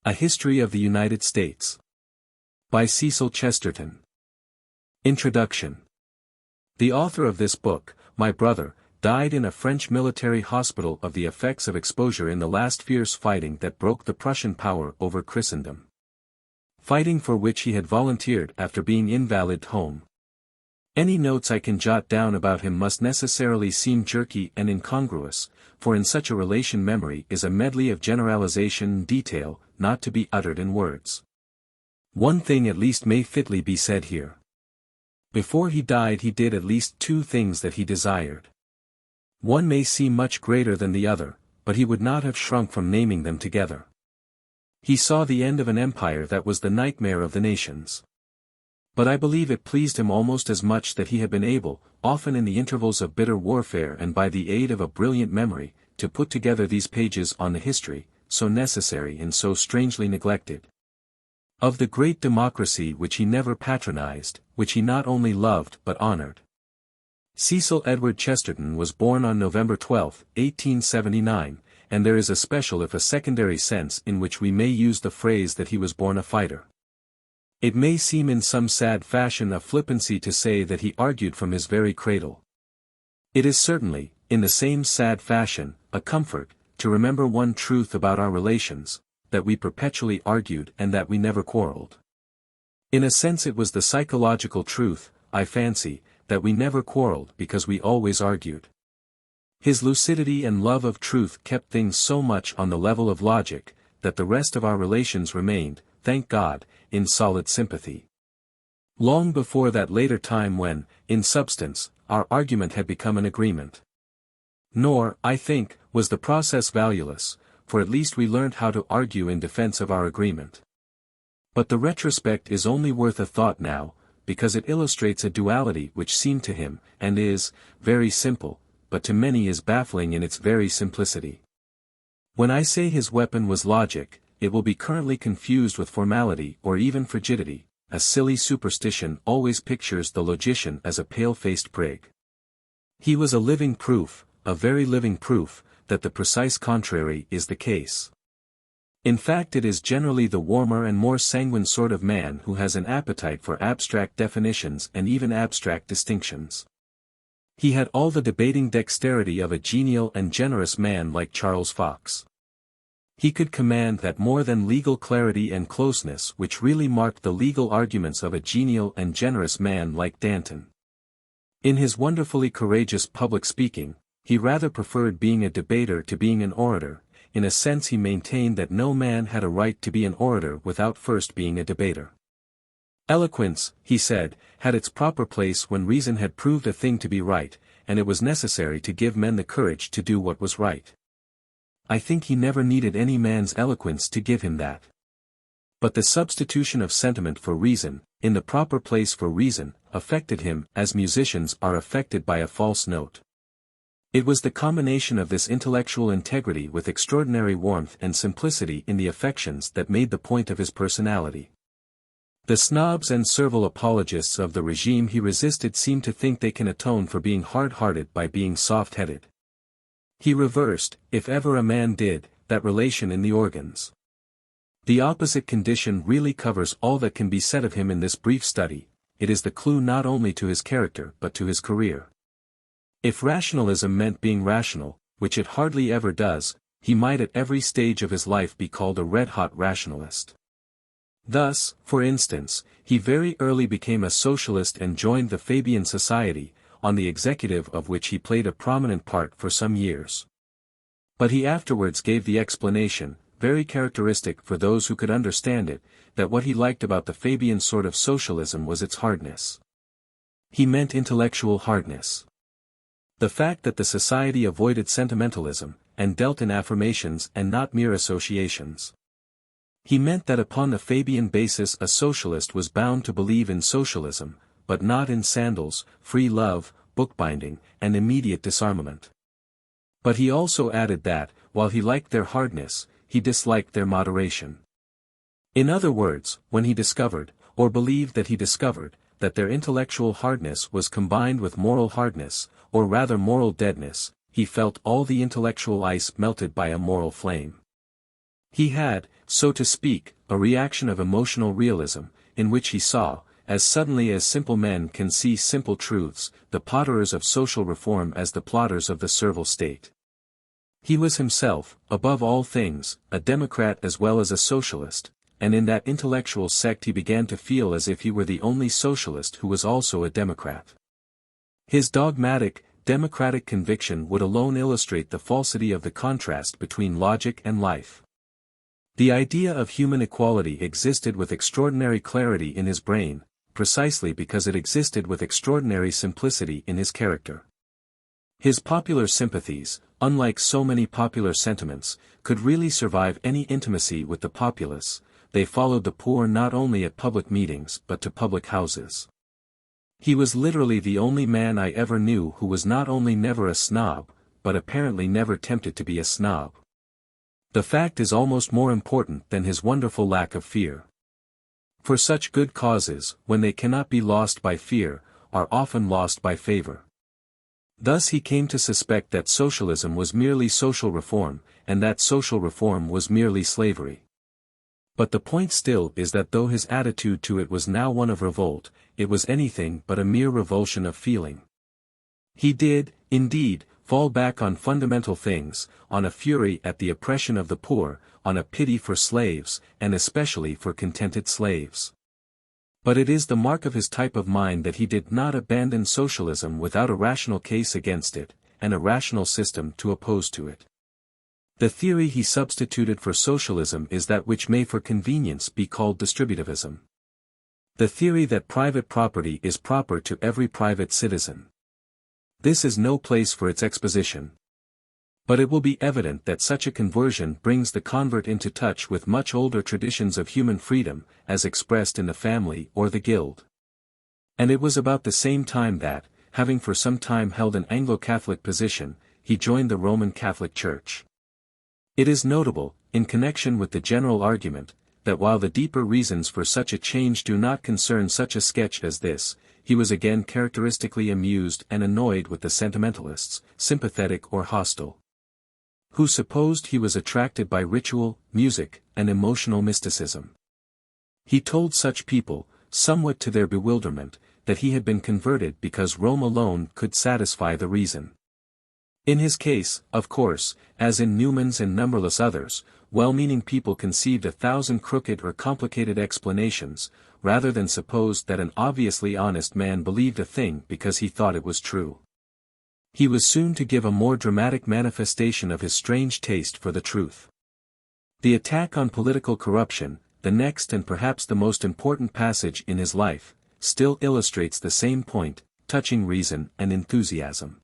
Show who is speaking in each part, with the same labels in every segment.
Speaker 1: A History of the United States. By Cecil Chesterton. Introduction. The author of this book, my brother, died in a French military hospital of the effects of exposure in the last fierce fighting that broke the Prussian power over Christendom. Fighting for which he had volunteered after being invalided home. Any notes I can jot down about him must necessarily seem jerky and incongruous, for in such a relation memory is a medley of generalization and detail, not to be uttered in words. One thing at least may fitly be said here. Before he died he did at least two things that he desired. One may seem much greater than the other, but he would not have shrunk from naming them together. He saw the end of an empire that was the nightmare of the nations. But I believe it pleased him almost as much that he had been able, often in the intervals of bitter warfare and by the aid of a brilliant memory, to put together these pages on the history, so necessary and so strangely neglected, of the great democracy which he never patronized, which he not only loved but honored. Cecil Edward Chesterton was born on November 12, 1879, and there is a special if a secondary sense in which we may use the phrase that he was born a fighter. It may seem in some sad fashion a flippancy to say that he argued from his very cradle. It is certainly, in the same sad fashion, a comfort, to remember one truth about our relations, that we perpetually argued and that we never quarreled. In a sense it was the psychological truth, I fancy, that we never quarreled because we always argued. His lucidity and love of truth kept things so much on the level of logic, that the rest of our relations remained, thank God, in solid sympathy. Long before that later time when, in substance, our argument had become an agreement. Nor, I think, was the process valueless, for at least we learnt how to argue in defense of our agreement. But the retrospect is only worth a thought now, because it illustrates a duality which seemed to him, and is, very simple, but to many is baffling in its very simplicity. When I say his weapon was logic, it will be currently confused with formality or even frigidity. A silly superstition always pictures the logician as a pale-faced prig. He was a living proof, a very living proof, that the precise contrary is the case. In fact it is generally the warmer and more sanguine sort of man who has an appetite for abstract definitions and even abstract distinctions. He had all the debating dexterity of a genial and generous man like Charles Fox. He could command that more than legal clarity and closeness which really marked the legal arguments of a genial and generous man like Danton. In his wonderfully courageous public speaking, he rather preferred being a debater to being an orator. In a sense he maintained that no man had a right to be an orator without first being a debater. Eloquence, he said, had its proper place when reason had proved a thing to be right, and it was necessary to give men the courage to do what was right. I think he never needed any man's eloquence to give him that. But the substitution of sentiment for reason, in the proper place for reason, affected him as musicians are affected by a false note. It was the combination of this intellectual integrity with extraordinary warmth and simplicity in the affections that made the point of his personality. The snobs and servile apologists of the regime he resisted seem to think they can atone for being hard-hearted by being soft-headed. He reversed, if ever a man did, that relation in the organs. The opposite condition really covers all that can be said of him in this brief study. It is the clue not only to his character but to his career. If rationalism meant being rational, which it hardly ever does, he might at every stage of his life be called a red-hot rationalist. Thus, for instance, he very early became a socialist and joined the Fabian Society, on the executive of which he played a prominent part for some years. But he afterwards gave the explanation, very characteristic for those who could understand it, that what he liked about the Fabian sort of socialism was its hardness. He meant intellectual hardness. The fact that the society avoided sentimentalism, and dealt in affirmations and not mere associations. He meant that upon the Fabian basis a socialist was bound to believe in socialism, but not in sandals, free love, bookbinding, and immediate disarmament. But he also added that, while he liked their hardness, he disliked their moderation. In other words, when he discovered, or believed that he discovered, that their intellectual hardness was combined with moral hardness, or rather moral deadness, he felt all the intellectual ice melted by a moral flame. He had, so to speak, a reaction of emotional realism, in which he saw, as suddenly as simple men can see simple truths, the potterers of social reform as the plotters of the servile state. He was himself, above all things, a Democrat as well as a socialist, and in that intellectual sect he began to feel as if he were the only socialist who was also a Democrat. His dogmatic, democratic conviction would alone illustrate the falsity of the contrast between logic and life. The idea of human equality existed with extraordinary clarity in his brain, precisely because it existed with extraordinary simplicity in his character. His popular sympathies, unlike so many popular sentiments, could really survive any intimacy with the populace. They followed the poor not only at public meetings but to public houses. He was literally the only man I ever knew who was not only never a snob, but apparently never tempted to be a snob. The fact is almost more important than his wonderful lack of fear. For such good causes, when they cannot be lost by fear, are often lost by favor. Thus he came to suspect that socialism was merely social reform, and that social reform was merely slavery. But the point still is that though his attitude to it was now one of revolt, it was anything but a mere revulsion of feeling. He did, indeed, fall back on fundamental things, on a fury at the oppression of the poor, on a pity for slaves, and especially for contented slaves. But it is the mark of his type of mind that he did not abandon socialism without a rational case against it, and a rational system to oppose to it. The theory he substituted for socialism is that which may for convenience be called distributivism. The theory that private property is proper to every private citizen. This is no place for its exposition. But it will be evident that such a conversion brings the convert into touch with much older traditions of human freedom, as expressed in the family or the guild. And it was about the same time that, having for some time held an Anglo-Catholic position, he joined the Roman Catholic Church. It is notable, in connection with the general argument, that while the deeper reasons for such a change do not concern such a sketch as this, he was again characteristically amused and annoyed with the sentimentalists, sympathetic or hostile, who supposed he was attracted by ritual, music, and emotional mysticism. He told such people, somewhat to their bewilderment, that he had been converted because Rome alone could satisfy the reason. In his case, of course, as in Newman's and numberless others, well-meaning people conceived 1,000 crooked or complicated explanations, rather than supposed that an obviously honest man believed a thing because he thought it was true. He was soon to give a more dramatic manifestation of his strange taste for the truth. The attack on political corruption, the next and perhaps the most important passage in his life, still illustrates the same point, touching reason and enthusiasm.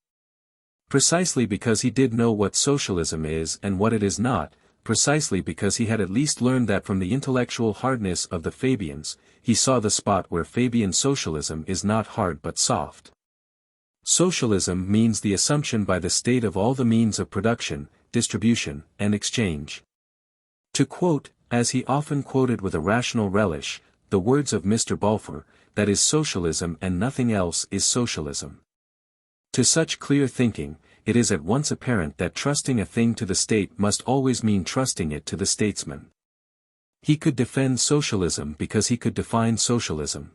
Speaker 1: Precisely because he did know what socialism is and what it is not, precisely because he had at least learned that from the intellectual hardness of the Fabians, he saw the spot where Fabian socialism is not hard but soft. Socialism means the assumption by the state of all the means of production, distribution, and exchange. To quote, as he often quoted with a rational relish, the words of Mr. Balfour, that is socialism and nothing else is socialism. To such clear thinking, it is at once apparent that trusting a thing to the state must always mean trusting it to the statesman. He could defend socialism because he could define socialism.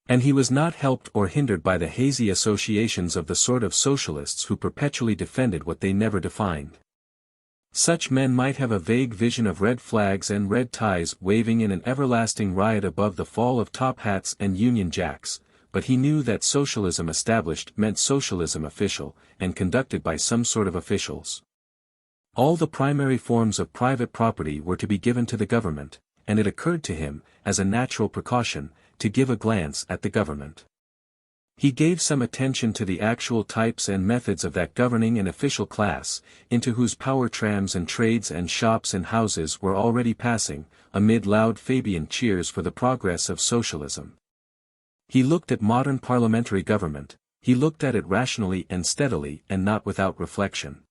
Speaker 1: And he was not helped or hindered by the hazy associations of the sort of socialists who perpetually defended what they never defined. Such men might have a vague vision of red flags and red ties waving in an everlasting riot above the fall of top hats and Union Jacks, but he knew that socialism established meant socialism official, and conducted by some sort of officials. All the primary forms of private property were to be given to the government, and it occurred to him, as a natural precaution, to give a glance at the government. He gave some attention to the actual types and methods of that governing and official class, into whose power trams and trades and shops and houses were already passing, amid loud Fabian cheers for the progress of socialism. He looked at modern parliamentary government, he looked at it rationally and steadily and not without reflection.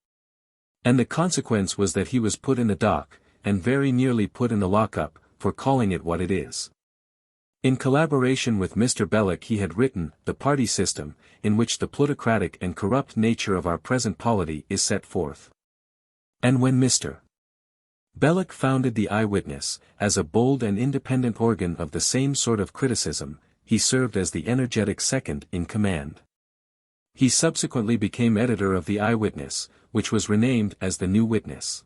Speaker 1: And the consequence was that he was put in the dock, and very nearly put in the lockup, for calling it what it is. In collaboration with Mr. Belloc he had written The Party System, in which the plutocratic and corrupt nature of our present polity is set forth. And when Mr. Belloc founded the Eyewitness, as a bold and independent organ of the same sort of criticism. He served as the energetic second in command. He subsequently became editor of the Eyewitness, which was renamed as the New Witness.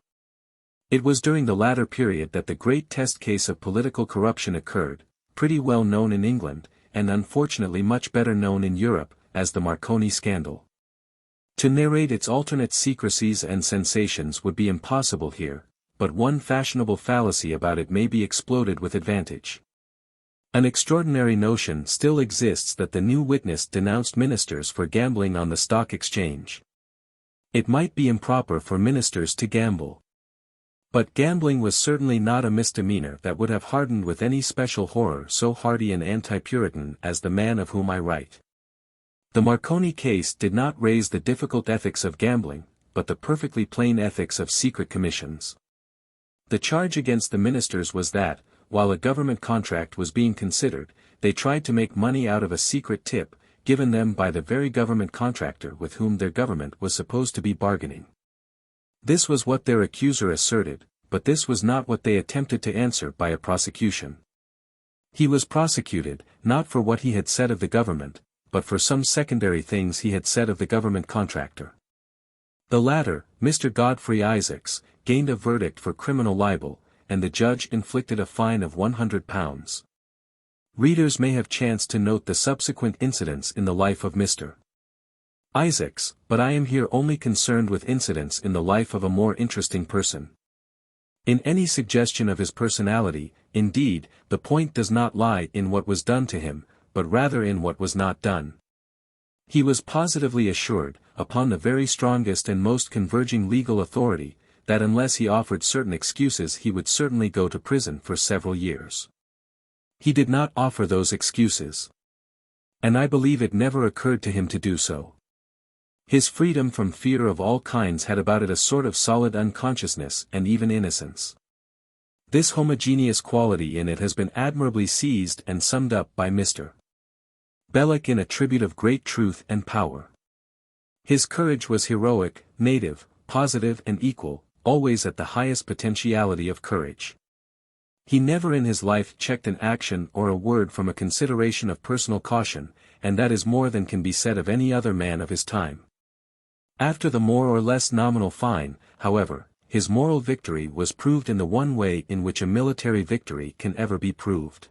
Speaker 1: It was during the latter period that the great test case of political corruption occurred, pretty well known in England, and unfortunately much better known in Europe, as the Marconi scandal. To narrate its alternate secrecies and sensations would be impossible here, but one fashionable fallacy about it may be exploded with advantage. An extraordinary notion still exists that the New Witness denounced ministers for gambling on the stock exchange. It might be improper for ministers to gamble. But gambling was certainly not a misdemeanor that would have hardened with any special horror so hardy and anti-Puritan as the man of whom I write. The Marconi case did not raise the difficult ethics of gambling, but the perfectly plain ethics of secret commissions. The charge against the ministers was that, while a government contract was being considered, they tried to make money out of a secret tip, given them by the very government contractor with whom their government was supposed to be bargaining. This was what their accuser asserted, but this was not what they attempted to answer by a prosecution. He was prosecuted, not for what he had said of the government, but for some secondary things he had said of the government contractor. The latter, Mr. Godfrey Isaacs, gained a verdict for criminal libel, and the judge inflicted a fine of £100. Readers may have chanced to note the subsequent incidents in the life of Mr. Isaacs, but I am here only concerned with incidents in the life of a more interesting person. In any suggestion of his personality, indeed, the point does not lie in what was done to him, but rather in what was not done. He was positively assured, upon the very strongest and most converging legal authority, that unless he offered certain excuses he would certainly go to prison for several years. He did not offer those excuses. And I believe it never occurred to him to do so. His freedom from fear of all kinds had about it a sort of solid unconsciousness and even innocence. This homogeneous quality in it has been admirably seized and summed up by Mr. Belloc in a tribute of great truth and power. His courage was heroic, native, positive and equal, always at the highest potentiality of courage. He never in his life checked an action or a word from a consideration of personal caution, and that is more than can be said of any other man of his time. After the more or less nominal fine, however, his moral victory was proved in the one way in which a military victory can ever be proved.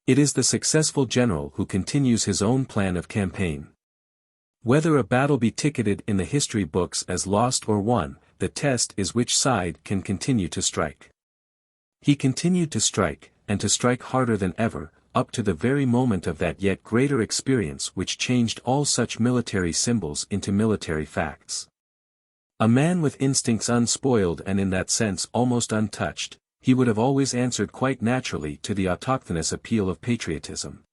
Speaker 1: It is the successful general who continues his own plan of campaign. Whether a battle be ticketed in the history books as lost or won, the test is which side can continue to strike. He continued to strike, and to strike harder than ever, up to the very moment of that yet greater experience which changed all such military symbols into military facts. A man with instincts unspoiled and in that sense almost untouched, he would have always answered quite naturally to the autochthonous appeal of patriotism.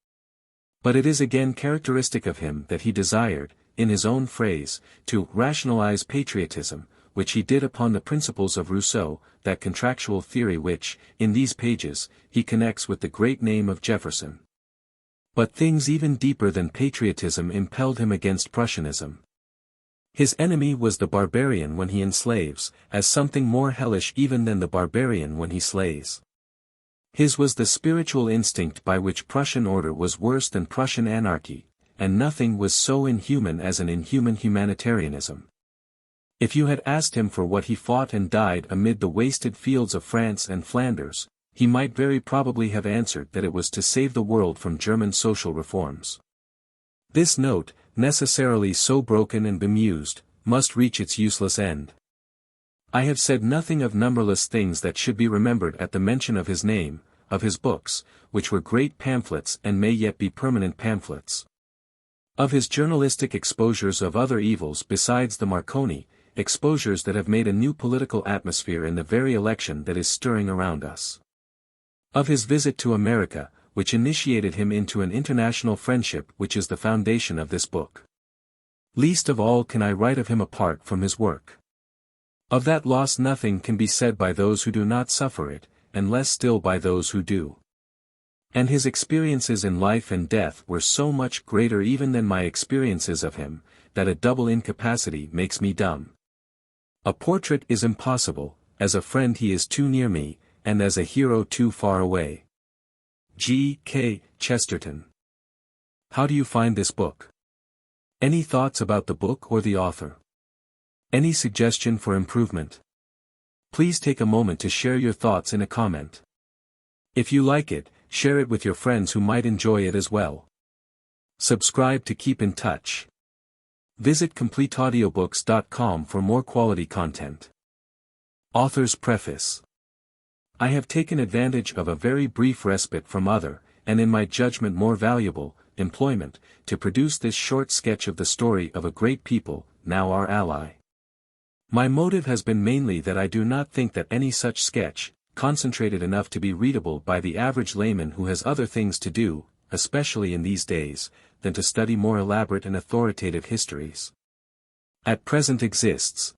Speaker 1: But it is again characteristic of him that he desired, in his own phrase, to rationalize patriotism, which he did upon the principles of Rousseau, that contractual theory which, in these pages, he connects with the great name of Jefferson. But things even deeper than patriotism impelled him against Prussianism. His enemy was the barbarian when he enslaves, as something more hellish even than the barbarian when he slays. His was the spiritual instinct by which Prussian order was worse than Prussian anarchy, and nothing was so inhuman as an inhuman humanitarianism. If you had asked him for what he fought and died amid the wasted fields of France and Flanders, he might very probably have answered that it was to save the world from German social reforms. This note, necessarily so broken and bemused, must reach its useless end. I have said nothing of numberless things that should be remembered at the mention of his name, of his books, which were great pamphlets and may yet be permanent pamphlets. Of his journalistic exposures of other evils besides the Marconi, exposures that have made a new political atmosphere in the very election that is stirring around us. Of his visit to America, which initiated him into an international friendship which is the foundation of this book. Least of all can I write of him apart from his work. Of that loss nothing can be said by those who do not suffer it, and less still by those who do. And his experiences in life and death were so much greater even than my experiences of him, that a double incapacity makes me dumb. A portrait is impossible, as a friend he is too near me, and as a hero too far away. G. K. Chesterton. How do you find this book? Any thoughts about the book or the author? Any suggestion for improvement? Please take a moment to share your thoughts in a comment. If you like it, share it with your friends who might enjoy it as well. Subscribe to keep in touch. Visit CompleteAudiobooks.com for more quality content. Author's Preface. I have taken advantage of a very brief respite from other, and in my judgment more valuable, employment, to produce this short sketch of the story of a great people, now our ally. My motive has been mainly that I do not think that any such sketch, concentrated enough to be readable by the average layman who has other things to do, especially in these days, than to study more elaborate and authoritative histories, at present exists.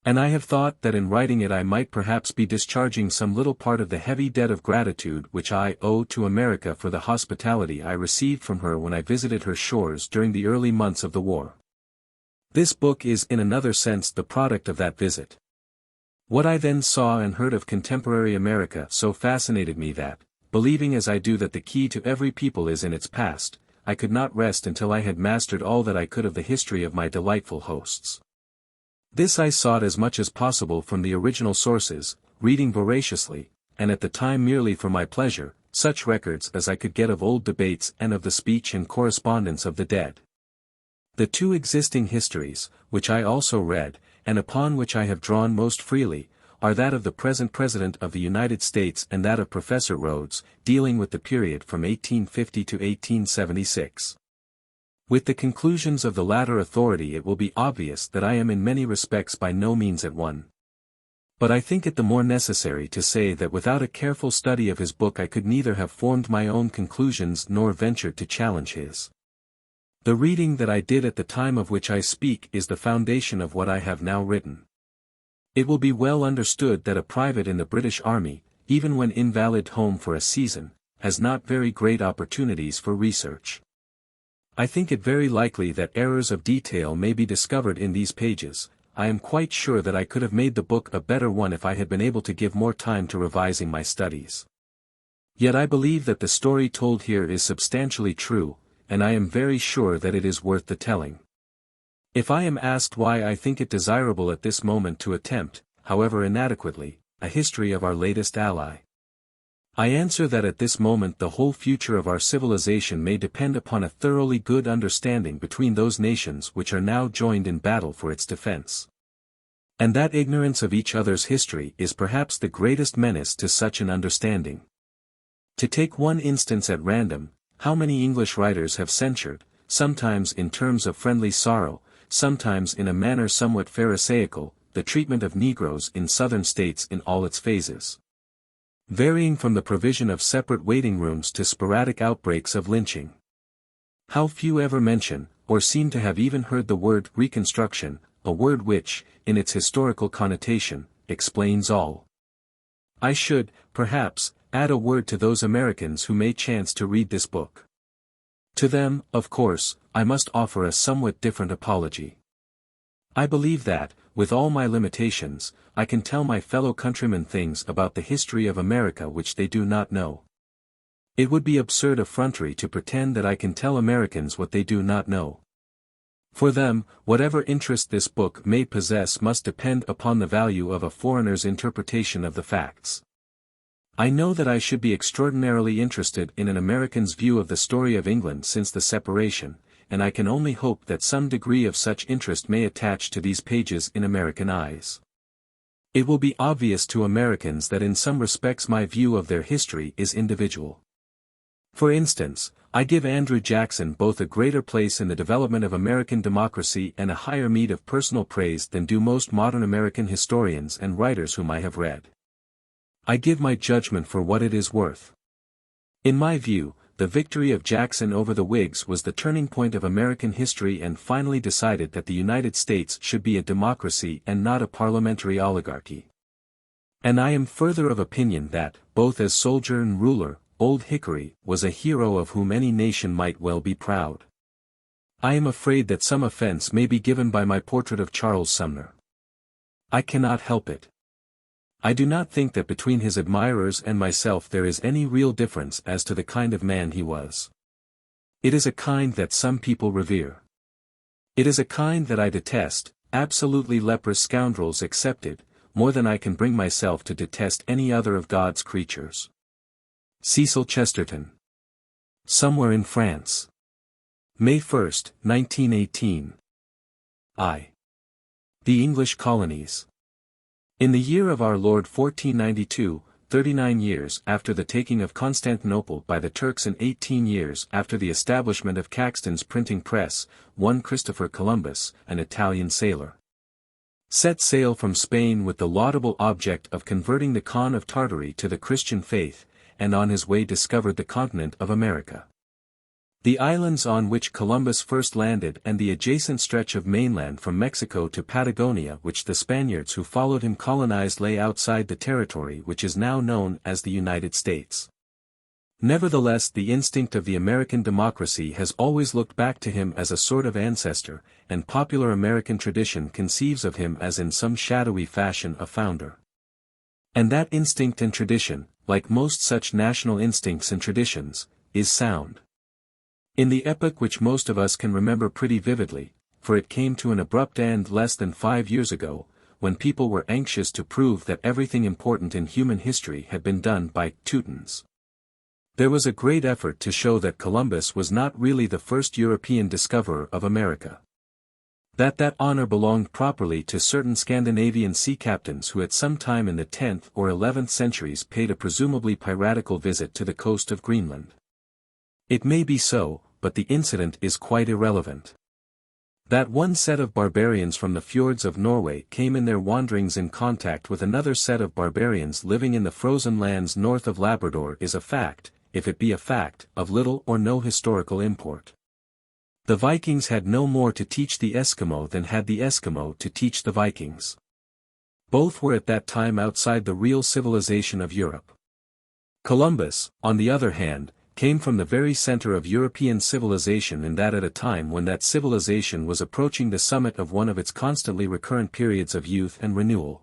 Speaker 1: And I have thought that in writing it I might perhaps be discharging some little part of the heavy debt of gratitude which I owe to America for the hospitality I received from her when I visited her shores during the early months of the war. This book is in another sense the product of that visit. What I then saw and heard of contemporary America so fascinated me that, believing as I do that the key to every people is in its past, I could not rest until I had mastered all that I could of the history of my delightful hosts. This I sought as much as possible from the original sources, reading voraciously, and at the time merely for my pleasure, such records as I could get of old debates and of the speech and correspondence of the dead. The two existing histories, which I also read, and upon which I have drawn most freely, are that of the present President of the United States and that of Professor Rhodes, dealing with the period from 1850 to 1876. With the conclusions of the latter authority it will be obvious that I am in many respects by no means at one. But I think it the more necessary to say that without a careful study of his book I could neither have formed my own conclusions nor ventured to challenge his. The reading that I did at the time of which I speak is the foundation of what I have now written. It will be well understood that a private in the British Army, even when invalid home for a season, has not very great opportunities for research. I think it very likely that errors of detail may be discovered in these pages. I am quite sure that I could have made the book a better one if I had been able to give more time to revising my studies. Yet I believe that the story told here is substantially true, and I am very sure that it is worth the telling. If I am asked why I think it desirable at this moment to attempt, however inadequately, a history of our latest ally, I answer that at this moment the whole future of our civilization may depend upon a thoroughly good understanding between those nations which are now joined in battle for its defense. And that ignorance of each other's history is perhaps the greatest menace to such an understanding. To take one instance at random, how many English writers have censured, sometimes in terms of friendly sorrow, sometimes in a manner somewhat pharisaical, the treatment of Negroes in Southern states in all its phases, varying from the provision of separate waiting rooms to sporadic outbreaks of lynching. How few ever mention, or seem to have even heard the word Reconstruction, a word which, in its historical connotation, explains all. I should, perhaps, add a word to those Americans who may chance to read this book. To them, of course, I must offer a somewhat different apology. I believe that, with all my limitations, I can tell my fellow countrymen things about the history of America which they do not know. It would be absurd effrontery to pretend that I can tell Americans what they do not know. For them, whatever interest this book may possess must depend upon the value of a foreigner's interpretation of the facts. I know that I should be extraordinarily interested in an American's view of the story of England since the separation, and I can only hope that some degree of such interest may attach to these pages in American eyes. It will be obvious to Americans that in some respects my view of their history is individual. For instance, I give Andrew Jackson both a greater place in the development of American democracy and a higher meed of personal praise than do most modern American historians and writers whom I have read. I give my judgment for what it is worth. In my view, the victory of Jackson over the Whigs was the turning point of American history and finally decided that the United States should be a democracy and not a parliamentary oligarchy. And I am further of opinion that, both as soldier and ruler, Old Hickory was a hero of whom any nation might well be proud. I am afraid that some offense may be given by my portrait of Charles Sumner. I cannot help it. I do not think that between his admirers and myself there is any real difference as to the kind of man he was. It is a kind that some people revere. It is a kind that I detest, absolutely leprous scoundrels excepted, more than I can bring myself to detest any other of God's creatures. Cecil Chesterton. Somewhere in France. May 1, 1918. I. The English Colonies. In the year of our Lord 1492, 39 years after the taking of Constantinople by the Turks and 18 years after the establishment of Caxton's printing press, one Christopher Columbus, an Italian sailor, set sail from Spain with the laudable object of converting the Khan of Tartary to the Christian faith, and on his way discovered the continent of America. The islands on which Columbus first landed and the adjacent stretch of mainland from Mexico to Patagonia which the Spaniards who followed him colonized lay outside the territory which is now known as the United States. Nevertheless, the instinct of the American democracy has always looked back to him as a sort of ancestor, and popular American tradition conceives of him as in some shadowy fashion a founder. And that instinct and tradition, like most such national instincts and traditions, is sound. In the epoch which most of us can remember pretty vividly, for it came to an abrupt end less than 5 years ago, when people were anxious to prove that everything important in human history had been done by Teutons, there was a great effort to show that Columbus was not really the first European discoverer of America. That honor belonged properly to certain Scandinavian sea captains who at some time in the 10th or 11th centuries paid a presumably piratical visit to the coast of Greenland. It may be so, but the incident is quite irrelevant. That one set of barbarians from the fjords of Norway came in their wanderings in contact with another set of barbarians living in the frozen lands north of Labrador is a fact, if it be a fact, of little or no historical import. The Vikings had no more to teach the Eskimo than had the Eskimo to teach the Vikings. Both were at that time outside the real civilization of Europe. Columbus, on the other hand, came from the very center of European civilization, and that at a time when that civilization was approaching the summit of one of its constantly recurrent periods of youth and renewal.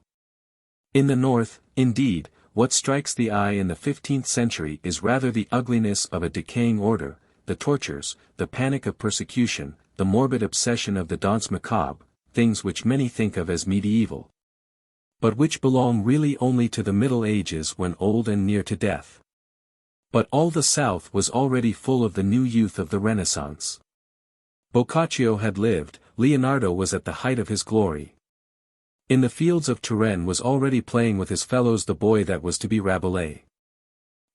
Speaker 1: In the North, indeed, what strikes the eye in the 15th century is rather the ugliness of a decaying order, the tortures, the panic of persecution, the morbid obsession of the danse macabre, things which many think of as medieval, but which belong really only to the Middle Ages when old and near to death. But all the South was already full of the new youth of the Renaissance. Boccaccio had lived, Leonardo was at the height of his glory. In the fields of Touraine was already playing with his fellows the boy that was to be Rabelais.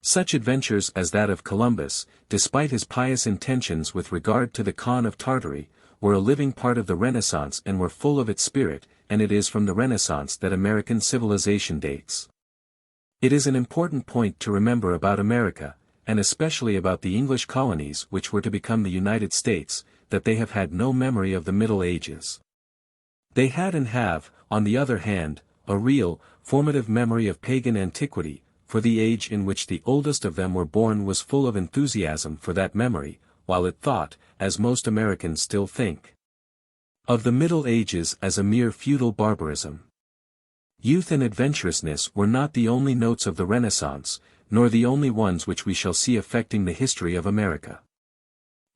Speaker 1: Such adventures as that of Columbus, despite his pious intentions with regard to the Khan of Tartary, were a living part of the Renaissance and were full of its spirit, and it is from the Renaissance that American civilization dates. It is an important point to remember about America, and especially about the English colonies which were to become the United States, that they have had no memory of the Middle Ages. They had and have, on the other hand, a real, formative memory of pagan antiquity, for the age in which the oldest of them were born was full of enthusiasm for that memory, while it thought, as most Americans still think, of the Middle Ages as a mere feudal barbarism. Youth and adventurousness were not the only notes of the Renaissance, nor the only ones which we shall see affecting the history of America.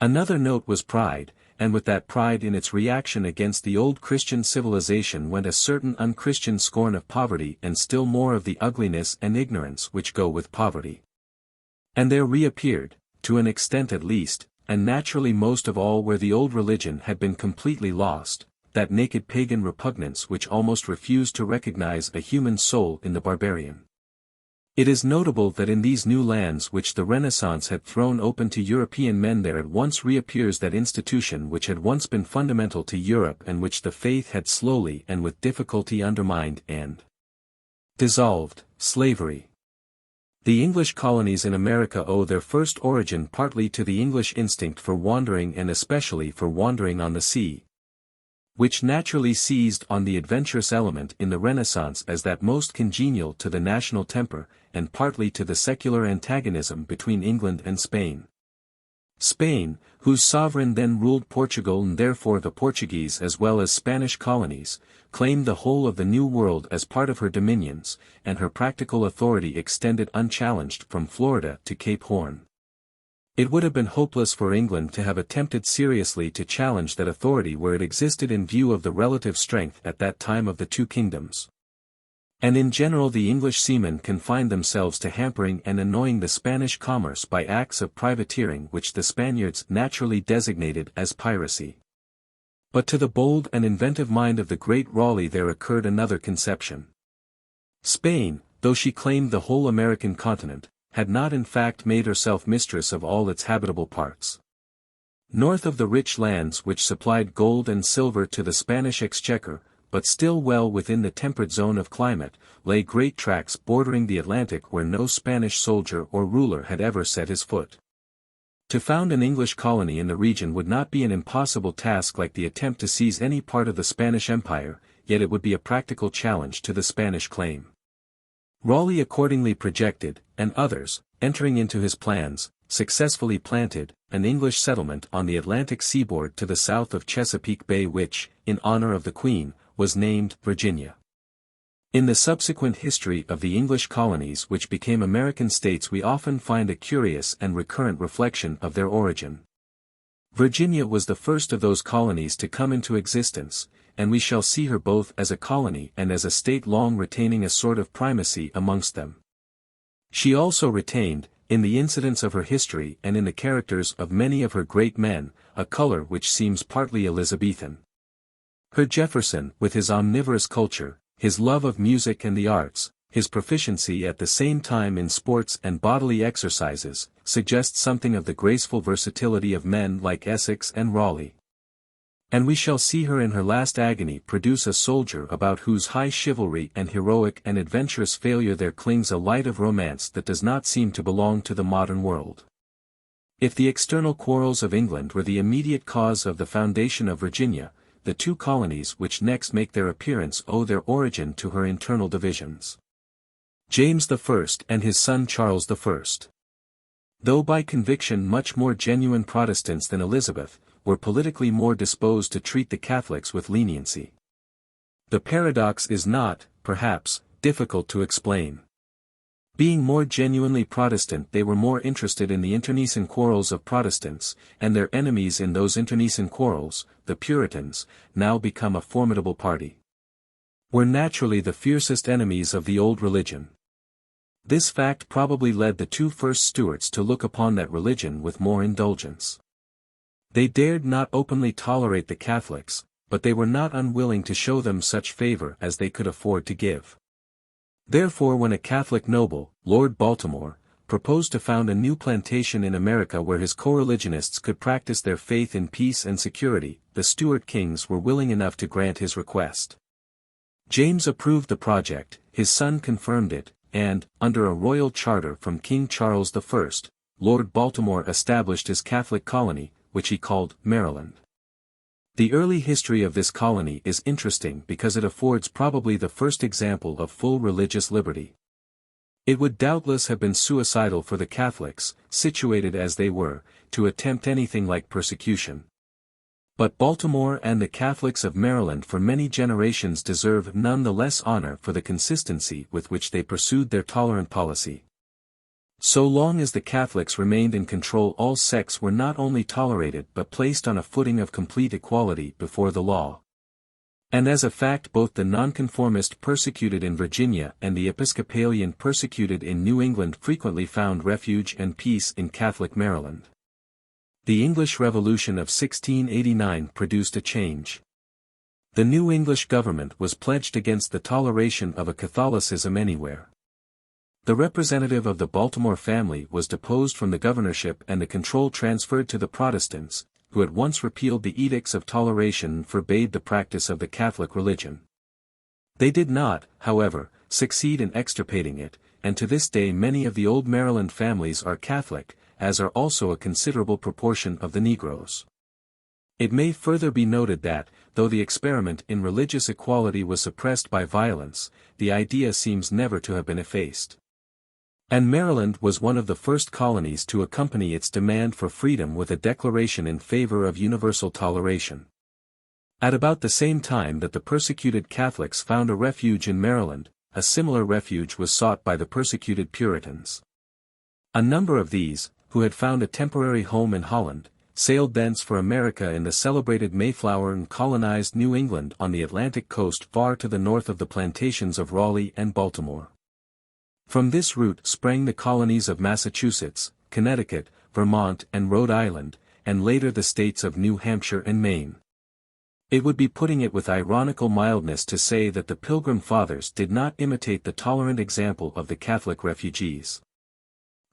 Speaker 1: Another note was pride, and with that pride in its reaction against the old Christian civilization went a certain unchristian scorn of poverty and still more of the ugliness and ignorance which go with poverty. And there reappeared, to an extent at least, and naturally most of all where the old religion had been completely lost, that naked pagan repugnance which almost refused to recognize a human soul in the barbarian. It is notable that in these new lands which the Renaissance had thrown open to European men there at once reappears that institution which had once been fundamental to Europe and which the faith had slowly and with difficulty undermined and dissolved, slavery. The English colonies in America owe their first origin partly to the English instinct for wandering and especially for wandering on the sea, which naturally seized on the adventurous element in the Renaissance as that most congenial to the national temper, and partly to the secular antagonism between England and Spain. Spain, whose sovereign then ruled Portugal and therefore the Portuguese as well as Spanish colonies, claimed the whole of the New World as part of her dominions, and her practical authority extended unchallenged from Florida to Cape Horn. It would have been hopeless for England to have attempted seriously to challenge that authority where it existed in view of the relative strength at that time of the two kingdoms. And in general the English seamen confined themselves to hampering and annoying the Spanish commerce by acts of privateering which the Spaniards naturally designated as piracy. But to the bold and inventive mind of the great Raleigh there occurred another conception. Spain, though she claimed the whole American continent, had not in fact made herself mistress of all its habitable parts. North of the rich lands which supplied gold and silver to the Spanish exchequer, but still well within the temperate zone of climate, lay great tracts bordering the Atlantic where no Spanish soldier or ruler had ever set his foot. To found an English colony in the region would not be an impossible task like the attempt to seize any part of the Spanish Empire, yet it would be a practical challenge to the Spanish claim. Raleigh accordingly projected, and others, entering into his plans, successfully planted, an English settlement on the Atlantic seaboard to the south of Chesapeake Bay which, in honor of the Queen, was named Virginia. In the subsequent history of the English colonies which became American states we often find a curious and recurrent reflection of their origin. Virginia was the first of those colonies to come into existence, and we shall see her both as a colony and as a state long retaining a sort of primacy amongst them. She also retained, in the incidents of her history and in the characters of many of her great men, a color which seems partly Elizabethan. Her Jefferson, with his omnivorous culture, his love of music and the arts, his proficiency at the same time in sports and bodily exercises, suggests something of the graceful versatility of men like Essex and Raleigh. And we shall see her in her last agony produce a soldier about whose high chivalry and heroic and adventurous failure there clings a light of romance that does not seem to belong to the modern world. If the external quarrels of England were the immediate cause of the foundation of Virginia, the two colonies which next make their appearance owe their origin to her internal divisions. James I and his son Charles I, though by conviction much more genuine Protestants than Elizabeth, were politically more disposed to treat the Catholics with leniency. The paradox is not, perhaps, difficult to explain. Being more genuinely Protestant they were more interested in the internecine quarrels of Protestants, and their enemies in those internecine quarrels, the Puritans, now become a formidable party, were naturally the fiercest enemies of the old religion. This fact probably led the two first Stuarts to look upon that religion with more indulgence. They dared not openly tolerate the Catholics, but they were not unwilling to show them such favor as they could afford to give. Therefore when a Catholic noble, Lord Baltimore, proposed to found a new plantation in America where his co-religionists could practice their faith in peace and security, the Stuart kings were willing enough to grant his request. James approved the project, his son confirmed it, and, under a royal charter from King Charles I, Lord Baltimore established his Catholic colony, which he called Maryland. The early history of this colony is interesting because it affords probably the first example of full religious liberty. It would doubtless have been suicidal for the Catholics, situated as they were, to attempt anything like persecution. But Baltimore and the Catholics of Maryland for many generations deserve none the less honor for the consistency with which they pursued their tolerant policy. So long as the Catholics remained in control all sects were not only tolerated but placed on a footing of complete equality before the law. And as a fact both the nonconformist persecuted in Virginia and the Episcopalian persecuted in New England frequently found refuge and peace in Catholic Maryland. The English Revolution of 1689 produced a change. The new English government was pledged against the toleration of a Catholicism anywhere. The representative of the Baltimore family was deposed from the governorship and the control transferred to the Protestants, who at once repealed the edicts of toleration and forbade the practice of the Catholic religion. They did not, however, succeed in extirpating it, and to this day many of the old Maryland families are Catholic, as are also a considerable proportion of the Negroes. It may further be noted that, though the experiment in religious equality was suppressed by violence, the idea seems never to have been effaced. And Maryland was one of the first colonies to accompany its demand for freedom with a declaration in favor of universal toleration. At about the same time that the persecuted Catholics found a refuge in Maryland, a similar refuge was sought by the persecuted Puritans. A number of these, who had found a temporary home in Holland, sailed thence for America in the celebrated Mayflower and colonized New England on the Atlantic coast far to the north of the plantations of Raleigh and Baltimore. From this route sprang the colonies of Massachusetts, Connecticut, Vermont and Rhode Island, and later the states of New Hampshire and Maine. It would be putting it with ironical mildness to say that the Pilgrim Fathers did not imitate the tolerant example of the Catholic refugees.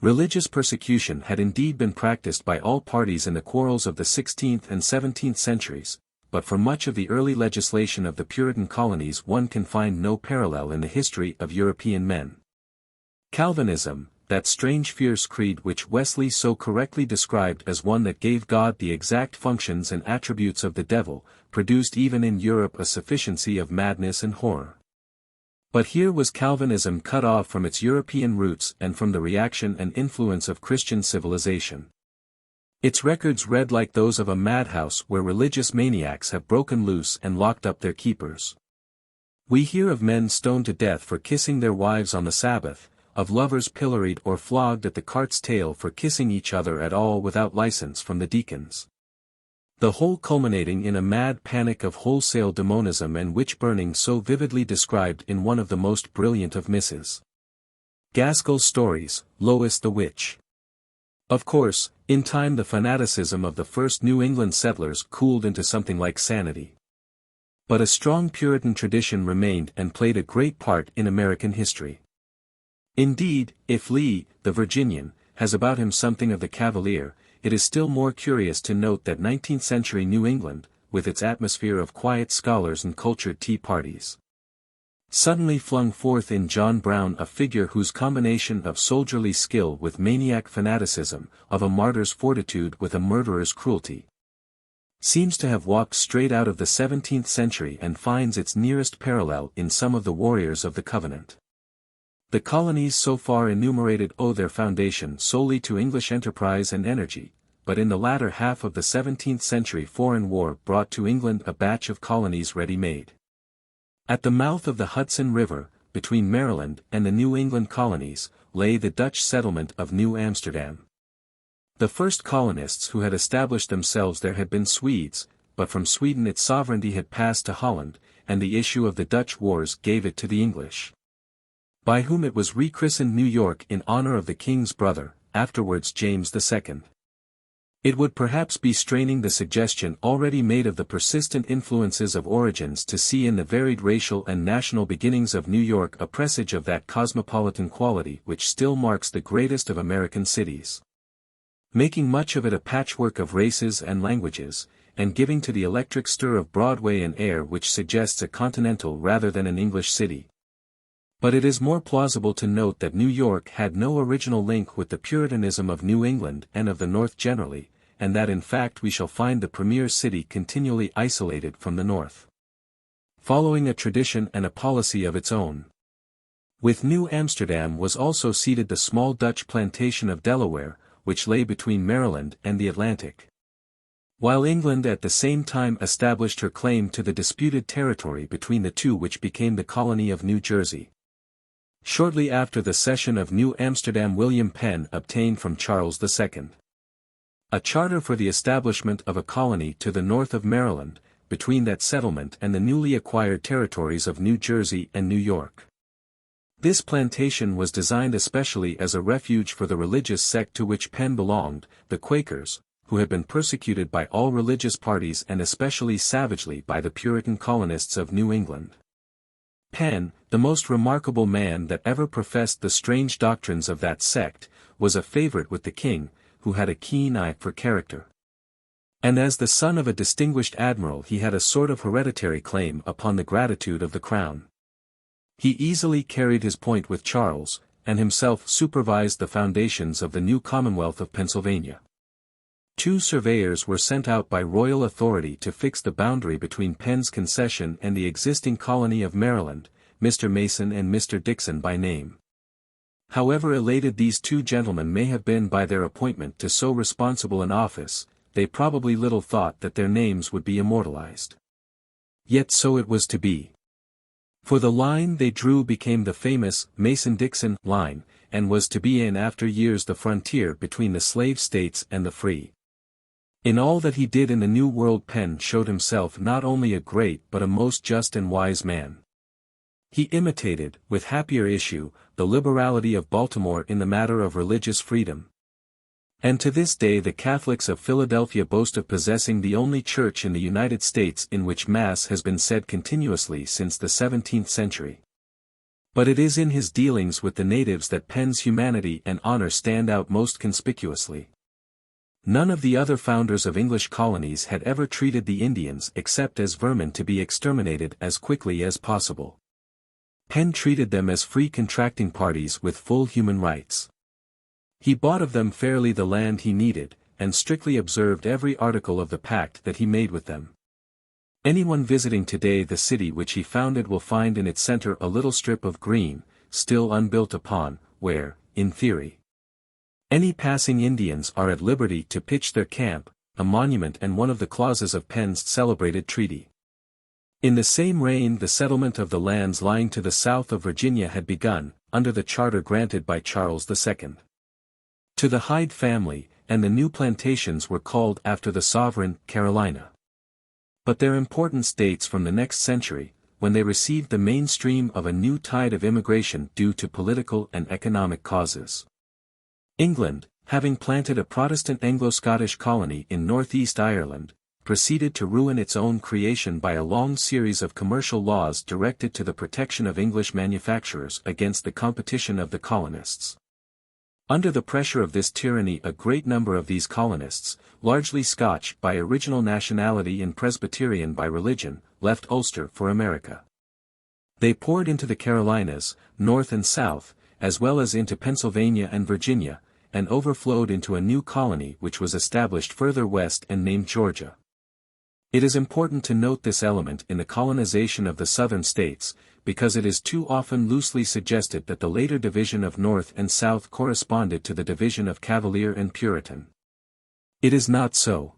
Speaker 1: Religious persecution had indeed been practiced by all parties in the quarrels of the 16th and 17th centuries, but for much of the early legislation of the Puritan colonies one can find no parallel in the history of European men. Calvinism, that strange fierce creed which Wesley so correctly described as one that gave God the exact functions and attributes of the devil, produced even in Europe a sufficiency of madness and horror. But here was Calvinism cut off from its European roots and from the reaction and influence of Christian civilization. Its records read like those of a madhouse where religious maniacs have broken loose and locked up their keepers. We hear of men stoned to death for kissing their wives on the Sabbath, of lovers pilloried or flogged at the cart's tail for kissing each other at all without license from the deacons. The whole culminating in a mad panic of wholesale demonism and witch-burning so vividly described in one of the most brilliant of Mrs. Gaskell's stories, Lois the Witch. Of course, in time the fanaticism of the first New England settlers cooled into something like sanity. But a strong Puritan tradition remained and played a great part in American history. Indeed, if Lee, the Virginian, has about him something of the Cavalier, it is still more curious to note that 19th-century New England, with its atmosphere of quiet scholars and cultured tea parties, suddenly flung forth in John Brown a figure whose combination of soldierly skill with maniac fanaticism, of a martyr's fortitude with a murderer's cruelty, seems to have walked straight out of the 17th century and finds its nearest parallel in some of the warriors of the Covenant. The colonies so far enumerated owe their foundation solely to English enterprise and energy, but in the latter half of the 17th century foreign war brought to England a batch of colonies ready-made. At the mouth of the Hudson River, between Maryland and the New England colonies, lay the Dutch settlement of New Amsterdam. The first colonists who had established themselves there had been Swedes, but from Sweden its sovereignty had passed to Holland, and the issue of the Dutch wars gave it to the English, by whom it was rechristened New York in honor of the king's brother, afterwards James II. It would perhaps be straining the suggestion already made of the persistent influences of origins to see in the varied racial and national beginnings of New York a presage of that cosmopolitan quality which still marks the greatest of American cities, making much of it a patchwork of races and languages, and giving to the electric stir of Broadway an air which suggests a continental rather than an English city. But it is more plausible to note that New York had no original link with the Puritanism of New England and of the North generally, and that in fact we shall find the premier city continually isolated from the North, following a tradition and a policy of its own. With New Amsterdam was also seated the small Dutch plantation of Delaware, which lay between Maryland and the Atlantic, while England at the same time established her claim to the disputed territory between the two which became the colony of New Jersey. Shortly after the cession of New Amsterdam William Penn obtained from Charles II a charter for the establishment of a colony to the north of Maryland, between that settlement and the newly acquired territories of New Jersey and New York. This plantation was designed especially as a refuge for the religious sect to which Penn belonged, the Quakers, who had been persecuted by all religious parties and especially savagely by the Puritan colonists of New England. Penn, the most remarkable man that ever professed the strange doctrines of that sect, was a favorite with the king, who had a keen eye for character. And as the son of a distinguished admiral he had a sort of hereditary claim upon the gratitude of the crown. He easily carried his point with Charles, and himself supervised the foundations of the new Commonwealth of Pennsylvania. 2 surveyors were sent out by royal authority to fix the boundary between Penn's concession and the existing colony of Maryland, Mr. Mason and Mr. Dixon by name. However elated these two gentlemen may have been by their appointment to so responsible an office, they probably little thought that their names would be immortalized. Yet so it was to be. For the line they drew became the famous Mason-Dixon line, and was to be in after years the frontier between the slave states and the free. In all that he did in the New World, Penn showed himself not only a great but a most just and wise man. He imitated, with happier issue, the liberality of Baltimore in the matter of religious freedom. And to this day the Catholics of Philadelphia boast of possessing the only church in the United States in which Mass has been said continuously since the 17th century. But it is in his dealings with the natives that Penn's humanity and honor stand out most conspicuously. None of the other founders of English colonies had ever treated the Indians except as vermin to be exterminated as quickly as possible. Penn treated them as free contracting parties with full human rights. He bought of them fairly the land he needed, and strictly observed every article of the pact that he made with them. Anyone visiting today the city which he founded will find in its center a little strip of green, still unbuilt upon, where, in theory, any passing Indians are at liberty to pitch their camp, a monument and one of the clauses of Penn's celebrated treaty. In the same reign the settlement of the lands lying to the south of Virginia had begun, under the charter granted by Charles II. To the Hyde family, and the new plantations were called after the sovereign, Carolina. But their importance dates from the next century, when they received the mainstream of a new tide of immigration due to political and economic causes. England, having planted a Protestant Anglo-Scottish colony in northeast Ireland, proceeded to ruin its own creation by a long series of commercial laws directed to the protection of English manufacturers against the competition of the colonists. Under the pressure of this tyranny a great number of these colonists, largely Scotch by original nationality and Presbyterian by religion, left Ulster for America. They poured into the Carolinas, north and south, as well as into Pennsylvania and Virginia, and overflowed into a new colony which was established further west and named Georgia. It is important to note this element in the colonization of the southern states, because it is too often loosely suggested that the later division of North and South corresponded to the division of Cavalier and Puritan. It is not so.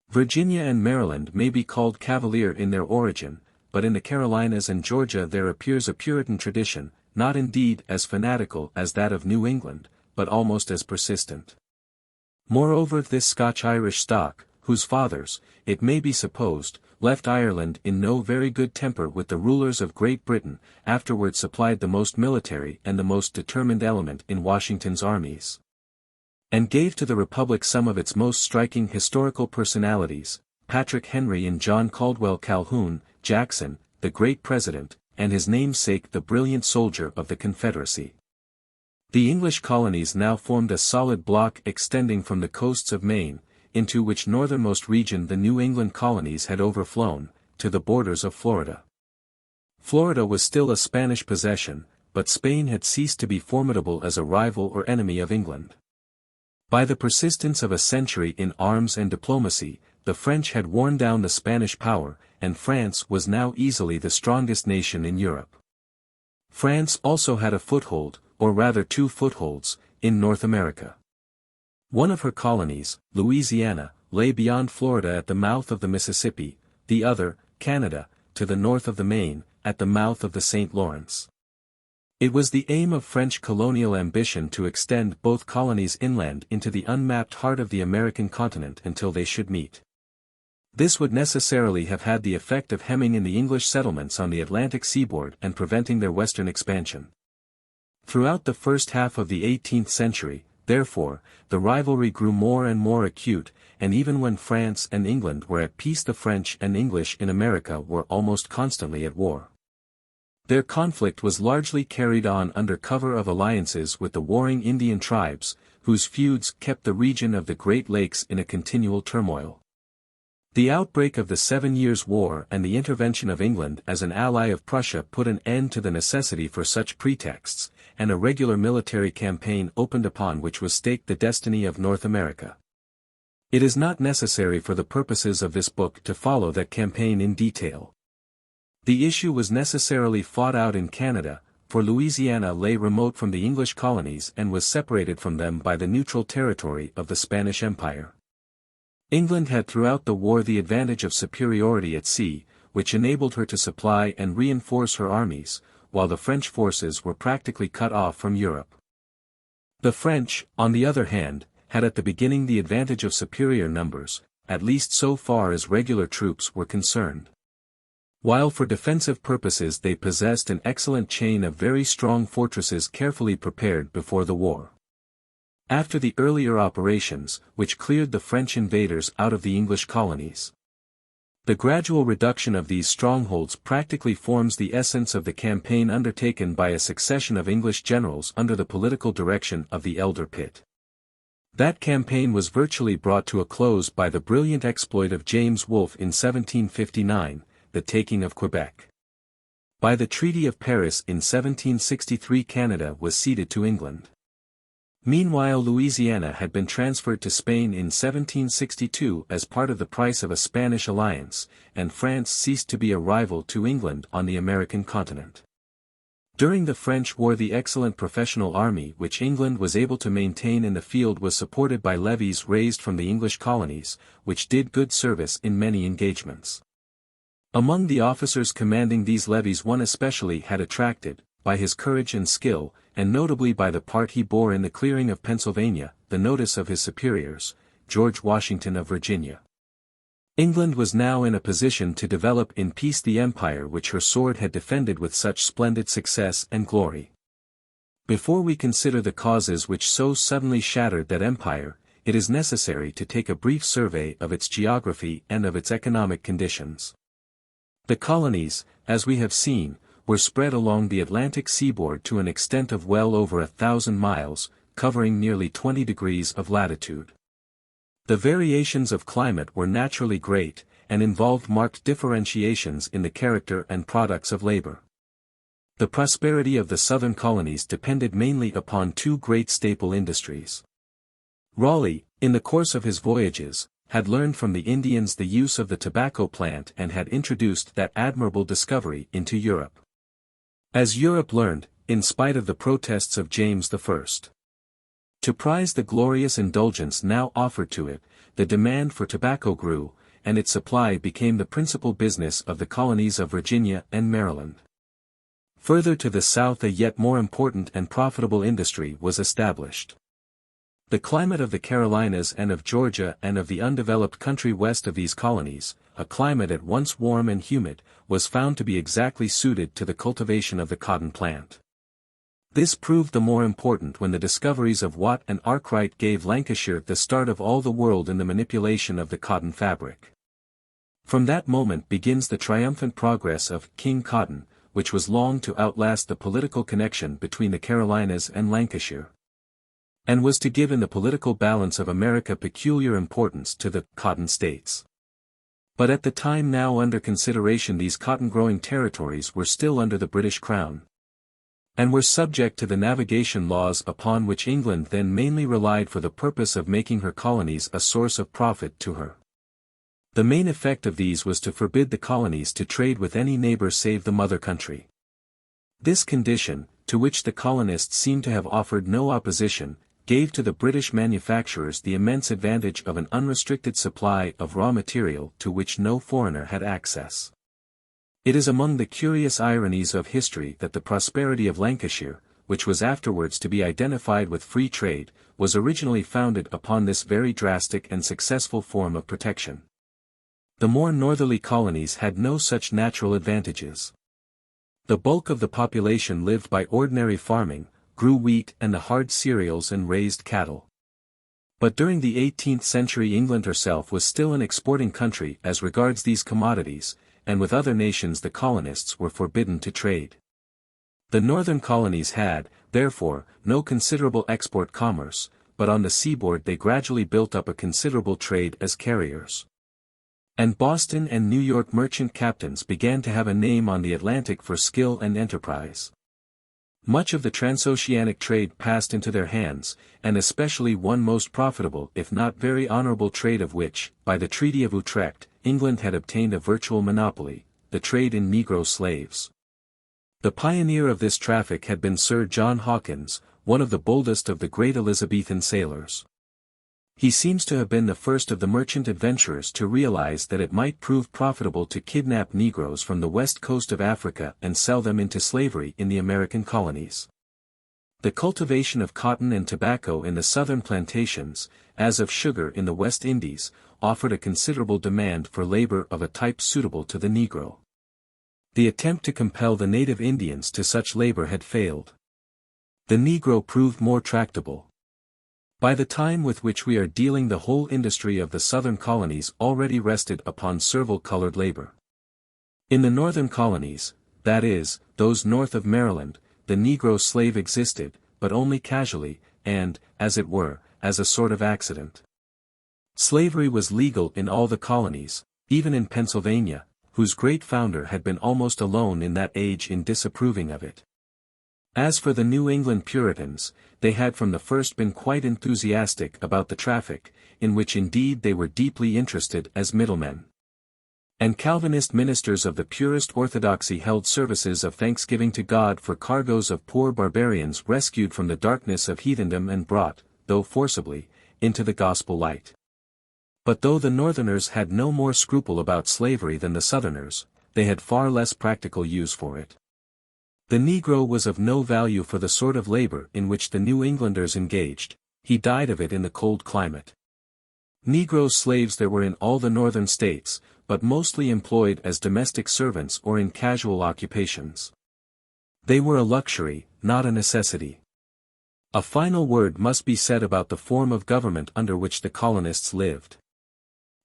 Speaker 1: Virginia and Maryland may be called Cavalier in their origin, but in the Carolinas and Georgia there appears a Puritan tradition, not indeed as fanatical as that of New England, but almost as persistent. Moreover, this Scotch-Irish stock, whose fathers, it may be supposed, left Ireland in no very good temper with the rulers of Great Britain, afterward supplied the most military and the most determined element in Washington's armies, and gave to the Republic some of its most striking historical personalities, Patrick Henry and John Caldwell Calhoun, Jackson, the great president, and his namesake the brilliant soldier of the Confederacy. The English colonies now formed a solid block extending from the coasts of Maine, into which northernmost region the New England colonies had overflown, to the borders of Florida. Florida was still a Spanish possession, but Spain had ceased to be formidable as a rival or enemy of England. By the persistence of a century in arms and diplomacy, the French had worn down the Spanish power, and France was now easily the strongest nation in Europe. France also had a foothold, or rather two footholds, in North America. One of her colonies, Louisiana, lay beyond Florida at the mouth of the Mississippi, the other, Canada, to the north of the Maine, at the mouth of the St. Lawrence. It was the aim of French colonial ambition to extend both colonies inland into the unmapped heart of the American continent until they should meet. This would necessarily have had the effect of hemming in the English settlements on the Atlantic seaboard and preventing their western expansion. Throughout the first half of the 18th century, therefore, the rivalry grew more and more acute, and even when France and England were at peace the French and English in America were almost constantly at war. Their conflict was largely carried on under cover of alliances with the warring Indian tribes, whose feuds kept the region of the Great Lakes in a continual turmoil. The outbreak of the 7 Years' War and the intervention of England as an ally of Prussia put an end to the necessity for such pretexts, and a regular military campaign opened upon which was staked the destiny of North America. It is not necessary for the purposes of this book to follow that campaign in detail. The issue was necessarily fought out in Canada, for Louisiana lay remote from the English colonies and was separated from them by the neutral territory of the Spanish Empire. England had throughout the war the advantage of superiority at sea, which enabled her to supply and reinforce her armies, while the French forces were practically cut off from Europe. The French, on the other hand, had at the beginning the advantage of superior numbers, at least so far as regular troops were concerned. While for defensive purposes they possessed an excellent chain of very strong fortresses carefully prepared before the war. After the earlier operations, which cleared the French invaders out of the English colonies, the gradual reduction of these strongholds practically forms the essence of the campaign undertaken by a succession of English generals under the political direction of the elder Pitt. That campaign was virtually brought to a close by the brilliant exploit of James Wolfe in 1759, the taking of Quebec. By the Treaty of Paris in 1763 Canada was ceded to England. Meanwhile Louisiana had been transferred to Spain in 1762 as part of the price of a Spanish alliance, and France ceased to be a rival to England on the American continent. During the French War the excellent professional army which England was able to maintain in the field was supported by levies raised from the English colonies, which did good service in many engagements. Among the officers commanding these levies one especially had attracted, by his courage and skill, and notably by the part he bore in the clearing of Pennsylvania, the notice of his superiors, George Washington of Virginia. England was now in a position to develop in peace the empire which her sword had defended with such splendid success and glory. Before we consider the causes which so suddenly shattered that empire, it is necessary to take a brief survey of its geography and of its economic conditions. The colonies, as we have seen, were spread along the Atlantic seaboard to an extent of well over 1,000 miles, covering nearly 20 degrees of latitude. The variations of climate were naturally great, and involved marked differentiations in the character and products of labor. The prosperity of the southern colonies depended mainly upon two great staple industries. Raleigh, in the course of his voyages, had learned from the Indians the use of the tobacco plant and had introduced that admirable discovery into Europe. As Europe learned, in spite of the protests of James I, to prize the glorious indulgence now offered to it, the demand for tobacco grew, and its supply became the principal business of the colonies of Virginia and Maryland. Further to the south a yet more important and profitable industry was established. The climate of the Carolinas and of Georgia and of the undeveloped country west of these colonies, a climate at once warm and humid, was found to be exactly suited to the cultivation of the cotton plant. This proved the more important when the discoveries of Watt and Arkwright gave Lancashire the start of all the world in the manipulation of the cotton fabric. From that moment begins the triumphant progress of King Cotton, which was long to outlast the political connection between the Carolinas and Lancashire, and was to give in the political balance of America peculiar importance to the cotton states. But at the time now under consideration these cotton-growing territories were still under the British Crown, and were subject to the navigation laws upon which England then mainly relied for the purpose of making her colonies a source of profit to her. The main effect of these was to forbid the colonies to trade with any neighbor save the mother country. This condition, to which the colonists seem to have offered no opposition, gave to the British manufacturers the immense advantage of an unrestricted supply of raw material to which no foreigner had access. It is among the curious ironies of history that the prosperity of Lancashire, which was afterwards to be identified with free trade, was originally founded upon this very drastic and successful form of protection. The more northerly colonies had no such natural advantages. The bulk of the population lived by ordinary farming, grew wheat and the hard cereals and raised cattle. But during the 18th century England herself was still an exporting country as regards these commodities, and with other nations the colonists were forbidden to trade. The northern colonies had, therefore, no considerable export commerce, but on the seaboard they gradually built up a considerable trade as carriers. And Boston and New York merchant captains began to have a name on the Atlantic for skill and enterprise. Much of the transoceanic trade passed into their hands, and especially one most profitable if not very honorable trade of which, by the Treaty of Utrecht, England had obtained a virtual monopoly, the trade in Negro slaves. The pioneer of this traffic had been Sir John Hawkins, one of the boldest of the great Elizabethan sailors. He seems to have been the first of the merchant adventurers to realize that it might prove profitable to kidnap Negroes from the west coast of Africa and sell them into slavery in the American colonies. The cultivation of cotton and tobacco in the southern plantations, as of sugar in the West Indies, offered a considerable demand for labor of a type suitable to the Negro. The attempt to compel the native Indians to such labor had failed. The Negro proved more tractable. By the time with which we are dealing, the whole industry of the southern colonies already rested upon servile-colored labor. In the northern colonies, that is, those north of Maryland, the Negro slave existed, but only casually, and, as it were, as a sort of accident. Slavery was legal in all the colonies, even in Pennsylvania, whose great founder had been almost alone in that age in disapproving of it. As for the New England Puritans, they had from the first been quite enthusiastic about the traffic, in which indeed they were deeply interested as middlemen. And Calvinist ministers of the purest orthodoxy held services of thanksgiving to God for cargoes of poor barbarians rescued from the darkness of heathendom and brought, though forcibly, into the gospel light. But though the Northerners had no more scruple about slavery than the Southerners, they had far less practical use for it. The Negro was of no value for the sort of labor in which the New Englanders engaged, he died of it in the cold climate. Negro slaves there were in all the northern states, but mostly employed as domestic servants or in casual occupations. They were a luxury, not a necessity. A final word must be said about the form of government under which the colonists lived.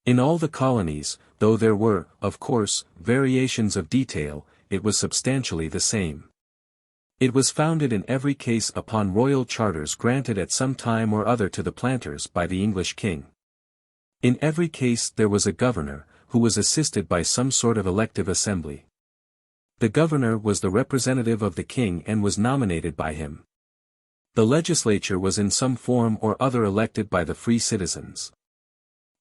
Speaker 1: In all the colonies, though there were, of course, variations of detail, it was substantially the same. It was founded in every case upon royal charters granted at some time or other to the planters by the English king. In every case there was a governor, who was assisted by some sort of elective assembly. The governor was the representative of the king and was nominated by him. The legislature was in some form or other elected by the free citizens.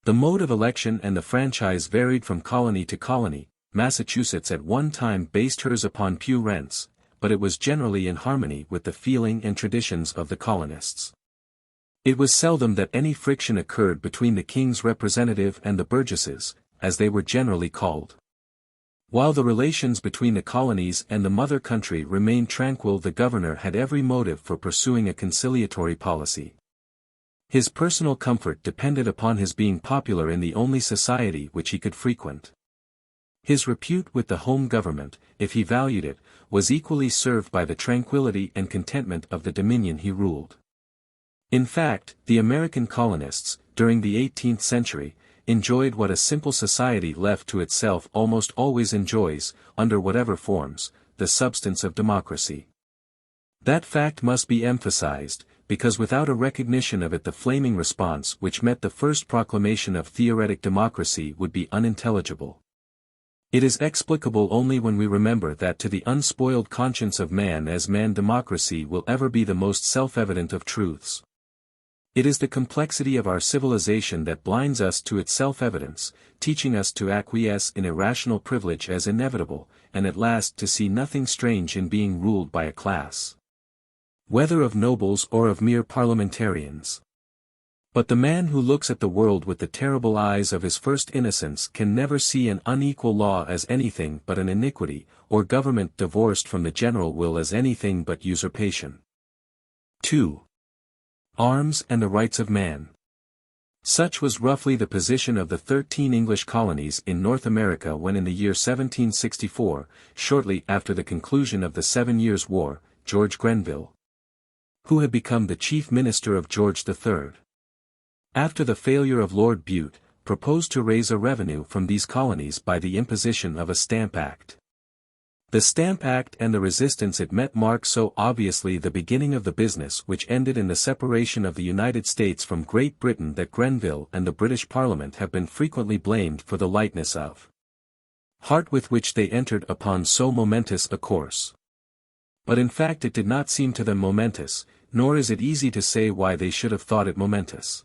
Speaker 1: The mode of election and the franchise varied from colony to colony. Massachusetts at one time based hers upon pew rents, but it was generally in harmony with the feeling and traditions of the colonists. It was seldom that any friction occurred between the king's representative and the burgesses, as they were generally called. While the relations between the colonies and the mother country remained tranquil, the governor had every motive for pursuing a conciliatory policy. His personal comfort depended upon his being popular in the only society which he could frequent. His repute with the home government, if he valued it, was equally served by the tranquility and contentment of the dominion he ruled. In fact, the American colonists, during the 18th century, enjoyed what a simple society left to itself almost always enjoys, under whatever forms, the substance of democracy. That fact must be emphasized, because without a recognition of it the flaming response which met the first proclamation of theoretic democracy would be unintelligible. It is explicable only when we remember that to the unspoiled conscience of man as man democracy will ever be the most self-evident of truths. It is the complexity of our civilization that blinds us to its self-evidence, teaching us to acquiesce in irrational privilege as inevitable, and at last to see nothing strange in being ruled by a class, whether of nobles or of mere parliamentarians. But the man who looks at the world with the terrible eyes of his first innocence can never see an unequal law as anything but an iniquity, or government divorced from the general will as anything but usurpation. 2. Arms and the rights of man. Such was roughly the position of the 13 English colonies in North America when in the year 1764, shortly after the conclusion of the 7 Years' War, George Grenville, who had become the chief minister of George III, after the failure of Lord Bute, proposed to raise a revenue from these colonies by the imposition of a Stamp Act. The Stamp Act and the resistance it met mark so obviously the beginning of the business which ended in the separation of the United States from Great Britain that Grenville and the British Parliament have been frequently blamed for the lightness of heart with which they entered upon so momentous a course. But in fact it did not seem to them momentous, nor is it easy to say why they should have thought it momentous.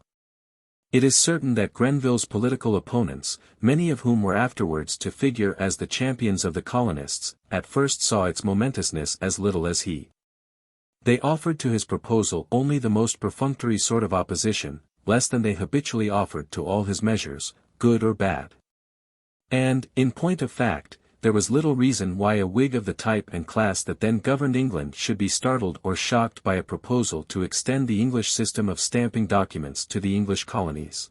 Speaker 1: It is certain that Grenville's political opponents, many of whom were afterwards to figure as the champions of the colonists, at first saw its momentousness as little as he. They offered to his proposal only the most perfunctory sort of opposition, less than they habitually offered to all his measures, good or bad. And, in point of fact, there was little reason why a Whig of the type and class that then governed England should be startled or shocked by a proposal to extend the English system of stamping documents to the English colonies.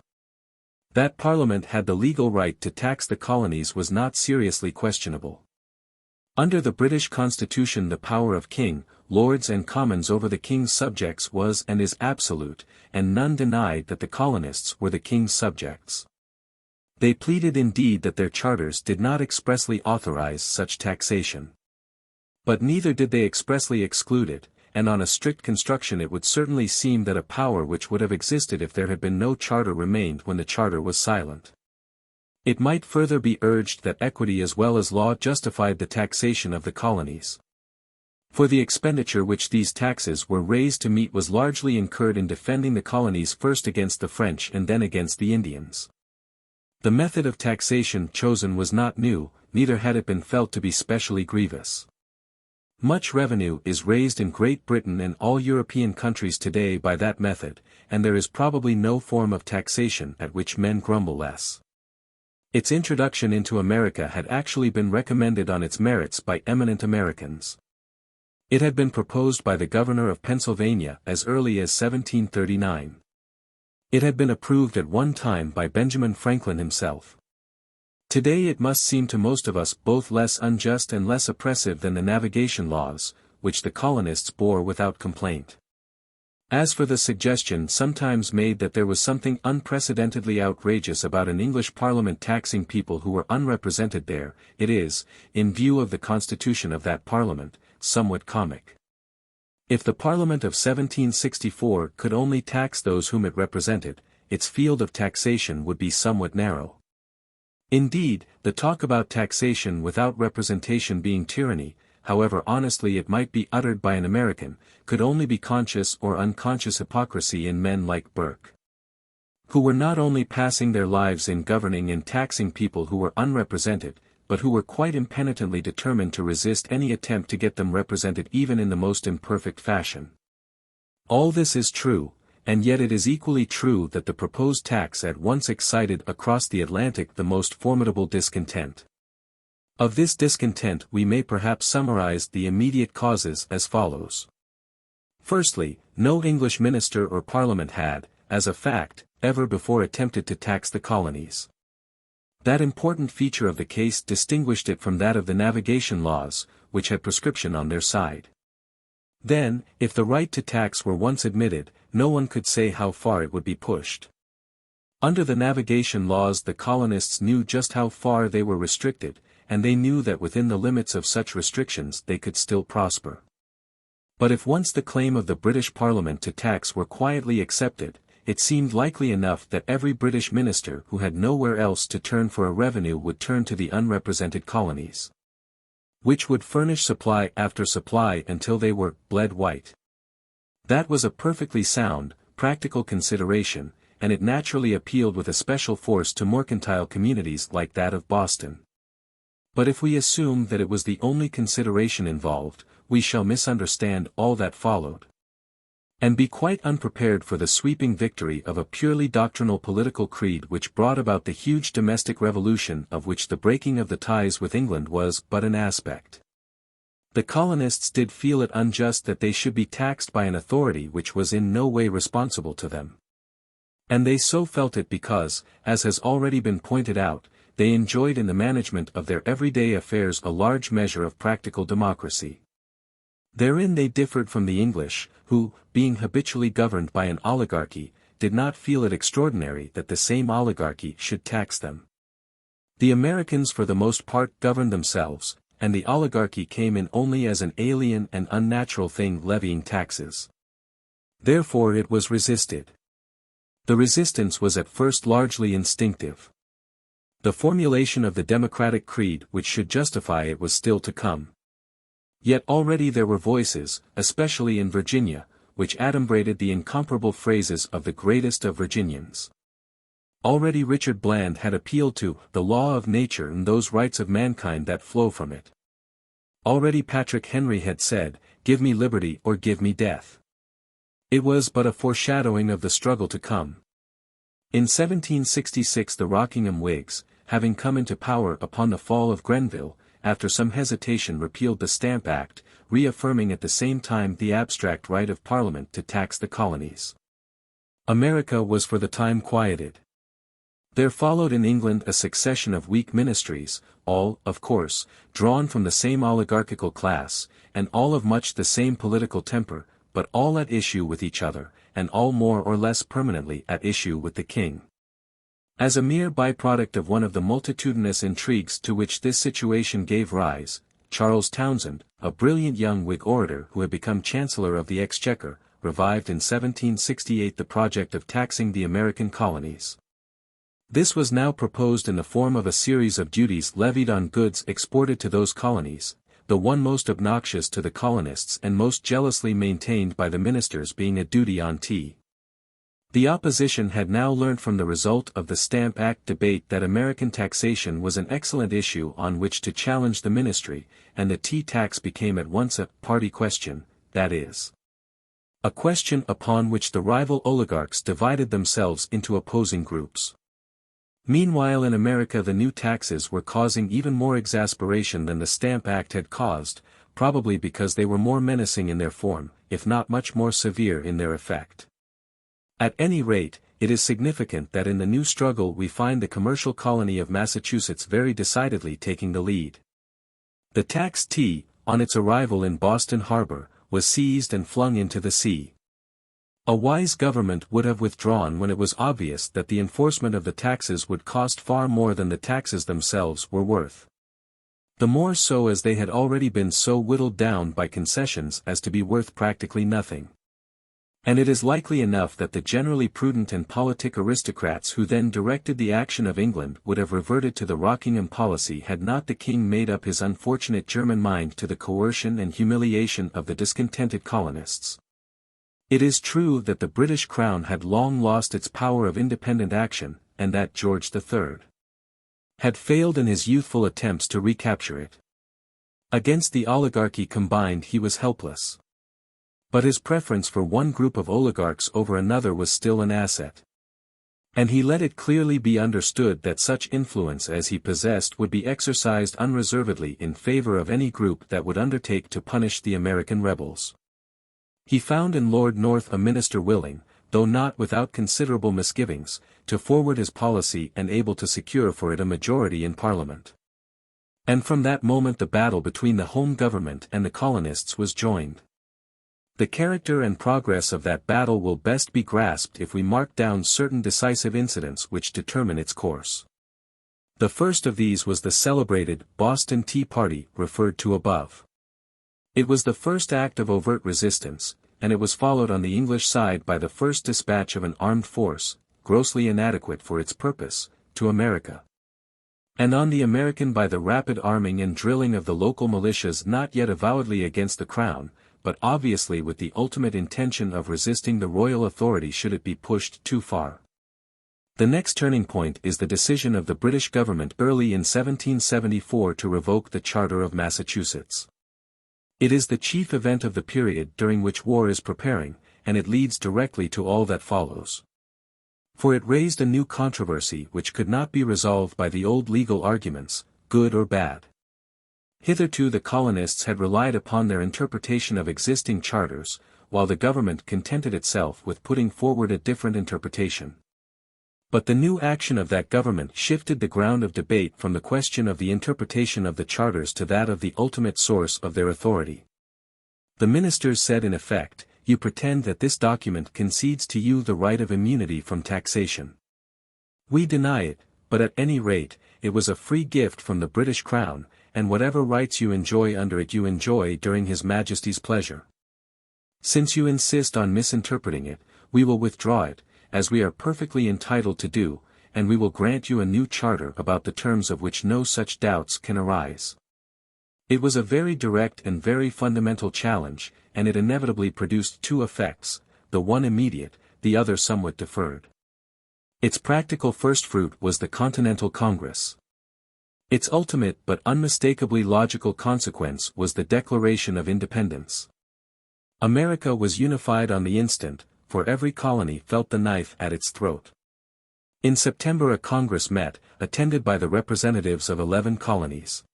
Speaker 1: That Parliament had the legal right to tax the colonies was not seriously questionable. Under the British Constitution the power of King, Lords and Commons over the King's subjects was and is absolute, and none denied that the colonists were the King's subjects. They pleaded indeed that their charters did not expressly authorize such taxation. But neither did they expressly exclude it, and on a strict construction it would certainly seem that a power which would have existed if there had been no charter remained when the charter was silent. It might further be urged that equity as well as law justified the taxation of the colonies. For the expenditure which these taxes were raised to meet was largely incurred in defending the colonies first against the French and then against the Indians. The method of taxation chosen was not new, neither had it been felt to be specially grievous. Much revenue is raised in Great Britain and all European countries today by that method, and there is probably no form of taxation at which men grumble less. Its introduction into America had actually been recommended on its merits by eminent Americans. It had been proposed by the governor of Pennsylvania as early as 1739. It had been approved at one time by Benjamin Franklin himself. Today it must seem to most of us both less unjust and less oppressive than the navigation laws, which the colonists bore without complaint. As for the suggestion sometimes made that there was something unprecedentedly outrageous about an English Parliament taxing people who were unrepresented there, it is, in view of the constitution of that Parliament, somewhat comic. If the Parliament of 1764 could only tax those whom it represented, its field of taxation would be somewhat narrow. Indeed, the talk about taxation without representation being tyranny, however honestly it might be uttered by an American, could only be conscious or unconscious hypocrisy in men like Burke, who were not only passing their lives in governing and taxing people who were unrepresented, but who were quite impenitently determined to resist any attempt to get them represented even in the most imperfect fashion. All this is true, and yet it is equally true that the proposed tax at once excited across the Atlantic the most formidable discontent. Of this discontent we may perhaps summarize the immediate causes as follows. Firstly, no English minister or Parliament had, as a fact, ever before attempted to tax the colonies. That important feature of the case distinguished it from that of the navigation laws, which had prescription on their side. Then, if the right to tax were once admitted, no one could say how far it would be pushed. Under the navigation laws the colonists knew just how far they were restricted, and they knew that within the limits of such restrictions they could still prosper. But if once the claim of the British Parliament to tax were quietly accepted, it seemed likely enough that every British minister who had nowhere else to turn for a revenue would turn to the unrepresented colonies, which would furnish supply after supply until they were bled white. That was a perfectly sound, practical consideration, and it naturally appealed with especial force to mercantile communities like that of Boston. But if we assume that it was the only consideration involved, we shall misunderstand all that followed, and be quite unprepared for the sweeping victory of a purely doctrinal political creed which brought about the huge domestic revolution of which the breaking of the ties with England was but an aspect. The colonists did feel it unjust that they should be taxed by an authority which was in no way responsible to them. And they so felt it because, as has already been pointed out, they enjoyed in the management of their everyday affairs a large measure of practical democracy. Therein they differed from the English, who, being habitually governed by an oligarchy, did not feel it extraordinary that the same oligarchy should tax them. The Americans for the most part governed themselves, and the oligarchy came in only as an alien and unnatural thing levying taxes. Therefore it was resisted. The resistance was at first largely instinctive. The formulation of the democratic creed which should justify it was still to come. Yet already there were voices, especially in Virginia, which adumbrated the incomparable phrases of the greatest of Virginians. Already Richard Bland had appealed to the law of nature and those rights of mankind that flow from it. Already Patrick Henry had said, "Give me liberty or give me death." It was but a foreshadowing of the struggle to come. In 1766 the Rockingham Whigs, having come into power upon the fall of Grenville, after some hesitation repealed the Stamp Act, reaffirming at the same time the abstract right of Parliament to tax the colonies. America was for the time quieted. There followed in England a succession of weak ministries, all, of course, drawn from the same oligarchical class, and all of much the same political temper, but all at issue with each other, and all more or less permanently at issue with the king. As a mere byproduct of one of the multitudinous intrigues to which this situation gave rise, Charles Townshend, a brilliant young Whig orator who had become Chancellor of the Exchequer, revived in 1768 the project of taxing the American colonies. This was now proposed in the form of a series of duties levied on goods exported to those colonies, the one most obnoxious to the colonists and most jealously maintained by the ministers being a duty on tea. The opposition had now learnt from the result of the Stamp Act debate that American taxation was an excellent issue on which to challenge the ministry, and the tea tax became at once a party question, that is, a question upon which the rival oligarchs divided themselves into opposing groups. Meanwhile in America the new taxes were causing even more exasperation than the Stamp Act had caused, probably because they were more menacing in their form, if not much more severe in their effect. At any rate, it is significant that in the new struggle we find the commercial colony of Massachusetts very decidedly taking the lead. The taxed tea, on its arrival in Boston Harbor, was seized and flung into the sea. A wise government would have withdrawn when it was obvious that the enforcement of the taxes would cost far more than the taxes themselves were worth. The more so as they had already been so whittled down by concessions as to be worth practically nothing. And it is likely enough that the generally prudent and politic aristocrats who then directed the action of England would have reverted to the Rockingham policy had not the king made up his unfortunate German mind to the coercion and humiliation of the discontented colonists. It is true that the British Crown had long lost its power of independent action, and that George III had failed in his youthful attempts to recapture it. Against the oligarchy combined he was helpless. But his preference for one group of oligarchs over another was still an asset. And he let it clearly be understood that such influence as he possessed would be exercised unreservedly in favor of any group that would undertake to punish the American rebels. He found in Lord North a minister willing, though not without considerable misgivings, to forward his policy and able to secure for it a majority in Parliament. And from that moment the battle between the home government and the colonists was joined. The character and progress of that battle will best be grasped if we mark down certain decisive incidents which determine its course. The first of these was the celebrated Boston Tea Party referred to above. It was the first act of overt resistance, and it was followed on the English side by the first dispatch of an armed force, grossly inadequate for its purpose, to America. And on the American by the rapid arming and drilling of the local militias not yet avowedly against the crown, but obviously with the ultimate intention of resisting the royal authority should it be pushed too far. The next turning point is the decision of the British government early in 1774 to revoke the Charter of Massachusetts. It is the chief event of the period during which war is preparing, and it leads directly to all that follows. For it raised a new controversy which could not be resolved by the old legal arguments, good or bad. Hitherto the colonists had relied upon their interpretation of existing charters, while the government contented itself with putting forward a different interpretation. But the new action of that government shifted the ground of debate from the question of the interpretation of the charters to that of the ultimate source of their authority. The ministers said in effect, "You pretend that this document concedes to you the right of immunity from taxation. We deny it, but at any rate, it was a free gift from the British Crown, and whatever rights you enjoy under it you enjoy during His Majesty's pleasure. Since you insist on misinterpreting it, we will withdraw it, as we are perfectly entitled to do, and we will grant you a new charter about the terms of which no such doubts can arise." It was a very direct and very fundamental challenge, and it inevitably produced two effects, the one immediate, the other somewhat deferred. Its practical first fruit was the Continental Congress. Its ultimate but unmistakably logical consequence was the Declaration of Independence. America was unified on the instant, for every colony felt the knife at its throat. In September a Congress met, attended by the representatives of 11 colonies.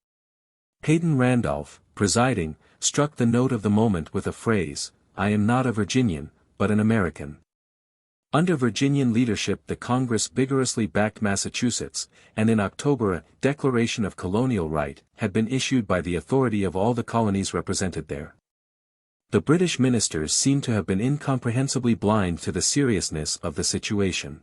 Speaker 1: Peyton Randolph, presiding, struck the note of the moment with a phrase, "I am not a Virginian, but an American." Under Virginian leadership the Congress vigorously backed Massachusetts, and in October a Declaration of Colonial Right had been issued by the authority of all the colonies represented there. The British ministers seem to have been incomprehensibly blind to the seriousness of the situation.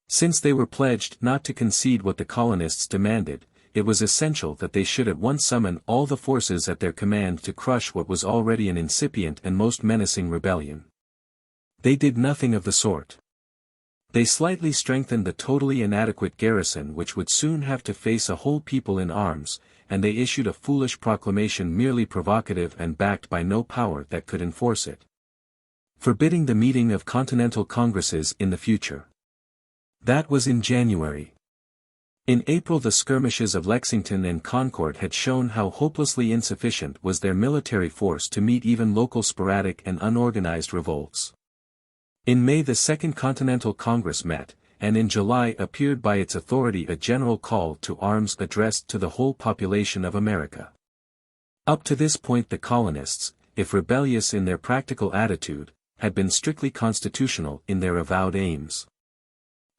Speaker 1: Since they were pledged not to concede what the colonists demanded, it was essential that they should at once summon all the forces at their command to crush what was already an incipient and most menacing rebellion. They did nothing of the sort. They slightly strengthened the totally inadequate garrison which would soon have to face a whole people in arms, and they issued a foolish proclamation merely provocative and backed by no power that could enforce it, forbidding the meeting of continental congresses in the future. That was in January. In April the skirmishes of Lexington and Concord had shown how hopelessly insufficient was their military force to meet even local sporadic and unorganized revolts. In May the Second Continental Congress met, and in July appeared by its authority a general call to arms addressed to the whole population of America. Up to this point the colonists, if rebellious in their practical attitude, had been strictly constitutional in their avowed aims.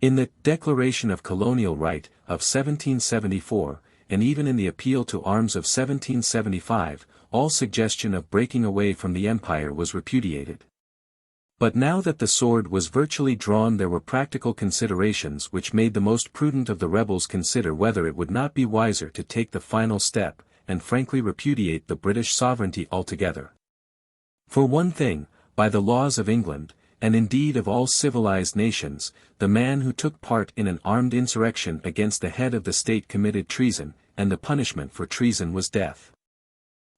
Speaker 1: In the Declaration of Colonial Right of 1774, and even in the Appeal to Arms of 1775, all suggestion of breaking away from the empire was repudiated. But now that the sword was virtually drawn there were practical considerations which made the most prudent of the rebels consider whether it would not be wiser to take the final step, and frankly repudiate the British sovereignty altogether. For one thing, by the laws of England, and indeed of all civilized nations, the man who took part in an armed insurrection against the head of the state committed treason, and the punishment for treason was death.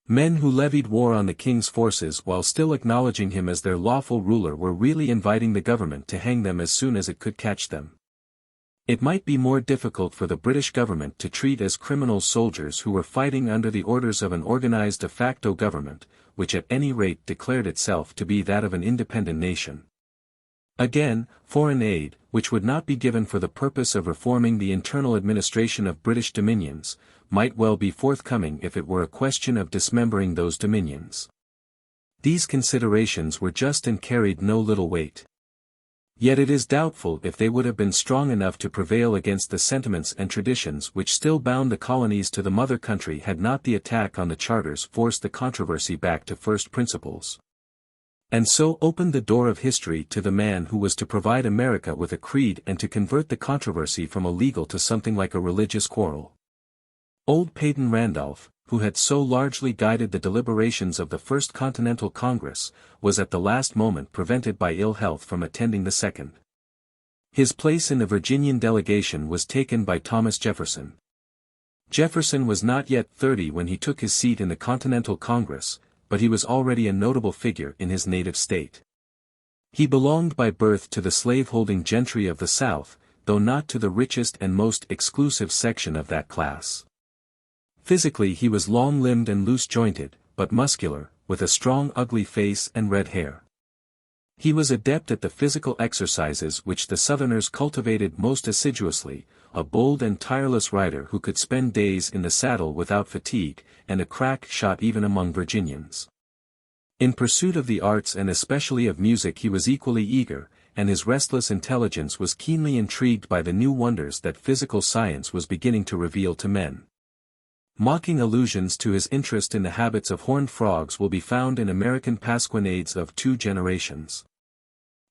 Speaker 1: Men who levied war on the king's forces while still acknowledging him as their lawful ruler were really inviting the government to hang them as soon as it could catch them. It might be more difficult for the British government to treat as criminals soldiers who were fighting under the orders of an organized de facto government, which at any rate declared itself to be that of an independent nation. Again, foreign aid, which would not be given for the purpose of reforming the internal administration of British dominions, might well be forthcoming if it were a question of dismembering those dominions. These considerations were just and carried no little weight. Yet it is doubtful if they would have been strong enough to prevail against the sentiments and traditions which still bound the colonies to the mother country had not the attack on the charters forced the controversy back to first principles, and so opened the door of history to the man who was to provide America with a creed and to convert the controversy from a legal to something like a religious quarrel. Old Peyton Randolph, who had so largely guided the deliberations of the First Continental Congress, was at the last moment prevented by ill health from attending the second. His place in the Virginian delegation was taken by Thomas Jefferson. Jefferson was not yet 30 when he took his seat in the Continental Congress, but he was already a notable figure in his native state. He belonged by birth to the slaveholding gentry of the South, though not to the richest and most exclusive section of that class. Physically he was long-limbed and loose-jointed, but muscular, with a strong ugly face and red hair. He was adept at the physical exercises which the Southerners cultivated most assiduously, a bold and tireless rider who could spend days in the saddle without fatigue, and a crack shot even among Virginians. In pursuit of the arts and especially of music he was equally eager, and his restless intelligence was keenly intrigued by the new wonders that physical science was beginning to reveal to men. Mocking allusions to his interest in the habits of horned frogs will be found in American pasquinades of 2 generations.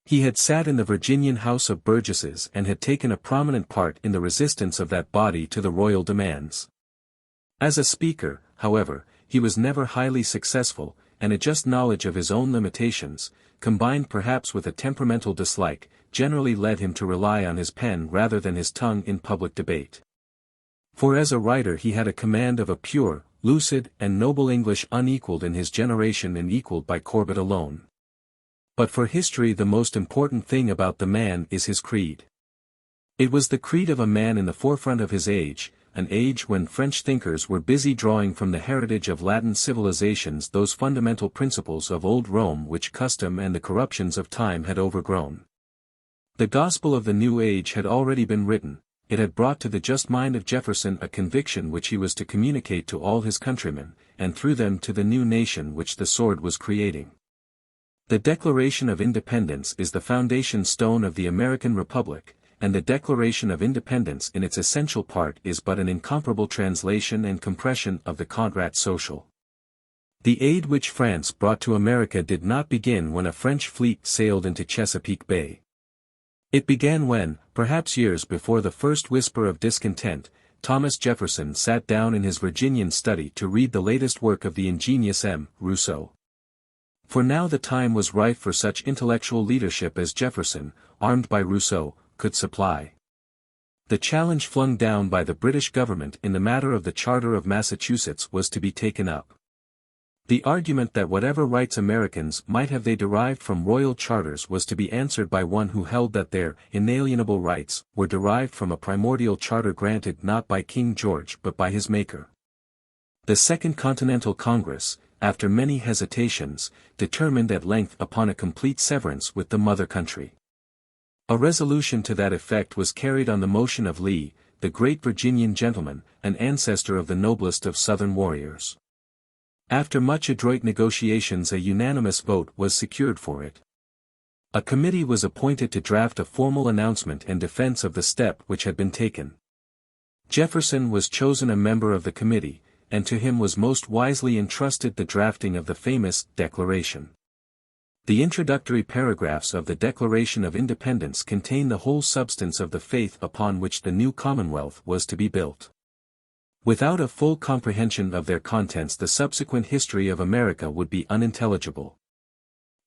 Speaker 1: He had sat in the Virginian House of Burgesses and had taken a prominent part in the resistance of that body to the royal demands. As a speaker, however, he was never highly successful, and a just knowledge of his own limitations, combined perhaps with a temperamental dislike, generally led him to rely on his pen rather than his tongue in public debate. For as a writer he had a command of a pure, lucid and noble English unequalled in his generation and equalled by Corbett alone. But for history the most important thing about the man is his creed. It was the creed of a man in the forefront of his age, an age when French thinkers were busy drawing from the heritage of Latin civilizations those fundamental principles of old Rome which custom and the corruptions of time had overgrown. The gospel of the new age had already been written. It had brought to the just mind of Jefferson a conviction which he was to communicate to all his countrymen, and through them to the new nation which the sword was creating. The Declaration of Independence is the foundation stone of the American Republic, and the Declaration of Independence in its essential part is but an incomparable translation and compression of the Contrat Social. The aid which France brought to America did not begin when a French fleet sailed into Chesapeake Bay. It began when, perhaps years before the first whisper of discontent, Thomas Jefferson sat down in his Virginian study to read the latest work of the ingenious M. Rousseau. For now the time was ripe for such intellectual leadership as Jefferson, armed by Rousseau, could supply. The challenge flung down by the British government in the matter of the Charter of Massachusetts was to be taken up. The argument that whatever rights Americans might have they derived from royal charters was to be answered by one who held that their inalienable rights were derived from a primordial charter granted not by King George but by his maker. The Second Continental Congress, after many hesitations, determined at length upon a complete severance with the mother country. A resolution to that effect was carried on the motion of Lee, the great Virginian gentleman, an ancestor of the noblest of Southern warriors. After much adroit negotiations a unanimous vote was secured for it. A committee was appointed to draft a formal announcement and defense of the step which had been taken. Jefferson was chosen a member of the committee, and to him was most wisely entrusted the drafting of the famous Declaration. The introductory paragraphs of the Declaration of Independence contain the whole substance of the faith upon which the new Commonwealth was to be built. Without a full comprehension of their contents the subsequent history of America would be unintelligible.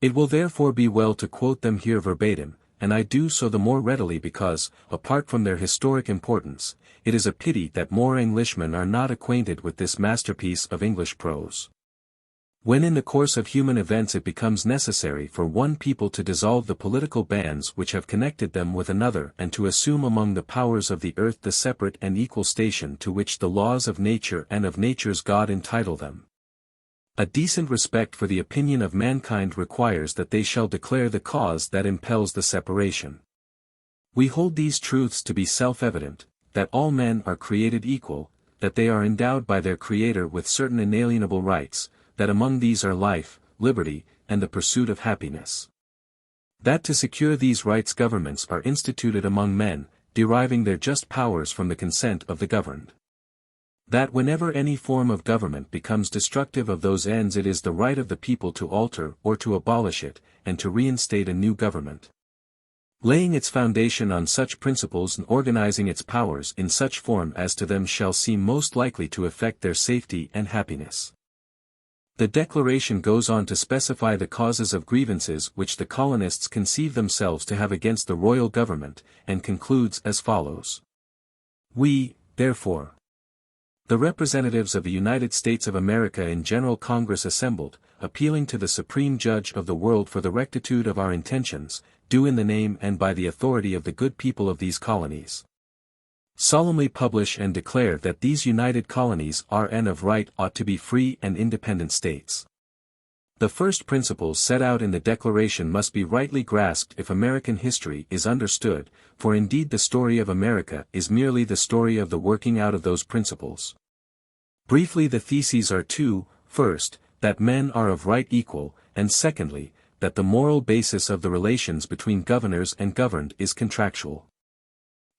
Speaker 1: It will therefore be well to quote them here verbatim, and I do so the more readily because, apart from their historic importance, it is a pity that more Englishmen are not acquainted with this masterpiece of English prose. When in the course of human events it becomes necessary for one people to dissolve the political bands which have connected them with another and to assume among the powers of the earth the separate and equal station to which the laws of nature and of nature's God entitle them, a decent respect for the opinion of mankind requires that they shall declare the cause that impels the separation. We hold these truths to be self-evident, that all men are created equal, that they are endowed by their Creator with certain inalienable rights, that among these are life, liberty, and the pursuit of happiness. That to secure these rights governments are instituted among men, deriving their just powers from the consent of the governed. That whenever any form of government becomes destructive of those ends it is the right of the people to alter or to abolish it, and to reinstate a new government, laying its foundation on such principles and organizing its powers in such form as to them shall seem most likely to effect their safety and happiness. The Declaration goes on to specify the causes of grievances which the colonists conceive themselves to have against the royal government, and concludes as follows. We, therefore, the representatives of the United States of America in General Congress assembled, appealing to the Supreme Judge of the world for the rectitude of our intentions, do in the name and by the authority of the good people of these colonies, solemnly publish and declare that these united colonies are and of right ought to be free and independent states. The first principles set out in the Declaration must be rightly grasped if American history is understood, for indeed the story of America is merely the story of the working out of those principles. Briefly the theses are two: first, that men are of right equal, and secondly, that the moral basis of the relations between governors and governed is contractual.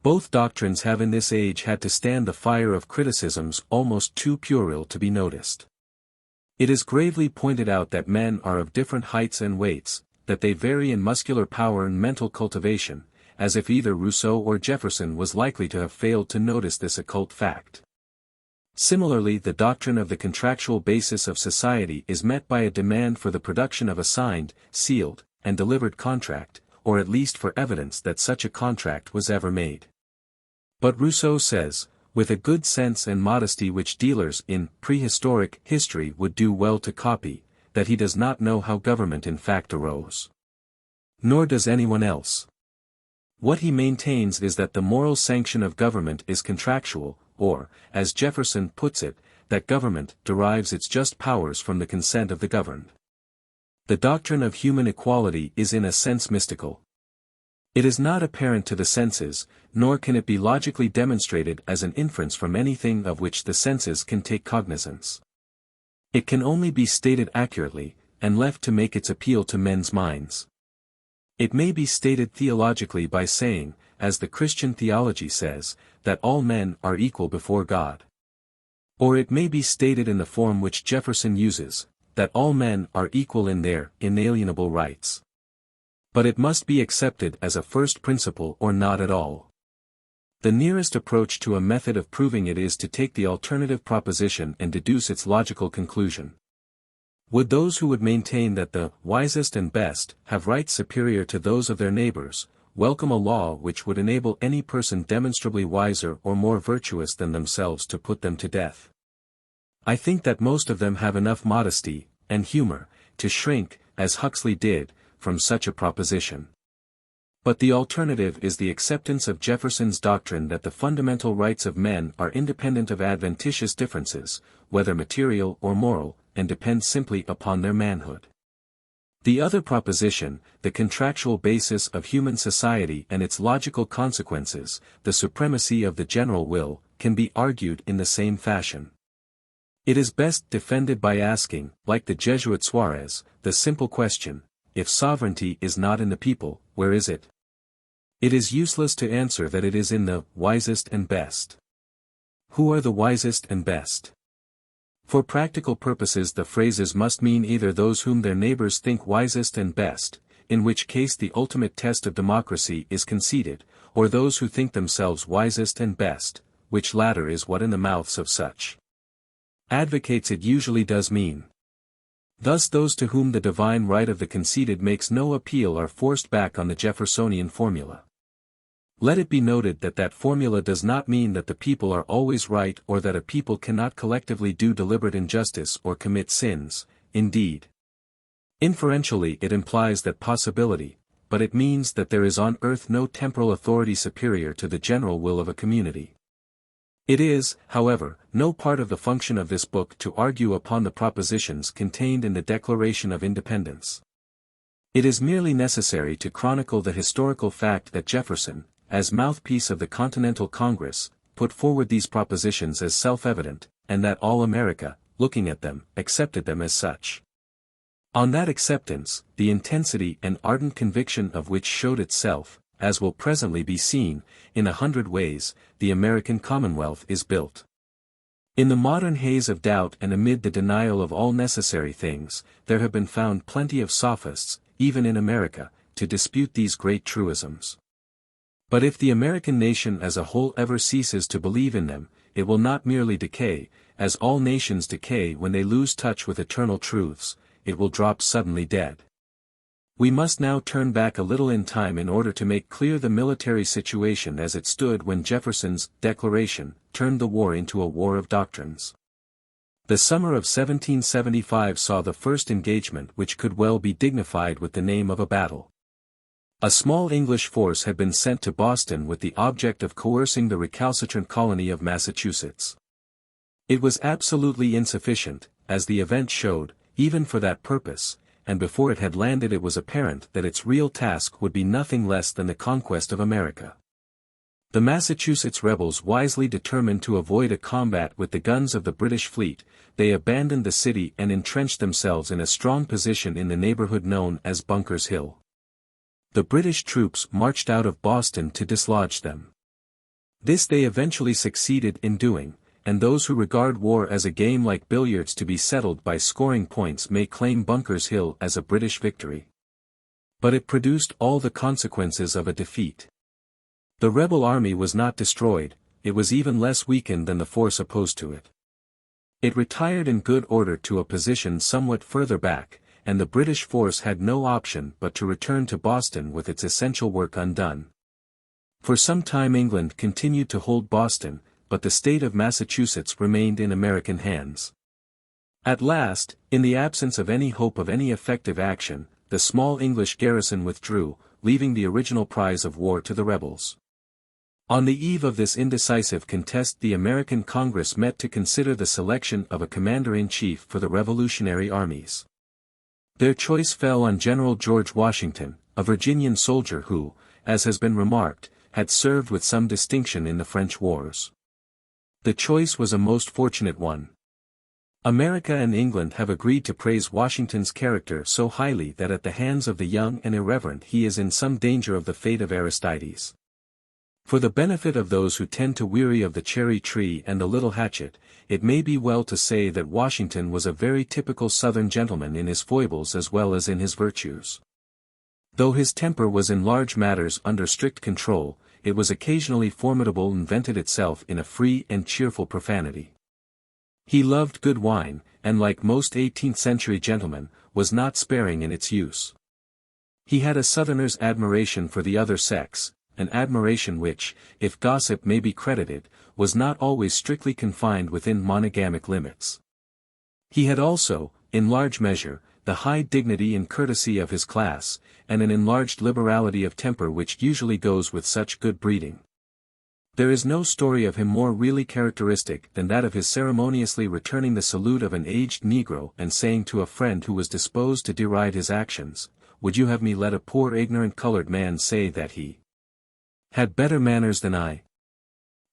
Speaker 1: Both doctrines have in this age had to stand the fire of criticisms almost too puerile to be noticed. It is gravely pointed out that men are of different heights and weights, that they vary in muscular power and mental cultivation, as if either Rousseau or Jefferson was likely to have failed to notice this occult fact. Similarly the doctrine of the contractual basis of society is met by a demand for the production of a signed, sealed, and delivered contract, or at least for evidence that such a contract was ever made. But Rousseau says, with a good sense and modesty which dealers in prehistoric history would do well to copy, that he does not know how government in fact arose. Nor does anyone else. What he maintains is that the moral sanction of government is contractual, or, as Jefferson puts it, that government derives its just powers from the consent of the governed. The doctrine of human equality is in a sense mystical. It is not apparent to the senses, nor can it be logically demonstrated as an inference from anything of which the senses can take cognizance. It can only be stated accurately, and left to make its appeal to men's minds. It may be stated theologically by saying, as the Christian theology says, that all men are equal before God. Or it may be stated in the form which Jefferson uses, that all men are equal in their inalienable rights. But it must be accepted as a first principle or not at all. The nearest approach to a method of proving it is to take the alternative proposition and deduce its logical conclusion. Would those who would maintain that the wisest and best have rights superior to those of their neighbors, welcome a law which would enable any person demonstrably wiser or more virtuous than themselves to put them to death? I think that most of them have enough modesty, and humor, to shrink, as Huxley did, from such a proposition. But the alternative is the acceptance of Jefferson's doctrine that the fundamental rights of men are independent of adventitious differences, whether material or moral, and depend simply upon their manhood. The other proposition, the contractual basis of human society and its logical consequences, the supremacy of the general will, can be argued in the same fashion. It is best defended by asking, like the Jesuit Suarez, the simple question: if sovereignty is not in the people, where is it? It is useless to answer that it is in the wisest and best. Who are the wisest and best? For practical purposes the phrases must mean either those whom their neighbors think wisest and best, in which case the ultimate test of democracy is conceded, or those who think themselves wisest and best, which latter is what in the mouths of such advocates it usually does mean. Thus those to whom the divine right of the conceded makes no appeal are forced back on the Jeffersonian formula. Let it be noted that that formula does not mean that the people are always right or that a people cannot collectively do deliberate injustice or commit sins, indeed. Inferentially it implies that possibility, but it means that there is on earth no temporal authority superior to the general will of a community. It is, however, no part of the function of this book to argue upon the propositions contained in the Declaration of Independence. It is merely necessary to chronicle the historical fact that Jefferson, as mouthpiece of the Continental Congress, put forward these propositions as self-evident, and that all America, looking at them, accepted them as such. On that acceptance, the intensity and ardent conviction of which showed itself, as will presently be seen, in 100 ways, the American Commonwealth is built. In the modern haze of doubt and amid the denial of all necessary things, there have been found plenty of sophists, even in America, to dispute these great truisms. But if the American nation as a whole ever ceases to believe in them, it will not merely decay, as all nations decay when they lose touch with eternal truths, it will drop suddenly dead. We must now turn back a little in time in order to make clear the military situation as it stood when Jefferson's Declaration turned the war into a war of doctrines. The summer of 1775 saw the first engagement which could well be dignified with the name of a battle. A small English force had been sent to Boston with the object of coercing the recalcitrant colony of Massachusetts. It was absolutely insufficient, as the event showed, even for that purpose, and before it had landed it was apparent that its real task would be nothing less than the conquest of America. The Massachusetts rebels wisely determined to avoid a combat with the guns of the British fleet, they abandoned the city and entrenched themselves in a strong position in the neighborhood known as Bunker's Hill. The British troops marched out of Boston to dislodge them. This they eventually succeeded in doing, and those who regard war as a game like billiards to be settled by scoring points may claim Bunker's Hill as a British victory. But it produced all the consequences of a defeat. The rebel army was not destroyed, it was even less weakened than the force opposed to it. It retired in good order to a position somewhat further back, and the British force had no option but to return to Boston with its essential work undone. For some time England continued to hold Boston, but the state of Massachusetts remained in American hands. At last, in the absence of any hope of any effective action, the small English garrison withdrew, leaving the original prize of war to the rebels. On the eve of this indecisive contest, the American Congress met to consider the selection of a commander-in-chief for the revolutionary armies. Their choice fell on General George Washington, a Virginian soldier who, as has been remarked, had served with some distinction in the French wars. The choice was a most fortunate one. America and England have agreed to praise Washington's character so highly that at the hands of the young and irreverent he is in some danger of the fate of Aristides. For the benefit of those who tend to weary of the cherry tree and the little hatchet, it may be well to say that Washington was a very typical Southern gentleman in his foibles as well as in his virtues. Though his temper was in large matters under strict control, it was occasionally formidable and vented itself in a free and cheerful profanity. He loved good wine, and like most 18th-century gentlemen, was not sparing in its use. He had a Southerner's admiration for the other sex, an admiration which, if gossip may be credited, was not always strictly confined within monogamic limits. He had also, in large measure, the high dignity and courtesy of his class, and an enlarged liberality of temper which usually goes with such good breeding. There is no story of him more really characteristic than that of his ceremoniously returning the salute of an aged Negro and saying to a friend who was disposed to deride his actions, "Would you have me let a poor ignorant colored man say that he had better manners than I?"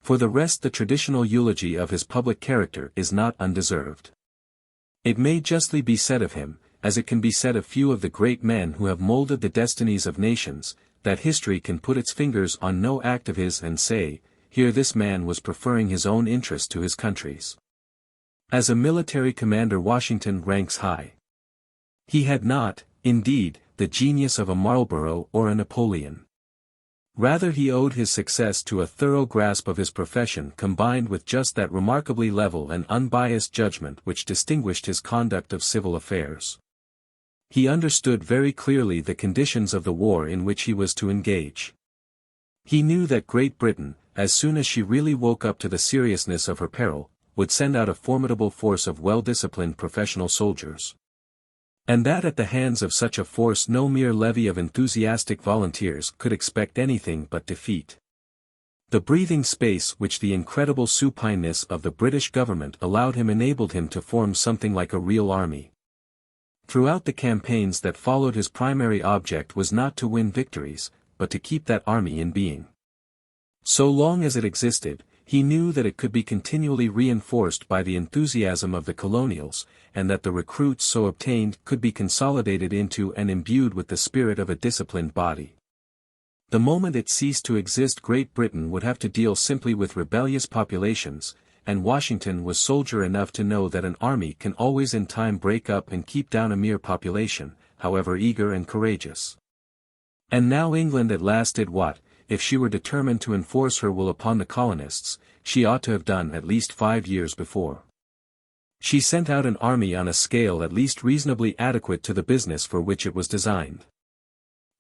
Speaker 1: For the rest, the traditional eulogy of his public character is not undeserved. It may justly be said of him, as it can be said of few of the great men who have molded the destinies of nations, that history can put its fingers on no act of his and say, "Here this man was preferring his own interest to his country's." As a military commander Washington ranks high. He had not, indeed, the genius of a Marlborough or a Napoleon. Rather he owed his success to a thorough grasp of his profession combined with just that remarkably level and unbiased judgment which distinguished his conduct of civil affairs. He understood very clearly the conditions of the war in which he was to engage. He knew that Great Britain, as soon as she really woke up to the seriousness of her peril, would send out a formidable force of well-disciplined professional soldiers. And that at the hands of such a force no mere levy of enthusiastic volunteers could expect anything but defeat. The breathing space which the incredible supineness of the British government allowed him enabled him to form something like a real army. Throughout the campaigns that followed, his primary object was not to win victories, but to keep that army in being. So long as it existed, he knew that it could be continually reinforced by the enthusiasm of the colonials, and that the recruits so obtained could be consolidated into and imbued with the spirit of a disciplined body. The moment it ceased to exist, Great Britain would have to deal simply with rebellious populations, and Washington was soldier enough to know that an army can always in time break up and keep down a mere population, however eager and courageous. And now England at last did what, if she were determined to enforce her will upon the colonists, she ought to have done at least 5 years before. She sent out an army on a scale at least reasonably adequate to the business for which it was designed.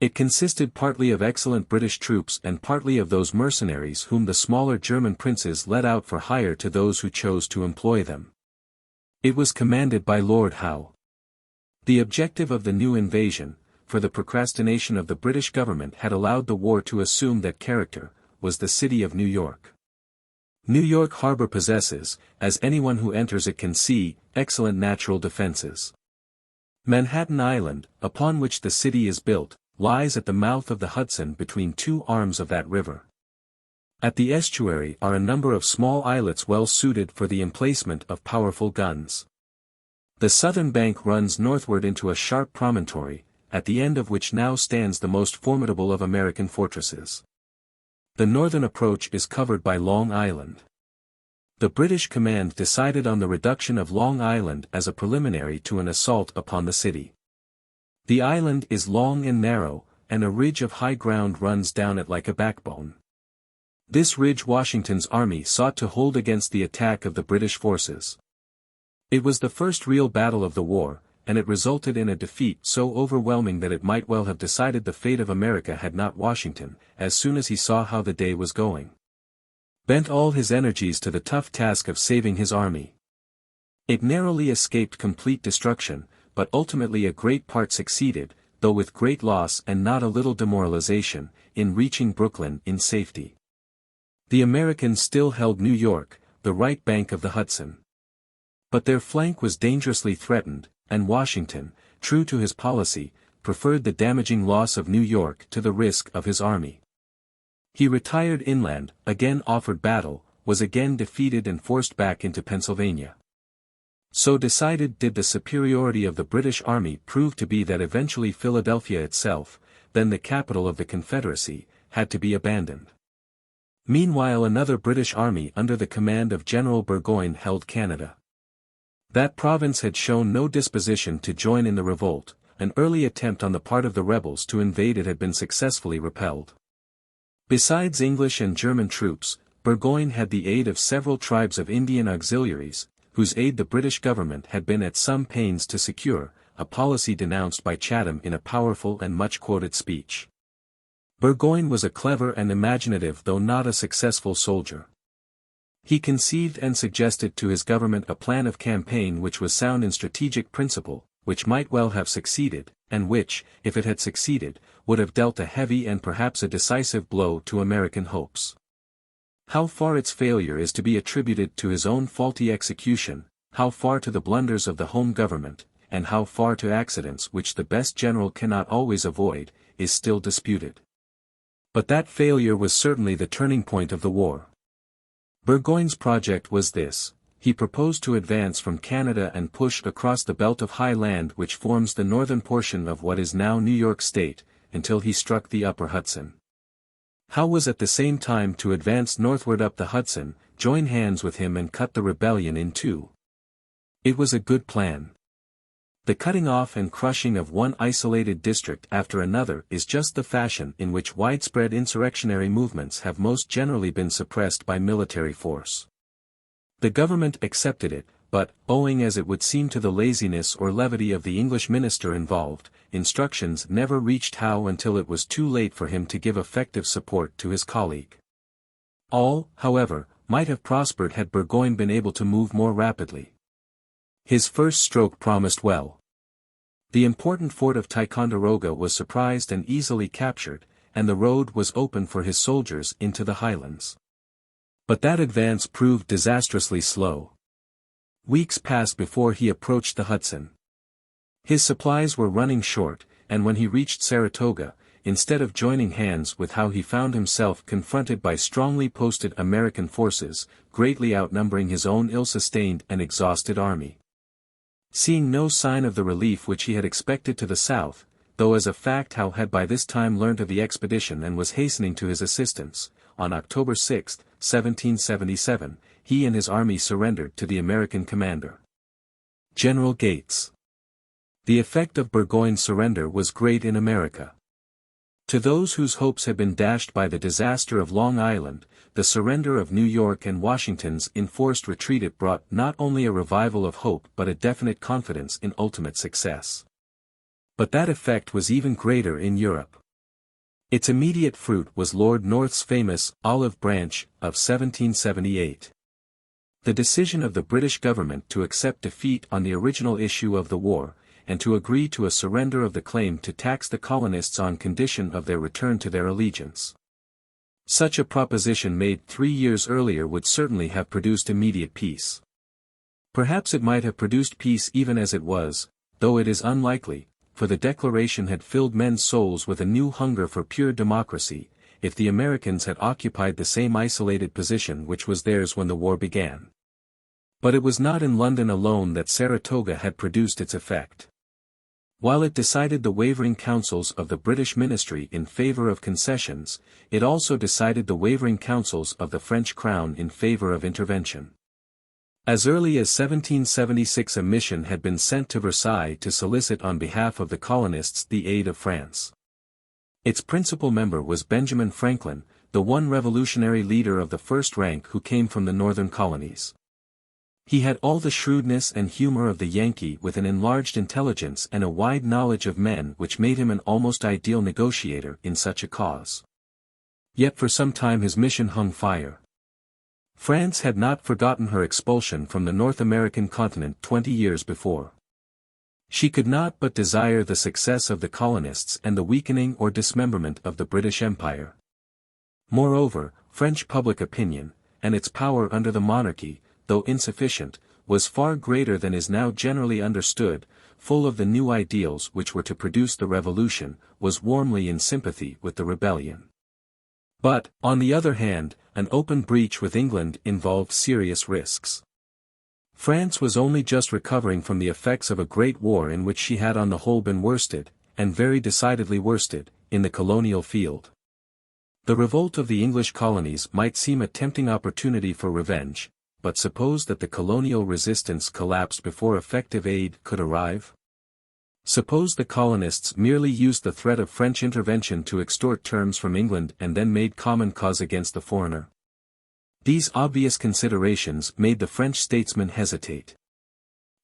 Speaker 1: It consisted partly of excellent British troops and partly of those mercenaries whom the smaller German princes let out for hire to those who chose to employ them. It was commanded by Lord Howe. The objective of the new invasion, for the procrastination of the British government had allowed the war to assume that character, was the city of New York. New York Harbor possesses, as anyone who enters it can see, excellent natural defenses. Manhattan Island, upon which the city is built, lies at the mouth of the Hudson between two arms of that river. At the estuary are a number of small islets well suited for the emplacement of powerful guns. The southern bank runs northward into a sharp promontory, at the end of which now stands the most formidable of American fortresses. The northern approach is covered by Long Island. The British command decided on the reduction of Long Island as a preliminary to an assault upon the city. The island is long and narrow, and a ridge of high ground runs down it like a backbone. This ridge Washington's army sought to hold against the attack of the British forces. It was the first real battle of the war, and it resulted in a defeat so overwhelming that it might well have decided the fate of America had not Washington, as soon as he saw how the day was going, bent all his energies to the tough task of saving his army. It narrowly escaped complete destruction, but ultimately a great part succeeded, though with great loss and not a little demoralization, in reaching Brooklyn in safety. The Americans still held New York, the right bank of the Hudson. But their flank was dangerously threatened, and Washington, true to his policy, preferred the damaging loss of New York to the risk of his army. He retired inland, again offered battle, was again defeated and forced back into Pennsylvania. So decided did the superiority of the British army prove to be that eventually Philadelphia itself, then the capital of the Confederacy, had to be abandoned. Meanwhile another British army under the command of General Burgoyne held Canada. That province had shown no disposition to join in the revolt. An early attempt on the part of the rebels to invade it had been successfully repelled. Besides English and German troops, Burgoyne had the aid of several tribes of Indian auxiliaries, whose aid the British government had been at some pains to secure, a policy denounced by Chatham in a powerful and much-quoted speech. Burgoyne was a clever and imaginative though not a successful soldier. He conceived and suggested to his government a plan of campaign which was sound in strategic principle, which might well have succeeded, and which, if it had succeeded, would have dealt a heavy and perhaps a decisive blow to American hopes. How far its failure is to be attributed to his own faulty execution, how far to the blunders of the home government, and how far to accidents which the best general cannot always avoid, is still disputed. But that failure was certainly the turning point of the war. Burgoyne's project was this. He proposed to advance from Canada and push across the belt of high land which forms the northern portion of what is now New York State, until he struck the upper Hudson. Howe was at the same time to advance northward up the Hudson, join hands with him and cut the rebellion in two. It was a good plan. The cutting off and crushing of one isolated district after another is just the fashion in which widespread insurrectionary movements have most generally been suppressed by military force. The government accepted it, but, owing as it would seem to the laziness or levity of the English minister involved, instructions never reached Howe until it was too late for him to give effective support to his colleague. All, however, might have prospered had Burgoyne been able to move more rapidly. His first stroke promised well. The important fort of Ticonderoga was surprised and easily captured, and the road was open for his soldiers into the highlands. But that advance proved disastrously slow. Weeks passed before he approached the Hudson. His supplies were running short, and when he reached Saratoga, instead of joining hands with Howe he found himself confronted by strongly posted American forces, greatly outnumbering his own ill-sustained and exhausted army. Seeing no sign of the relief which he had expected to the south, though as a fact Howe had by this time learnt of the expedition and was hastening to his assistance, on October 6, 1777, he and his army surrendered to the American commander, General Gates. The effect of Burgoyne's surrender was great in America. To those whose hopes had been dashed by the disaster of Long Island, the surrender of New York and Washington's enforced retreat it brought not only a revival of hope but a definite confidence in ultimate success. But that effect was even greater in Europe. Its immediate fruit was Lord North's famous Olive Branch of 1778. The decision of the British government to accept defeat on the original issue of the war, and to agree to a surrender of the claim to tax the colonists on condition of their return to their allegiance. Such a proposition made 3 years earlier would certainly have produced immediate peace. Perhaps it might have produced peace even as it was, though it is unlikely, for the declaration had filled men's souls with a new hunger for pure democracy, if the Americans had occupied the same isolated position which was theirs when the war began. But it was not in London alone that Saratoga had produced its effect. While it decided the wavering counsels of the British ministry in favor of concessions, it also decided the wavering counsels of the French crown in favor of intervention. As early as 1776 a mission had been sent to Versailles to solicit on behalf of the colonists the aid of France. Its principal member was Benjamin Franklin, the one revolutionary leader of the first rank who came from the northern colonies. He had all the shrewdness and humor of the Yankee with an enlarged intelligence and a wide knowledge of men which made him an almost ideal negotiator in such a cause. Yet for some time his mission hung fire. France had not forgotten her expulsion from the North American continent 20 years before. She could not but desire the success of the colonists and the weakening or dismemberment of the British Empire. Moreover, French public opinion, and its power under the monarchy, though insufficient, was far greater than is now generally understood, full of the new ideals which were to produce the revolution, was warmly in sympathy with the rebellion. But, on the other hand, an open breach with England involved serious risks. France was only just recovering from the effects of a great war in which she had on the whole been worsted, and very decidedly worsted, in the colonial field. The revolt of the English colonies might seem a tempting opportunity for revenge, but suppose that the colonial resistance collapsed before effective aid could arrive? Suppose the colonists merely used the threat of French intervention to extort terms from England and then made common cause against the foreigner? These obvious considerations made the French statesmen hesitate.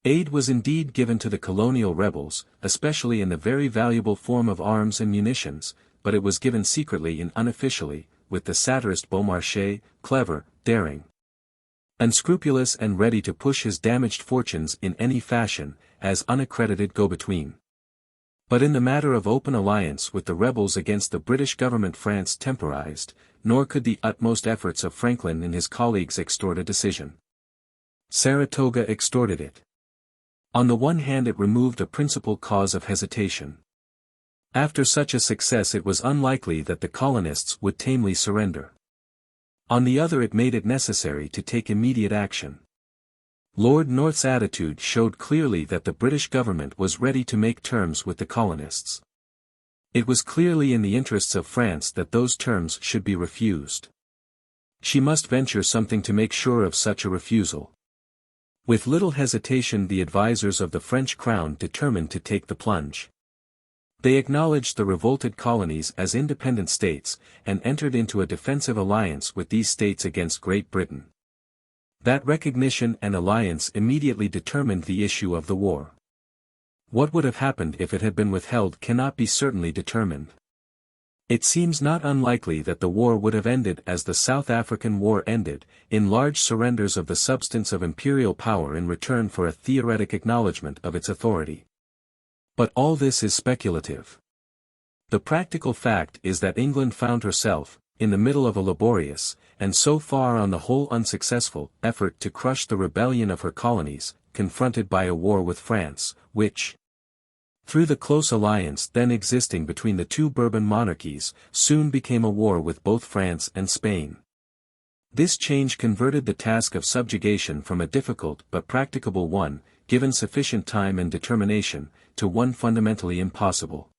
Speaker 1: Aid was indeed given to the colonial rebels, especially in the very valuable form of arms and munitions, but it was given secretly and unofficially, with the satirist Beaumarchais, clever, daring, unscrupulous and ready to push his damaged fortunes in any fashion, as unaccredited go-between. But in the matter of open alliance with the rebels against the British government France temporized, nor could the utmost efforts of Franklin and his colleagues extort a decision. Saratoga extorted it. On the one hand it removed a principal cause of hesitation. After such a success it was unlikely that the colonists would tamely surrender. On the other it made it necessary to take immediate action. Lord North's attitude showed clearly that the British government was ready to make terms with the colonists. It was clearly in the interests of France that those terms should be refused. She must venture something to make sure of such a refusal. With little hesitation the advisers of the French crown determined to take the plunge. They acknowledged the revolted colonies as independent states, and entered into a defensive alliance with these states against Great Britain. That recognition and alliance immediately determined the issue of the war. What would have happened if it had been withheld cannot be certainly determined. It seems not unlikely that the war would have ended as the South African War ended, in large surrenders of the substance of imperial power in return for a theoretic acknowledgement of its authority. But all this is speculative. The practical fact is that England found herself, in the middle of a laborious, and so far on the whole unsuccessful, effort to crush the rebellion of her colonies, confronted by a war with France, which, through the close alliance then existing between the two Bourbon monarchies, soon became a war with both France and Spain. This change converted the task of subjugation from a difficult but practicable one, given sufficient time and determination, to one fundamentally impossible.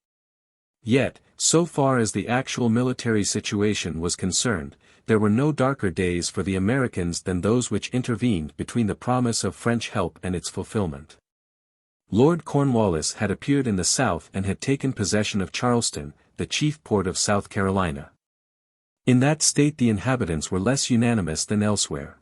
Speaker 1: Yet, so far as the actual military situation was concerned, there were no darker days for the Americans than those which intervened between the promise of French help and its fulfillment. Lord Cornwallis had appeared in the South and had taken possession of Charleston, the chief port of South Carolina. In that state the inhabitants were less unanimous than elsewhere.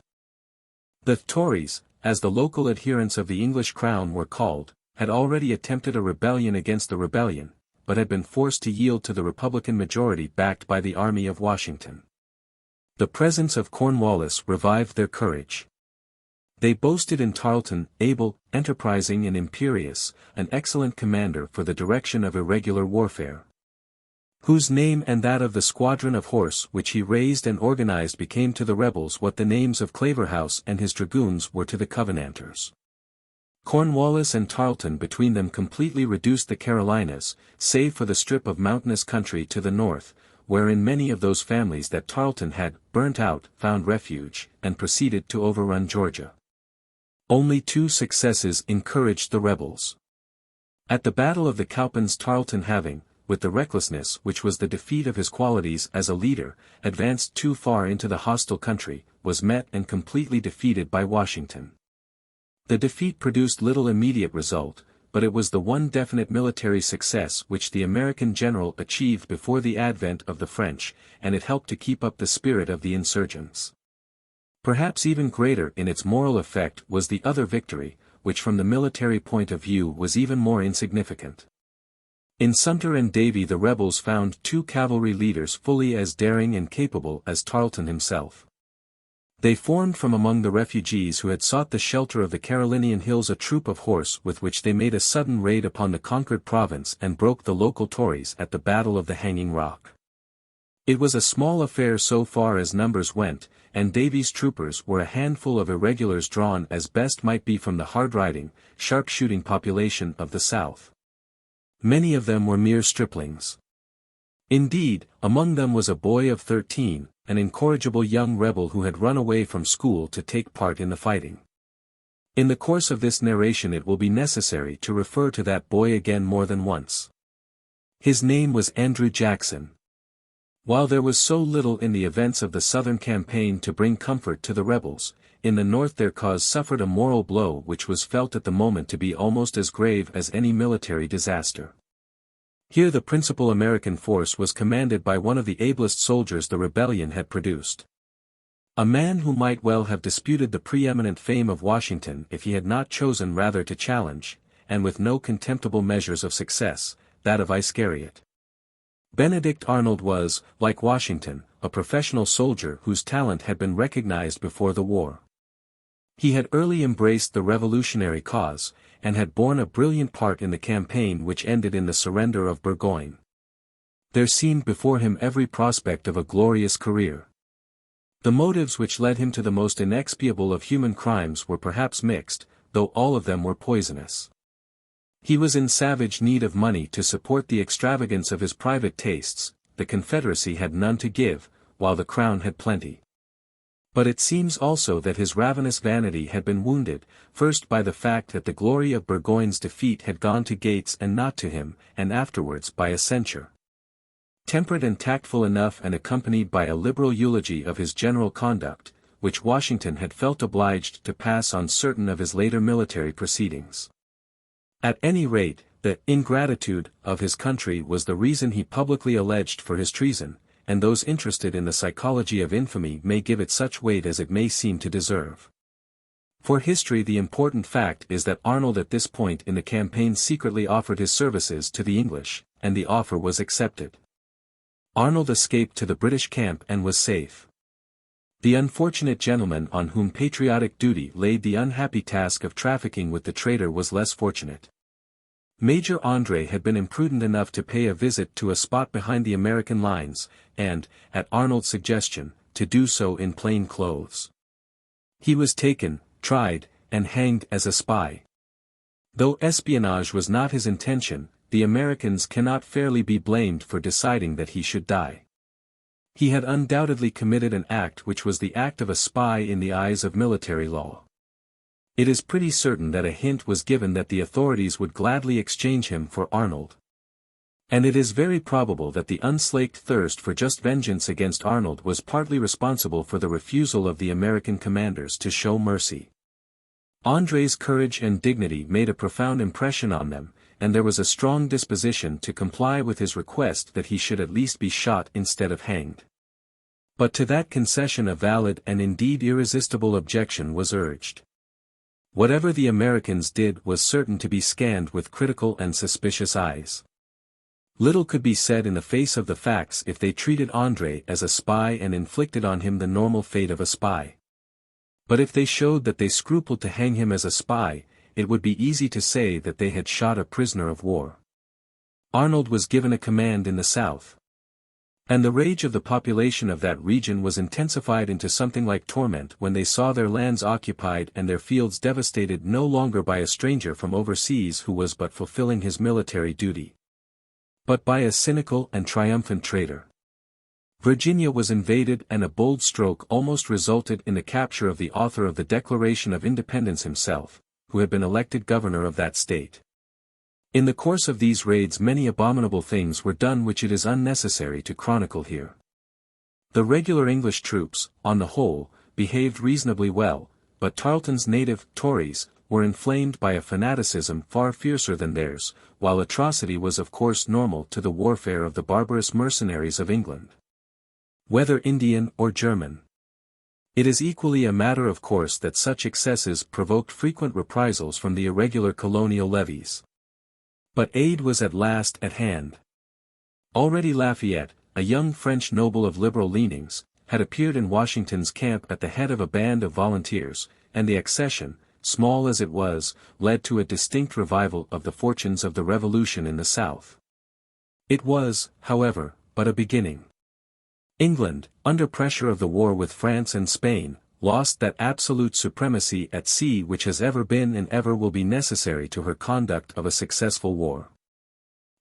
Speaker 1: The Tories, as the local adherents of the English crown were called, had already attempted a rebellion against the rebellion, but had been forced to yield to the Republican majority backed by the army of Washington. The presence of Cornwallis revived their courage. They boasted in Tarleton, able, enterprising and imperious, an excellent commander for the direction of irregular warfare, whose name and that of the squadron of horse which he raised and organized became to the rebels what the names of Claverhouse and his dragoons were to the Covenanters. Cornwallis and Tarleton between them completely reduced the Carolinas, save for the strip of mountainous country to the north, wherein many of those families that Tarleton had burnt out found refuge, and proceeded to overrun Georgia. Only 2 successes encouraged the rebels. At the Battle of the Cowpens Tarleton having, with the recklessness which was the defeat of his qualities as a leader, advanced too far into the hostile country, was met and completely defeated by Washington. The defeat produced little immediate result, but it was the one definite military success which the American general achieved before the advent of the French, and it helped to keep up the spirit of the insurgents. Perhaps even greater in its moral effect was the other victory, which from the military point of view was even more insignificant. In Sumter and Davie the rebels found 2 cavalry leaders fully as daring and capable as Tarleton himself. They formed from among the refugees who had sought the shelter of the Carolinian hills a troop of horse with which they made a sudden raid upon the conquered province and broke the local Tories at the Battle of the Hanging Rock. It was a small affair so far as numbers went, and Davy's troopers were a handful of irregulars drawn as best might be from the hard-riding, sharp-shooting population of the South. Many of them were mere striplings. Indeed, among them was a boy of 13, an incorrigible young rebel who had run away from school to take part in the fighting. In the course of this narration it will be necessary to refer to that boy again more than once. His name was Andrew Jackson. While there was so little in the events of the Southern campaign to bring comfort to the rebels, in the North their cause suffered a moral blow which was felt at the moment to be almost as grave as any military disaster. Here the principal American force was commanded by one of the ablest soldiers the rebellion had produced. A man who might well have disputed the preeminent fame of Washington if he had not chosen rather to challenge, and with no contemptible measures of success, that of Iscariot. Benedict Arnold was, like Washington, a professional soldier whose talent had been recognized before the war. He had early embraced the revolutionary cause, and had borne a brilliant part in the campaign which ended in the surrender of Burgoyne. There seemed before him every prospect of a glorious career. The motives which led him to the most inexpiable of human crimes were perhaps mixed, though all of them were poisonous. He was in savage need of money to support the extravagance of his private tastes. The Confederacy had none to give, while the Crown had plenty. But it seems also that his ravenous vanity had been wounded, first by the fact that the glory of Burgoyne's defeat had gone to Gates and not to him, and afterwards by a censure, temperate and tactful enough and accompanied by a liberal eulogy of his general conduct, which Washington had felt obliged to pass on certain of his later military proceedings. At any rate, the ingratitude of his country was the reason he publicly alleged for his treason, and those interested in the psychology of infamy may give it such weight as it may seem to deserve. For history the important fact is that Arnold at this point in the campaign secretly offered his services to the English, and the offer was accepted. Arnold escaped to the British camp and was safe. The unfortunate gentleman on whom patriotic duty laid the unhappy task of trafficking with the traitor was less fortunate. Major André had been imprudent enough to pay a visit to a spot behind the American lines, and, at Arnold's suggestion, to do so in plain clothes. He was taken, tried, and hanged as a spy. Though espionage was not his intention, the Americans cannot fairly be blamed for deciding that he should die. He had undoubtedly committed an act which was the act of a spy in the eyes of military law. It is pretty certain that a hint was given that the authorities would gladly exchange him for Arnold. And it is very probable that the unslaked thirst for just vengeance against Arnold was partly responsible for the refusal of the American commanders to show mercy. André's courage and dignity made a profound impression on them, and there was a strong disposition to comply with his request that he should at least be shot instead of hanged. But to that concession a valid and indeed irresistible objection was urged. Whatever the Americans did was certain to be scanned with critical and suspicious eyes. Little could be said in the face of the facts if they treated André as a spy and inflicted on him the normal fate of a spy. But if they showed that they scrupled to hang him as a spy, it would be easy to say that they had shot a prisoner of war. Arnold was given a command in the South. And the rage of the population of that region was intensified into something like torment when they saw their lands occupied and their fields devastated no longer by a stranger from overseas who was but fulfilling his military duty, but by a cynical and triumphant traitor. Virginia was invaded and a bold stroke almost resulted in the capture of the author of the Declaration of Independence himself, who had been elected governor of that state. In the course of these raids many abominable things were done which it is unnecessary to chronicle here. The regular English troops, on the whole, behaved reasonably well, but Tarleton's native Tories were inflamed by a fanaticism far fiercer than theirs, while atrocity was of course normal to the warfare of the barbarous mercenaries of England, whether Indian or German. It is equally a matter of course that such excesses provoked frequent reprisals from the irregular colonial levies. But aid was at last at hand. Already Lafayette, a young French noble of liberal leanings, had appeared in Washington's camp at the head of a band of volunteers, and the accession, small as it was, led to a distinct revival of the fortunes of the Revolution in the South. It was, however, but a beginning. England, under pressure of the war with France and Spain, lost that absolute supremacy at sea which has ever been and ever will be necessary to her conduct of a successful war.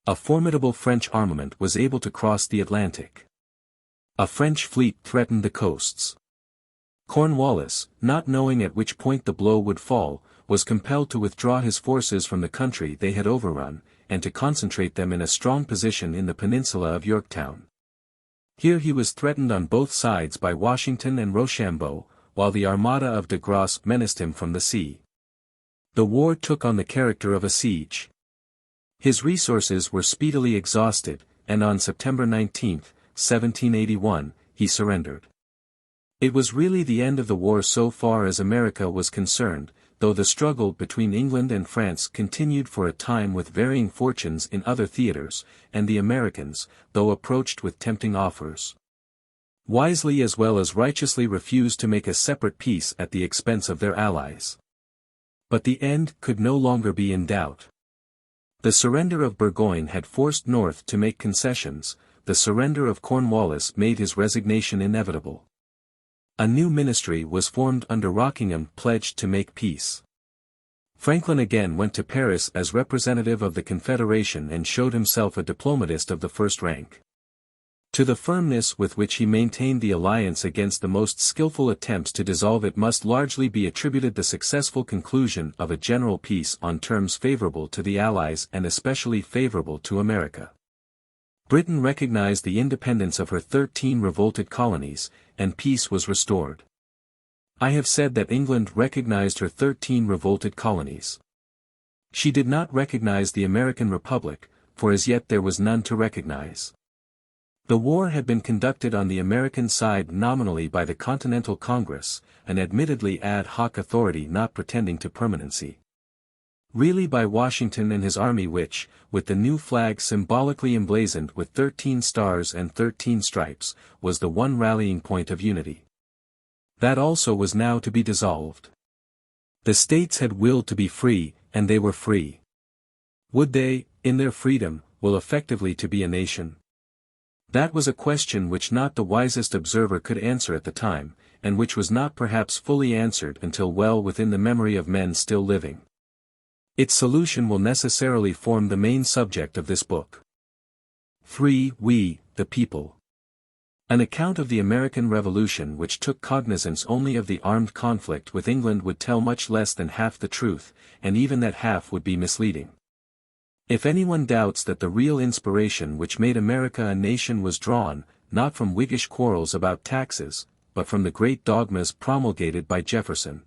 Speaker 1: A formidable French armament was able to cross the Atlantic. A French fleet threatened the coasts. Cornwallis, not knowing at which point the blow would fall, was compelled to withdraw his forces from the country they had overrun, and to concentrate them in a strong position in the peninsula of Yorktown. Here he was threatened on both sides by Washington and Rochambeau, while the armada of de Grasse menaced him from the sea. The war took on the character of a siege. His resources were speedily exhausted, and on September 19, 1781, he surrendered. It was really the end of the war so far as America was concerned, though the struggle between England and France continued for a time with varying fortunes in other theaters, and the Americans, though approached with tempting offers, wisely as well as righteously refused to make a separate peace at the expense of their allies. But the end could no longer be in doubt. The surrender of Burgoyne had forced North to make concessions, the surrender of Cornwallis made his resignation inevitable. A new ministry was formed under Rockingham pledged to make peace. Franklin again went to Paris as representative of the Confederation and showed himself a diplomatist of the first rank. To the firmness with which he maintained the alliance against the most skillful attempts to dissolve it must largely be attributed the successful conclusion of a general peace on terms favorable to the Allies and especially favorable to America. Britain recognized the independence of her 13 revolted colonies, and peace was restored. I have said that England recognized her 13 revolted colonies. She did not recognize the American Republic, for as yet there was none to recognize. The war had been conducted on the American side nominally by the Continental Congress, an admittedly ad hoc authority not pretending to permanency. Really by Washington and his army which, with the new flag symbolically emblazoned with 13 stars and 13 stripes, was the one rallying point of unity. That also was now to be dissolved. The states had willed to be free, and they were free. Would they, in their freedom, will effectively to be a nation? That was a question which not the wisest observer could answer at the time, and which was not perhaps fully answered until well within the memory of men still living. Its solution will necessarily form the main subject of this book. Free, we, the people. An account of the American Revolution which took cognizance only of the armed conflict with England would tell much less than half the truth, and even that half would be misleading. If anyone doubts that the real inspiration which made America a nation was drawn, not from Whiggish quarrels about taxes, but from the great dogmas promulgated by Jefferson,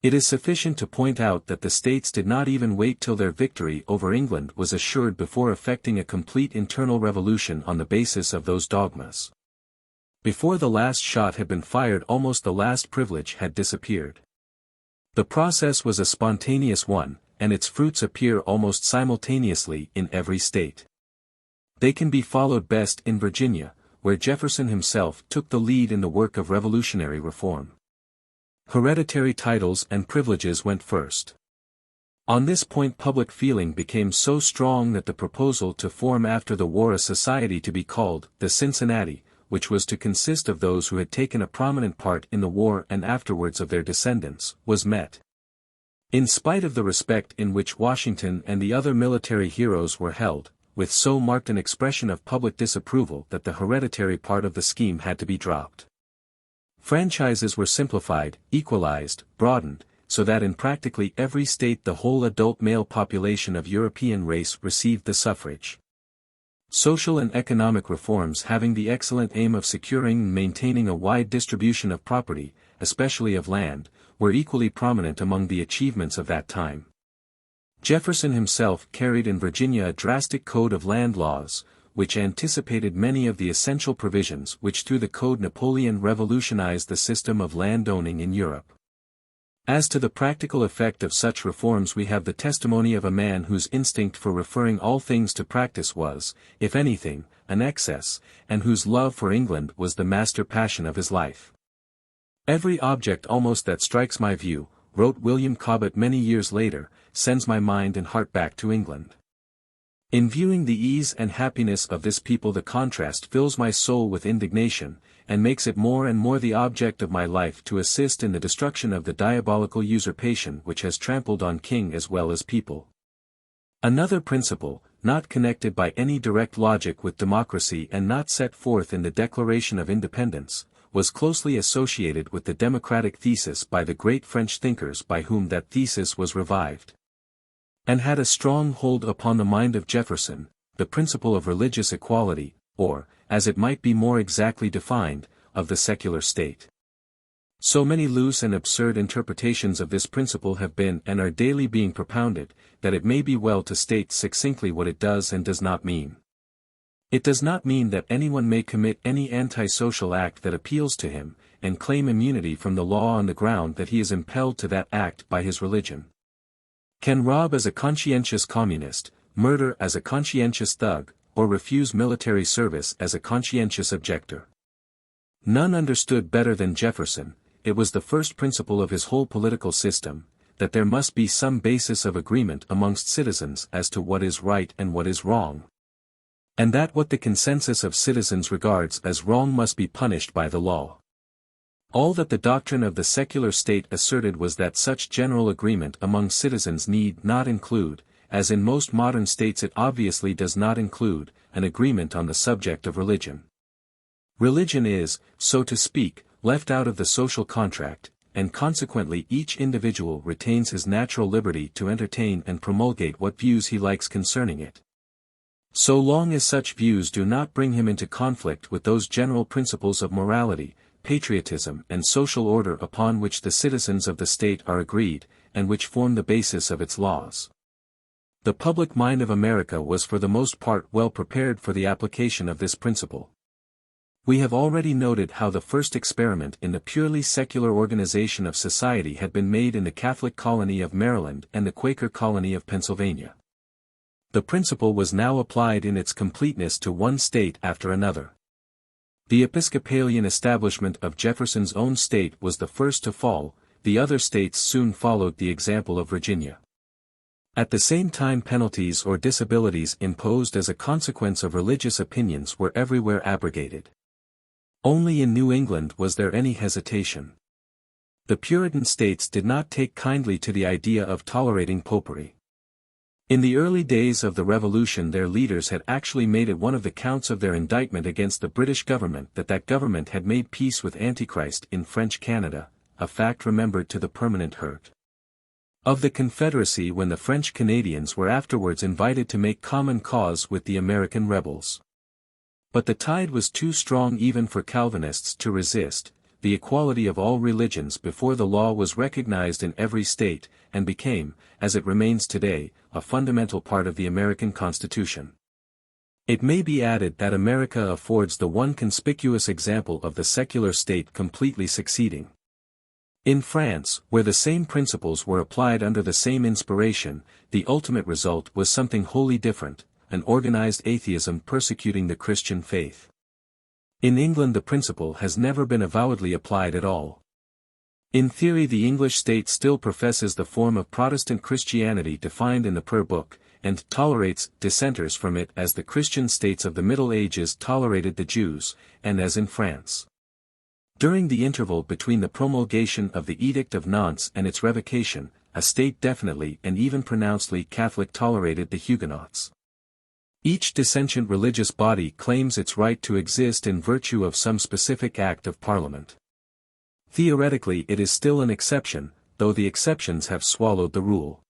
Speaker 1: it is sufficient to point out that the states did not even wait till their victory over England was assured before effecting a complete internal revolution on the basis of those dogmas. Before the last shot had been fired, almost the last privilege had disappeared. The process was a spontaneous one, and its fruits appear almost simultaneously in every state. They can be followed best in Virginia, where Jefferson himself took the lead in the work of revolutionary reform. Hereditary titles and privileges went first. On this point public feeling became so strong that the proposal to form after the war a society to be called the Cincinnati, which was to consist of those who had taken a prominent part in the war and afterwards of their descendants, was met. In spite of the respect in which Washington and the other military heroes were held, with so marked an expression of public disapproval that the hereditary part of the scheme had to be dropped. Franchises were simplified, equalized, broadened, so that in practically every state the whole adult male population of European race received the suffrage. Social and economic reforms having the excellent aim of securing and maintaining a wide distribution of property, especially of land, were equally prominent among the achievements of that time. Jefferson himself carried in Virginia a drastic code of land laws, which anticipated many of the essential provisions which through the code Napoleon revolutionized the system of land owning in Europe. As to the practical effect of such reforms, we have the testimony of a man whose instinct for referring all things to practice was, if anything, an excess, and whose love for England was the master passion of his life. "Every object almost that strikes my view," wrote William Cobbett many years later, "sends my mind and heart back to England. In viewing the ease and happiness of this people, the contrast fills my soul with indignation, and makes it more and more the object of my life to assist in the destruction of the diabolical usurpation which has trampled on king as well as people." Another principle, not connected by any direct logic with democracy and not set forth in the Declaration of Independence, was closely associated with the democratic thesis by the great French thinkers by whom that thesis was revived, and had a strong hold upon the mind of Jefferson, the principle of religious equality, or, as it might be more exactly defined, of the secular state. So many loose and absurd interpretations of this principle have been and are daily being propounded, that it may be well to state succinctly what it does and does not mean. It does not mean that anyone may commit any antisocial act that appeals to him, and claim immunity from the law on the ground that he is impelled to that act by his religion. Can rob as a conscientious communist, murder as a conscientious thug, or refuse military service as a conscientious objector. None understood better than Jefferson, it was the first principle of his whole political system, that there must be some basis of agreement amongst citizens as to what is right and what is wrong, and that what the consensus of citizens regards as wrong must be punished by the law. All that the doctrine of the secular state asserted was that such general agreement among citizens need not include, as in most modern states it obviously does not include, an agreement on the subject of religion. Religion is, so to speak, left out of the social contract, and consequently each individual retains his natural liberty to entertain and promulgate what views he likes concerning it, so long as such views do not bring him into conflict with those general principles of morality, patriotism and social order upon which the citizens of the state are agreed, and which form the basis of its laws. The public mind of America was for the most part well prepared for the application of this principle. We have already noted how the first experiment in the purely secular organization of society had been made in the Catholic colony of Maryland and the Quaker colony of Pennsylvania. The principle was now applied in its completeness to one state after another. The Episcopalian establishment of Jefferson's own state was the first to fall, the other states soon followed the example of Virginia. At the same time, penalties or disabilities imposed as a consequence of religious opinions were everywhere abrogated. Only in New England was there any hesitation. The Puritan states did not take kindly to the idea of tolerating popery. In the early days of the Revolution, their leaders had actually made it one of the counts of their indictment against the British government that government had made peace with Antichrist in French Canada, a fact remembered to the permanent hurt of the Confederacy when the French Canadians were afterwards invited to make common cause with the American rebels. But the tide was too strong even for Calvinists to resist. The equality of all religions before the law was recognized in every state, and became, as it remains today, a fundamental part of the American Constitution. It may be added that America affords the one conspicuous example of the secular state completely succeeding. In France, where the same principles were applied under the same inspiration, the ultimate result was something wholly different, an organized atheism persecuting the Christian faith. In England the principle has never been avowedly applied at all. In theory the English state still professes the form of Protestant Christianity defined in the Prayer Book, and tolerates dissenters from it as the Christian states of the Middle Ages tolerated the Jews, and as in France. During the interval between the promulgation of the Edict of Nantes and its revocation, a state definitely and even pronouncedly Catholic tolerated the Huguenots. Each dissentient religious body claims its right to exist in virtue of some specific act of Parliament. Theoretically it is still an exception, though the exceptions have swallowed the rule.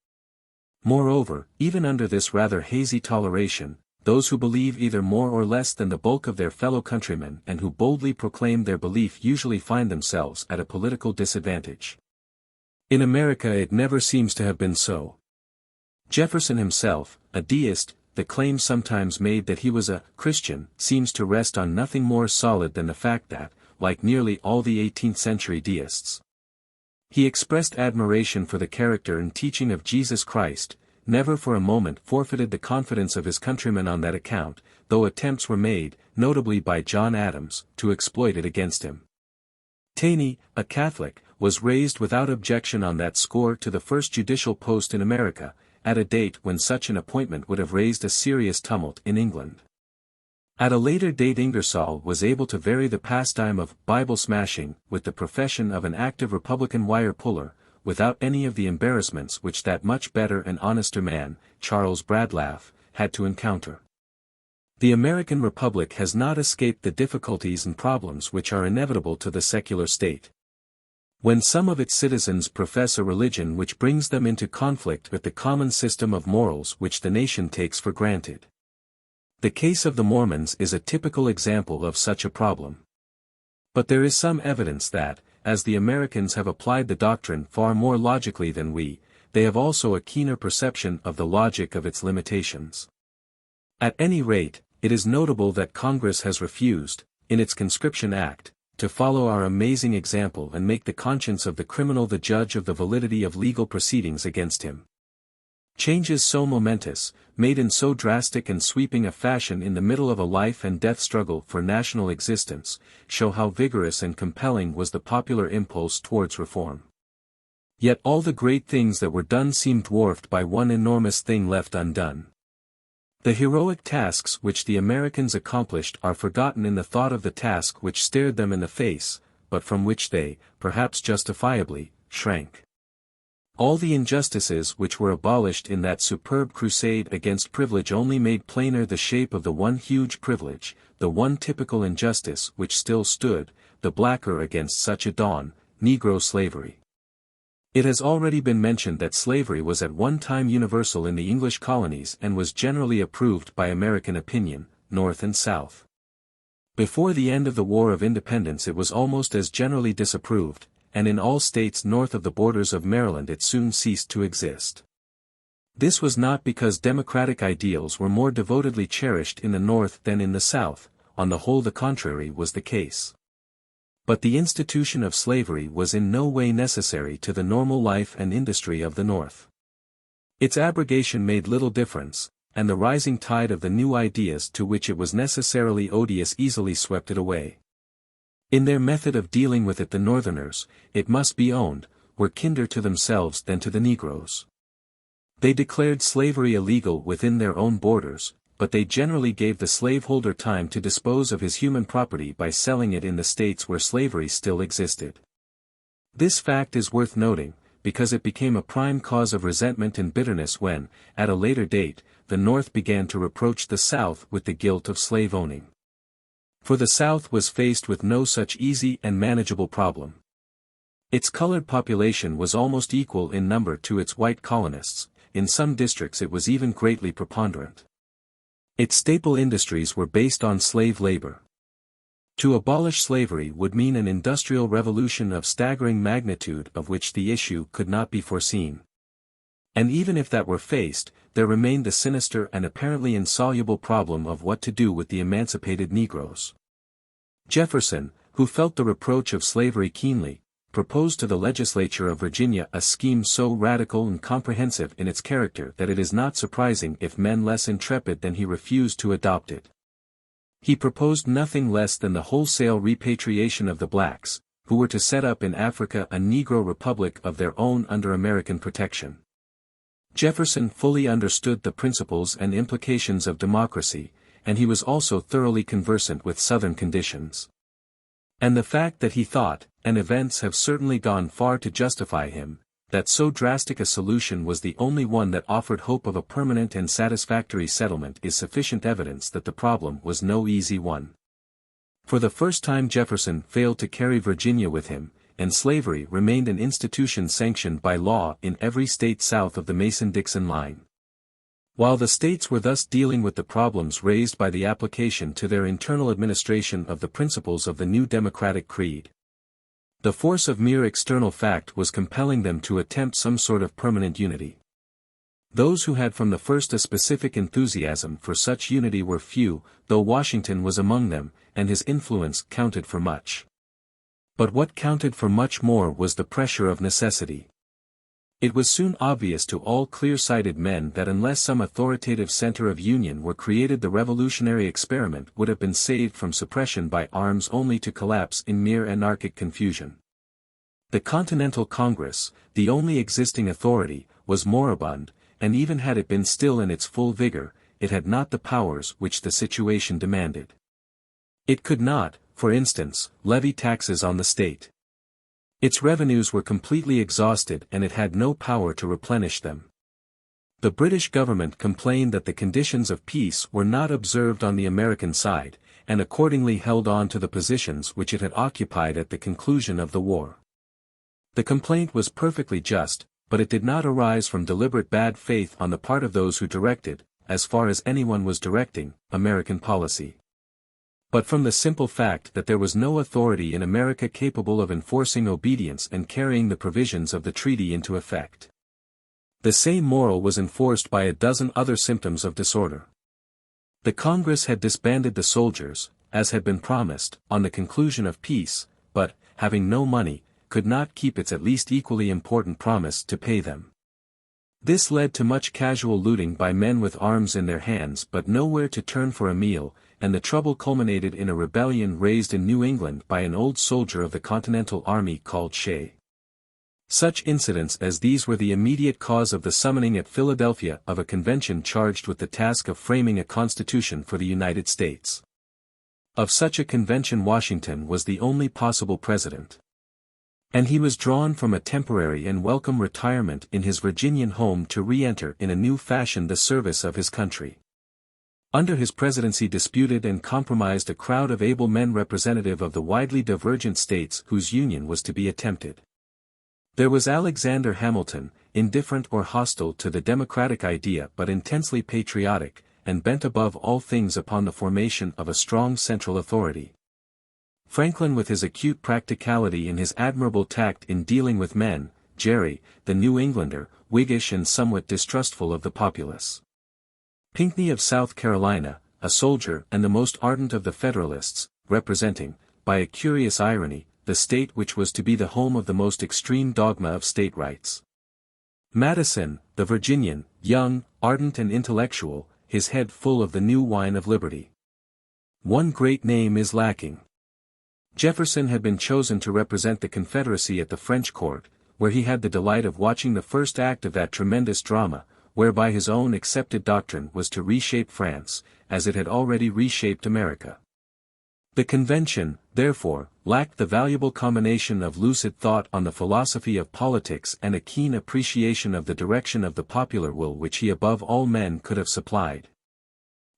Speaker 1: Moreover, even under this rather hazy toleration, those who believe either more or less than the bulk of their fellow countrymen and who boldly proclaim their belief usually find themselves at a political disadvantage. In America it never seems to have been so. Jefferson himself, a deist, the claim sometimes made that he was a Christian, seems to rest on nothing more solid than the fact that, like nearly all the 18th century deists, He expressed admiration for the character and teaching of Jesus Christ, never for a moment forfeited the confidence of his countrymen on that account, though attempts were made, notably by John Adams, to exploit it against him. Taney, a Catholic, was raised without objection on that score to the first judicial post in America, at a date when such an appointment would have raised a serious tumult in England. At a later date Ingersoll was able to vary the pastime of Bible smashing with the profession of an active Republican wire puller, without any of the embarrassments which that much better and honester man, Charles Bradlaugh, had to encounter. The American Republic has not escaped the difficulties and problems which are inevitable to the secular state. When some of its citizens profess a religion which brings them into conflict with the common system of morals which the nation takes for granted. The case of the Mormons is a typical example of such a problem. But there is some evidence that, as the Americans have applied the doctrine far more logically than we, they have also a keener perception of the logic of its limitations. At any rate, it is notable that Congress has refused, in its Conscription Act, to follow our amazing example and make the conscience of the criminal the judge of the validity of legal proceedings against him. Changes so momentous, made in so drastic and sweeping a fashion in the middle of a life and death struggle for national existence, show how vigorous and compelling was the popular impulse towards reform. Yet all the great things that were done seem dwarfed by one enormous thing left undone. The heroic tasks which the Americans accomplished are forgotten in the thought of the task which stared them in the face, but from which they, perhaps justifiably, shrank. All the injustices which were abolished in that superb crusade against privilege only made plainer the shape of the one huge privilege, the one typical injustice which still stood, the blacker against such a dawn, Negro slavery. It has already been mentioned that slavery was at one time universal in the English colonies and was generally approved by American opinion, North and South. Before the end of the War of Independence it was almost as generally disapproved, and in all states north of the borders of Maryland it soon ceased to exist. This was not because democratic ideals were more devotedly cherished in the North than in the South, on the whole the contrary was the case. But the institution of slavery was in no way necessary to the normal life and industry of the North. Its abrogation made little difference, and the rising tide of the new ideas to which it was necessarily odious easily swept it away. In their method of dealing with it the Northerners, it must be owned, were kinder to themselves than to the Negroes. They declared slavery illegal within their own borders, but they generally gave the slaveholder time to dispose of his human property by selling it in the states where slavery still existed. This fact is worth noting, because it became a prime cause of resentment and bitterness when, at a later date, the North began to reproach the South with the guilt of slave-owning. For the South was faced with no such easy and manageable problem. Its colored population was almost equal in number to its white colonists, in some districts it was even greatly preponderant. Its staple industries were based on slave labor. To abolish slavery would mean an industrial revolution of staggering magnitude of which the issue could not be foreseen. And even if that were faced, there remained the sinister and apparently insoluble problem of what to do with the emancipated Negroes. Jefferson, who felt the reproach of slavery keenly, proposed to the legislature of Virginia a scheme so radical and comprehensive in its character that it is not surprising if men less intrepid than he refused to adopt it. He proposed nothing less than the wholesale repatriation of the blacks, who were to set up in Africa a Negro republic of their own under American protection. Jefferson fully understood the principles and implications of democracy, and he was also thoroughly conversant with Southern conditions. And the fact that he thought, and events have certainly gone far to justify him, that so drastic a solution was the only one that offered hope of a permanent and satisfactory settlement is sufficient evidence that the problem was no easy one. For the first time Jefferson failed to carry Virginia with him, and slavery remained an institution sanctioned by law in every state south of the Mason-Dixon line. While the states were thus dealing with the problems raised by the application to their internal administration of the principles of the new democratic creed, the force of mere external fact was compelling them to attempt some sort of permanent unity. Those who had from the first a specific enthusiasm for such unity were few, though Washington was among them, and his influence counted for much. But what counted for much more was the pressure of necessity. It was soon obvious to all clear-sighted men that unless some authoritative center of union were created, the revolutionary experiment would have been saved from suppression by arms only to collapse in mere anarchic confusion. The Continental Congress, the only existing authority, was moribund, and even had it been still in its full vigor, it had not the powers which the situation demanded. It could not, for instance, levy taxes on the state. Its revenues were completely exhausted and it had no power to replenish them. The British government complained that the conditions of peace were not observed on the American side, and accordingly held on to the positions which it had occupied at the conclusion of the war. The complaint was perfectly just, but it did not arise from deliberate bad faith on the part of those who directed, as far as anyone was directing, American policy, but from the simple fact that there was no authority in America capable of enforcing obedience and carrying the provisions of the treaty into effect. The same moral was enforced by a dozen other symptoms of disorder. The Congress had disbanded the soldiers, as had been promised, on the conclusion of peace, but, having no money, could not keep its at least equally important promise to pay them. This led to much casual looting by men with arms in their hands but nowhere to turn for a meal, and the trouble culminated in a rebellion raised in New England by an old soldier of the Continental Army called Shea. Such incidents as these were the immediate cause of the summoning at Philadelphia of a convention charged with the task of framing a constitution for the United States. Of such a convention Washington was the only possible president. And he was drawn from a temporary and welcome retirement in his Virginian home to re-enter in a new fashion the service of his country. Under his presidency disputed and compromised a crowd of able men representative of the widely divergent states whose union was to be attempted. There was Alexander Hamilton, indifferent or hostile to the democratic idea but intensely patriotic, and bent above all things upon the formation of a strong central authority. Franklin with his acute practicality and his admirable tact in dealing with men, Gerry, the New Englander, Whiggish and somewhat distrustful of the populace. Pinckney of South Carolina, a soldier and the most ardent of the Federalists, representing, by a curious irony, the state which was to be the home of the most extreme dogma of state rights. Madison, the Virginian, young, ardent and intellectual, his head full of the new wine of liberty. One great name is lacking. Jefferson had been chosen to represent the Confederacy at the French court, where he had the delight of watching the first act of that tremendous drama, whereby his own accepted doctrine was to reshape France, as it had already reshaped America. The convention, therefore, lacked the valuable combination of lucid thought on the philosophy of politics and a keen appreciation of the direction of the popular will which he above all men could have supplied.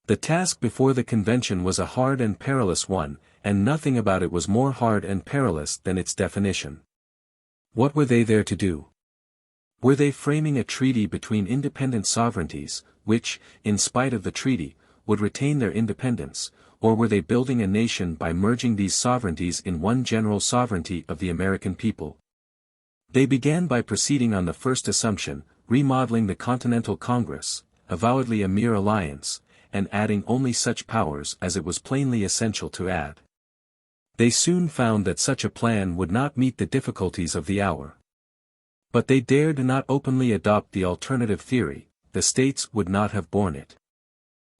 Speaker 1: The task before the convention was a hard and perilous one, and nothing about it was more hard and perilous than its definition. What were they there to do? Were they framing a treaty between independent sovereignties, which, in spite of the treaty, would retain their independence, or were they building a nation by merging these sovereignties in one general sovereignty of the American people? They began by proceeding on the first assumption, remodeling the Continental Congress, avowedly a mere alliance, and adding only such powers as it was plainly essential to add. They soon found that such a plan would not meet the difficulties of the hour. But they dared not openly adopt the alternative theory, the states would not have borne it.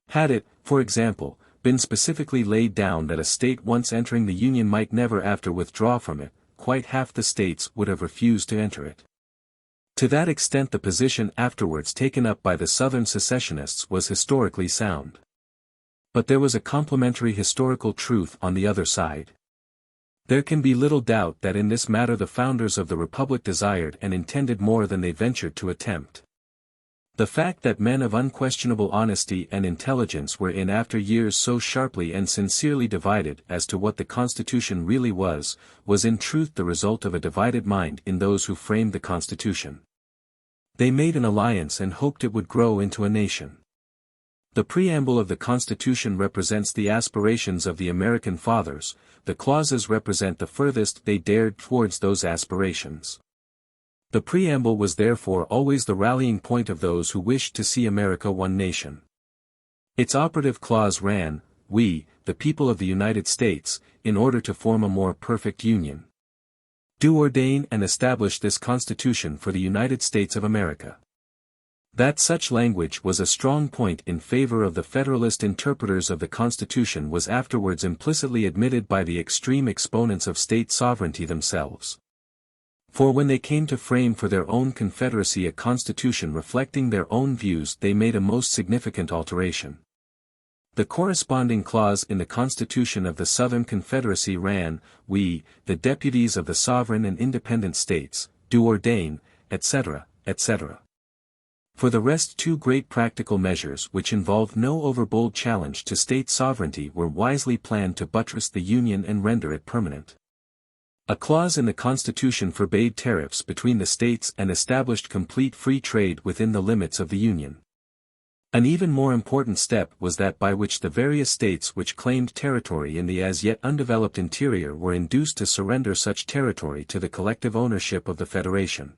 Speaker 1: Had it, for example, been specifically laid down that a state once entering the Union might never after withdraw from it, quite half the states would have refused to enter it. To that extent the position afterwards taken up by the Southern secessionists was historically sound. But there was a complementary historical truth on the other side. There can be little doubt that in this matter the founders of the Republic desired and intended more than they ventured to attempt. The fact that men of unquestionable honesty and intelligence were in after years so sharply and sincerely divided as to what the Constitution really was in truth the result of a divided mind in those who framed the Constitution. They made an alliance and hoped it would grow into a nation. The preamble of the Constitution represents the aspirations of the American fathers, the clauses represent the furthest they dared towards those aspirations. The preamble was therefore always the rallying point of those who wished to see America one nation. Its operative clause ran, "We, the people of the United States, in order to form a more perfect union." Do ordain and establish this Constitution for the United States of America. That such language was a strong point in favor of the Federalist interpreters of the Constitution was afterwards implicitly admitted by the extreme exponents of state sovereignty themselves. For when they came to frame for their own Confederacy a constitution reflecting their own views, they made a most significant alteration. The corresponding clause in the Constitution of the Southern Confederacy ran, "We, the deputies of the sovereign and independent states, do ordain," etc., etc. For the rest, two great practical measures which involved no overbold challenge to state sovereignty were wisely planned to buttress the Union and render it permanent. A clause in the Constitution forbade tariffs between the states and established complete free trade within the limits of the Union. An even more important step was that by which the various states which claimed territory in the as yet undeveloped interior were induced to surrender such territory to the collective ownership of the Federation.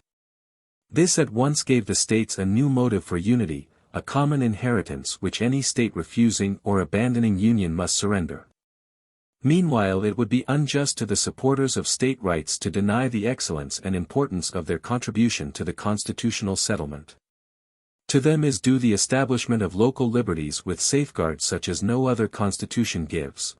Speaker 1: This at once gave the states a new motive for unity, a common inheritance which any state refusing or abandoning union must surrender. Meanwhile, it would be unjust to the supporters of state rights to deny the excellence and importance of their contribution to the constitutional settlement. To them is due the establishment of local liberties with safeguards such as no other constitution gives.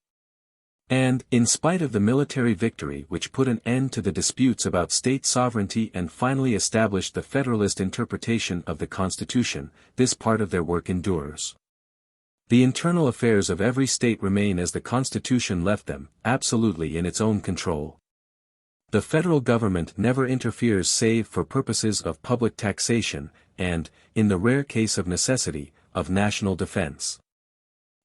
Speaker 1: And, in spite of the military victory which put an end to the disputes about state sovereignty and finally established the Federalist interpretation of the Constitution, this part of their work endures. The internal affairs of every state remain as the Constitution left them, absolutely in its own control. The federal government never interferes save for purposes of public taxation, and, in the rare case of necessity, of national defense.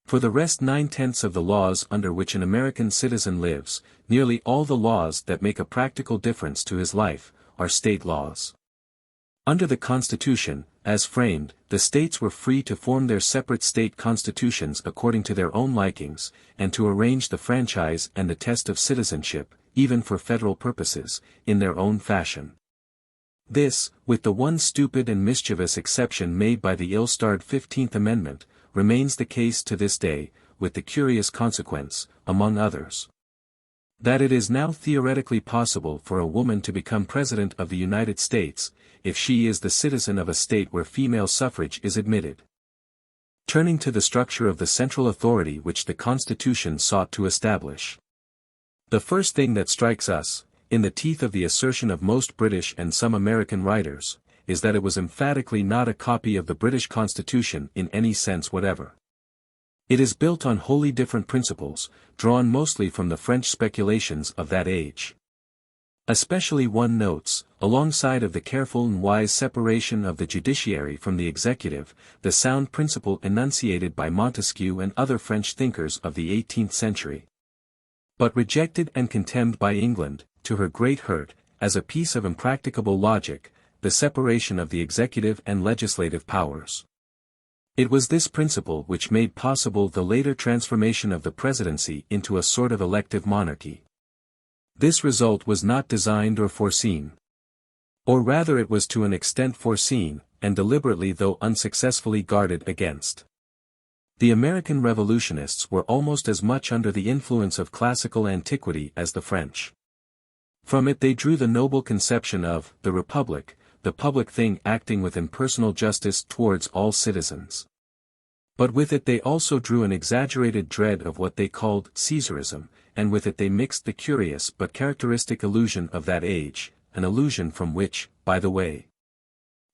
Speaker 1: For the rest, 9/10 of the laws under which an American citizen lives, nearly all the laws that make a practical difference to his life, are state laws. Under the Constitution, as framed, the states were free to form their separate state constitutions according to their own likings, and to arrange the franchise and the test of citizenship, even for federal purposes, in their own fashion. This, with the one stupid and mischievous exception made by the ill-starred 15th Amendment, remains the case to this day, with the curious consequence, among others, that it is now theoretically possible for a woman to become President of the United States, if she is the citizen of a state where female suffrage is admitted. Turning to the structure of the central authority which the Constitution sought to establish. The first thing that strikes us, in the teeth of the assertion of most British and some American writers, is that it was emphatically not a copy of the British Constitution in any sense whatever. It is built on wholly different principles, drawn mostly from the French speculations of that age. Especially one notes, alongside of the careful and wise separation of the judiciary from the executive, the sound principle enunciated by Montesquieu and other French thinkers of the 18th century. But rejected and contemned by England, to her great hurt, as a piece of impracticable logic, the separation of the executive and legislative powers. It was this principle which made possible the later transformation of the presidency into a sort of elective monarchy. This result was not designed or foreseen. Or rather, it was to an extent foreseen, and deliberately though unsuccessfully guarded against. The American revolutionists were almost as much under the influence of classical antiquity as the French. From it they drew the noble conception of the Republic, the public thing acting with impersonal justice towards all citizens. But with it they also drew an exaggerated dread of what they called Caesarism, and with it they mixed the curious but characteristic illusion of that age, an illusion from which, by the way,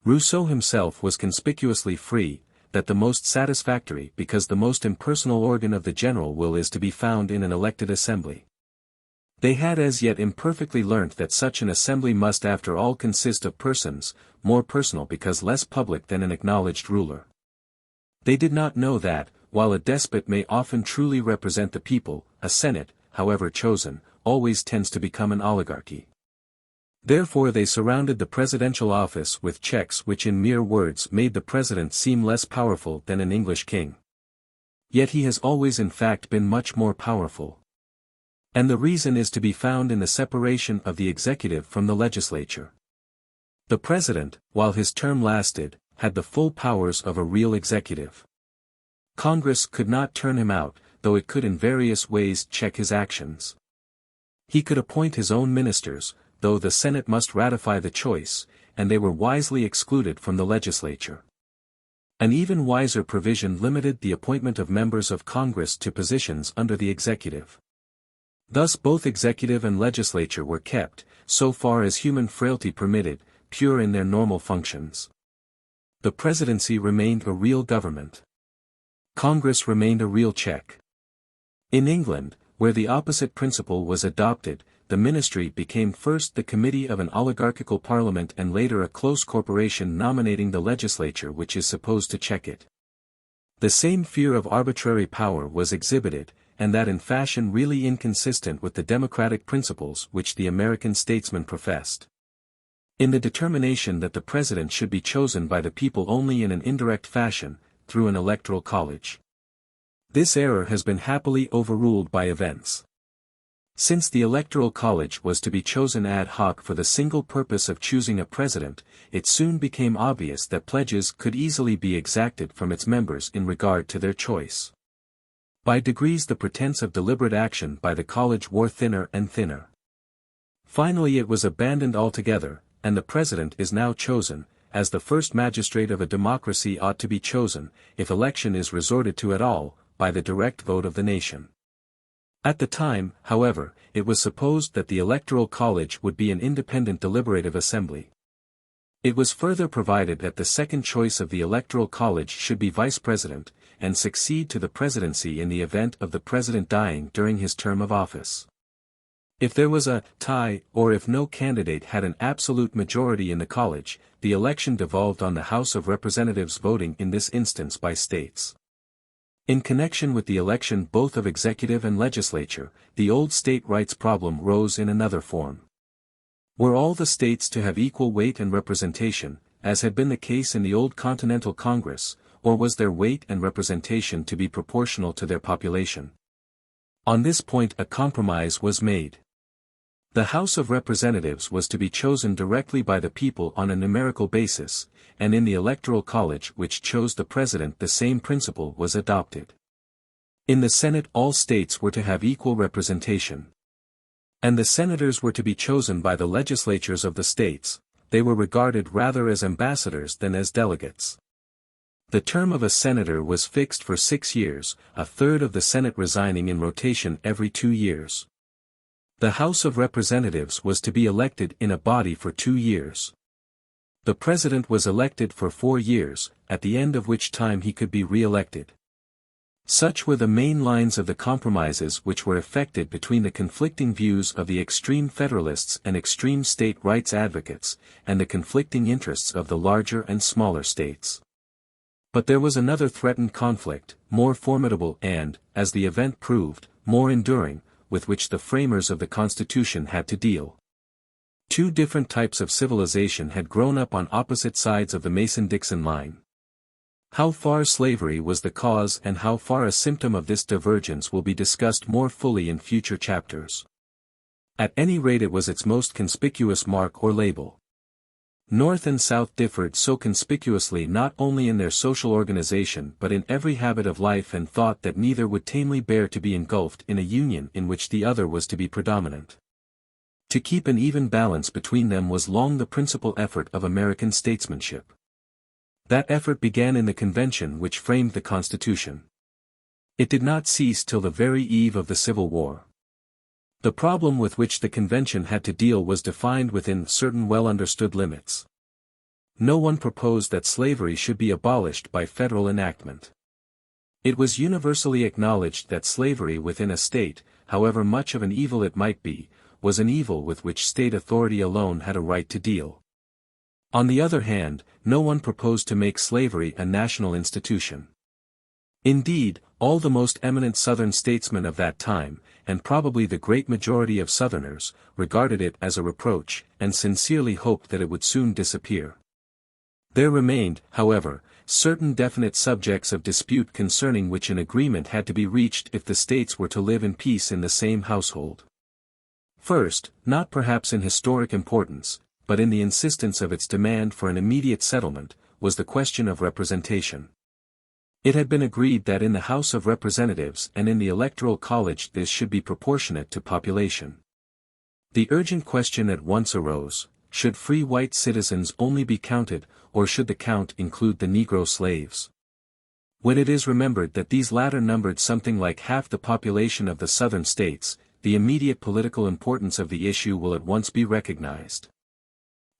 Speaker 1: Rousseau himself was conspicuously free, that the most satisfactory because the most impersonal organ of the general will is to be found in an elected assembly. They had as yet imperfectly learnt that such an assembly must after all consist of persons, more personal because less public than an acknowledged ruler. They did not know that, while a despot may often truly represent the people, a senate, however chosen, always tends to become an oligarchy. Therefore they surrounded the presidential office with checks which in mere words made the president seem less powerful than an English king. Yet he has always in fact been much more powerful. And the reason is to be found in the separation of the executive from the legislature. The president, while his term lasted, had the full powers of a real executive. Congress could not turn him out, though it could in various ways check his actions. He could appoint his own ministers, though the Senate must ratify the choice, and they were wisely excluded from the legislature. An even wiser provision limited the appointment of members of Congress to positions under the executive. Thus both executive and legislature were kept, so far as human frailty permitted, pure in their normal functions. The presidency remained a real government. Congress remained a real check. In England, where the opposite principle was adopted, the ministry became first the committee of an oligarchical parliament and later a close corporation nominating the legislature which is supposed to check it. The same fear of arbitrary power was exhibited, and that in fashion really inconsistent with the democratic principles which the American statesmen professed. In the determination that the president should be chosen by the people only in an indirect fashion, through an electoral college. This error has been happily overruled by events. Since the Electoral College was to be chosen ad hoc for the single purpose of choosing a president, it soon became obvious that pledges could easily be exacted from its members in regard to their choice. By degrees the pretense of deliberate action by the college wore thinner and thinner. Finally it was abandoned altogether, and the president is now chosen, as the first magistrate of a democracy ought to be chosen, if election is resorted to at all, by the direct vote of the nation. At the time, however, it was supposed that the Electoral College would be an independent deliberative assembly. It was further provided that the second choice of the Electoral College should be vice president, and succeed to the presidency in the event of the president dying during his term of office. If there was a tie, or if no candidate had an absolute majority in the college, the election devolved on the House of Representatives voting in this instance by states. In connection with the election both of executive and legislature, the old state rights problem rose in another form. Were all the states to have equal weight and representation, as had been the case in the old Continental Congress, or was their weight and representation to be proportional to their population? On this point a compromise was made. The House of Representatives was to be chosen directly by the people on a numerical basis, and in the Electoral College which chose the president the same principle was adopted. In the Senate all states were to have equal representation. And the senators were to be chosen by the legislatures of the states, they were regarded rather as ambassadors than as delegates. The term of a senator was fixed for 6 years, a third of the Senate resigning in rotation every 2 years. The House of Representatives was to be elected in a body for 2 years. The president was elected for 4 years, at the end of which time he could be re-elected. Such were the main lines of the compromises which were effected between the conflicting views of the extreme Federalists and extreme state rights advocates, and the conflicting interests of the larger and smaller states. But there was another threatened conflict, more formidable and, as the event proved, more enduring, with which the framers of the Constitution had to deal. Two different types of civilization had grown up on opposite sides of the Mason-Dixon line. How far slavery was the cause and how far a symptom of this divergence will be discussed more fully in future chapters. At any rate it was its most conspicuous mark or label. North and South differed so conspicuously not only in their social organization but in every habit of life and thought that neither would tamely bear to be engulfed in a union in which the other was to be predominant. To keep an even balance between them was long the principal effort of American statesmanship. That effort began in the convention which framed the Constitution. It did not cease till the very eve of the Civil War. The problem with which the convention had to deal was defined within certain well-understood limits. No one proposed that slavery should be abolished by federal enactment. It was universally acknowledged that slavery within a state, however much of an evil it might be, was an evil with which state authority alone had a right to deal. On the other hand, no one proposed to make slavery a national institution. Indeed, all the most eminent Southern statesmen of that time, and probably the great majority of Southerners, regarded it as a reproach, and sincerely hoped that it would soon disappear. There remained, however, certain definite subjects of dispute concerning which an agreement had to be reached if the states were to live in peace in the same household. First, not perhaps in historic importance, but in the insistence of its demand for an immediate settlement, was the question of representation. It had been agreed that in the House of Representatives and in the Electoral College this should be proportionate to population. The urgent question at once arose, should free white citizens only be counted, or should the count include the Negro slaves? When it is remembered that these latter numbered something like half the population of the southern states, the immediate political importance of the issue will at once be recognized.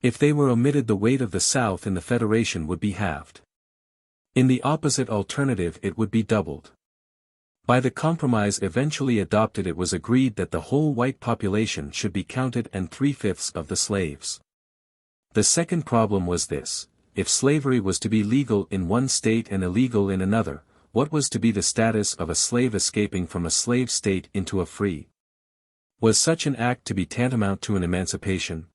Speaker 1: If they were omitted, the weight of the South in the Federation would be halved. In the opposite alternative it would be doubled. By the compromise eventually adopted, it was agreed that the whole white population should be counted and 3/5 of the slaves. The second problem was this: if slavery was to be legal in one state and illegal in another, what was to be the status of a slave escaping from a slave state into a free? Was such an act to be tantamount to an emancipation?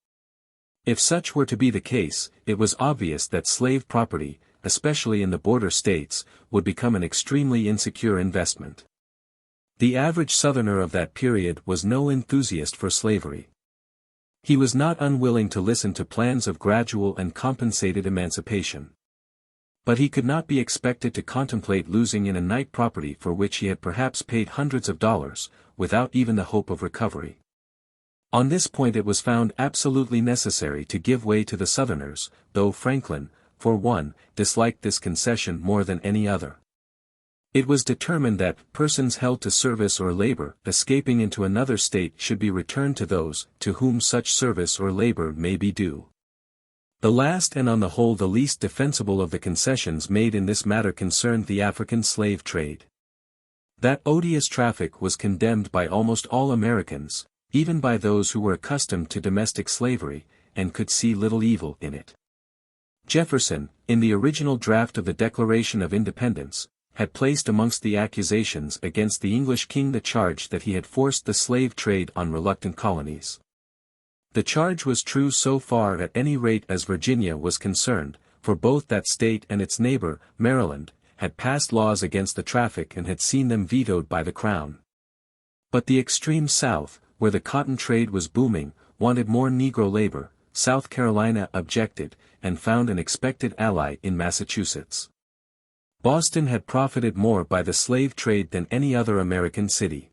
Speaker 1: If such were to be the case, it was obvious that slave property, especially in the border states, would become an extremely insecure investment. The average Southerner of that period was no enthusiast for slavery. He was not unwilling to listen to plans of gradual and compensated emancipation. But he could not be expected to contemplate losing in a night property for which he had perhaps paid hundreds of dollars, without even the hope of recovery. On this point it was found absolutely necessary to give way to the Southerners, though Franklin, for one, disliked this concession more than any other. It was determined that persons held to service or labor escaping into another state should be returned to those to whom such service or labor may be due. The last and on the whole the least defensible of the concessions made in this matter concerned the African slave trade. That odious traffic was condemned by almost all Americans, even by those who were accustomed to domestic slavery, and could see little evil in it. Jefferson, in the original draft of the Declaration of Independence, had placed amongst the accusations against the English king the charge that he had forced the slave trade on reluctant colonies. The charge was true so far at any rate as Virginia was concerned, for both that state and its neighbor, Maryland, had passed laws against the traffic and had seen them vetoed by the Crown. But the extreme South, where the cotton trade was booming, wanted more Negro labor. South Carolina objected, and found an expected ally in Massachusetts. Boston had profited more by the slave trade than any other American city.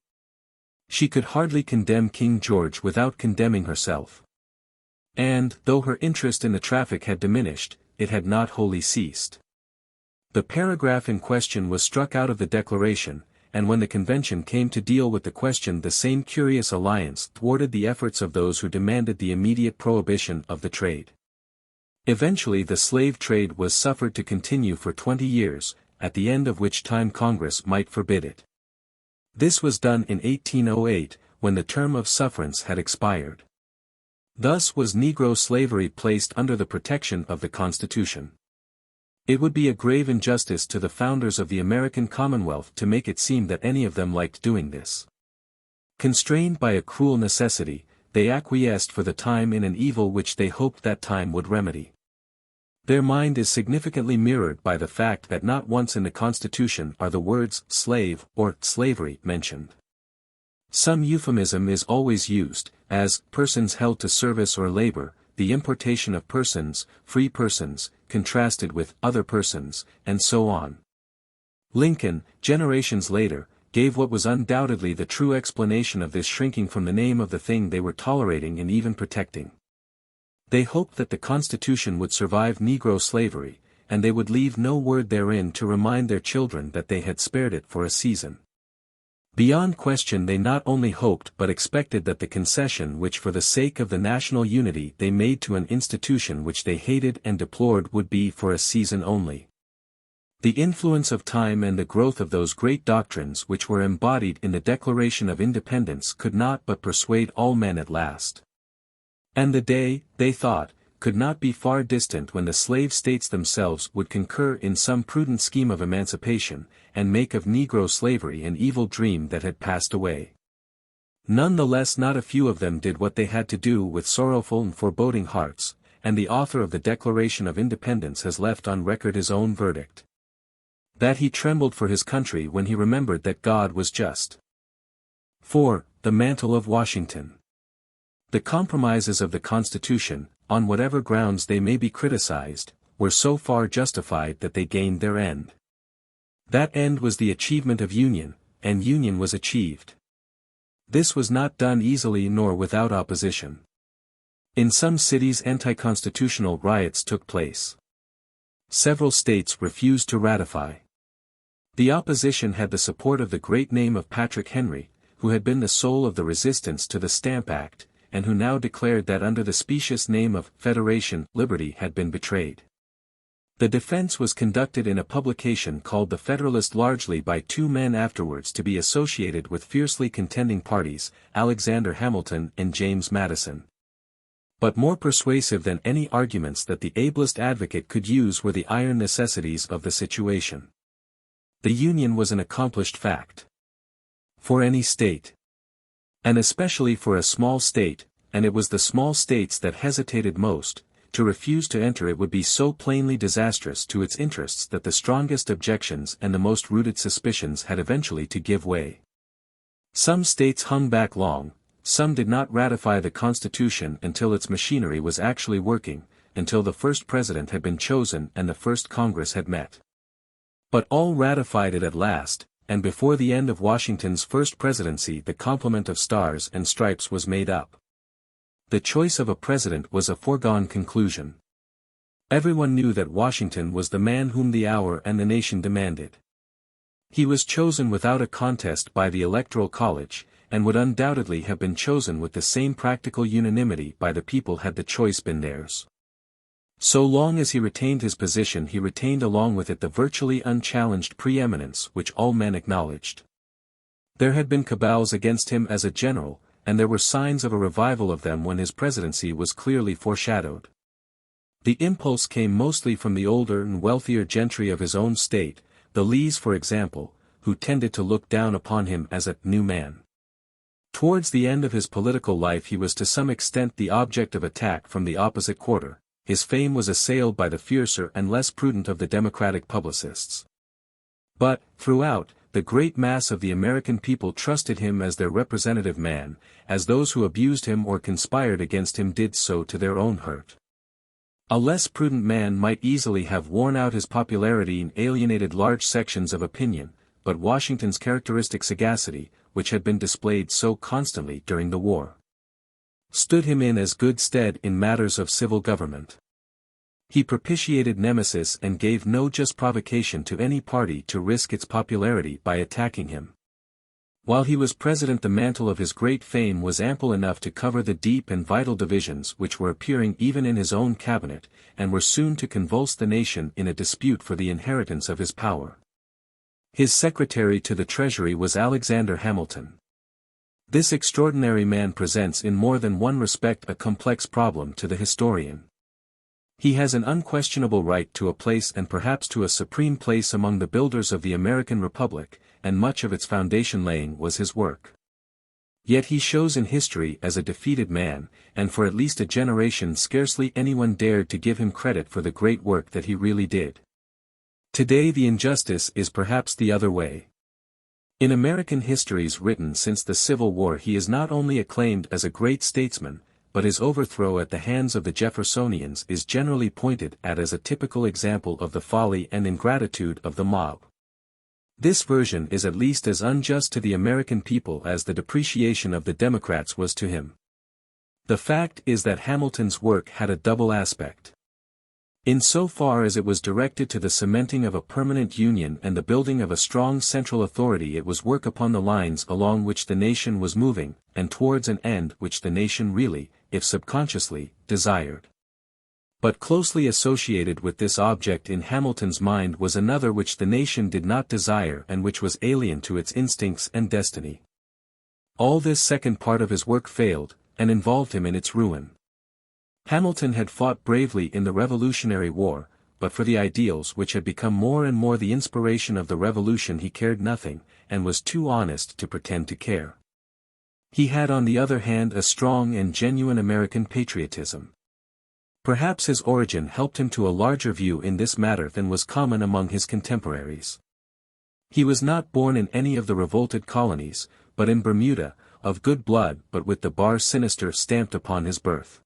Speaker 1: She could hardly condemn King George without condemning herself. And, though her interest in the traffic had diminished, it had not wholly ceased. The paragraph in question was struck out of the Declaration, and when the convention came to deal with the question, the same curious alliance thwarted the efforts of those who demanded the immediate prohibition of the trade. Eventually the slave trade was suffered to continue for 20 years, at the end of which time Congress might forbid it. This was done in 1808, when the term of sufferance had expired. Thus was Negro slavery placed under the protection of the Constitution. It would be a grave injustice to the founders of the American Commonwealth to make it seem that any of them liked doing this. Constrained by a cruel necessity, they acquiesced for the time in an evil which they hoped that time would remedy. Their mind is significantly mirrored by the fact that not once in the Constitution are the words slave or slavery mentioned. Some euphemism is always used, as persons held to service or labor, the importation of persons, free persons, contrasted with other persons, and so on. Lincoln, generations later, gave what was undoubtedly the true explanation of this shrinking from the name of the thing they were tolerating and even protecting. They hoped that the Constitution would survive Negro slavery, and they would leave no word therein to remind their children that they had spared it for a season. Beyond question they not only hoped but expected that the concession which for the sake of the national unity they made to an institution which they hated and deplored would be for a season only. The influence of time and the growth of those great doctrines which were embodied in the Declaration of Independence could not but persuade all men at last. And the day, they thought, could not be far distant when the slave states themselves would concur in some prudent scheme of emancipation, and make of Negro slavery an evil dream that had passed away. None the less not a few of them did what they had to do with sorrowful and foreboding hearts, and the author of the Declaration of Independence has left on record his own verdict. That he trembled for his country when he remembered that God was just. 4. The Mantle of Washington. The compromises of the Constitution, on whatever grounds they may be criticized, were so far justified that they gained their end. That end was the achievement of union, and union was achieved. This was not done easily nor without opposition. In some cities anti-constitutional riots took place. Several states refused to ratify. The opposition had the support of the great name of Patrick Henry, who had been the soul of the resistance to the Stamp Act, and who now declared that under the specious name of Federation, liberty had been betrayed. The defense was conducted in a publication called The Federalist, largely by two men afterwards to be associated with fiercely contending parties, Alexander Hamilton and James Madison. But more persuasive than any arguments that the ablest advocate could use were the iron necessities of the situation. The Union was an accomplished fact. For any state, and especially for a small state, and it was the small states that hesitated most, to refuse to enter it would be so plainly disastrous to its interests that the strongest objections and the most rooted suspicions had eventually to give way. Some states hung back long, some did not ratify the Constitution until its machinery was actually working, until the first president had been chosen and the first Congress had met. But all ratified it at last, and before the end of Washington's first presidency the complement of stars and stripes was made up. The choice of a president was a foregone conclusion. Everyone knew that Washington was the man whom the hour and the nation demanded. He was chosen without a contest by the Electoral College, and would undoubtedly have been chosen with the same practical unanimity by the people had the choice been theirs. So long as he retained his position, he retained along with it the virtually unchallenged preeminence which all men acknowledged. There had been cabals against him as a general, and there were signs of a revival of them when his presidency was clearly foreshadowed. The impulse came mostly from the older and wealthier gentry of his own state, the Lees for example, who tended to look down upon him as a new man. Towards the end of his political life he was to some extent the object of attack from the opposite quarter. His fame was assailed by the fiercer and less prudent of the Democratic publicists. But, throughout, the great mass of the American people trusted him as their representative man, as those who abused him or conspired against him did so to their own hurt. A less prudent man might easily have worn out his popularity and alienated large sections of opinion, but Washington's characteristic sagacity, which had been displayed so constantly during the war, stood him in as good stead in matters of civil government. He propitiated nemesis and gave no just provocation to any party to risk its popularity by attacking him. While he was president, the mantle of his great fame was ample enough to cover the deep and vital divisions which were appearing even in his own cabinet, and were soon to convulse the nation in a dispute for the inheritance of his power. His secretary to the Treasury was Alexander Hamilton. This extraordinary man presents in more than one respect a complex problem to the historian. He has an unquestionable right to a place and perhaps to a supreme place among the builders of the American Republic, and much of its foundation laying was his work. Yet he shows in history as a defeated man, and for at least a generation scarcely anyone dared to give him credit for the great work that he really did. Today the injustice is perhaps the other way. In American histories written since the Civil War he is not only acclaimed as a great statesman, but his overthrow at the hands of the Jeffersonians is generally pointed at as a typical example of the folly and ingratitude of the mob. This version is at least as unjust to the American people as the depreciation of the Democrats was to him. The fact is that Hamilton's work had a double aspect. In so far as it was directed to the cementing of a permanent union and the building of a strong central authority, it was work upon the lines along which the nation was moving, and towards an end which the nation really, if subconsciously, desired. But closely associated with this object in Hamilton's mind was another which the nation did not desire and which was alien to its instincts and destiny. All this second part of his work failed, and involved him in its ruin. Hamilton had fought bravely in the Revolutionary War, but for the ideals which had become more and more the inspiration of the Revolution he cared nothing, and was too honest to pretend to care. He had on the other hand a strong and genuine American patriotism. Perhaps his origin helped him to a larger view in this matter than was common among his contemporaries. He was not born in any of the revolted colonies, but in Bermuda, of good blood but with the bar sinister stamped upon his birth.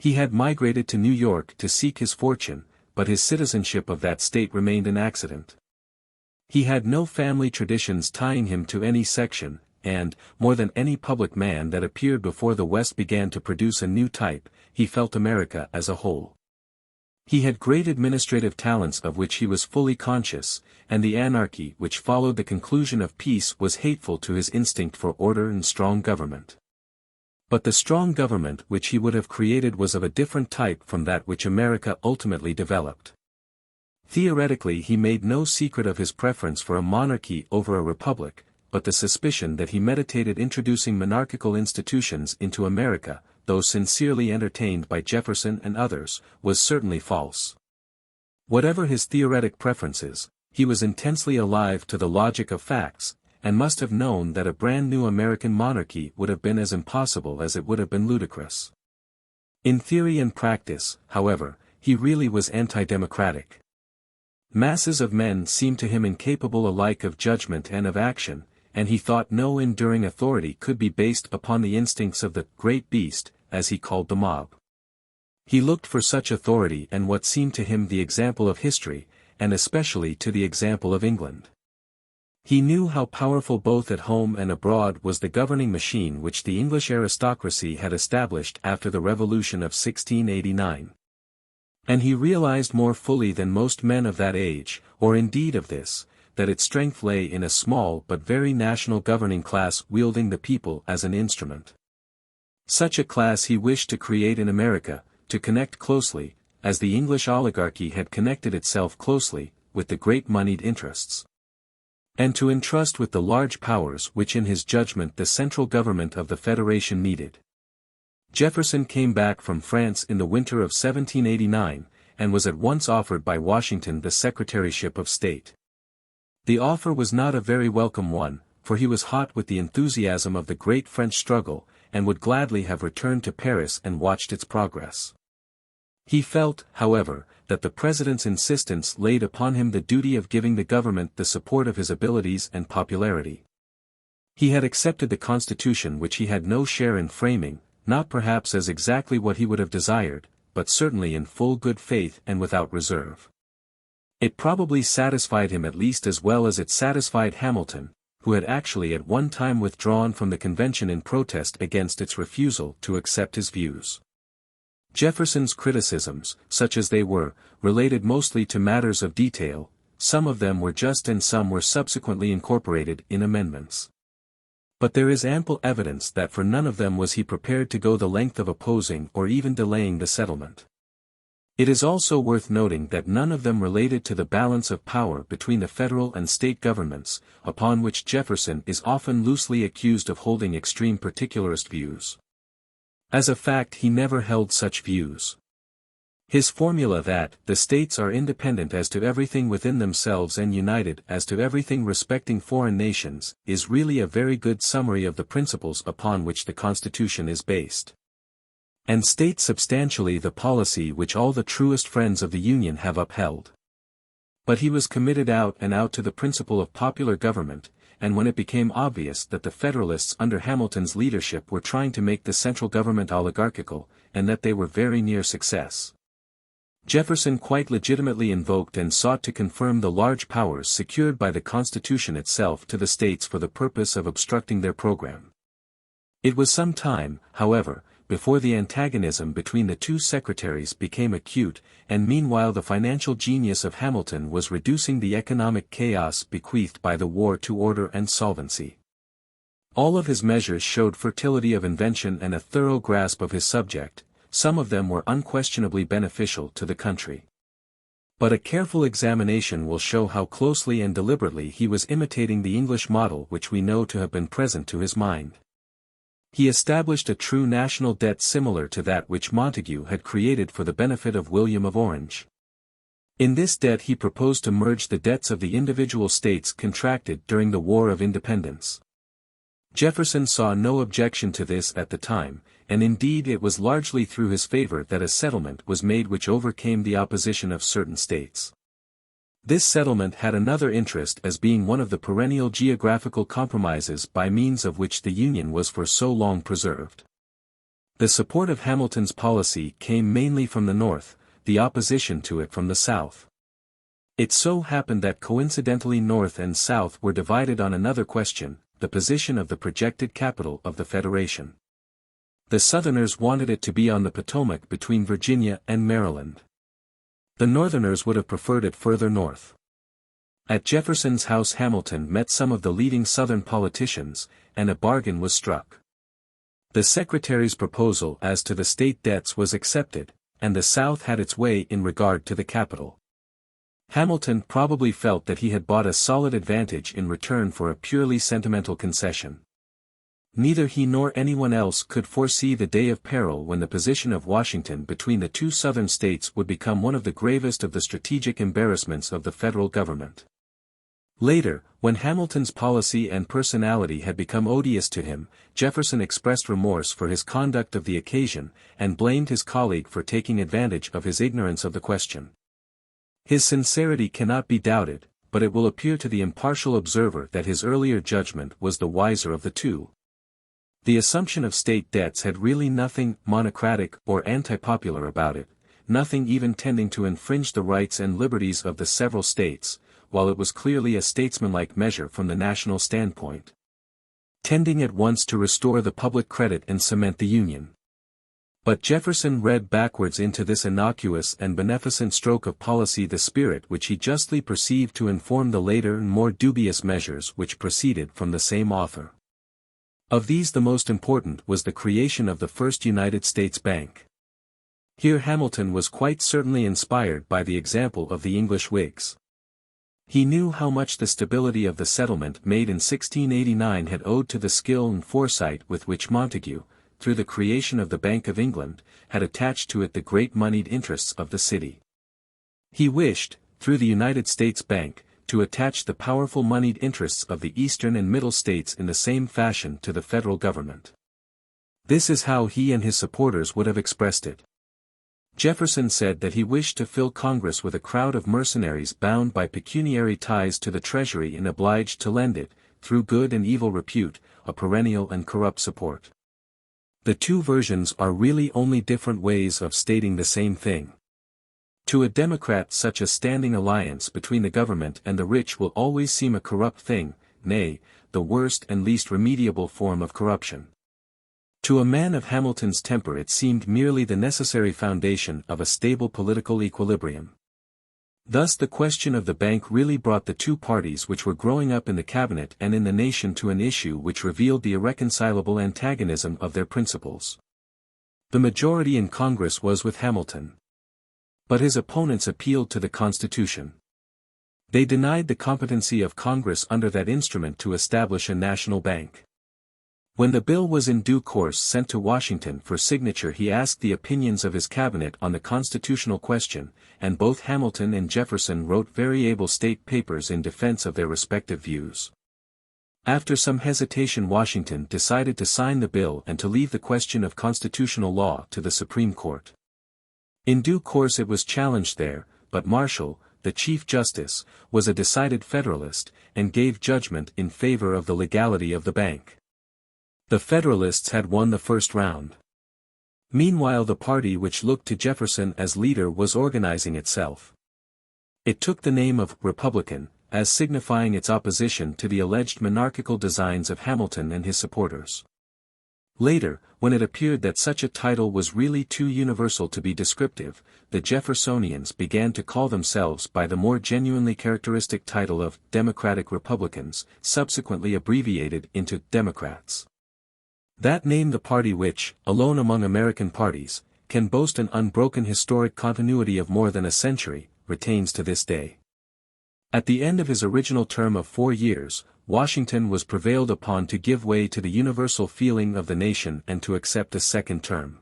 Speaker 1: He had migrated to New York to seek his fortune, but his citizenship of that state remained an accident. He had no family traditions tying him to any section, and, more than any public man that appeared before the West began to produce a new type, he felt America as a whole. He had great administrative talents of which he was fully conscious, and the anarchy which followed the conclusion of peace was hateful to his instinct for order and strong government. But the strong government which he would have created was of a different type from that which America ultimately developed. Theoretically he made no secret of his preference for a monarchy over a republic, but the suspicion that he meditated introducing monarchical institutions into America, though sincerely entertained by Jefferson and others, was certainly false. Whatever his theoretic preferences, he was intensely alive to the logic of facts, and must have known that a brand new American monarchy would have been as impossible as it would have been ludicrous. In theory and practice, however, he really was anti-democratic. Masses of men seemed to him incapable alike of judgment and of action, and he thought no enduring authority could be based upon the instincts of the great beast, as he called the mob. He looked for such authority and what seemed to him the example of history, and especially to the example of England. He knew how powerful both at home and abroad was the governing machine which the English aristocracy had established after the Revolution of 1689. And he realized more fully than most men of that age, or indeed of this, that its strength lay in a small but very national governing class wielding the people as an instrument. Such a class he wished to create in America, to connect closely, as the English oligarchy had connected itself closely, with the great moneyed interests. And to entrust with the large powers which in his judgment the central government of the Federation needed. Jefferson came back from France in the winter of 1789, and was at once offered by Washington the Secretaryship of State. The offer was not a very welcome one, for he was hot with the enthusiasm of the great French struggle, and would gladly have returned to Paris and watched its progress. He felt, however, that the President's insistence laid upon him the duty of giving the government the support of his abilities and popularity. He had accepted the Constitution which he had no share in framing, not perhaps as exactly what he would have desired, but certainly in full good faith and without reserve. It probably satisfied him at least as well as it satisfied Hamilton, who had actually at one time withdrawn from the convention in protest against its refusal to accept his views. Jefferson's criticisms, such as they were, related mostly to matters of detail, some of them were just and some were subsequently incorporated in amendments. But there is ample evidence that for none of them was he prepared to go the length of opposing or even delaying the settlement. It is also worth noting that none of them related to the balance of power between the federal and state governments, upon which Jefferson is often loosely accused of holding extreme particularist views. As a fact he never held such views. His formula that the states are independent as to everything within themselves and united as to everything respecting foreign nations, is really a very good summary of the principles upon which the Constitution is based. And states substantially the policy which all the truest friends of the Union have upheld. But he was committed out and out to the principle of popular government, and when it became obvious that the Federalists under Hamilton's leadership were trying to make the central government oligarchical, and that they were very near success, Jefferson quite legitimately invoked and sought to confirm the large powers secured by the Constitution itself to the states for the purpose of obstructing their program. It was some time, however, before the antagonism between the two secretaries became acute, and meanwhile the financial genius of Hamilton was reducing the economic chaos bequeathed by the war to order and solvency. All of his measures showed fertility of invention and a thorough grasp of his subject. Some of them were unquestionably beneficial to the country. But a careful examination will show how closely and deliberately he was imitating the English model which we know to have been present to his mind. He established a true national debt similar to that which Montague had created for the benefit of William of Orange. In this debt he proposed to merge the debts of the individual states contracted during the War of Independence. Jefferson saw no objection to this at the time, and indeed it was largely through his favor that a settlement was made which overcame the opposition of certain states. This settlement had another interest as being one of the perennial geographical compromises by means of which the Union was for so long preserved. The support of Hamilton's policy came mainly from the North, the opposition to it from the South. It so happened that coincidentally North and South were divided on another question, the position of the projected capital of the Federation. The Southerners wanted it to be on the Potomac between Virginia and Maryland. The Northerners would have preferred it further north. At Jefferson's house Hamilton met some of the leading Southern politicians, and a bargain was struck. The Secretary's proposal as to the state debts was accepted, and the South had its way in regard to the capital. Hamilton probably felt that he had bought a solid advantage in return for a purely sentimental concession. Neither he nor anyone else could foresee the day of peril when the position of Washington between the two Southern states would become one of the gravest of the strategic embarrassments of the federal government. Later, when Hamilton's policy and personality had become odious to him, Jefferson expressed remorse for his conduct of the occasion, and blamed his colleague for taking advantage of his ignorance of the question. His sincerity cannot be doubted, but it will appear to the impartial observer that his earlier judgment was the wiser of the two. The assumption of state debts had really nothing monocratic or anti-popular about it, nothing even tending to infringe the rights and liberties of the several states, while it was clearly a statesmanlike measure from the national standpoint, tending at once to restore the public credit and cement the Union. But Jefferson read backwards into this innocuous and beneficent stroke of policy the spirit which he justly perceived to inform the later and more dubious measures which proceeded from the same author. Of these the most important was the creation of the first United States Bank. Here Hamilton was quite certainly inspired by the example of the English Whigs. He knew how much the stability of the settlement made in 1689 had owed to the skill and foresight with which Montague, through the creation of the Bank of England, had attached to it the great moneyed interests of the city. He wished, through the United States Bank, to attach the powerful moneyed interests of the eastern and middle states in the same fashion to the federal government. This is how he and his supporters would have expressed it. Jefferson said that he wished to fill Congress with a crowd of mercenaries bound by pecuniary ties to the Treasury and obliged to lend it, through good and evil repute, a perennial and corrupt support. The two versions are really only different ways of stating the same thing. To a Democrat such a standing alliance between the government and the rich will always seem a corrupt thing, nay, the worst and least remediable form of corruption. To a man of Hamilton's temper it seemed merely the necessary foundation of a stable political equilibrium. Thus the question of the bank really brought the two parties which were growing up in the cabinet and in the nation to an issue which revealed the irreconcilable antagonism of their principles. The majority in Congress was with Hamilton. But his opponents appealed to the Constitution. They denied the competency of Congress under that instrument to establish a national bank. When the bill was in due course sent to Washington for signature he asked the opinions of his cabinet on the constitutional question, and both Hamilton and Jefferson wrote very able state papers in defense of their respective views. After some hesitation Washington decided to sign the bill and to leave the question of constitutional law to the Supreme Court. In due course it was challenged there, but Marshall, the Chief Justice, was a decided Federalist, and gave judgment in favor of the legality of the bank. The Federalists had won the first round. Meanwhile the party which looked to Jefferson as leader was organizing itself. It took the name of Republican, as signifying its opposition to the alleged monarchical designs of Hamilton and his supporters. Later, when it appeared that such a title was really too universal to be descriptive, the Jeffersonians began to call themselves by the more genuinely characteristic title of Democratic Republicans, subsequently abbreviated into Democrats. That name the party which, alone among American parties, can boast an unbroken historic continuity of more than a century, retains to this day. At the end of his original term of 4 years, Washington was prevailed upon to give way to the universal feeling of the nation and to accept a second term.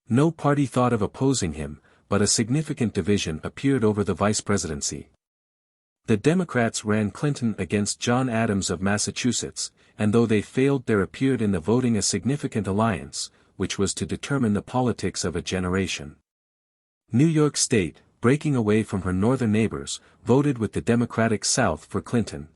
Speaker 1: No party thought of opposing him, but a significant division appeared over the vice presidency. The Democrats ran Clinton against John Adams of Massachusetts, and though they failed there appeared in the voting a significant alliance, which was to determine the politics of a generation. New York State, breaking away from her northern neighbors, voted with the Democratic South for Clinton.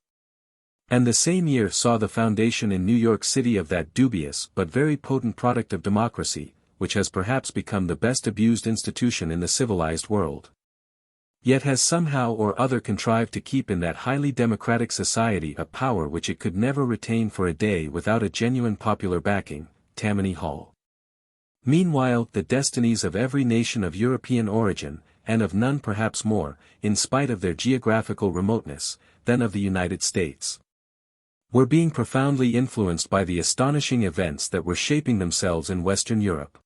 Speaker 1: And the same year saw the foundation in New York City of that dubious but very potent product of democracy, which has perhaps become the best abused institution in the civilized world. yet has somehow or other contrived to keep in that highly democratic society a power which it could never retain for a day without a genuine popular backing, Tammany Hall. Meanwhile, the destinies of every nation of European origin, and of none perhaps more, in spite of their geographical remoteness, than of the United States, were being profoundly influenced by the astonishing events that were shaping themselves in Western Europe.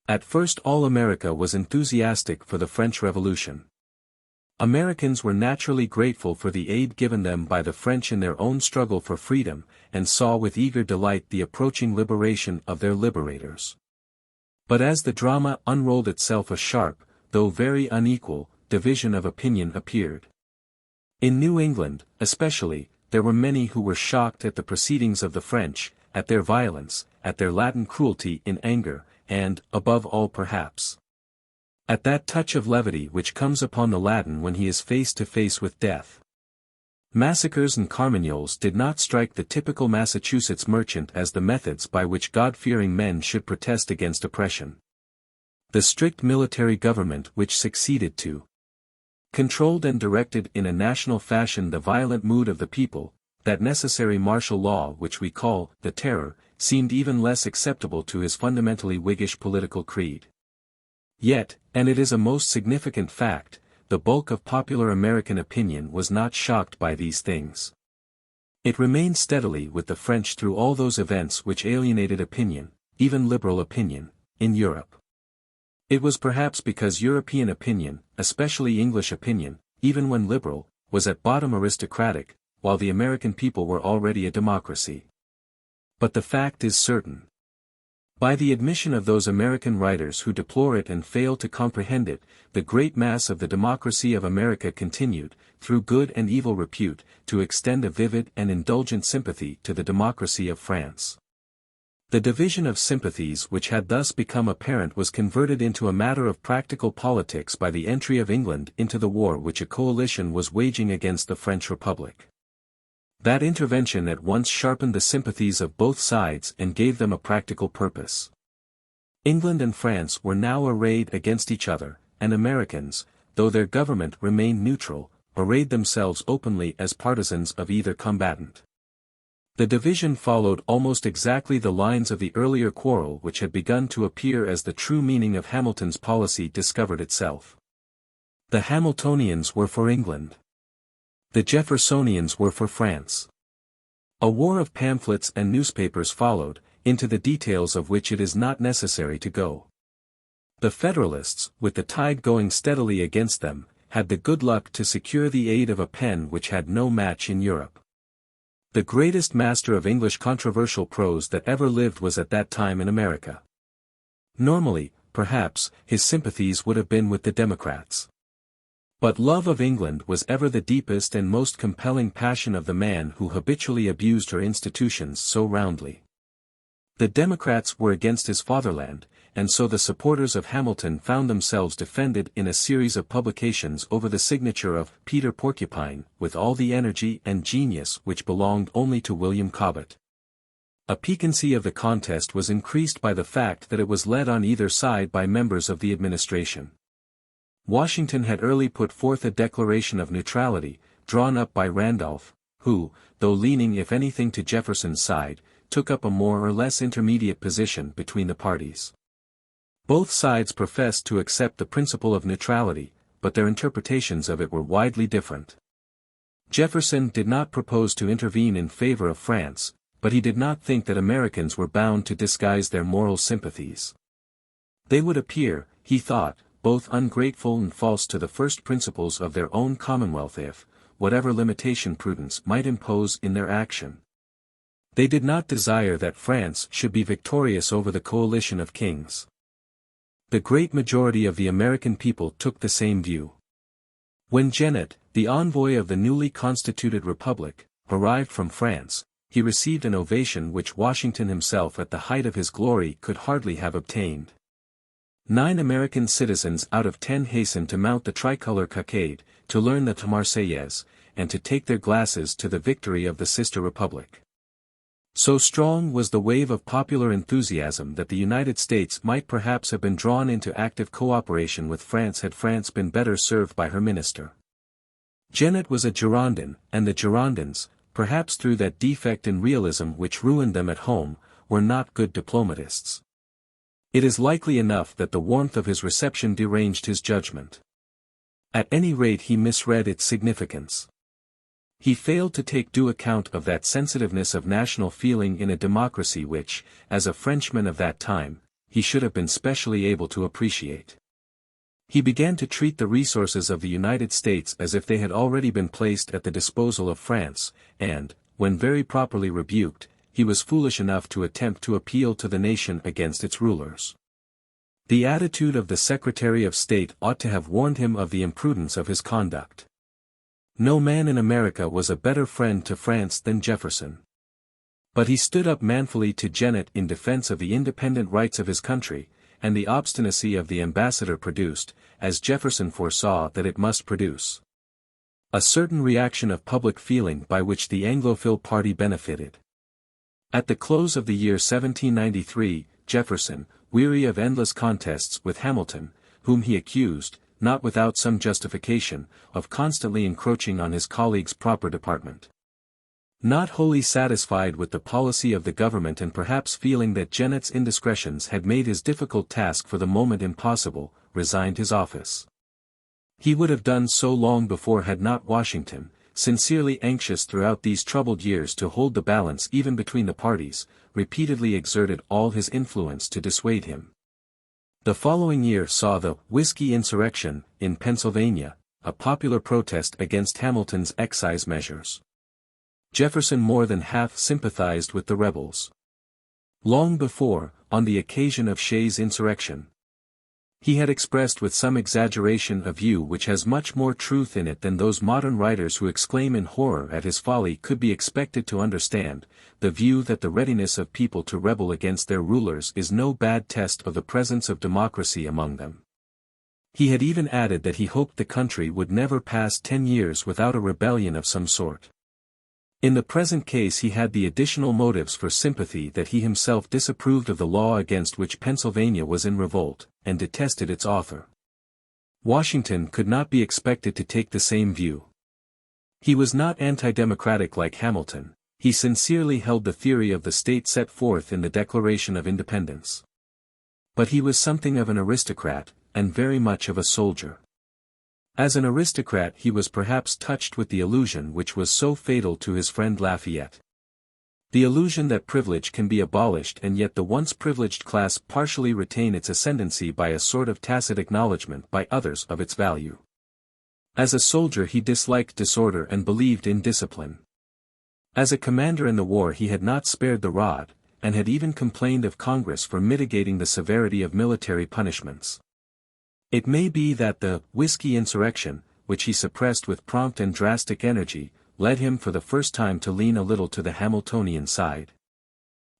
Speaker 1: At first all America was enthusiastic for the French Revolution. Americans were naturally grateful for the aid given them by the French in their own struggle for freedom, and saw with eager delight the approaching liberation of their liberators. But as the drama unrolled itself a sharp, though very unequal, division of opinion appeared. In New England, especially, there were many who were shocked at the proceedings of the French, at their violence, at their latent cruelty in anger, and, above all perhaps, at that touch of levity which comes upon the Latin when he is face to face with death. Massacres and carmagnoles did not strike the typical Massachusetts merchant as the methods by which God-fearing men should protest against oppression. The strict military government which succeeded to controlled and directed in a national fashion the violent mood of the people, that necessary martial law which we call the Terror, seemed even less acceptable to his fundamentally Whiggish political creed. Yet, and it is a most significant fact, the bulk of popular American opinion was not shocked by these things. It remained steadily with the French through all those events which alienated opinion, even liberal opinion, in Europe. It was perhaps because European opinion, especially English opinion, even when liberal, was at bottom aristocratic, while the American people were already a democracy. But the fact is certain. By the admission of those American writers who deplore it and fail to comprehend it, the great mass of the democracy of America continued, through good and evil repute, to extend a vivid and indulgent sympathy to the democracy of France. The division of sympathies which had thus become apparent was converted into a matter of practical politics by the entry of England into the war which a coalition was waging against the French Republic. That intervention at once sharpened the sympathies of both sides and gave them a practical purpose. England and France were now arrayed against each other, and Americans, though their government remained neutral, arrayed themselves openly as partisans of either combatant. The division followed almost exactly the lines of the earlier quarrel which had begun to appear as the true meaning of Hamilton's policy discovered itself. The Hamiltonians were for England. The Jeffersonians were for France. A war of pamphlets and newspapers followed, into the details of which it is not necessary to go. The Federalists, with the tide going steadily against them, had the good luck to secure the aid of a pen which had no match in Europe. The greatest master of English controversial prose that ever lived was at that time in America. Normally, perhaps, his sympathies would have been with the Democrats. But love of England was ever the deepest and most compelling passion of the man who habitually abused her institutions so roundly. The Democrats were against his fatherland, and so the supporters of Hamilton found themselves defended in a series of publications over the signature of Peter Porcupine, with all the energy and genius which belonged only to William Cobbett. A piquancy of the contest was increased by the fact that it was led on either side by members of the administration. Washington had early put forth a declaration of neutrality, drawn up by Randolph, who, though leaning if anything to Jefferson's side, took up a more or less intermediate position between the parties. Both sides professed to accept the principle of neutrality, but their interpretations of it were widely different. Jefferson did not propose to intervene in favor of France, but he did not think that Americans were bound to disguise their moral sympathies. They would appear, he thought, both ungrateful and false to the first principles of their own commonwealth if, whatever limitation prudence might impose in their action, they did not desire that France should be victorious over the coalition of kings. The great majority of the American people took the same view. When Genet, the envoy of the newly constituted republic, arrived from France, he received an ovation which Washington himself at the height of his glory could hardly have obtained. 9 American citizens out of 10 hastened to mount the tricolor cockade, to learn the Marseillaise, and to take their glasses to the victory of the sister republic. So strong was the wave of popular enthusiasm that the United States might perhaps have been drawn into active cooperation with France had France been better served by her minister. Genet was a Girondin, and the Girondins, perhaps through that defect in realism which ruined them at home, were not good diplomatists. It is likely enough that the warmth of his reception deranged his judgment. At any rate he misread its significance. He failed to take due account of that sensitiveness of national feeling in a democracy which, as a Frenchman of that time, he should have been specially able to appreciate. He began to treat the resources of the United States as if they had already been placed at the disposal of France, and, when very properly rebuked, he was foolish enough to attempt to appeal to the nation against its rulers. The attitude of the Secretary of State ought to have warned him of the imprudence of his conduct. No man in America was a better friend to France than Jefferson. But he stood up manfully to Genet in defense of the independent rights of his country, and the obstinacy of the ambassador produced, as Jefferson foresaw that it must produce, a certain reaction of public feeling by which the Anglophile party benefited. At the close of the year 1793, Jefferson, weary of endless contests with Hamilton, whom he accused, not without some justification, of constantly encroaching on his colleague's proper department. Not wholly satisfied with the policy of the government and perhaps feeling that Genet's indiscretions had made his difficult task for the moment impossible, resigned his office. He would have done so long before had not Washington, sincerely anxious throughout these troubled years to hold the balance even between the parties, repeatedly exerted all his influence to dissuade him. The following year saw the "Whiskey Insurrection" in Pennsylvania, a popular protest against Hamilton's excise measures. Jefferson more than half sympathized with the rebels. Long before, on the occasion of Shays' insurrection, he had expressed with some exaggeration a view which has much more truth in it than those modern writers who exclaim in horror at his folly could be expected to understand, the view that the readiness of people to rebel against their rulers is no bad test of the presence of democracy among them. He had even added that he hoped the country would never pass 10 years without a rebellion of some sort. In the present case he had the additional motives for sympathy that he himself disapproved of the law against which Pennsylvania was in revolt, and detested its author. Washington could not be expected to take the same view. He was not anti-democratic like Hamilton, he sincerely held the theory of the state set forth in the Declaration of Independence. But he was something of an aristocrat, and very much of a soldier. As an aristocrat he was perhaps touched with the illusion which was so fatal to his friend Lafayette. The illusion that privilege can be abolished and yet the once privileged class partially retain its ascendancy by a sort of tacit acknowledgment by others of its value. As a soldier he disliked disorder and believed in discipline. As a commander in the war he had not spared the rod, and had even complained of Congress for mitigating the severity of military punishments. It may be that the "Whiskey Insurrection," which he suppressed with prompt and drastic energy, led him for the first time to lean a little to the Hamiltonian side.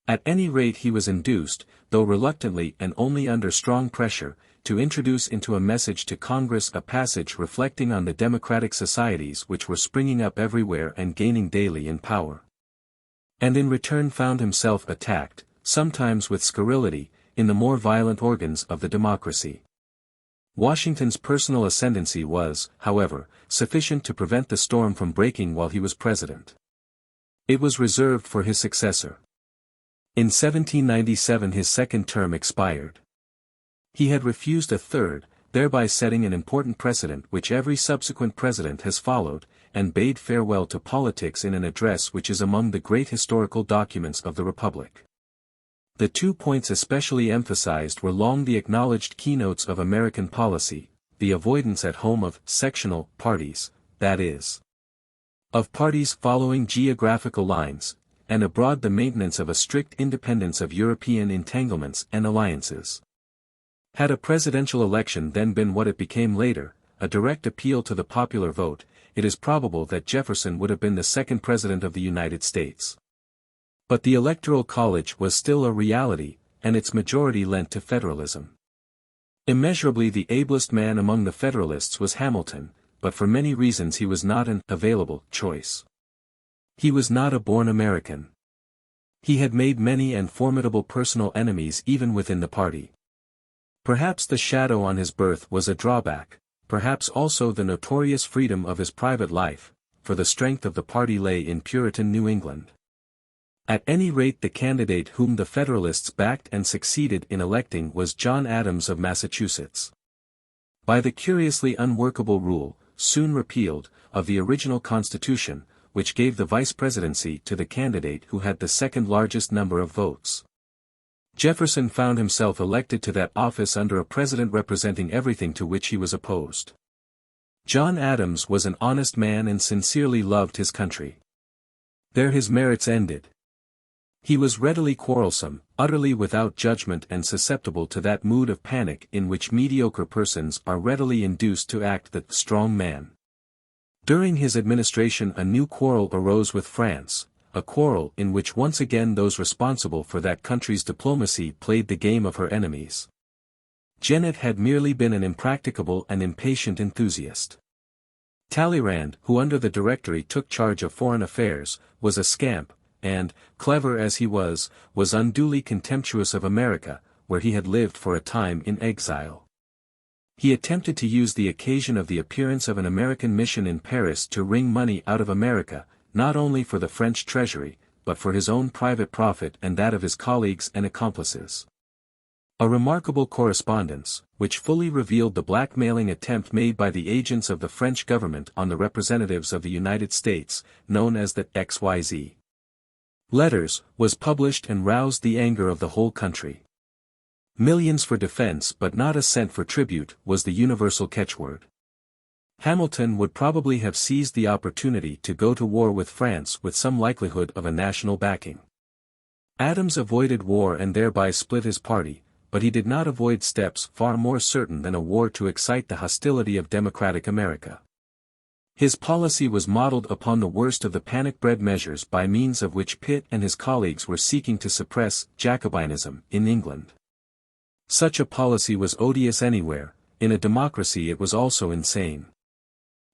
Speaker 1: At any rate he was induced, though reluctantly and only under strong pressure, to introduce into a message to Congress a passage reflecting on the democratic societies which were springing up everywhere and gaining daily in power. And in return found himself attacked, sometimes with scurrility, in the more violent organs of the democracy. Washington's personal ascendancy was, however, sufficient to prevent the storm from breaking while he was president. It was reserved for his successor. In 1797 his second term expired. He had refused a third, thereby setting an important precedent which every subsequent president has followed, and bade farewell to politics in an address which is among the great historical documents of the Republic. The 2 points especially emphasized were long the acknowledged keynotes of American policy, the avoidance at home of sectional parties, that is, of parties following geographical lines, and abroad the maintenance of a strict independence of European entanglements and alliances. Had a presidential election then been what it became later, a direct appeal to the popular vote, it is probable that Jefferson would have been the second president of the United States. But the Electoral College was still a reality, and its majority lent to federalism. Immeasurably the ablest man among the Federalists was Hamilton, but for many reasons he was not an available choice. He was not a born American. He had made many and formidable personal enemies even within the party. Perhaps the shadow on his birth was a drawback, perhaps also the notorious freedom of his private life, for the strength of the party lay in Puritan New England. At any rate, the candidate whom the Federalists backed and succeeded in electing was John Adams of Massachusetts. By the curiously unworkable rule, soon repealed, of the original Constitution, which gave the vice presidency to the candidate who had the second largest number of votes, Jefferson found himself elected to that office under a president representing everything to which he was opposed. John Adams was an honest man and sincerely loved his country. There his merits ended. He was readily quarrelsome, utterly without judgment and susceptible to that mood of panic in which mediocre persons are readily induced to act the strong man. During his administration a new quarrel arose with France, a quarrel in which once again those responsible for that country's diplomacy played the game of her enemies. Jennett had merely been an impracticable and impatient enthusiast. Talleyrand, who under the Directory took charge of foreign affairs, was a scamp, and, clever as he was unduly contemptuous of America, where he had lived for a time in exile. He attempted to use the occasion of the appearance of an American mission in Paris to wring money out of America, not only for the French treasury, but for his own private profit and that of his colleagues and accomplices. A remarkable correspondence, which fully revealed the blackmailing attempt made by the agents of the French government on the representatives of the United States, known as the XYZ letters, was published and roused the anger of the whole country. Millions for defense but not a cent for tribute was the universal catchword. Hamilton would probably have seized the opportunity to go to war with France with some likelihood of a national backing. Adams avoided war and thereby split his party, but he did not avoid steps far more certain than a war to excite the hostility of democratic America. His policy was modeled upon the worst of the panic-bred measures by means of which Pitt and his colleagues were seeking to suppress Jacobinism in England. Such a policy was odious anywhere, in a democracy it was also insane.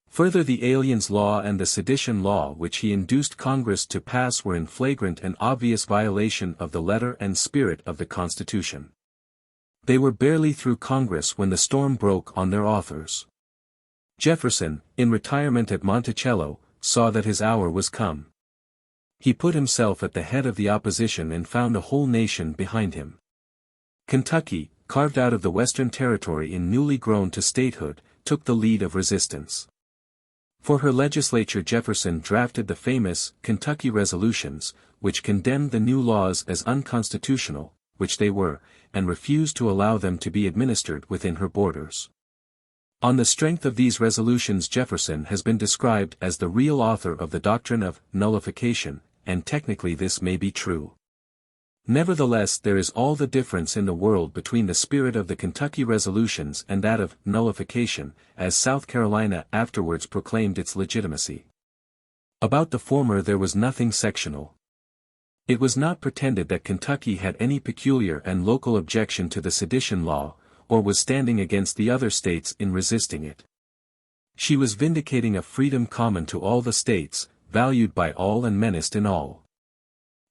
Speaker 1: Further, the Aliens Law and the Sedition Law which he induced Congress to pass were in flagrant and obvious violation of the letter and spirit of the Constitution. They were barely through Congress when the storm broke on their authors. Jefferson, in retirement at Monticello, saw that his hour was come. He put himself at the head of the opposition and found a whole nation behind him. Kentucky, carved out of the Western Territory and newly grown to statehood, took the lead of resistance. For her legislature Jefferson drafted the famous Kentucky Resolutions, which condemned the new laws as unconstitutional, which they were, and refused to allow them to be administered within her borders. On the strength of these resolutions Jefferson has been described as the real author of the doctrine of nullification, and technically this may be true. Nevertheless, there is all the difference in the world between the spirit of the Kentucky Resolutions and that of nullification, as South Carolina afterwards proclaimed its legitimacy. About the former there was nothing sectional. It was not pretended that Kentucky had any peculiar and local objection to the sedition law, or was standing against the other states in resisting it. She was vindicating a freedom common to all the states, valued by all and menaced in all.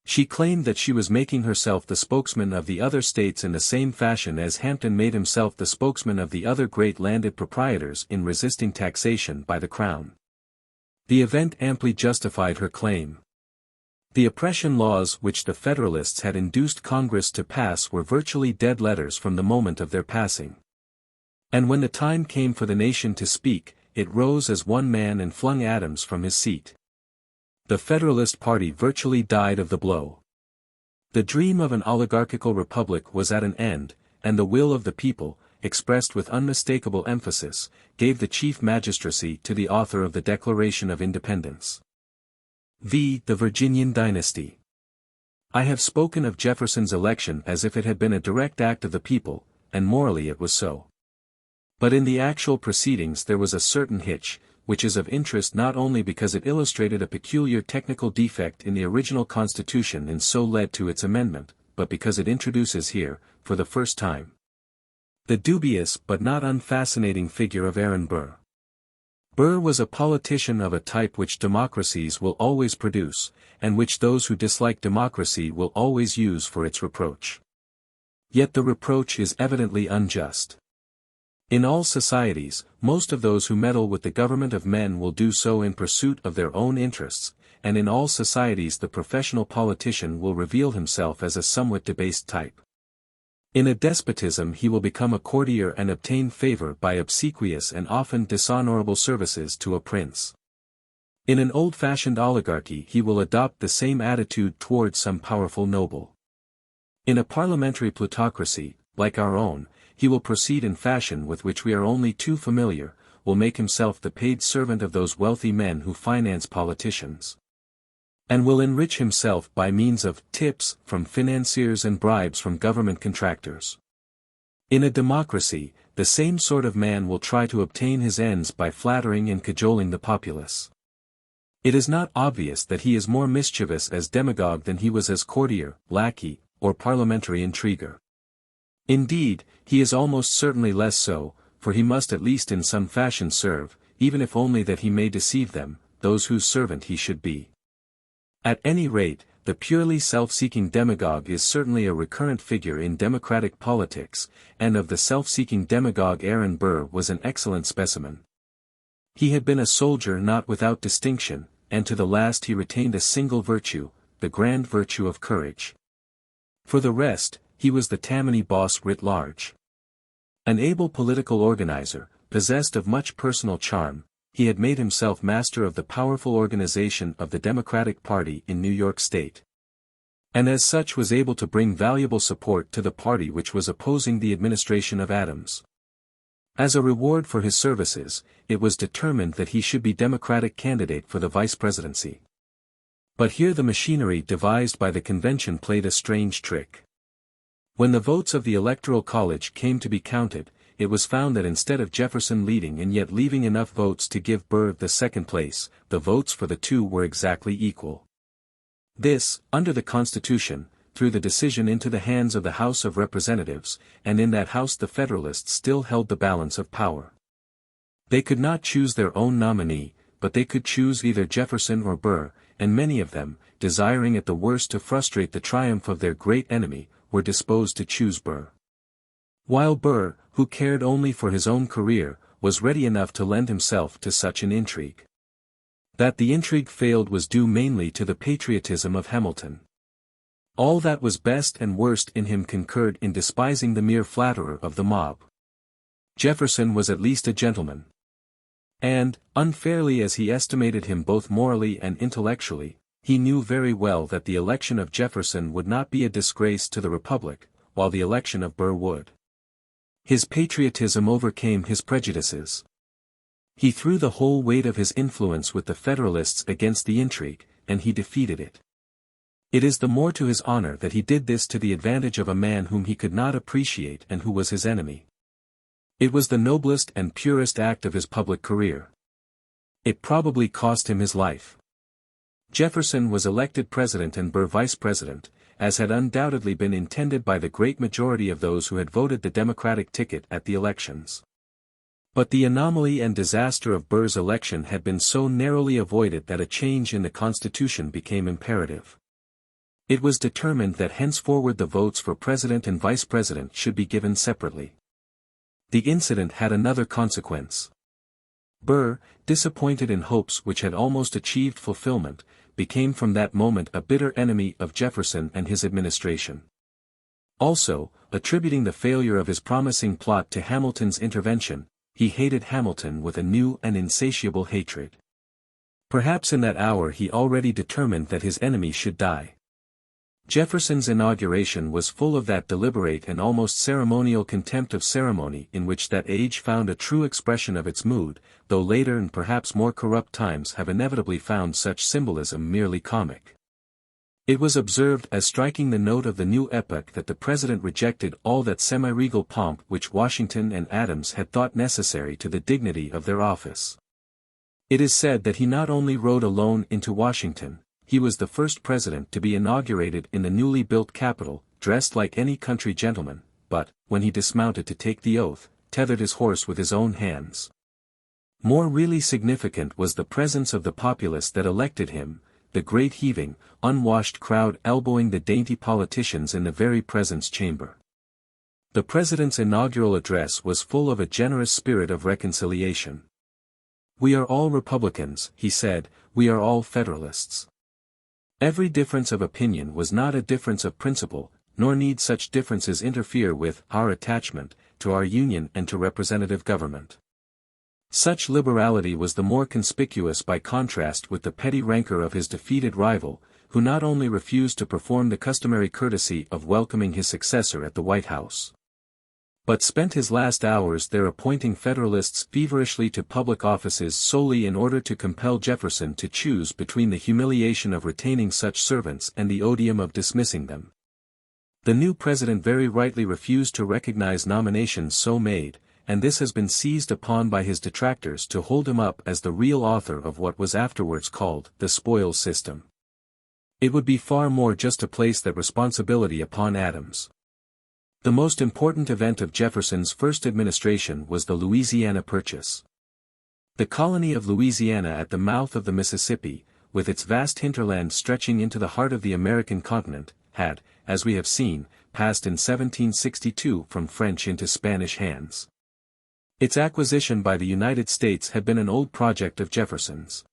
Speaker 1: She claimed that she was making herself the spokesman of the other states in the same fashion as Hampton made himself the spokesman of the other great landed proprietors in resisting taxation by the Crown. The event amply justified her claim. The oppression laws which the Federalists had induced Congress to pass were virtually dead letters from the moment of their passing. And when the time came for the nation to speak, it rose as one man and flung Adams from his seat. The Federalist party virtually died of the blow. The dream of an oligarchical republic was at an end, and the will of the people, expressed with unmistakable emphasis, gave the chief magistracy to the author of the Declaration of Independence. The Virginian Dynasty. I have spoken of Jefferson's election as if it had been a direct act of the people, and morally it was so. But in the actual proceedings there was a certain hitch, which is of interest not only because it illustrated a peculiar technical defect in the original Constitution and so led to its amendment, but because it introduces here, for the first time, the dubious but not unfascinating figure of Aaron Burr. Burr was a politician of a type which democracies will always produce, and which those who dislike democracy will always use for its reproach. Yet the reproach is evidently unjust. In all societies, most of those who meddle with the government of men will do so in pursuit of their own interests, and in all societies the professional politician will reveal himself as a somewhat debased type. In a despotism he will become a courtier and obtain favor by obsequious and often dishonorable services to a prince. In an old-fashioned oligarchy he will adopt the same attitude towards some powerful noble. In a parliamentary plutocracy, like our own, he will proceed in fashion with which we are only too familiar, will make himself the paid servant of those wealthy men who finance politicians, and will enrich himself by means of tips from financiers and bribes from government contractors. In a democracy, the same sort of man will try to obtain his ends by flattering and cajoling the populace. It is not obvious that he is more mischievous as demagogue than he was as courtier, lackey, or parliamentary intriguer. Indeed, he is almost certainly less so, for he must at least in some fashion serve, even if only that he may deceive them, those whose servant he should be. At any rate, the purely self-seeking demagogue is certainly a recurrent figure in democratic politics, and of the self-seeking demagogue Aaron Burr was an excellent specimen. He had been a soldier not without distinction, and to the last he retained a single virtue, the grand virtue of courage. For the rest, he was the Tammany boss writ large. An able political organizer, possessed of much personal charm, he had made himself master of the powerful organization of the Democratic Party in New York State, and as such was able to bring valuable support to the party which was opposing the administration of Adams. As a reward for his services, it was determined that he should be Democratic candidate for the vice presidency. But here the machinery devised by the convention played a strange trick. When the votes of the Electoral College came to be counted, it was found that instead of Jefferson leading and yet leaving enough votes to give Burr the second place, the votes for the two were exactly equal. This, under the Constitution, threw the decision into the hands of the House of Representatives, and in that House the Federalists still held the balance of power. They could not choose their own nominee, but they could choose either Jefferson or Burr, and many of them, desiring at the worst to frustrate the triumph of their great enemy, were disposed to choose Burr. While Burr, who cared only for his own career, was ready enough to lend himself to such an intrigue. That the intrigue failed was due mainly to the patriotism of Hamilton. All that was best and worst in him concurred in despising the mere flatterer of the mob. Jefferson was at least a gentleman. And, unfairly as he estimated him both morally and intellectually, he knew very well that the election of Jefferson would not be a disgrace to the Republic, while the election of Burr would. His patriotism overcame his prejudices. He threw the whole weight of his influence with the Federalists against the intrigue, and he defeated it. It is the more to his honor that he did this to the advantage of a man whom he could not appreciate and who was his enemy. It was the noblest and purest act of his public career. It probably cost him his life. Jefferson was elected president and Burr vice president, as had undoubtedly been intended by the great majority of those who had voted the Democratic ticket at the elections. But the anomaly and disaster of Burr's election had been so narrowly avoided that a change in the Constitution became imperative. It was determined that henceforward the votes for president and vice president should be given separately. The incident had another consequence. Burr, disappointed in hopes which had almost achieved fulfillment, became from that moment a bitter enemy of Jefferson and his administration. Also, attributing the failure of his promising plot to Hamilton's intervention, he hated Hamilton with a new and insatiable hatred. Perhaps in that hour he already determined that his enemy should die. Jefferson's inauguration was full of that deliberate and almost ceremonial contempt of ceremony in which that age found a true expression of its mood, though later and perhaps more corrupt times have inevitably found such symbolism merely comic. It was observed as striking the note of the new epoch that the president rejected all that semi-regal pomp which Washington and Adams had thought necessary to the dignity of their office. It is said that he not only rode alone into Washington, he was the first president to be inaugurated in the newly built Capitol, dressed like any country gentleman, but, when he dismounted to take the oath, tethered his horse with his own hands. More really significant was the presence of the populace that elected him, the great heaving, unwashed crowd elbowing the dainty politicians in the very presence chamber. The president's inaugural address was full of a generous spirit of reconciliation. "We are all Republicans," he said, "we are all Federalists. Every difference of opinion was not a difference of principle, nor need such differences interfere with our attachment to our Union and to representative government." Such liberality was the more conspicuous by contrast with the petty rancor of his defeated rival, who not only refused to perform the customary courtesy of welcoming his successor at the White House, but spent his last hours there appointing Federalists feverishly to public offices solely in order to compel Jefferson to choose between the humiliation of retaining such servants and the odium of dismissing them. The new president very rightly refused to recognize nominations so made, and this has been seized upon by his detractors to hold him up as the real author of what was afterwards called the spoils system. It would be far more just to place that responsibility upon Adams. The most important event of Jefferson's first administration was the Louisiana Purchase. The colony of Louisiana at the mouth of the Mississippi, with its vast hinterland stretching into the heart of the American continent, had, as we have seen, passed in 1762 from French into Spanish hands. Its acquisition by the United States had been an old project of Jefferson's.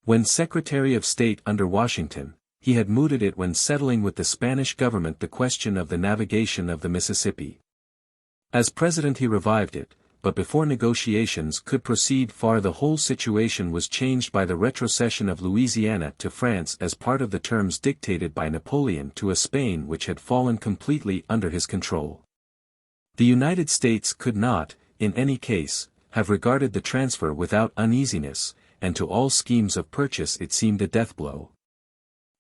Speaker 1: When Secretary of State under Washington, he had mooted it when settling with the Spanish government the question of the navigation of the Mississippi. As president he revived it, but before negotiations could proceed far the whole situation was changed by the retrocession of Louisiana to France as part of the terms dictated by Napoleon to a Spain which had fallen completely under his control. The United States could not, in any case, have regarded the transfer without uneasiness, and to all schemes of purchase it seemed a death-blow.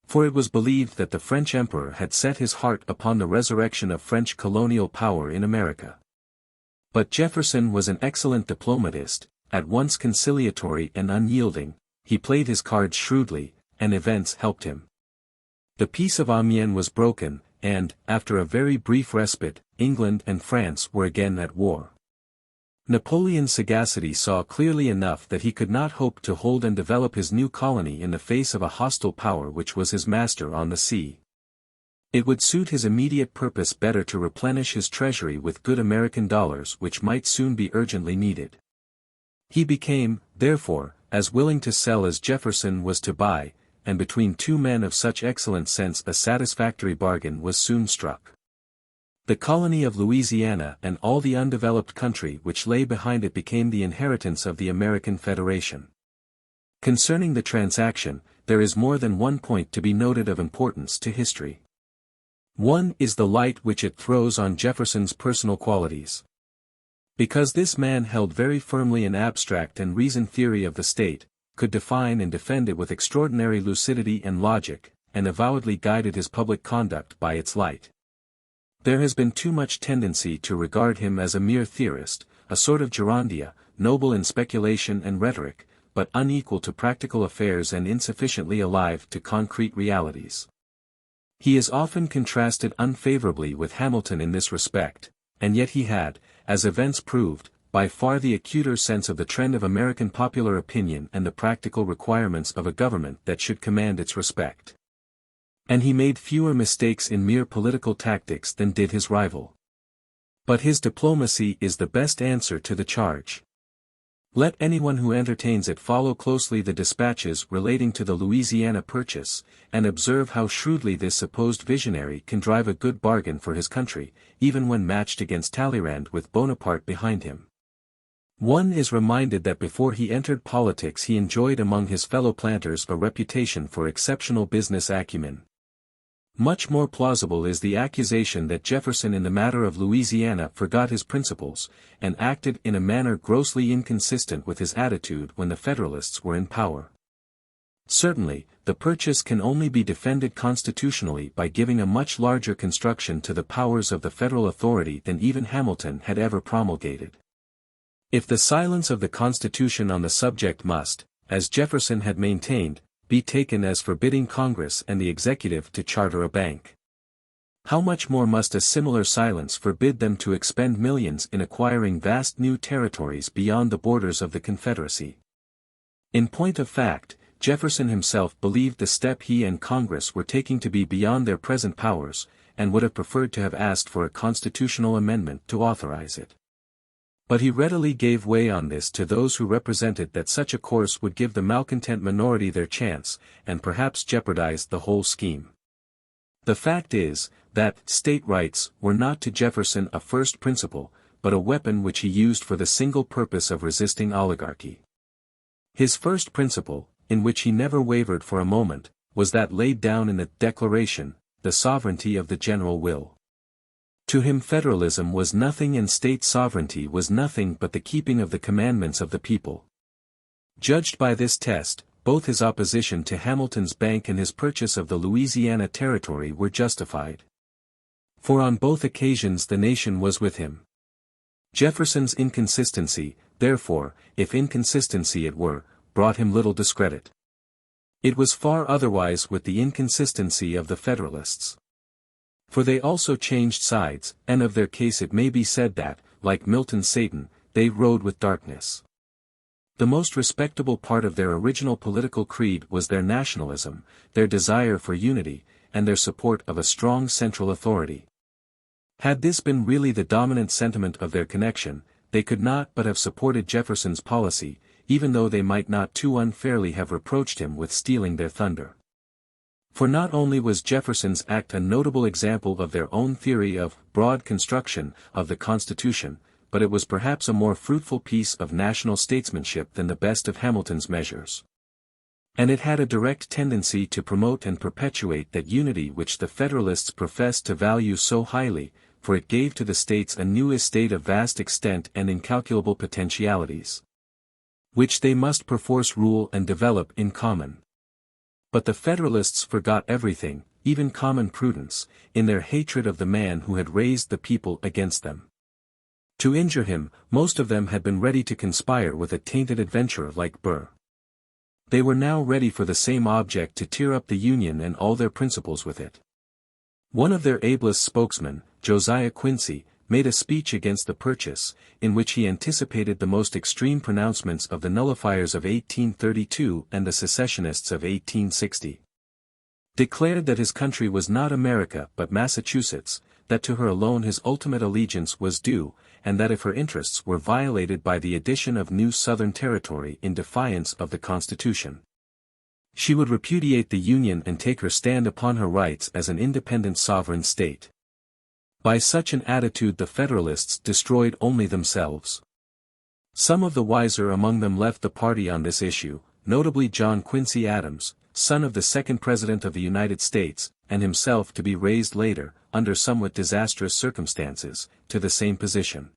Speaker 1: For it was believed that the French emperor had set his heart upon the resurrection of French colonial power in America. But Jefferson was an excellent diplomatist, at once conciliatory and unyielding. He played his cards shrewdly, and events helped him. The Peace of Amiens was broken, and, after a very brief respite, England and France were again at war. Napoleon's sagacity saw clearly enough that he could not hope to hold and develop his new colony in the face of a hostile power which was his master on the sea. It would suit his immediate purpose better to replenish his treasury with good American dollars which might soon be urgently needed. He became, therefore, as willing to sell as Jefferson was to buy, and between two men of such excellent sense a satisfactory bargain was soon struck. The colony of Louisiana and all the undeveloped country which lay behind it became the inheritance of the American Federation. Concerning the transaction, there is more than one point to be noted of importance to history. One is the light which it throws on Jefferson's personal qualities. Because this man held very firmly an abstract and reasoned theory of the state, could define and defend it with extraordinary lucidity and logic, and avowedly guided his public conduct by its light. There has been too much tendency to regard him as a mere theorist, a sort of gerundia, noble in speculation and rhetoric, but unequal to practical affairs and insufficiently alive to concrete realities. He is often contrasted unfavorably with Hamilton in this respect, and yet he had, as events proved, by far the acuter sense of the trend of American popular opinion and the practical requirements of a government that should command its respect. And he made fewer mistakes in mere political tactics than did his rival. But his diplomacy is the best answer to the charge. Let anyone who entertains it follow closely the dispatches relating to the Louisiana Purchase, and observe how shrewdly this supposed visionary can drive a good bargain for his country, even when matched against Talleyrand with Bonaparte behind him. One is reminded that before he entered politics he enjoyed among his fellow planters a reputation for exceptional business acumen. Much more plausible is the accusation that Jefferson in the matter of Louisiana forgot his principles, and acted in a manner grossly inconsistent with his attitude when the Federalists were in power. Certainly, the purchase can only be defended constitutionally by giving a much larger construction to the powers of the federal authority than even Hamilton had ever promulgated. If the silence of the Constitution on the subject must, as Jefferson had maintained, be taken as forbidding Congress and the executive to charter a bank, how much more must a similar silence forbid them to expend millions in acquiring vast new territories beyond the borders of the Confederacy? In point of fact, Jefferson himself believed the step he and Congress were taking to be beyond their present powers, and would have preferred to have asked for a constitutional amendment to authorize it. But he readily gave way on this to those who represented that such a course would give the malcontent minority their chance, and perhaps jeopardize the whole scheme. The fact is, that state rights were not to Jefferson a first principle, but a weapon which he used for the single purpose of resisting oligarchy. His first principle, in which he never wavered for a moment, was that laid down in the Declaration, the sovereignty of the general will. To him federalism was nothing and state sovereignty was nothing but the keeping of the commandments of the people. Judged by this test, both his opposition to Hamilton's bank and his purchase of the Louisiana Territory were justified. For on both occasions the nation was with him. Jefferson's inconsistency, therefore, if inconsistency it were, brought him little discredit. It was far otherwise with the inconsistency of the Federalists. For they also changed sides, and of their case it may be said that, like Milton's Satan, they rode with darkness. The most respectable part of their original political creed was their nationalism, their desire for unity, and their support of a strong central authority. Had this been really the dominant sentiment of their connection, they could not but have supported Jefferson's policy, even though they might not too unfairly have reproached him with stealing their thunder. For not only was Jefferson's act a notable example of their own theory of broad construction of the Constitution, but it was perhaps a more fruitful piece of national statesmanship than the best of Hamilton's measures. And it had a direct tendency to promote and perpetuate that unity which the Federalists professed to value so highly, for it gave to the states a new estate of vast extent and incalculable potentialities, which they must perforce rule and develop in common. But the Federalists forgot everything, even common prudence, in their hatred of the man who had raised the people against them. To injure him, most of them had been ready to conspire with a tainted adventurer like Burr. They were now ready for the same object to tear up the Union and all their principles with it. One of their ablest spokesmen, Josiah Quincy, made a speech against the purchase, in which he anticipated the most extreme pronouncements of the nullifiers of 1832 and the secessionists of 1860. Declared that his country was not America but Massachusetts, that to her alone his ultimate allegiance was due, and that if her interests were violated by the addition of new Southern territory in defiance of the Constitution, she would repudiate the Union and take her stand upon her rights as an independent sovereign state. By such an attitude the Federalists destroyed only themselves. Some of the wiser among them left the party on this issue, notably John Quincy Adams, son of the second President of the United States, and himself to be raised later, under somewhat disastrous circumstances, to the same position.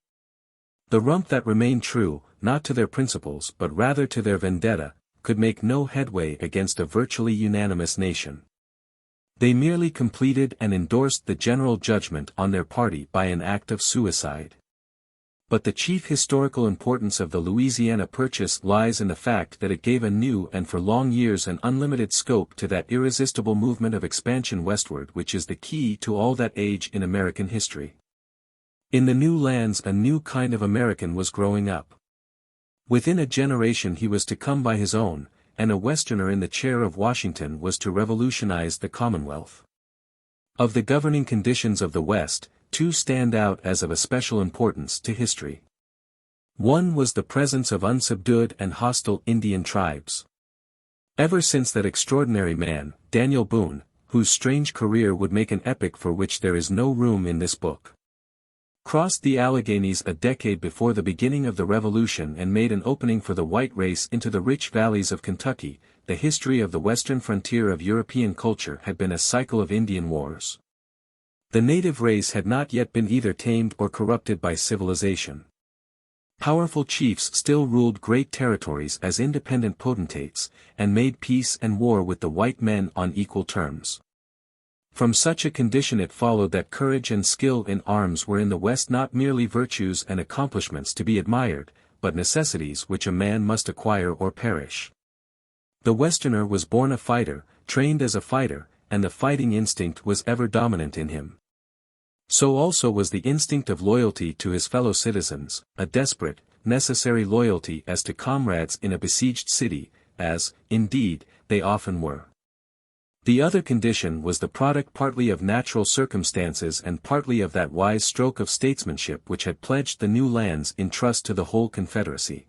Speaker 1: The rump that remained true, not to their principles but rather to their vendetta, could make no headway against a virtually unanimous nation. They merely completed and endorsed the general judgment on their party by an act of suicide. But the chief historical importance of the Louisiana Purchase lies in the fact that it gave a new and for long years an unlimited scope to that irresistible movement of expansion westward which is the key to all that age in American history. In the new lands a new kind of American was growing up. Within a generation he was to come by his own, and a Westerner in the chair of Washington was to revolutionize the Commonwealth. Of the governing conditions of the West, two stand out as of especial importance to history. One was the presence of unsubdued and hostile Indian tribes. Ever since that extraordinary man, Daniel Boone, whose strange career would make an epic for which there is no room in this book, crossed the Alleghanies a decade before the beginning of the Revolution and made an opening for the white race into the rich valleys of Kentucky, the history of the western frontier of European culture had been a cycle of Indian wars. The native race had not yet been either tamed or corrupted by civilization. Powerful chiefs still ruled great territories as independent potentates, and made peace and war with the white men on equal terms. From such a condition it followed that courage and skill in arms were in the West not merely virtues and accomplishments to be admired, but necessities which a man must acquire or perish. The Westerner was born a fighter, trained as a fighter, and the fighting instinct was ever dominant in him. So also was the instinct of loyalty to his fellow citizens, a desperate, necessary loyalty as to comrades in a besieged city, as, indeed, they often were. The other condition was the product partly of natural circumstances and partly of that wise stroke of statesmanship which had pledged the new lands in trust to the whole Confederacy.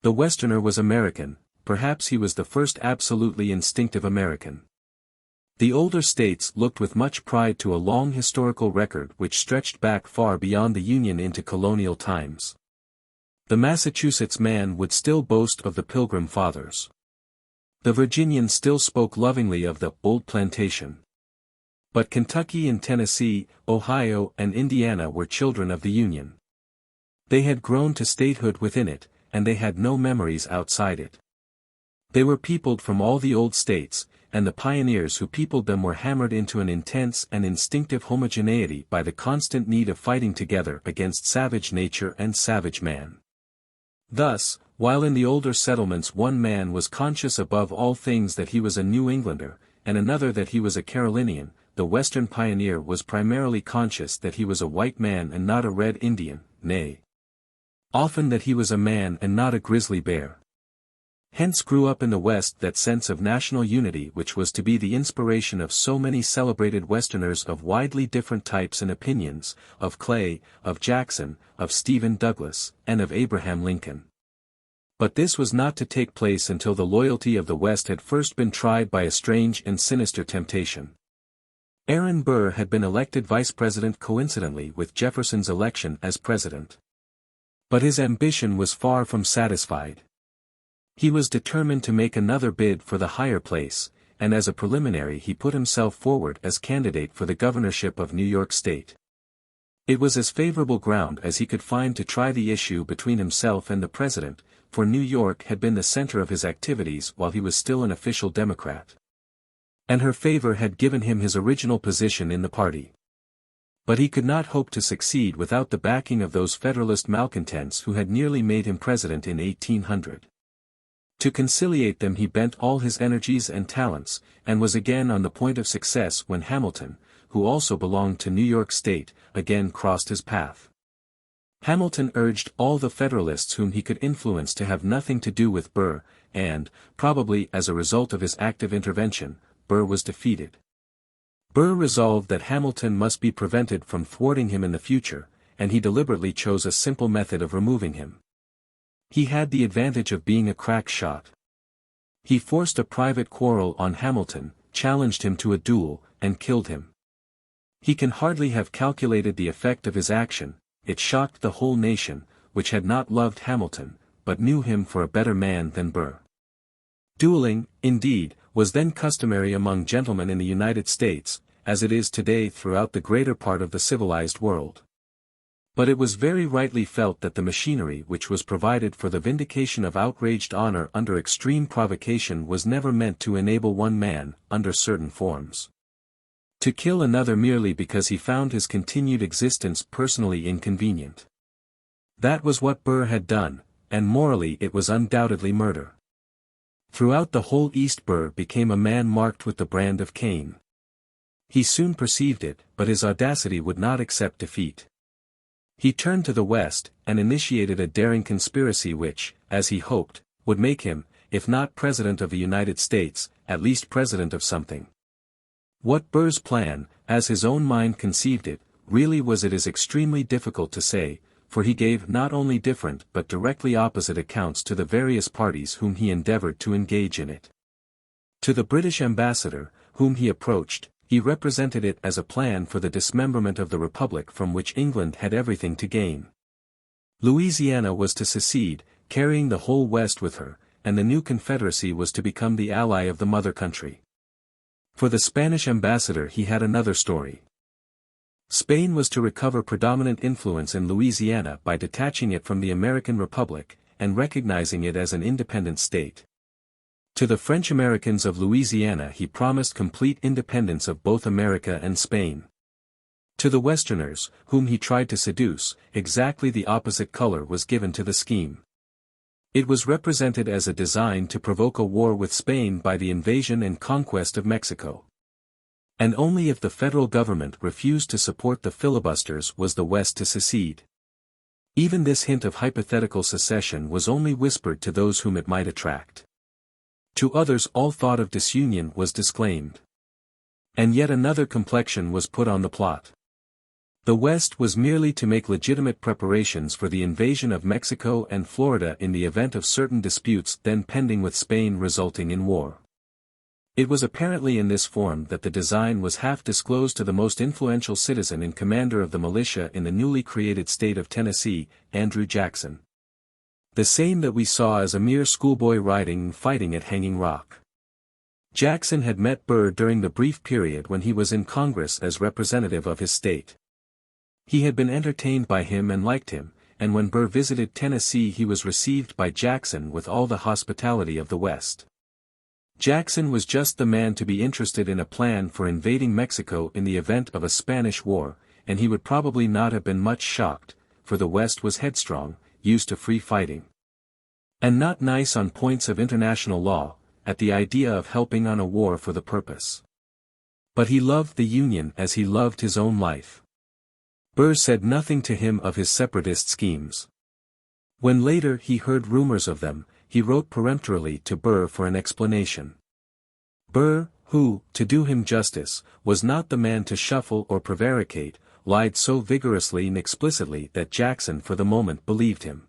Speaker 1: The Westerner was American, perhaps he was the first absolutely instinctive American. The older states looked with much pride to a long historical record which stretched back far beyond the Union into colonial times. The Massachusetts man would still boast of the Pilgrim Fathers. The Virginian still spoke lovingly of the old plantation. But Kentucky and Tennessee, Ohio and Indiana were children of the Union. They had grown to statehood within it, and they had no memories outside it. They were peopled from all the old states, and the pioneers who peopled them were hammered into an intense and instinctive homogeneity by the constant need of fighting together against savage nature and savage man. Thus, while in the older settlements one man was conscious above all things that he was a New Englander, and another that he was a Carolinian, the Western pioneer was primarily conscious that he was a white man and not a red Indian, nay, often that he was a man and not a grizzly bear. Hence grew up in the West that sense of national unity which was to be the inspiration of so many celebrated Westerners of widely different types and opinions, of Clay, of Jackson, of Stephen Douglas, and of Abraham Lincoln. But this was not to take place until the loyalty of the West had first been tried by a strange and sinister temptation. Aaron Burr had been elected vice president coincidentally with Jefferson's election as president. But his ambition was far from satisfied. He was determined to make another bid for the higher place, and as a preliminary he put himself forward as candidate for the governorship of New York State. It was as favorable ground as he could find to try the issue between himself and the president, for New York had been the center of his activities while he was still an official Democrat. And her favor had given him his original position in the party. But he could not hope to succeed without the backing of those Federalist malcontents who had nearly made him president in 1800. To conciliate them he bent all his energies and talents, and was again on the point of success when Hamilton, who also belonged to New York State, again crossed his path. Hamilton urged all the Federalists whom he could influence to have nothing to do with Burr, and, probably as a result of his active intervention, Burr was defeated. Burr resolved that Hamilton must be prevented from thwarting him in the future, and he deliberately chose a simple method of removing him. He had the advantage of being a crack shot. He forced a private quarrel on Hamilton, challenged him to a duel, and killed him. He can hardly have calculated the effect of his action. It shocked the whole nation, which had not loved Hamilton, but knew him for a better man than Burr. Dueling, indeed, was then customary among gentlemen in the United States, as it is today throughout the greater part of the civilized world. But it was very rightly felt that the machinery which was provided for the vindication of outraged honor under extreme provocation was never meant to enable one man, under certain forms, to kill another merely because he found his continued existence personally inconvenient. That was what Burr had done, and morally it was undoubtedly murder. Throughout the whole East Burr became a man marked with the brand of Cain. He soon perceived it, but his audacity would not accept defeat. He turned to the West, and initiated a daring conspiracy which, as he hoped, would make him, if not President of the United States, at least President of something. What Burr's plan, as his own mind conceived it, really was it is extremely difficult to say, for he gave not only different but directly opposite accounts to the various parties whom he endeavored to engage in it. To the British ambassador, whom he approached, he represented it as a plan for the dismemberment of the republic from which England had everything to gain. Louisiana was to secede, carrying the whole West with her, and the new confederacy was to become the ally of the mother country. For the Spanish ambassador he had another story. Spain was to recover predominant influence in Louisiana by detaching it from the American Republic, and recognizing it as an independent state. To the French Americans of Louisiana he promised complete independence of both America and Spain. To the Westerners, whom he tried to seduce, exactly the opposite color was given to the scheme. It was represented as a design to provoke a war with Spain by the invasion and conquest of Mexico. And only if the federal government refused to support the filibusters was the West to secede. Even this hint of hypothetical secession was only whispered to those whom it might attract. To others all thought of disunion was disclaimed. And yet another complexion was put on the plot. The West was merely to make legitimate preparations for the invasion of Mexico and Florida in the event of certain disputes then pending with Spain resulting in war. It was apparently in this form that the design was half disclosed to the most influential citizen and commander of the militia in the newly created state of Tennessee, Andrew Jackson. The same that we saw as a mere schoolboy riding and fighting at Hanging Rock. Jackson had met Burr during the brief period when he was in Congress as representative of his state. He had been entertained by him and liked him, and when Burr visited Tennessee he was received by Jackson with all the hospitality of the West. Jackson was just the man to be interested in a plan for invading Mexico in the event of a Spanish war, and he would probably not have been much shocked, for the West was headstrong, used to free fighting, and not nice on points of international law, at the idea of helping on a war for the purpose. But he loved the Union as he loved his own life. Burr said nothing to him of his separatist schemes. When later he heard rumors of them, he wrote peremptorily to Burr for an explanation. Burr, who, to do him justice, was not the man to shuffle or prevaricate, lied so vigorously and explicitly that Jackson for the moment believed him.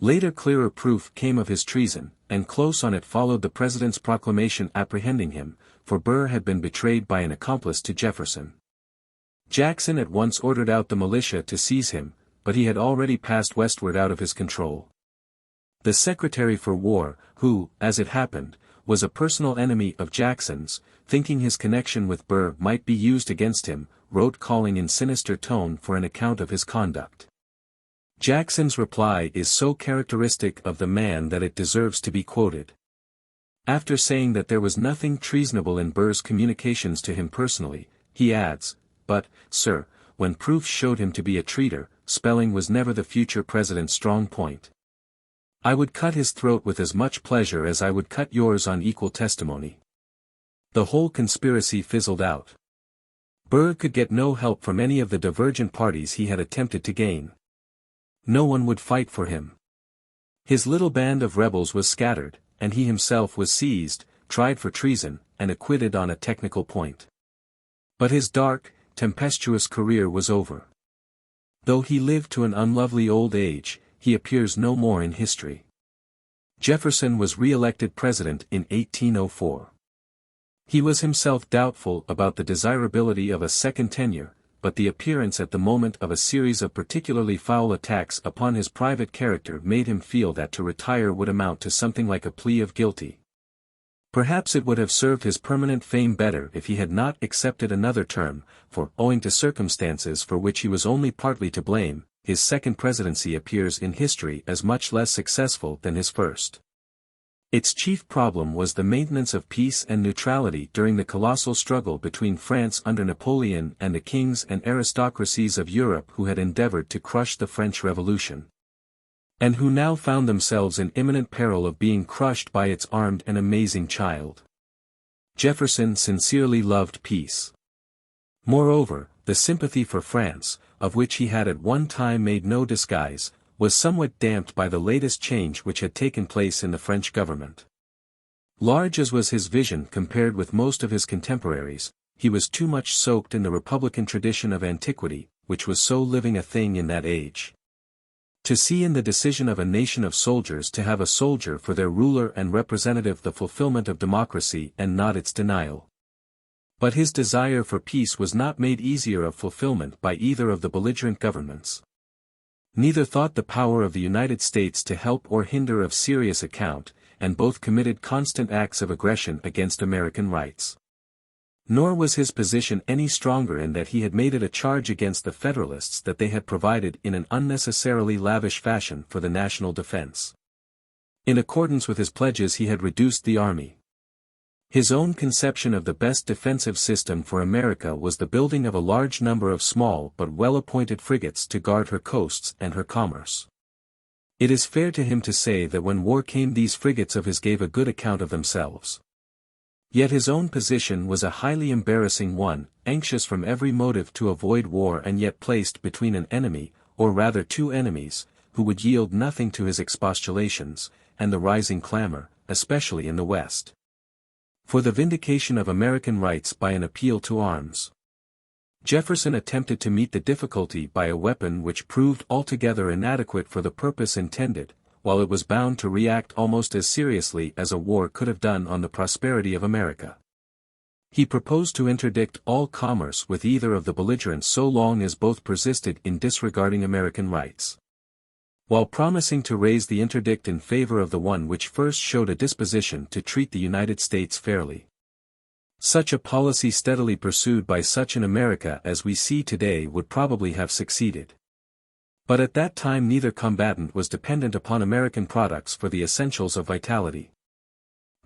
Speaker 1: Later clearer proof came of his treason, and close on it followed the President's proclamation apprehending him, for Burr had been betrayed by an accomplice to Jefferson. Jackson at once ordered out the militia to seize him, but he had already passed westward out of his control. The Secretary for War, who, as it happened, was a personal enemy of Jackson's, thinking his connection with Burr might be used against him, wrote calling in sinister tone for an account of his conduct. Jackson's reply is so characteristic of the man that it deserves to be quoted. After saying that there was nothing treasonable in Burr's communications to him personally, he adds, "But, sir, when proofs showed him to be a traitor, spelling was never the future president's strong point. I would cut his throat with as much pleasure as I would cut yours on equal testimony." The whole conspiracy fizzled out. Burr could get no help from any of the divergent parties he had attempted to gain. No one would fight for him. His little band of rebels was scattered, and he himself was seized, tried for treason, and acquitted on a technical point. But his dark, tempestuous career was over. Though he lived to an unlovely old age, he appears no more in history. Jefferson was re-elected president in 1804. He was himself doubtful about the desirability of a second tenure, but the appearance at the moment of a series of particularly foul attacks upon his private character made him feel that to retire would amount to something like a plea of guilty. Perhaps it would have served his permanent fame better if he had not accepted another term, for, owing to circumstances for which he was only partly to blame, his second presidency appears in history as much less successful than his first. Its chief problem was the maintenance of peace and neutrality during the colossal struggle between France under Napoleon and the kings and aristocracies of Europe who had endeavored to crush the French Revolution, and who now found themselves in imminent peril of being crushed by its armed and amazing child. Jefferson sincerely loved peace. Moreover, the sympathy for France, of which he had at one time made no disguise, was somewhat damped by the latest change which had taken place in the French government. Large as was his vision compared with most of his contemporaries, he was too much soaked in the republican tradition of antiquity, which was so living a thing in that age, to see in the decision of a nation of soldiers to have a soldier for their ruler and representative the fulfillment of democracy and not its denial. But his desire for peace was not made easier of fulfillment by either of the belligerent governments. Neither thought the power of the United States to help or hinder of serious account, and both committed constant acts of aggression against American rights. Nor was his position any stronger in that he had made it a charge against the Federalists that they had provided in an unnecessarily lavish fashion for the national defense. In accordance with his pledges he had reduced the army. His own conception of the best defensive system for America was the building of a large number of small but well-appointed frigates to guard her coasts and her commerce. It is fair to him to say that when war came these frigates of his gave a good account of themselves. Yet his own position was a highly embarrassing one, anxious from every motive to avoid war and yet placed between an enemy, or rather two enemies, who would yield nothing to his expostulations, and the rising clamor, especially in the West. For the vindication of American rights by an appeal to arms. Jefferson attempted to meet the difficulty by a weapon which proved altogether inadequate for the purpose intended, while it was bound to react almost as seriously as a war could have done on the prosperity of America. He proposed to interdict all commerce with either of the belligerents so long as both persisted in disregarding American rights. While promising to raise the interdict in favor of the one which first showed a disposition to treat the United States fairly. Such a policy steadily pursued by such an America as we see today would probably have succeeded. But at that time neither combatant was dependent upon American products for the essentials of vitality.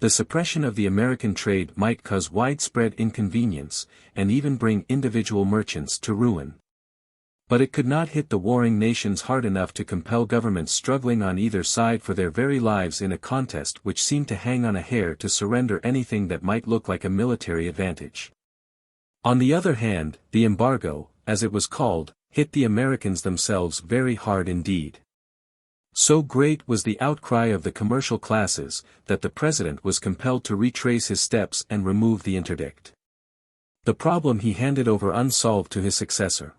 Speaker 1: The suppression of the American trade might cause widespread inconvenience, and even bring individual merchants to ruin. But it could not hit the warring nations hard enough to compel governments struggling on either side for their very lives in a contest which seemed to hang on a hair to surrender anything that might look like a military advantage. On the other hand, the embargo, as it was called, hit the Americans themselves very hard indeed. So great was the outcry of the commercial classes, that the President was compelled to retrace his steps and remove the interdict. The problem he handed over unsolved to his successor.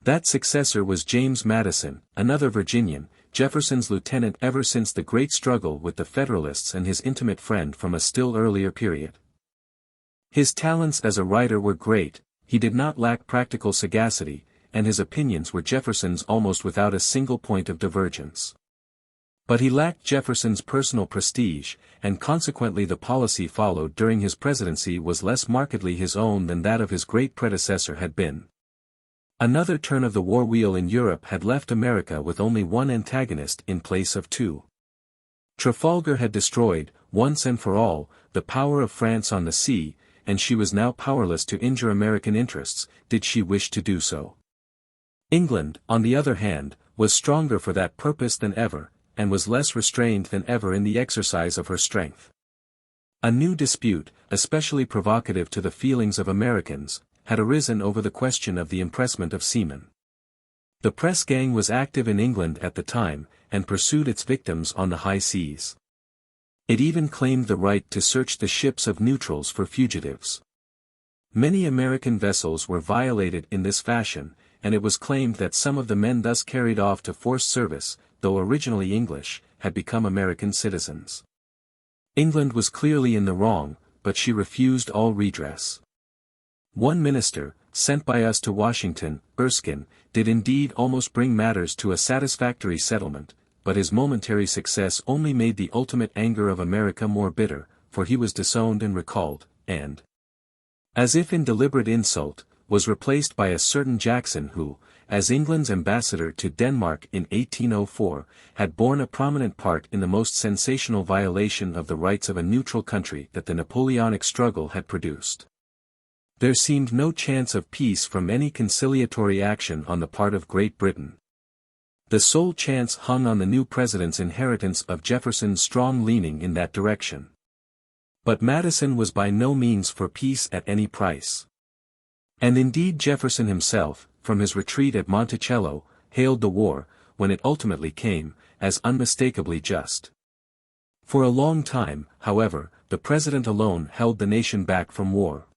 Speaker 1: That successor was James Madison, another Virginian, Jefferson's lieutenant ever since the great struggle with the Federalists and his intimate friend from a still earlier period. His talents as a writer were great, he did not lack practical sagacity, and his opinions were Jefferson's almost without a single point of divergence. But he lacked Jefferson's personal prestige, and consequently the policy followed during his presidency was less markedly his own than that of his great predecessor had been. Another turn of the war wheel in Europe had left America with only one antagonist in place of two. Trafalgar had destroyed, once and for all, the power of France on the sea, and she was now powerless to injure American interests, did she wish to do so. England, on the other hand, was stronger for that purpose than ever, and was less restrained than ever in the exercise of her strength. A new dispute, especially provocative to the feelings of Americans, had arisen over the question of the impressment of seamen. The press gang was active in England at the time, and pursued its victims on the high seas. It even claimed the right to search the ships of neutrals for fugitives. Many American vessels were violated in this fashion, and it was claimed that some of the men thus carried off to forced service, though originally English, had become American citizens. England was clearly in the wrong, but she refused all redress. One minister, sent by us to Washington, Erskine, did indeed almost bring matters to a satisfactory settlement, but his momentary success only made the ultimate anger of America more bitter, for he was disowned and recalled, and, as if in deliberate insult, was replaced by a certain Jackson who, as England's ambassador to Denmark in 1804, had borne a prominent part in the most sensational violation of the rights of a neutral country that the Napoleonic struggle had produced. There seemed no chance of peace from any conciliatory action on the part of Great Britain. The sole chance hung on the new president's inheritance of Jefferson's strong leaning in that direction. But Madison was by no means for peace at any price. And indeed Jefferson himself, from his retreat at Monticello, hailed the war, when it ultimately came, as unmistakably just. For a long time, however, the president alone held the nation back from war.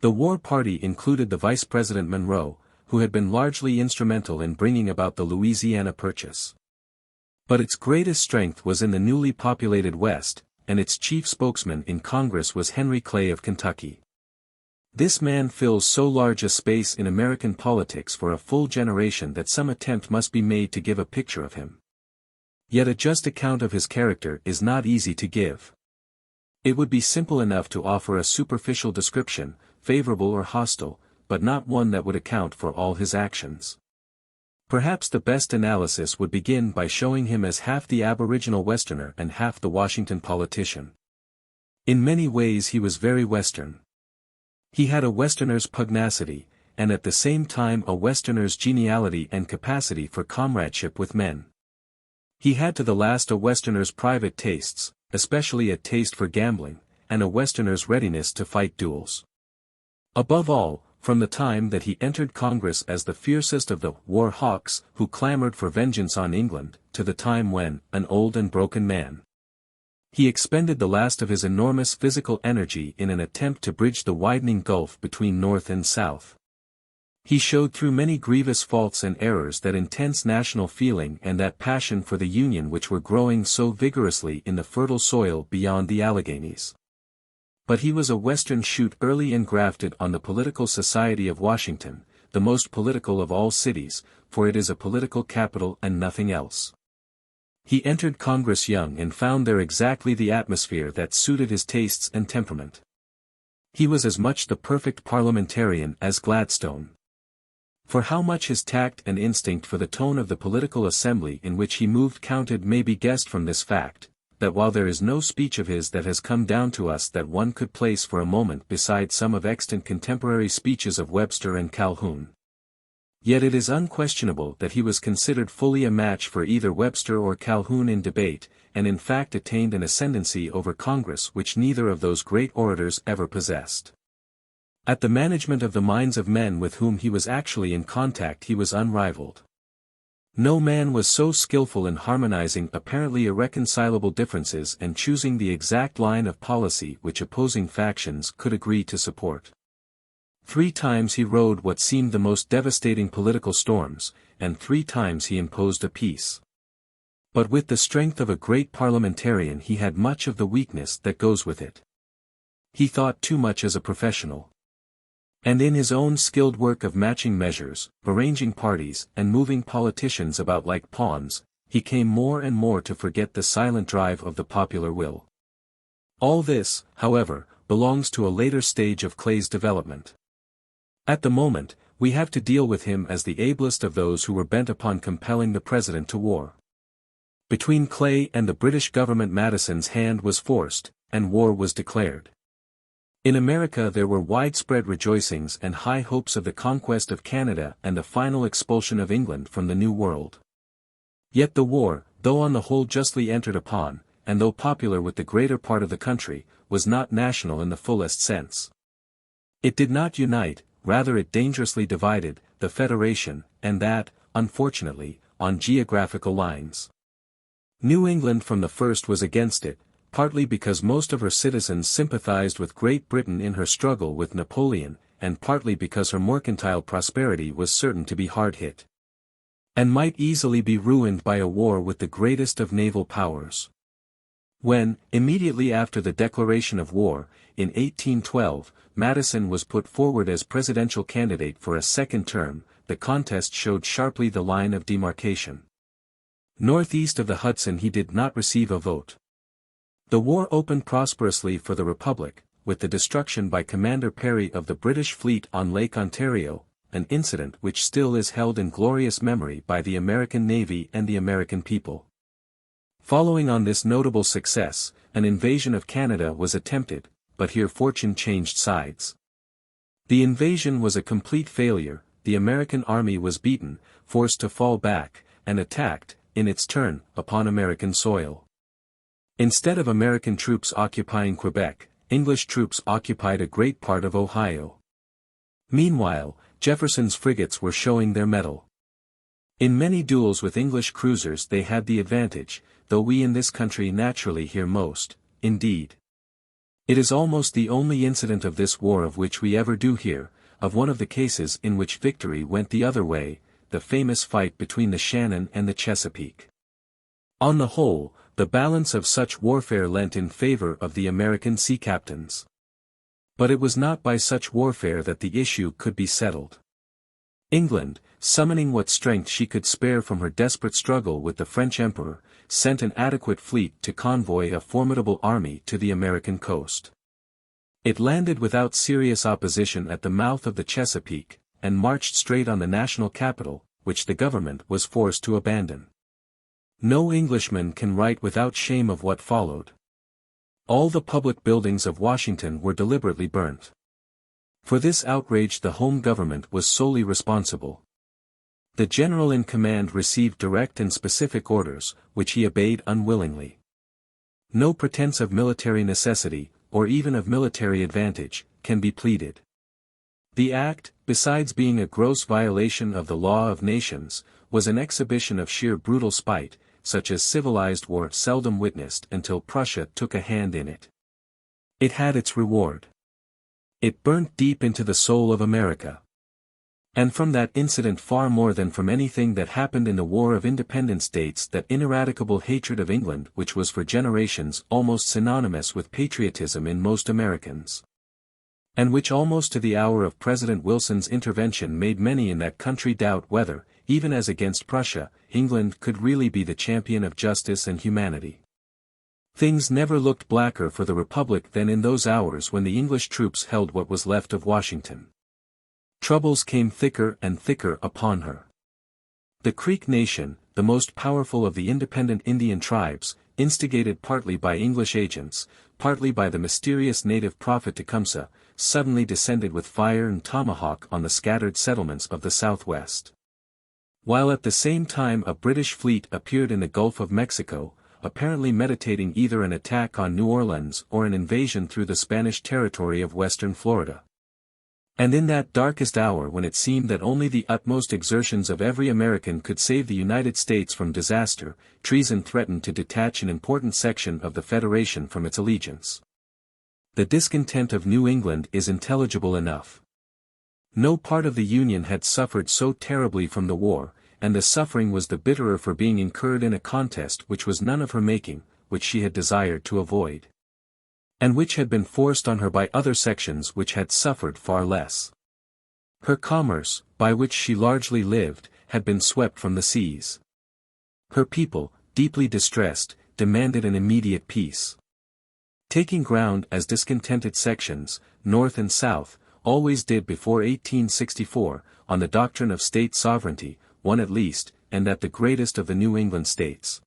Speaker 1: The war party included the Vice President Monroe, who had been largely instrumental in bringing about the Louisiana Purchase. But its greatest strength was in the newly populated West, and its chief spokesman in Congress was Henry Clay of Kentucky. This man fills so large a space in American politics for a full generation that some attempt must be made to give a picture of him. Yet a just account of his character is not easy to give. It would be simple enough to offer a superficial description, favorable or hostile, but not one that would account for all his actions. Perhaps the best analysis would begin by showing him as half the aboriginal Westerner and half the Washington politician. In many ways he was very Western. He had a Westerner's pugnacity, and at the same time a Westerner's geniality and capacity for comradeship with men. He had to the last a Westerner's private tastes, especially a taste for gambling, and a Westerner's readiness to fight duels. Above all, from the time that he entered Congress as the fiercest of the war hawks who clamored for vengeance on England, to the time when, an old and broken man, He expended the last of his enormous physical energy in an attempt to bridge the widening gulf between North and South. He showed through many grievous faults and errors that intense national feeling and that passion for the Union which were growing so vigorously in the fertile soil beyond the Alleghanies. But he was a Western shoot early engrafted on the political society of Washington, the most political of all cities, for it is a political capital and nothing else. He entered Congress young and found there exactly the atmosphere that suited his tastes and temperament. He was as much the perfect parliamentarian as Gladstone. For how much his tact and instinct for the tone of the political assembly in which he moved counted may be guessed from this fact, that while there is no speech of his that has come down to us that one could place for a moment beside some of extant contemporary speeches of Webster and Calhoun, yet it is unquestionable that he was considered fully a match for either Webster or Calhoun in debate, and in fact attained an ascendancy over Congress which neither of those great orators ever possessed. At the management of the minds of men with whom he was actually in contact he was unrivaled. No man was so skillful in harmonizing apparently irreconcilable differences and choosing the exact line of policy which opposing factions could agree to support. 3 times he rode what seemed the most devastating political storms, and 3 times he imposed a peace. But with the strength of a great parliamentarian he had much of the weakness that goes with it. He thought too much as a professional. And in his own skilled work of matching measures, arranging parties, and moving politicians about like pawns, he came more and more to forget the silent drive of the popular will. All this, however, belongs to a later stage of Clay's development. At the moment, we have to deal with him as the ablest of those who were bent upon compelling the President to war. Between Clay and the British government Madison's hand was forced, and war was declared. In America there were widespread rejoicings and high hopes of the conquest of Canada and the final expulsion of England from the New World. Yet the war, though on the whole justly entered upon, and though popular with the greater part of the country, was not national in the fullest sense. It did not unite, rather it dangerously divided, the Federation, and that, unfortunately, on geographical lines. New England from the first was against it, partly because most of her citizens sympathized with Great Britain in her struggle with Napoleon, and partly because her mercantile prosperity was certain to be hard hit, and might easily be ruined by a war with the greatest of naval powers. When, immediately after the declaration of war, in 1812, Madison was put forward as presidential candidate for a second term, the contest showed sharply the line of demarcation. Northeast of the Hudson he did not receive a vote. The war opened prosperously for the Republic, with the destruction by Commander Perry of the British fleet on Lake Ontario, an incident which still is held in glorious memory by the American Navy and the American people. Following on this notable success, an invasion of Canada was attempted, but here fortune changed sides. The invasion was a complete failure, the American army was beaten, forced to fall back, and attacked, in its turn, upon American soil. Instead of American troops occupying Quebec, English troops occupied a great part of Ohio. Meanwhile, Jefferson's frigates were showing their mettle. In many duels with English cruisers they had the advantage, though we in this country naturally hear most, indeed. It is almost the only incident of this war of which we ever do hear, of one of the cases in which victory went the other way, the famous fight between the Shannon and the Chesapeake. On the whole, the balance of such warfare leant in favor of the American sea captains. But it was not by such warfare that the issue could be settled. England, summoning what strength she could spare from her desperate struggle with the French Emperor, sent an adequate fleet to convoy a formidable army to the American coast. It landed without serious opposition at the mouth of the Chesapeake, and marched straight on the national capital, which the government was forced to abandon. No Englishman can write without shame of what followed. All the public buildings of Washington were deliberately burnt. For this outrage the home government was solely responsible. The general in command received direct and specific orders, which he obeyed unwillingly. No pretense of military necessity, or even of military advantage, can be pleaded. The act, besides being a gross violation of the law of nations, was an exhibition of sheer brutal spite, such as civilized war seldom witnessed until Prussia took a hand in it. It had its reward. It burnt deep into the soul of America. And from that incident far more than from anything that happened in the War of Independence dates that ineradicable hatred of England which was for generations almost synonymous with patriotism in most Americans. And which almost to the hour of President Wilson's intervention made many in that country doubt whether, even as against Prussia, England could really be the champion of justice and humanity. Things never looked blacker for the Republic than in those hours when the English troops held what was left of Washington. Troubles came thicker and thicker upon her. The Creek nation, the most powerful of the independent Indian tribes, instigated partly by English agents, partly by the mysterious native prophet Tecumseh, suddenly descended with fire and tomahawk on the scattered settlements of the Southwest. While at the same time a British fleet appeared in the Gulf of Mexico, apparently meditating either an attack on New Orleans or an invasion through the Spanish territory of western Florida. And in that darkest hour when it seemed that only the utmost exertions of every American could save the United States from disaster, treason threatened to detach an important section of the Federation from its allegiance. The discontent of New England is intelligible enough. No part of the Union had suffered so terribly from the war, and the suffering was the bitterer for being incurred in a contest which was none of her making, which she had desired to avoid. And which had been forced on her by other sections which had suffered far less. Her commerce, by which she largely lived, had been swept from the seas. Her people, deeply distressed, demanded an immediate peace. Taking ground as discontented sections, North and South, always did before 1864, on the doctrine of state sovereignty, one at least, and at the greatest of the New England states,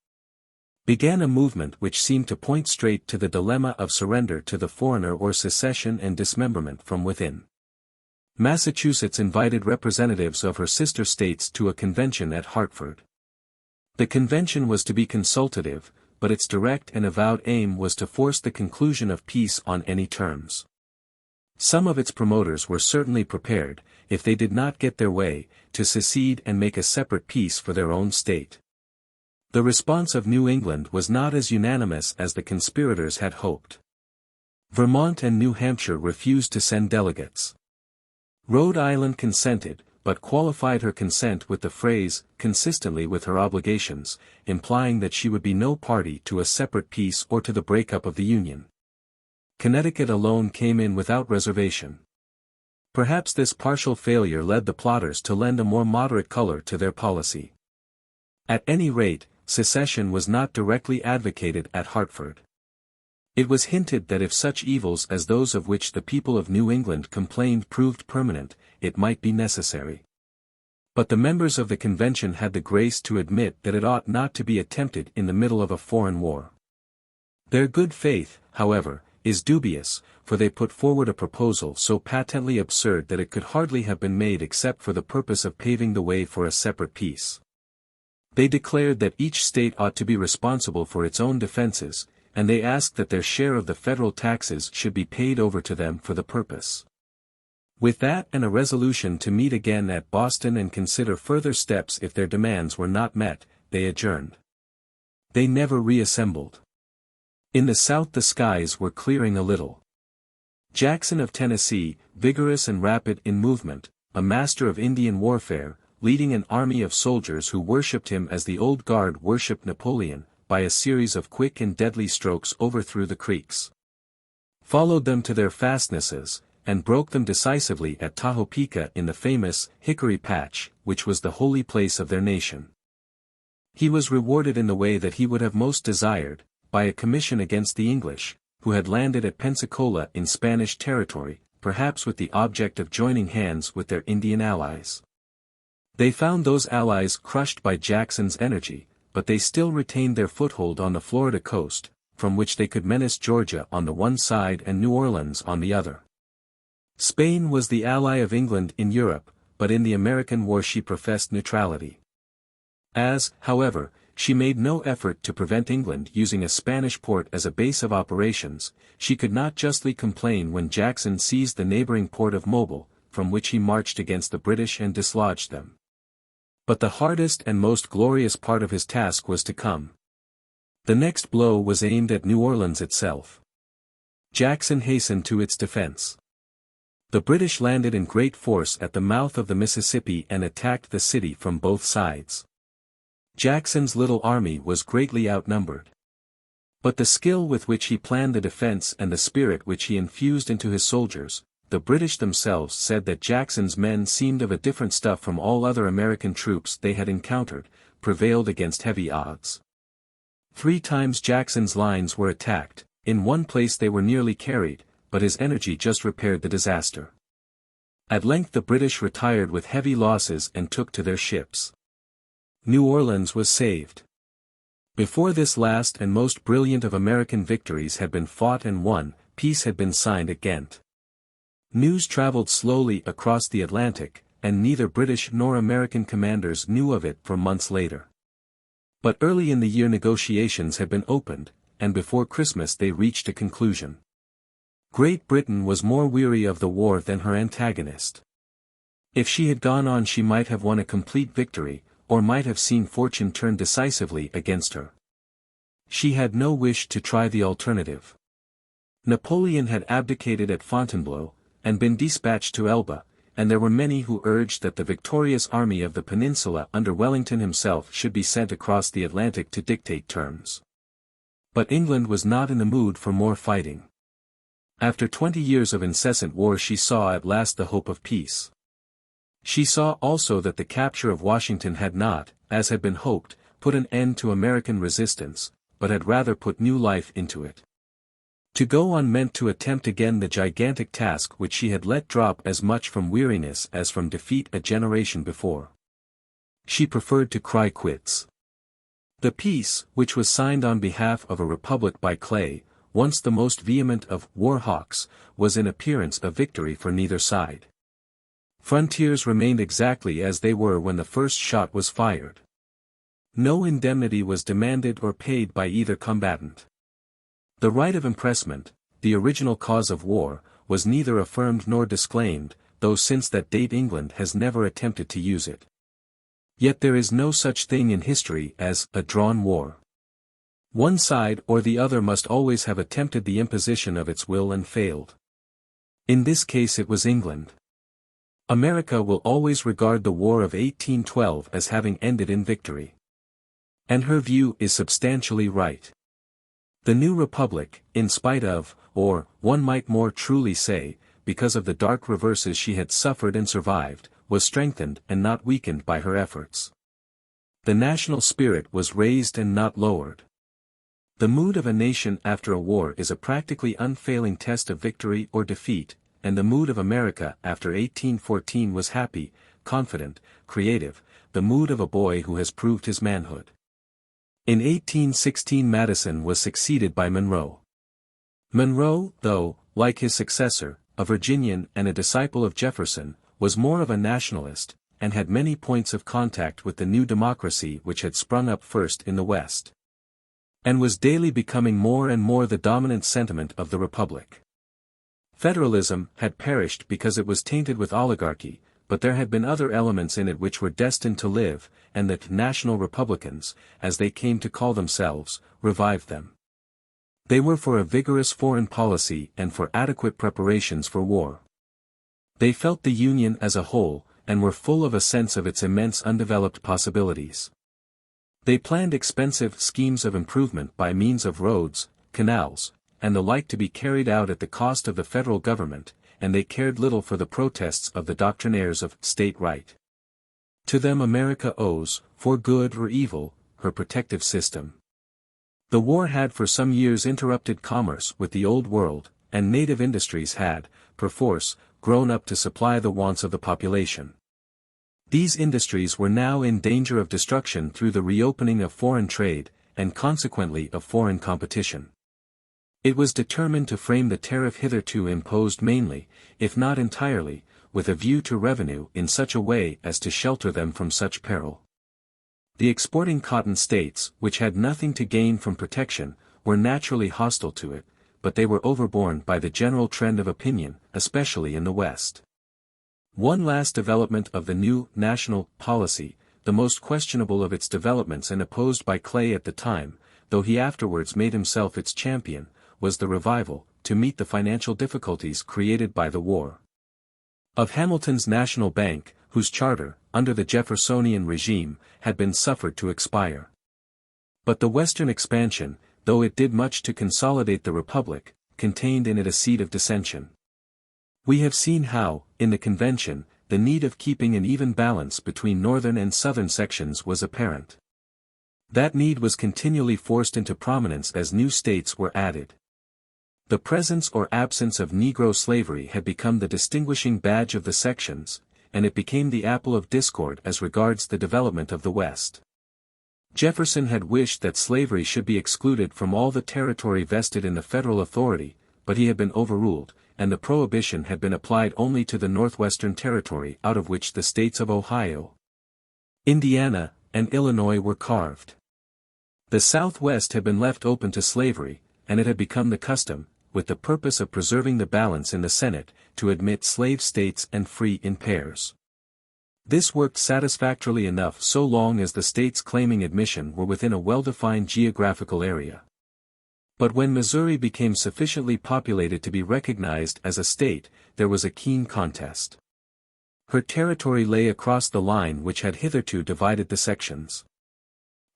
Speaker 1: began a movement which seemed to point straight to the dilemma of surrender to the foreigner or secession and dismemberment from within. Massachusetts invited representatives of her sister states to a convention at Hartford. The convention was to be consultative, but its direct and avowed aim was to force the conclusion of peace on any terms. Some of its promoters were certainly prepared, if they did not get their way, to secede and make a separate peace for their own state. The response of New England was not as unanimous as the conspirators had hoped. Vermont and New Hampshire refused to send delegates. Rhode Island consented, but qualified her consent with the phrase, consistently with her obligations, implying that she would be no party to a separate peace or to the breakup of the Union. Connecticut alone came in without reservation. Perhaps this partial failure led the plotters to lend a more moderate color to their policy. At any rate, secession was not directly advocated at Hartford. It was hinted that if such evils as those of which the people of New England complained proved permanent, it might be necessary. But the members of the convention had the grace to admit that it ought not to be attempted in the middle of a foreign war. Their good faith, however, is dubious, for they put forward a proposal so patently absurd that it could hardly have been made except for the purpose of paving the way for a separate peace. They declared that each state ought to be responsible for its own defenses, and they asked that their share of the federal taxes should be paid over to them for the purpose. With that and a resolution to meet again at Boston and consider further steps if their demands were not met, they adjourned. They never reassembled. In the South the skies were clearing a little. Jackson of Tennessee, vigorous and rapid in movement, a master of Indian warfare, leading an army of soldiers who worshipped him as the old guard worshipped Napoleon, by a series of quick and deadly strokes overthrew the Creeks, followed them to their fastnesses, and broke them decisively at Tahopeka in the famous Hickory Patch, which was the holy place of their nation. He was rewarded in the way that he would have most desired, by a commission against the English, who had landed at Pensacola in Spanish territory, perhaps with the object of joining hands with their Indian allies. They found those allies crushed by Jackson's energy, but they still retained their foothold on the Florida coast, from which they could menace Georgia on the one side and New Orleans on the other. Spain was the ally of England in Europe, but in the American war she professed neutrality. As, however, she made no effort to prevent England using a Spanish port as a base of operations, she could not justly complain when Jackson seized the neighboring port of Mobile, from which he marched against the British and dislodged them. But the hardest and most glorious part of his task was to come. The next blow was aimed at New Orleans itself. Jackson hastened to its defense. The British landed in great force at the mouth of the Mississippi and attacked the city from both sides. Jackson's little army was greatly outnumbered. But the skill with which he planned the defense and the spirit which he infused into his soldiers, the British themselves said that Jackson's men seemed of a different stuff from all other American troops they had encountered, prevailed against heavy odds. 3 times Jackson's lines were attacked, in one place they were nearly carried, but his energy just repaired the disaster. At length the British retired with heavy losses and took to their ships. New Orleans was saved. Before this last and most brilliant of American victories had been fought and won, peace had been signed at Ghent. News traveled slowly across the Atlantic, and neither British nor American commanders knew of it for months later. But early in the year negotiations had been opened, and before Christmas they reached a conclusion. Great Britain was more weary of the war than her antagonist. If she had gone on she might have won a complete victory, or might have seen fortune turn decisively against her. She had no wish to try the alternative. Napoleon had abdicated at Fontainebleau, and been dispatched to Elba, and there were many who urged that the victorious army of the peninsula under Wellington himself should be sent across the Atlantic to dictate terms. But England was not in the mood for more fighting. After 20 years of incessant war she saw at last the hope of peace. She saw also that the capture of Washington had not, as had been hoped, put an end to American resistance, but had rather put new life into it. To go on meant to attempt again the gigantic task which she had let drop as much from weariness as from defeat a generation before. She preferred to cry quits. The peace, which was signed on behalf of a republic by Clay, once the most vehement of war hawks, was in appearance a victory for neither side. Frontiers remained exactly as they were when the first shot was fired. No indemnity was demanded or paid by either combatant. The right of impressment, the original cause of war, was neither affirmed nor disclaimed, though since that date England has never attempted to use it. Yet there is no such thing in history as a drawn war. One side or the other must always have attempted the imposition of its will and failed. In this case it was England. America will always regard the War of 1812 as having ended in victory. And her view is substantially right. The new republic, in spite of, or, one might more truly say, because of the dark reverses she had suffered and survived, was strengthened and not weakened by her efforts. The national spirit was raised and not lowered. The mood of a nation after a war is a practically unfailing test of victory or defeat, and the mood of America after 1814 was happy, confident, creative, the mood of a boy who has proved his manhood. In 1816 Madison was succeeded by Monroe. Monroe, though, like his successor, a Virginian and a disciple of Jefferson, was more of a nationalist, and had many points of contact with the new democracy which had sprung up first in the West, and was daily becoming more and more the dominant sentiment of the Republic. Federalism had perished because it was tainted with oligarchy, but there had been other elements in it which were destined to live, and the National Republicans, as they came to call themselves, revived them. They were for a vigorous foreign policy and for adequate preparations for war. They felt the Union as a whole, and were full of a sense of its immense undeveloped possibilities. They planned expensive schemes of improvement by means of roads, canals, and the like to be carried out at the cost of the federal government, and they cared little for the protests of the doctrinaires of state right. To them America owes, for good or evil, her protective system. The war had for some years interrupted commerce with the Old World, and native industries had, perforce, grown up to supply the wants of the population. These industries were now in danger of destruction through the reopening of foreign trade, and consequently of foreign competition. It was determined to frame the tariff hitherto imposed mainly, if not entirely, with a view to revenue in such a way as to shelter them from such peril. The exporting cotton states, which had nothing to gain from protection, were naturally hostile to it, but they were overborne by the general trend of opinion, especially in the West. One last development of the new national policy, the most questionable of its developments and opposed by Clay at the time, though he afterwards made himself its champion, was the revival, to meet the financial difficulties created by the war, of Hamilton's National Bank, whose charter, under the Jeffersonian regime, had been suffered to expire. But the Western expansion, though it did much to consolidate the Republic, contained in it a seed of dissension. We have seen how, in the Convention, the need of keeping an even balance between Northern and Southern sections was apparent. That need was continually forced into prominence as new states were added. The presence or absence of Negro slavery had become the distinguishing badge of the sections, and it became the apple of discord as regards the development of the West. Jefferson had wished that slavery should be excluded from all the territory vested in the federal authority, but he had been overruled, and the prohibition had been applied only to the Northwestern Territory out of which the states of Ohio, Indiana, and Illinois were carved. The Southwest had been left open to slavery, and it had become the custom, with the purpose of preserving the balance in the Senate, to admit slave states and free in pairs. This worked satisfactorily enough so long as the states claiming admission were within a well-defined geographical area. But when Missouri became sufficiently populated to be recognized as a state, there was a keen contest. Her territory lay across the line which had hitherto divided the sections.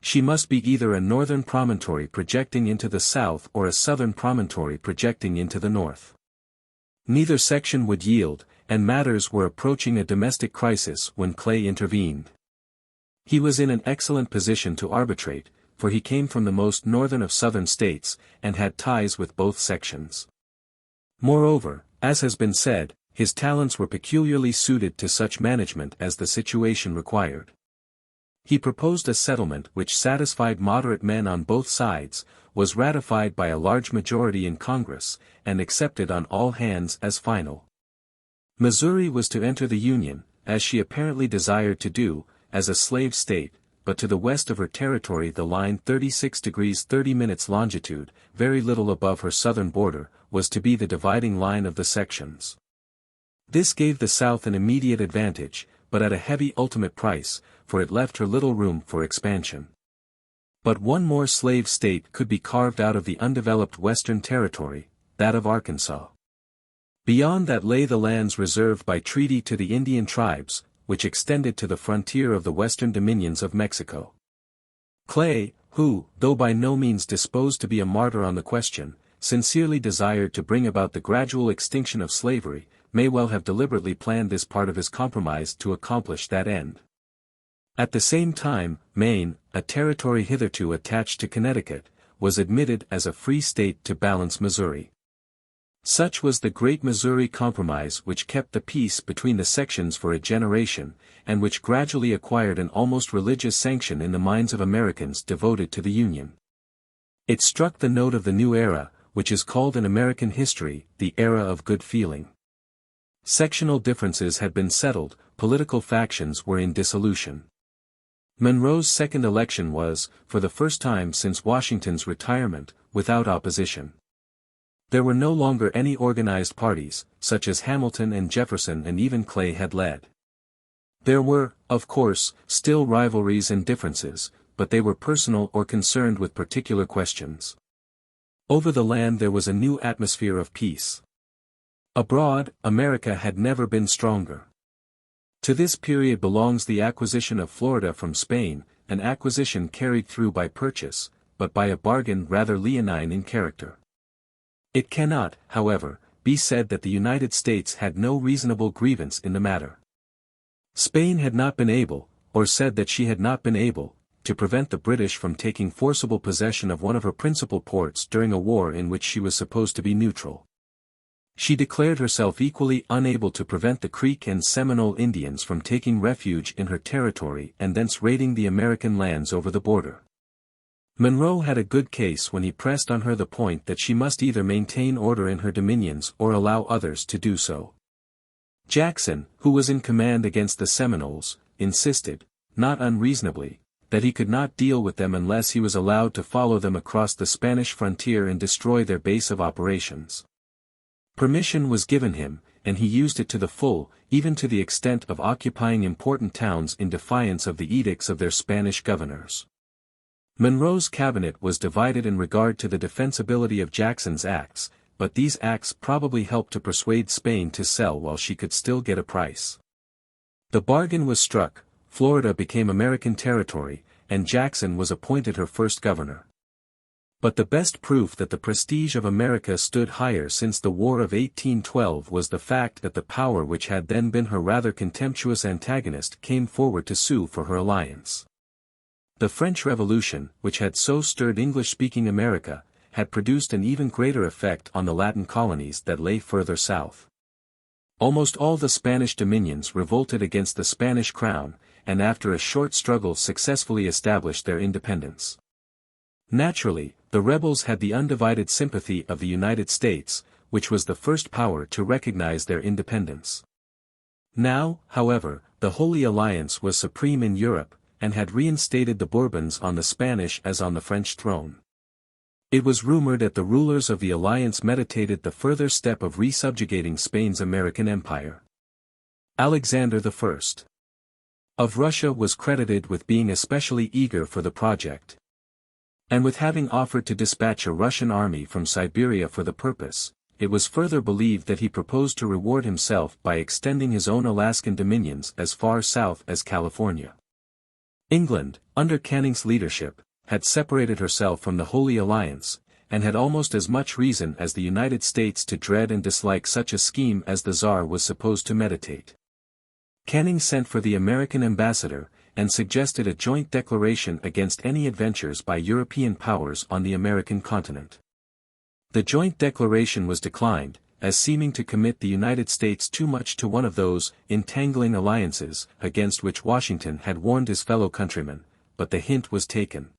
Speaker 1: She must be either a northern promontory projecting into the south or a southern promontory projecting into the north. Neither section would yield, and matters were approaching a domestic crisis when Clay intervened. He was in an excellent position to arbitrate, for he came from the most northern of southern states, and had ties with both sections. Moreover, as has been said, his talents were peculiarly suited to such management as the situation required. He proposed a settlement which satisfied moderate men on both sides, was ratified by a large majority in Congress, and accepted on all hands as final. Missouri was to enter the Union, as she apparently desired to do, as a slave state, but to the west of her territory the line 36 degrees 30 minutes longitude, very little above her southern border, was to be the dividing line of the sections. This gave the South an immediate advantage, but at a heavy ultimate price, for it left her little room for expansion. But one more slave state could be carved out of the undeveloped western territory, that of Arkansas. Beyond that lay the lands reserved by treaty to the Indian tribes, which extended to the frontier of the western dominions of Mexico. Clay, who, though by no means disposed to be a martyr on the question, sincerely desired to bring about the gradual extinction of slavery, may well have deliberately planned this part of his compromise to accomplish that end. At the same time, Maine, a territory hitherto attached to Connecticut, was admitted as a free state to balance Missouri. Such was the Great Missouri Compromise which kept the peace between the sections for a generation, and which gradually acquired an almost religious sanction in the minds of Americans devoted to the Union. It struck the note of the new era, which is called in American history, the era of good feeling. Sectional differences had been settled, political factions were in dissolution. Monroe's second election was, for the first time since Washington's retirement, without opposition. There were no longer any organized parties, such as Hamilton and Jefferson and even Clay had led. There were, of course, still rivalries and differences, but they were personal or concerned with particular questions. Over the land there was a new atmosphere of peace. Abroad, America had never been stronger. To this period belongs the acquisition of Florida from Spain, an acquisition carried through by purchase, but by a bargain rather leonine in character. It cannot, however, be said that the United States had no reasonable grievance in the matter. Spain had not been able, or said that she had not been able, to prevent the British from taking forcible possession of one of her principal ports during a war in which she was supposed to be neutral. She declared herself equally unable to prevent the Creek and Seminole Indians from taking refuge in her territory and thence raiding the American lands over the border. Monroe had a good case when he pressed on her the point that she must either maintain order in her dominions or allow others to do so. Jackson, who was in command against the Seminoles, insisted, not unreasonably, that he could not deal with them unless he was allowed to follow them across the Spanish frontier and destroy their base of operations. Permission was given him, and he used it to the full, even to the extent of occupying important towns in defiance of the edicts of their Spanish governors. Monroe's cabinet was divided in regard to the defensibility of Jackson's acts, but these acts probably helped to persuade Spain to sell while she could still get a price. The bargain was struck, Florida became American territory, and Jackson was appointed her first governor. But the best proof that the prestige of America stood higher since the War of 1812 was the fact that the power which had then been her rather contemptuous antagonist came forward to sue for her alliance. The French Revolution, which had so stirred English-speaking America, had produced an even greater effect on the Latin colonies that lay further south. Almost all the Spanish dominions revolted against the Spanish crown, and after a short struggle successfully established their independence. Naturally, the rebels had the undivided sympathy of the United States, which was the first power to recognize their independence. Now, however, the Holy Alliance was supreme in Europe, and had reinstated the Bourbons on the Spanish as on the French throne. It was rumored that the rulers of the alliance meditated the further step of resubjugating Spain's American empire. Alexander I of Russia was credited with being especially eager for the project, and with having offered to dispatch a Russian army from Siberia for the purpose. It was further believed that he proposed to reward himself by extending his own Alaskan dominions as far south as California. England, under Canning's leadership, had separated herself from the Holy Alliance, and had almost as much reason as the United States to dread and dislike such a scheme as the Tsar was supposed to meditate. Canning sent for the American ambassador, and suggested a joint declaration against any adventures by European powers on the American continent. The joint declaration was declined, as seeming to commit the United States too much to one of those entangling alliances against which Washington had warned his fellow countrymen, but the hint was taken.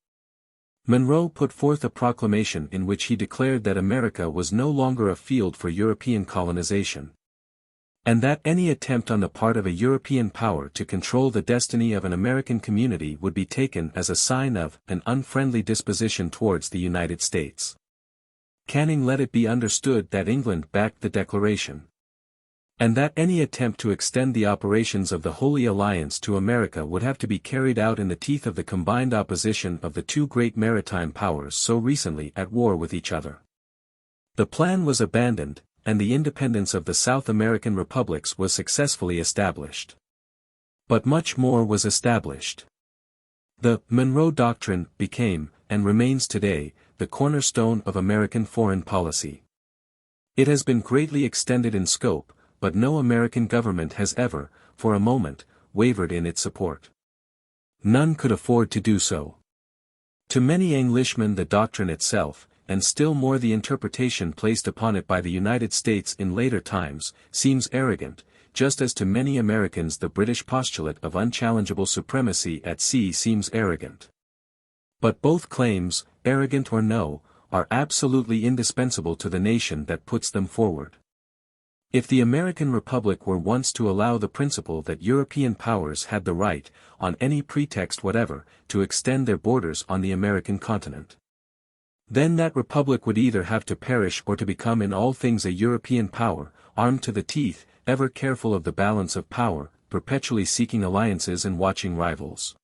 Speaker 1: Monroe put forth a proclamation in which he declared that America was no longer a field for European colonization, and that any attempt on the part of a European power to control the destiny of an American community would be taken as a sign of an unfriendly disposition towards the United States. Canning let it be understood that England backed the declaration, and that any attempt to extend the operations of the Holy Alliance to America would have to be carried out in the teeth of the combined opposition of the two great maritime powers so recently at war with each other. The plan was abandoned, and the independence of the South American republics was successfully established. But much more was established. The Monroe Doctrine became, and remains today, the cornerstone of American foreign policy. It has been greatly extended in scope, but no American government has ever, for a moment, wavered in its support. None could afford to do so. To many Englishmen the doctrine itself, and still more the interpretation placed upon it by the United States in later times, seems arrogant, just as to many Americans the British postulate of unchallengeable supremacy at sea seems arrogant. But both claims, arrogant or no, are absolutely indispensable to the nation that puts them forward. If the American Republic were once to allow the principle that European powers had the right, on any pretext whatever, to extend their borders on the American continent, then that republic would either have to perish or to become in all things a European power, armed to the teeth, ever careful of the balance of power, perpetually seeking alliances and watching rivals.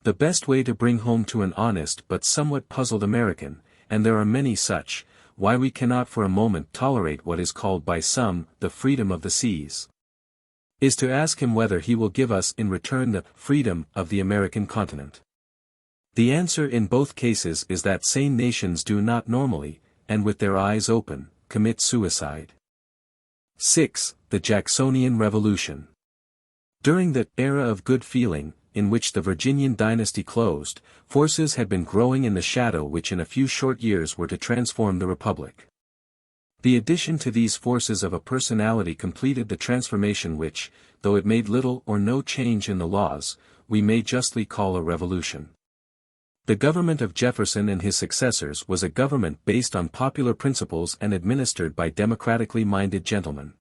Speaker 1: The best way to bring home to an honest but somewhat puzzled American, and there are many such, why we cannot for a moment tolerate what is called by some the freedom of the seas, is to ask him whether he will give us in return the freedom of the American continent. The answer in both cases is that sane nations do not normally, and with their eyes open, commit suicide. 6. The Jacksonian Revolution. During the era of good feeling, in which the Virginian Dynasty closed, forces had been growing in the shadow which in a few short years were to transform the Republic. The addition to these forces of a personality completed the transformation which, though it made little or no change in the laws, we may justly call a revolution. The government of Jefferson and his successors was a government based on popular principles and administered by democratically minded gentlemen.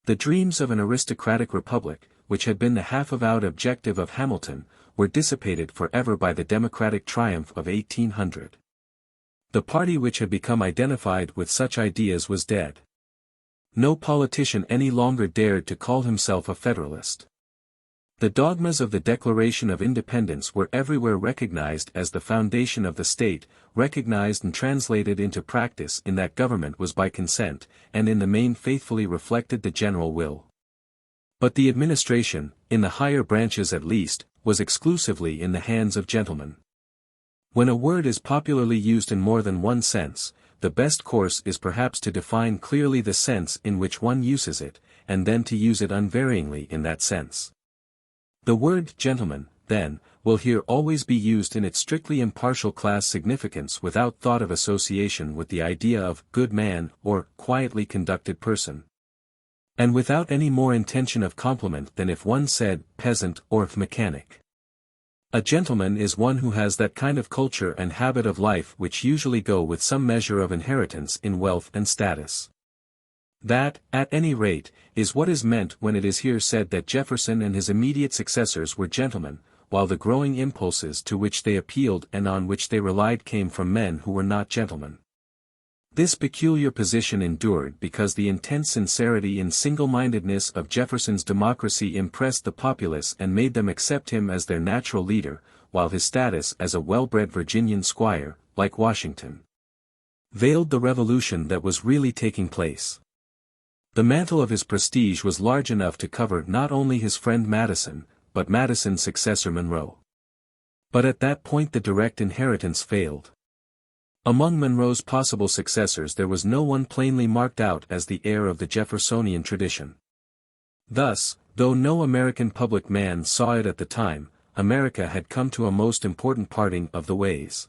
Speaker 1: The dreams of an aristocratic republic, which had been the half-avowed objective of Hamilton, were dissipated forever by the democratic triumph of 1800. The party which had become identified with such ideas was dead. No politician any longer dared to call himself a Federalist. The dogmas of the Declaration of Independence were everywhere recognized as the foundation of the state, recognized and translated into practice in that government was by consent, and in the main faithfully reflected the general will. But the administration, in the higher branches at least, was exclusively in the hands of gentlemen. When a word is popularly used in more than one sense, the best course is perhaps to define clearly the sense in which one uses it, and then to use it unvaryingly in that sense. The word gentleman, then, will here always be used in its strictly impartial class significance without thought of association with the idea of good man or quietly conducted person. And without any more intention of compliment than if one said peasant or mechanic. A gentleman is one who has that kind of culture and habit of life which usually go with some measure of inheritance in wealth and status. That, at any rate, is what is meant when it is here said that Jefferson and his immediate successors were gentlemen, while the growing impulses to which they appealed and on which they relied came from men who were not gentlemen. This peculiar position endured because the intense sincerity and single-mindedness of Jefferson's democracy impressed the populace and made them accept him as their natural leader, while his status as a well-bred Virginian squire, like Washington, veiled the revolution that was really taking place. The mantle of his prestige was large enough to cover not only his friend Madison, but Madison's successor Monroe. But at that point the direct inheritance failed. Among Monroe's possible successors there was no one plainly marked out as the heir of the Jeffersonian tradition. Thus, though no American public man saw it at the time, America had come to a most important parting of the ways.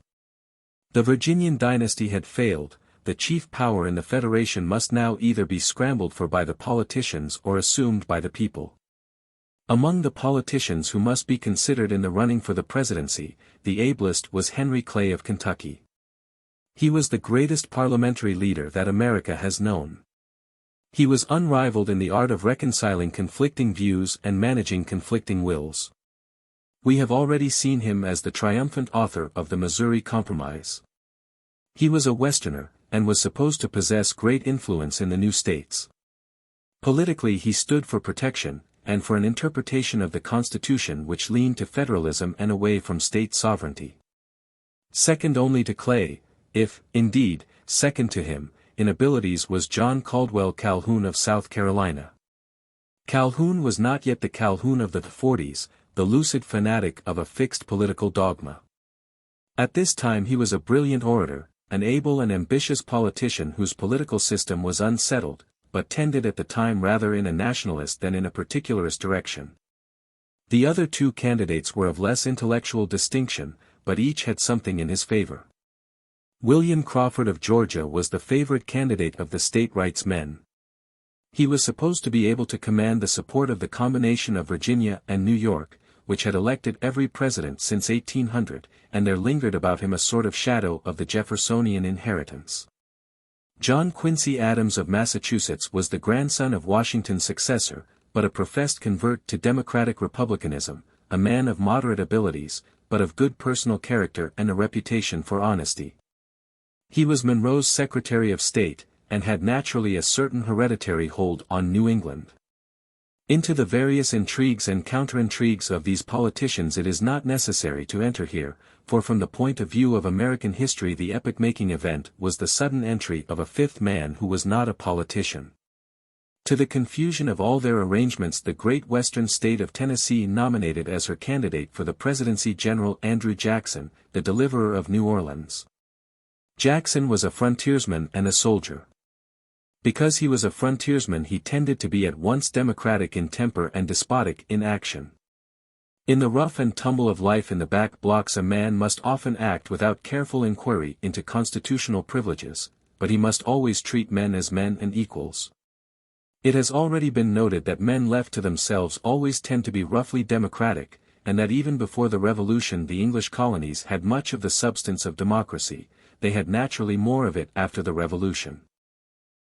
Speaker 1: The Virginian dynasty had failed. The chief power in the Federation must now either be scrambled for by the politicians or assumed by the people. Among the politicians who must be considered in the running for the presidency, the ablest was Henry Clay of Kentucky. He was the greatest parliamentary leader that America has known. He was unrivaled in the art of reconciling conflicting views and managing conflicting wills. We have already seen him as the triumphant author of the Missouri Compromise. He was a Westerner, and was supposed to possess great influence in the new states. Politically he stood for protection, and for an interpretation of the Constitution which leaned to federalism and away from state sovereignty. Second only to Clay, if, indeed, second to him, in abilities was John Caldwell Calhoun of South Carolina. Calhoun was not yet the Calhoun of the 40s, the lucid fanatic of a fixed political dogma. At this time he was a brilliant orator, an able and ambitious politician whose political system was unsettled, but tended at the time rather in a nationalist than in a particularist direction. The other two candidates were of less intellectual distinction, but each had something in his favor. William Crawford of Georgia was the favorite candidate of the state rights men. He was supposed to be able to command the support of the combination of Virginia and New York, which had elected every president since 1800, and there lingered about him a sort of shadow of the Jeffersonian inheritance. John Quincy Adams of Massachusetts was the grandson of Washington's successor, but a professed convert to democratic republicanism, a man of moderate abilities, but of good personal character and a reputation for honesty. He was Monroe's Secretary of State, and had naturally a certain hereditary hold on New England. Into the various intrigues and counter-intrigues of these politicians it is not necessary to enter here, for from the point of view of American history the epoch-making event was the sudden entry of a fifth man who was not a politician. To the confusion of all their arrangements the great western state of Tennessee nominated as her candidate for the presidency General Andrew Jackson, the deliverer of New Orleans. Jackson was a frontiersman and a soldier. Because he was a frontiersman he tended to be at once democratic in temper and despotic in action. In the rough and tumble of life in the back blocks a man must often act without careful inquiry into constitutional privileges, but he must always treat men as men and equals. It has already been noted that men left to themselves always tend to be roughly democratic, and that even before the Revolution the English colonies had much of the substance of democracy. They had naturally more of it after the Revolution.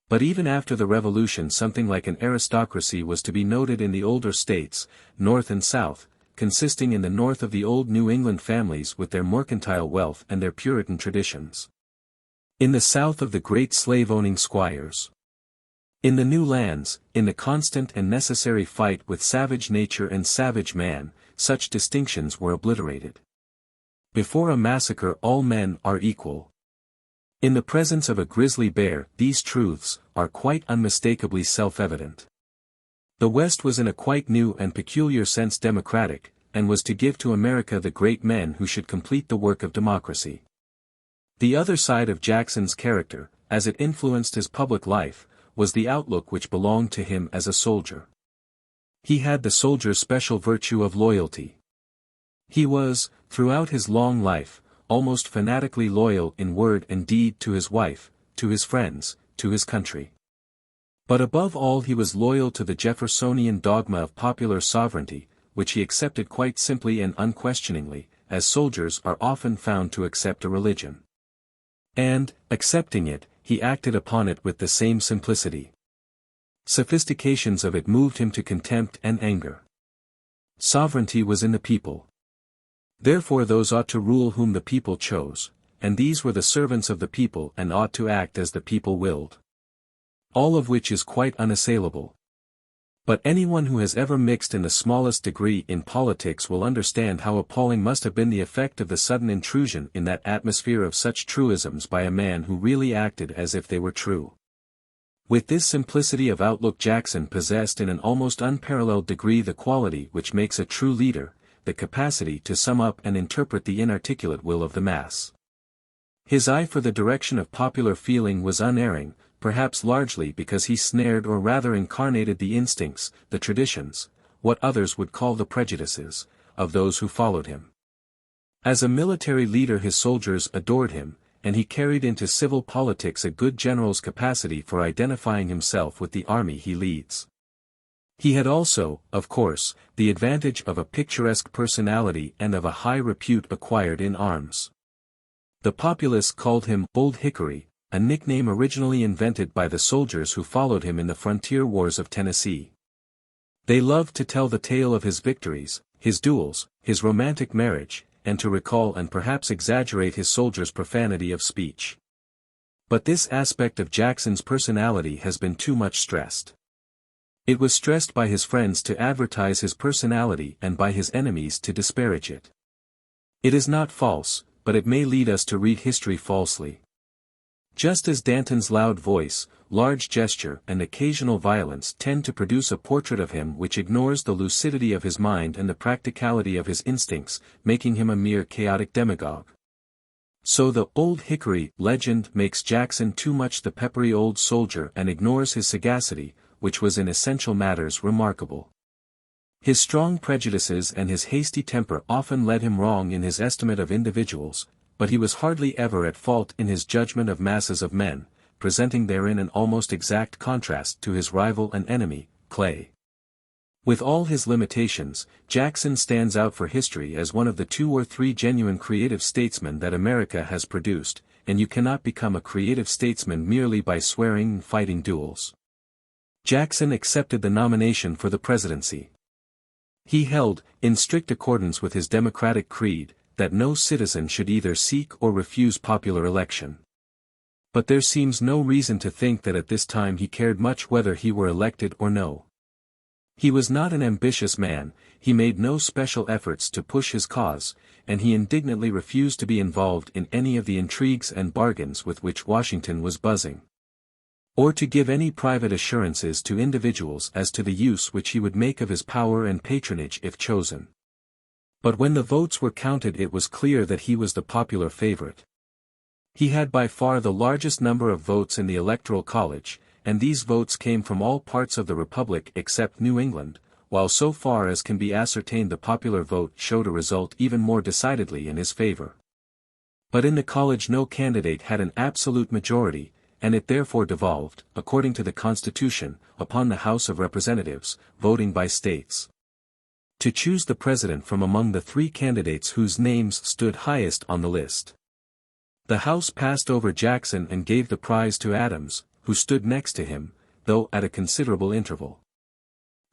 Speaker 1: But even after the Revolution something like an aristocracy was to be noted in the older states, North and South, consisting in the North of the old New England families with their mercantile wealth and their Puritan traditions. In the South of the great slave-owning squires. In the new lands, in the constant and necessary fight with savage nature and savage man, such distinctions were obliterated. Before a massacre all men are equal. In the presence of a grizzly bear, these truths are quite unmistakably self-evident. The West was in a quite new and peculiar sense democratic, and was to give to America the great men who should complete the work of democracy. The other side of Jackson's character, as it influenced his public life, was the outlook which belonged to him as a soldier. He had the soldier's special virtue of loyalty. He was, throughout his long life, almost fanatically loyal in word and deed to his wife, to his friends, to his country. But above all he was loyal to the Jeffersonian dogma of popular sovereignty, which he accepted quite simply and unquestioningly, as soldiers are often found to accept a religion. And, accepting it, he acted upon it with the same simplicity. Sophistications of it moved him to contempt and anger. Sovereignty was in the people. Therefore those ought to rule whom the people chose, and these were the servants of the people and ought to act as the people willed. All of which is quite unassailable. But anyone who has ever mixed in the smallest degree in politics will understand how appalling must have been the effect of the sudden intrusion in that atmosphere of such truisms by a man who really acted as if they were true. With this simplicity of outlook Jackson possessed in an almost unparalleled degree the quality which makes a true leader, the capacity to sum up and interpret the inarticulate will of the mass. His eye for the direction of popular feeling was unerring, perhaps largely because he snared or rather incarnated the instincts, the traditions, what others would call the prejudices, of those who followed him. As a military leader his soldiers adored him, and he carried into civil politics a good general's capacity for identifying himself with the army he leads. He had also, of course, the advantage of a picturesque personality and of a high repute acquired in arms. The populace called him Old Hickory, a nickname originally invented by the soldiers who followed him in the frontier wars of Tennessee. They loved to tell the tale of his victories, his duels, his romantic marriage, and to recall and perhaps exaggerate his soldiers' profanity of speech. But this aspect of Jackson's personality has been too much stressed. It was stressed by his friends to advertise his personality and by his enemies to disparage it. It is not false, but it may lead us to read history falsely. Just as Danton's loud voice, large gesture and occasional violence tend to produce a portrait of him which ignores the lucidity of his mind and the practicality of his instincts, making him a mere chaotic demagogue. So the Old Hickory legend makes Jackson too much the peppery old soldier and ignores his sagacity, which was in essential matters remarkable. His strong prejudices and his hasty temper often led him wrong in his estimate of individuals, but he was hardly ever at fault in his judgment of masses of men, presenting therein an almost exact contrast to his rival and enemy, Clay. With all his limitations, Jackson stands out for history as one of the 2 or 3 genuine creative statesmen that America has produced, and you cannot become a creative statesman merely by swearing and fighting duels. Jackson accepted the nomination for the presidency. He held, in strict accordance with his democratic creed, that no citizen should either seek or refuse popular election. But there seems no reason to think that at this time he cared much whether he were elected or no. He was not an ambitious man, he made no special efforts to push his cause, and he indignantly refused to be involved in any of the intrigues and bargains with which Washington was buzzing, or to give any private assurances to individuals as to the use which he would make of his power and patronage if chosen. But when the votes were counted it was clear that he was the popular favorite. He had by far the largest number of votes in the Electoral College, and these votes came from all parts of the Republic except New England, while so far as can be ascertained the popular vote showed a result even more decidedly in his favor. But in the college no candidate had an absolute majority, and it therefore devolved, according to the Constitution, upon the House of Representatives, voting by states, to choose the president from among the 3 candidates whose names stood highest on the list. The House passed over Jackson and gave the prize to Adams, who stood next to him, though at a considerable interval.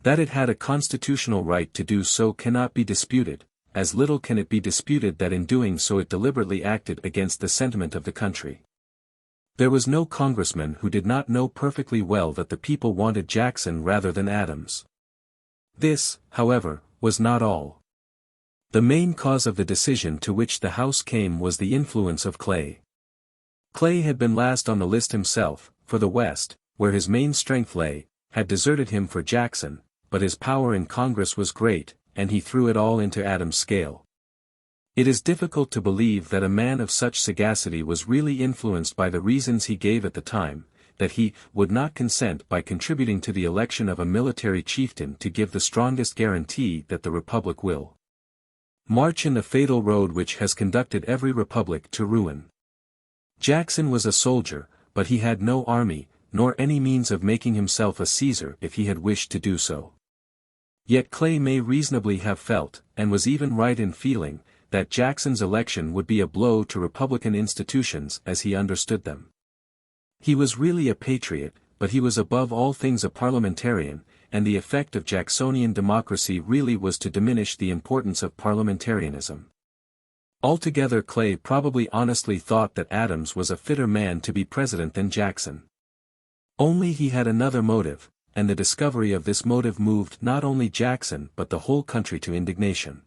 Speaker 1: That it had a constitutional right to do so cannot be disputed, as little can it be disputed that in doing so it deliberately acted against the sentiment of the country. There was no congressman who did not know perfectly well that the people wanted Jackson rather than Adams. This, however, was not all. The main cause of the decision to which the House came was the influence of Clay. Clay had been last on the list himself, for the West, where his main strength lay, had deserted him for Jackson, but his power in Congress was great, and he threw it all into Adams' scale. It is difficult to believe that a man of such sagacity was really influenced by the reasons he gave at the time, that he would not consent by contributing to the election of a military chieftain to give the strongest guarantee that the republic will march in the fatal road which has conducted every republic to ruin. Jackson was a soldier, but he had no army, nor any means of making himself a Caesar if he had wished to do so. Yet Clay may reasonably have felt, and was even right in feeling, that Jackson's election would be a blow to Republican institutions as he understood them. He was really a patriot, but he was above all things a parliamentarian, and the effect of Jacksonian democracy really was to diminish the importance of parliamentarianism. Altogether, Clay probably honestly thought that Adams was a fitter man to be president than Jackson. Only he had another motive, and the discovery of this motive moved not only Jackson but the whole country to indignation.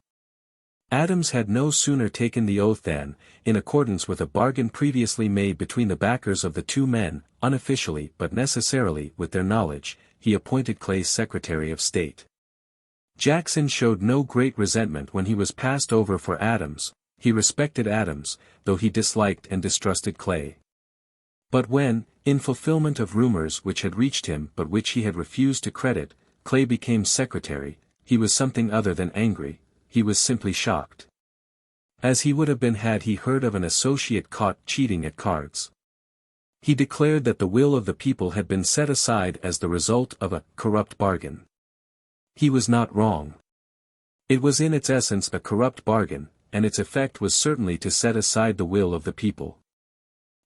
Speaker 1: Adams had no sooner taken the oath than, in accordance with a bargain previously made between the backers of the two men, unofficially but necessarily with their knowledge, he appointed Clay Secretary of State. Jackson showed no great resentment when he was passed over for Adams. He respected Adams, though he disliked and distrusted Clay. But when, in fulfillment of rumors which had reached him but which he had refused to credit, Clay became secretary, he was something other than angry, he was simply shocked. As he would have been had he heard of an associate caught cheating at cards. He declared that the will of the people had been set aside as the result of a corrupt bargain. He was not wrong. It was in its essence a corrupt bargain, and its effect was certainly to set aside the will of the people.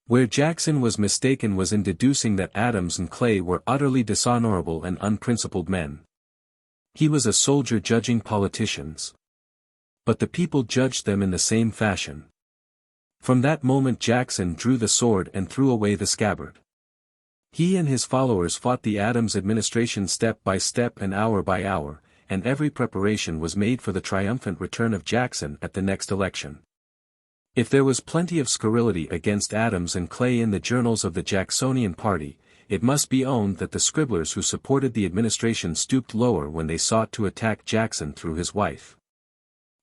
Speaker 1: Where Jackson was mistaken was in deducing that Adams and Clay were utterly dishonorable and unprincipled men. He was a soldier judging politicians. But the people judged them in the same fashion. From that moment Jackson drew the sword and threw away the scabbard. He and his followers fought the Adams administration step by step and hour by hour, and every preparation was made for the triumphant return of Jackson at the next election. If there was plenty of scurrility against Adams and Clay in the journals of the Jacksonian party, it must be owned that the scribblers who supported the administration stooped lower when they sought to attack Jackson through his wife,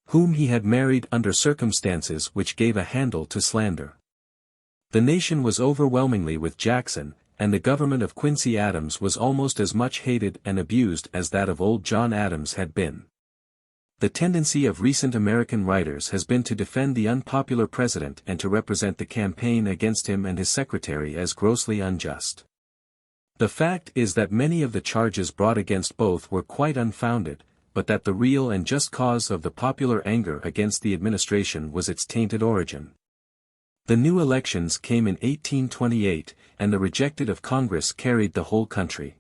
Speaker 1: whom he had married under circumstances which gave a handle to slander. The nation was overwhelmingly with Jackson, and the government of Quincy Adams was almost as much hated and abused as that of old John Adams had been. The tendency of recent American writers has been to defend the unpopular president and to represent the campaign against him and his secretary as grossly unjust. The fact is that many of the charges brought against both were quite unfounded, but that the real and just cause of the popular anger against the administration was its tainted origin. The new elections came in 1828, and the rejected of Congress carried the whole country.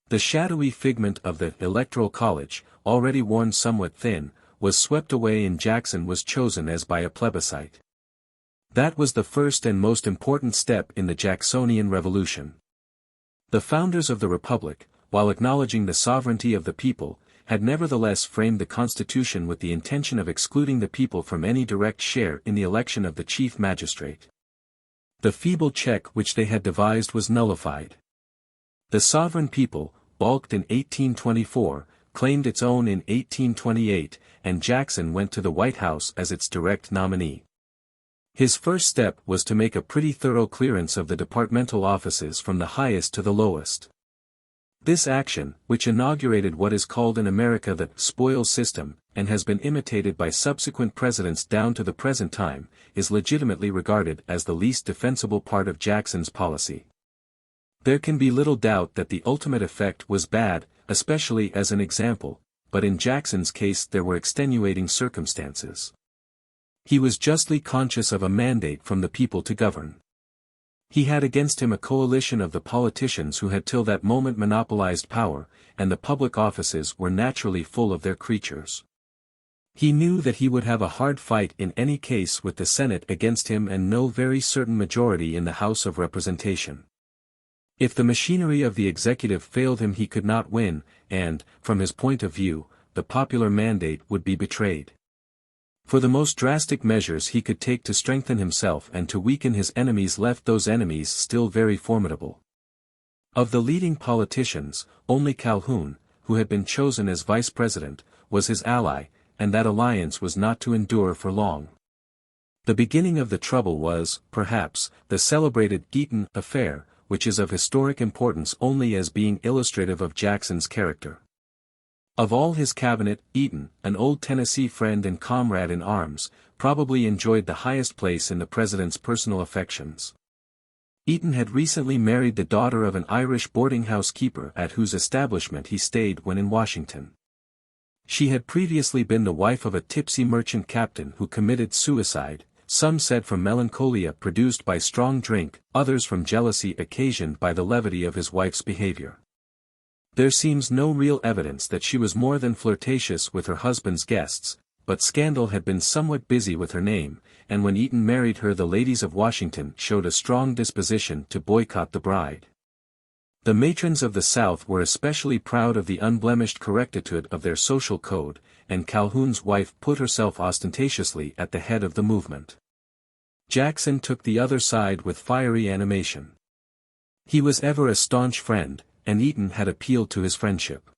Speaker 1: The shadowy figment of the Electoral College, already worn somewhat thin, was swept away and Jackson was chosen as by a plebiscite. That was the first and most important step in the Jacksonian Revolution. The founders of the Republic, while acknowledging the sovereignty of the people, had nevertheless framed the Constitution with the intention of excluding the people from any direct share in the election of the chief magistrate. The feeble check which they had devised was nullified. The sovereign people, balked in 1824, claimed its own in 1828, and Jackson went to the White House as its direct nominee. His first step was to make a pretty thorough clearance of the departmental offices from the highest to the lowest. This action, which inaugurated what is called in America the spoils system, and has been imitated by subsequent presidents down to the present time, is legitimately regarded as the least defensible part of Jackson's policy. There can be little doubt that the ultimate effect was bad, especially as an example, but in Jackson's case there were extenuating circumstances. He was justly conscious of a mandate from the people to govern. He had against him a coalition of the politicians who had till that moment monopolized power, and the public offices were naturally full of their creatures. He knew that he would have a hard fight in any case with the Senate against him and no very certain majority in the House of Representation. If the machinery of the executive failed him he could not win, and, from his point of view, the popular mandate would be betrayed. For the most drastic measures he could take to strengthen himself and to weaken his enemies left those enemies still very formidable. Of the leading politicians, only Calhoun, who had been chosen as vice president, was his ally, and that alliance was not to endure for long. The beginning of the trouble was, perhaps, the celebrated Eaton affair, which is of historic importance only as being illustrative of Jackson's character. Of all his cabinet, Eaton, an old Tennessee friend and comrade in arms, probably enjoyed the highest place in the president's personal affections. Eaton had recently married the daughter of an Irish boarding-house keeper at whose establishment he stayed when in Washington. She had previously been the wife of a tipsy merchant captain who committed suicide, some said from melancholia produced by strong drink, others from jealousy occasioned by the levity of his wife's behavior. There seems no real evidence that she was more than flirtatious with her husband's guests, but scandal had been somewhat busy with her name, and when Eaton married her the ladies of Washington showed a strong disposition to boycott the bride. The matrons of the South were especially proud of the unblemished correctitude of their social code, and Calhoun's wife put herself ostentatiously at the head of the movement. Jackson took the other side with fiery animation. He was ever a staunch friend, and Eaton had appealed to his friendship.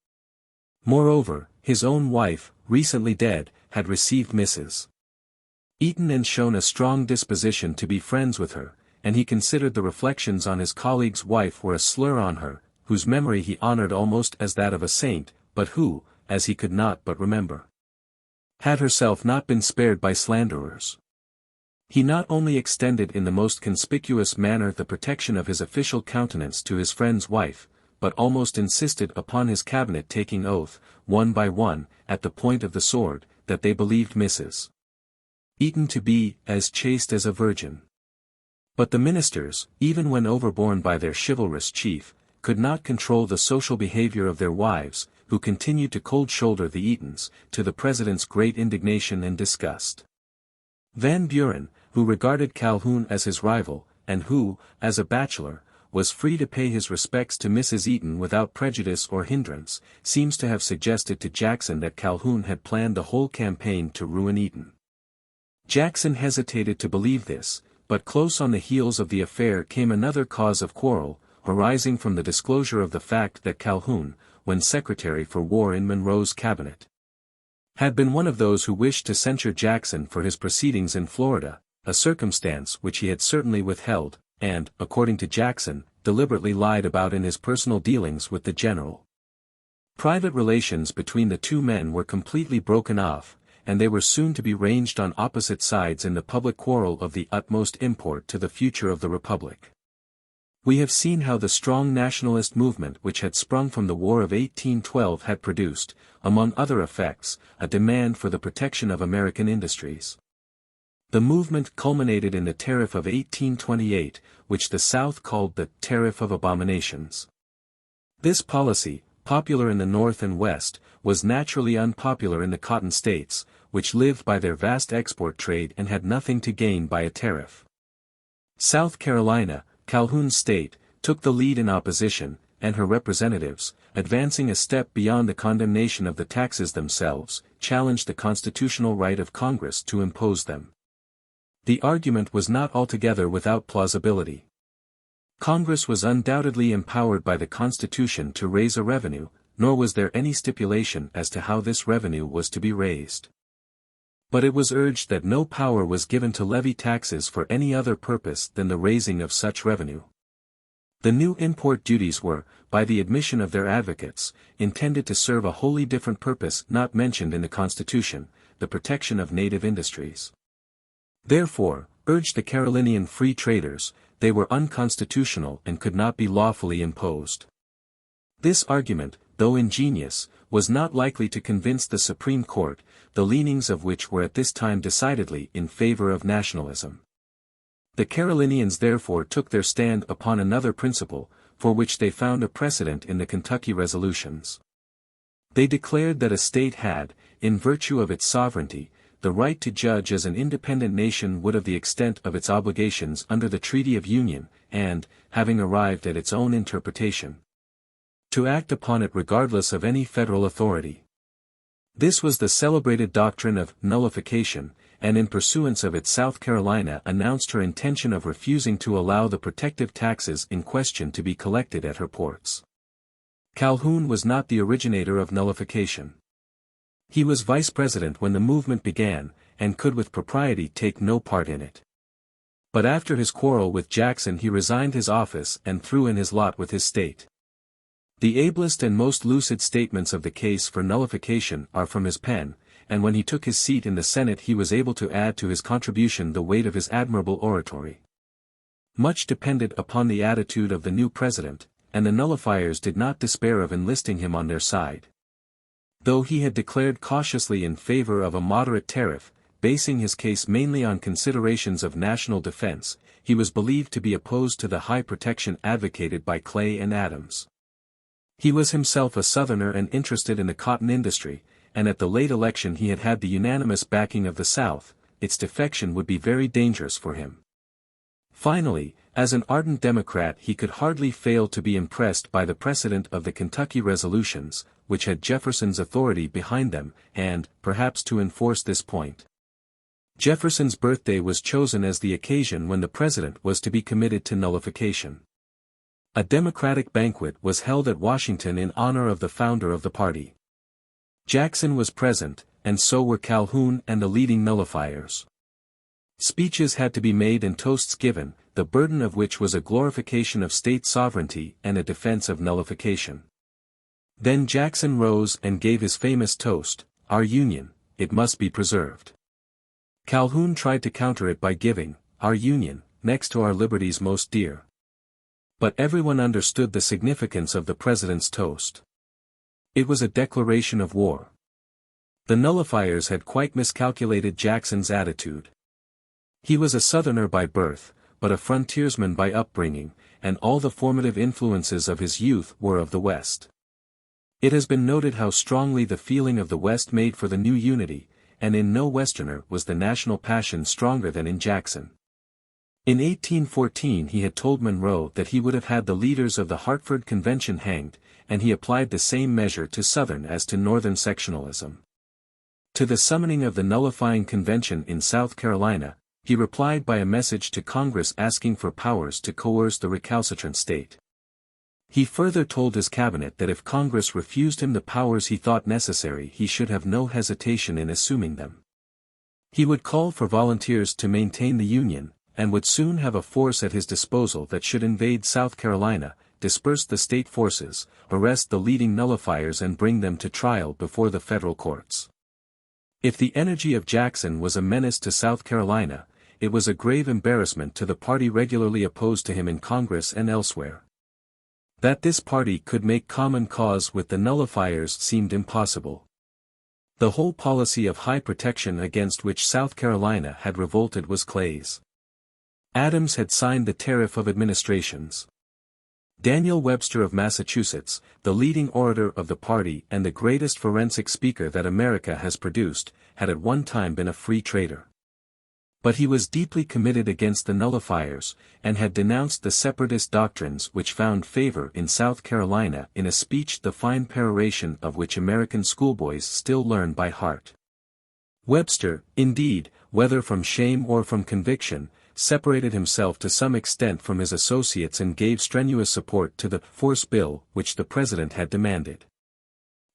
Speaker 1: Moreover, his own wife, recently dead, had received Mrs. Eaton and shown a strong disposition to be friends with her, and he considered the reflections on his colleague's wife were a slur on her, whose memory he honored almost as that of a saint, but who, as he could not but remember, had herself not been spared by slanderers. He not only extended in the most conspicuous manner the protection of his official countenance to his friend's wife, but almost insisted upon his cabinet taking oath, one by one, at the point of the sword, that they believed Mrs. Eaton to be as chaste as a virgin. But the ministers, even when overborne by their chivalrous chief, could not control the social behavior of their wives, who continued to cold-shoulder the Eatons, to the president's great indignation and disgust. Van Buren, who regarded Calhoun as his rival, and who, as a bachelor, was free to pay his respects to Mrs. Eaton without prejudice or hindrance, seems to have suggested to Jackson that Calhoun had planned the whole campaign to ruin Eaton. Jackson hesitated to believe this, but close on the heels of the affair came another cause of quarrel, arising from the disclosure of the fact that Calhoun, when Secretary for War in Monroe's cabinet, had been one of those who wished to censure Jackson for his proceedings in Florida, a circumstance which he had certainly withheld, and, according to Jackson, deliberately lied about in his personal dealings with the general. Private relations between the two men were completely broken off, and they were soon to be ranged on opposite sides in the public quarrel of the utmost import to the future of the Republic. We have seen how the strong nationalist movement which had sprung from the War of 1812 had produced, among other effects, a demand for the protection of American industries. The movement culminated in the Tariff of 1828, which the South called the Tariff of Abominations. This policy, popular in the North and West, was naturally unpopular in the Cotton States, which lived by their vast export trade and had nothing to gain by a tariff. South Carolina, Calhoun's state, took the lead in opposition, and her representatives, advancing a step beyond the condemnation of the taxes themselves, challenged the constitutional right of Congress to impose them. The argument was not altogether without plausibility. Congress was undoubtedly empowered by the Constitution to raise a revenue, nor was there any stipulation as to how this revenue was to be raised. But it was urged that no power was given to levy taxes for any other purpose than the raising of such revenue. The new import duties were, by the admission of their advocates, intended to serve a wholly different purpose not mentioned in the Constitution, the protection of native industries. Therefore, urged the Carolinian free traders, they were unconstitutional and could not be lawfully imposed. This argument, though ingenious, was not likely to convince the Supreme Court, the leanings of which were at this time decidedly in favor of nationalism. The Carolinians therefore took their stand upon another principle, for which they found a precedent in the Kentucky resolutions. They declared that a state had, in virtue of its sovereignty, the right to judge as an independent nation would of the extent of its obligations under the Treaty of Union, and, having arrived at its own interpretation, to act upon it regardless of any federal authority. This was the celebrated doctrine of nullification, and in pursuance of it South Carolina announced her intention of refusing to allow the protective taxes in question to be collected at her ports. Calhoun was not the originator of nullification. He was vice president when the movement began, and could with propriety take no part in it. But after his quarrel with Jackson he resigned his office and threw in his lot with his state. The ablest and most lucid statements of the case for nullification are from his pen, and when he took his seat in the Senate he was able to add to his contribution the weight of his admirable oratory. Much depended upon the attitude of the new president, and the nullifiers did not despair of enlisting him on their side. Though he had declared cautiously in favor of a moderate tariff, basing his case mainly on considerations of national defense, he was believed to be opposed to the high protection advocated by Clay and Adams. He was himself a Southerner and interested in the cotton industry, and at the late election he had had the unanimous backing of the South. Its defection would be very dangerous for him. Finally, as an ardent Democrat he could hardly fail to be impressed by the precedent of the Kentucky resolutions, which had Jefferson's authority behind them, and, perhaps to enforce this point, Jefferson's birthday was chosen as the occasion when the president was to be committed to nullification. A Democratic banquet was held at Washington in honor of the founder of the party. Jackson was present, and so were Calhoun and the leading nullifiers. Speeches had to be made and toasts given, the burden of which was a glorification of state sovereignty and a defense of nullification. Then Jackson rose and gave his famous toast, "Our Union, it must be preserved." Calhoun tried to counter it by giving, "Our Union, next to our liberties most dear." But everyone understood the significance of the president's toast. It was a declaration of war. The nullifiers had quite miscalculated Jackson's attitude. He was a Southerner by birth, but a frontiersman by upbringing, and all the formative influences of his youth were of the West. It has been noted how strongly the feeling of the West made for the new unity, and in no Westerner was the national passion stronger than in Jackson. In 1814 he had told Monroe that he would have had the leaders of the Hartford Convention hanged, and he applied the same measure to Southern as to Northern sectionalism. To the summoning of the nullifying convention in South Carolina, he replied by a message to Congress asking for powers to coerce the recalcitrant state. He further told his cabinet that if Congress refused him the powers he thought necessary he should have no hesitation in assuming them. He would call for volunteers to maintain the Union, and would soon have a force at his disposal that should invade South Carolina, disperse the state forces, arrest the leading nullifiers and bring them to trial before the federal courts. If the energy of Jackson was a menace to South Carolina, it was a grave embarrassment to the party regularly opposed to him in Congress and elsewhere. That this party could make common cause with the nullifiers seemed impossible. The whole policy of high protection against which South Carolina had revolted was Clay's. Adams had signed the Tariff of Administrations. Daniel Webster of Massachusetts, the leading orator of the party and the greatest forensic speaker that America has produced, had at one time been a free trader. But he was deeply committed against the nullifiers, and had denounced the separatist doctrines which found favor in South Carolina in a speech the fine peroration of which American schoolboys still learn by heart. Webster, indeed, whether from shame or from conviction, separated himself to some extent from his associates and gave strenuous support to the force bill which the president had demanded.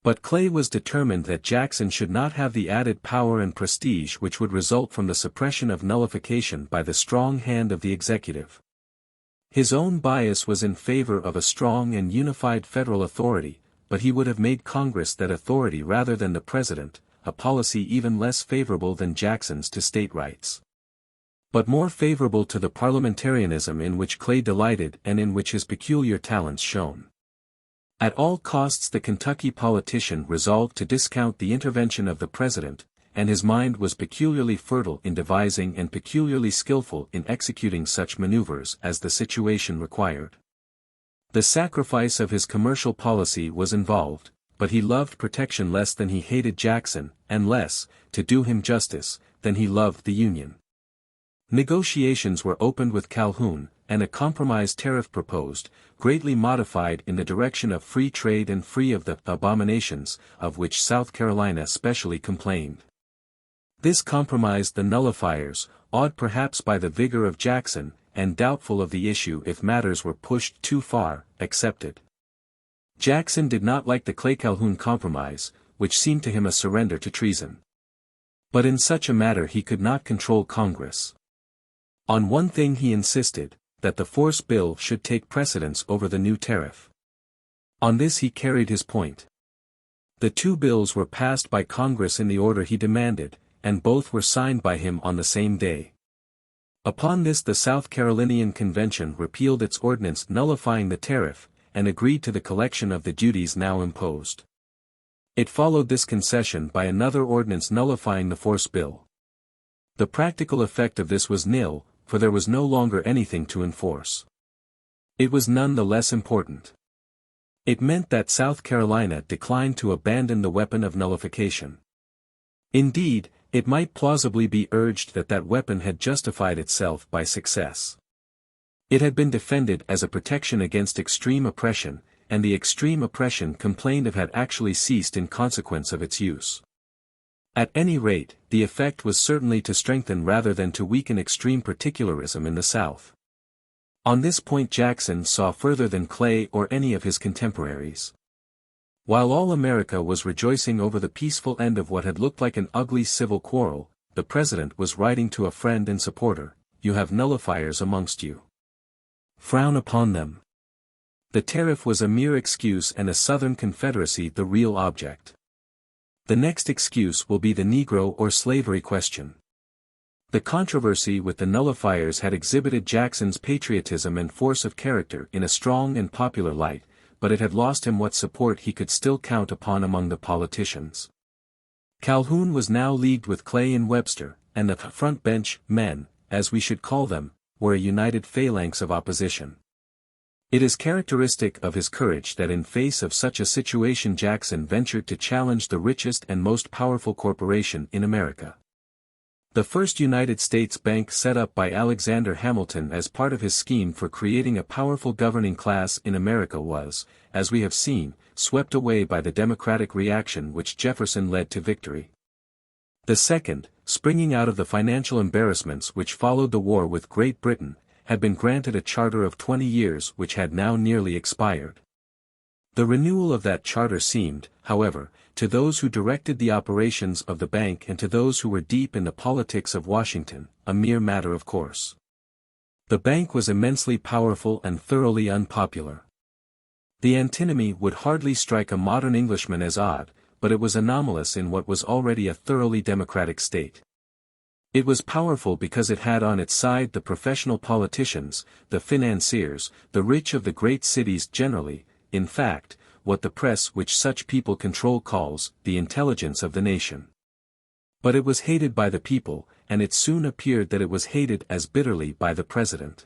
Speaker 1: But Clay was determined that Jackson should not have the added power and prestige which would result from the suppression of nullification by the strong hand of the executive. His own bias was in favor of a strong and unified federal authority, but he would have made Congress that authority rather than the president, a policy even less favorable than Jackson's to state rights, but more favorable to the parliamentarianism in which Clay delighted and in which his peculiar talents shone. At all costs the Kentucky politician resolved to discount the intervention of the president, and his mind was peculiarly fertile in devising and peculiarly skillful in executing such maneuvers as the situation required. The sacrifice of his commercial policy was involved, but he loved protection less than he hated Jackson, and less, to do him justice, than he loved the Union. Negotiations were opened with Calhoun, and a compromise tariff proposed, greatly modified in the direction of free trade and free of the abominations, of which South Carolina specially complained. This compromise the nullifiers, awed perhaps by the vigor of Jackson, and doubtful of the issue if matters were pushed too far, accepted. Jackson did not like the Clay-Calhoun compromise, which seemed to him a surrender to treason. But in such a matter he could not control Congress. On one thing he insisted, that the force bill should take precedence over the new tariff. On this he carried his point. The two bills were passed by Congress in the order he demanded, and both were signed by him on the same day. Upon this the South Carolinian Convention repealed its ordinance nullifying the tariff, and agreed to the collection of the duties now imposed. It followed this concession by another ordinance nullifying the force bill. The practical effect of this was nil, for there was no longer anything to enforce. It was none the less important. It meant that South Carolina declined to abandon the weapon of nullification. Indeed, it might plausibly be urged that that weapon had justified itself by success. It had been defended as a protection against extreme oppression, and the extreme oppression complained of had actually ceased in consequence of its use. At any rate, the effect was certainly to strengthen rather than to weaken extreme particularism in the South. On this point Jackson saw further than Clay or any of his contemporaries. While all America was rejoicing over the peaceful end of what had looked like an ugly civil quarrel, the President was writing to a friend and supporter, "You have nullifiers amongst you. Frown upon them." The tariff was a mere excuse and a Southern Confederacy the real object. The next excuse will be the Negro or slavery question. The controversy with the nullifiers had exhibited Jackson's patriotism and force of character in a strong and popular light, but it had lost him what support he could still count upon among the politicians. Calhoun was now leagued with Clay and Webster, and the front bench men, as we should call them, were a united phalanx of opposition. It is characteristic of his courage that in face of such a situation Jackson ventured to challenge the richest and most powerful corporation in America. The first United States Bank set up by Alexander Hamilton as part of his scheme for creating a powerful governing class in America was, as we have seen, swept away by the Democratic reaction which Jefferson led to victory. The second, springing out of the financial embarrassments which followed the war with Great Britain, had been granted a charter of 20 years which had now nearly expired. The renewal of that charter seemed, however, to those who directed the operations of the bank and to those who were deep in the politics of Washington, a mere matter of course. The bank was immensely powerful and thoroughly unpopular. The antinomy would hardly strike a modern Englishman as odd, but it was anomalous in what was already a thoroughly democratic state. It was powerful because it had on its side the professional politicians, the financiers, the rich of the great cities generally, in fact, what the press which such people control calls, the intelligence of the nation. But it was hated by the people, and it soon appeared that it was hated as bitterly by the President.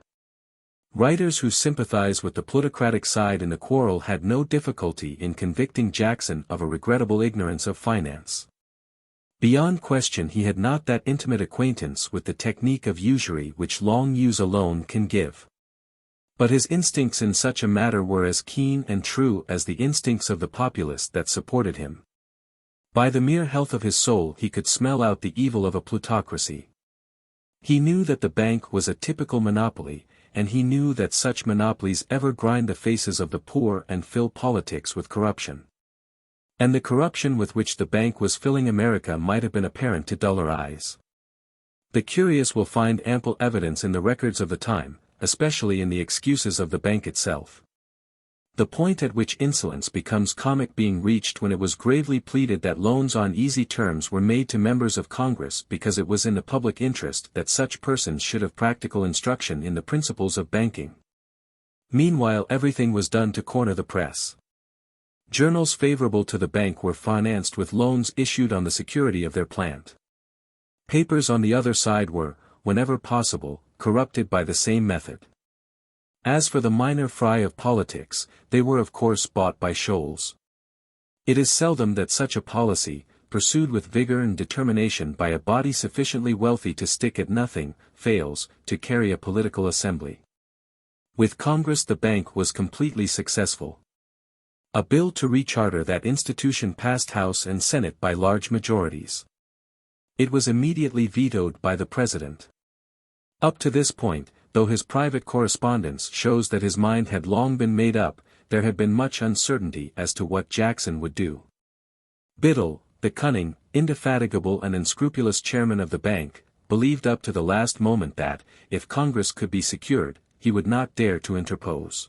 Speaker 1: Writers who sympathize with the plutocratic side in the quarrel had no difficulty in convicting Jackson of a regrettable ignorance of finance. Beyond question he had not that intimate acquaintance with the technique of usury which long use alone can give. But his instincts in such a matter were as keen and true as the instincts of the populace that supported him. By the mere health of his soul he could smell out the evil of a plutocracy. He knew that the bank was a typical monopoly, and he knew that such monopolies ever grind the faces of the poor and fill politics with corruption. And the corruption with which the bank was filling America might have been apparent to duller eyes. The curious will find ample evidence in the records of the time, especially in the excuses of the bank itself. The point at which insolence becomes comic being reached when it was gravely pleaded that loans on easy terms were made to members of Congress because it was in the public interest that such persons should have practical instruction in the principles of banking. Meanwhile everything was done to corner the press. Journals favorable to the bank were financed with loans issued on the security of their plant. Papers on the other side were, whenever possible, corrupted by the same method. As for the minor fry of politics, they were of course bought by shoals. It is seldom that such a policy, pursued with vigor and determination by a body sufficiently wealthy to stick at nothing, fails to carry a political assembly. With Congress the bank was completely successful. A bill to recharter that institution passed House and Senate by large majorities. It was immediately vetoed by the President. Up to this point, though his private correspondence shows that his mind had long been made up, there had been much uncertainty as to what Jackson would do. Biddle, the cunning, indefatigable and unscrupulous chairman of the bank, believed up to the last moment that, if Congress could be secured, he would not dare to interpose.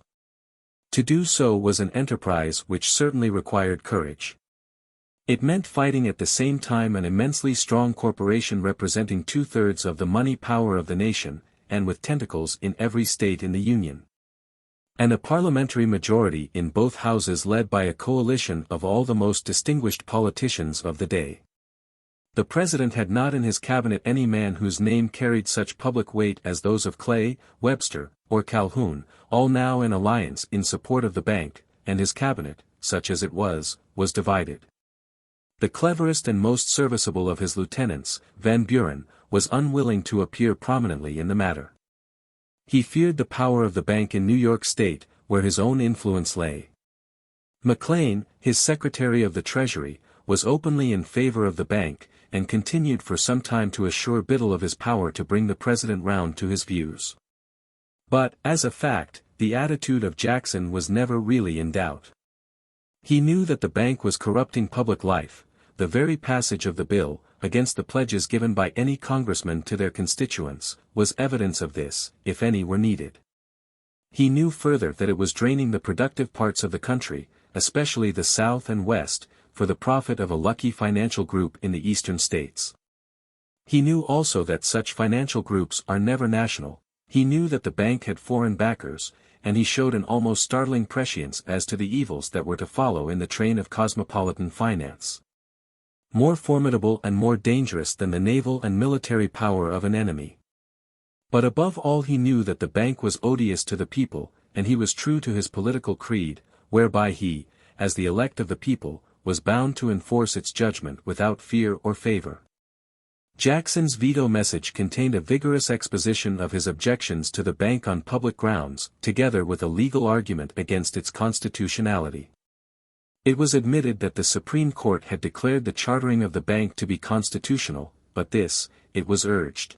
Speaker 1: To do so was an enterprise which certainly required courage. It meant fighting at the same time an immensely strong corporation representing 2/3 of the money power of the nation, and with tentacles in every state in the Union. And a parliamentary majority in both houses led by a coalition of all the most distinguished politicians of the day. The President had not in his cabinet any man whose name carried such public weight as those of Clay, Webster, or Calhoun, all now in alliance in support of the bank, and his cabinet, such as it was divided. The cleverest and most serviceable of his lieutenants, Van Buren, was unwilling to appear prominently in the matter. He feared the power of the bank in New York State, where his own influence lay. McLean, his Secretary of the Treasury, was openly in favor of the bank, and continued for some time to assure Biddle of his power to bring the President round to his views. But, as a fact, the attitude of Jackson was never really in doubt. He knew that the bank was corrupting public life. The very passage of the bill, against the pledges given by any congressman to their constituents, was evidence of this, if any were needed. He knew further that it was draining the productive parts of the country, especially the South and West, for the profit of a lucky financial group in the eastern states. He knew also that such financial groups are never national. He knew that the bank had foreign backers, and he showed an almost startling prescience as to the evils that were to follow in the train of cosmopolitan finance. More formidable and more dangerous than the naval and military power of an enemy. But above all he knew that the bank was odious to the people, and he was true to his political creed, whereby he, as the elect of the people, was bound to enforce its judgment without fear or favor. Jackson's veto message contained a vigorous exposition of his objections to the bank on public grounds, together with a legal argument against its constitutionality. It was admitted that the Supreme Court had declared the chartering of the bank to be constitutional, but this, it was urged,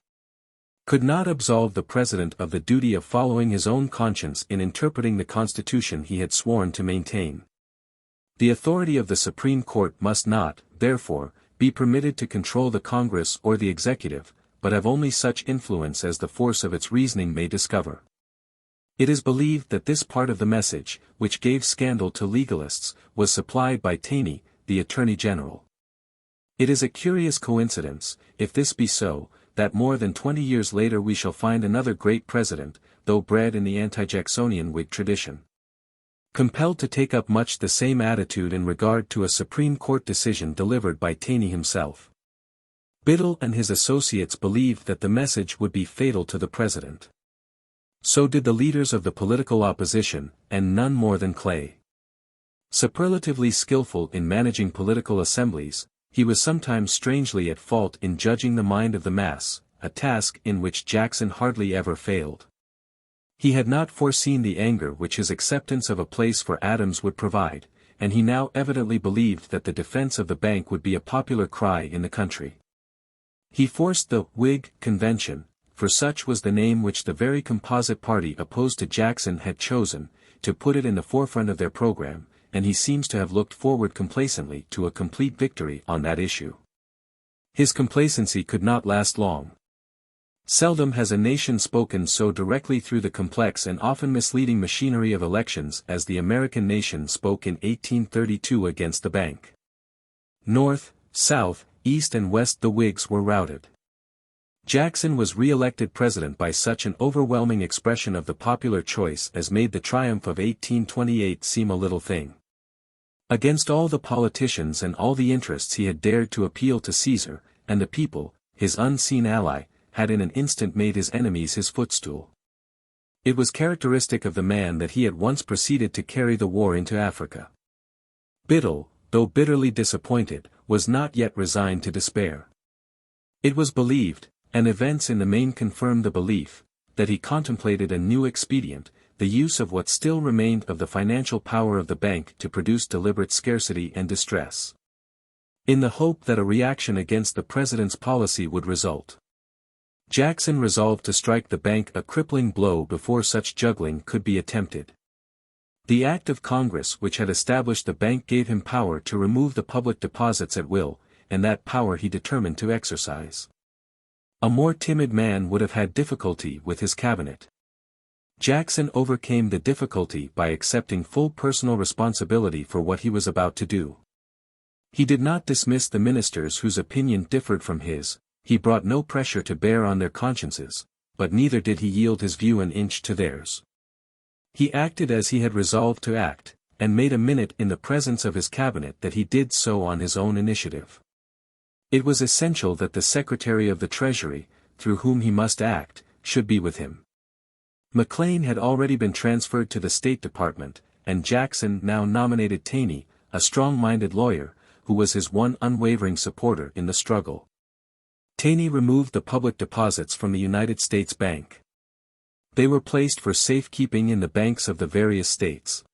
Speaker 1: could not absolve the President of the duty of following his own conscience in interpreting the Constitution he had sworn to maintain. The authority of the Supreme Court must not, therefore, be permitted to control the Congress or the executive, but have only such influence as the force of its reasoning may discover. It is believed that this part of the message, which gave scandal to legalists, was supplied by Taney, the Attorney General. It is a curious coincidence, if this be so, that more than 20 years later we shall find another great president, though bred in the anti-Jacksonian Whig tradition, compelled to take up much the same attitude in regard to a Supreme Court decision delivered by Taney himself. Biddle and his associates believed that the message would be fatal to the President. So did the leaders of the political opposition, and none more than Clay. Superlatively skillful in managing political assemblies, he was sometimes strangely at fault in judging the mind of the mass, a task in which Jackson hardly ever failed. He had not foreseen the anger which his acceptance of a place for Adams would provide, and he now evidently believed that the defense of the bank would be a popular cry in the country. He forced the Whig Convention, for such was the name which the very composite party opposed to Jackson had chosen, to put it in the forefront of their program, and he seems to have looked forward complacently to a complete victory on that issue. His complacency could not last long. Seldom has a nation spoken so directly through the complex and often misleading machinery of elections as the American nation spoke in 1832 against the bank. North, South, East and West the Whigs were routed. Jackson was re-elected president by such an overwhelming expression of the popular choice as made the triumph of 1828 seem a little thing. Against all the politicians and all the interests he had dared to appeal to Caesar, and the people, his unseen ally, had in an instant made his enemies his footstool. It was characteristic of the man that he at once proceeded to carry the war into Africa. Biddle, though bitterly disappointed, was not yet resigned to despair. It was believed, and events in the main confirmed the belief, that he contemplated a new expedient, the use of what still remained of the financial power of the bank to produce deliberate scarcity and distress. In the hope that a reaction against the president's policy would result, Jackson resolved to strike the bank a crippling blow before such juggling could be attempted. The Act of Congress which had established the bank gave him power to remove the public deposits at will, and that power he determined to exercise. A more timid man would have had difficulty with his cabinet. Jackson overcame the difficulty by accepting full personal responsibility for what he was about to do. He did not dismiss the ministers whose opinion differed from his, he brought no pressure to bear on their consciences, but neither did he yield his view an inch to theirs. He acted as he had resolved to act, and made a minute in the presence of his cabinet that he did so on his own initiative. It was essential that the Secretary of the Treasury, through whom he must act, should be with him. McLean had already been transferred to the State Department, and Jackson now nominated Taney, a strong-minded lawyer, who was his one unwavering supporter in the struggle. Taney removed the public deposits from the United States Bank. They were placed for safekeeping in the banks of the various states.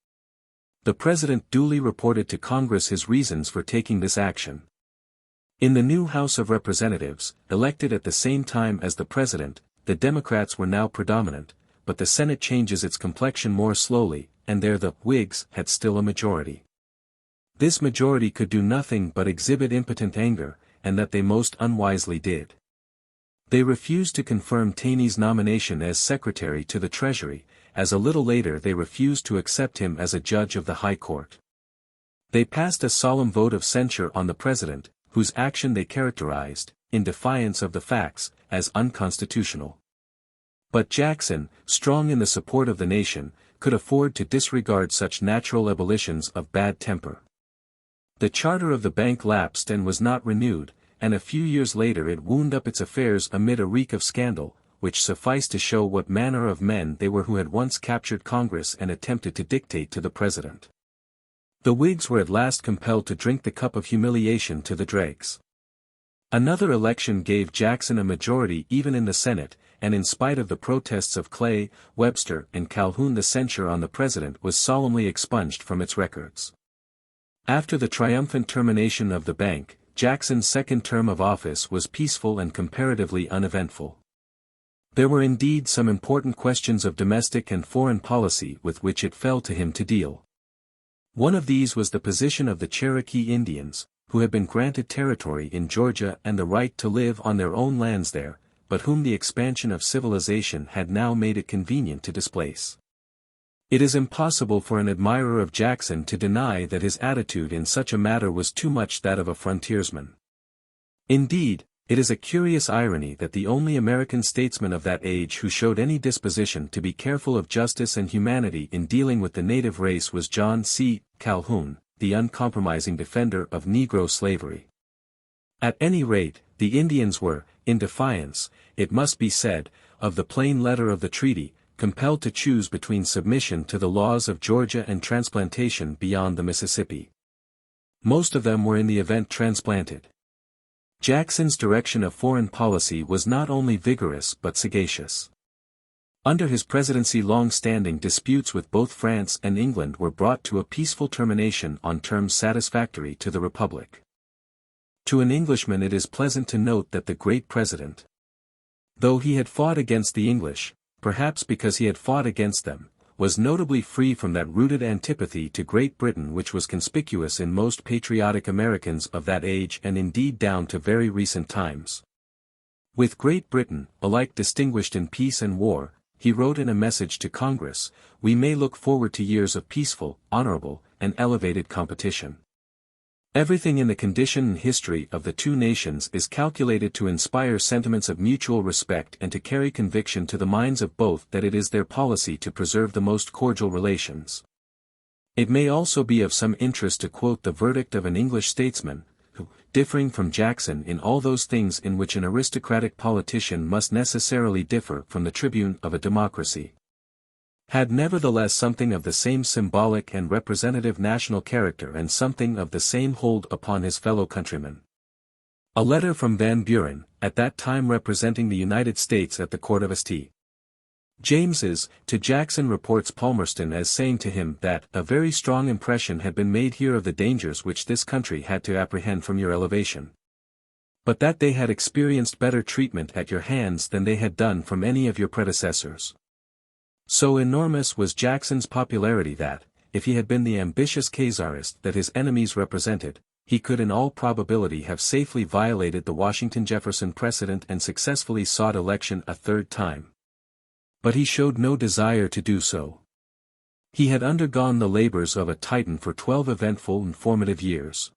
Speaker 1: The President duly reported to Congress his reasons for taking this action. In the new House of Representatives, elected at the same time as the President, the Democrats were now predominant, but the Senate changes its complexion more slowly, and there the Whigs had still a majority. This majority could do nothing but exhibit impotent anger, and that they most unwisely did. They refused to confirm Taney's nomination as Secretary to the Treasury, as a little later they refused to accept him as a judge of the High Court. They passed a solemn vote of censure on the President, whose action they characterized, in defiance of the facts, as unconstitutional. But Jackson, strong in the support of the nation, could afford to disregard such natural ebullitions of bad temper. The charter of the bank lapsed and was not renewed, and a few years later it wound up its affairs amid a reek of scandal, which sufficed to show what manner of men they were who had once captured Congress and attempted to dictate to the President. The Whigs were at last compelled to drink the cup of humiliation to the dregs. Another election gave Jackson a majority even in the Senate, and in spite of the protests of Clay, Webster, and Calhoun, the censure on the President was solemnly expunged from its records. After the triumphant termination of the bank, Jackson's second term of office was peaceful and comparatively uneventful. There were indeed some important questions of domestic and foreign policy with which it fell to him to deal. One of these was the position of the Cherokee Indians, who had been granted territory in Georgia and the right to live on their own lands there, but whom the expansion of civilization had now made it convenient to displace. It is impossible for an admirer of Jackson to deny that his attitude in such a matter was too much that of a frontiersman. Indeed, it is a curious irony that the only American statesman of that age who showed any disposition to be careful of justice and humanity in dealing with the native race was John C. Calhoun, the uncompromising defender of Negro slavery. At any rate, the Indians were, in defiance, it must be said, of the plain letter of the treaty, compelled to choose between submission to the laws of Georgia and transplantation beyond the Mississippi. Most of them were in the event transplanted. Jackson's direction of foreign policy was not only vigorous but sagacious. Under his presidency long-standing disputes with both France and England were brought to a peaceful termination on terms satisfactory to the Republic. To an Englishman it is pleasant to note that the great President, though he had fought against the English, perhaps because he had fought against them, was notably free from that rooted antipathy to Great Britain which was conspicuous in most patriotic Americans of that age and indeed down to very recent times. With Great Britain, alike distinguished in peace and war, he wrote in a message to Congress, "We may look forward to years of peaceful, honorable, and elevated competition. Everything in the condition and history of the two nations is calculated to inspire sentiments of mutual respect and to carry conviction to the minds of both that it is their policy to preserve the most cordial relations." It may also be of some interest to quote the verdict of an English statesman, who, differing from Jackson in all those things in which an aristocratic politician must necessarily differ from the tribune of a democracy, had nevertheless something of the same symbolic and representative national character and something of the same hold upon his fellow countrymen. A letter from Van Buren, at that time representing the United States at the court of St. James's, to Jackson reports Palmerston as saying to him that a very strong impression had been made here of the dangers which this country had to apprehend from your elevation, but that they had experienced better treatment at your hands than they had done from any of your predecessors. So enormous was Jackson's popularity that, if he had been the ambitious Kaiserist that his enemies represented, he could in all probability have safely violated the Washington-Jefferson precedent and successfully sought election a third time. But he showed no desire to do so. He had undergone the labors of a Titan for 12 eventful and formative years.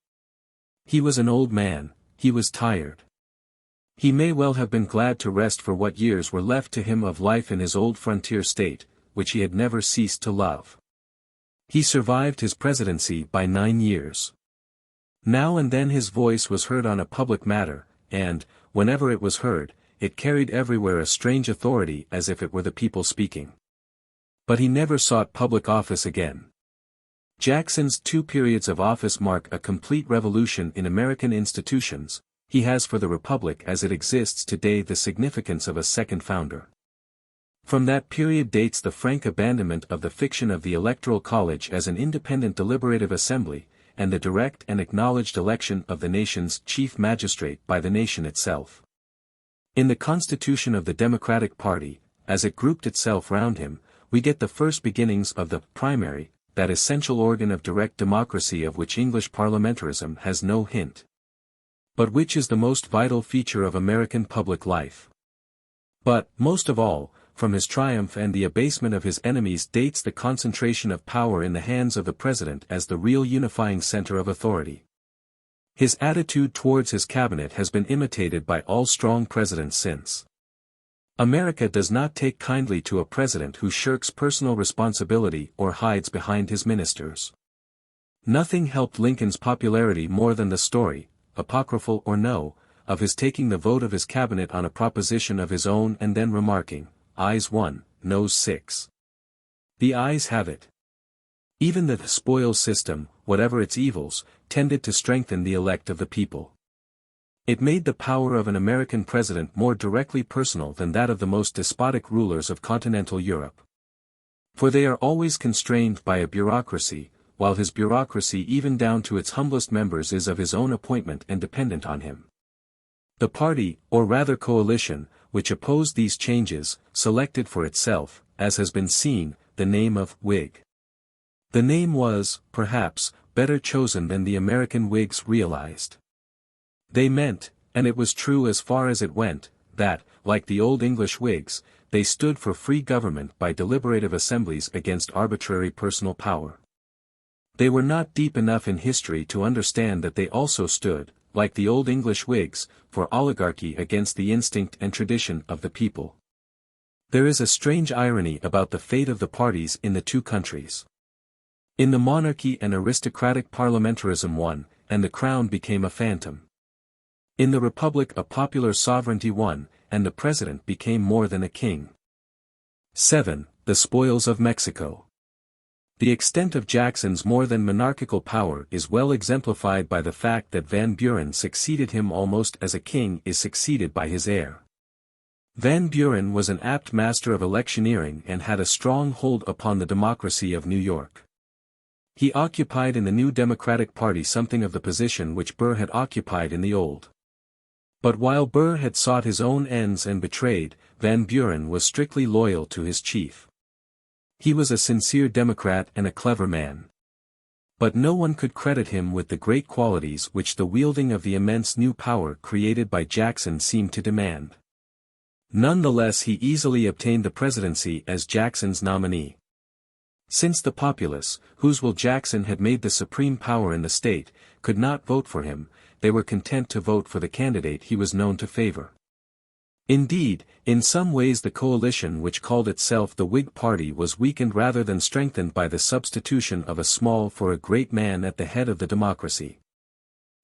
Speaker 1: He was an old man, he was tired. He may well have been glad to rest for what years were left to him of life in his old frontier state, which he had never ceased to love. He survived his presidency by 9 years. Now and then his voice was heard on a public matter, and, whenever it was heard, it carried everywhere a strange authority as if it were the people speaking. But he never sought public office again. Jackson's 2 periods of office mark a complete revolution in American institutions. He has for the Republic as it exists today the significance of a second founder. From that period dates the frank abandonment of the fiction of the Electoral College as an independent deliberative assembly, and the direct and acknowledged election of the nation's chief magistrate by the nation itself. In the constitution of the Democratic Party, as it grouped itself round him, we get the first beginnings of the primary, that essential organ of direct democracy of which English parliamentarism has no hint, but which is the most vital feature of American public life. But, most of all, from his triumph and the abasement of his enemies dates the concentration of power in the hands of the President as the real unifying center of authority. His attitude towards his cabinet has been imitated by all strong presidents since. America does not take kindly to a president who shirks personal responsibility or hides behind his ministers. Nothing helped Lincoln's popularity more than the story, apocryphal or no, of his taking the vote of his cabinet on a proposition of his own and then remarking, "Ayes 1, noes 6. The ayes have it." Even the spoils system, whatever its evils, tended to strengthen the elect of the people. It made the power of an American president more directly personal than that of the most despotic rulers of continental Europe. For they are always constrained by a bureaucracy, while his bureaucracy even down to its humblest members is of his own appointment and dependent on him. The party, or rather coalition, which opposed these changes, selected for itself, as has been seen, the name of Whig. The name was, perhaps, better chosen than the American Whigs realized. They meant, and it was true as far as it went, that, like the old English Whigs, they stood for free government by deliberative assemblies against arbitrary personal power. They were not deep enough in history to understand that they also stood, like the old English Whigs, for oligarchy against the instinct and tradition of the people. There is a strange irony about the fate of the parties in the two countries. In the monarchy an aristocratic parliamentarism won, and the crown became a phantom. In the republic a popular sovereignty won, and the president became more than a king. 7. The spoils of Mexico. The extent of Jackson's more than monarchical power is well exemplified by the fact that Van Buren succeeded him almost as a king is succeeded by his heir. Van Buren was an apt master of electioneering and had a strong hold upon the democracy of New York. He occupied in the new Democratic Party something of the position which Burr had occupied in the old. But while Burr had sought his own ends and betrayed, Van Buren was strictly loyal to his chief. He was a sincere Democrat and a clever man. But no one could credit him with the great qualities which the wielding of the immense new power created by Jackson seemed to demand. None the less he easily obtained the presidency as Jackson's nominee. Since the populace, whose will Jackson had made the supreme power in the state, could not vote for him, they were content to vote for the candidate he was known to favor. Indeed, in some ways the coalition which called itself the Whig Party was weakened rather than strengthened by the substitution of a small for a great man at the head of the democracy.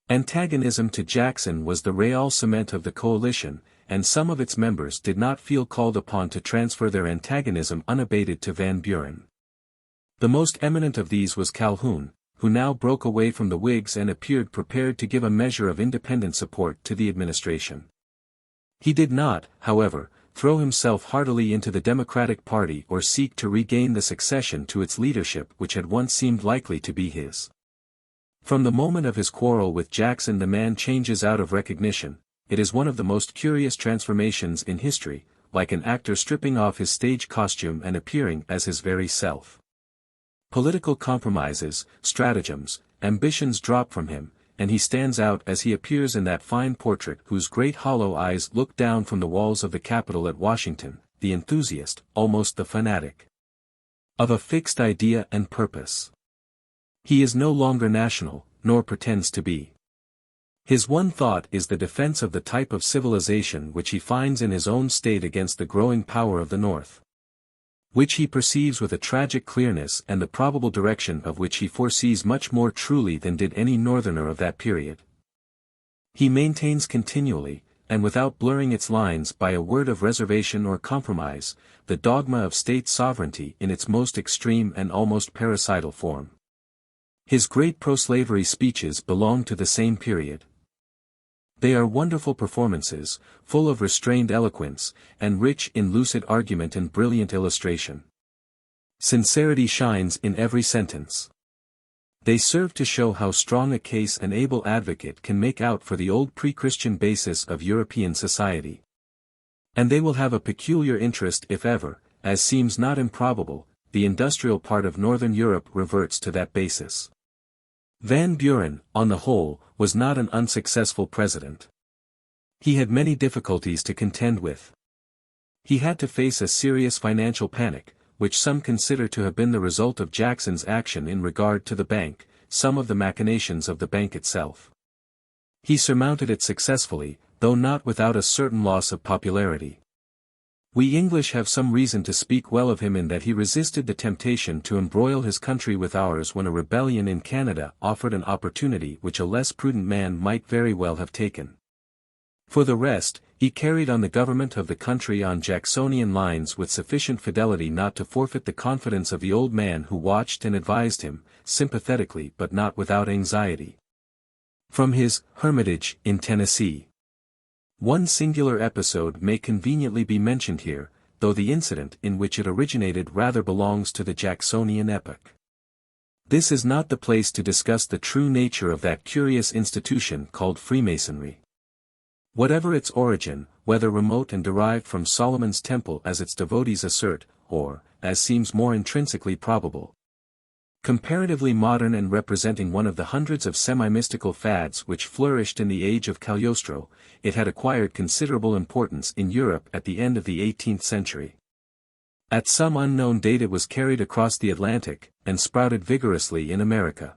Speaker 1: Antagonism to Jackson was the real cement of the coalition, and some of its members did not feel called upon to transfer their antagonism unabated to Van Buren. The most eminent of these was Calhoun, who now broke away from the Whigs and appeared prepared to give a measure of independent support to the administration. He did not, however, throw himself heartily into the Democratic Party or seek to regain the succession to its leadership which had once seemed likely to be his. From the moment of his quarrel with Jackson the man changes out of recognition. It is one of the most curious transformations in history, like an actor stripping off his stage costume and appearing as his very self. Political compromises, stratagems, ambitions drop from him, and he stands out as he appears in that fine portrait whose great hollow eyes look down from the walls of the Capitol at Washington, the enthusiast, almost the fanatic, of a fixed idea and purpose. He is no longer national, nor pretends to be. His one thought is the defense of the type of civilization which he finds in his own state against the growing power of the North, which he perceives with a tragic clearness and the probable direction of which he foresees much more truly than did any Northerner of that period. He maintains continually, and without blurring its lines by a word of reservation or compromise, the dogma of state sovereignty in its most extreme and almost parricidal form. His great pro-slavery speeches belong to the same period. They are wonderful performances, full of restrained eloquence, and rich in lucid argument and brilliant illustration. Sincerity shines in every sentence. They serve to show how strong a case an able advocate can make out for the old pre-Christian basis of European society. And they will have a peculiar interest if ever, as seems not improbable, the industrial part of Northern Europe reverts to that basis. Van Buren, on the whole, was not an unsuccessful president. He had many difficulties to contend with. He had to face a serious financial panic, which some consider to have been the result of Jackson's action in regard to the bank, some of the machinations of the bank itself. He surmounted it successfully, though not without a certain loss of popularity. We English have some reason to speak well of him in that he resisted the temptation to embroil his country with ours when a rebellion in Canada offered an opportunity which a less prudent man might very well have taken. For the rest, he carried on the government of the country on Jacksonian lines with sufficient fidelity not to forfeit the confidence of the old man who watched and advised him, sympathetically but not without anxiety. From his hermitage in Tennessee, one singular episode may conveniently be mentioned here, though the incident in which it originated rather belongs to the Jacksonian epoch. This is not the place to discuss the true nature of that curious institution called Freemasonry. Whatever its origin, whether remote and derived from Solomon's Temple as its devotees assert, or, as seems more intrinsically probable, comparatively modern and representing one of the hundreds of semi-mystical fads which flourished in the age of Cagliostro, it had acquired considerable importance in Europe at the end of the 18th century. At some unknown date it was carried across the Atlantic, and sprouted vigorously in America.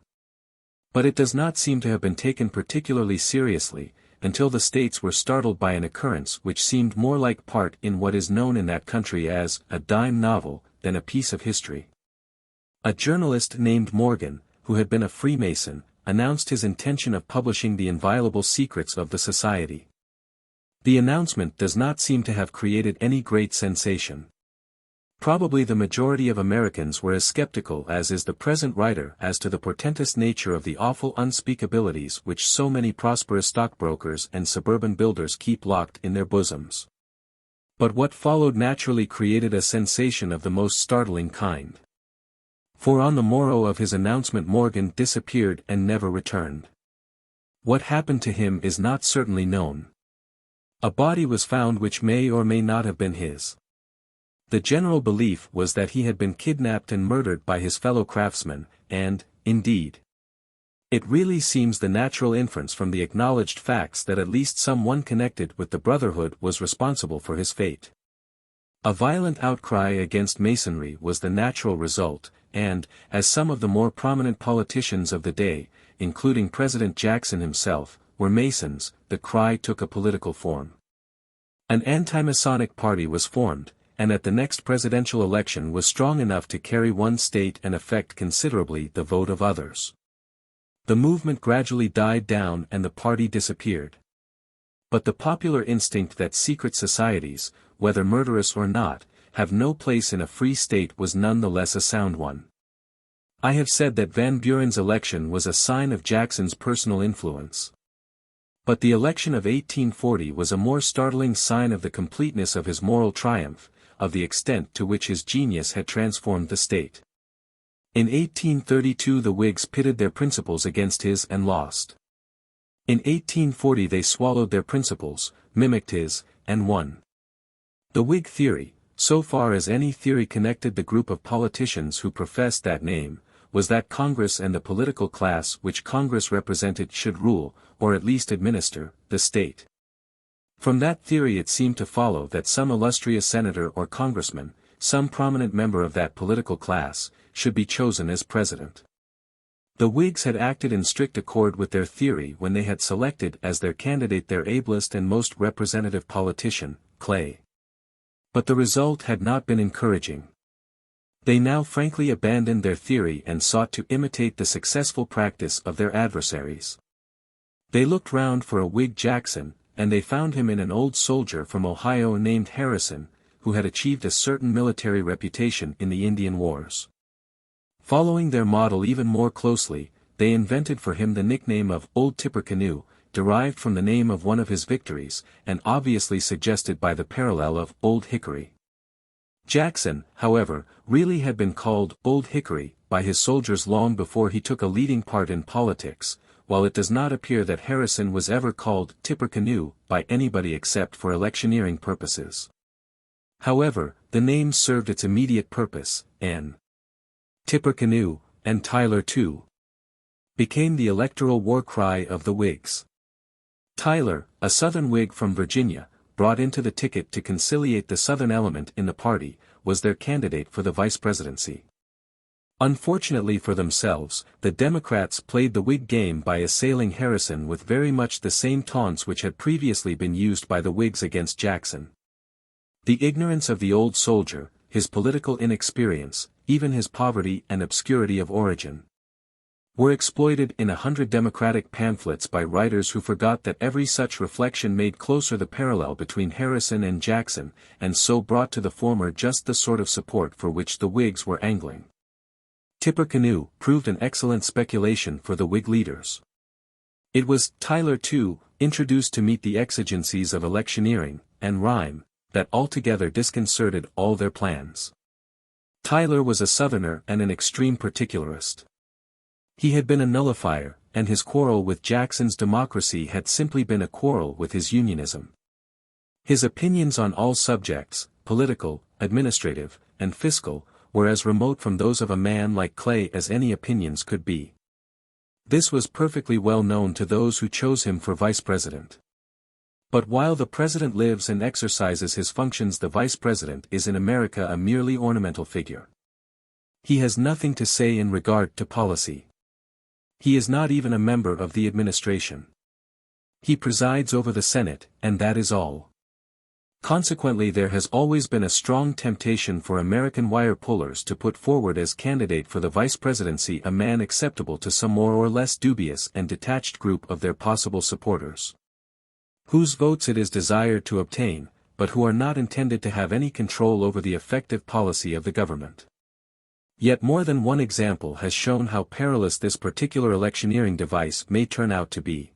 Speaker 1: But it does not seem to have been taken particularly seriously, until the States were startled by an occurrence which seemed more like part in what is known in that country as a dime novel, than a piece of history. A journalist named Morgan, who had been a Freemason, announced his intention of publishing the inviolable secrets of the society. The announcement does not seem to have created any great sensation. Probably the majority of Americans were as skeptical as is the present writer as to the portentous nature of the awful unspeakabilities which so many prosperous stockbrokers and suburban builders keep locked in their bosoms. But what followed naturally created a sensation of the most startling kind. For on the morrow of his announcement Morgan disappeared and never returned. What happened to him is not certainly known. A body was found which may or may not have been his. The general belief was that he had been kidnapped and murdered by his fellow craftsmen, and, indeed, it really seems the natural inference from the acknowledged facts that at least some one connected with the Brotherhood was responsible for his fate. A violent outcry against Masonry was the natural result, and, as some of the more prominent politicians of the day, including President Jackson himself, were Masons, the cry took a political form. An anti-Masonic party was formed, and at the next presidential election was strong enough to carry one state and affect considerably the vote of others. The movement gradually died down and the party disappeared. But the popular instinct that secret societies, whether murderous or not, have no place in a free state was none the less a sound one. I have said that Van Buren's election was a sign of Jackson's personal influence. But the election of 1840 was a more startling sign of the completeness of his moral triumph, of the extent to which his genius had transformed the state. In 1832 the Whigs pitted their principles against his and lost. In 1840 they swallowed their principles, mimicked his, and won. The Whig theory, so far as any theory connected the group of politicians who professed that name, was that Congress and the political class which Congress represented should rule, or at least administer, the state. From that theory it seemed to follow that some illustrious senator or congressman, some prominent member of that political class, should be chosen as president. The Whigs had acted in strict accord with their theory when they had selected as their candidate their ablest and most representative politician, Clay. But the result had not been encouraging. They now frankly abandoned their theory and sought to imitate the successful practice of their adversaries. They looked round for a Whig Jackson, and they found him in an old soldier from Ohio named Harrison, who had achieved a certain military reputation in the Indian Wars. Following their model even more closely, they invented for him the nickname of Old Tippecanoe, derived from the name of one of his victories, and obviously suggested by the parallel of Old Hickory. Jackson, however, really had been called Old Hickory by his soldiers long before he took a leading part in politics, while it does not appear that Harrison was ever called Tippecanoe by anybody except for electioneering purposes. However, the name served its immediate purpose, and Tippecanoe, and Tyler too, became the electoral war cry of the Whigs. Tyler, a Southern Whig from Virginia, brought into the ticket to conciliate the Southern element in the party, was their candidate for the vice presidency. Unfortunately for themselves, the Democrats played the Whig game by assailing Harrison with very much the same taunts which had previously been used by the Whigs against Jackson. The ignorance of the old soldier, his political inexperience, even his poverty and obscurity of origin, were exploited in 100 Democratic pamphlets by writers who forgot that every such reflection made closer the parallel between Harrison and Jackson, and so brought to the former just the sort of support for which the Whigs were angling. Tippecanoe proved an excellent speculation for the Whig leaders. It was Tyler too, introduced to meet the exigencies of electioneering, and rhyme, that altogether disconcerted all their plans. Tyler was a Southerner and an extreme particularist. He had been a nullifier, and his quarrel with Jackson's democracy had simply been a quarrel with his unionism. His opinions on all subjects, political, administrative, and fiscal, were as remote from those of a man like Clay as any opinions could be. This was perfectly well known to those who chose him for vice president. But while the president lives and exercises his functions, the vice president is in America a merely ornamental figure. He has nothing to say in regard to policy. He is not even a member of the administration. He presides over the Senate, and that is all. Consequently, there has always been a strong temptation for American wire pullers to put forward as candidate for the vice presidency a man acceptable to some more or less dubious and detached group of their possible supporters, whose votes it is desired to obtain, but who are not intended to have any control over the effective policy of the government. Yet more than one example has shown how perilous this particular electioneering device may turn out to be.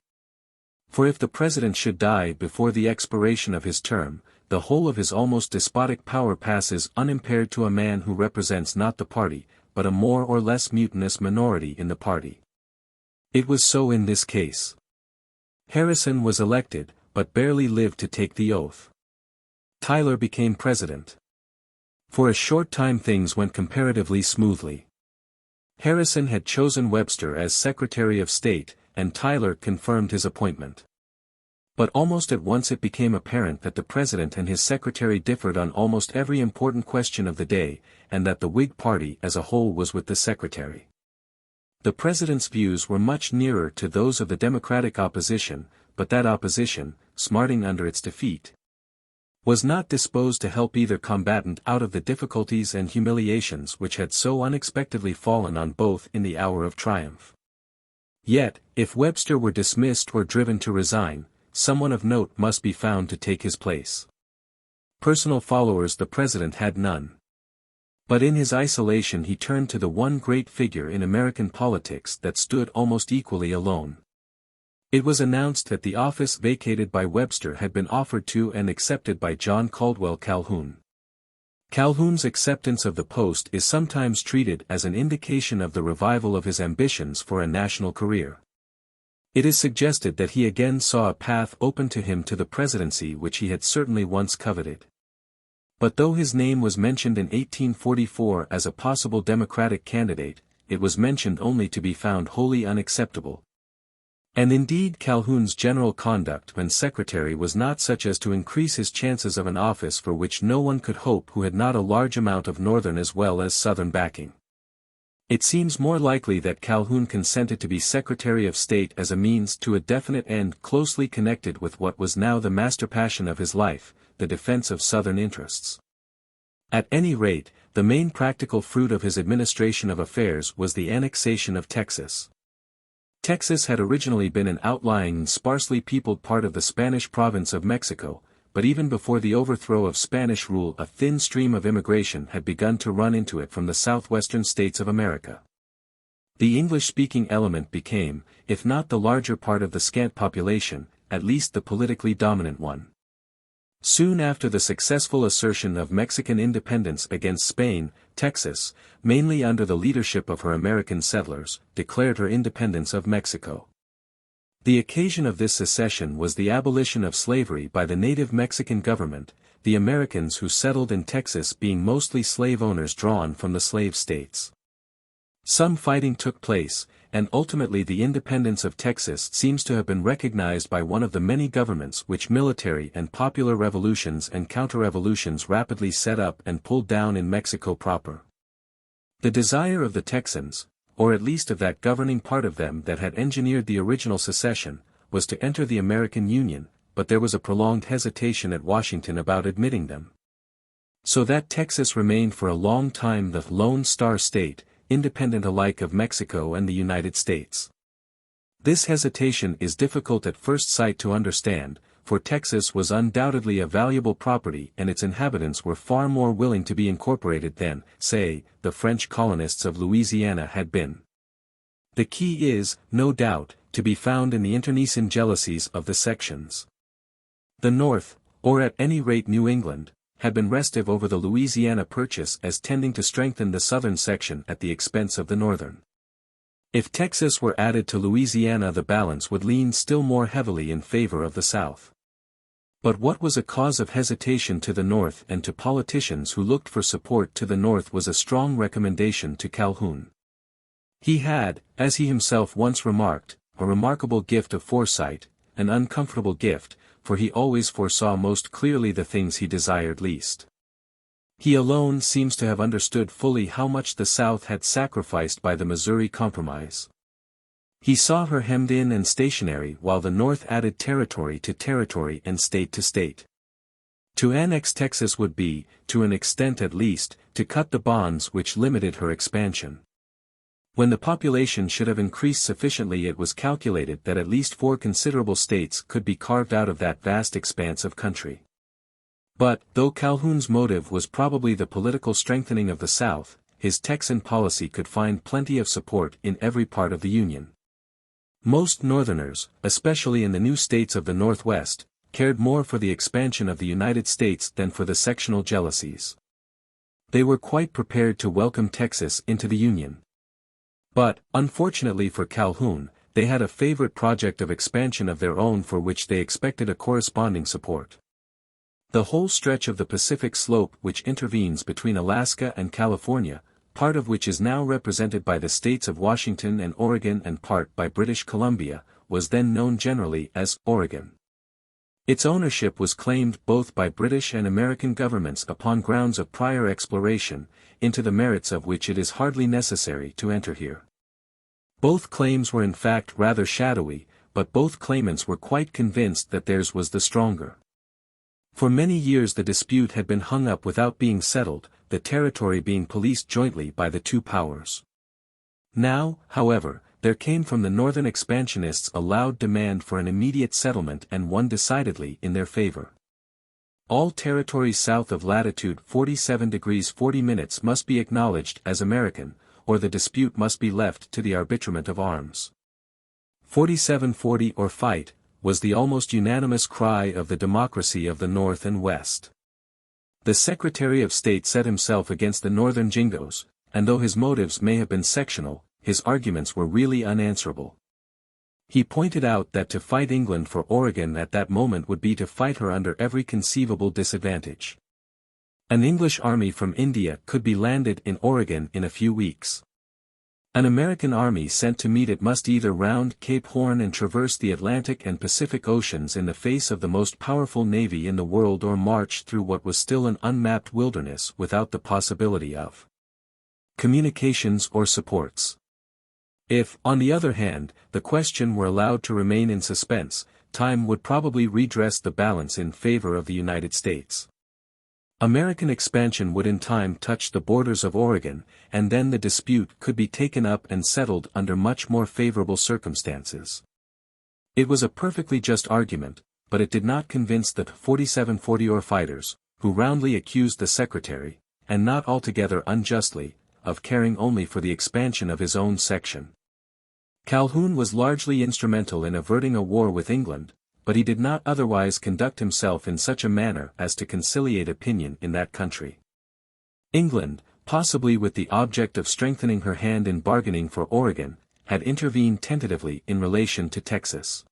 Speaker 1: For if the president should die before the expiration of his term, the whole of his almost despotic power passes unimpaired to a man who represents not the party, but a more or less mutinous minority in the party. It was so in this case. Harrison was elected, but barely lived to take the oath. Tyler became president. For a short time things went comparatively smoothly. Harrison had chosen Webster as Secretary of State, and Tyler confirmed his appointment. But almost at once it became apparent that the president and his secretary differed on almost every important question of the day, and that the Whig party as a whole was with the secretary. The president's views were much nearer to those of the Democratic opposition, but that opposition, smarting under its defeat, was not disposed to help either combatant out of the difficulties and humiliations which had so unexpectedly fallen on both in the hour of triumph. Yet, if Webster were dismissed or driven to resign, someone of note must be found to take his place. Personal followers the president had none. But in his isolation he turned to the one great figure in American politics that stood almost equally alone. It was announced that the office vacated by Webster had been offered to and accepted by John Caldwell Calhoun. Calhoun's acceptance of the post is sometimes treated as an indication of the revival of his ambitions for a national career. It is suggested that he again saw a path open to him to the presidency which he had certainly once coveted. But though his name was mentioned in 1844 as a possible Democratic candidate, it was mentioned only to be found wholly unacceptable. And indeed Calhoun's general conduct when secretary was not such as to increase his chances of an office for which no one could hope who had not a large amount of Northern as well as Southern backing. It seems more likely that Calhoun consented to be Secretary of State as a means to a definite end closely connected with what was now the master passion of his life, the defense of Southern interests. At any rate, the main practical fruit of his administration of affairs was the annexation of Texas. Texas had originally been an outlying and sparsely peopled part of the Spanish province of Mexico, but even before the overthrow of Spanish rule a thin stream of immigration had begun to run into it from the southwestern states of America. The English-speaking element became, if not the larger part of the scant population, at least the politically dominant one. Soon after the successful assertion of Mexican independence against Spain, Texas, mainly under the leadership of her American settlers, declared her independence of Mexico. The occasion of this secession was the abolition of slavery by the native Mexican government, the Americans who settled in Texas being mostly slave owners drawn from the slave states. Some fighting took place, and ultimately the independence of Texas seems to have been recognized by one of the many governments which military and popular revolutions and counter-revolutions rapidly set up and pulled down in Mexico proper. The desire of the Texans, or at least of that governing part of them that had engineered the original secession, was to enter the American Union, but there was a prolonged hesitation at Washington about admitting them. So that Texas remained for a long time the Lone Star State, independent alike of Mexico and the United States. This hesitation is difficult at first sight to understand, for Texas was undoubtedly a valuable property and its inhabitants were far more willing to be incorporated than, say, the French colonists of Louisiana had been. The key is, no doubt, to be found in the internecine jealousies of the sections. The North, or at any rate New England, had been restive over the Louisiana Purchase as tending to strengthen the southern section at the expense of the northern. If Texas were added to Louisiana the balance would lean still more heavily in favor of the South. But what was a cause of hesitation to the North and to politicians who looked for support to the North was a strong recommendation to Calhoun. He had, as he himself once remarked, a remarkable gift of foresight, an uncomfortable gift, for he always foresaw most clearly the things he desired least. He alone seems to have understood fully how much the South had sacrificed by the Missouri Compromise. He saw her hemmed in and stationary while the North added territory to territory and state to state. To annex Texas would be, to an extent at least, to cut the bonds which limited her expansion. When the population should have increased sufficiently it was calculated that at least 4 considerable states could be carved out of that vast expanse of country. But, though Calhoun's motive was probably the political strengthening of the South, his Texan policy could find plenty of support in every part of the Union. Most Northerners, especially in the new states of the Northwest, cared more for the expansion of the United States than for the sectional jealousies. They were quite prepared to welcome Texas into the Union. But, unfortunately for Calhoun, they had a favorite project of expansion of their own for which they expected a corresponding support. The whole stretch of the Pacific slope which intervenes between Alaska and California, part of which is now represented by the states of Washington and Oregon and part by British Columbia, was then known generally as Oregon. Its ownership was claimed both by British and American governments upon grounds of prior exploration, into the merits of which it is hardly necessary to enter here. Both claims were in fact rather shadowy, but both claimants were quite convinced that theirs was the stronger. For many years the dispute had been hung up without being settled, the territory being policed jointly by the two powers. Now, however, there came from the northern expansionists a loud demand for an immediate settlement and one decidedly in their favor. All territories south of latitude 47 degrees 40 minutes must be acknowledged as American, or the dispute must be left to the arbitrament of arms. 47-40 or fight, was the almost unanimous cry of the democracy of the North and West. The Secretary of State set himself against the Northern Jingoes, and though his motives may have been sectional, his arguments were really unanswerable. He pointed out that to fight England for Oregon at that moment would be to fight her under every conceivable disadvantage. An English army from India could be landed in Oregon in a few weeks. An American army sent to meet it must either round Cape Horn and traverse the Atlantic and Pacific Oceans in the face of the most powerful navy in the world or march through what was still an unmapped wilderness without the possibility of communications or supports. If, on the other hand, the question were allowed to remain in suspense, time would probably redress the balance in favor of the United States. American expansion would in time touch the borders of Oregon, and then the dispute could be taken up and settled under much more favorable circumstances. It was a perfectly just argument, but it did not convince the 47-40 or fighters, who roundly accused the Secretary, and not altogether unjustly, of caring only for the expansion of his own section. Calhoun was largely instrumental in averting a war with England, but he did not otherwise conduct himself in such a manner as to conciliate opinion in that country. England, possibly with the object of strengthening her hand in bargaining for Oregon, had intervened tentatively in relation to Texas.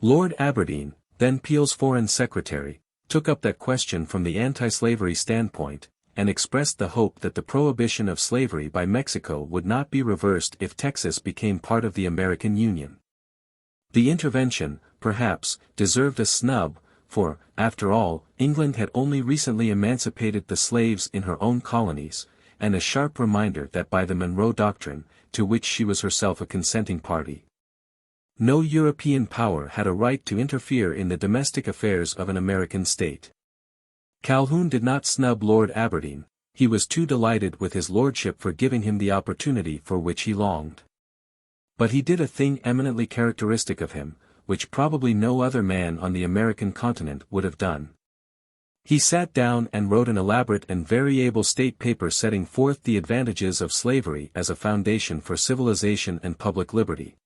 Speaker 1: Lord Aberdeen, then Peel's Foreign Secretary, took up that question from the anti-slavery standpoint, and expressed the hope that the prohibition of slavery by Mexico would not be reversed if Texas became part of the American Union. The intervention, perhaps, deserved a snub, for, after all, England had only recently emancipated the slaves in her own colonies, and a sharp reminder that by the Monroe Doctrine, to which she was herself a consenting party, no European power had a right to interfere in the domestic affairs of an American state. Calhoun did not snub Lord Aberdeen, he was too delighted with his lordship for giving him the opportunity for which he longed. But he did a thing eminently characteristic of him, which probably no other man on the American continent would have done. He sat down and wrote an elaborate and very able state paper setting forth the advantages of slavery as a foundation for civilization and public liberty.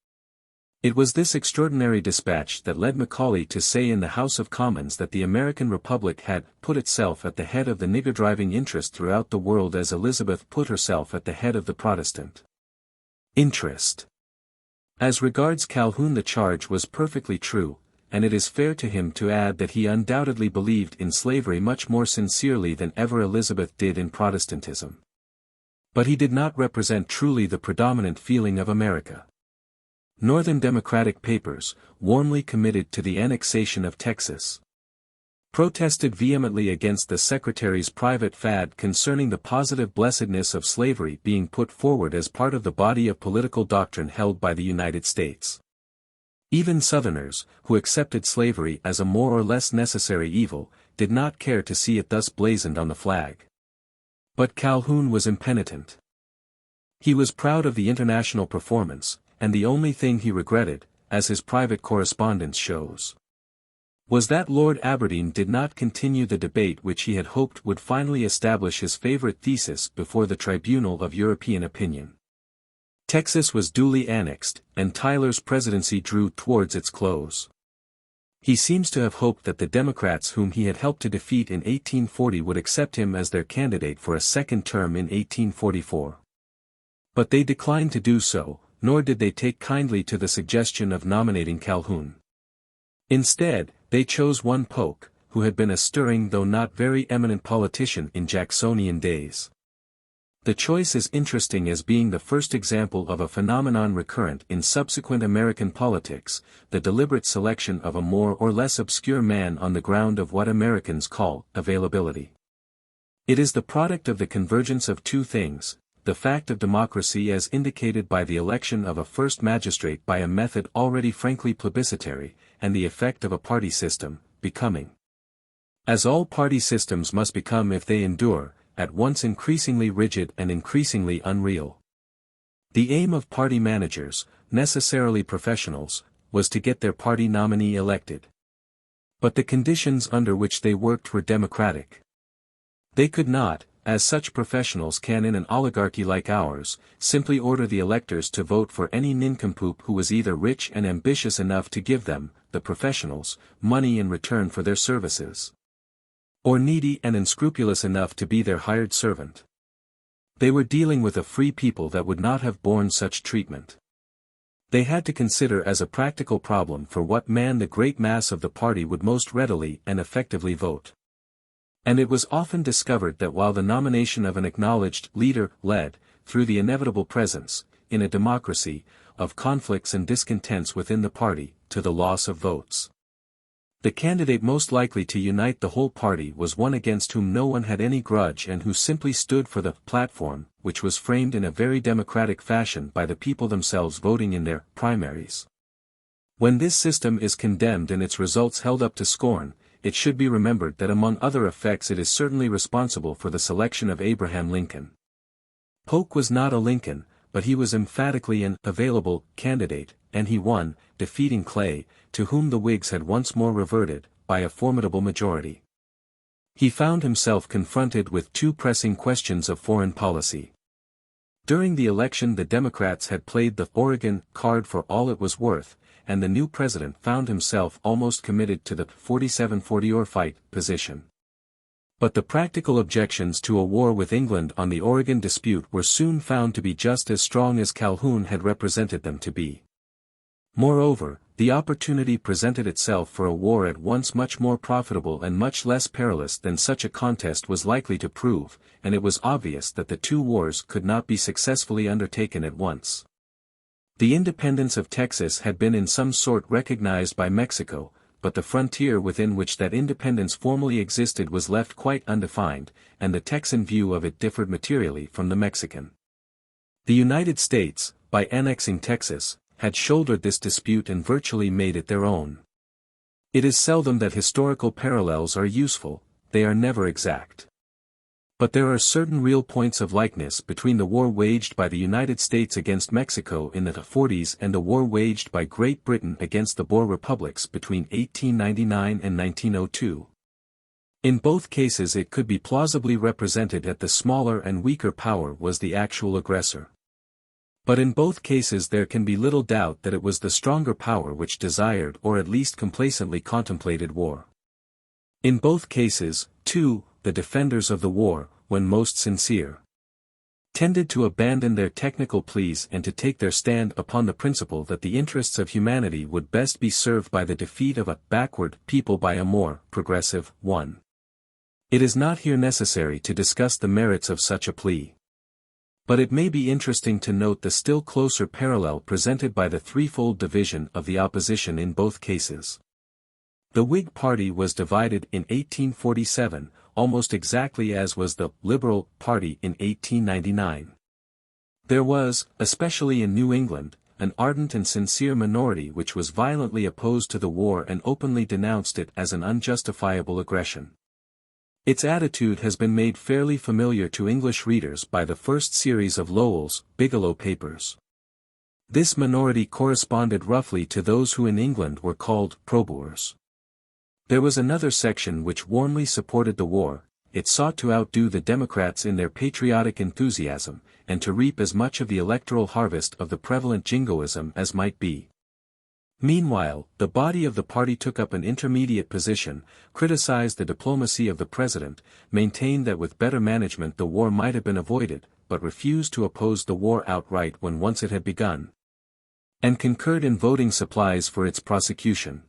Speaker 1: It was this extraordinary dispatch that led Macaulay to say in the House of Commons that the American Republic had put itself at the head of the nigger-driving interest throughout the world as Elizabeth put herself at the head of the Protestant interest. As regards Calhoun, the charge was perfectly true, and it is fair to him to add that he undoubtedly believed in slavery much more sincerely than ever Elizabeth did in Protestantism. But he did not represent truly the predominant feeling of America. Northern Democratic papers, warmly committed to the annexation of Texas, protested vehemently against the Secretary's private fad concerning the positive blessedness of slavery being put forward as part of the body of political doctrine held by the United States. Even Southerners, who accepted slavery as a more or less necessary evil, did not care to see it thus blazoned on the flag. But Calhoun was impenitent. He was proud of the international performance, and the only thing he regretted, as his private correspondence shows, was that Lord Aberdeen did not continue the debate which he had hoped would finally establish his favorite thesis before the tribunal of European opinion. Texas was duly annexed, and Tyler's presidency drew towards its close. He seems to have hoped that the Democrats whom he had helped to defeat in 1840 would accept him as their candidate for a second term in 1844. But they declined to do so, nor did they take kindly to the suggestion of nominating Calhoun. Instead, they chose one Polk, who had been a stirring though not very eminent politician in Jacksonian days. The choice is interesting as being the first example of a phenomenon recurrent in subsequent American politics, the deliberate selection of a more or less obscure man on the ground of what Americans call availability. It is the product of the convergence of two things: the fact of democracy as indicated by the election of a first magistrate by a method already frankly plebiscitary, and the effect of a party system, becoming, as all party systems must become if they endure, at once increasingly rigid and increasingly unreal. The aim of party managers, necessarily professionals, was to get their party nominee elected. But the conditions under which they worked were democratic. They could not, as such professionals can in an oligarchy like ours, simply order the electors to vote for any nincompoop who was either rich and ambitious enough to give them, the professionals, money in return for their services, or needy and unscrupulous enough to be their hired servant. They were dealing with a free people that would not have borne such treatment. They had to consider as a practical problem for what man the great mass of the party would most readily and effectively vote. And it was often discovered that while the nomination of an acknowledged leader led, through the inevitable presence, in a democracy, of conflicts and discontents within the party, to the loss of votes, the candidate most likely to unite the whole party was one against whom no one had any grudge and who simply stood for the platform, which was framed in a very democratic fashion by the people themselves voting in their primaries. When this system is condemned and its results held up to scorn, it should be remembered that among other effects it is certainly responsible for the selection of Abraham Lincoln. Polk was not a Lincoln, but he was emphatically an available candidate, and he won, defeating Clay, to whom the Whigs had once more reverted, by a formidable majority. He found himself confronted with two pressing questions of foreign policy. During the election the Democrats had played the Oregon card for all it was worth, and the new president found himself almost committed to the 47-40 or fight position. But the practical objections to a war with England on the Oregon dispute were soon found to be just as strong as Calhoun had represented them to be. Moreover, the opportunity presented itself for a war at once much more profitable and much less perilous than such a contest was likely to prove, and it was obvious that the two wars could not be successfully undertaken at once. The independence of Texas had been in some sort recognized by Mexico, but the frontier within which that independence formally existed was left quite undefined, and the Texan view of it differed materially from the Mexican. The United States, by annexing Texas, had shouldered this dispute and virtually made it their own. It is seldom that historical parallels are useful, they are never exact. But there are certain real points of likeness between the war waged by the United States against Mexico in the 40s and the war waged by Great Britain against the Boer republics between 1899 and 1902. In both cases it could be plausibly represented that the smaller and weaker power was the actual aggressor. But in both cases there can be little doubt that it was the stronger power which desired or at least complacently contemplated war. In both cases, too, the defenders of the war, when most sincere, tended to abandon their technical pleas and to take their stand upon the principle that the interests of humanity would best be served by the defeat of a backward people by a more progressive one. It is not here necessary to discuss the merits of such a plea. But it may be interesting to note the still closer parallel presented by the threefold division of the opposition in both cases. The Whig Party was divided in 1847, almost exactly as was the Liberal Party in 1899. There was, especially in New England, an ardent and sincere minority which was violently opposed to the war and openly denounced it as an unjustifiable aggression. Its attitude has been made fairly familiar to English readers by the first series of Lowell's Bigelow papers. This minority corresponded roughly to those who in England were called pro-Boers. There was another section which warmly supported the war. It sought to outdo the Democrats in their patriotic enthusiasm, and to reap as much of the electoral harvest of the prevalent jingoism as might be. Meanwhile, the body of the party took up an intermediate position, criticized the diplomacy of the president, maintained that with better management the war might have been avoided, but refused to oppose the war outright when once it had begun, and concurred in voting supplies for its prosecution.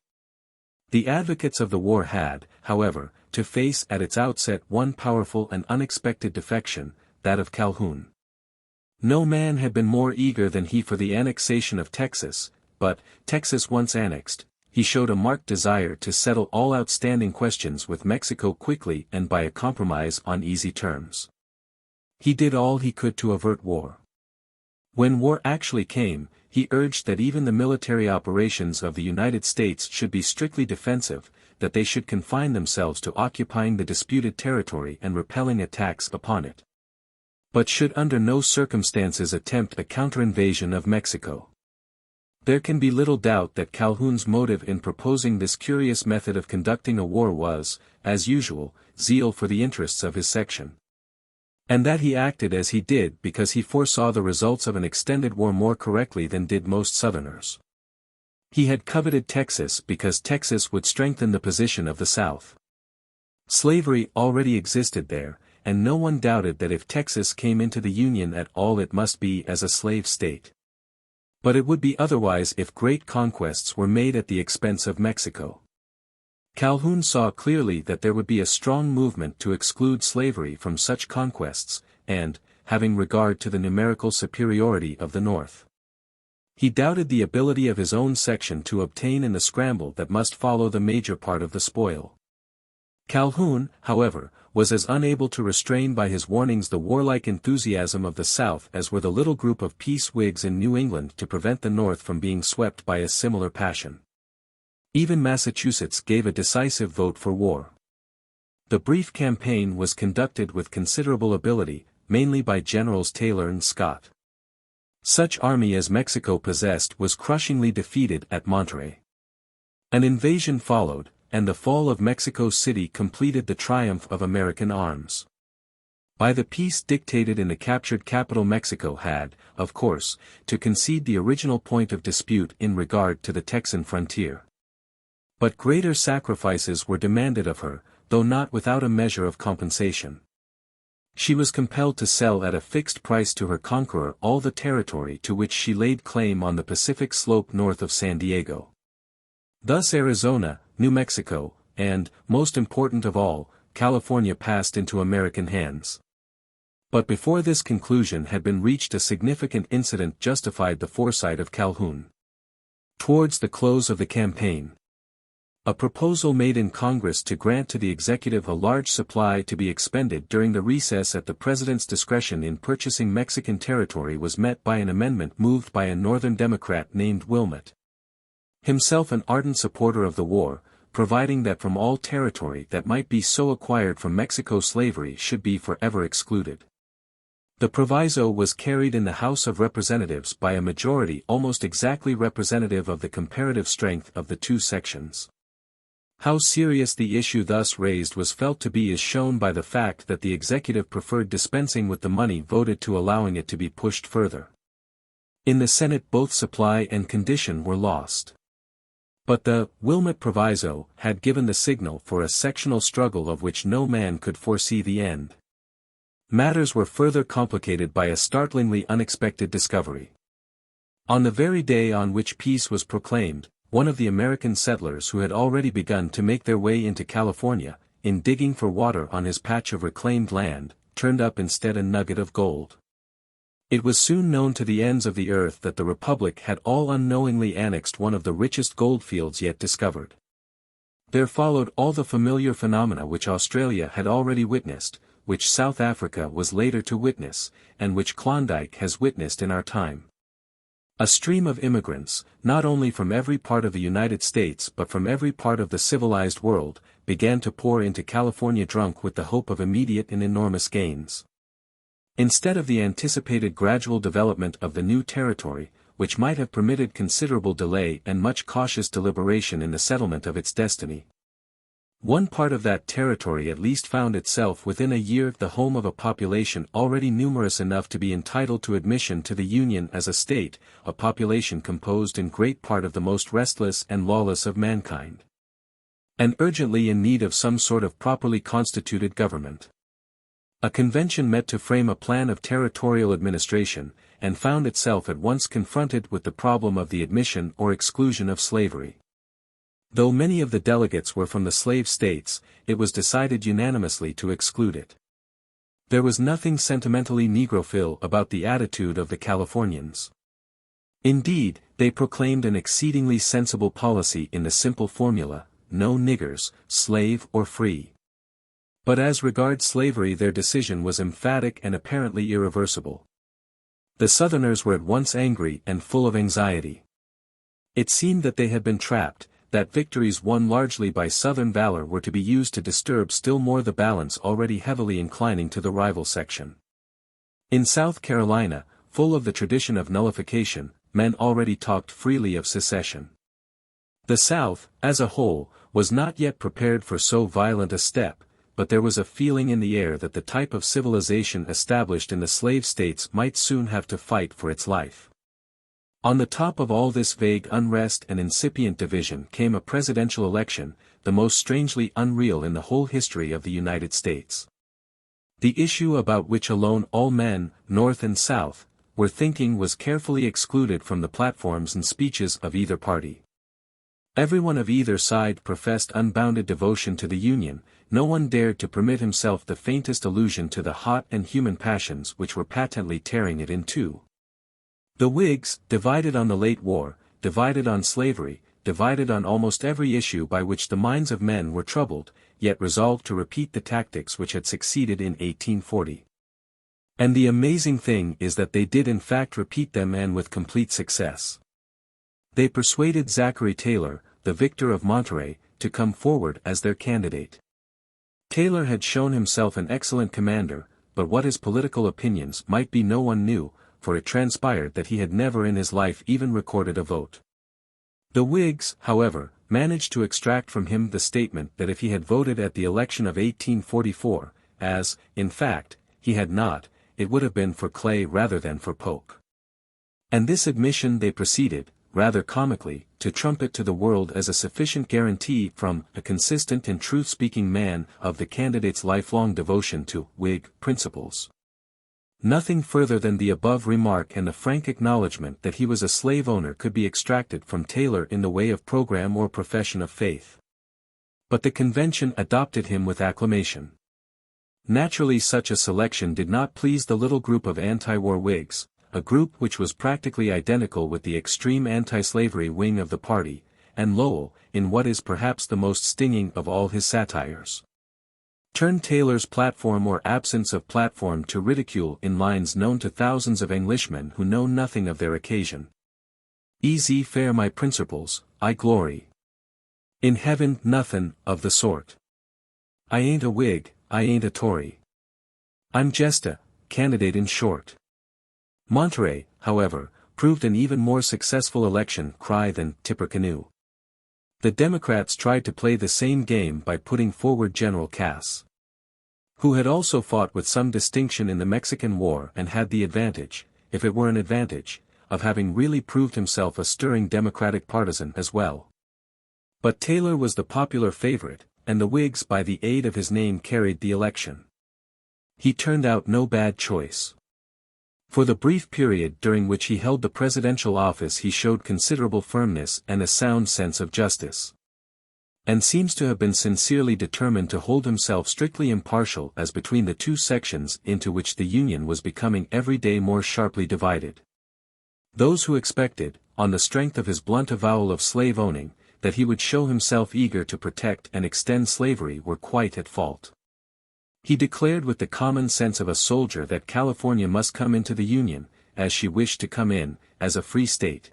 Speaker 1: The advocates of the war had, however, to face at its outset one powerful and unexpected defection, that of Calhoun. No man had been more eager than he for the annexation of Texas, but, Texas once annexed, he showed a marked desire to settle all outstanding questions with Mexico quickly and by a compromise on easy terms. He did all he could to avert war. When war actually came, he urged that even the military operations of the United States should be strictly defensive, that they should confine themselves to occupying the disputed territory and repelling attacks upon it. but should under no circumstances attempt a counter-invasion of Mexico. There can be little doubt that Calhoun's motive in proposing this curious method of conducting a war was, as usual, zeal for the interests of his section. And that he acted as he did because he foresaw the results of an extended war more correctly than did most Southerners. He had coveted Texas because Texas would strengthen the position of the South. Slavery already existed there, and no one doubted that if Texas came into the Union at all it must be as a slave state. But it would be otherwise if great conquests were made at the expense of Mexico. Calhoun saw clearly that there would be a strong movement to exclude slavery from such conquests, and, having regard to the numerical superiority of the North, he doubted the ability of his own section to obtain in the scramble that must follow the major part of the spoil. Calhoun, however, was as unable to restrain by his warnings the warlike enthusiasm of the South as were the little group of peace Whigs in New England to prevent the North from being swept by a similar passion. Even Massachusetts gave a decisive vote for war. The brief campaign was conducted with considerable ability, mainly by Generals Taylor and Scott. Such army as Mexico possessed was crushingly defeated at Monterey. An invasion followed, and the fall of Mexico City completed the triumph of American arms. By the peace dictated in the captured capital Mexico had, of course, to concede the original point of dispute in regard to the Texan frontier. But greater sacrifices were demanded of her, though not without a measure of compensation. She was compelled to sell at a fixed price to her conqueror all the territory to which she laid claim on the Pacific slope north of San Diego. Thus Arizona, New Mexico, and, most important of all, California passed into American hands. But before this conclusion had been reached a significant incident justified the foresight of Calhoun. Towards the close of the campaign, a proposal made in Congress to grant to the executive a large supply to be expended during the recess at the President's discretion in purchasing Mexican territory was met by an amendment moved by a Northern Democrat named Wilmot, himself an ardent supporter of the war, providing that from all territory that might be so acquired from Mexico slavery should be forever excluded. The proviso was carried in the House of Representatives by a majority almost exactly representative of the comparative strength of the two sections. How serious the issue thus raised was felt to be is shown by the fact that the executive preferred dispensing with the money voted to allowing it to be pushed further. In the Senate both supply and condition were lost. But the Wilmot proviso had given the signal for a sectional struggle of which no man could foresee the end. Matters were further complicated by a startlingly unexpected discovery. On the very day on which peace was proclaimed, one of the American settlers who had already begun to make their way into California, in digging for water on his patch of reclaimed land, turned up instead a nugget of gold. It was soon known to the ends of the earth that the Republic had all unknowingly annexed one of the richest goldfields yet discovered. There followed all the familiar phenomena which Australia had already witnessed, which South Africa was later to witness, and which Klondike has witnessed in our time. A stream of immigrants, not only from every part of the United States but from every part of the civilized world, began to pour into California drunk with the hope of immediate and enormous gains. Instead of the anticipated gradual development of the new territory, which might have permitted considerable delay and much cautious deliberation in the settlement of its destiny, one part of that territory at least found itself within a year the home of a population already numerous enough to be entitled to admission to the Union as a state, a population composed in great part of the most restless and lawless of mankind, and urgently in need of some sort of properly constituted government. A convention met to frame a plan of territorial administration, and found itself at once confronted with the problem of the admission or exclusion of slavery. Though many of the delegates were from the slave states, it was decided unanimously to exclude it. There was nothing sentimentally Negrophile about the attitude of the Californians. Indeed, they proclaimed an exceedingly sensible policy in the simple formula, no niggers, slave or free. But as regards slavery their decision was emphatic and apparently irreversible. The Southerners were at once angry and full of anxiety. It seemed that they had been trapped, that victories won largely by Southern valor were to be used to disturb still more the balance already heavily inclining to the rival section. In South Carolina, full of the tradition of nullification, men already talked freely of secession. The South, as a whole, was not yet prepared for so violent a step, but there was a feeling in the air that the type of civilization established in the slave states might soon have to fight for its life. On the top of all this vague unrest and incipient division came a presidential election, the most strangely unreal in the whole history of the United States. The issue about which alone all men, North and South, were thinking was carefully excluded from the platforms and speeches of either party. Everyone of either side professed unbounded devotion to the Union, no one dared to permit himself the faintest allusion to the hot and human passions which were patently tearing it in two. The Whigs, divided on the late war, divided on slavery, divided on almost every issue by which the minds of men were troubled, yet resolved to repeat the tactics which had succeeded in 1840. And the amazing thing is that they did in fact repeat them, and with complete success. They persuaded Zachary Taylor, the victor of Monterey, to come forward as their candidate. Taylor had shown himself an excellent commander, but what his political opinions might be no one knew, for it transpired that he had never in his life even recorded a vote. The Whigs, however, managed to extract from him the statement that if he had voted at the election of 1844, as, in fact, he had not, it would have been for Clay rather than for Polk. And this admission they proceeded, rather comically, to trumpet to the world as a sufficient guarantee from a consistent and truth-speaking man of the candidate's lifelong devotion to Whig principles. Nothing further than the above remark and the frank acknowledgment that he was a slave owner could be extracted from Taylor in the way of program or profession of faith. But the convention adopted him with acclamation. Naturally, such a selection did not please the little group of anti-war Whigs, a group which was practically identical with the extreme anti-slavery wing of the party, and Lowell, in what is perhaps the most stinging of all his satires, turned Taylor's platform or absence of platform to ridicule in lines known to thousands of Englishmen who know nothing of their occasion. Easy fare my principles, I glory. In heaven nothin' of the sort. I ain't a Whig, I ain't a Tory. I'm jest a candidate in short. Monterey, however, proved an even more successful election cry than Tippecanoe. The Democrats tried to play the same game by putting forward General Cass, who had also fought with some distinction in the Mexican War and had the advantage, if it were an advantage, of having really proved himself a stirring Democratic partisan as well. But Taylor was the popular favorite, and the Whigs by the aid of his name carried the election. He turned out no bad choice. For the brief period during which he held the presidential office he showed considerable firmness and a sound sense of justice, and seems to have been sincerely determined to hold himself strictly impartial as between the two sections into which the Union was becoming every day more sharply divided. Those who expected, on the strength of his blunt avowal of slave owning, that he would show himself eager to protect and extend slavery were quite at fault. He declared with the common sense of a soldier that California must come into the Union, as she wished to come in, as a free state,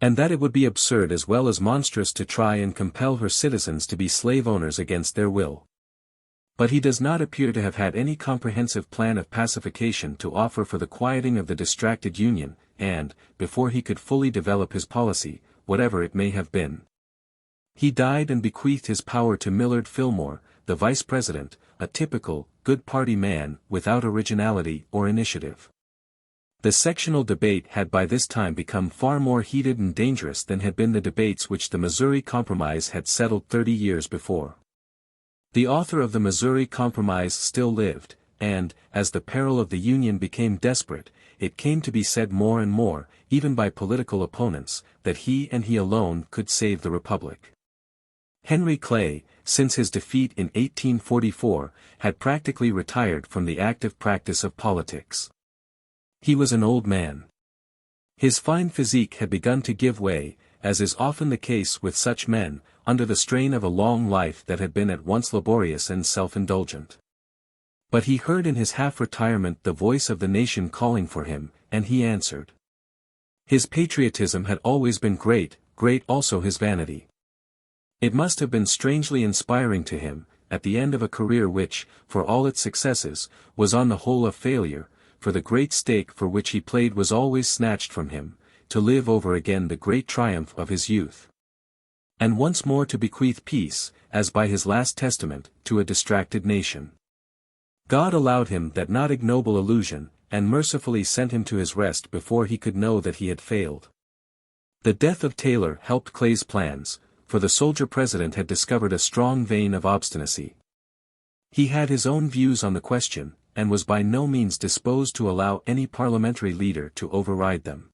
Speaker 1: and that it would be absurd as well as monstrous to try and compel her citizens to be slave owners against their will. But he does not appear to have had any comprehensive plan of pacification to offer for the quieting of the distracted Union, and, before he could fully develop his policy, whatever it may have been, he died and bequeathed his power to Millard Fillmore, the vice president, a typical, good party man without originality or initiative. The sectional debate had by this time become far more heated and dangerous than had been the debates which the Missouri Compromise had settled 30 years before. The author of the Missouri Compromise still lived, and, as the peril of the Union became desperate, it came to be said more and more, even by political opponents, that he and he alone could save the Republic. Henry Clay, since his defeat in 1844, had practically retired from the active practice of politics. He was an old man. His fine physique had begun to give way, as is often the case with such men, under the strain of a long life that had been at once laborious and self-indulgent. But he heard in his half-retirement the voice of the nation calling for him, and he answered. His patriotism had always been great, great also his vanity. It must have been strangely inspiring to him, at the end of a career which, for all its successes, was on the whole a failure, for the great stake for which he played was always snatched from him, to live over again the great triumph of his youth. And once more to bequeath peace, as by his last testament, to a distracted nation. God allowed him that not ignoble illusion, and mercifully sent him to his rest before he could know that he had failed. The death of Taylor helped Clay's plans, for the soldier-president had discovered a strong vein of obstinacy. He had his own views on the question, and was by no means disposed to allow any parliamentary leader to override them.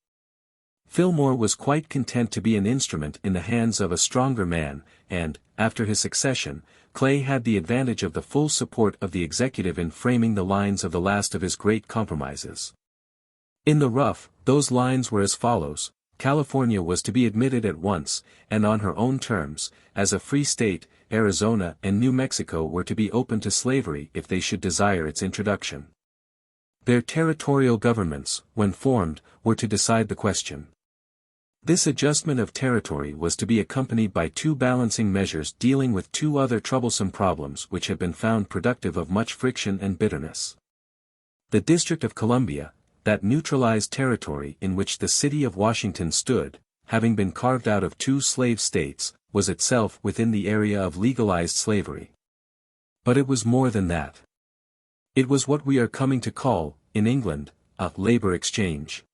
Speaker 1: Fillmore was quite content to be an instrument in the hands of a stronger man, and, after his succession, Clay had the advantage of the full support of the executive in framing the lines of the last of his great compromises. In the rough, those lines were as follows: California was to be admitted at once, and on her own terms, as a free state. Arizona and New Mexico were to be open to slavery if they should desire its introduction. Their territorial governments, when formed, were to decide the question. This adjustment of territory was to be accompanied by two balancing measures dealing with two other troublesome problems which had been found productive of much friction and bitterness. The District of Columbia, that neutralized territory in which the city of Washington stood, having been carved out of two slave states, was itself within the area of legalized slavery. But it was more than that. It was what we are coming to call, in England, a labor exchange.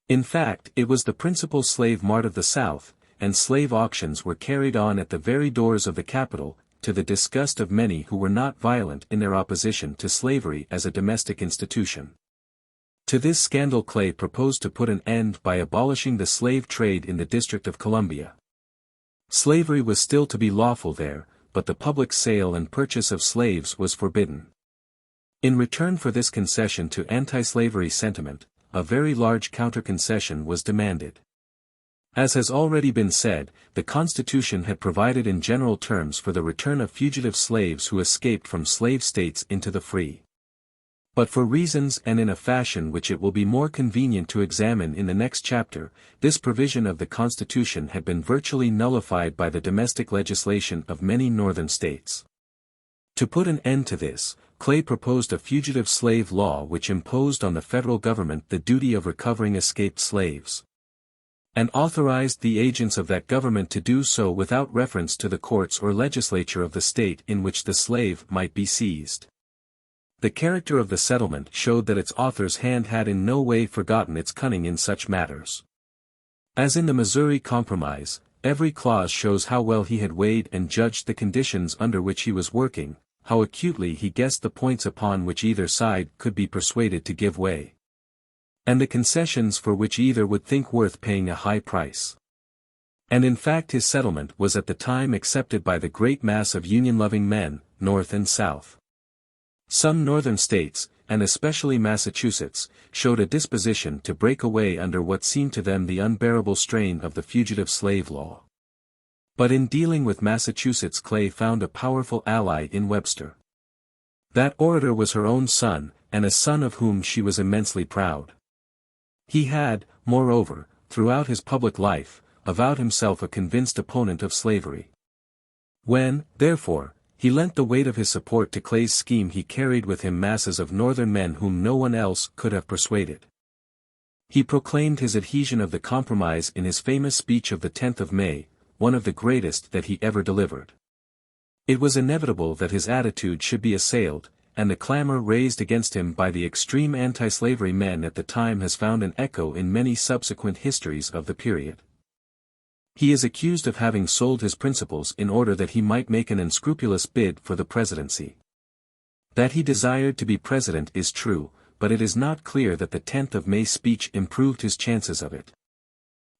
Speaker 1: In fact, it was the principal slave mart of the South, and slave auctions were carried on at the very doors of the capital, to the disgust of many who were not violent in their opposition to slavery as a domestic institution. To this scandal Clay proposed to put an end by abolishing the slave trade in the District of Columbia. Slavery was still to be lawful there, but the public sale and purchase of slaves was forbidden. In return for this concession to anti-slavery sentiment, a very large counter-concession was demanded. As has already been said, the Constitution had provided in general terms for the return of fugitive slaves who escaped from slave states into the free. But for reasons and in a fashion which it will be more convenient to examine in the next chapter, this provision of the Constitution had been virtually nullified by the domestic legislation of many northern states. To put an end to this, Clay proposed a fugitive slave law which imposed on the federal government the duty of recovering escaped slaves, and authorized the agents of that government to do so without reference to the courts or legislature of the state in which the slave might be seized. The character of the settlement showed that its author's hand had in no way forgotten its cunning in such matters. As in the Missouri Compromise, every clause shows how well he had weighed and judged the conditions under which he was working, how acutely he guessed the points upon which either side could be persuaded to give way, and the concessions for which either would think worth paying a high price. And in fact his settlement was at the time accepted by the great mass of Union-loving men, North and South. Some northern states, and especially Massachusetts, showed a disposition to break away under what seemed to them the unbearable strain of the fugitive slave law. But in dealing with Massachusetts Clay found a powerful ally in Webster. That orator was her own son, and a son of whom she was immensely proud. He had, moreover, throughout his public life, avowed himself a convinced opponent of slavery. When, therefore, he lent the weight of his support to Clay's scheme he carried with him masses of northern men whom no one else could have persuaded. He proclaimed his adhesion of the compromise in his famous speech of the 10th of May, one of the greatest that he ever delivered. It was inevitable that his attitude should be assailed, and the clamor raised against him by the extreme anti-slavery men at the time has found an echo in many subsequent histories of the period. He is accused of having sold his principles in order that he might make an unscrupulous bid for the presidency. That he desired to be president is true, but it is not clear that the 10th of May speech improved his chances of it.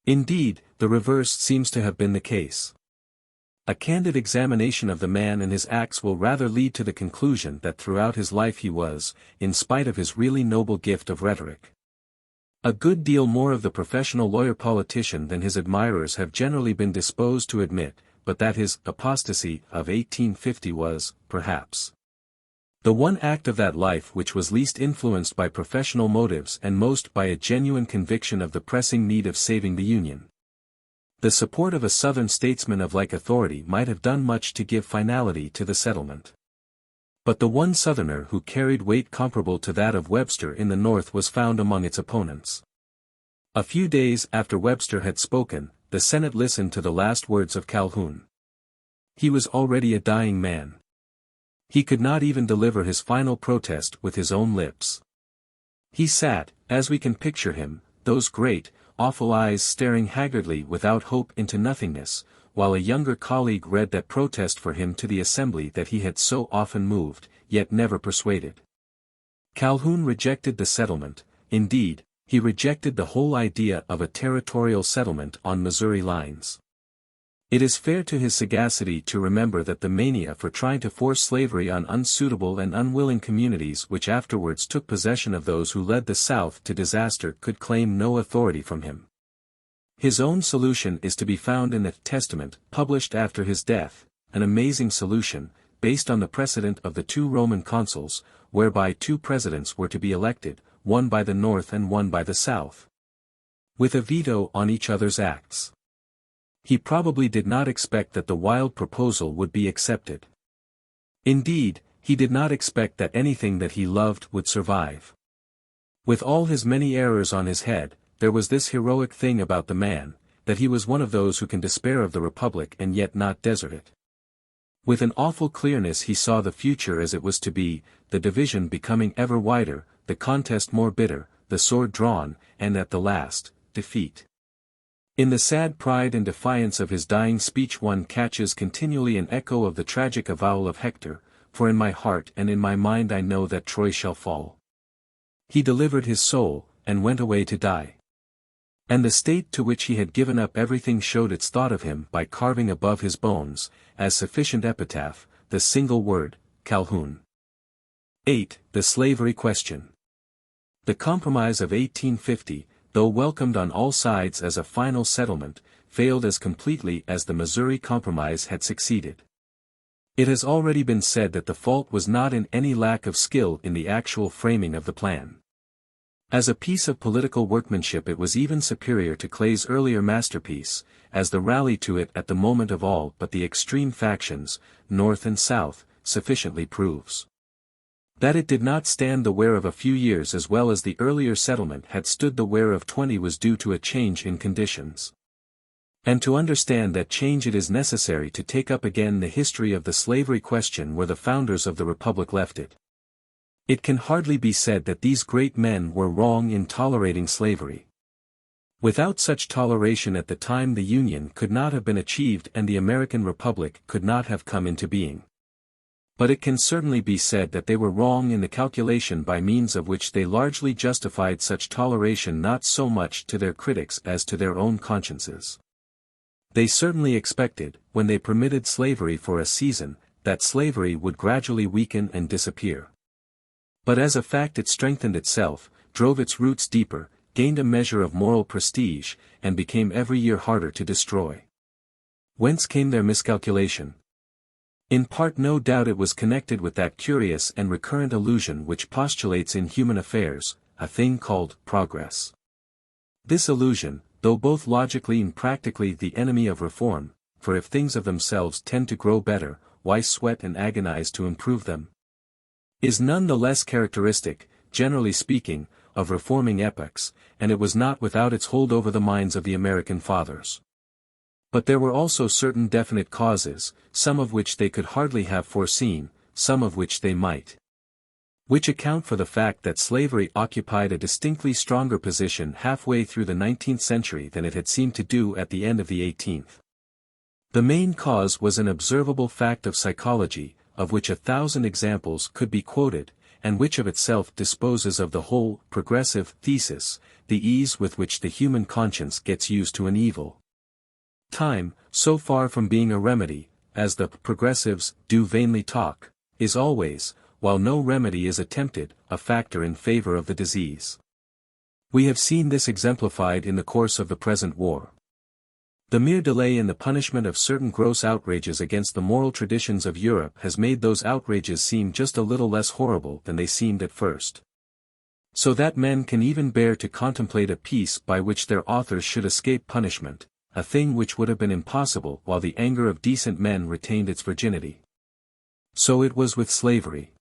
Speaker 1: Indeed, the reverse seems to have been the case. A candid examination of the man and his acts will rather lead to the conclusion that throughout his life he was, in spite of his really noble gift of rhetoric, a good deal more of the professional lawyer-politician than his admirers have generally been disposed to admit, but that his apostasy of 1850 was, perhaps, the one act of that life which was least influenced by professional motives and most by a genuine conviction of the pressing need of saving the Union. The support of a Southern statesman of like authority might have done much to give finality to the settlement. But the one Southerner who carried weight comparable to that of Webster in the North was found among its opponents. A few days after Webster had spoken, the Senate listened to the last words of Calhoun. He was already a dying man. He could not even deliver his final protest with his own lips. He sat, as we can picture him, those great, awful eyes staring haggardly without hope into nothingness, while a younger colleague read that protest for him to the assembly that he had so often moved, yet never persuaded. Calhoun rejected the settlement. Indeed, he rejected the whole idea of a territorial settlement on Missouri lines. It is fair to his sagacity to remember that the mania for trying to force slavery on unsuitable and unwilling communities which afterwards took possession of those who led the South to disaster could claim no authority from him. His own solution is to be found in the Testament, published after his death, an amazing solution, based on the precedent of the 2 Roman consuls, whereby 2 presidents were to be elected, one by the North and one by the South, with a veto on each other's acts. He probably did not expect that the wild proposal would be accepted. Indeed, he did not expect that anything that he loved would survive. With all his many errors on his head, there was this heroic thing about the man, that he was one of those who can despair of the Republic and yet not desert it. With an awful clearness he saw the future as it was to be, the division becoming ever wider, the contest more bitter, the sword drawn, and at the last, defeat. In the sad pride and defiance of his dying speech one catches continually an echo of the tragic avowal of Hector, for in my heart and in my mind I know that Troy shall fall. He delivered his soul, and went away to die. And the state to which he had given up everything showed its thought of him by carving above his bones, as sufficient epitaph, the single word, Calhoun. 8. The Slavery Question. The Compromise of 1850, though welcomed on all sides as a final settlement, failed as completely as the Missouri Compromise had succeeded. It has already been said that the fault was not in any lack of skill in the actual framing of the plan. As a piece of political workmanship it was even superior to Clay's earlier masterpiece, as the rally to it at the moment of all but the extreme factions, North and South, sufficiently proves. That it did not stand the wear of a few years as well as the earlier settlement had stood the wear of 20 was due to a change in conditions. And to understand that change it is necessary to take up again the history of the slavery question where the founders of the Republic left it. It can hardly be said that these great men were wrong in tolerating slavery. Without such toleration at the time the Union could not have been achieved and the American Republic could not have come into being. But it can certainly be said that they were wrong in the calculation by means of which they largely justified such toleration not so much to their critics as to their own consciences. They certainly expected, when they permitted slavery for a season, that slavery would gradually weaken and disappear. But as a fact it strengthened itself, drove its roots deeper, gained a measure of moral prestige, and became every year harder to destroy. Whence came their miscalculation? In part no doubt it was connected with that curious and recurrent illusion which postulates in human affairs, a thing called progress. This illusion, though both logically and practically the enemy of reform, for if things of themselves tend to grow better, why sweat and agonize to improve them? Is none the less characteristic, generally speaking, of reforming epochs, and it was not without its hold over the minds of the American fathers. But there were also certain definite causes, some of which they could hardly have foreseen, some of which they might. Which account for the fact that slavery occupied a distinctly stronger position halfway through the 19th century than it had seemed to do at the end of the 18th. The main cause was an observable fact of psychology, of which 1,000 examples could be quoted, and which of itself disposes of the whole progressive thesis, the ease with which the human conscience gets used to an evil. Time, so far from being a remedy, as the progressives do vainly talk, is always, while no remedy is attempted, a factor in favor of the disease. We have seen this exemplified in the course of the present war. The mere delay in the punishment of certain gross outrages against the moral traditions of Europe has made those outrages seem just a little less horrible than they seemed at first. So that men can even bear to contemplate a peace by which their authors should escape punishment, a thing which would have been impossible while the anger of decent men retained its virginity. So it was with slavery.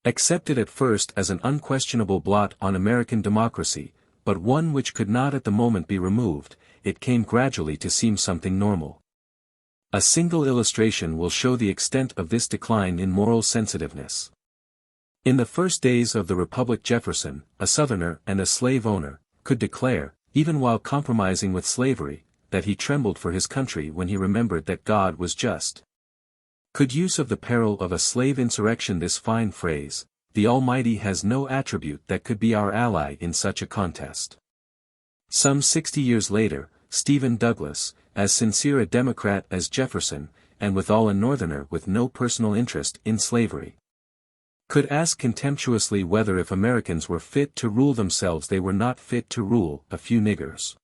Speaker 1: Accepted at first as an unquestionable blot on American democracy, but one which could not at the moment be removed, it came gradually to seem something normal. A single illustration will show the extent of this decline in moral sensitiveness. In the first days of the Republic, Jefferson, a Southerner and a slave owner, could declare, even while compromising with slavery, that he trembled for his country when he remembered that God was just. Could use of the peril of a slave insurrection. This fine phrase, "The Almighty has no attribute that could be our ally in such a contest." Some 60 years later, Stephen Douglas, as sincere a Democrat as Jefferson, and withal a Northerner with no personal interest in slavery, could ask contemptuously whether if Americans were fit to rule themselves they were not fit to rule a few niggers.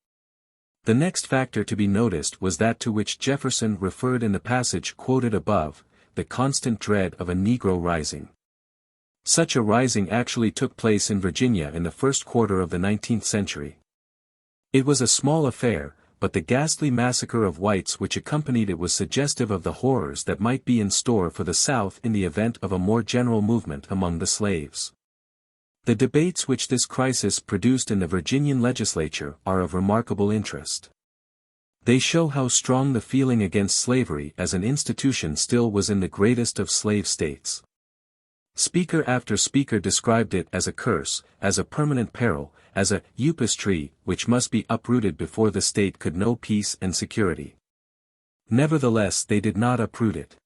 Speaker 1: The next factor to be noticed was that to which Jefferson referred in the passage quoted above, the constant dread of a Negro rising. Such a rising actually took place in Virginia in the first quarter of the 19th century. It was a small affair, but the ghastly massacre of whites which accompanied it was suggestive of the horrors that might be in store for the South in the event of a more general movement among the slaves. The debates which this crisis produced in the Virginian legislature are of remarkable interest. They show how strong the feeling against slavery as an institution still was in the greatest of slave states. Speaker after speaker described it as a curse, as a permanent peril, as a upas tree which must be uprooted before the state could know peace and security. Nevertheless, they did not uproot it.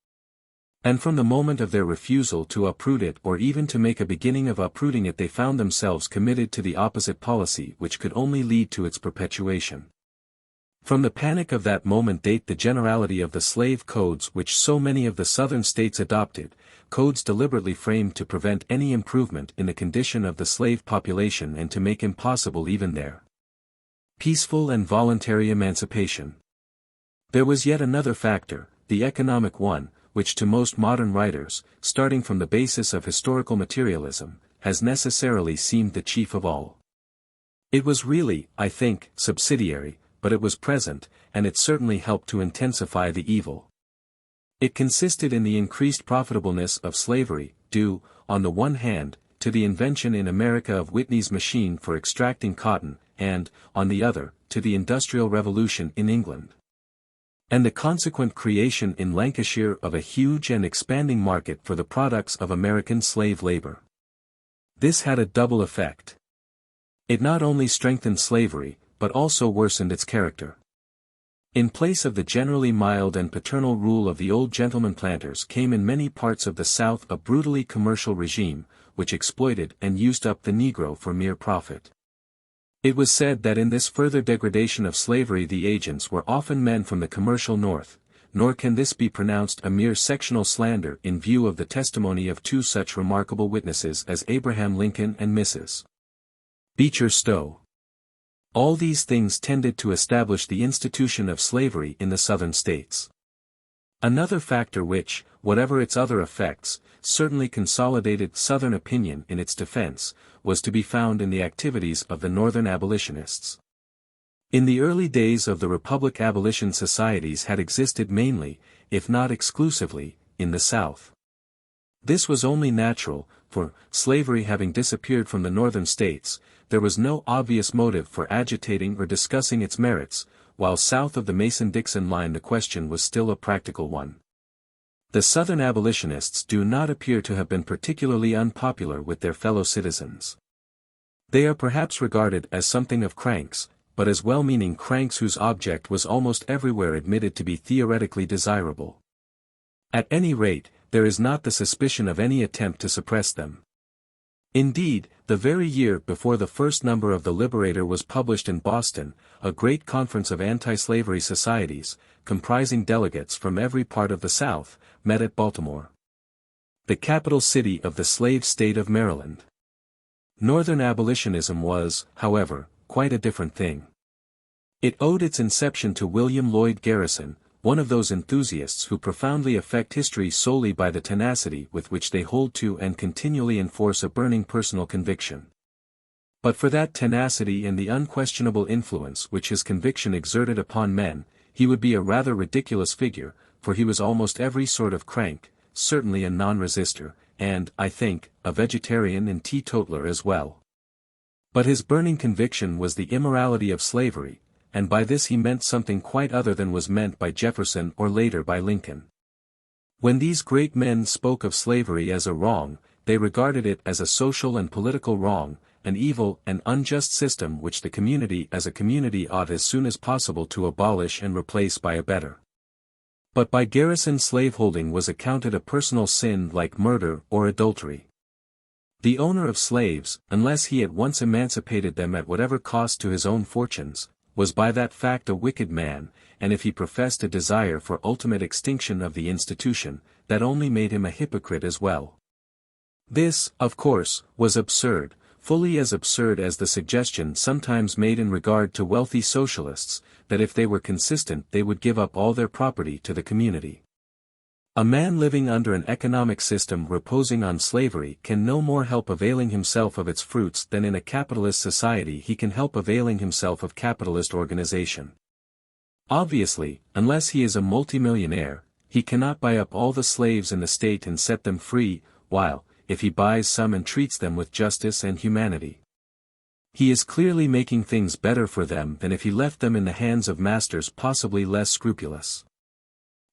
Speaker 1: And from the moment of their refusal to uproot it or even to make a beginning of uprooting it, they found themselves committed to the opposite policy which could only lead to its perpetuation. From the panic of that moment date the generality of the slave codes which so many of the Southern states adopted, codes deliberately framed to prevent any improvement in the condition of the slave population and to make impossible even their peaceful and voluntary emancipation. There was yet another factor, the economic one, which to most modern writers, starting from the basis of historical materialism, has necessarily seemed the chief of all. It was really, I think, subsidiary, but it was present, and it certainly helped to intensify the evil. It consisted in the increased profitableness of slavery, due, on the one hand, to the invention in America of Whitney's machine for extracting cotton, and, on the other, to the Industrial Revolution in England, and the consequent creation in Lancashire of a huge and expanding market for the products of American slave labor. This had a double effect. It not only strengthened slavery, but also worsened its character. In place of the generally mild and paternal rule of the old gentleman planters came in many parts of the South a brutally commercial regime, which exploited and used up the Negro for mere profit. It was said that in this further degradation of slavery the agents were often men from the commercial North, nor can this be pronounced a mere sectional slander in view of the testimony of two such remarkable witnesses as Abraham Lincoln and Mrs. Beecher Stowe. All these things tended to establish the institution of slavery in the Southern states. Another factor which, whatever its other effects, certainly consolidated Southern opinion in its defense, was to be found in the activities of the Northern abolitionists. In the early days of the Republic abolition societies had existed mainly, if not exclusively, in the South. This was only natural, for, slavery having disappeared from the Northern states, there was no obvious motive for agitating or discussing its merits, while south of the Mason-Dixon line the question was still a practical one. The Southern abolitionists do not appear to have been particularly unpopular with their fellow citizens. They are perhaps regarded as something of cranks, but as well-meaning cranks whose object was almost everywhere admitted to be theoretically desirable. At any rate, there is not the suspicion of any attempt to suppress them. Indeed, the very year before the first number of The Liberator was published in Boston, a great conference of anti-slavery societies, comprising delegates from every part of the South, met at Baltimore, the capital city of the slave state of Maryland. Northern abolitionism was, however, quite a different thing. It owed its inception to William Lloyd Garrison, one of those enthusiasts who profoundly affect history solely by the tenacity with which they hold to and continually enforce a burning personal conviction. But for that tenacity and the unquestionable influence which his conviction exerted upon men, he would be a rather ridiculous figure, for he was almost every sort of crank, certainly a non-resistor, and, I think, a vegetarian and teetotaler as well. But his burning conviction was the immorality of slavery, and by this he meant something quite other than was meant by Jefferson or later by Lincoln. When these great men spoke of slavery as a wrong, they regarded it as a social and political wrong, an evil and unjust system which the community as a community ought as soon as possible to abolish and replace by a better. But by Garrison slaveholding was accounted a personal sin like murder or adultery. The owner of slaves, unless he at once emancipated them at whatever cost to his own fortunes, was by that fact a wicked man, and if he professed a desire for ultimate extinction of the institution, that only made him a hypocrite as well. This, of course, was absurd, fully as absurd as the suggestion sometimes made in regard to wealthy socialists, that if they were consistent they would give up all their property to the community. A man living under an economic system reposing on slavery can no more help availing himself of its fruits than in a capitalist society he can help availing himself of capitalist organization. Obviously, unless he is a multimillionaire, he cannot buy up all the slaves in the state and set them free, while, if he buys some and treats them with justice and humanity, he is clearly making things better for them than if he left them in the hands of masters possibly less scrupulous.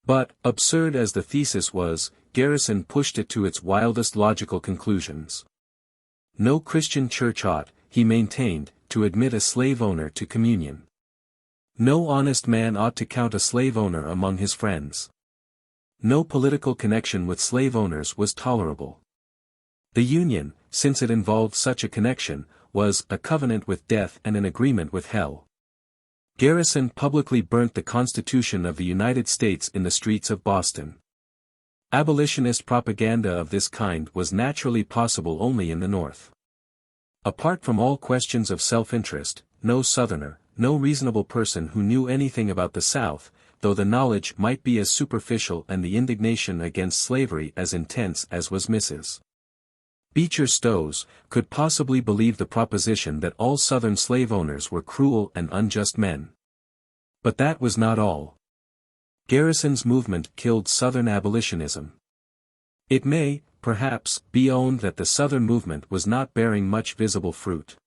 Speaker 1: But, absurd as the thesis was, Garrison pushed it to its wildest logical conclusions. No Christian church ought, he maintained, to admit a slave owner to communion. No honest man ought to count a slave owner among his friends. No political connection with slave owners was tolerable. The union, since it involved such a connection, was a covenant with death and an agreement with hell. Garrison publicly burnt the Constitution of the United States in the streets of Boston. Abolitionist propaganda of this kind was naturally possible only in the North. Apart from all questions of self-interest, no Southerner, no reasonable person who knew anything about the South, though the knowledge might be as superficial and the indignation against slavery as intense as was Mrs. Beecher Stowe's, could possibly believe the proposition that all Southern slave owners were cruel and unjust men. But that was not all. Garrison's movement killed Southern abolitionism. It may, perhaps, be owned that the Southern movement was not bearing much visible fruit.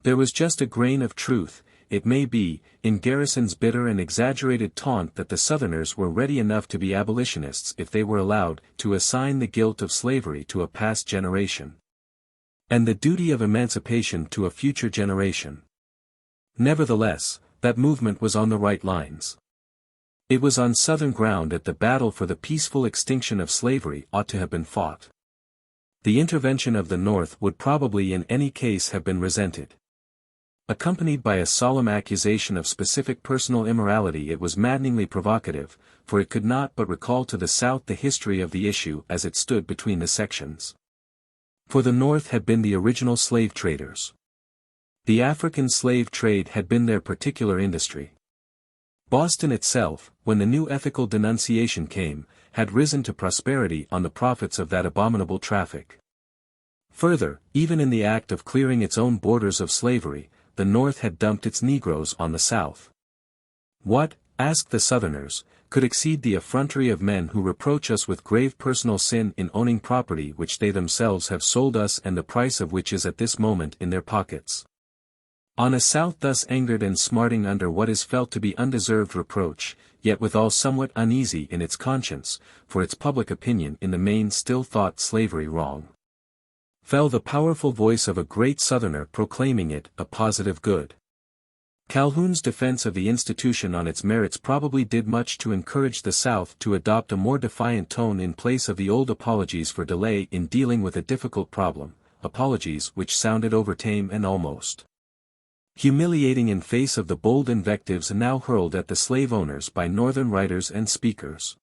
Speaker 1: There was just a grain of truth, it may be, in Garrison's bitter and exaggerated taunt that the Southerners were ready enough to be abolitionists if they were allowed to assign the guilt of slavery to a past generation, and the duty of emancipation to a future generation. Nevertheless, that movement was on the right lines. It was on Southern ground that the battle for the peaceful extinction of slavery ought to have been fought. The intervention of the North would probably in any case have been resented. Accompanied by a solemn accusation of specific personal immorality, it was maddeningly provocative, for it could not but recall to the South the history of the issue as it stood between the sections. For the North had been the original slave traders. The African slave trade had been their particular industry. Boston itself, when the new ethical denunciation came, had risen to prosperity on the profits of that abominable traffic. Further, even in the act of clearing its own borders of slavery, the North had dumped its Negroes on the South. What, asked the Southerners, could exceed the effrontery of men who reproach us with grave personal sin in owning property which they themselves have sold us and the price of which is at this moment in their pockets? On a South thus angered and smarting under what is felt to be undeserved reproach, yet withal somewhat uneasy in its conscience, for its public opinion in the main still thought slavery wrong, fell the powerful voice of a great Southerner proclaiming it a positive good. Calhoun's defense of the institution on its merits probably did much to encourage the South to adopt a more defiant tone in place of the old apologies for delay in dealing with a difficult problem, apologies which sounded overtame and almost humiliating in face of the bold invectives now hurled at the slave owners by Northern writers and speakers.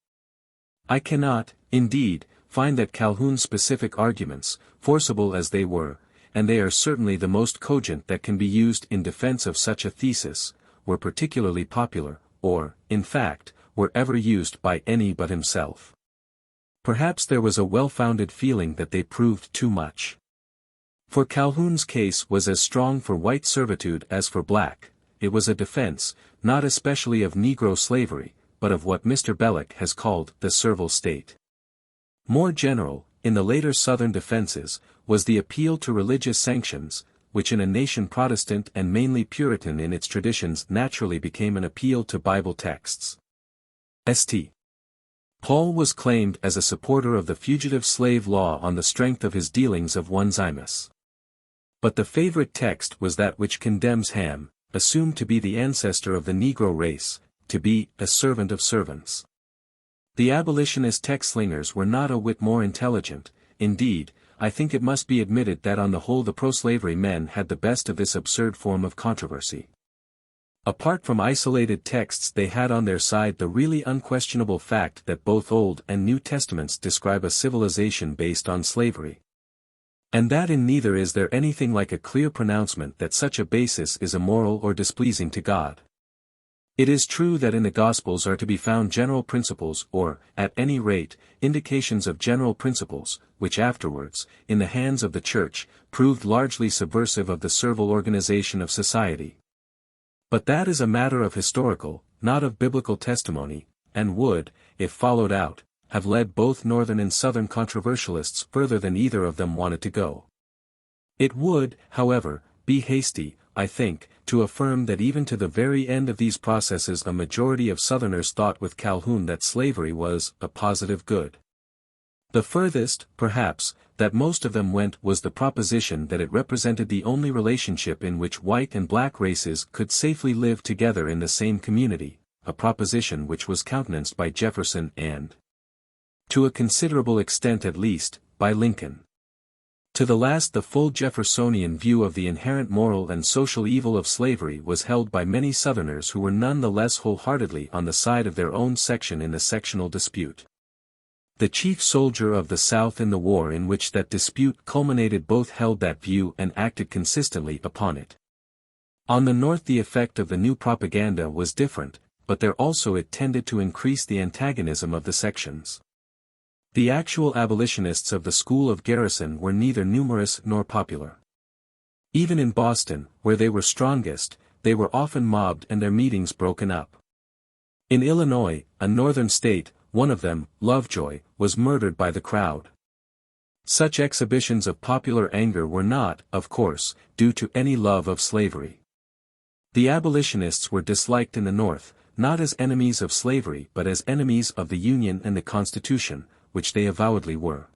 Speaker 1: I cannot, indeed, find that Calhoun's specific arguments, forcible as they were, and they are certainly the most cogent that can be used in defense of such a thesis, were particularly popular, or, in fact, were ever used by any but himself. Perhaps there was a well-founded feeling that they proved too much. For Calhoun's case was as strong for white servitude as for black. It was a defense, not especially of Negro slavery, but of what Mr. Belloc has called the servile state. More general, in the later Southern defenses, was the appeal to religious sanctions, which in a nation Protestant and mainly Puritan in its traditions naturally became an appeal to Bible texts. St. Paul was claimed as a supporter of the fugitive slave law on the strength of his dealings of Onesimus. But the favorite text was that which condemns Ham, assumed to be the ancestor of the Negro race, to be a servant of servants. The abolitionist text-slingers were not a whit more intelligent. Indeed, I think it must be admitted that on the whole the pro-slavery men had the best of this absurd form of controversy. Apart from isolated texts, they had on their side the really unquestionable fact that both Old and New Testaments describe a civilization based on slavery. And that in neither is there anything like a clear pronouncement that such a basis is immoral or displeasing to God. It is true that in the Gospels are to be found general principles or, at any rate, indications of general principles, which afterwards, in the hands of the Church, proved largely subversive of the servile organization of society. But that is a matter of historical, not of biblical testimony, and would, if followed out, have led both Northern and Southern controversialists further than either of them wanted to go. It would, however, be hasty, I think, to affirm that even to the very end of these processes a majority of Southerners thought with Calhoun that slavery was a positive good. The furthest, perhaps, that most of them went was the proposition that it represented the only relationship in which white and black races could safely live together in the same community, a proposition which was countenanced by Jefferson and, to a considerable extent at least, by Lincoln. To the last the full Jeffersonian view of the inherent moral and social evil of slavery was held by many Southerners who were none the less wholeheartedly on the side of their own section in the sectional dispute. The chief soldier of the South in the war in which that dispute culminated both held that view and acted consistently upon it. On the North the effect of the new propaganda was different, but there also it tended to increase the antagonism of the sections. The actual abolitionists of the school of Garrison were neither numerous nor popular. Even in Boston, where they were strongest, they were often mobbed and their meetings broken up. In Illinois, a northern state, one of them, Lovejoy, was murdered by the crowd. Such exhibitions of popular anger were not, of course, due to any love of slavery. The abolitionists were disliked in the North, not as enemies of slavery but as enemies of the Union and the Constitution, which they avowedly were.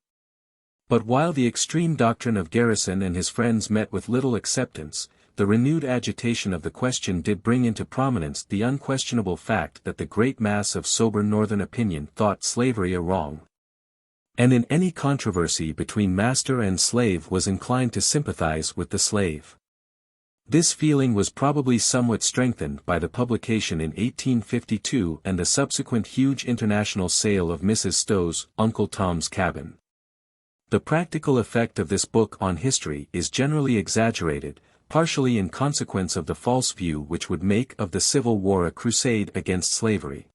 Speaker 1: But while the extreme doctrine of Garrison and his friends met with little acceptance, the renewed agitation of the question did bring into prominence the unquestionable fact that the great mass of sober Northern opinion thought slavery a wrong, and in any controversy between master and slave was inclined to sympathize with the slave. This feeling was probably somewhat strengthened by the publication in 1852 and the subsequent huge international sale of Mrs. Stowe's Uncle Tom's Cabin. The practical effect of this book on history is generally exaggerated, partially in consequence of the false view which would make of the Civil War a crusade against slavery.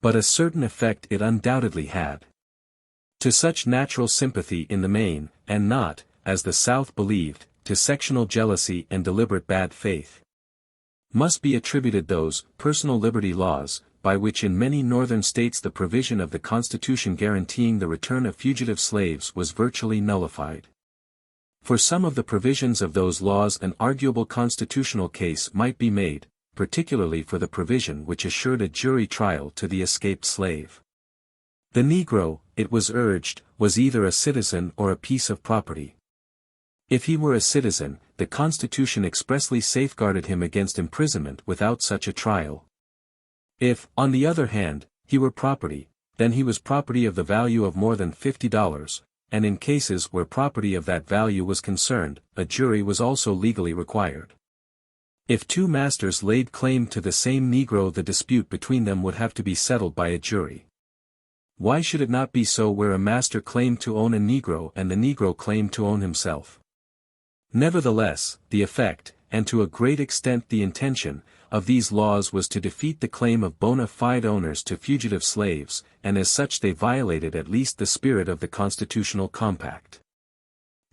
Speaker 1: But a certain effect it undoubtedly had. To such natural sympathy in the main, and not, as the South believed, to sectional jealousy and deliberate bad faith, must be attributed those personal liberty laws, by which in many Northern states the provision of the Constitution guaranteeing the return of fugitive slaves was virtually nullified. For some of the provisions of those laws an arguable constitutional case might be made, particularly for the provision which assured a jury trial to the escaped slave. The Negro, it was urged, was either a citizen or a piece of property. If he were a citizen, the Constitution expressly safeguarded him against imprisonment without such a trial. If, on the other hand, he were property, then he was property of the value of more than $50, and in cases where property of that value was concerned, a jury was also legally required. If two masters laid claim to the same Negro, the dispute between them would have to be settled by a jury. Why should it not be so where a master claimed to own a Negro and the Negro claimed to own himself? Nevertheless, the effect, and to a great extent the intention, of these laws was to defeat the claim of bona fide owners to fugitive slaves, and as such they violated at least the spirit of the constitutional compact.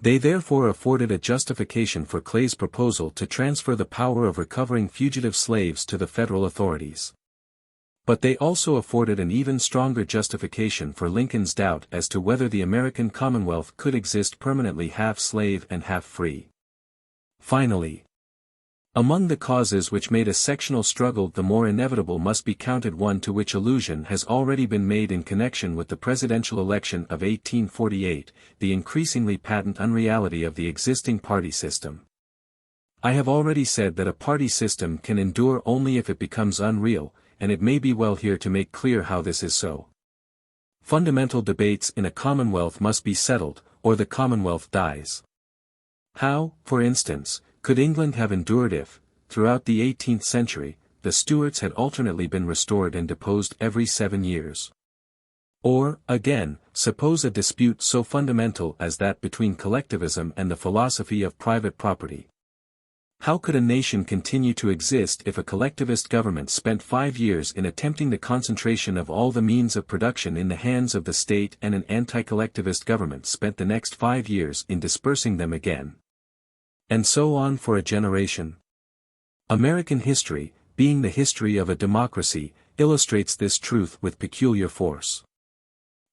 Speaker 1: They therefore afforded a justification for Clay's proposal to transfer the power of recovering fugitive slaves to the federal authorities. But they also afforded an even stronger justification for Lincoln's doubt as to whether the American Commonwealth could exist permanently half slave and half free. Finally, among the causes which made a sectional struggle the more inevitable must be counted one to which allusion has already been made in connection with the presidential election of 1848, the increasingly patent unreality of the existing party system. I have already said that a party system can endure only if it becomes unreal, and it may be well here to make clear how this is so. Fundamental debates in a commonwealth must be settled, or the commonwealth dies. How, for instance, could England have endured if, throughout the 18th century, the Stuarts had alternately been restored and deposed every 7 years? Or, again, suppose a dispute so fundamental as that between collectivism and the philosophy of private property. How could a nation continue to exist if a collectivist government spent 5 years in attempting the concentration of all the means of production in the hands of the state and an anti-collectivist government spent the next 5 years in dispersing them again? And so on for a generation. American history, being the history of a democracy, illustrates this truth with peculiar force.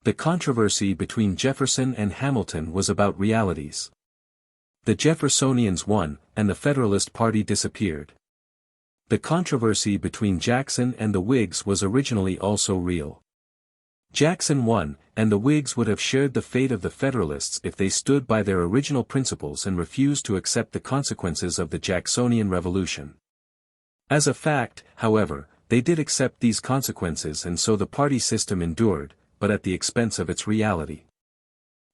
Speaker 1: The controversy between Jefferson and Hamilton was about realities. The Jeffersonians won, and the Federalist Party disappeared. The controversy between Jackson and the Whigs was originally also real. Jackson won, and the Whigs would have shared the fate of the Federalists if they stood by their original principles and refused to accept the consequences of the Jacksonian Revolution. As a fact, however, they did accept these consequences, and so the party system endured, but at the expense of its reality.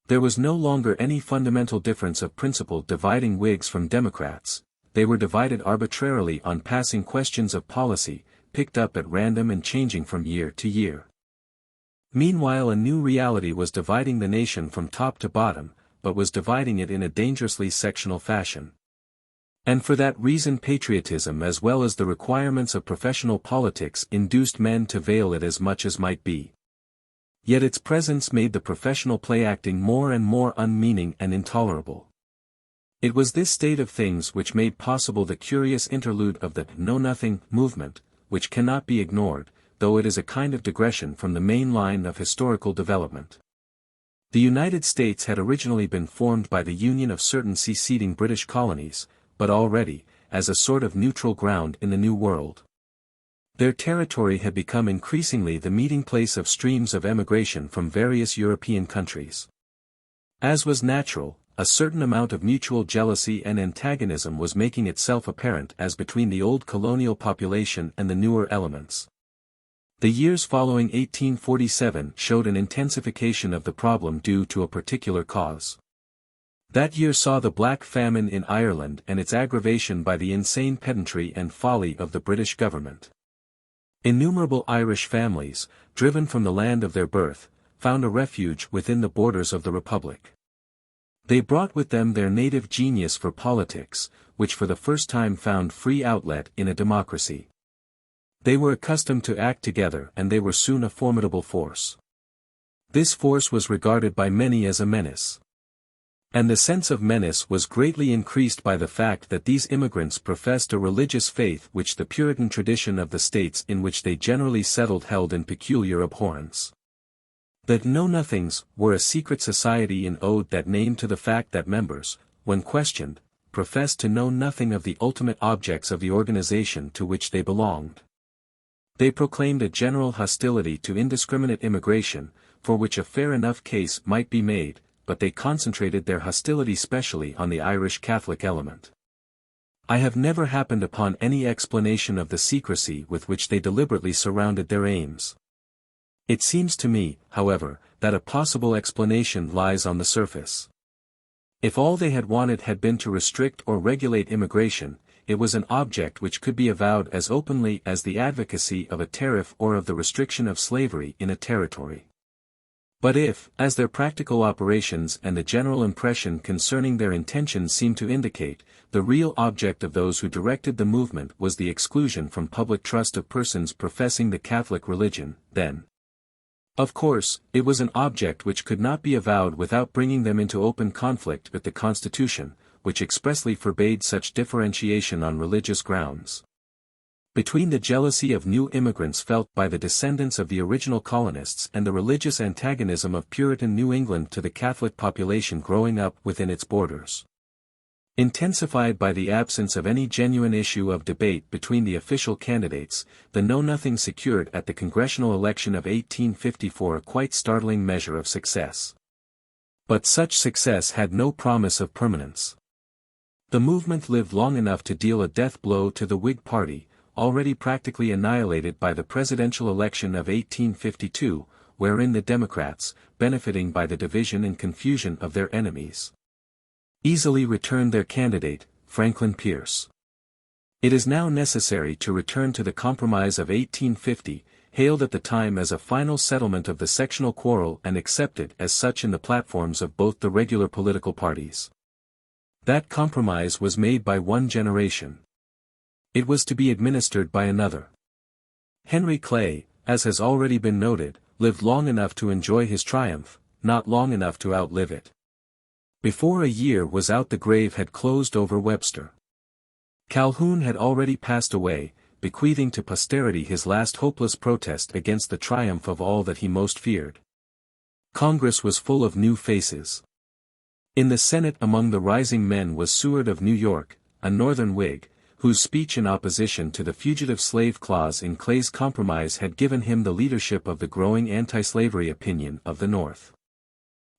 Speaker 1: There was no longer any fundamental difference of principle dividing Whigs from Democrats. They were divided arbitrarily on passing questions of policy, picked up at random and changing from year to year. Meanwhile, a new reality was dividing the nation from top to bottom, but was dividing it in a dangerously sectional fashion. And for that reason patriotism as well as the requirements of professional politics induced men to veil it as much as might be. Yet its presence made the professional play-acting more and more unmeaning and intolerable. It was this state of things which made possible the curious interlude of the know-nothing movement, which cannot be ignored, though it is a kind of digression from the main line of historical development. The United States had originally been formed by the union of certain seceding British colonies, but already, as a sort of neutral ground in the New World. Their territory had become increasingly the meeting place of streams of emigration from various European countries. As was natural, a certain amount of mutual jealousy and antagonism was making itself apparent as between the old colonial population and the newer elements. The years following 1847 showed an intensification of the problem due to a particular cause. That year saw the Black Famine in Ireland and its aggravation by the insane pedantry and folly of the British government. Innumerable Irish families, driven from the land of their birth, found a refuge within the borders of the Republic. They brought with them their native genius for politics, which for the first time found free outlet in a democracy. They were accustomed to act together and they were soon a formidable force. This force was regarded by many as a menace. And the sense of menace was greatly increased by the fact that these immigrants professed a religious faith which the Puritan tradition of the states in which they generally settled held in peculiar abhorrence. The Know-Nothings were a secret society and owed that name to the fact that members, when questioned, professed to know nothing of the ultimate objects of the organization to which they belonged. They proclaimed a general hostility to indiscriminate immigration, for which a fair enough case might be made, but they concentrated their hostility specially on the Irish Catholic element. I have never happened upon any explanation of the secrecy with which they deliberately surrounded their aims. It seems to me, however, that a possible explanation lies on the surface. If all they had wanted had been to restrict or regulate immigration, it was an object which could be avowed as openly as the advocacy of a tariff or of the restriction of slavery in a territory. But if, as their practical operations and the general impression concerning their intentions seem to indicate, the real object of those who directed the movement was the exclusion from public trust of persons professing the Catholic religion, then, of course, it was an object which could not be avowed without bringing them into open conflict with the Constitution, which expressly forbade such differentiation on religious grounds. Between the jealousy of new immigrants felt by the descendants of the original colonists and the religious antagonism of Puritan New England to the Catholic population growing up within its borders. Intensified by the absence of any genuine issue of debate between the official candidates, the Know-Nothing secured at the congressional election of 1854 a quite startling measure of success. But such success had no promise of permanence. The movement lived long enough to deal a death blow to the Whig Party, already practically annihilated by the presidential election of 1852, wherein the Democrats, benefiting by the division and confusion of their enemies, easily returned their candidate, Franklin Pierce. It is now necessary to return to the Compromise of 1850, hailed at the time as a final settlement of the sectional quarrel and accepted as such in the platforms of both the regular political parties. That compromise was made by one generation. It was to be administered by another. Henry Clay, as has already been noted, lived long enough to enjoy his triumph, not long enough to outlive it. Before a year was out the grave had closed over Webster. Calhoun had already passed away, bequeathing to posterity his last hopeless protest against the triumph of all that he most feared. Congress was full of new faces. In the Senate among the rising men was Seward of New York, a Northern Whig, whose speech in opposition to the Fugitive Slave Clause in Clay's Compromise had given him the leadership of the growing anti-slavery opinion of the North.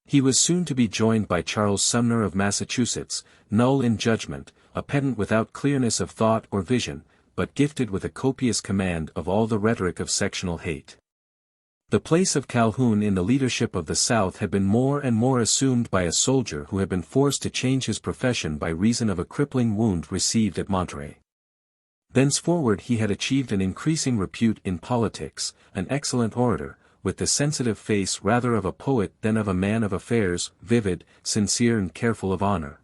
Speaker 1: He was soon to be joined by Charles Sumner of Massachusetts, null in judgment, a pedant without clearness of thought or vision, but gifted with a copious command of all the rhetoric of sectional hate. The place of Calhoun in the leadership of the South had been more and more assumed by a soldier who had been forced to change his profession by reason of a crippling wound received at Monterey. Thenceforward he had achieved an increasing repute in politics, an excellent orator, with the sensitive face rather of a poet than of a man of affairs, vivid, sincere and careful of honor.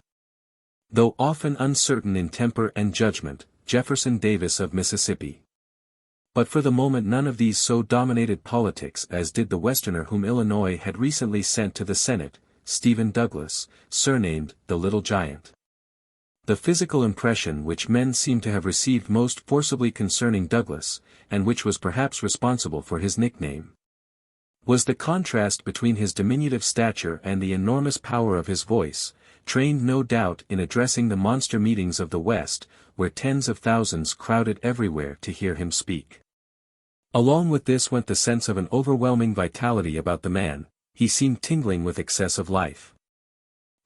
Speaker 1: Though often uncertain in temper and judgment, Jefferson Davis of Mississippi. But for the moment none of these so dominated politics as did the Westerner whom Illinois had recently sent to the Senate, Stephen Douglas, surnamed the Little Giant. The physical impression which men seem to have received most forcibly concerning Douglas, and which was perhaps responsible for his nickname, was the contrast between his diminutive stature and the enormous power of his voice, trained no doubt in addressing the monster meetings of the West, where tens of thousands crowded everywhere to hear him speak. Along with this went the sense of an overwhelming vitality about the man. He seemed tingling with excess of life.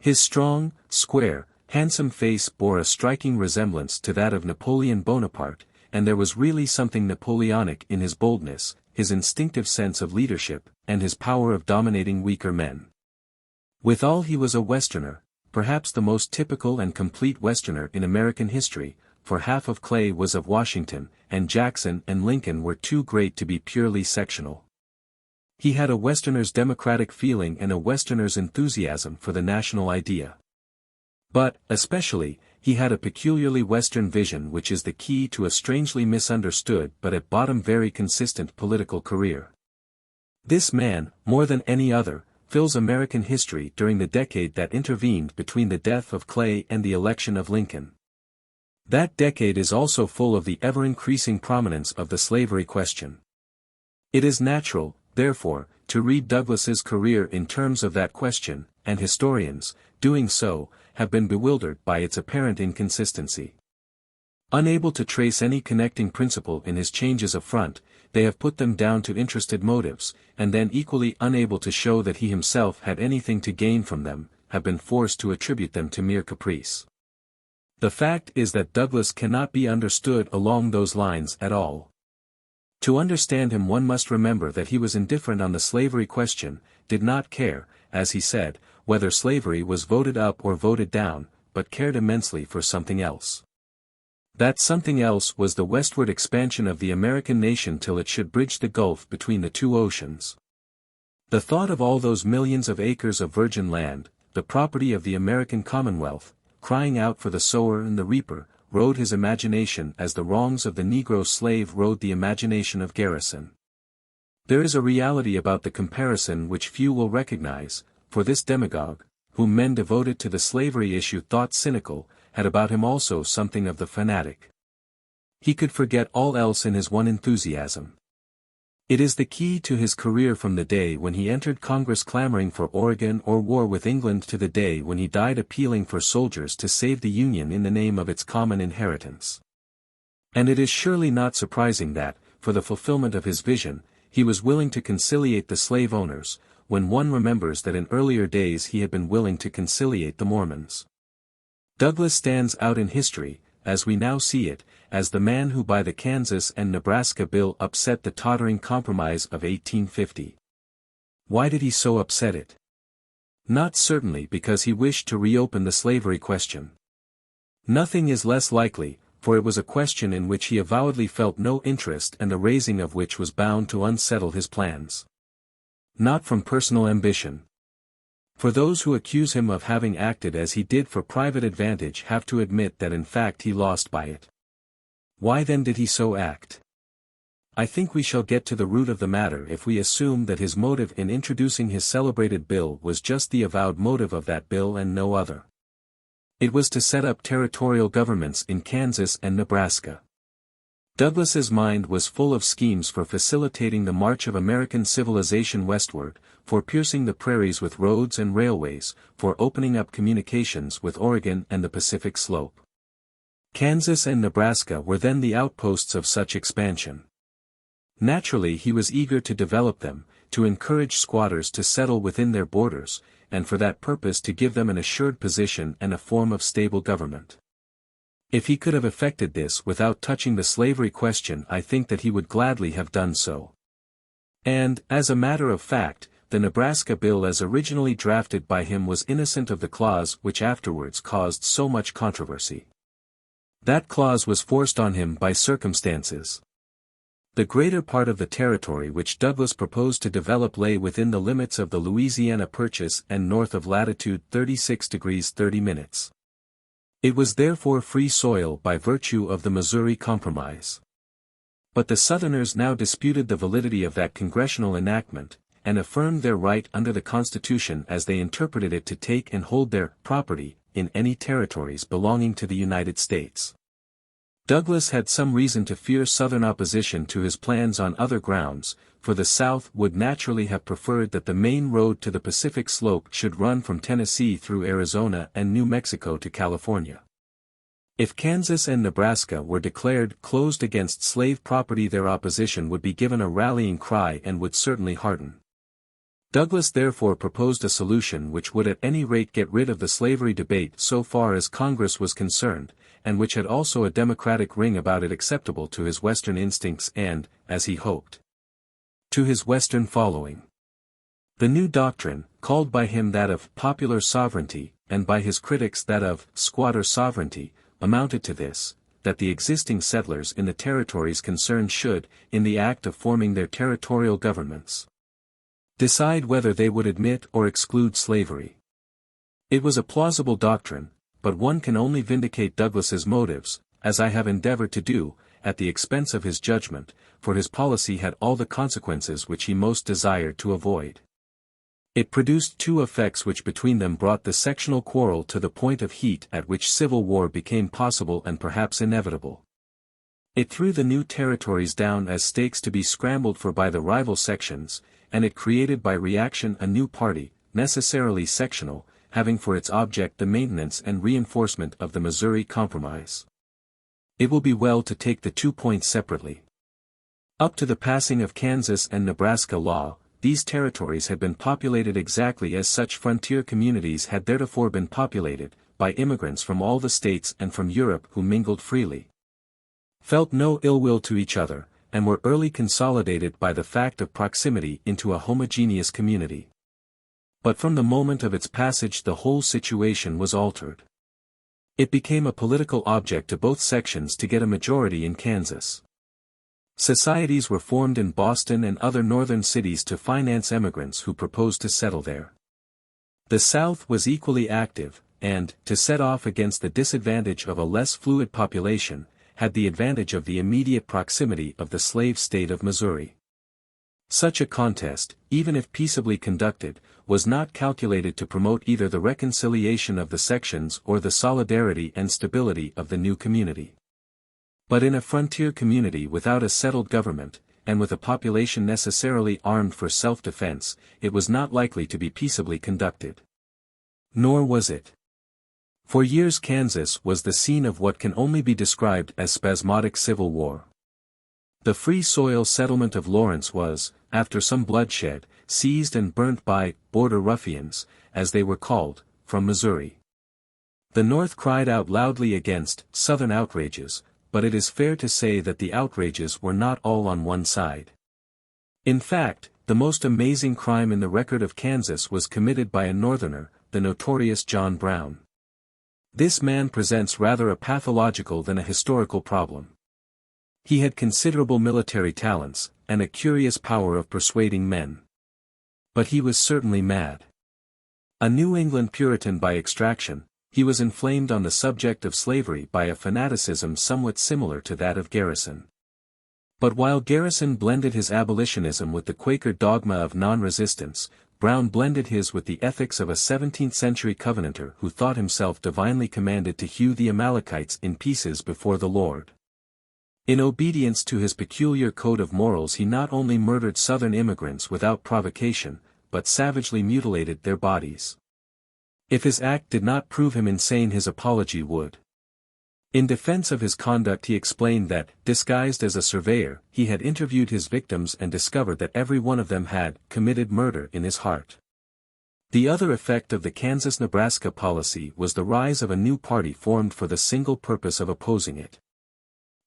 Speaker 1: His strong, square, handsome face bore a striking resemblance to that of Napoleon Bonaparte, and there was really something Napoleonic in his boldness, his instinctive sense of leadership, and his power of dominating weaker men. Withal he was a Westerner, perhaps the most typical and complete Westerner in American history, for half of Clay was of Washington, and Jackson and Lincoln were too great to be purely sectional. He had a Westerner's democratic feeling and a Westerner's enthusiasm for the national idea. But, especially, he had a peculiarly Western vision which is the key to a strangely misunderstood but at bottom very consistent political career. This man, more than any other, fills American history during the decade that intervened between the death of Clay and the election of Lincoln. That decade is also full of the ever-increasing prominence of the slavery question. It is natural, therefore, to read Douglas's career in terms of that question, and historians, doing so, have been bewildered by its apparent inconsistency. Unable to trace any connecting principle in his changes of front, they have put them down to interested motives, and then equally unable to show that he himself had anything to gain from them, have been forced to attribute them to mere caprice. The fact is that Douglas cannot be understood along those lines at all. To understand him one must remember that he was indifferent on the slavery question, did not care, as he said, whether slavery was voted up or voted down, but cared immensely for something else. That something else was the westward expansion of the American nation till it should bridge the gulf between the two oceans. The thought of all those millions of acres of virgin land, the property of the American Commonwealth, crying out for the sower and the reaper, rode his imagination as the wrongs of the Negro slave rode the imagination of Garrison. There is a reality about the comparison which few will recognize, for this demagogue, whom men devoted to the slavery issue thought cynical, had about him also something of the fanatic. He could forget all else in his one enthusiasm. It is the key to his career from the day when he entered Congress clamoring for Oregon or war with England to the day when he died appealing for soldiers to save the Union in the name of its common inheritance. And it is surely not surprising that, for the fulfillment of his vision, he was willing to conciliate the slave owners, when one remembers that in earlier days he had been willing to conciliate the Mormons. Douglas stands out in history, as we now see it, as the man who by the Kansas and Nebraska bill upset the tottering compromise of 1850. Why did he so upset it? Not certainly because he wished to reopen the slavery question. Nothing is less likely, for it was a question in which he avowedly felt no interest and the raising of which was bound to unsettle his plans. Not from personal ambition. For those who accuse him of having acted as he did for private advantage have to admit that in fact he lost by it. Why then did he so act? I think we shall get to the root of the matter if we assume that his motive in introducing his celebrated bill was just the avowed motive of that bill and no other. It was to set up territorial governments in Kansas and Nebraska. Douglas's mind was full of schemes for facilitating the march of American civilization westward, for piercing the prairies with roads and railways, for opening up communications with Oregon and the Pacific slope. Kansas and Nebraska were then the outposts of such expansion. Naturally he was eager to develop them, to encourage squatters to settle within their borders, and for that purpose to give them an assured position and a form of stable government. If he could have effected this without touching the slavery question, I think that he would gladly have done so. And, as a matter of fact, the Nebraska bill as originally drafted by him was innocent of the clause which afterwards caused so much controversy. That clause was forced on him by circumstances. The greater part of the territory which Douglas proposed to develop lay within the limits of the Louisiana Purchase and north of latitude 36 degrees 30 minutes. It was therefore free soil by virtue of the Missouri Compromise. But the Southerners now disputed the validity of that congressional enactment, and affirmed their right under the Constitution as they interpreted it to take and hold their property in any territories belonging to the United States. Douglas had some reason to fear Southern opposition to his plans on other grounds, for the South would naturally have preferred that the main road to the Pacific slope should run from Tennessee through Arizona and New Mexico to California. If Kansas and Nebraska were declared closed against slave property, their opposition would be given a rallying cry and would certainly harden. Douglas therefore proposed a solution which would at any rate get rid of the slavery debate so far as Congress was concerned, and which had also a democratic ring about it acceptable to his Western instincts and, as he hoped, to his Western following. The new doctrine, called by him that of popular sovereignty, and by his critics that of squatter sovereignty, amounted to this, that the existing settlers in the territories concerned should, in the act of forming their territorial governments, decide whether they would admit or exclude slavery. It was a plausible doctrine, but one can only vindicate Douglas's motives, as I have endeavored to do, at the expense of his judgment, for his policy had all the consequences which he most desired to avoid. It produced two effects which between them brought the sectional quarrel to the point of heat at which civil war became possible and perhaps inevitable. It threw the new territories down as stakes to be scrambled for by the rival sections, and it created by reaction a new party, necessarily sectional, having for its object the maintenance and reinforcement of the Missouri Compromise. It will be well to take the 2 points separately. Up to the passing of Kansas and Nebraska law, these territories had been populated exactly as such frontier communities had theretofore been populated, by immigrants from all the states and from Europe who mingled freely, felt no ill will to each other, and were early consolidated by the fact of proximity into a homogeneous community. But from the moment of its passage the whole situation was altered. It became a political object to both sections to get a majority in Kansas. Societies were formed in Boston and other northern cities to finance emigrants who proposed to settle there. The South was equally active, and, to set off against the disadvantage of a less fluid population, had the advantage of the immediate proximity of the slave state of Missouri. Such a contest, even if peaceably conducted, was not calculated to promote either the reconciliation of the sections or the solidarity and stability of the new community. But in a frontier community without a settled government, and with a population necessarily armed for self-defense, it was not likely to be peaceably conducted. Nor was it. For years Kansas was the scene of what can only be described as spasmodic civil war. The free soil settlement of Lawrence was, after some bloodshed, seized and burnt by border ruffians, as they were called, from Missouri. The North cried out loudly against Southern outrages, but it is fair to say that the outrages were not all on one side. In fact, the most amazing crime in the record of Kansas was committed by a Northerner, the notorious John Brown. This man presents rather a pathological than a historical problem. He had considerable military talents, and a curious power of persuading men. But he was certainly mad. A New England Puritan by extraction, he was inflamed on the subject of slavery by a fanaticism somewhat similar to that of Garrison. But while Garrison blended his abolitionism with the Quaker dogma of non-resistance, Brown blended his with the ethics of a 17th-century Covenanter who thought himself divinely commanded to hew the Amalekites in pieces before the Lord. In obedience to his peculiar code of morals he not only murdered Southern immigrants without provocation, but savagely mutilated their bodies. If his act did not prove him insane his apology would. In defense of his conduct he explained that, disguised as a surveyor, he had interviewed his victims and discovered that every one of them had committed murder in his heart. The other effect of the Kansas-Nebraska policy was the rise of a new party formed for the single purpose of opposing it.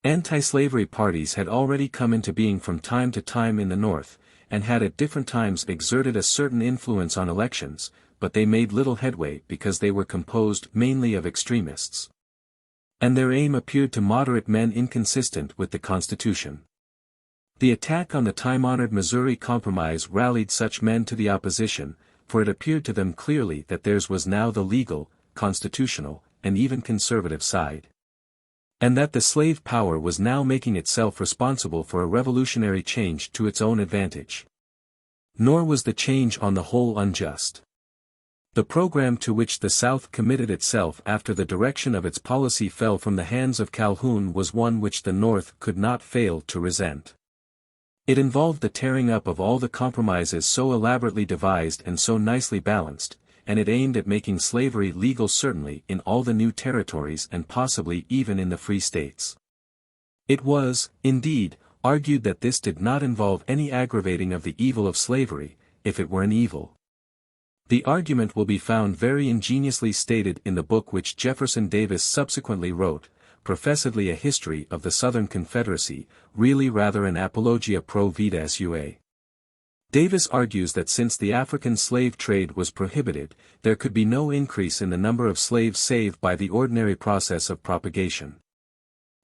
Speaker 1: Anti-slavery parties had already come into being from time to time in the North, and had at different times exerted a certain influence on elections, but they made little headway because they were composed mainly of extremists. And their aim appeared to moderate men inconsistent with the Constitution. The attack on the time-honored Missouri Compromise rallied such men to the opposition, for it appeared to them clearly that theirs was now the legal, constitutional, and even conservative side. And that the slave power was now making itself responsible for a revolutionary change to its own advantage. Nor was the change on the whole unjust. The program to which the South committed itself after the direction of its policy fell from the hands of Calhoun was one which the North could not fail to resent. It involved the tearing up of all the compromises so elaborately devised and so nicely balanced, and it aimed at making slavery legal certainly in all the new territories and possibly even in the free states. It was, indeed, argued that this did not involve any aggravating of the evil of slavery, if it were an evil. The argument will be found very ingeniously stated in the book which Jefferson Davis subsequently wrote, professedly a history of the Southern Confederacy, really rather an apologia pro vida sua. Davis argues that since the African slave trade was prohibited, there could be no increase in the number of slaves saved by the ordinary process of propagation.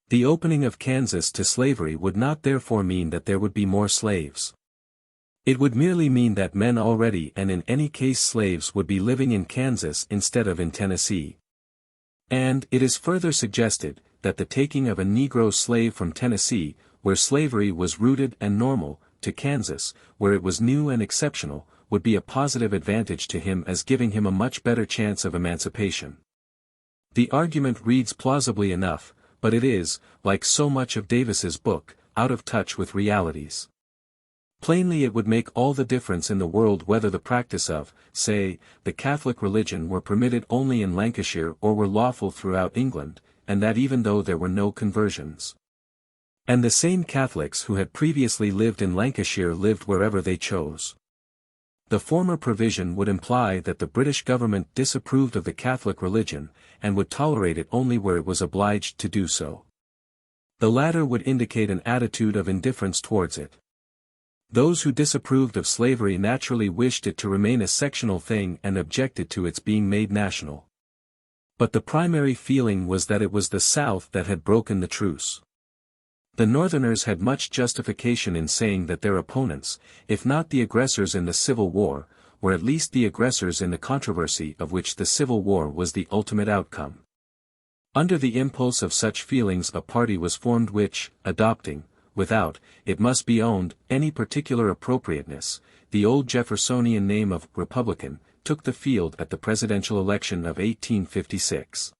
Speaker 1: The opening of Kansas to slavery would not therefore mean that there would be more slaves. It would merely mean that men already and in any case slaves would be living in Kansas instead of in Tennessee. And it is further suggested, that the taking of a Negro slave from Tennessee, where slavery was rooted and normal, to Kansas, where it was new and exceptional, would be a positive advantage to him as giving him a much better chance of emancipation. The argument reads plausibly enough, but it is, like so much of Davis's book, out of touch with realities. Plainly it would make all the difference in the world whether the practice of, say, the Catholic religion were permitted only in Lancashire or were lawful throughout England, and that even though there were no conversions. And the same Catholics who had previously lived in Lancashire lived wherever they chose. The former provision would imply that the British government disapproved of the Catholic religion, and would tolerate it only where it was obliged to do so. The latter would indicate an attitude of indifference towards it. Those who disapproved of slavery naturally wished it to remain a sectional thing and objected to its being made national. But the primary feeling was that it was the South that had broken the truce. The Northerners had much justification in saying that their opponents, if not the aggressors in the Civil War, were at least the aggressors in the controversy of which the Civil War was the ultimate outcome. Under the impulse of such feelings a party was formed which, adopting, without, it must be owned, any particular appropriateness, the old Jeffersonian name of Republican, took the field at the presidential election of 1856.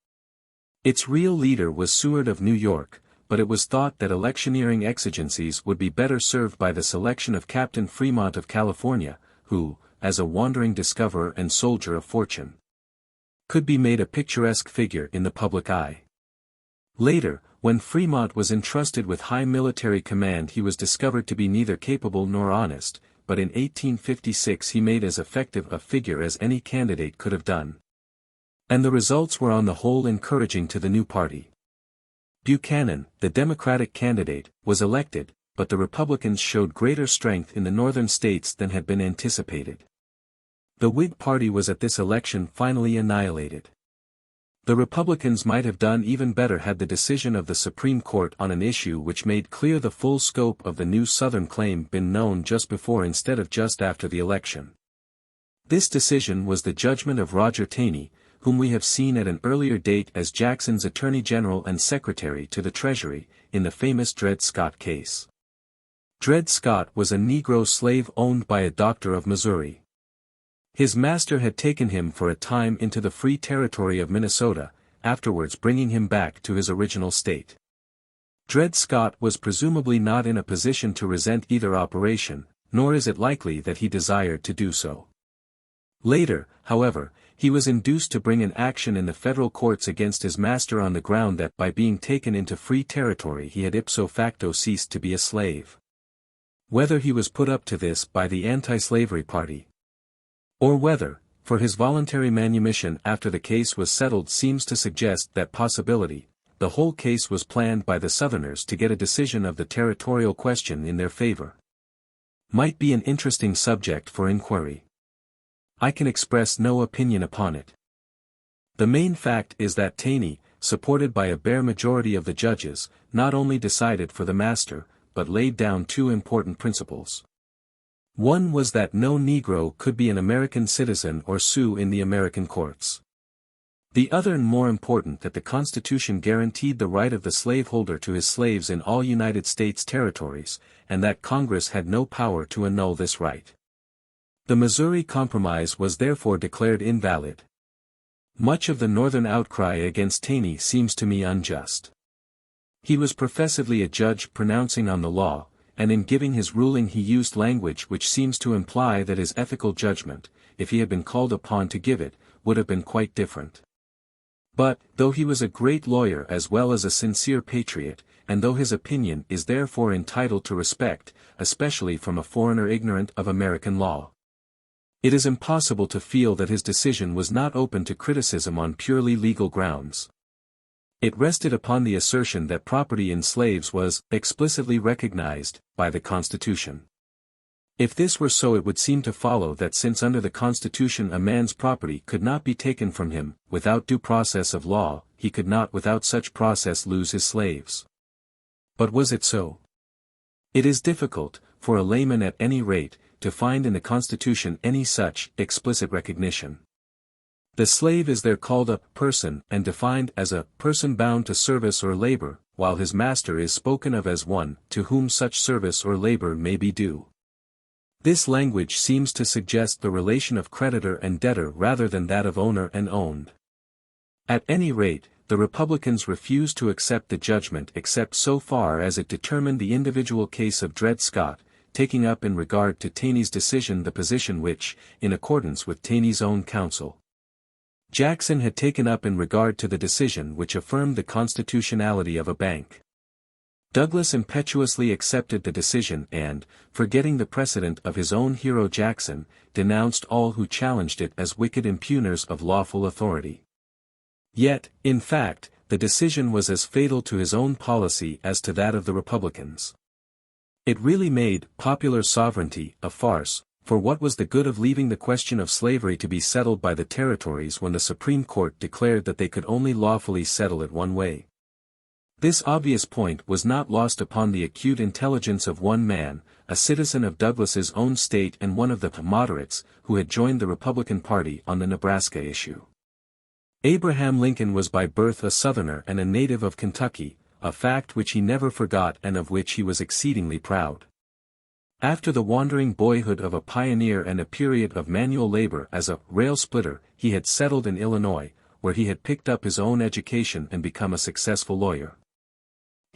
Speaker 1: Its real leader was Seward of New York, but it was thought that electioneering exigencies would be better served by the selection of Captain Fremont of California, who, as a wandering discoverer and soldier of fortune, could be made a picturesque figure in the public eye. Later, when Fremont was entrusted with high military command, he was discovered to be neither capable nor honest, but in 1856 he made as effective a figure as any candidate could have done. And the results were on the whole encouraging to the new party. Buchanan, the Democratic candidate, was elected, but the Republicans showed greater strength in the northern states than had been anticipated. The Whig Party was at this election finally annihilated. The Republicans might have done even better had the decision of the Supreme Court on an issue which made clear the full scope of the new Southern claim been known just before instead of just after the election. This decision was the judgment of Roger Taney, whom we have seen at an earlier date as Jackson's Attorney General and Secretary to the Treasury, in the famous Dred Scott case. Dred Scott was a Negro slave owned by a doctor of Missouri. His master had taken him for a time into the Free Territory of Minnesota, afterwards bringing him back to his original state. Dred Scott was presumably not in a position to resent either operation, nor is it likely that he desired to do so. Later, however, he was induced to bring an action in the federal courts against his master on the ground that by being taken into free territory he had ipso facto ceased to be a slave. Whether he was put up to this by the anti-slavery party, or whether, for his voluntary manumission after the case was settled seems to suggest that possibility, the whole case was planned by the Southerners to get a decision of the territorial question in their favor. Might be an interesting subject for inquiry. I can express no opinion upon it. The main fact is that Taney, supported by a bare majority of the judges, not only decided for the master, but laid down two important principles. One was that no Negro could be an American citizen or sue in the American courts. The other, and more important, that the Constitution guaranteed the right of the slaveholder to his slaves in all United States territories, and that Congress had no power to annul this right. The Missouri Compromise was therefore declared invalid. Much of the Northern outcry against Taney seems to me unjust. He was professedly a judge pronouncing on the law, and in giving his ruling he used language which seems to imply that his ethical judgment, if he had been called upon to give it, would have been quite different. But, though he was a great lawyer as well as a sincere patriot, and though his opinion is therefore entitled to respect, especially from a foreigner ignorant of American law, it is impossible to feel that his decision was not open to criticism on purely legal grounds. It rested upon the assertion that property in slaves was explicitly recognized by the Constitution. If this were so, it would seem to follow that since under the Constitution a man's property could not be taken from him without due process of law, he could not without such process lose his slaves. But was it so? It is difficult, for a layman at any rate, to find in the Constitution any such explicit recognition. The slave is there called a person and defined as a person bound to service or labor, while his master is spoken of as one to whom such service or labor may be due. This language seems to suggest the relation of creditor and debtor rather than that of owner and owned. At any rate, the Republicans refused to accept the judgment except so far as it determined the individual case of Dred Scott, taking up in regard to Taney's decision the position which, in accordance with Taney's own counsel, Jackson had taken up in regard to the decision which affirmed the constitutionality of a bank. Douglas impetuously accepted the decision and, forgetting the precedent of his own hero Jackson, denounced all who challenged it as wicked impugners of lawful authority. Yet, in fact, the decision was as fatal to his own policy as to that of the Republicans. It really made popular sovereignty a farce, for what was the good of leaving the question of slavery to be settled by the territories when the Supreme Court declared that they could only lawfully settle it one way? This obvious point was not lost upon the acute intelligence of one man, a citizen of Douglas's own state and one of the moderates, who had joined the Republican Party on the Nebraska issue. Abraham Lincoln was by birth a Southerner and a native of Kentucky, a fact which he never forgot and of which he was exceedingly proud. After the wandering boyhood of a pioneer and a period of manual labor as a rail splitter, he had settled in Illinois, where he had picked up his own education and become a successful lawyer.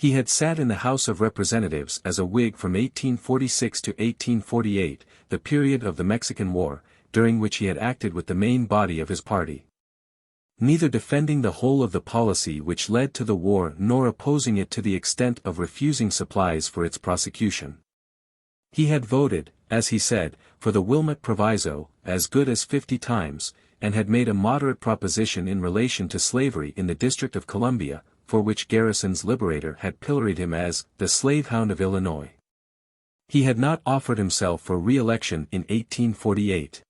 Speaker 1: He had sat in the House of Representatives as a Whig from 1846 to 1848, the period of the Mexican War, during which he had acted with the main body of his party. Neither defending the whole of the policy which led to the war nor opposing it to the extent of refusing supplies for its prosecution. He had voted, as he said, for the Wilmot Proviso, as good as 50 times, and had made a moderate proposition in relation to slavery in the District of Columbia, for which Garrison's Liberator had pilloried him as the slave-hound of Illinois. He had not offered himself for re-election in 1848.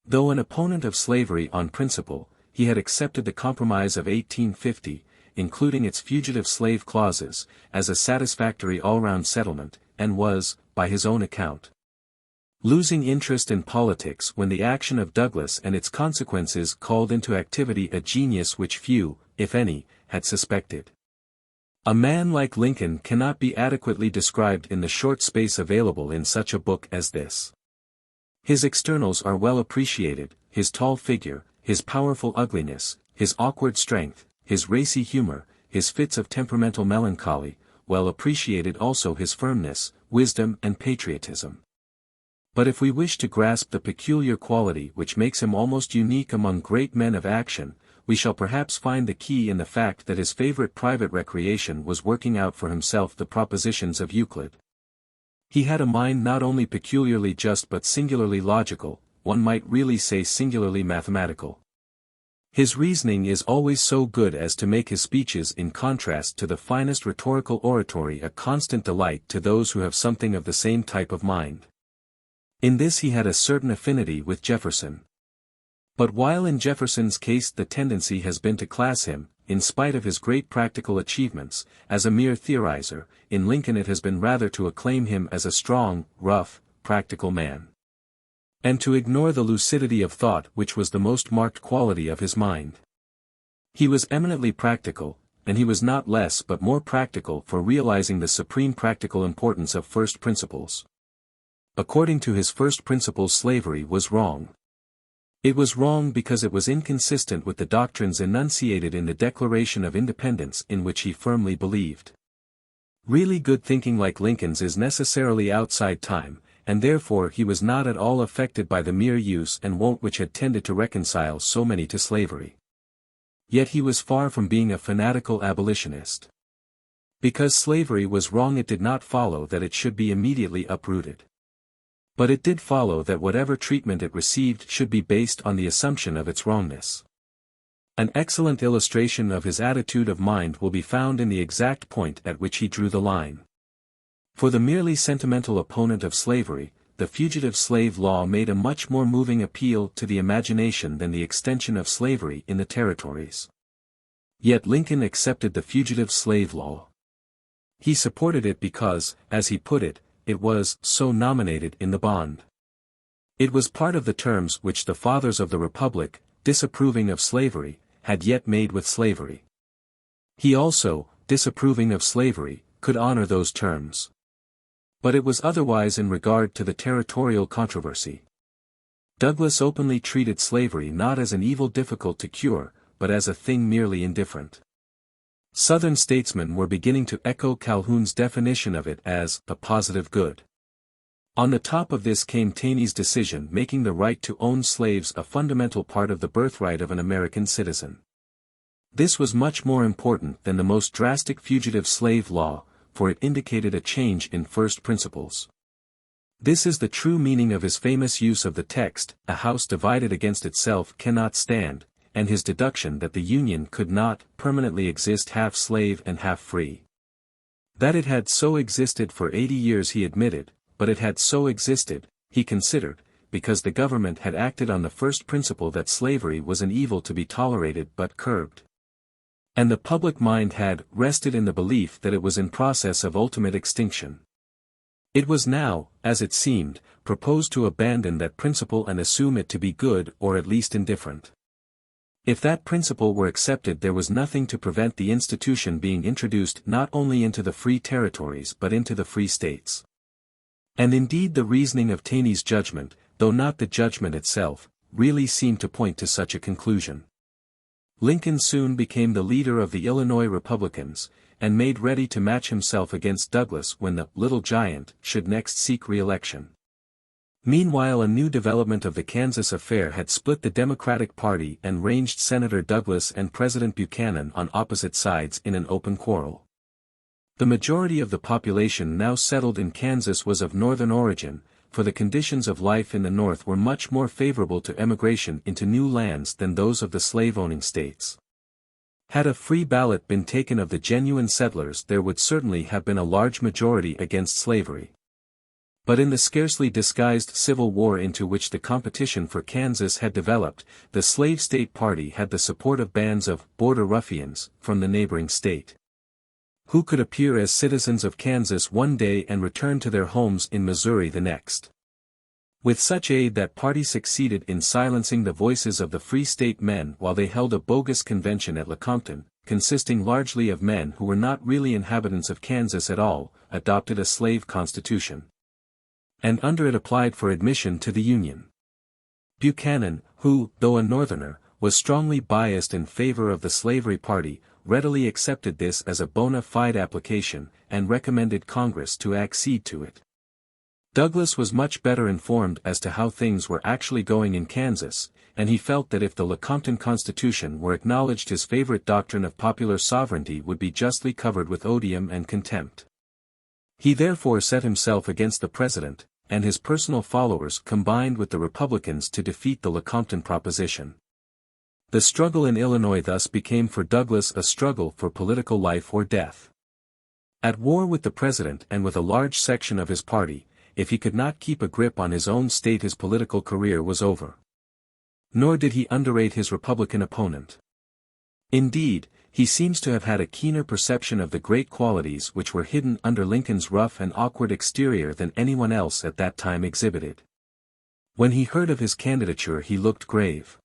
Speaker 1: Though an opponent of slavery on principle, he had accepted the Compromise of 1850, including its fugitive slave clauses, as a satisfactory all-round settlement, and was, by his own account, losing interest in politics when the action of Douglas and its consequences called into activity a genius which few, if any, had suspected. A man like Lincoln cannot be adequately described in the short space available in such a book as this. His externals are well appreciated, his tall figure, his powerful ugliness, his awkward strength, his racy humor, his fits of temperamental melancholy, well appreciated also his firmness, wisdom and patriotism. But if we wish to grasp the peculiar quality which makes him almost unique among great men of action, we shall perhaps find the key in the fact that his favorite private recreation was working out for himself the propositions of Euclid. He had a mind not only peculiarly just but singularly logical, one might really say singularly mathematical. His reasoning is always so good as to make his speeches in contrast to the finest rhetorical oratory a constant delight to those who have something of the same type of mind. In this he had a certain affinity with Jefferson. But while in Jefferson's case the tendency has been to class him, in spite of his great practical achievements, as a mere theorizer, in Lincoln it has been rather to acclaim him as a strong, rough, practical man, and to ignore the lucidity of thought which was the most marked quality of his mind. He was eminently practical, and he was not less but more practical for realizing the supreme practical importance of first principles. According to his first principles slavery was wrong. It was wrong because it was inconsistent with the doctrines enunciated in the Declaration of Independence in which he firmly believed. Really good thinking like Lincoln's is necessarily outside time, and therefore he was not at all affected by the mere use and wont which had tended to reconcile so many to slavery. Yet he was far from being a fanatical abolitionist. Because slavery was wrong it did not follow that it should be immediately uprooted. But it did follow that whatever treatment it received should be based on the assumption of its wrongness. An excellent illustration of his attitude of mind will be found in the exact point at which he drew the line. For the merely sentimental opponent of slavery, the fugitive slave law made a much more moving appeal to the imagination than the extension of slavery in the territories. Yet Lincoln accepted the fugitive slave law. He supported it because, as he put it, it was so nominated in the bond. It was part of the terms which the fathers of the Republic, disapproving of slavery, had yet made with slavery. He also, disapproving of slavery, could honor those terms. But it was otherwise in regard to the territorial controversy. Douglas openly treated slavery not as an evil difficult to cure, but as a thing merely indifferent. Southern statesmen were beginning to echo Calhoun's definition of it as a positive good. On the top of this came Taney's decision making the right to own slaves a fundamental part of the birthright of an American citizen. This was much more important than the most drastic fugitive slave law, for it indicated a change in first principles. This is the true meaning of his famous use of the text, "A house divided against itself cannot stand," and his deduction that the Union could not permanently exist half slave and half free. That it had so existed for 80 years he admitted, but it had so existed, he considered, because the government had acted on the first principle that slavery was an evil to be tolerated but curbed. And the public mind had rested in the belief that it was in process of ultimate extinction. It was now, as it seemed, proposed to abandon that principle and assume it to be good or at least indifferent. If that principle were accepted there was nothing to prevent the institution being introduced not only into the free territories but into the free states. And indeed the reasoning of Taney's judgment, though not the judgment itself, really seemed to point to such a conclusion. Lincoln soon became the leader of the Illinois Republicans, and made ready to match himself against Douglas when the "Little Giant" should next seek re-election. Meanwhile, a new development of the Kansas affair had split the Democratic Party and ranged Senator Douglas and President Buchanan on opposite sides in an open quarrel. The majority of the population now settled in Kansas was of Northern origin, for the conditions of life in the North were much more favorable to emigration into new lands than those of the slave-owning states. Had a free ballot been taken of the genuine settlers, there would certainly have been a large majority against slavery. But in the scarcely disguised Civil War into which the competition for Kansas had developed, the slave state party had the support of bands of "border ruffians" from the neighboring state, who could appear as citizens of Kansas one day and return to their homes in Missouri the next. With such aid, that party succeeded in silencing the voices of the Free State men while they held a bogus convention at Lecompton, consisting largely of men who were not really inhabitants of Kansas at all, adopted a slave constitution, and under it applied for admission to the Union. Buchanan, who, though a Northerner, was strongly biased in favor of the slavery party, readily accepted this as a bona fide application, and recommended Congress to accede to it. Douglas was much better informed as to how things were actually going in Kansas, and he felt that if the Lecompton Constitution were acknowledged, his favorite doctrine of popular sovereignty would be justly covered with odium and contempt. He therefore set himself against the President, and his personal followers combined with the Republicans to defeat the Lecompton proposition. The struggle in Illinois thus became for Douglas a struggle for political life or death. At war with the President and with a large section of his party, if he could not keep a grip on his own state, his political career was over. Nor did he underrate his Republican opponent. Indeed, he seems to have had a keener perception of the great qualities which were hidden under Lincoln's rough and awkward exterior than anyone else at that time exhibited. When he heard of his candidature, he looked grave.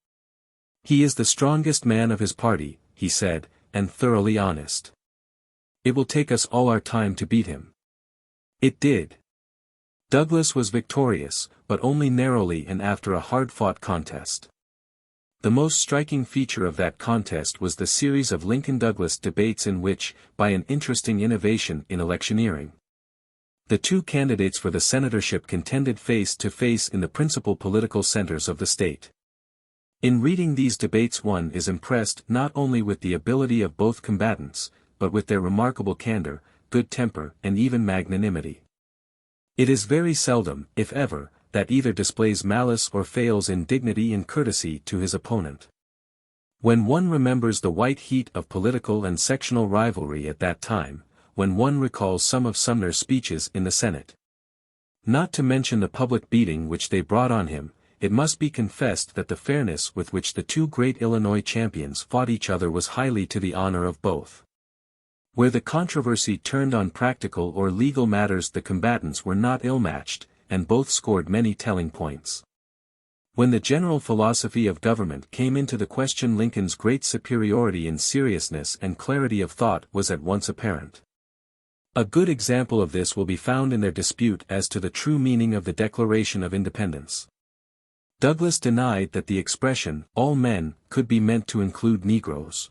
Speaker 1: "He is the strongest man of his party," he said, "and thoroughly honest. It will take us all our time to beat him." It did. Douglas was victorious, but only narrowly and after a hard-fought contest. The most striking feature of that contest was the series of Lincoln-Douglas debates in which, by an interesting innovation in electioneering, the two candidates for the senatorship contended face to face in the principal political centers of the state. In reading these debates, one is impressed not only with the ability of both combatants, but with their remarkable candor, good temper, and even magnanimity. It is very seldom, if ever, that either displays malice or fails in dignity and courtesy to his opponent. When one remembers the white heat of political and sectional rivalry at that time, when one recalls some of Sumner's speeches in the Senate, not to mention the public beating which they brought on him, it must be confessed that the fairness with which the two great Illinois champions fought each other was highly to the honor of both. Where the controversy turned on practical or legal matters, the combatants were not ill-matched, and both scored many telling points. When the general philosophy of government came into the question, Lincoln's great superiority in seriousness and clarity of thought was at once apparent. A good example of this will be found in their dispute as to the true meaning of the Declaration of Independence. Douglas denied that the expression, "all men," could be meant to include Negroes.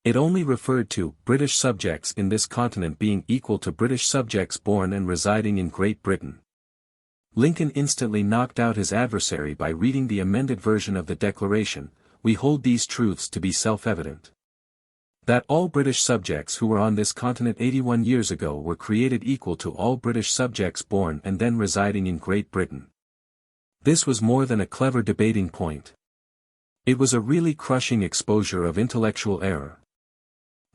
Speaker 1: It only referred to British subjects in this continent being equal to British subjects born and residing in Great Britain. Lincoln instantly knocked out his adversary by reading the amended version of the Declaration. "We hold these truths to be self-evident. That all British subjects who were on this continent 81 years ago were created equal to all British subjects born and then residing in Great Britain." This was more than a clever debating point. It was a really crushing exposure of intellectual error.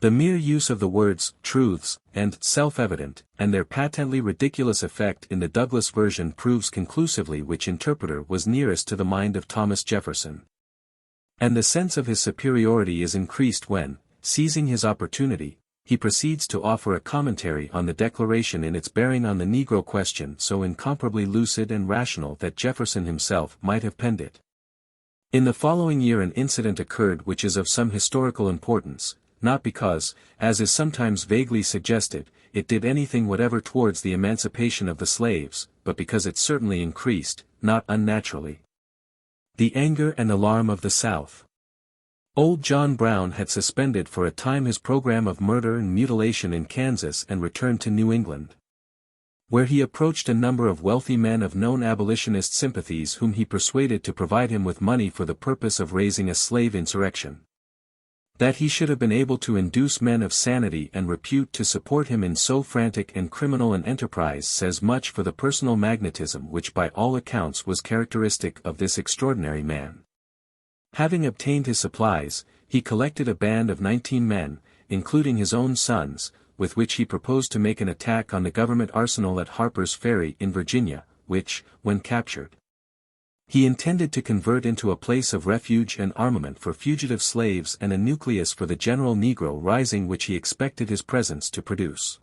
Speaker 1: The mere use of the words "truths" and "self-evident," and their patently ridiculous effect in the Douglas version proves conclusively which interpreter was nearest to the mind of Thomas Jefferson. And the sense of his superiority is increased when, seizing his opportunity, he proceeds to offer a commentary on the Declaration in its bearing on the Negro question, so incomparably lucid and rational that Jefferson himself might have penned it. In the following year an incident occurred which is of some historical importance, not because, as is sometimes vaguely suggested, it did anything whatever towards the emancipation of the slaves, but because it certainly increased, not unnaturally, the anger and alarm of the South. Old John Brown had suspended for a time his program of murder and mutilation in Kansas and returned to New England, where he approached a number of wealthy men of known abolitionist sympathies whom he persuaded to provide him with money for the purpose of raising a slave insurrection. That he should have been able to induce men of sanity and repute to support him in so frantic and criminal an enterprise says much for the personal magnetism which by all accounts was characteristic of this extraordinary man. Having obtained his supplies, he collected a band of 19 men, including his own sons, with which he proposed to make an attack on the government arsenal at Harper's Ferry in Virginia, which, when captured, he intended to convert into a place of refuge and armament for fugitive slaves and a nucleus for the general Negro rising which he expected his presence to produce.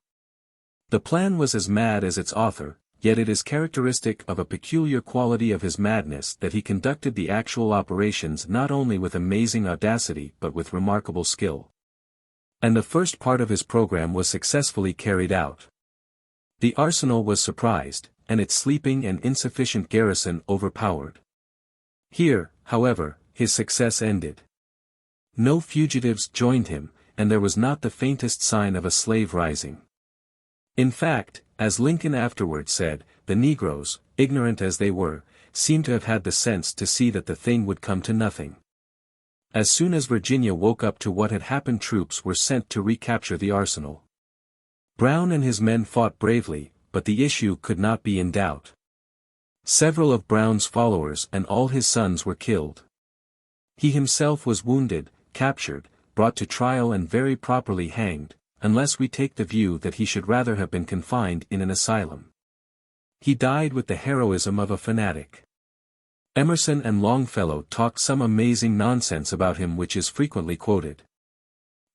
Speaker 1: The plan was as mad as its author, yet it is characteristic of a peculiar quality of his madness that he conducted the actual operations not only with amazing audacity but with remarkable skill. And the first part of his program was successfully carried out. The arsenal was surprised, and its sleeping and insufficient garrison overpowered. Here, however, his success ended. No fugitives joined him, and there was not the faintest sign of a slave rising. In fact, as Lincoln afterward said, the Negroes, ignorant as they were, seemed to have had the sense to see that the thing would come to nothing. As soon as Virginia woke up to what had happened, troops were sent to recapture the arsenal. Brown and his men fought bravely, but the issue could not be in doubt. Several of Brown's followers and all his sons were killed. He himself was wounded, captured, brought to trial and very properly hanged, unless we take the view that he should rather have been confined in an asylum. He died with the heroism of a fanatic. Emerson and Longfellow talked some amazing nonsense about him which is frequently quoted.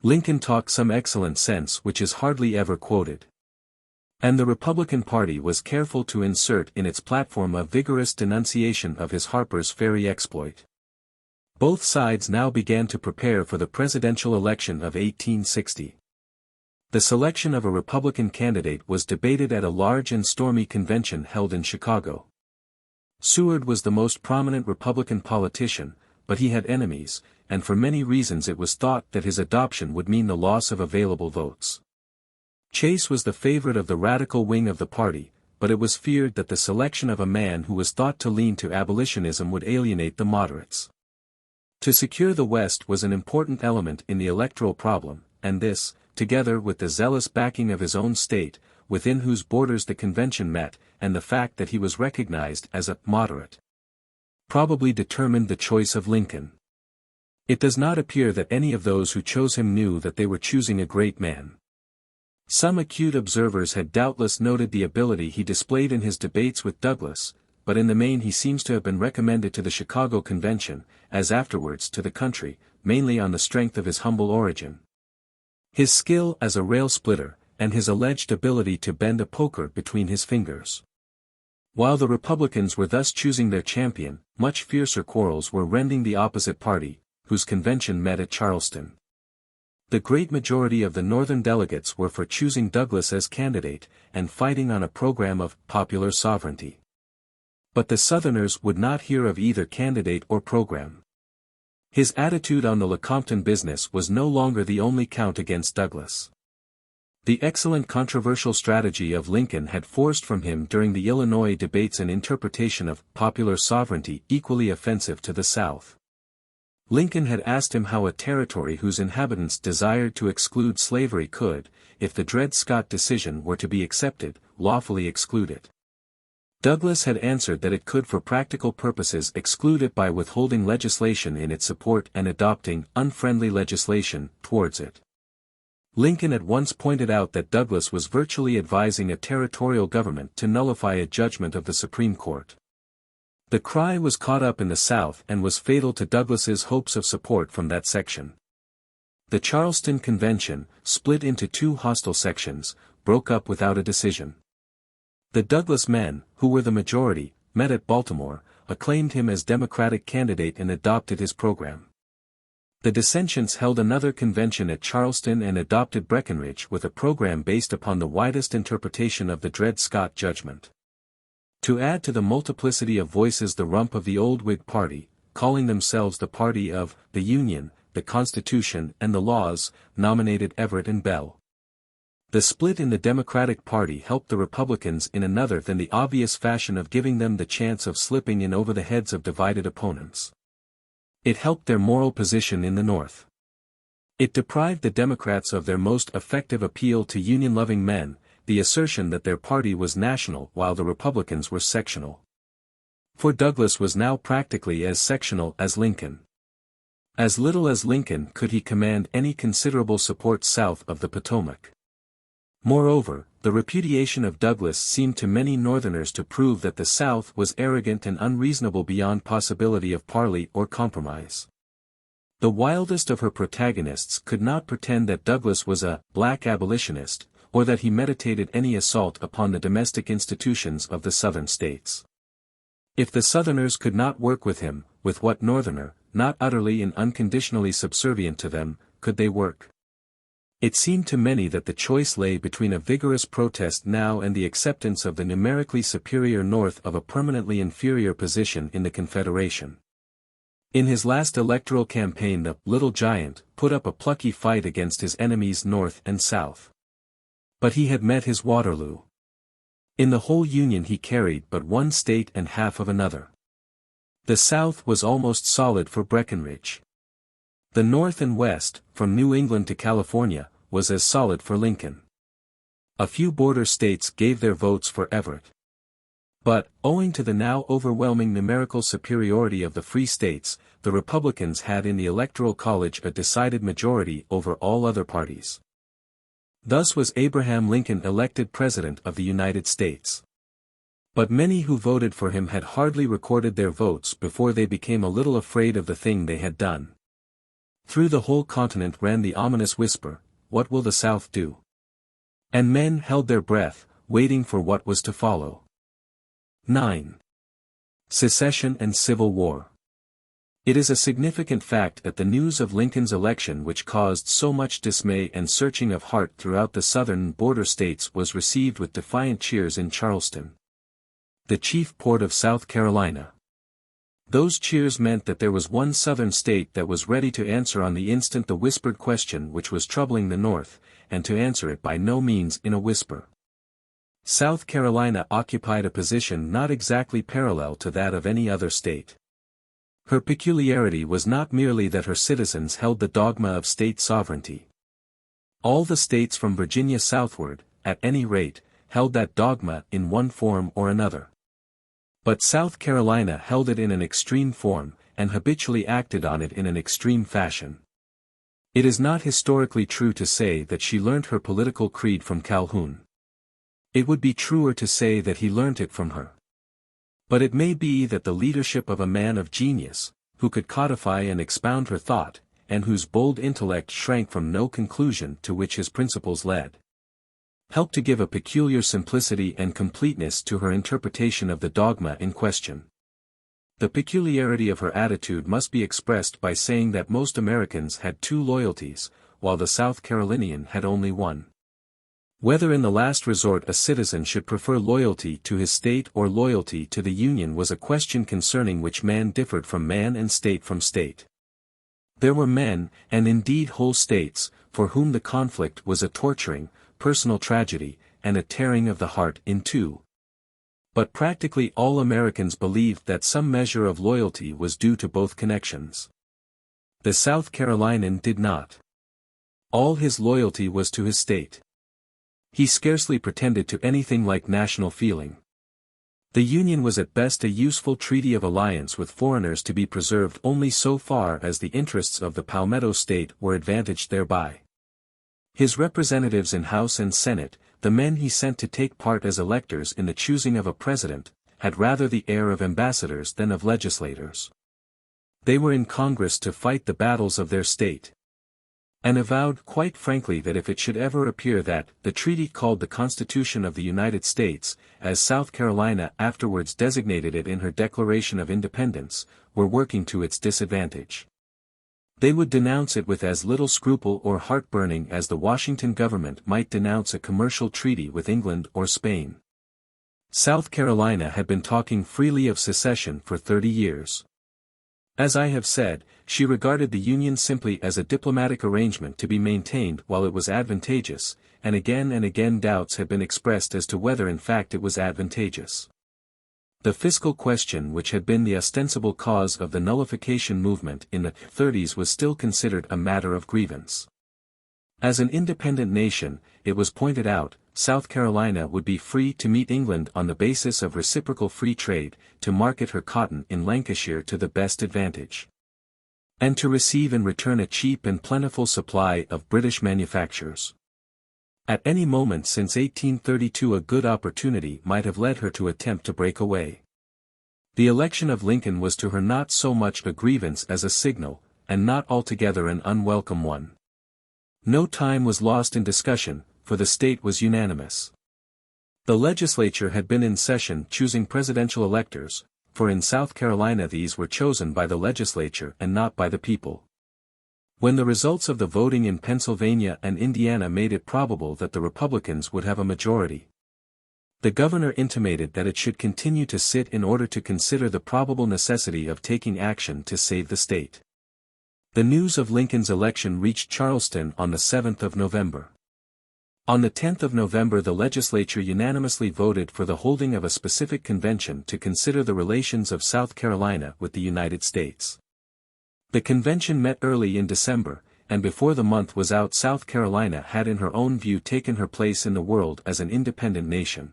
Speaker 1: Lincoln talked some excellent sense which is hardly ever quoted. And the Republican Party was careful to insert in its platform a vigorous denunciation of his Harper's Ferry exploit. Both sides now began to prepare for the presidential election of 1860. The selection of a Republican candidate was debated at a large and stormy convention held in Chicago. Seward was the most prominent Republican politician, but he had enemies, and for many reasons it was thought that his adoption would mean the loss of available votes. Chase was the favorite of the radical wing of the party, but it was feared that the selection of a man who was thought to lean to abolitionism would alienate the moderates. To secure the West was an important element in the electoral problem, and this, together with the zealous backing of his own state, within whose borders the convention met, and the fact that he was recognized as a moderate, probably determined the choice of Lincoln. It does not appear that any of those who chose him knew that they were choosing a great man. Some acute observers had doubtless noted the ability he displayed in his debates with Douglas, but in the main he seems to have been recommended to the Chicago Convention, as afterwards to the country, mainly on the strength of his humble origin. His skill as a rail splitter, and his alleged ability to bend a poker between his fingers. While the Republicans were thus choosing their champion, much fiercer quarrels were rending the opposite party, whose convention met at Charleston. The great majority of the Northern delegates were for choosing Douglas as candidate, and fighting on a program of popular sovereignty. But the Southerners would not hear of either candidate or program. His attitude on the Lecompton business was no longer the only count against Douglas. The excellent controversial strategy of Lincoln had forced from him during the Illinois debates an interpretation of popular sovereignty equally offensive to the South. Lincoln had asked him how a territory whose inhabitants desired to exclude slavery could, if the Dred Scott decision were to be accepted, lawfully exclude it. Douglas had answered that it could for practical purposes exclude it by withholding legislation in its support and adopting unfriendly legislation towards it. Lincoln at once pointed out that Douglas was virtually advising a territorial government to nullify a judgment of the Supreme Court. The cry was caught up in the South and was fatal to Douglas's hopes of support from that section. The Charleston Convention, split into two hostile sections, broke up without a decision. The Douglas men, who were the majority, met at Baltimore, acclaimed him as Democratic candidate and adopted his program. The dissentients held another convention at Charleston and adopted Breckinridge with a program based upon the widest interpretation of the Dred Scott judgment. To add to the multiplicity of voices, the rump of the old Whig party, calling themselves the party of the Union, the Constitution and the Laws, nominated Everett and Bell. The split in the Democratic Party helped the Republicans in another than the obvious fashion of giving them the chance of slipping in over the heads of divided opponents. It helped their moral position in the North. It deprived the Democrats of their most effective appeal to Union-loving men, the assertion that their party was national while the Republicans were sectional. For Douglas was now practically as sectional as Lincoln. As little as Lincoln could he command any considerable support south of the Potomac. Moreover, the repudiation of Douglas seemed to many Northerners to prove that the South was arrogant and unreasonable beyond possibility of parley or compromise. The wildest of her protagonists could not pretend that Douglas was a black abolitionist, or that he meditated any assault upon the domestic institutions of the Southern states. If the Southerners could not work with him, with what Northerner, not utterly and unconditionally subservient to them, could they work? It seemed to many that the choice lay between a vigorous protest now and the acceptance of the numerically superior North of a permanently inferior position in the Confederation. In his last electoral campaign the Little Giant put up a plucky fight against his enemies North and South. But he had met his Waterloo. In the whole Union he carried but one state and half of another. The South was almost solid for Breckinridge. The North and West, from New England to California, was as solid for Lincoln. A few border states gave their votes for Everett. But, owing to the now overwhelming numerical superiority of the free states, the Republicans had in the Electoral College a decided majority over all other parties. Thus was Abraham Lincoln elected President of the United States. But many who voted for him had hardly recorded their votes before they became a little afraid of the thing they had done. Through the whole continent ran the ominous whisper, "What will the South do?" And men held their breath, waiting for what was to follow. 9. Secession and Civil War. It is a significant fact that the news of Lincoln's election which caused so much dismay and searching of heart throughout the southern border states was received with defiant cheers in Charleston, the chief port of South Carolina. Those cheers meant that there was one southern state that was ready to answer on the instant the whispered question which was troubling the North, and to answer it by no means in a whisper. South Carolina occupied a position not exactly parallel to that of any other state. Her peculiarity was not merely that her citizens held the dogma of state sovereignty. All the states from Virginia southward, at any rate, held that dogma in one form or another. But South Carolina held it in an extreme form, and habitually acted on it in an extreme fashion. It is not historically true to say that she learnt her political creed from Calhoun. It would be truer to say that he learnt it from her. But it may be that the leadership of a man of genius, who could codify and expound her thought, and whose bold intellect shrank from no conclusion to which his principles led, helped to give a peculiar simplicity and completeness to her interpretation of the dogma in question. The peculiarity of her attitude must be expressed by saying that most Americans had two loyalties, while the South Carolinian had only one. Whether in the last resort a citizen should prefer loyalty to his state or loyalty to the Union was a question concerning which man differed from man and state from state. There were men, and indeed whole states, for whom the conflict was a torturing, personal tragedy, and a tearing of the heart in two. But practically all Americans believed that some measure of loyalty was due to both connections. The South Carolinian did not. All his loyalty was to his state. He scarcely pretended to anything like national feeling. The Union was at best a useful treaty of alliance with foreigners to be preserved only so far as the interests of the Palmetto State were advantaged thereby. His representatives in House and Senate, the men he sent to take part as electors in the choosing of a president, had rather the air of ambassadors than of legislators. They were in Congress to fight the battles of their state, and avowed quite frankly that if it should ever appear that the treaty called the Constitution of the United States, as South Carolina afterwards designated it in her Declaration of Independence, were working to its disadvantage, they would denounce it with as little scruple or heartburning as the Washington government might denounce a commercial treaty with England or Spain. South Carolina had been talking freely of secession for 30 years. As I have said, she regarded the Union simply as a diplomatic arrangement to be maintained while it was advantageous, and again doubts have been expressed as to whether in fact it was advantageous. The fiscal question, which had been the ostensible cause of the nullification movement in the 30s, was still considered a matter of grievance. As an independent nation, it was pointed out, South Carolina would be free to meet England on the basis of reciprocal free trade, to market her cotton in Lancashire to the best advantage, and to receive in return a cheap and plentiful supply of British manufactures. At any moment since 1832 a good opportunity might have led her to attempt to break away. The election of Lincoln was to her not so much a grievance as a signal, and not altogether an unwelcome one. No time was lost in discussion, for the state was unanimous. The legislature had been in session choosing presidential electors, for in South Carolina these were chosen by the legislature and not by the people. When the results of the voting in Pennsylvania and Indiana made it probable that the Republicans would have a majority, the governor intimated that it should continue to sit in order to consider the probable necessity of taking action to save the state. The news of Lincoln's election reached Charleston on the 7th of November. On the 10th of November the legislature unanimously voted for the holding of a specific convention to consider the relations of South Carolina with the United States. The convention met early in December, and before the month was out South Carolina had in her own view taken her place in the world as an independent nation.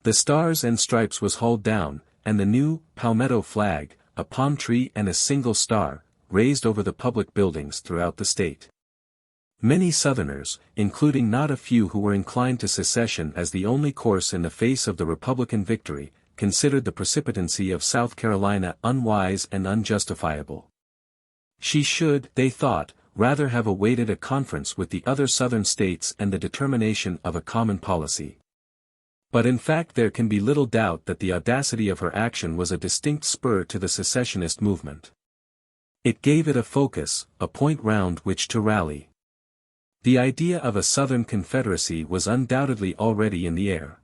Speaker 1: The Stars and Stripes was hauled down, and the new palmetto flag, a palm tree and a single star, raised over the public buildings throughout the state. Many Southerners, including not a few who were inclined to secession as the only course in the face of the Republican victory, considered the precipitancy of South Carolina unwise and unjustifiable. She should, they thought, rather have awaited a conference with the other Southern states and the determination of a common policy. But in fact there can be little doubt that the audacity of her action was a distinct spur to the secessionist movement. It gave it a focus, a point round which to rally. The idea of a Southern Confederacy was undoubtedly already in the air.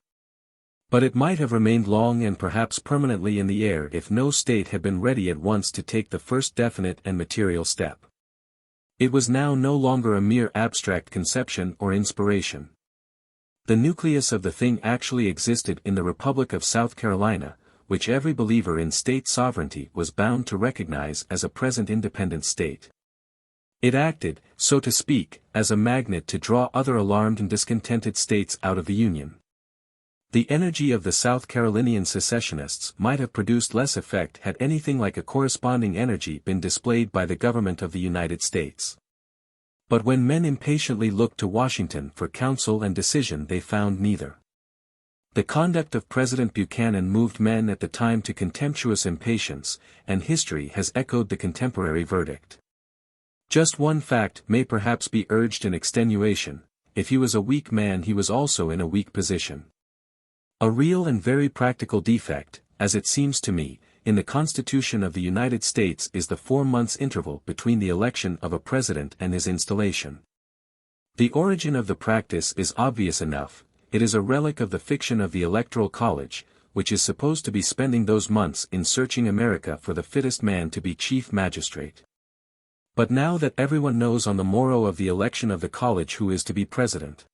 Speaker 1: But it might have remained long and perhaps permanently in the air if no state had been ready at once to take the first definite and material step. It was now no longer a mere abstract conception or inspiration. The nucleus of the thing actually existed in the Republic of South Carolina, which every believer in state sovereignty was bound to recognize as a present independent state. It acted, so to speak, as a magnet to draw other alarmed and discontented states out of the Union. The energy of the South Carolinian secessionists might have produced less effect had anything like a corresponding energy been displayed by the government of the United States. But when men impatiently looked to Washington for counsel and decision they found neither. The conduct of President Buchanan moved men at the time to contemptuous impatience, and history has echoed the contemporary verdict. Just one fact may perhaps be urged in extenuation: if he was a weak man he was also in a weak position. A real and very practical defect, as it seems to me, in the Constitution of the United States is the 4 months interval between the election of a president and his installation. The origin of the practice is obvious enough. It is a relic of the fiction of the Electoral College, which is supposed to be spending those months in searching America for the fittest man to be chief magistrate. But now that everyone knows on the morrow of the election of the college who is to be president,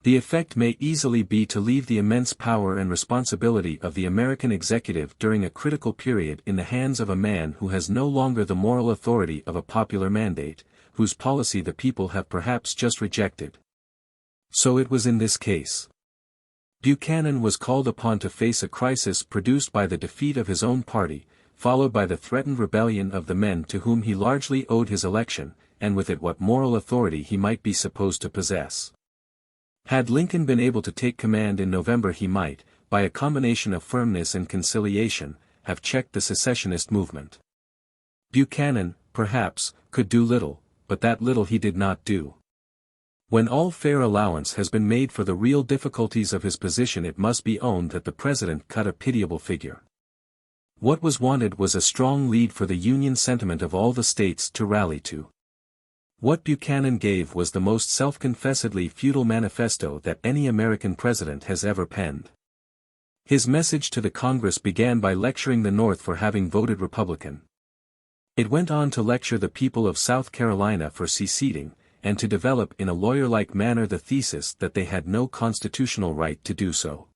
Speaker 1: the effect may easily be to leave the immense power and responsibility of the American executive during a critical period in the hands of a man who has no longer the moral authority of a popular mandate, whose policy the people have perhaps just rejected. So it was in this case. Buchanan was called upon to face a crisis produced by the defeat of his own party, followed by the threatened rebellion of the men to whom he largely owed his election, and with it what moral authority he might be supposed to possess. Had Lincoln been able to take command in November he might, by a combination of firmness and conciliation, have checked the secessionist movement. Buchanan, perhaps, could do little, but that little he did not do. When all fair allowance has been made for the real difficulties of his position it must be owned that the president cut a pitiable figure. What was wanted was a strong lead for the Union sentiment of all the states to rally to. What Buchanan gave was the most self-confessedly futile manifesto that any American president has ever penned. His message to the Congress began by lecturing the North for having voted Republican. It went on to lecture the people of South Carolina for seceding, and to develop in a lawyer-like manner the thesis that they had no constitutional right to do so.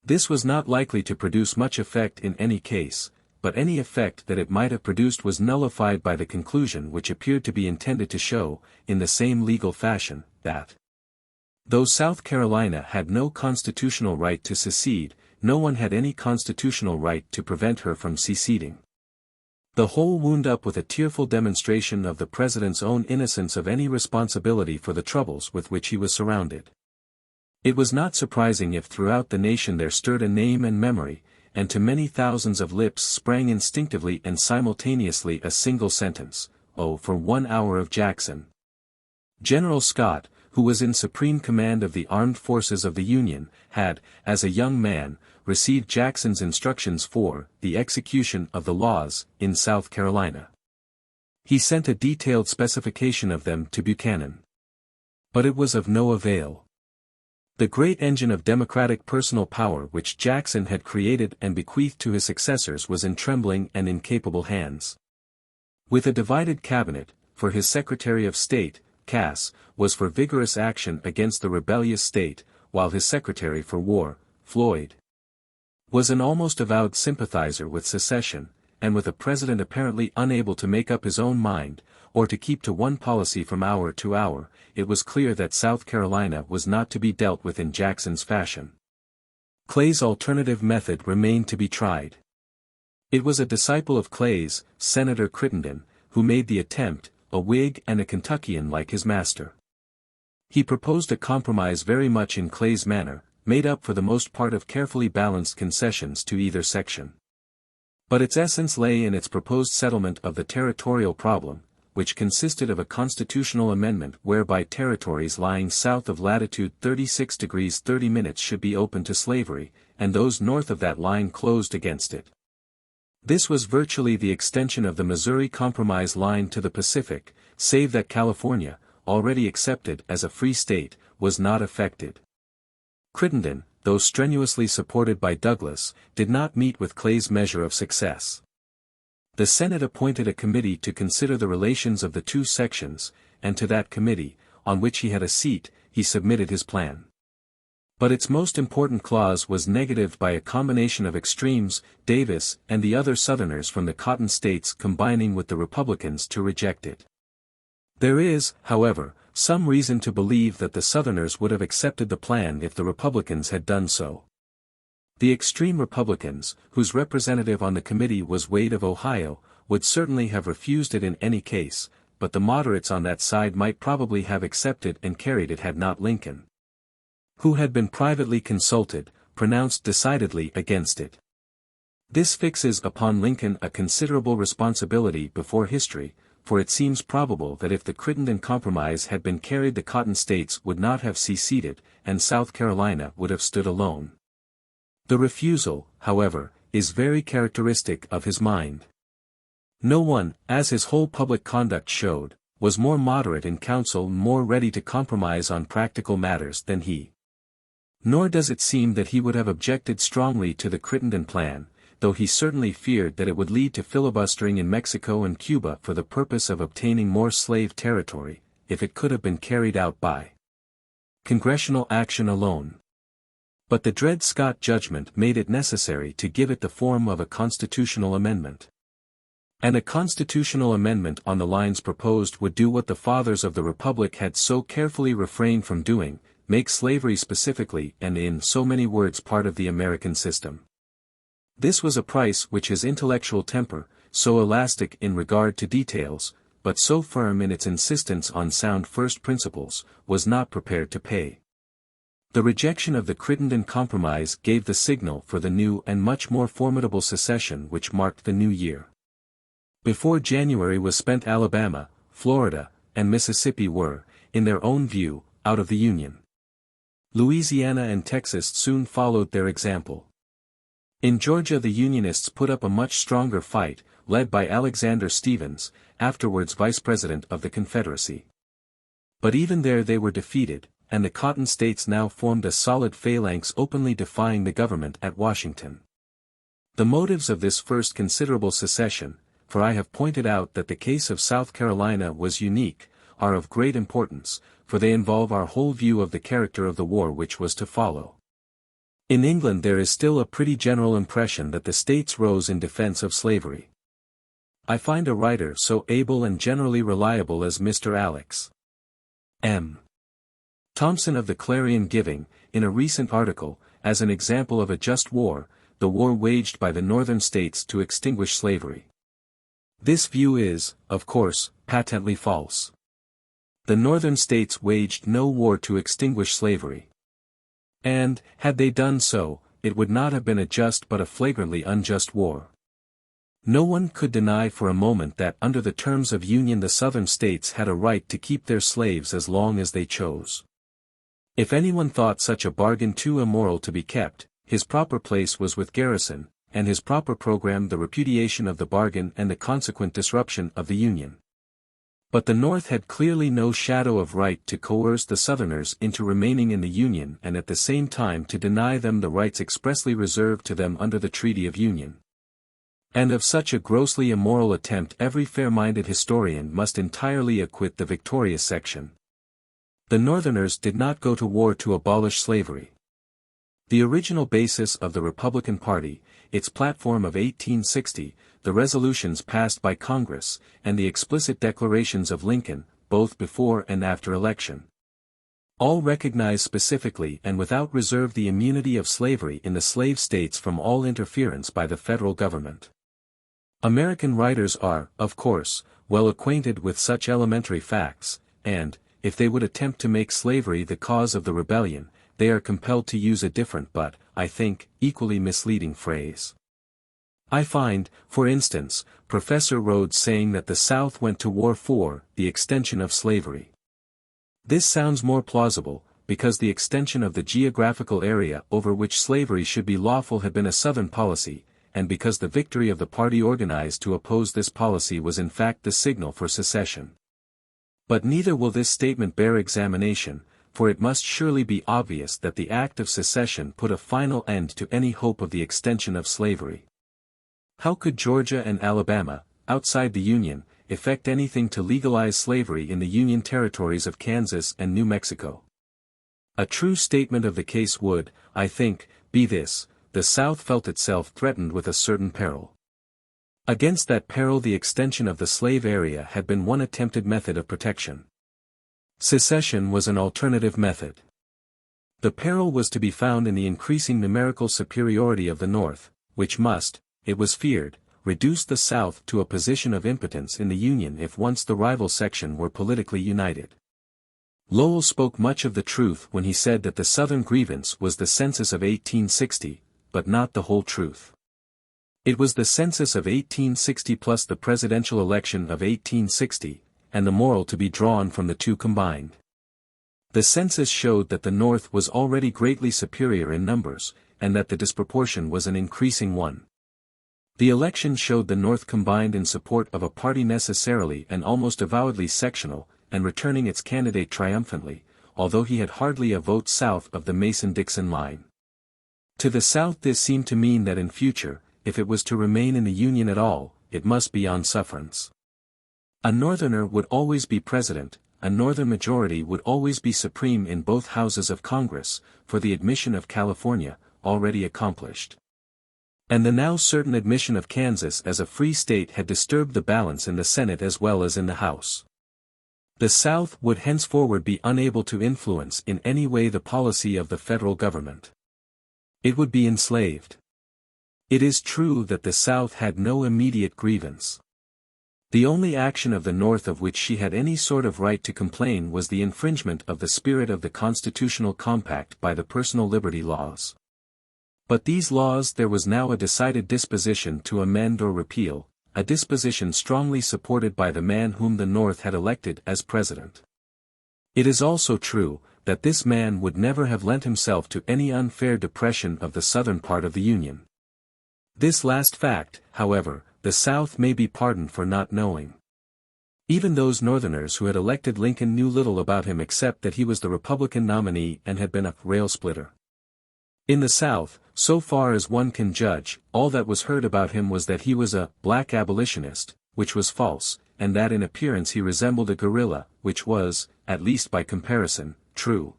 Speaker 1: This was not likely to produce much effect in any case, but any effect that it might have produced was nullified by the conclusion which appeared to be intended to show, in the same legal fashion, that though South Carolina had no constitutional right to secede, no one had any constitutional right to prevent her from seceding. The whole wound up with a tearful demonstration of the President's own innocence of any responsibility for the troubles with which he was surrounded. It was not surprising if throughout the nation there stirred a name and memory, and to many thousands of lips sprang instinctively and simultaneously a single sentence, "Oh, for 1 hour of Jackson." General Scott, who was in supreme command of the armed forces of the Union, had, as a young man, received Jackson's instructions for the execution of the laws in South Carolina. He sent a detailed specification of them to Buchanan. But it was of no avail. The great engine of democratic personal power which Jackson had created and bequeathed to his successors was in trembling and incapable hands. With a divided cabinet, for his Secretary of State, Cass, was for vigorous action against the rebellious state, while his Secretary for War, Floyd, was an almost avowed sympathizer with secession, and with a president apparently unable to make up his own mind, or to keep to one policy from hour to hour, it was clear that South Carolina was not to be dealt with in Jackson's fashion. Clay's alternative method remained to be tried. It was a disciple of Clay's, Senator Crittenden, who made the attempt, a Whig and a Kentuckian like his master. He proposed a compromise very much in Clay's manner, made up for the most part of carefully balanced concessions to either section. But its essence lay in its proposed settlement of the territorial problem, which consisted of a constitutional amendment whereby territories lying south of latitude 36 degrees 30 minutes should be open to slavery, and those north of that line closed against it. This was virtually the extension of the Missouri Compromise line to the Pacific, save that California, already accepted as a free state, was not affected. Crittenden, though strenuously supported by Douglas, did not meet with Clay's measure of success. The Senate appointed a committee to consider the relations of the two sections, and to that committee, on which he had a seat, he submitted his plan. But its most important clause was negatived by a combination of extremes, Davis and the other Southerners from the Cotton States combining with the Republicans to reject it. There is, however, some reason to believe that the Southerners would have accepted the plan if the Republicans had done so. The extreme Republicans, whose representative on the committee was Wade of Ohio, would certainly have refused it in any case, but the moderates on that side might probably have accepted and carried it had not Lincoln, who had been privately consulted, pronounced decidedly against it. This fixes upon Lincoln a considerable responsibility before history, for it seems probable that if the Crittenden Compromise had been carried the Cotton States would not have seceded, and South Carolina would have stood alone. The refusal, however, is very characteristic of his mind. No one, as his whole public conduct showed, was more moderate in council and more ready to compromise on practical matters than he. Nor does it seem that he would have objected strongly to the Crittenden plan, though he certainly feared that it would lead to filibustering in Mexico and Cuba for the purpose of obtaining more slave territory, if it could have been carried out by congressional action alone. But the Dred Scott judgment made it necessary to give it the form of a constitutional amendment. And a constitutional amendment on the lines proposed would do what the fathers of the Republic had so carefully refrained from doing, make slavery specifically and in so many words part of the American system. This was a price which his intellectual temper, so elastic in regard to details, but so firm in its insistence on sound first principles, was not prepared to pay. The rejection of the Crittenden Compromise gave the signal for the new and much more formidable secession which marked the new year. Before January was spent Alabama, Florida, and Mississippi were, in their own view, out of the Union. Louisiana and Texas soon followed their example. In Georgia the Unionists put up a much stronger fight, led by Alexander Stephens, afterwards Vice President of the Confederacy. But even there they were defeated, and the Cotton States now formed a solid phalanx openly defying the government at Washington. The motives of this first considerable secession, for I have pointed out that the case of South Carolina was unique, are of great importance, for they involve our whole view of the character of the war which was to follow. In England there is still a pretty general impression that the states rose in defense of slavery. I find a writer so able and generally reliable as Mr. Alex. M. Thompson of the Clarion giving, in a recent article, as an example of a just war, the war waged by the northern states to extinguish slavery. This view is, of course, patently false. The northern states waged no war to extinguish slavery. And, had they done so, it would not have been a just but a flagrantly unjust war. No one could deny for a moment that under the terms of union the southern states had a right to keep their slaves as long as they chose. If anyone thought such a bargain too immoral to be kept, his proper place was with Garrison, and his proper program the repudiation of the bargain and the consequent disruption of the Union. But the North had clearly no shadow of right to coerce the Southerners into remaining in the Union and at the same time to deny them the rights expressly reserved to them under the Treaty of Union. And of such a grossly immoral attempt every fair-minded historian must entirely acquit the victorious section. The Northerners did not go to war to abolish slavery. The original basis of the Republican Party, its platform of 1860, the resolutions passed by Congress, and the explicit declarations of Lincoln, both before and after election, all recognize specifically and without reserve the immunity of slavery in the slave states from all interference by the federal government. American writers are, of course, well acquainted with such elementary facts, and, if they would attempt to make slavery the cause of the rebellion, they are compelled to use a different but, I think, equally misleading phrase. I find, for instance, Professor Rhodes saying that the South went to war for the extension of slavery. This sounds more plausible, because the extension of the geographical area over which slavery should be lawful had been a Southern policy, and because the victory of the party organized to oppose this policy was in fact the signal for secession. But neither will this statement bear examination, for it must surely be obvious that the act of secession put a final end to any hope of the extension of slavery. How could Georgia and Alabama, outside the Union, effect anything to legalize slavery in the Union territories of Kansas and New Mexico? A true statement of the case would, I think, be this: the South felt itself threatened with a certain peril. Against that peril the extension of the slave area had been one attempted method of protection. Secession was an alternative method. The peril was to be found in the increasing numerical superiority of the North, which must, it was feared, reduce the South to a position of impotence in the Union if once the rival section were politically united. Lowell spoke much of the truth when he said that the Southern grievance was the census of 1860, but not the whole truth. It was the census of 1860 plus the presidential election of 1860, and the moral to be drawn from the two combined. The census showed that the North was already greatly superior in numbers, and that the disproportion was an increasing one. The election showed the North combined in support of a party necessarily and almost avowedly sectional, and returning its candidate triumphantly, although he had hardly a vote south of the Mason-Dixon line. To the South this seemed to mean that in future, if it was to remain in the Union at all, it must be on sufferance. A Northerner would always be president, a Northern majority would always be supreme in both houses of Congress, for the admission of California, already accomplished. And the now certain admission of Kansas as a free state had disturbed the balance in the Senate as well as in the House. The South would henceforward be unable to influence in any way the policy of the federal government. It would be enslaved. It is true that the South had no immediate grievance. The only action of the North of which she had any sort of right to complain was the infringement of the spirit of the constitutional compact by the personal liberty laws. But these laws there was now a decided disposition to amend or repeal, a disposition strongly supported by the man whom the North had elected as president. It is also true, that this man would never have lent himself to any unfair depression of the southern part of the Union. This last fact, however, the South may be pardoned for not knowing. Even those Northerners who had elected Lincoln knew little about him except that he was the Republican nominee and had been a rail-splitter. In the South, so far as one can judge, all that was heard about him was that he was a black abolitionist, which was false, and that in appearance he resembled a gorilla, which was, at least by comparison, true.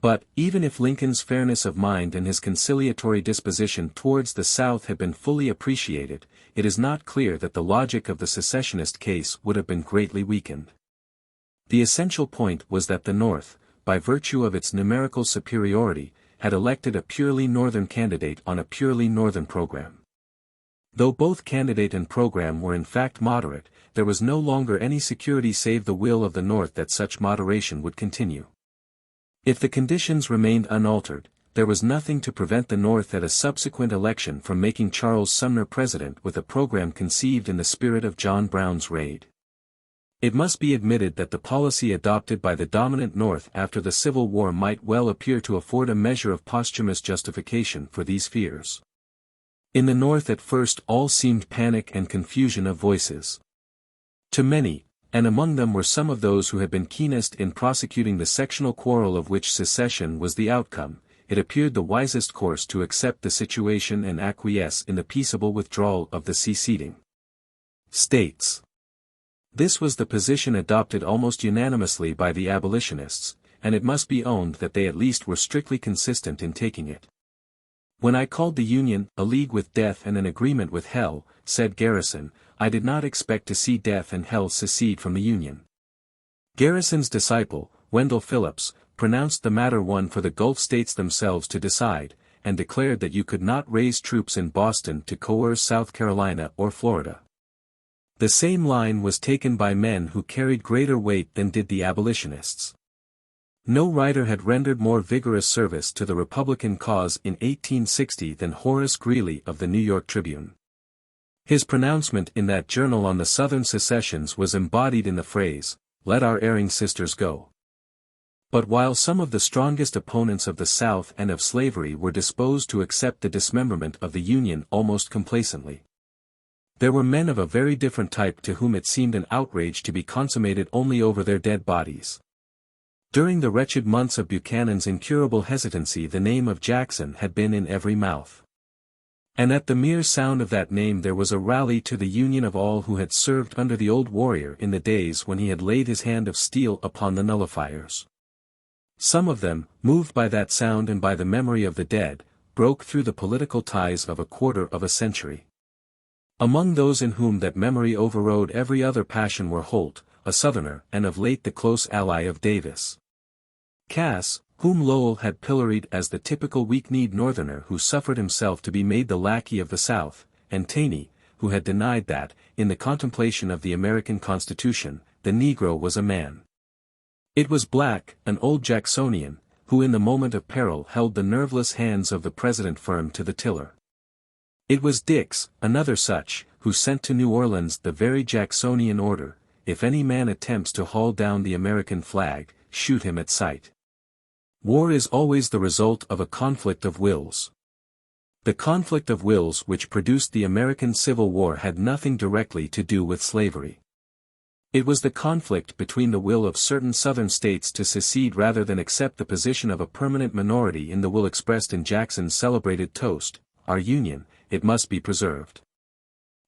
Speaker 1: But, even if Lincoln's fairness of mind and his conciliatory disposition towards the South had been fully appreciated, it is not clear that the logic of the secessionist case would have been greatly weakened. The essential point was that the North, by virtue of its numerical superiority, had elected a purely Northern candidate on a purely Northern program. Though both candidate and program were in fact moderate, there was no longer any security save the will of the North that such moderation would continue. If the conditions remained unaltered, there was nothing to prevent the North at a subsequent election from making Charles Sumner president with a program conceived in the spirit of John Brown's raid. It must be admitted that the policy adopted by the dominant North after the Civil War might well appear to afford a measure of posthumous justification for these fears. In the North at first all seemed panic and confusion of voices. To many, and among them were some of those who had been keenest in prosecuting the sectional quarrel of which secession was the outcome, it appeared the wisest course to accept the situation and acquiesce in the peaceable withdrawal of the seceding states. This was the position adopted almost unanimously by the abolitionists, and it must be owned that they at least were strictly consistent in taking it. "When I called the Union a league with death and an agreement with hell," said Garrison, "I did not expect to see death and hell secede from the Union." Garrison's disciple, Wendell Phillips, pronounced the matter one for the Gulf states themselves to decide, and declared that you could not raise troops in Boston to coerce South Carolina or Florida. The same line was taken by men who carried greater weight than did the abolitionists. No writer had rendered more vigorous service to the Republican cause in 1860 than Horace Greeley of the New York Tribune. His pronouncement in that journal on the Southern secessions was embodied in the phrase, "Let our erring sisters go." But while some of the strongest opponents of the South and of slavery were disposed to accept the dismemberment of the Union almost complacently, there were men of a very different type to whom it seemed an outrage to be consummated only over their dead bodies. During the wretched months of Buchanan's incurable hesitancy the name of Jackson had been in every mouth. And at the mere sound of that name there was a rally to the Union of all who had served under the old warrior in the days when he had laid his hand of steel upon the nullifiers. Some of them, moved by that sound and by the memory of the dead, broke through the political ties of a quarter of a century. Among those in whom that memory overrode every other passion were Holt, a Southerner and of late the close ally of Davis; Cass, whom Lowell had pilloried as the typical weak-kneed Northerner who suffered himself to be made the lackey of the South, and Taney, who had denied that, in the contemplation of the American Constitution, the Negro was a man. It was Black, an old Jacksonian, who in the moment of peril held the nerveless hands of the President firm to the tiller. It was Dix, another such, who sent to New Orleans the very Jacksonian order, "If any man attempts to haul down the American flag, shoot him at sight." War is always the result of a conflict of wills. The conflict of wills which produced the American Civil War had nothing directly to do with slavery. It was the conflict between the will of certain Southern states to secede rather than accept the position of a permanent minority in the will expressed in Jackson's celebrated toast, "Our Union, it must be preserved."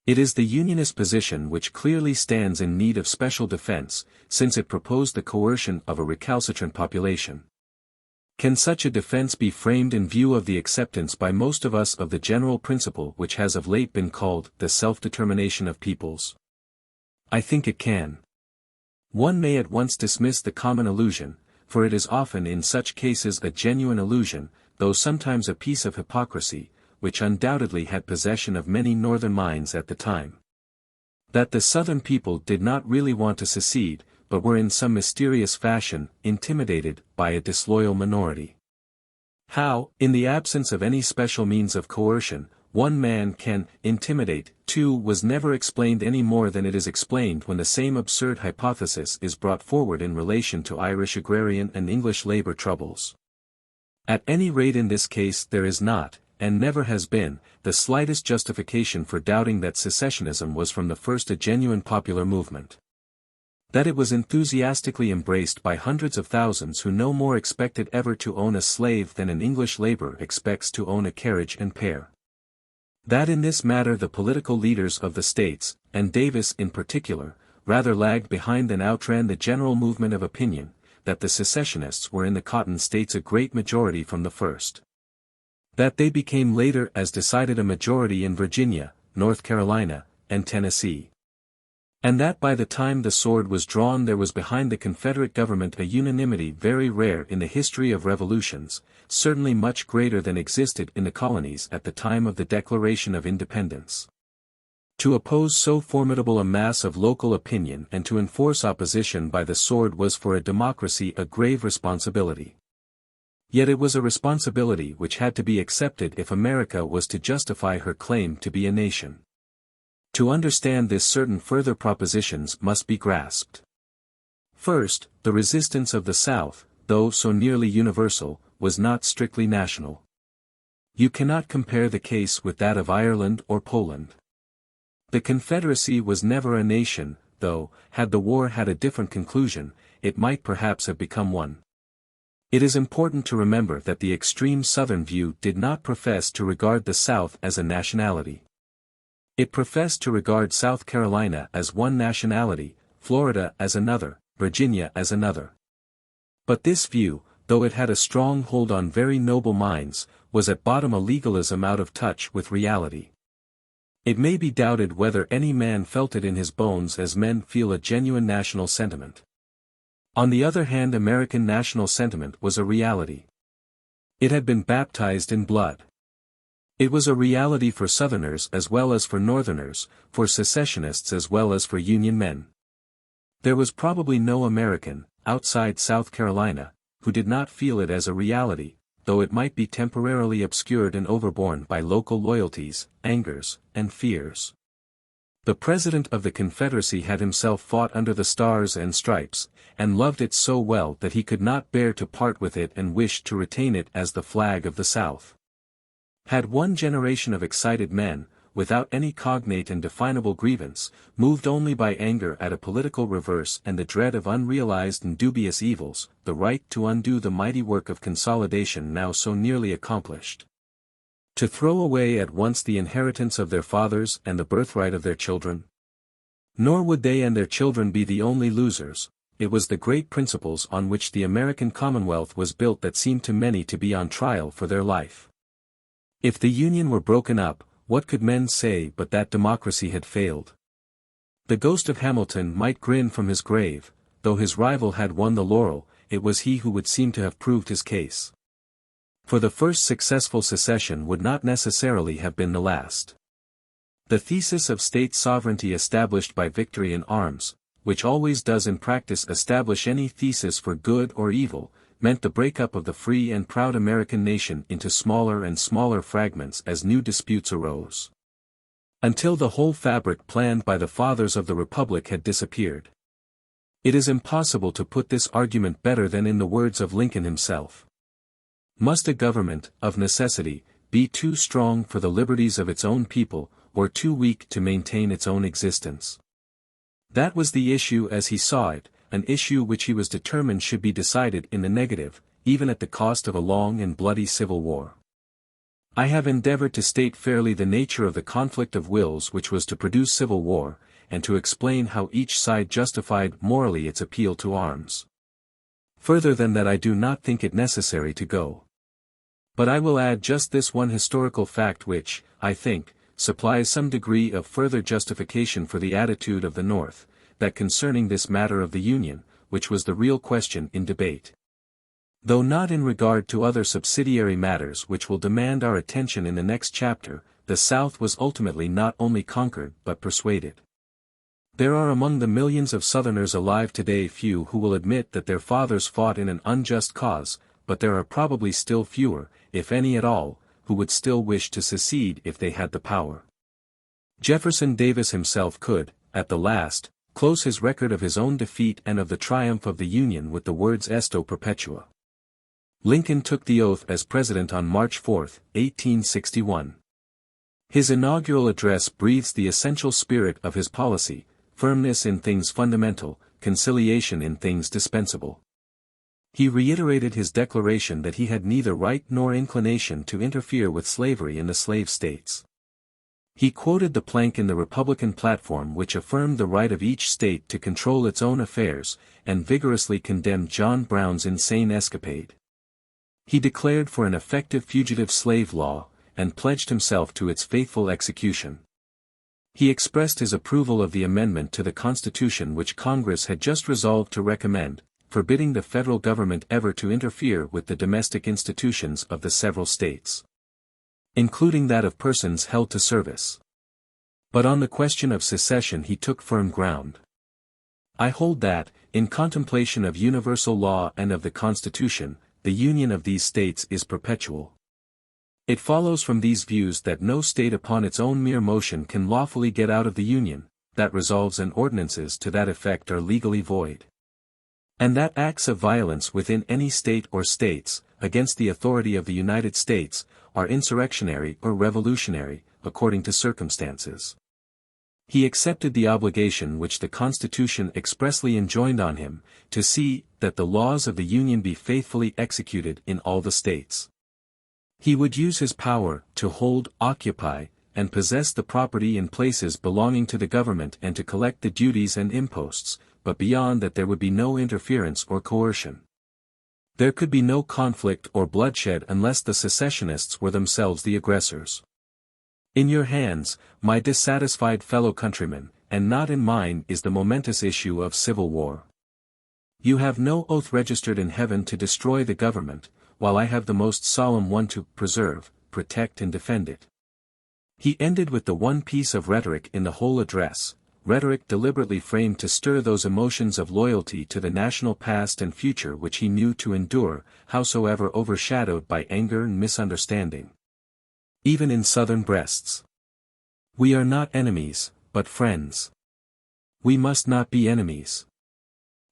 Speaker 1: It is the Unionist position which clearly stands in need of special defense, since it proposed the coercion of a recalcitrant population. Can such a defense be framed in view of the acceptance by most of us of the general principle which has of late been called the self-determination of peoples? I think it can. One may at once dismiss the common illusion, for it is often in such cases a genuine illusion, though sometimes a piece of hypocrisy, which undoubtedly had possession of many Northern minds at the time. That the Southern people did not really want to secede, but were in some mysterious fashion intimidated by a disloyal minority. How, in the absence of any special means of coercion, one man can intimidate two was never explained any more than it is explained when the same absurd hypothesis is brought forward in relation to Irish agrarian and English labor troubles. At any rate in this case there is not, and never has been, the slightest justification for doubting that secessionism was from the first a genuine popular movement. That it was enthusiastically embraced by hundreds of thousands who no more expected ever to own a slave than an English laborer expects to own a carriage and pair. That in this matter the political leaders of the states, and Davis in particular, rather lagged behind than outran the general movement of opinion, that the secessionists were in the Cotton States a great majority from the first. That they became later as decided a majority in Virginia, North Carolina, and Tennessee. And that by the time the sword was drawn there was behind the Confederate government a unanimity very rare in the history of revolutions, certainly much greater than existed in the colonies at the time of the Declaration of Independence. To oppose so formidable a mass of local opinion and to enforce opposition by the sword was for a democracy a grave responsibility. Yet it was a responsibility which had to be accepted if America was to justify her claim to be a nation. To understand this certain further propositions must be grasped. First, the resistance of the South, though so nearly universal, was not strictly national. You cannot compare the case with that of Ireland or Poland. The Confederacy was never a nation, though, had the war had a different conclusion, it might perhaps have become one. It is important to remember that the extreme Southern view did not profess to regard the South as a nationality. It professed to regard South Carolina as one nationality, Florida as another, Virginia as another. But this view, though it had a strong hold on very noble minds, was at bottom a legalism out of touch with reality. It may be doubted whether any man felt it in his bones as men feel a genuine national sentiment. On the other hand, American national sentiment was a reality. It had been baptized in blood. It was a reality for Southerners as well as for Northerners, for secessionists as well as for Union men. There was probably no American, outside South Carolina, who did not feel it as a reality, though it might be temporarily obscured and overborne by local loyalties, angers, and fears. The President of the Confederacy had himself fought under the Stars and Stripes, and loved it so well that he could not bear to part with it and wished to retain it as the flag of the South. Had one generation of excited men, without any cognate and definable grievance, moved only by anger at a political reverse and the dread of unrealized and dubious evils, the right to undo the mighty work of consolidation now so nearly accomplished. To throw away at once the inheritance of their fathers and the birthright of their children? Nor would they and their children be the only losers. It was the great principles on which the American Commonwealth was built that seemed to many to be on trial for their life. If the Union were broken up, what could men say but that democracy had failed? The ghost of Hamilton might grin from his grave, though his rival had won the laurel, it was he who would seem to have proved his case. For the first successful secession would not necessarily have been the last. The thesis of state sovereignty established by victory in arms, which always does in practice establish any thesis for good or evil, meant the breakup of the free and proud American nation into smaller and smaller fragments as new disputes arose. Until the whole fabric planned by the fathers of the Republic had disappeared. It is impossible to put this argument better than in the words of Lincoln himself. Must a government, of necessity, be too strong for the liberties of its own people, or too weak to maintain its own existence? That was the issue as he saw it, an issue which he was determined should be decided in the negative, even at the cost of a long and bloody civil war. I have endeavored to state fairly the nature of the conflict of wills which was to produce civil war, and to explain how each side justified morally its appeal to arms. Further than that I do not think it necessary to go. But I will add just this one historical fact which, I think, supplies some degree of further justification for the attitude of the North, that concerning this matter of the Union, which was the real question in debate. Though not in regard to other subsidiary matters which will demand our attention in the next chapter, the South was ultimately not only conquered but persuaded. There are among the millions of Southerners alive today few who will admit that their fathers fought in an unjust cause, but there are probably still fewer, if any at all, who would still wish to secede if they had the power. Jefferson Davis himself could, at the last, close his record of his own defeat and of the triumph of the Union with the words Esto Perpetua. Lincoln took the oath as president on March 4, 1861. His inaugural address breathes the essential spirit of his policy, firmness in things fundamental, conciliation in things dispensable. He reiterated his declaration that he had neither right nor inclination to interfere with slavery in the slave states. He quoted the plank in the Republican platform which affirmed the right of each state to control its own affairs, and vigorously condemned John Brown's insane escapade. He declared for an effective fugitive slave law, and pledged himself to its faithful execution. He expressed his approval of the amendment to the Constitution which Congress had just resolved to recommend, forbidding the federal government ever to interfere with the domestic institutions of the several states, including that of persons held to service. But on the question of secession he took firm ground. I hold that, in contemplation of universal law and of the Constitution, the union of these states is perpetual. It follows from these views that no state upon its own mere motion can lawfully get out of the union, that resolves and ordinances to that effect are legally void, and that acts of violence within any state or states, against the authority of the United States, are insurrectionary or revolutionary, according to circumstances. He accepted the obligation which the Constitution expressly enjoined on him, to see that the laws of the Union be faithfully executed in all the states. He would use his power to hold, occupy, and possess the property in places belonging to the government and to collect the duties and imposts, but beyond that there would be no interference or coercion. There could be no conflict or bloodshed unless the secessionists were themselves the aggressors. In your hands, my dissatisfied fellow countrymen, and not in mine is the momentous issue of civil war. You have no oath registered in heaven to destroy the government, while I have the most solemn one to preserve, protect and defend it. He ended with the one piece of rhetoric in the whole address, rhetoric deliberately framed to stir those emotions of loyalty to the national past and future which he knew to endure, howsoever overshadowed by anger and misunderstanding, even in southern breasts. We are not enemies, but friends. We must not be enemies.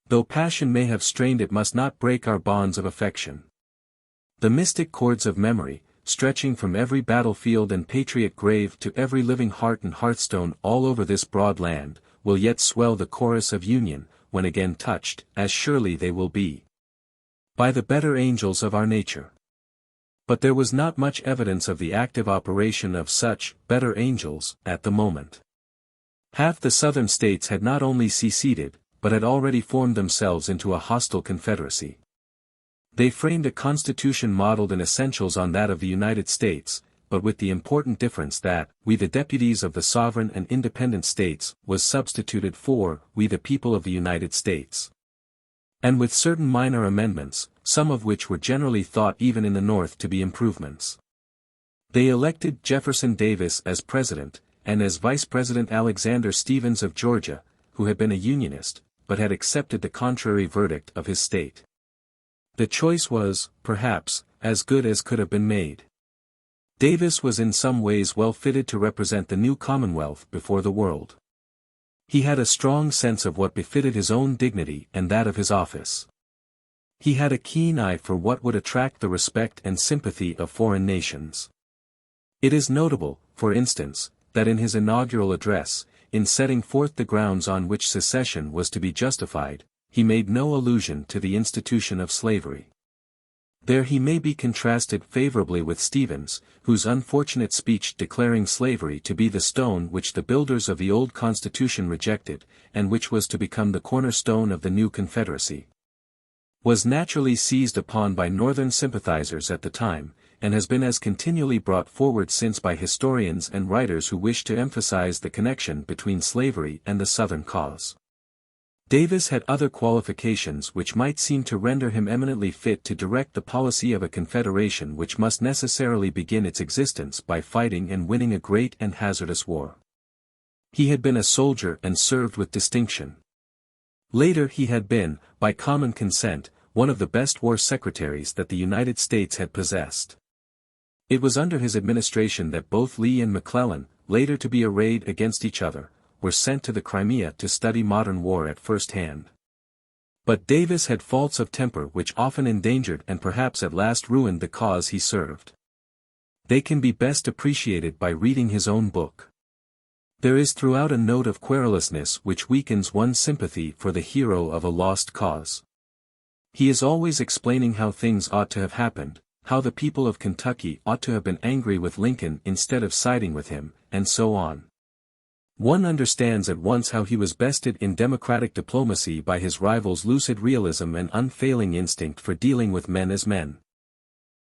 Speaker 1: Though passion may have strained, it must not break our bonds of affection. The mystic cords of memory, stretching from every battlefield and patriot grave to every living heart and hearthstone all over this broad land, will yet swell the chorus of union, when again touched, as surely they will be, by the better angels of our nature. But there was not much evidence of the active operation of such better angels at the moment. Half the southern states had not only seceded, but had already formed themselves into a hostile confederacy. They framed a constitution modeled in essentials on that of the United States, but with the important difference that, we the deputies of the sovereign and independent states, was substituted for, we the people of the United States. And with certain minor amendments, some of which were generally thought even in the North to be improvements. They elected Jefferson Davis as president, and as vice president Alexander Stephens of Georgia, who had been a Unionist, but had accepted the contrary verdict of his state. The choice was, perhaps, as good as could have been made. Davis was in some ways well fitted to represent the new Commonwealth before the world. He had a strong sense of what befitted his own dignity and that of his office. He had a keen eye for what would attract the respect and sympathy of foreign nations. It is notable, for instance, that in his inaugural address, in setting forth the grounds on which secession was to be justified, he made no allusion to the institution of slavery. There he may be contrasted favorably with Stephens, whose unfortunate speech declaring slavery to be the stone which the builders of the old Constitution rejected, and which was to become the cornerstone of the new Confederacy, was naturally seized upon by Northern sympathizers at the time, and has been as continually brought forward since by historians and writers who wish to emphasize the connection between slavery and the Southern cause. Davis had other qualifications which might seem to render him eminently fit to direct the policy of a confederation which must necessarily begin its existence by fighting and winning a great and hazardous war. He had been a soldier and served with distinction. Later he had been, by common consent, one of the best war secretaries that the United States had possessed. It was under his administration that both Lee and McClellan, later to be arrayed against each other, were sent to the Crimea to study modern war at first hand. But Davis had faults of temper which often endangered and perhaps at last ruined the cause he served. They can be best appreciated by reading his own book. There is throughout a note of querulousness which weakens one's sympathy for the hero of a lost cause. He is always explaining how things ought to have happened, how the people of Kentucky ought to have been angry with Lincoln instead of siding with him, and so on. One understands at once how he was bested in democratic diplomacy by his rival's lucid realism and unfailing instinct for dealing with men as men.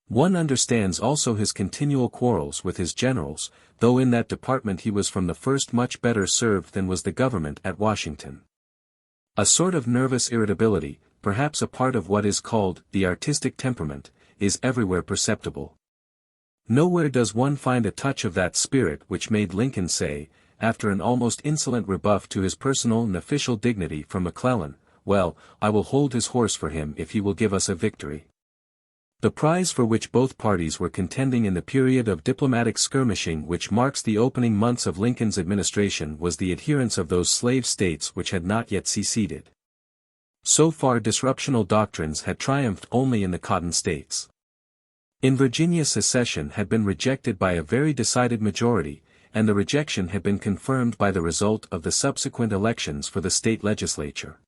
Speaker 1: One understands also his continual quarrels with his generals, though in that department he was from the first much better served than was the government at Washington. A sort of nervous irritability, perhaps a part of what is called the artistic temperament, is everywhere perceptible. Nowhere does one find a touch of that spirit which made Lincoln say, after an almost insolent rebuff to his personal and official dignity from McClellan, "Well, I will hold his horse for him if he will give us a victory." The prize for which both parties were contending in the period of diplomatic skirmishing which marks the opening months of Lincoln's administration was the adherence of those slave states which had not yet seceded. So far disruptional doctrines had triumphed only in the Cotton States. In Virginia secession had been rejected by a very decided majority, and the rejection had been confirmed by the result of the subsequent elections for the state legislature.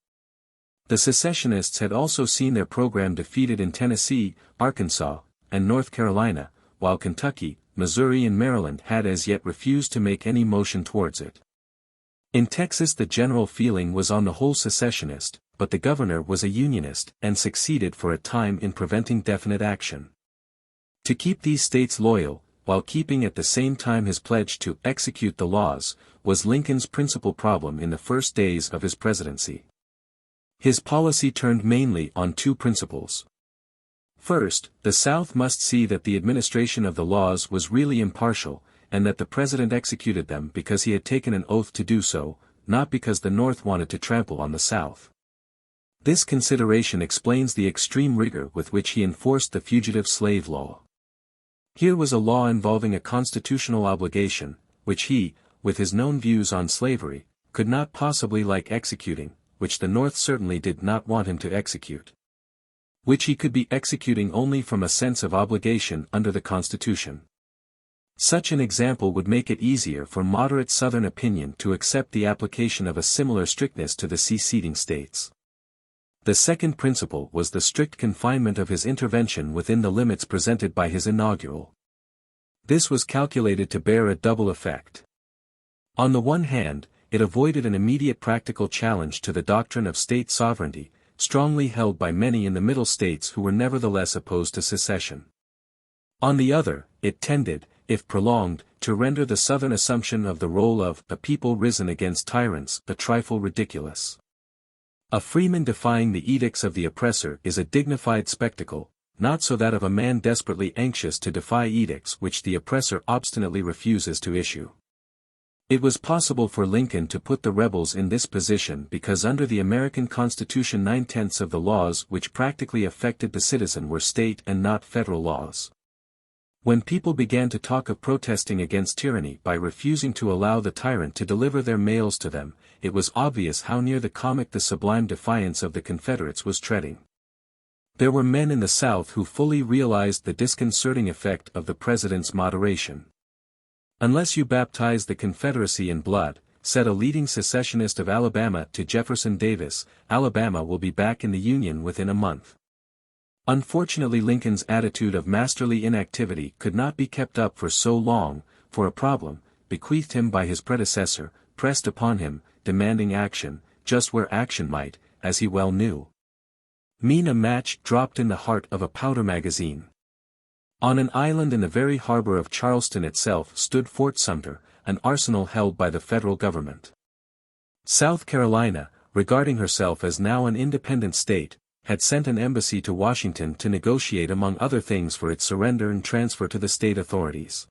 Speaker 1: The secessionists had also seen their program defeated in Tennessee, Arkansas, and North Carolina, while Kentucky, Missouri and Maryland had as yet refused to make any motion towards it. In Texas the general feeling was on the whole secessionist, but the governor was a Unionist and succeeded for a time in preventing definite action. To keep these states loyal, while keeping at the same time his pledge to execute the laws, was Lincoln's principal problem in the first days of his presidency. His policy turned mainly on two principles. First, the South must see that the administration of the laws was really impartial, and that the President executed them because he had taken an oath to do so, not because the North wanted to trample on the South. This consideration explains the extreme rigor with which he enforced the fugitive slave law. Here was a law involving a constitutional obligation, which he, with his known views on slavery, could not possibly like executing, which the North certainly did not want him to execute. Which he could be executing only from a sense of obligation under the Constitution. Such an example would make it easier for moderate Southern opinion to accept the application of a similar strictness to the seceding states. The second principle was the strict confinement of his intervention within the limits presented by his inaugural. This was calculated to bear a double effect. On the one hand, it avoided an immediate practical challenge to the doctrine of state sovereignty, strongly held by many in the Middle States who were nevertheless opposed to secession. On the other, it tended, if prolonged, to render the Southern assumption of the role of a people risen against tyrants a trifle ridiculous. A freeman defying the edicts of the oppressor is a dignified spectacle, not so that of a man desperately anxious to defy edicts which the oppressor obstinately refuses to issue. It was possible for Lincoln to put the rebels in this position because under the American Constitution 9/10 of the laws which practically affected the citizen were state and not federal laws. When people began to talk of protesting against tyranny by refusing to allow the tyrant to deliver their mails to them, it was obvious how near the comic the sublime defiance of the Confederates was treading. There were men in the South who fully realized the disconcerting effect of the President's moderation. "Unless you baptize the Confederacy in blood," said a leading secessionist of Alabama to Jefferson Davis, "Alabama will be back in the Union within a month." Unfortunately Lincoln's attitude of masterly inactivity could not be kept up for so long, for a problem, bequeathed him by his predecessor, pressed upon him, demanding action, just where action might, as he well knew, mean a match dropped in the heart of a powder magazine. On an island in the very harbor of Charleston itself stood Fort Sumter, an arsenal held by the federal government. South Carolina, regarding herself as now an independent state, had sent an embassy to Washington to negotiate among other things for its surrender and transfer to the state authorities.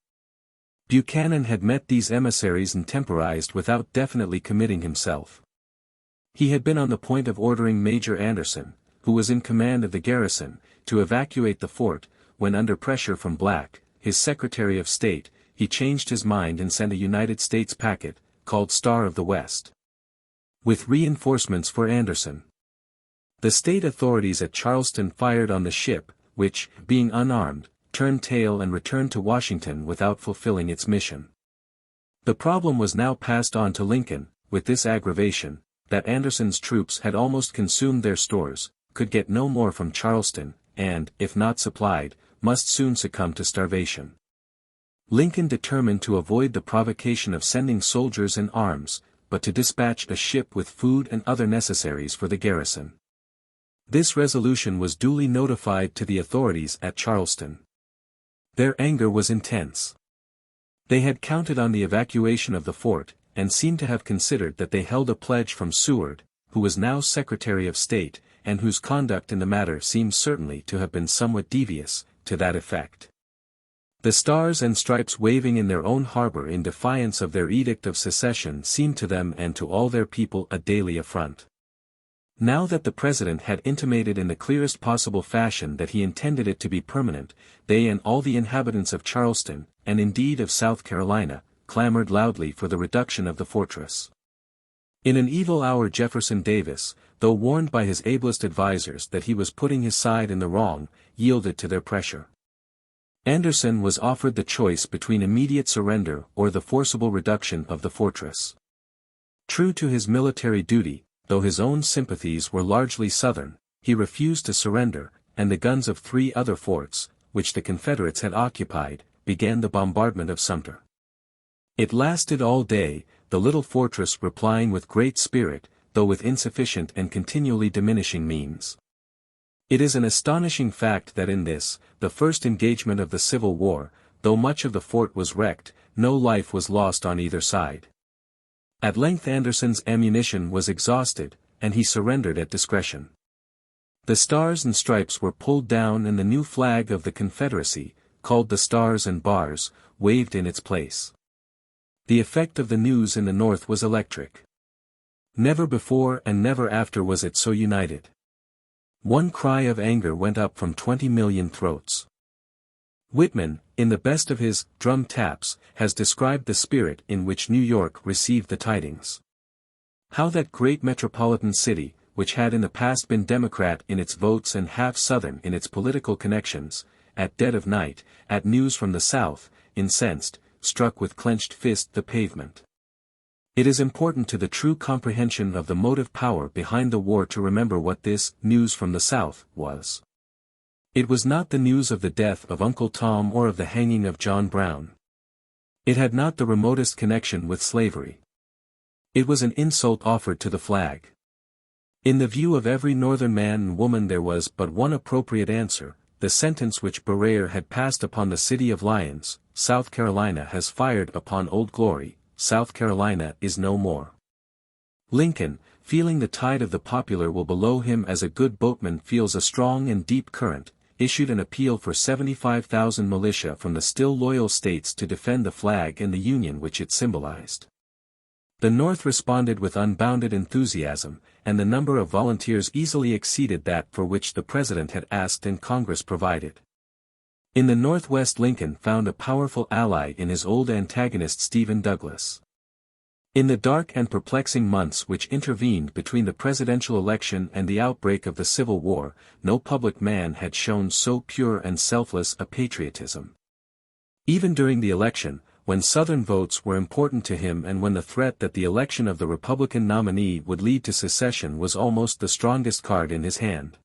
Speaker 1: Buchanan had met these emissaries and temporized without definitely committing himself. He had been on the point of ordering Major Anderson, who was in command of the garrison, to evacuate the fort, when under pressure from Black, his Secretary of State, he changed his mind and sent a United States packet, called Star of the West, with reinforcements for Anderson. The state authorities at Charleston fired on the ship, which, being unarmed, turned tail and returned to Washington without fulfilling its mission. The problem was now passed on to Lincoln, with this aggravation, that Anderson's troops had almost consumed their stores, could get no more from Charleston, and, if not supplied, must soon succumb to starvation. Lincoln determined to avoid the provocation of sending soldiers and arms, but to dispatch a ship with food and other necessaries for the garrison. This resolution was duly notified to the authorities at Charleston. Their anger was intense. They had counted on the evacuation of the fort, and seemed to have considered that they held a pledge from Seward, who was now Secretary of State, and whose conduct in the matter seems certainly to have been somewhat devious, to that effect. The stars and stripes waving in their own harbor in defiance of their edict of secession seemed to them and to all their people a daily affront. Now that the President had intimated in the clearest possible fashion that he intended it to be permanent, they and all the inhabitants of Charleston, and indeed of South Carolina, clamored loudly for the reduction of the fortress. In an evil hour Jefferson Davis, though warned by his ablest advisers that he was putting his side in the wrong, yielded to their pressure. Anderson was offered the choice between immediate surrender or the forcible reduction of the fortress. True to his military duty, though his own sympathies were largely Southern, he refused to surrender, and the guns of 3 other forts, which the Confederates had occupied, began the bombardment of Sumter. It lasted all day, the little fortress replying with great spirit, though with insufficient and continually diminishing means. It is an astonishing fact that in this, the first engagement of the Civil War, though much of the fort was wrecked, no life was lost on either side. At length Anderson's ammunition was exhausted, and he surrendered at discretion. The stars and stripes were pulled down and the new flag of the Confederacy, called the Stars and Bars, waved in its place. The effect of the news in the North was electric. Never before and never after was it so united. One cry of anger went up from 20 million throats. Whitman, in the best of his drum taps, has described the spirit in which New York received the tidings. How that great metropolitan city, which had in the past been Democrat in its votes and half Southern in its political connections, at dead of night, at news from the South, incensed, struck with clenched fist the pavement. It is important to the true comprehension of the motive power behind the war to remember what this news from the South was. It was not the news of the death of Uncle Tom or of the hanging of John Brown. It had not the remotest connection with slavery. It was an insult offered to the flag. In the view of every Northern man and woman there was but one appropriate answer: the sentence which Berear had passed upon the City of Lions, South Carolina has fired upon Old Glory, South Carolina is no more. Lincoln, feeling the tide of the popular will below him as a good boatman feels a strong and deep current, issued an appeal for 75,000 militia from the still loyal states to defend the flag and the Union which it symbolized. The North responded with unbounded enthusiasm, and the number of volunteers easily exceeded that for which the President had asked and Congress provided. In the Northwest Lincoln found a powerful ally in his old antagonist Stephen Douglas. In the dark and perplexing months which intervened between the presidential election and the outbreak of the Civil War, no public man had shown so pure and selfless a patriotism. Even during the election, when Southern votes were important to him and when the threat that the election of the Republican nominee would lead to secession was almost the strongest card in his hand,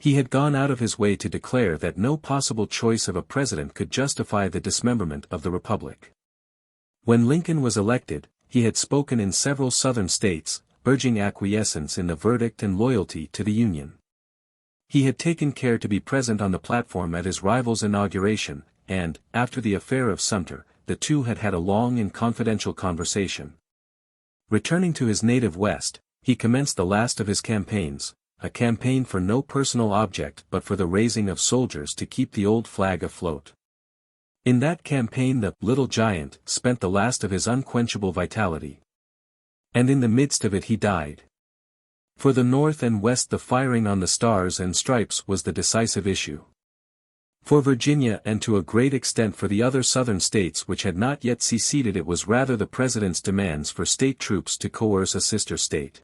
Speaker 1: he had gone out of his way to declare that no possible choice of a president could justify the dismemberment of the Republic. When Lincoln was elected, he had spoken in several Southern states, urging acquiescence in the verdict and loyalty to the Union. He had taken care to be present on the platform at his rival's inauguration, and, after the affair of Sumter, the two had had a long and confidential conversation. Returning to his native West, he commenced the last of his campaigns, a campaign for no personal object but for the raising of soldiers to keep the old flag afloat. In that campaign the "Little Giant" spent the last of his unquenchable vitality. And in the midst of it he died. For the North and West the firing on the Stars and Stripes was the decisive issue. For Virginia and to a great extent for the other Southern states which had not yet seceded it was rather the President's demands for state troops to coerce a sister state.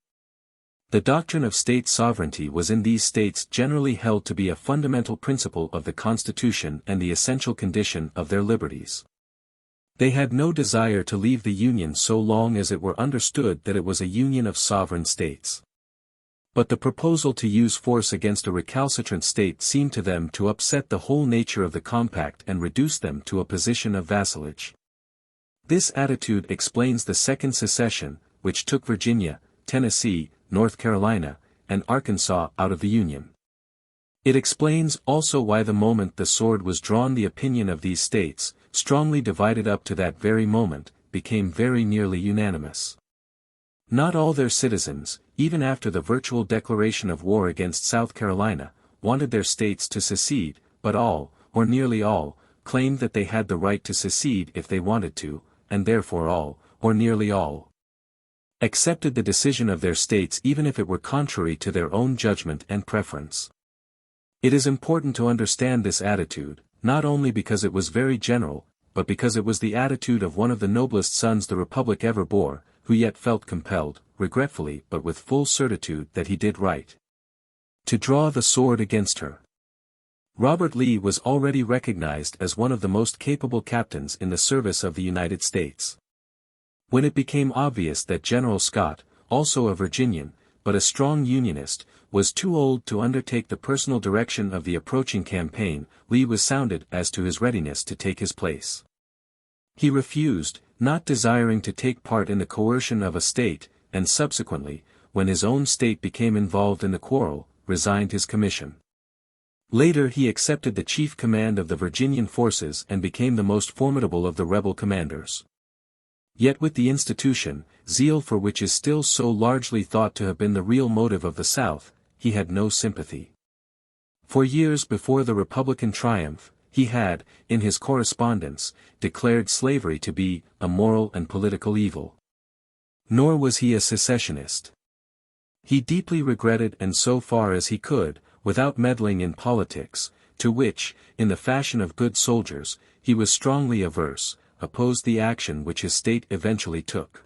Speaker 1: The doctrine of state sovereignty was in these states generally held to be a fundamental principle of the Constitution and the essential condition of their liberties. They had no desire to leave the Union so long as it were understood that it was a union of sovereign states. But the proposal to use force against a recalcitrant state seemed to them to upset the whole nature of the compact and reduce them to a position of vassalage. This attitude explains the Second Secession, which took Virginia, Tennessee, North Carolina, and Arkansas out of the Union. It explains also why the moment the sword was drawn the opinion of these states, strongly divided up to that very moment, became very nearly unanimous. Not all their citizens, even after the virtual declaration of war against South Carolina, wanted their states to secede, but all, or nearly all, claimed that they had the right to secede if they wanted to, and therefore all, or nearly all, accepted the decision of their states even if it were contrary to their own judgment and preference. It is important to understand this attitude, not only because it was very general, but because it was the attitude of one of the noblest sons the Republic ever bore, who yet felt compelled, regretfully but with full certitude that he did right, to draw the sword against her. Robert Lee was already recognized as one of the most capable captains in the service of the United States. When it became obvious that General Scott, also a Virginian, but a strong Unionist, was too old to undertake the personal direction of the approaching campaign, Lee was sounded as to his readiness to take his place. He refused, not desiring to take part in the coercion of a state, and subsequently, when his own state became involved in the quarrel, resigned his commission. Later he accepted the chief command of the Virginian forces and became the most formidable of the rebel commanders. Yet with the institution, zeal for which is still so largely thought to have been the real motive of the South, he had no sympathy. For years before the Republican triumph, he had, in his correspondence, declared slavery to be a moral and political evil. Nor was he a secessionist. He deeply regretted and so far as he could, without meddling in politics, to which, in the fashion of good soldiers, he was strongly averse, opposed the action which his state eventually took.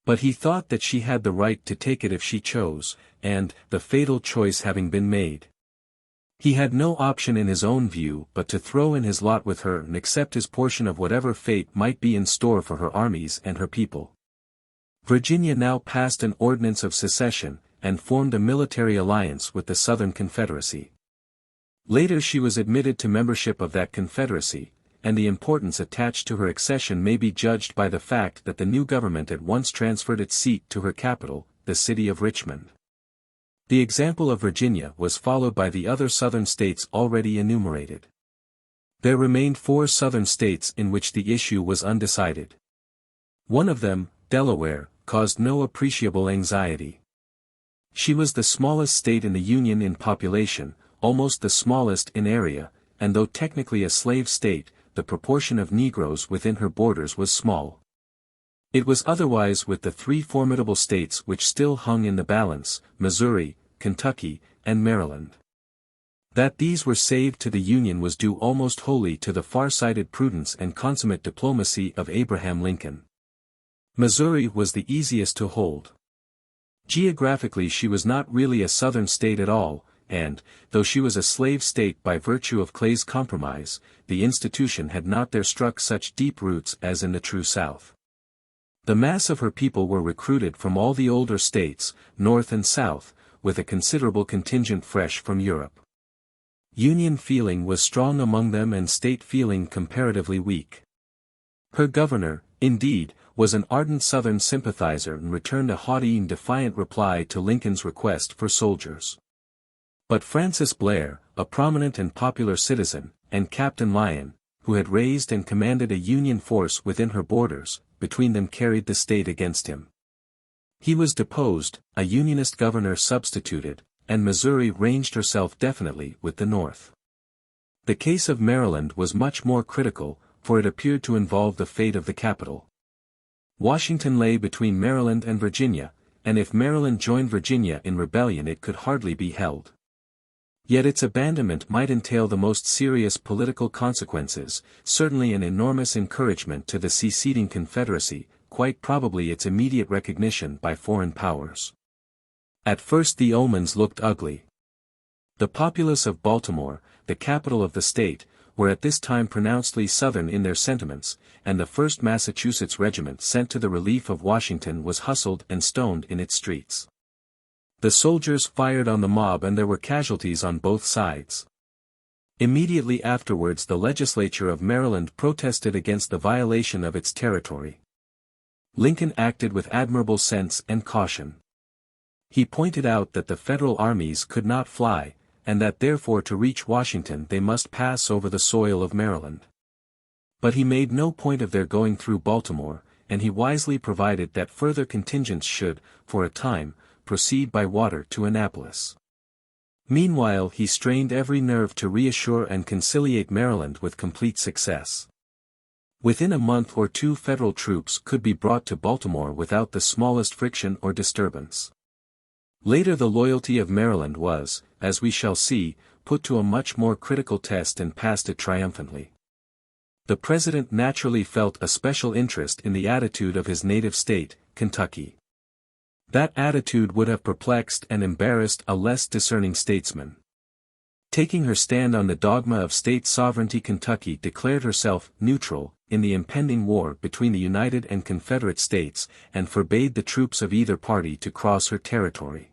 Speaker 1: But he thought that she had the right to take it if she chose, and, the fatal choice having been made, he had no option in his own view but to throw in his lot with her and accept his portion of whatever fate might be in store for her armies and her people. Virginia now passed an ordinance of secession, and formed a military alliance with the Southern Confederacy. Later she was admitted to membership of that confederacy, and the importance attached to her accession may be judged by the fact that the new government at once transferred its seat to her capital, the city of Richmond. The example of Virginia was followed by the other Southern states already enumerated. There remained 4 Southern states in which the issue was undecided. One of them, Delaware, caused no appreciable anxiety. She was the smallest state in the Union in population, almost the smallest in area, and though technically a slave state, the proportion of Negroes within her borders was small. It was otherwise with the 3 formidable states which still hung in the balance, Missouri, Kentucky, and Maryland. That these were saved to the Union was due almost wholly to the far-sighted prudence and consummate diplomacy of Abraham Lincoln. Missouri was the easiest to hold. Geographically she was not really a Southern state at all, and, though she was a slave state by virtue of Clay's Compromise, the institution had not there struck such deep roots as in the true South. The mass of her people were recruited from all the older states, North and South, with a considerable contingent fresh from Europe. Union feeling was strong among them and state feeling comparatively weak. Her governor, indeed, was an ardent Southern sympathizer and returned a haughty and defiant reply to Lincoln's request for soldiers. But Francis Blair, a prominent and popular citizen, and Captain Lyon, who had raised and commanded a Union force within her borders, between them carried the state against him. He was deposed, a Unionist governor substituted, and Missouri ranged herself definitely with the North. The case of Maryland was much more critical, for it appeared to involve the fate of the capital. Washington lay between Maryland and Virginia, and if Maryland joined Virginia in rebellion it could hardly be held. Yet its abandonment might entail the most serious political consequences, certainly an enormous encouragement to the seceding Confederacy, quite probably its immediate recognition by foreign powers. At first the omens looked ugly. The populace of Baltimore, the capital of the state, were at this time pronouncedly Southern in their sentiments, and the 1st Massachusetts Regiment sent to the relief of Washington was hustled and stoned in its streets. The soldiers fired on the mob and there were casualties on both sides. Immediately afterwards the legislature of Maryland protested against the violation of its territory. Lincoln acted with admirable sense and caution. He pointed out that the Federal armies could not fly, and that therefore to reach Washington they must pass over the soil of Maryland. But he made no point of their going through Baltimore, and he wisely provided that further contingents should, for a time, proceed by water to Annapolis. Meanwhile he strained every nerve to reassure and conciliate Maryland with complete success. Within a month or two Federal troops could be brought to Baltimore without the smallest friction or disturbance. Later the loyalty of Maryland was, as we shall see, put to a much more critical test and passed it triumphantly. The President naturally felt a special interest in the attitude of his native state, Kentucky. That attitude would have perplexed and embarrassed a less discerning statesman. Taking her stand on the dogma of state sovereignty, Kentucky declared herself neutral in the impending war between the United and Confederate States, and forbade the troops of either party to cross her territory.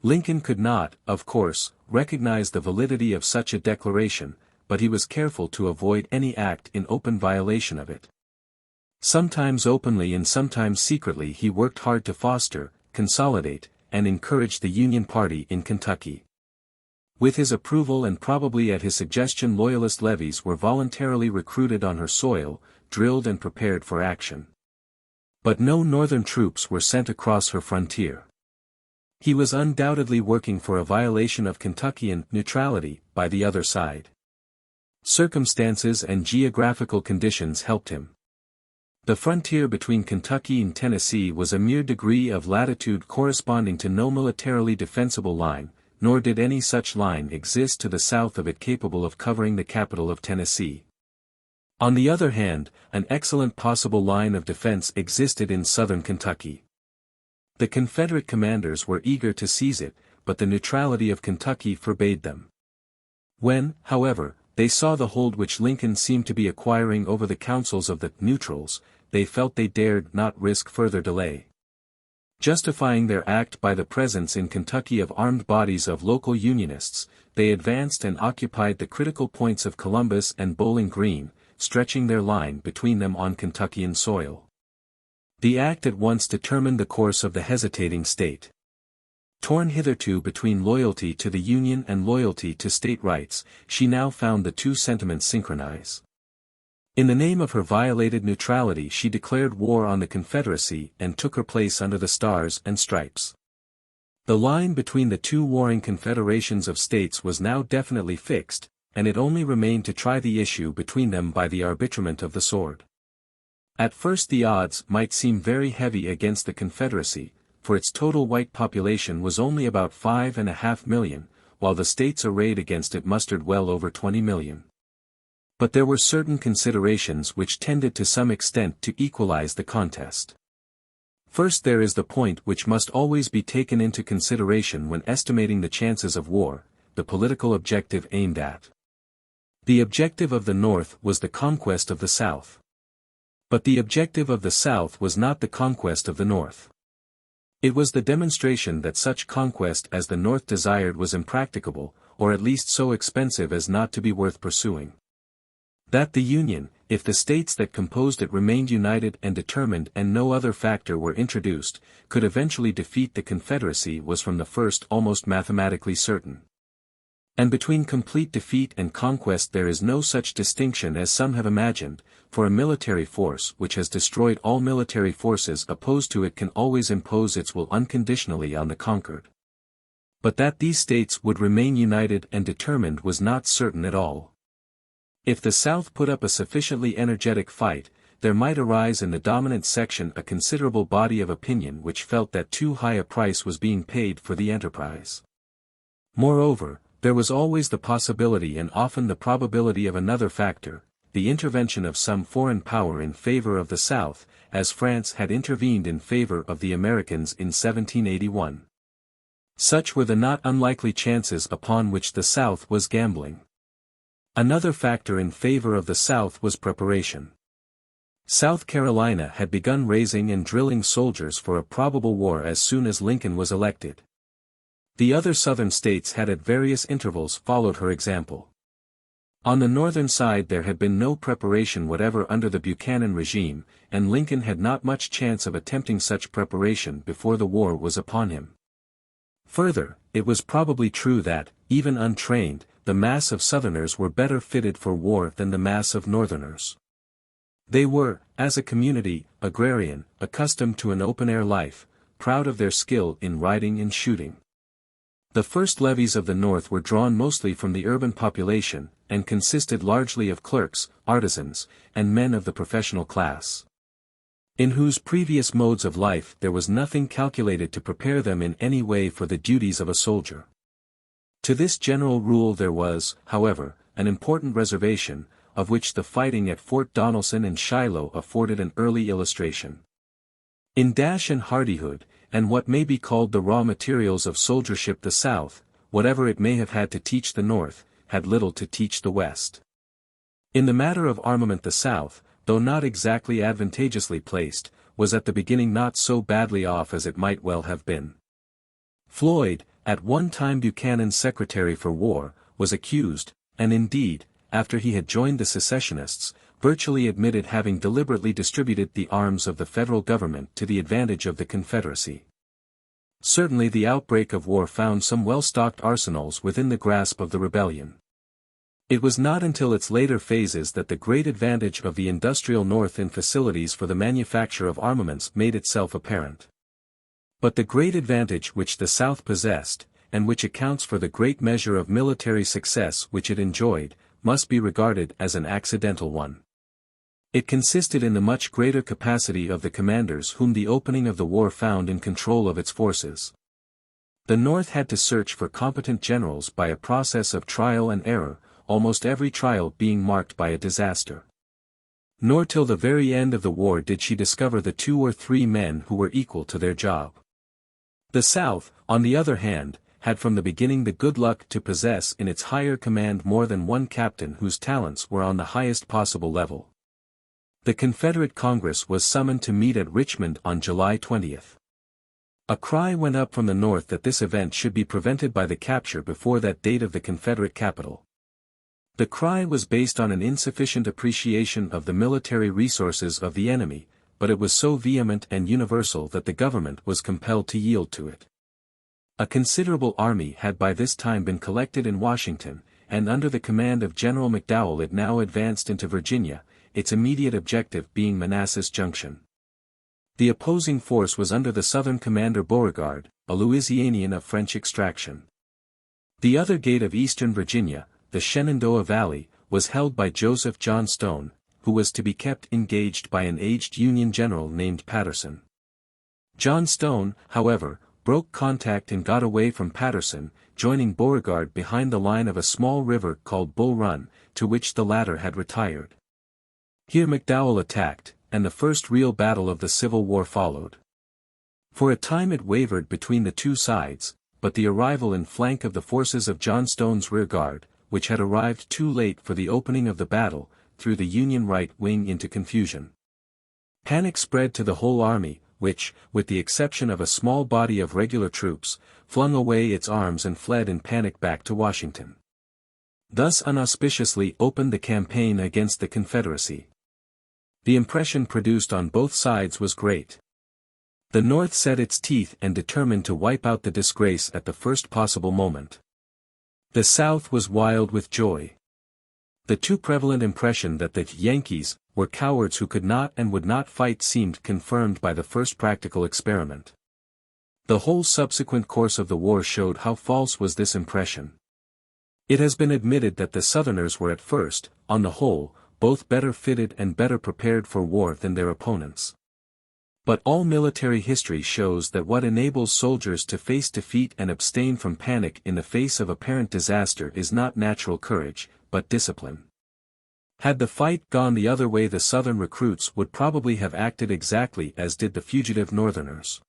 Speaker 1: Lincoln could not, of course, recognize the validity of such a declaration, but he was careful to avoid any act in open violation of it. Sometimes openly and sometimes secretly he worked hard to foster, consolidate, and encourage the Union Party in Kentucky. With his approval and probably at his suggestion Loyalist levies were voluntarily recruited on her soil, drilled and prepared for action. But no Northern troops were sent across her frontier. He was undoubtedly working for a violation of Kentuckian neutrality by the other side. Circumstances and geographical conditions helped him. The frontier between Kentucky and Tennessee was a mere degree of latitude corresponding to no militarily defensible line, nor did any such line exist to the south of it capable of covering the capital of Tennessee. On the other hand, an excellent possible line of defense existed in southern Kentucky. The Confederate commanders were eager to seize it, but the neutrality of Kentucky forbade them. When, however, they saw the hold which Lincoln seemed to be acquiring over the councils of the neutrals, they felt they dared not risk further delay. Justifying their act by the presence in Kentucky of armed bodies of local Unionists, they advanced and occupied the critical points of Columbus and Bowling Green, stretching their line between them on Kentuckian soil. The act at once determined the course of the hesitating state. Torn hitherto between loyalty to the Union and loyalty to state rights, she now found the two sentiments synchronize. In the name of her violated neutrality she declared war on the Confederacy and took her place under the Stars and Stripes. The line between the two warring confederations of states was now definitely fixed, and it only remained to try the issue between them by the arbitrament of the sword. At first the odds might seem very heavy against the Confederacy, for its total white population was only about 5.5 million, while the states arrayed against it mustered well over 20 million. But there were certain considerations which tended to some extent to equalize the contest. First, there is the point which must always be taken into consideration when estimating the chances of war, the political objective aimed at. The objective of the North was the conquest of the South. But the objective of the South was not the conquest of the North. It was the demonstration that such conquest as the North desired was impracticable, or at least so expensive as not to be worth pursuing. That the Union, if the states that composed it remained united and determined and no other factor were introduced, could eventually defeat the Confederacy was from the first almost mathematically certain. And between complete defeat and conquest there is no such distinction as some have imagined, for a military force which has destroyed all military forces opposed to it can always impose its will unconditionally on the conquered. But that these states would remain united and determined was not certain at all. If the South put up a sufficiently energetic fight, there might arise in the dominant section a considerable body of opinion which felt that too high a price was being paid for the enterprise. Moreover, there was always the possibility and often the probability of another factor, the intervention of some foreign power in favor of the South, as France had intervened in favor of the Americans in 1781. Such were the not unlikely chances upon which the South was gambling. Another factor in favor of the South was preparation. South Carolina had begun raising and drilling soldiers for a probable war as soon as Lincoln was elected. The other Southern states had at various intervals followed her example. On the Northern side there had been no preparation whatever under the Buchanan regime, and Lincoln had not much chance of attempting such preparation before the war was upon him. Further, it was probably true that, even untrained, the mass of Southerners were better fitted for war than the mass of Northerners. They were, as a community, agrarian, accustomed to an open-air life, proud of their skill in riding and shooting. The first levies of the North were drawn mostly from the urban population, and consisted largely of clerks, artisans, and men of the professional class, in whose previous modes of life there was nothing calculated to prepare them in any way for the duties of a soldier. To this general rule there was, however, an important reservation, of which the fighting at Fort Donelson and Shiloh afforded an early illustration. In dash and hardihood, and what may be called the raw materials of soldiership, the South, whatever it may have had to teach the North, had little to teach the West. In the matter of armament the South, though not exactly advantageously placed, was at the beginning not so badly off as it might well have been. Floyd, at one time Buchanan's Secretary for War, was accused, and indeed, after he had joined the secessionists, virtually admitted having deliberately distributed the arms of the federal government to the advantage of the Confederacy. Certainly the outbreak of war found some well-stocked arsenals within the grasp of the rebellion. It was not until its later phases that the great advantage of the industrial North in facilities for the manufacture of armaments made itself apparent. But the great advantage which the South possessed, and which accounts for the great measure of military success which it enjoyed, must be regarded as an accidental one. It consisted in the much greater capacity of the commanders whom the opening of the war found in control of its forces. The North had to search for competent generals by a process of trial and error, almost every trial being marked by a disaster. Nor till the very end of the war did she discover the 2 or 3 men who were equal to their job. The South, on the other hand, had from the beginning the good luck to possess in its higher command more than one captain whose talents were on the highest possible level. The Confederate Congress was summoned to meet at Richmond on July 20. A cry went up from the North that this event should be prevented by the capture before that date of the Confederate capital. The cry was based on an insufficient appreciation of the military resources of the enemy, but it was so vehement and universal that the government was compelled to yield to it. A considerable army had by this time been collected in Washington, and under the command of General McDowell it now advanced into Virginia, its immediate objective being Manassas Junction. The opposing force was under the Southern commander Beauregard, a Louisianian of French extraction. The other gate of eastern Virginia, the Shenandoah Valley, was held by Joseph John Stone, who was to be kept engaged by an aged Union general named Patterson. John Stone, however, broke contact and got away from Patterson, joining Beauregard behind the line of a small river called Bull Run, to which the latter had retired. Here McDowell attacked, and the first real battle of the Civil War followed. For a time it wavered between the two sides, but the arrival in flank of the forces of John Stone's rear guard, which had arrived too late for the opening of the battle, threw the Union right wing into confusion. Panic spread to the whole army, which, with the exception of a small body of regular troops, flung away its arms and fled in panic back to Washington. Thus unauspiciously opened the campaign against the Confederacy. The impression produced on both sides was great. The North set its teeth and determined to wipe out the disgrace at the first possible moment. The South was wild with joy. The too prevalent impression that the Yankees were cowards who could not and would not fight seemed confirmed by the first practical experiment. The whole subsequent course of the war showed how false was this impression. It has been admitted that the Southerners were at first, on the whole, both better fitted and better prepared for war than their opponents. But all military history shows that what enables soldiers to face defeat and abstain from panic in the face of apparent disaster is not natural courage, but discipline. Had the fight gone the other way, the Southern recruits would probably have acted exactly as did the fugitive Northerners.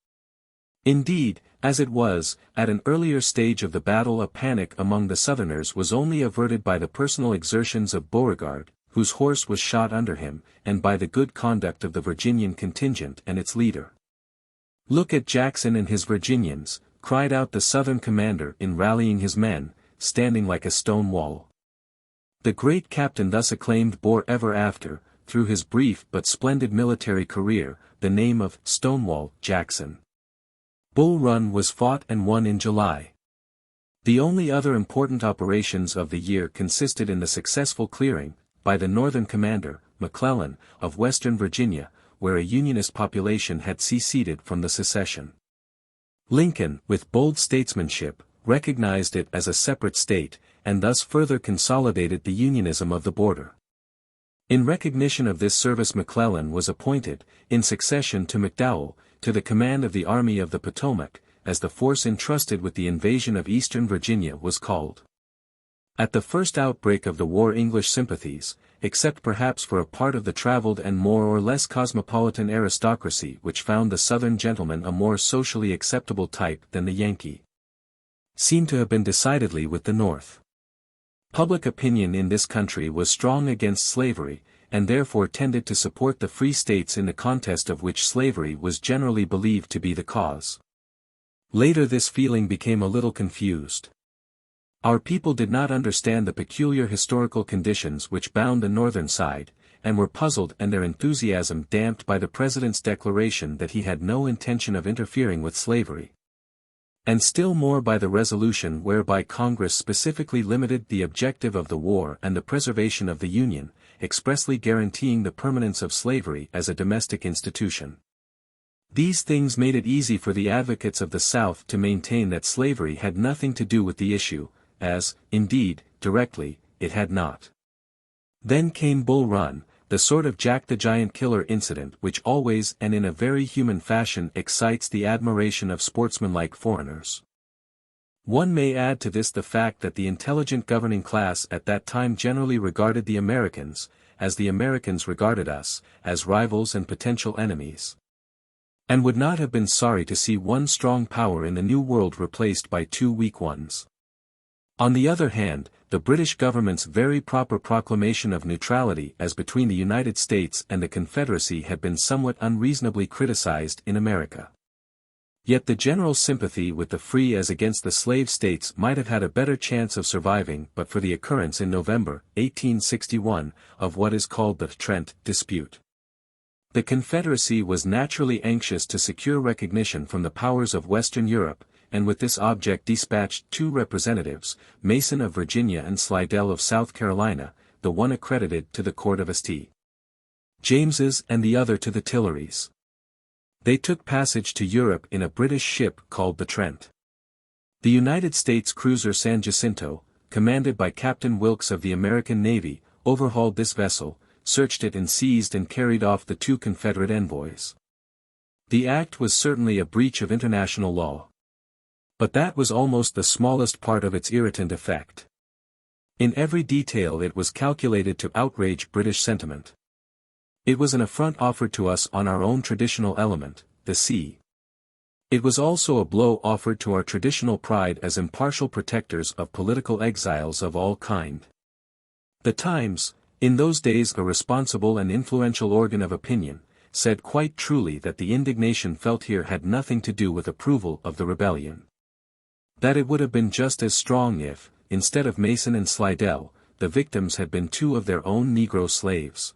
Speaker 1: Indeed, as it was, at an earlier stage of the battle a panic among the Southerners was only averted by the personal exertions of Beauregard, whose horse was shot under him, and by the good conduct of the Virginian contingent and its leader. Look at Jackson and his Virginians, cried out the Southern commander in rallying his men, standing like a stone wall. The great captain thus acclaimed bore ever after, through his brief but splendid military career, the name of Stonewall Jackson. Bull Run was fought and won in July. The only other important operations of the year consisted in the successful clearing, by the Northern commander, McClellan, of Western Virginia, where a Unionist population had seceded from the secession. Lincoln, with bold statesmanship, recognized it as a separate state, and thus further consolidated the unionism of the border. In recognition of this service McClellan was appointed, in succession to McDowell, to the command of the Army of the Potomac, as the force entrusted with the invasion of eastern Virginia was called. At the first outbreak of the war English sympathies, except perhaps for a part of the traveled and more or less cosmopolitan aristocracy which found the Southern gentleman a more socially acceptable type than the Yankee, seemed to have been decidedly with the North. Public opinion in this country was strong against slavery, and therefore tended to support the free states in the contest of which slavery was generally believed to be the cause. Later this feeling became a little confused. Our people did not understand the peculiar historical conditions which bound the northern side, and were puzzled and their enthusiasm damped by the President's declaration that he had no intention of interfering with slavery. And still more by the resolution whereby Congress specifically limited the objective of the war and the preservation of the Union, expressly guaranteeing the permanence of slavery as a domestic institution. These things made it easy for the advocates of the South to maintain that slavery had nothing to do with the issue, as, indeed, directly, it had not. Then came Bull Run, the sort of Jack the Giant Killer incident which always and in a very human fashion excites the admiration of sportsmanlike foreigners. One may add to this the fact that the intelligent governing class at that time generally regarded the Americans, as the Americans regarded us, as rivals and potential enemies, and would not have been sorry to see one strong power in the New World replaced by two weak ones. On the other hand, the British government's very proper proclamation of neutrality as between the United States and the Confederacy had been somewhat unreasonably criticized in America. Yet the general sympathy with the free as against the slave states might have had a better chance of surviving but for the occurrence in November, 1861, of what is called the Trent dispute. The Confederacy was naturally anxious to secure recognition from the powers of Western Europe, and with this object dispatched two representatives, Mason of Virginia and Slidell of South Carolina, the one accredited to the court of St. James's and the other to the Tuileries. They took passage to Europe in a British ship called the Trent. The United States cruiser San Jacinto, commanded by Captain Wilkes of the American Navy, overhauled this vessel, searched it and seized and carried off the two Confederate envoys. The act was certainly a breach of international law. But that was almost the smallest part of its irritant effect. In every detail it was calculated to outrage British sentiment. It was an affront offered to us on our own traditional element, the sea. It was also a blow offered to our traditional pride as impartial protectors of political exiles of all kind. The Times, in those days a responsible and influential organ of opinion, said quite truly that the indignation felt here had nothing to do with approval of the rebellion. That it would have been just as strong if, instead of Mason and Slidell, the victims had been two of their own Negro slaves.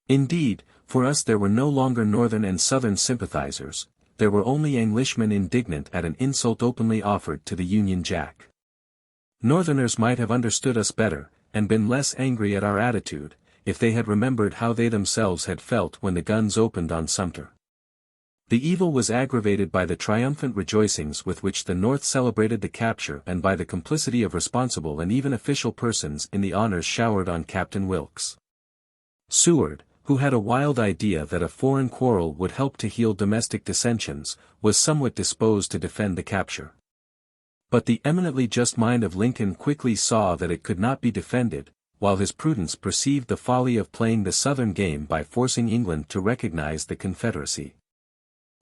Speaker 1: Indeed, for us there were no longer Northern and Southern sympathizers, there were only Englishmen indignant at an insult openly offered to the Union Jack. Northerners might have understood us better, and been less angry at our attitude, if they had remembered how they themselves had felt when the guns opened on Sumter. The evil was aggravated by the triumphant rejoicings with which the North celebrated the capture and by the complicity of responsible and even official persons in the honors showered on Captain Wilkes. Seward, who had a wild idea that a foreign quarrel would help to heal domestic dissensions, was somewhat disposed to defend the capture. But the eminently just mind of Lincoln quickly saw that it could not be defended, while his prudence perceived the folly of playing the Southern game by forcing England to recognize the Confederacy.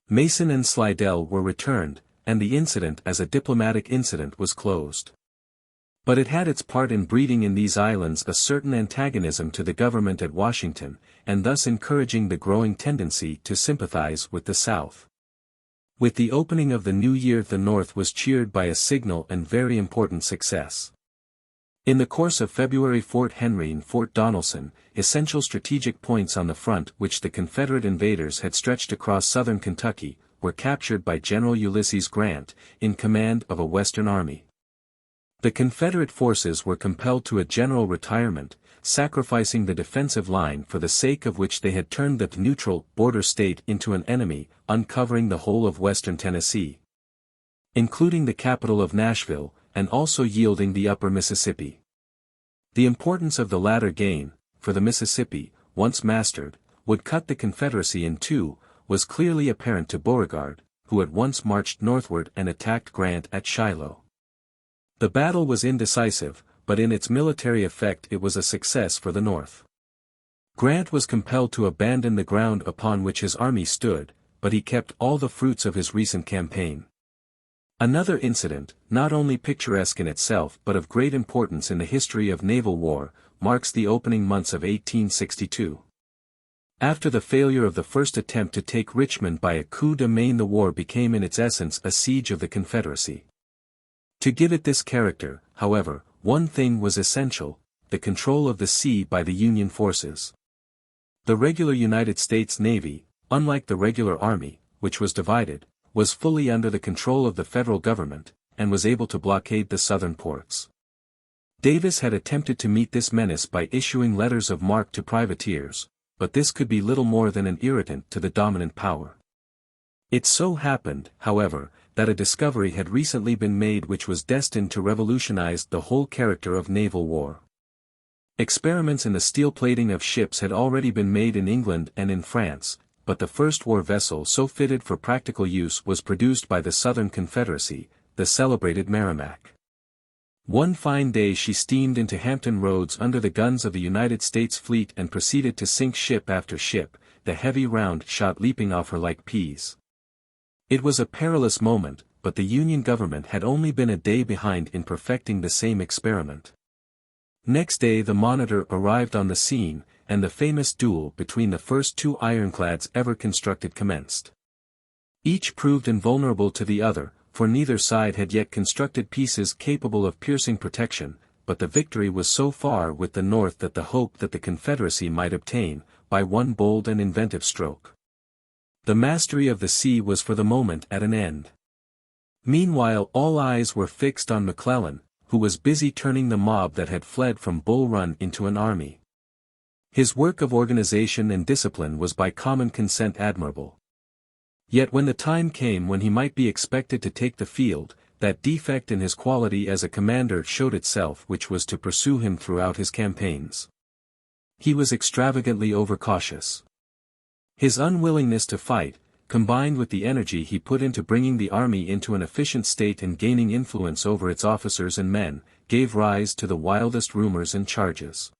Speaker 1: Mason and Slidell were returned, and the incident as a diplomatic incident was closed. But it had its part in breeding in these islands a certain antagonism to the government at Washington, and thus encouraging the growing tendency to sympathize with the South. With the opening of the new year, the North was cheered by a signal and very important success. In the course of February, Fort Henry and Fort Donelson, essential strategic points on the front which the Confederate invaders had stretched across southern Kentucky, were captured by General Ulysses Grant, in command of a Western army. The Confederate forces were compelled to a general retirement, sacrificing the defensive line for the sake of which they had turned the neutral border state into an enemy, uncovering the whole of western Tennessee, including the capital of Nashville, and also yielding the upper Mississippi. The importance of the latter gain, for the Mississippi, once mastered, would cut the Confederacy in two, was clearly apparent to Beauregard, who at once marched northward and attacked Grant at Shiloh. The battle was indecisive, but in its military effect it was a success for the North. Grant was compelled to abandon the ground upon which his army stood, but he kept all the fruits of his recent campaign. Another incident, not only picturesque in itself but of great importance in the history of naval war, marks the opening months of 1862. After the failure of the first attempt to take Richmond by a coup de main, the war became in its essence a siege of the Confederacy. To give it this character, however, one thing was essential: the control of the sea by the Union forces. The regular United States Navy, unlike the regular Army, which was divided, was fully under the control of the federal government, and was able to blockade the southern ports. Davis had attempted to meet this menace by issuing letters of marque to privateers, but this could be little more than an irritant to the dominant power. It so happened, however, that a discovery had recently been made which was destined to revolutionize the whole character of naval war. Experiments in the steel plating of ships had already been made in England and in France, but the first war vessel so fitted for practical use was produced by the Southern Confederacy, the celebrated Merrimac. One fine day she steamed into Hampton Roads under the guns of the United States fleet and proceeded to sink ship after ship, the heavy round shot leaping off her like peas. It was a perilous moment, but the Union government had only been a day behind in perfecting the same experiment. Next day the Monitor arrived on the scene, and the famous duel between the first two ironclads ever constructed commenced. Each proved invulnerable to the other, for neither side had yet constructed pieces capable of piercing protection, but the victory was so far with the North that the hope that the Confederacy might obtain, by one bold and inventive stroke, the mastery of the sea was for the moment at an end. Meanwhile all eyes were fixed on McClellan, who was busy turning the mob that had fled from Bull Run into an army. His work of organization and discipline was by common consent admirable. Yet when the time came when he might be expected to take the field, that defect in his quality as a commander showed itself which was to pursue him throughout his campaigns. He was extravagantly overcautious. His unwillingness to fight, combined with the energy he put into bringing the army into an efficient state and gaining influence over its officers and men, gave rise to the wildest rumors and charges.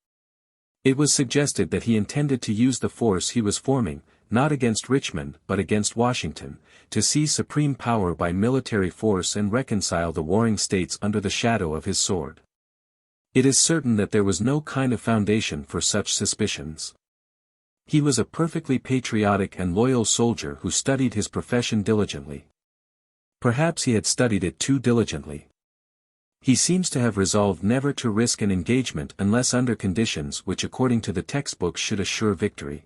Speaker 1: It was suggested that he intended to use the force he was forming, not against Richmond but against Washington, to seize supreme power by military force and reconcile the warring states under the shadow of his sword. It is certain that there was no kind of foundation for such suspicions. He was a perfectly patriotic and loyal soldier who studied his profession diligently. Perhaps he had studied it too diligently. He seems to have resolved never to risk an engagement unless under conditions which according to the textbooks should assure victory.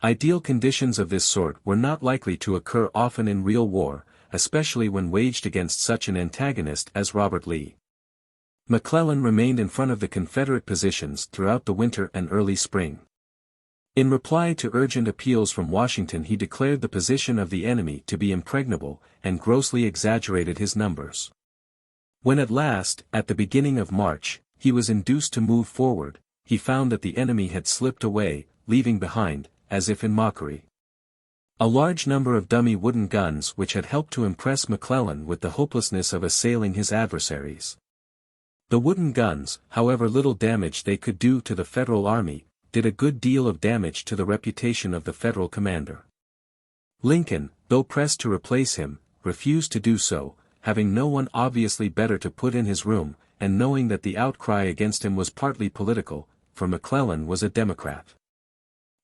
Speaker 1: Ideal conditions of this sort were not likely to occur often in real war, especially when waged against such an antagonist as Robert Lee. McClellan remained in front of the Confederate positions throughout the winter and early spring. In reply to urgent appeals from Washington he declared the position of the enemy to be impregnable, and grossly exaggerated his numbers. When at last, at the beginning of March, he was induced to move forward, he found that the enemy had slipped away, leaving behind, as if in mockery, a large number of dummy wooden guns which had helped to impress McClellan with the hopelessness of assailing his adversaries. The wooden guns, however little damage they could do to the Federal army, did a good deal of damage to the reputation of the Federal commander. Lincoln, though pressed to replace him, refused to do so, having no one obviously better to put in his room, and knowing that the outcry against him was partly political, for McClellan was a Democrat.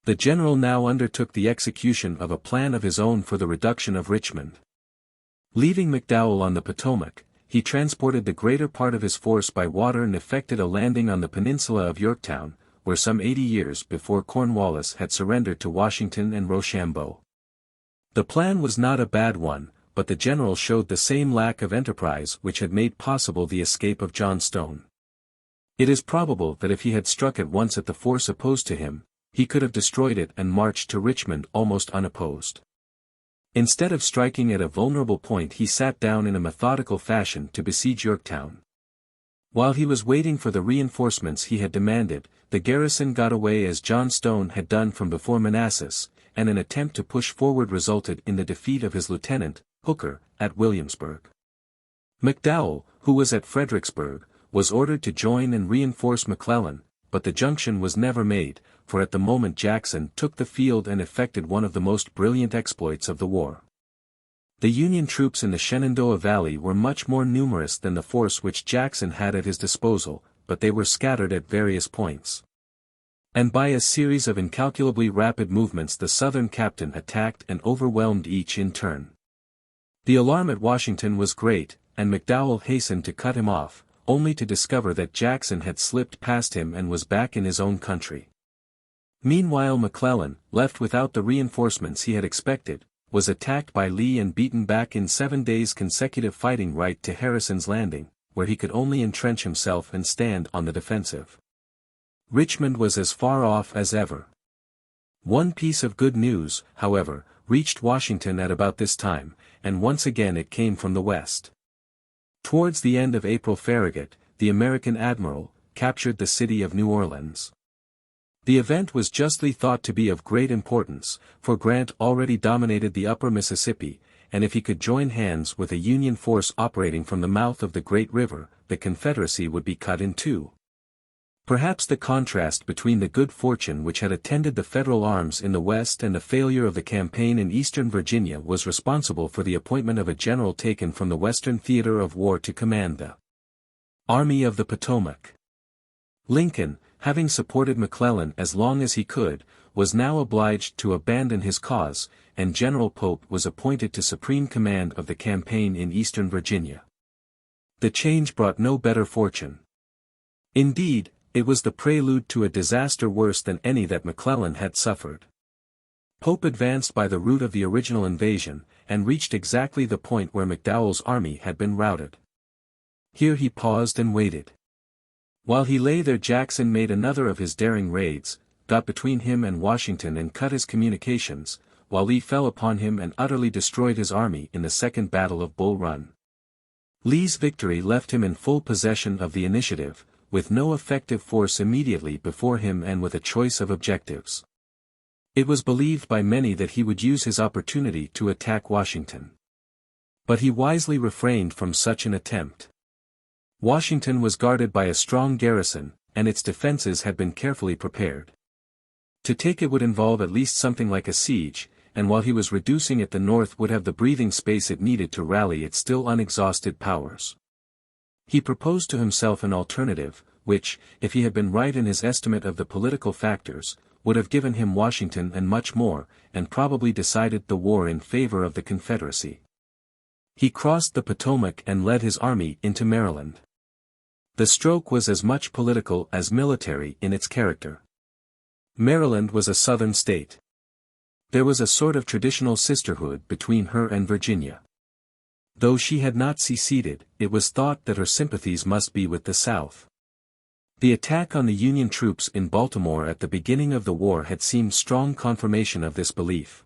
Speaker 1: The general now undertook the execution of a plan of his own for the reduction of Richmond. Leaving McDowell on the Potomac, he transported the greater part of his force by water and effected a landing on the peninsula of Yorktown, where some 80 years before Cornwallis had surrendered to Washington and Rochambeau. The plan was not a bad one, but the general showed the same lack of enterprise which had made possible the escape of Johnstone. It is probable that if he had struck at once at the force opposed to him, he could have destroyed it and marched to Richmond almost unopposed. Instead of striking at a vulnerable point, he sat down in a methodical fashion to besiege Yorktown. While he was waiting for the reinforcements he had demanded, the garrison got away as Johnstone had done from before Manassas, and an attempt to push forward resulted in the defeat of his lieutenant, Hooker, at Williamsburg. McDowell, who was at Fredericksburg, was ordered to join and reinforce McClellan, but the junction was never made, for at the moment Jackson took the field and effected one of the most brilliant exploits of the war. The Union troops in the Shenandoah Valley were much more numerous than the force which Jackson had at his disposal, but they were scattered at various points. And by a series of incalculably rapid movements the Southern captain attacked and overwhelmed each in turn. The alarm at Washington was great, and McDowell hastened to cut him off, only to discover that Jackson had slipped past him and was back in his own country. Meanwhile McClellan, left without the reinforcements he had expected, was attacked by Lee and beaten back in 7 days' consecutive fighting right to Harrison's Landing, where he could only entrench himself and stand on the defensive. Richmond was as far off as ever. One piece of good news, however, reached Washington at about this time, and once again it came from the west. Towards the end of April Farragut, the American admiral, captured the city of New Orleans. The event was justly thought to be of great importance, for Grant already dominated the upper Mississippi, and if he could join hands with a Union force operating from the mouth of the great river, the Confederacy would be cut in two. Perhaps the contrast between the good fortune which had attended the Federal arms in the West and the failure of the campaign in eastern Virginia was responsible for the appointment of a general taken from the Western theater of war to command the Army of the Potomac. Lincoln, having supported McClellan as long as he could, was now obliged to abandon his cause, and General Pope was appointed to supreme command of the campaign in eastern Virginia. The change brought no better fortune. Indeed, it was the prelude to a disaster worse than any that McClellan had suffered. Pope advanced by the route of the original invasion, and reached exactly the point where McDowell's army had been routed. Here he paused and waited. While he lay there Jackson made another of his daring raids, got between him and Washington and cut his communications, while Lee fell upon him and utterly destroyed his army in the Second Battle of Bull Run. Lee's victory left him in full possession of the initiative, with no effective force immediately before him and with a choice of objectives. It was believed by many that he would use his opportunity to attack Washington. But he wisely refrained from such an attempt. Washington was guarded by a strong garrison, and its defenses had been carefully prepared. To take it would involve at least something like a siege, and while he was reducing it the North would have the breathing space it needed to rally its still unexhausted powers. He proposed to himself an alternative, which, if he had been right in his estimate of the political factors, would have given him Washington and much more, and probably decided the war in favor of the Confederacy. He crossed the Potomac and led his army into Maryland. The stroke was as much political as military in its character. Maryland was a southern state. There was a sort of traditional sisterhood between her and Virginia. Though she had not seceded, it was thought that her sympathies must be with the South. The attack on the Union troops in Baltimore at the beginning of the war had seemed strong confirmation of this belief.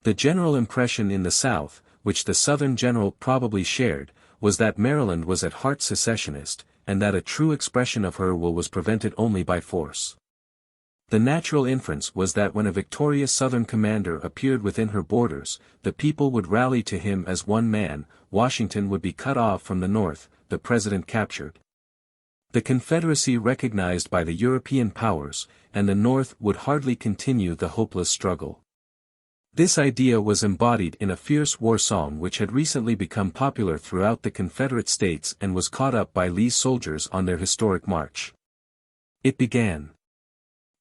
Speaker 1: The general impression in the South, which the Southern general probably shared, was that Maryland was at heart secessionist, and that a true expression of her will was prevented only by force. The natural inference was that when a victorious Southern commander appeared within her borders, the people would rally to him as one man, Washington would be cut off from the North, the President captured. The Confederacy recognized by the European powers, and the North would hardly continue the hopeless struggle. This idea was embodied in a fierce war song which had recently become popular throughout the Confederate States and was caught up by Lee's soldiers on their historic march. It began,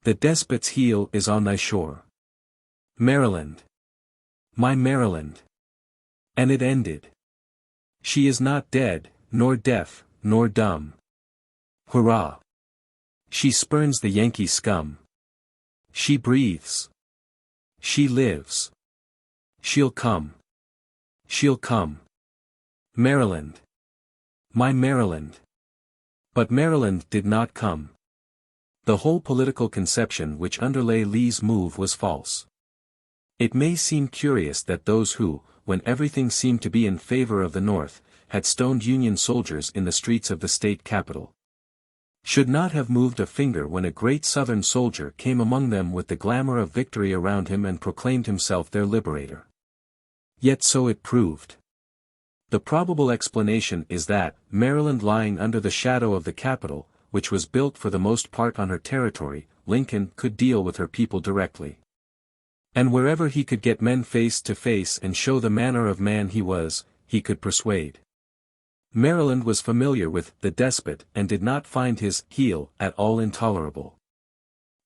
Speaker 1: The despot's heel is on thy shore. Maryland. My Maryland. And it ended. She is not dead, nor deaf, nor dumb. Hurrah! She spurns the Yankee scum. She breathes. She lives. She'll come. She'll come. Maryland. My Maryland. But Maryland did not come. The whole political conception which underlay Lee's move was false. It may seem curious that those who, when everything seemed to be in favor of the North, had stoned Union soldiers in the streets of the state capital, should not have moved a finger when a great Southern soldier came among them with the glamour of victory around him and proclaimed himself their liberator. Yet so it proved. The probable explanation is that, Maryland lying under the shadow of the capital, which was built for the most part on her territory, Lincoln could deal with her people directly. And wherever he could get men face to face and show the manner of man he was, he could persuade. Maryland was familiar with the despot and did not find his heel at all intolerable.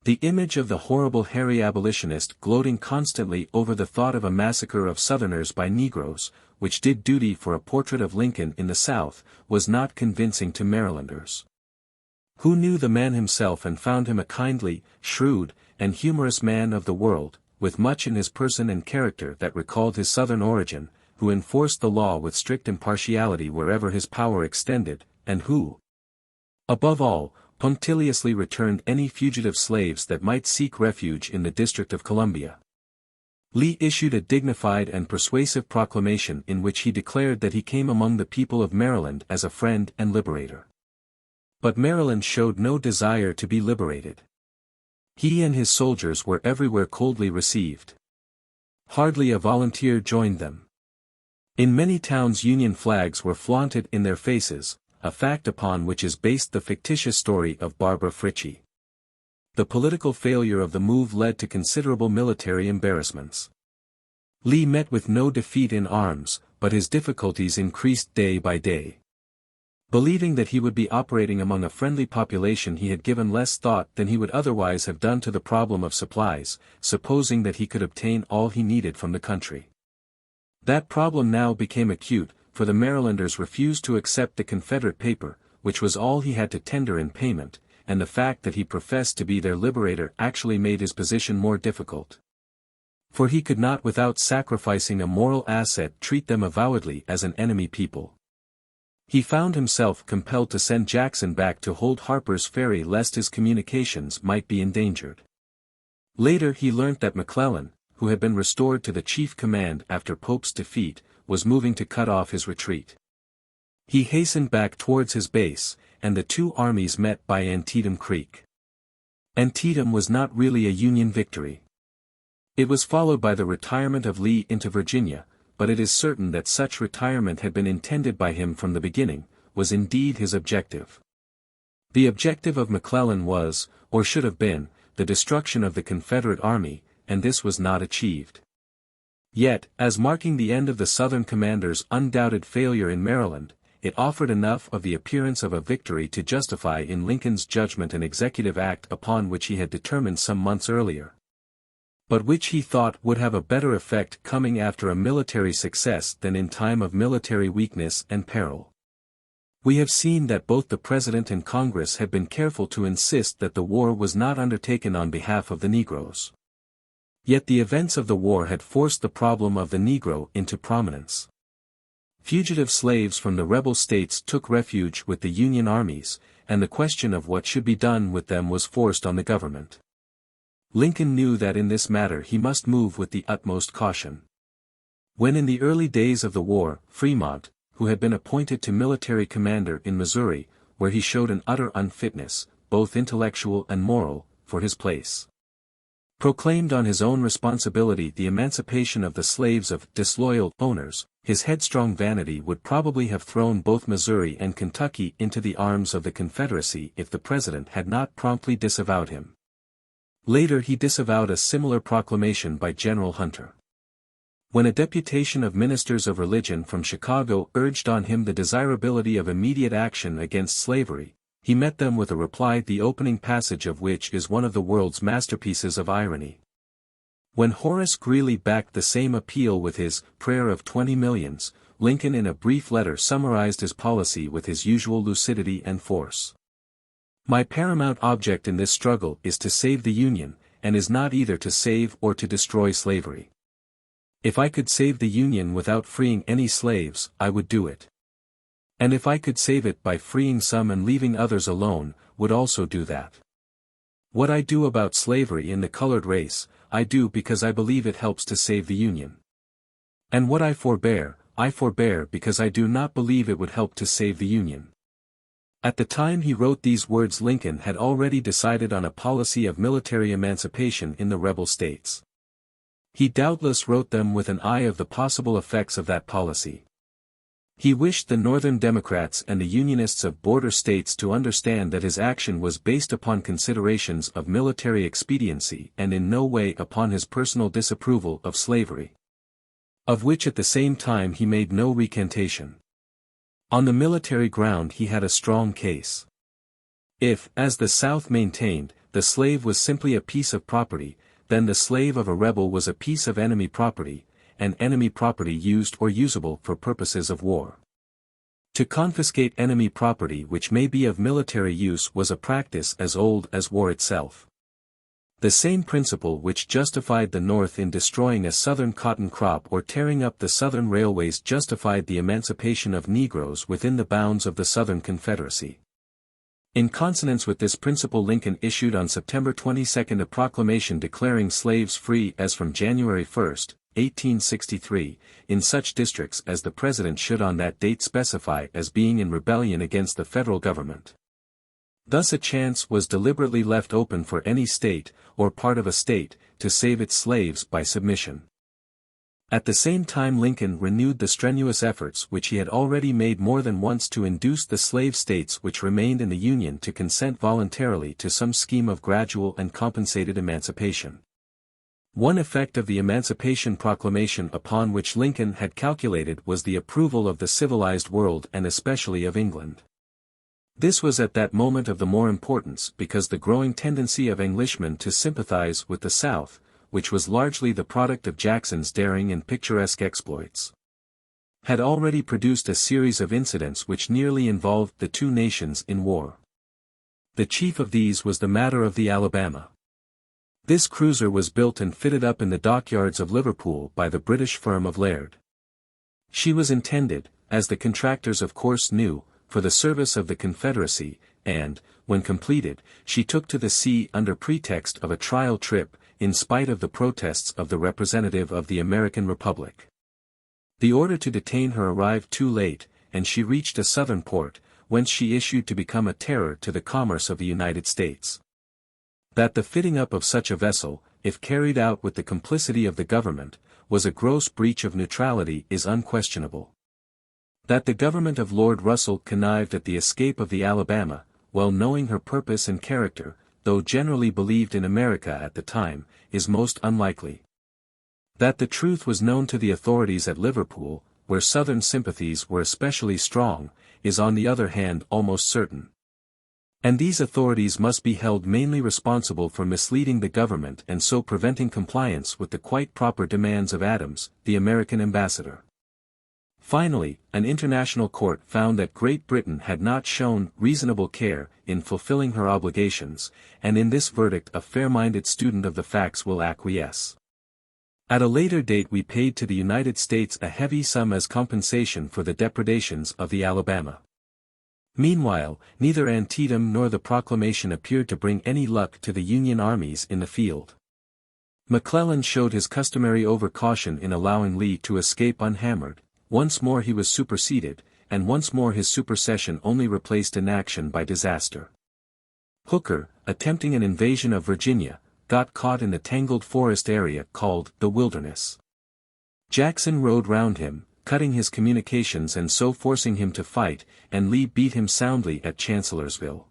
Speaker 1: The image of the horrible hairy abolitionist gloating constantly over the thought of a massacre of Southerners by Negroes, which did duty for a portrait of Lincoln in the South, was not convincing to Marylanders, who knew the man himself and found him a kindly, shrewd, and humorous man of the world, with much in his person and character that recalled his Southern origin, who enforced the law with strict impartiality wherever his power extended, and who, above all, punctiliously returned any fugitive slaves that might seek refuge in the District of Columbia. Lee issued a dignified and persuasive proclamation in which he declared that he came among the people of Maryland as a friend and liberator. But Maryland showed no desire to be liberated. He and his soldiers were everywhere coldly received. Hardly a volunteer joined them. In many towns Union flags were flaunted in their faces, a fact upon which is based the fictitious story of Barbara Fritchie. The political failure of the move led to considerable military embarrassments. Lee met with no defeat in arms, but his difficulties increased day by day. Believing that he would be operating among a friendly population, he had given less thought than he would otherwise have done to the problem of supplies, supposing that he could obtain all he needed from the country. That problem now became acute, for the Marylanders refused to accept the Confederate paper, which was all he had to tender in payment, and the fact that he professed to be their liberator actually made his position more difficult. For he could not without sacrificing a moral asset treat them avowedly as an enemy people. He found himself compelled to send Jackson back to hold Harper's Ferry lest his communications might be endangered. Later he learnt that McClellan, who had been restored to the chief command after Pope's defeat, was moving to cut off his retreat. He hastened back towards his base, and the two armies met by Antietam Creek. Antietam was not really a Union victory. It was followed by the retirement of Lee into Virginia, but it is certain that such retirement had been intended by him from the beginning, was indeed his objective. The objective of McClellan was, or should have been, the destruction of the Confederate army, and this was not achieved. Yet, as marking the end of the Southern commander's undoubted failure in Maryland, it offered enough of the appearance of a victory to justify in Lincoln's judgment an executive act upon which he had determined some months earlier, but which he thought would have a better effect coming after a military success than in time of military weakness and peril. We have seen that both the President and Congress had been careful to insist that the war was not undertaken on behalf of the Negroes. Yet the events of the war had forced the problem of the Negro into prominence. Fugitive slaves from the rebel states took refuge with the Union armies, and the question of what should be done with them was forced on the government. Lincoln knew that in this matter he must move with the utmost caution. When in the early days of the war, Fremont, who had been appointed to military commander in Missouri, where he showed an utter unfitness, both intellectual and moral, for his place, proclaimed on his own responsibility the emancipation of the slaves of disloyal owners, his headstrong vanity would probably have thrown both Missouri and Kentucky into the arms of the Confederacy if the President had not promptly disavowed him. Later he disavowed a similar proclamation by General Hunter. When a deputation of ministers of religion from Chicago urged on him the desirability of immediate action against slavery, he met them with a reply, the opening passage of which is one of the world's masterpieces of irony. When Horace Greeley backed the same appeal with his prayer of 20 millions, Lincoln in a brief letter summarized his policy with his usual lucidity and force. My paramount object in this struggle is to save the Union, and is not either to save or to destroy slavery. If I could save the Union without freeing any slaves, I would do it. And if I could save it by freeing some and leaving others alone, would also do that. What I do about slavery in the colored race, I do because I believe it helps to save the Union. And what I forbear because I do not believe it would help to save the Union. At the time he wrote these words, Lincoln had already decided on a policy of military emancipation in the rebel states. He doubtless wrote them with an eye of the possible effects of that policy. He wished the Northern Democrats and the Unionists of border states to understand that his action was based upon considerations of military expediency and in no way upon his personal disapproval of slavery, of which at the same time he made no recantation. On the military ground he had a strong case. If, as the South maintained, the slave was simply a piece of property, then the slave of a rebel was a piece of enemy property, and enemy property used or usable for purposes of war. To confiscate enemy property which may be of military use was a practice as old as war itself. The same principle which justified the North in destroying a Southern cotton crop or tearing up the Southern railways justified the emancipation of Negroes within the bounds of the Southern Confederacy. In consonance with this principle, Lincoln issued on September 22 a proclamation declaring slaves free as from January 1, 1863, in such districts as the President should on that date specify as being in rebellion against the federal government. Thus a chance was deliberately left open for any state, or part of a state, to save its slaves by submission. At the same time Lincoln renewed the strenuous efforts which he had already made more than once to induce the slave states which remained in the Union to consent voluntarily to some scheme of gradual and compensated emancipation. One effect of the Emancipation Proclamation upon which Lincoln had calculated was the approval of the civilized world and especially of England. This was at that moment of the more importance because the growing tendency of Englishmen to sympathize with the South, which was largely the product of Jackson's daring and picturesque exploits, had already produced a series of incidents which nearly involved the two nations in war. The chief of these was the matter of the Alabama. This cruiser was built and fitted up in the dockyards of Liverpool by the British firm of Laird. She was intended, as the contractors of course knew, for the service of the Confederacy, and, when completed, she took to the sea under pretext of a trial trip, in spite of the protests of the representative of the American Republic. The order to detain her arrived too late, and she reached a southern port, whence she issued to become a terror to the commerce of the United States. That the fitting up of such a vessel, if carried out with the complicity of the government, was a gross breach of neutrality is unquestionable. That the government of Lord Russell connived at the escape of the Alabama, well knowing her purpose and character, though generally believed in America at the time, is most unlikely. That the truth was known to the authorities at Liverpool, where Southern sympathies were especially strong, is on the other hand almost certain. And these authorities must be held mainly responsible for misleading the government and so preventing compliance with the quite proper demands of Adams, the American ambassador. Finally, an international court found that Great Britain had not shown reasonable care in fulfilling her obligations, and in this verdict a fair-minded student of the facts will acquiesce. At a later date we paid to the United States a heavy sum as compensation for the depredations of the Alabama. Meanwhile, neither Antietam nor the proclamation appeared to bring any luck to the Union armies in the field. McClellan showed his customary overcaution in allowing Lee to escape unhammered. Once more he was superseded, and once more his supersession only replaced inaction by disaster. Hooker, attempting an invasion of Virginia, got caught in the tangled forest area called the Wilderness. Jackson rode round him, cutting his communications and so forcing him to fight, and Lee beat him soundly at Chancellorsville.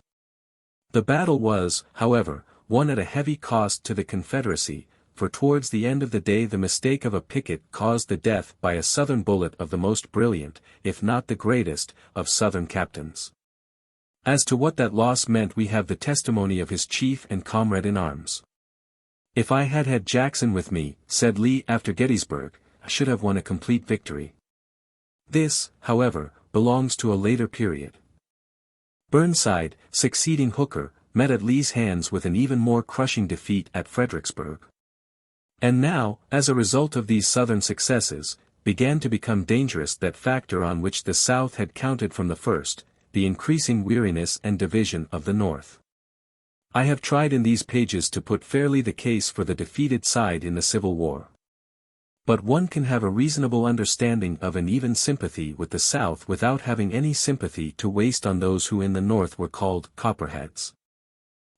Speaker 1: The battle was, however, won at a heavy cost to the Confederacy, for towards the end of the day the mistake of a picket caused the death by a Southern bullet of the most brilliant, if not the greatest, of Southern captains. As to what that loss meant, we have the testimony of his chief and comrade in arms. "If I had had Jackson with me," said Lee after Gettysburg, "I should have won a complete victory." This, however, belongs to a later period. Burnside, succeeding Hooker, met at Lee's hands with an even more crushing defeat at Fredericksburg. And now, as a result of these Southern successes, began to become dangerous that factor on which the South had counted from the first, the increasing weariness and division of the North. I have tried in these pages to put fairly the case for the defeated side in the Civil War. But one can have a reasonable understanding of and even sympathy with the South without having any sympathy to waste on those who in the North were called Copperheads.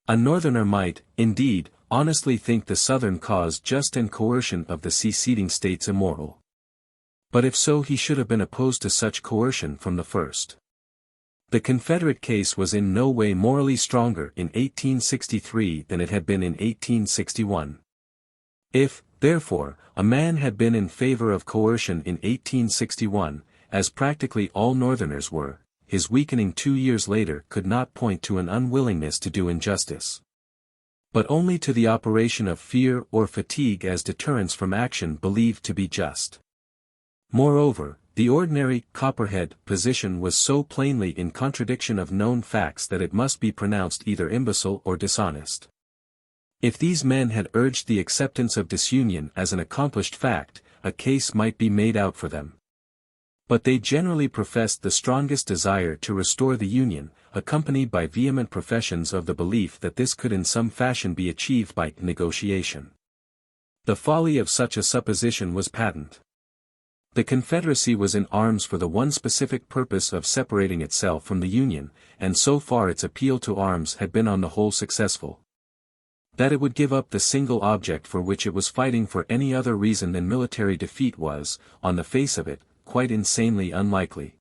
Speaker 1: A Northerner might, indeed, honestly think the Southern cause just and coercion of the seceding states immoral. But if so, he should have been opposed to such coercion from the first. The Confederate case was in no way morally stronger in 1863 than it had been in 1861. If, therefore, a man had been in favor of coercion in 1861, as practically all Northerners were, his weakening 2 years later could not point to an unwillingness to do injustice, but only to the operation of fear or fatigue as deterrence from action believed to be just. Moreover, the ordinary Copperhead position was so plainly in contradiction of known facts that it must be pronounced either imbecile or dishonest. If these men had urged the acceptance of disunion as an accomplished fact, a case might be made out for them. But they generally professed the strongest desire to restore the Union, accompanied by vehement professions of the belief that this could in some fashion be achieved by negotiation. The folly of such a supposition was patent. The Confederacy was in arms for the one specific purpose of separating itself from the Union, and so far its appeal to arms had been on the whole successful. That it would give up the single object for which it was fighting for any other reason than military defeat was, on the face of it, quite insanely unlikely.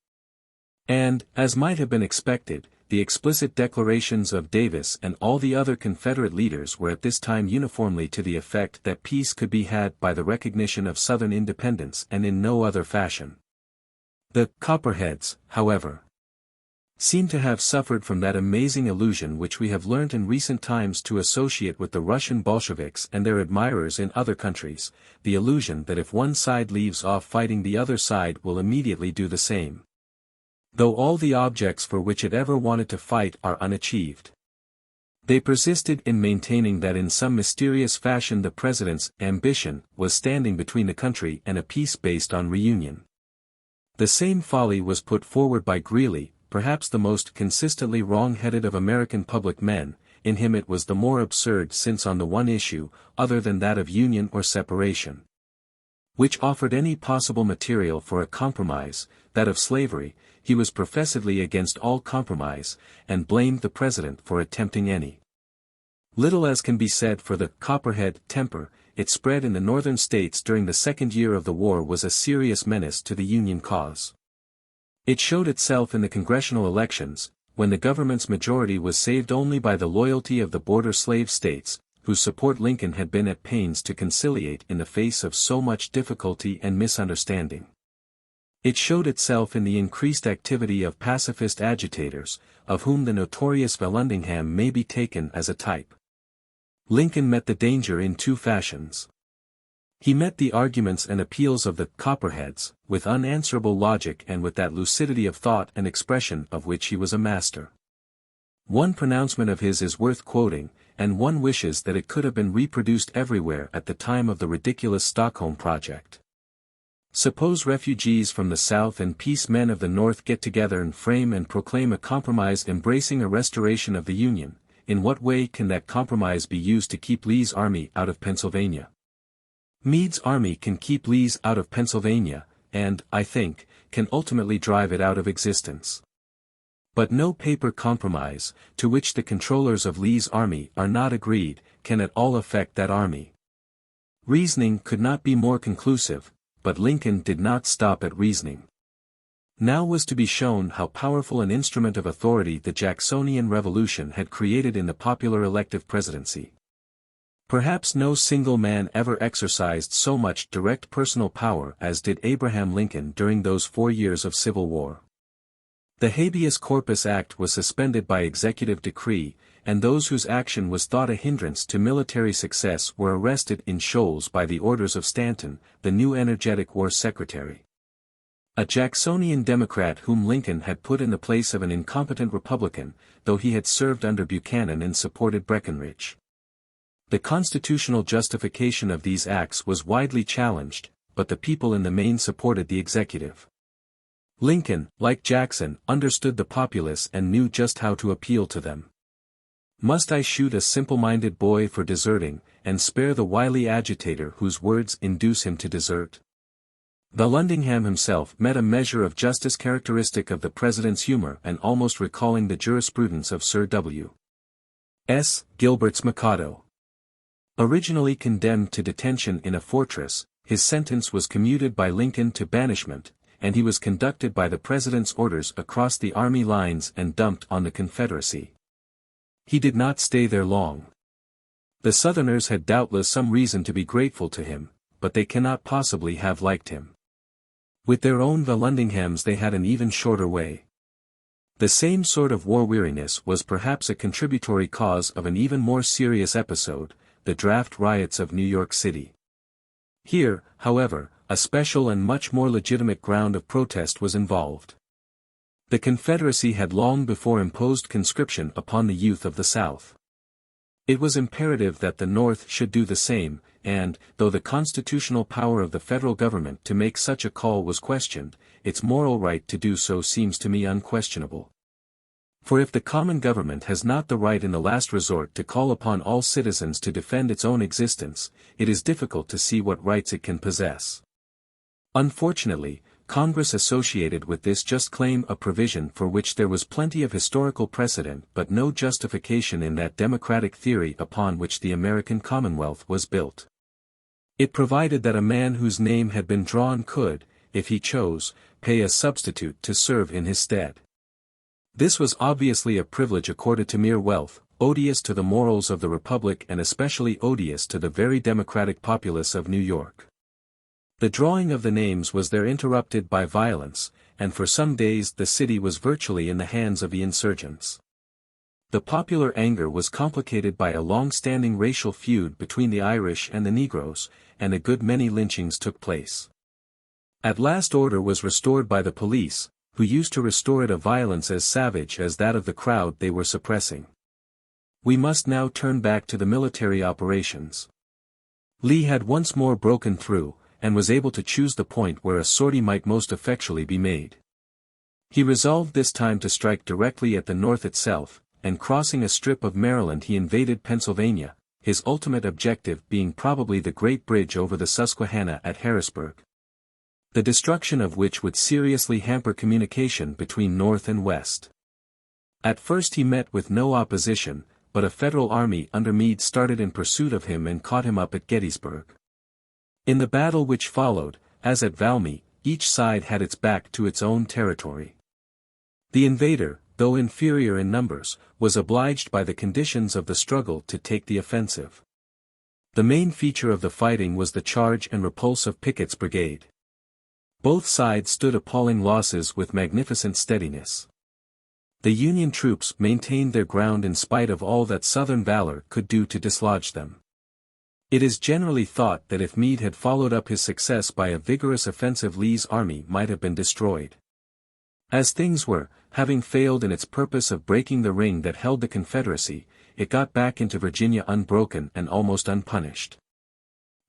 Speaker 1: And, as might have been expected, the explicit declarations of Davis and all the other Confederate leaders were at this time uniformly to the effect that peace could be had by the recognition of Southern independence and in no other fashion. The Copperheads, however, seem to have suffered from that amazing illusion which we have learnt in recent times to associate with the Russian Bolsheviks and their admirers in other countries, the illusion that if one side leaves off fighting the other side will immediately do the same, though all the objects for which it ever wanted to fight are unachieved. They persisted in maintaining that in some mysterious fashion the President's ambition was standing between the country and a peace based on reunion. The same folly was put forward by Greeley, perhaps the most consistently wrong-headed of American public men. In him it was the more absurd since on the one issue, other than that of union or separation, which offered any possible material for a compromise, that of slavery, he was professedly against all compromise, and blamed the President for attempting any. Little as can be said for the Copperhead temper, it spread in the Northern states during the second year of the war was a serious menace to the Union cause. It showed itself in the congressional elections, when the government's majority was saved only by the loyalty of the border slave states, whose support Lincoln had been at pains to conciliate in the face of so much difficulty and misunderstanding. It showed itself in the increased activity of pacifist agitators, of whom the notorious Vallandigham may be taken as a type. Lincoln met the danger in two fashions. He met the arguments and appeals of the Copperheads, with unanswerable logic and with that lucidity of thought and expression of which he was a master. One pronouncement of his is worth quoting, and one wishes that it could have been reproduced everywhere at the time of the ridiculous Stockholm Project. Suppose refugees from the South and peace men of the North get together and frame and proclaim a compromise embracing a restoration of the Union. In what way can that compromise be used to keep Lee's army out of Pennsylvania? Meade's army can keep Lee's out of Pennsylvania, and, I think, can ultimately drive it out of existence. But no paper compromise, to which the controllers of Lee's army are not agreed, can at all affect that army. Reasoning could not be more conclusive, but Lincoln did not stop at reasoning. Now was to be shown how powerful an instrument of authority the Jacksonian Revolution had created in the popular elective presidency. Perhaps no single man ever exercised so much direct personal power as did Abraham Lincoln during those 4 years of Civil War. The Habeas Corpus Act was suspended by executive decree, and those whose action was thought a hindrance to military success were arrested in shoals by the orders of Stanton, the new energetic war secretary. A Jacksonian Democrat whom Lincoln had put in the place of an incompetent Republican, though he had served under Buchanan and supported Breckinridge. The constitutional justification of these acts was widely challenged, but the people in the main supported the executive. Lincoln, like Jackson, understood the populace and knew just how to appeal to them. Must I shoot a simple-minded boy for deserting, and spare the wily agitator whose words induce him to desert? Vallandigham himself met a measure of justice characteristic of the president's humor and almost recalling the jurisprudence of Sir W. S. Gilbert's Mikado. Originally condemned to detention in a fortress, his sentence was commuted by Lincoln to banishment, and he was conducted by the president's orders across the army lines and dumped on the Confederacy. He did not stay there long. The Southerners had doubtless some reason to be grateful to him, but they cannot possibly have liked him. With their own Vallandighams they had an even shorter way. The same sort of war-weariness was perhaps a contributory cause of an even more serious episode, the draft riots of New York City. Here, however, a special and much more legitimate ground of protest was involved. The Confederacy had long before imposed conscription upon the youth of the South. It was imperative that the North should do the same, and, though the constitutional power of the federal government to make such a call was questioned, its moral right to do so seems to me unquestionable. For if the common government has not the right in the last resort to call upon all citizens to defend its own existence, it is difficult to see what rights it can possess. Unfortunately, Congress associated with this just claim a provision for which there was plenty of historical precedent but no justification in that democratic theory upon which the American Commonwealth was built. It provided that a man whose name had been drawn could, if he chose, pay a substitute to serve in his stead. This was obviously a privilege accorded to mere wealth, odious to the morals of the Republic and especially odious to the very democratic populace of New York. The drawing of the names was there interrupted by violence, and for some days the city was virtually in the hands of the insurgents. The popular anger was complicated by a long-standing racial feud between the Irish and the Negroes, and a good many lynchings took place. At last order was restored by the police, who used to restore it a violence as savage as that of the crowd they were suppressing. We must now turn back to the military operations. Lee had once more broken through, and was able to choose the point where a sortie might most effectually be made. He resolved this time to strike directly at the North itself, and crossing a strip of Maryland he invaded Pennsylvania, his ultimate objective being probably the great bridge over the Susquehanna at Harrisburg, the destruction of which would seriously hamper communication between North and West. At first he met with no opposition, but a Federal army under Meade started in pursuit of him and caught him up at Gettysburg. In the battle which followed, as at Valmy, each side had its back to its own territory. The invader, though inferior in numbers, was obliged by the conditions of the struggle to take the offensive. The main feature of the fighting was the charge and repulse of Pickett's brigade. Both sides stood appalling losses with magnificent steadiness. The Union troops maintained their ground in spite of all that Southern valor could do to dislodge them. It is generally thought that if Meade had followed up his success by a vigorous offensive, Lee's army might have been destroyed. As things were, having failed in its purpose of breaking the ring that held the Confederacy, it got back into Virginia unbroken and almost unpunished.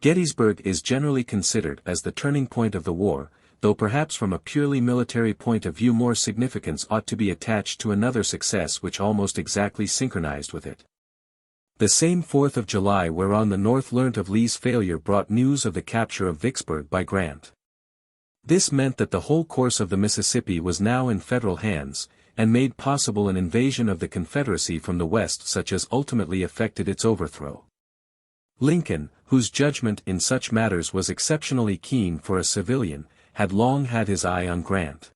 Speaker 1: Gettysburg is generally considered as the turning point of the war, though perhaps from a purely military point of view more significance ought to be attached to another success which almost exactly synchronized with it. The same 4th of July whereon the North learnt of Lee's failure brought news of the capture of Vicksburg by Grant. This meant that the whole course of the Mississippi was now in Federal hands, and made possible an invasion of the Confederacy from the West such as ultimately effected its overthrow. Lincoln, whose judgment in such matters was exceptionally keen for a civilian, had long had his eye on Grant.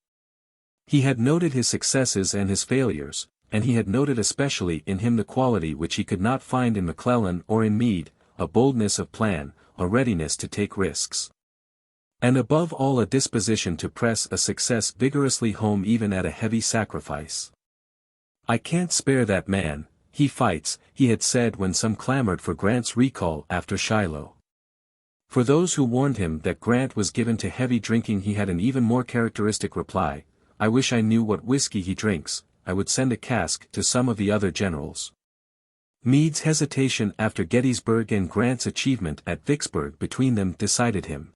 Speaker 1: He had noted his successes and his failures, and he had noted especially in him the quality which he could not find in McClellan or in Meade, a boldness of plan, a readiness to take risks. And above all a disposition to press a success vigorously home even at a heavy sacrifice. "I can't spare that man, he fights," he had said when some clamored for Grant's recall after Shiloh. For those who warned him that Grant was given to heavy drinking he had an even more characteristic reply: "I wish I knew what whiskey he drinks, I would send a cask to some of the other generals." Meade's hesitation after Gettysburg and Grant's achievement at Vicksburg between them decided him.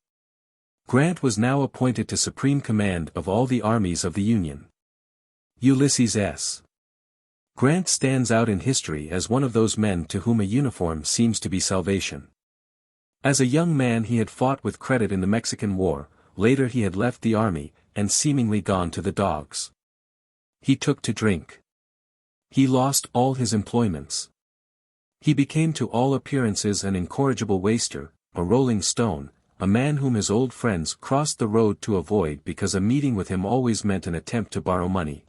Speaker 1: Grant was now appointed to supreme command of all the armies of the Union. Ulysses S. Grant stands out in history as one of those men to whom a uniform seems to be salvation. As a young man he had fought with credit in the Mexican War, later he had left the army, and seemingly gone to the dogs. He took to drink. He lost all his employments. He became to all appearances an incorrigible waster, a rolling stone, a man whom his old friends crossed the road to avoid because a meeting with him always meant an attempt to borrow money.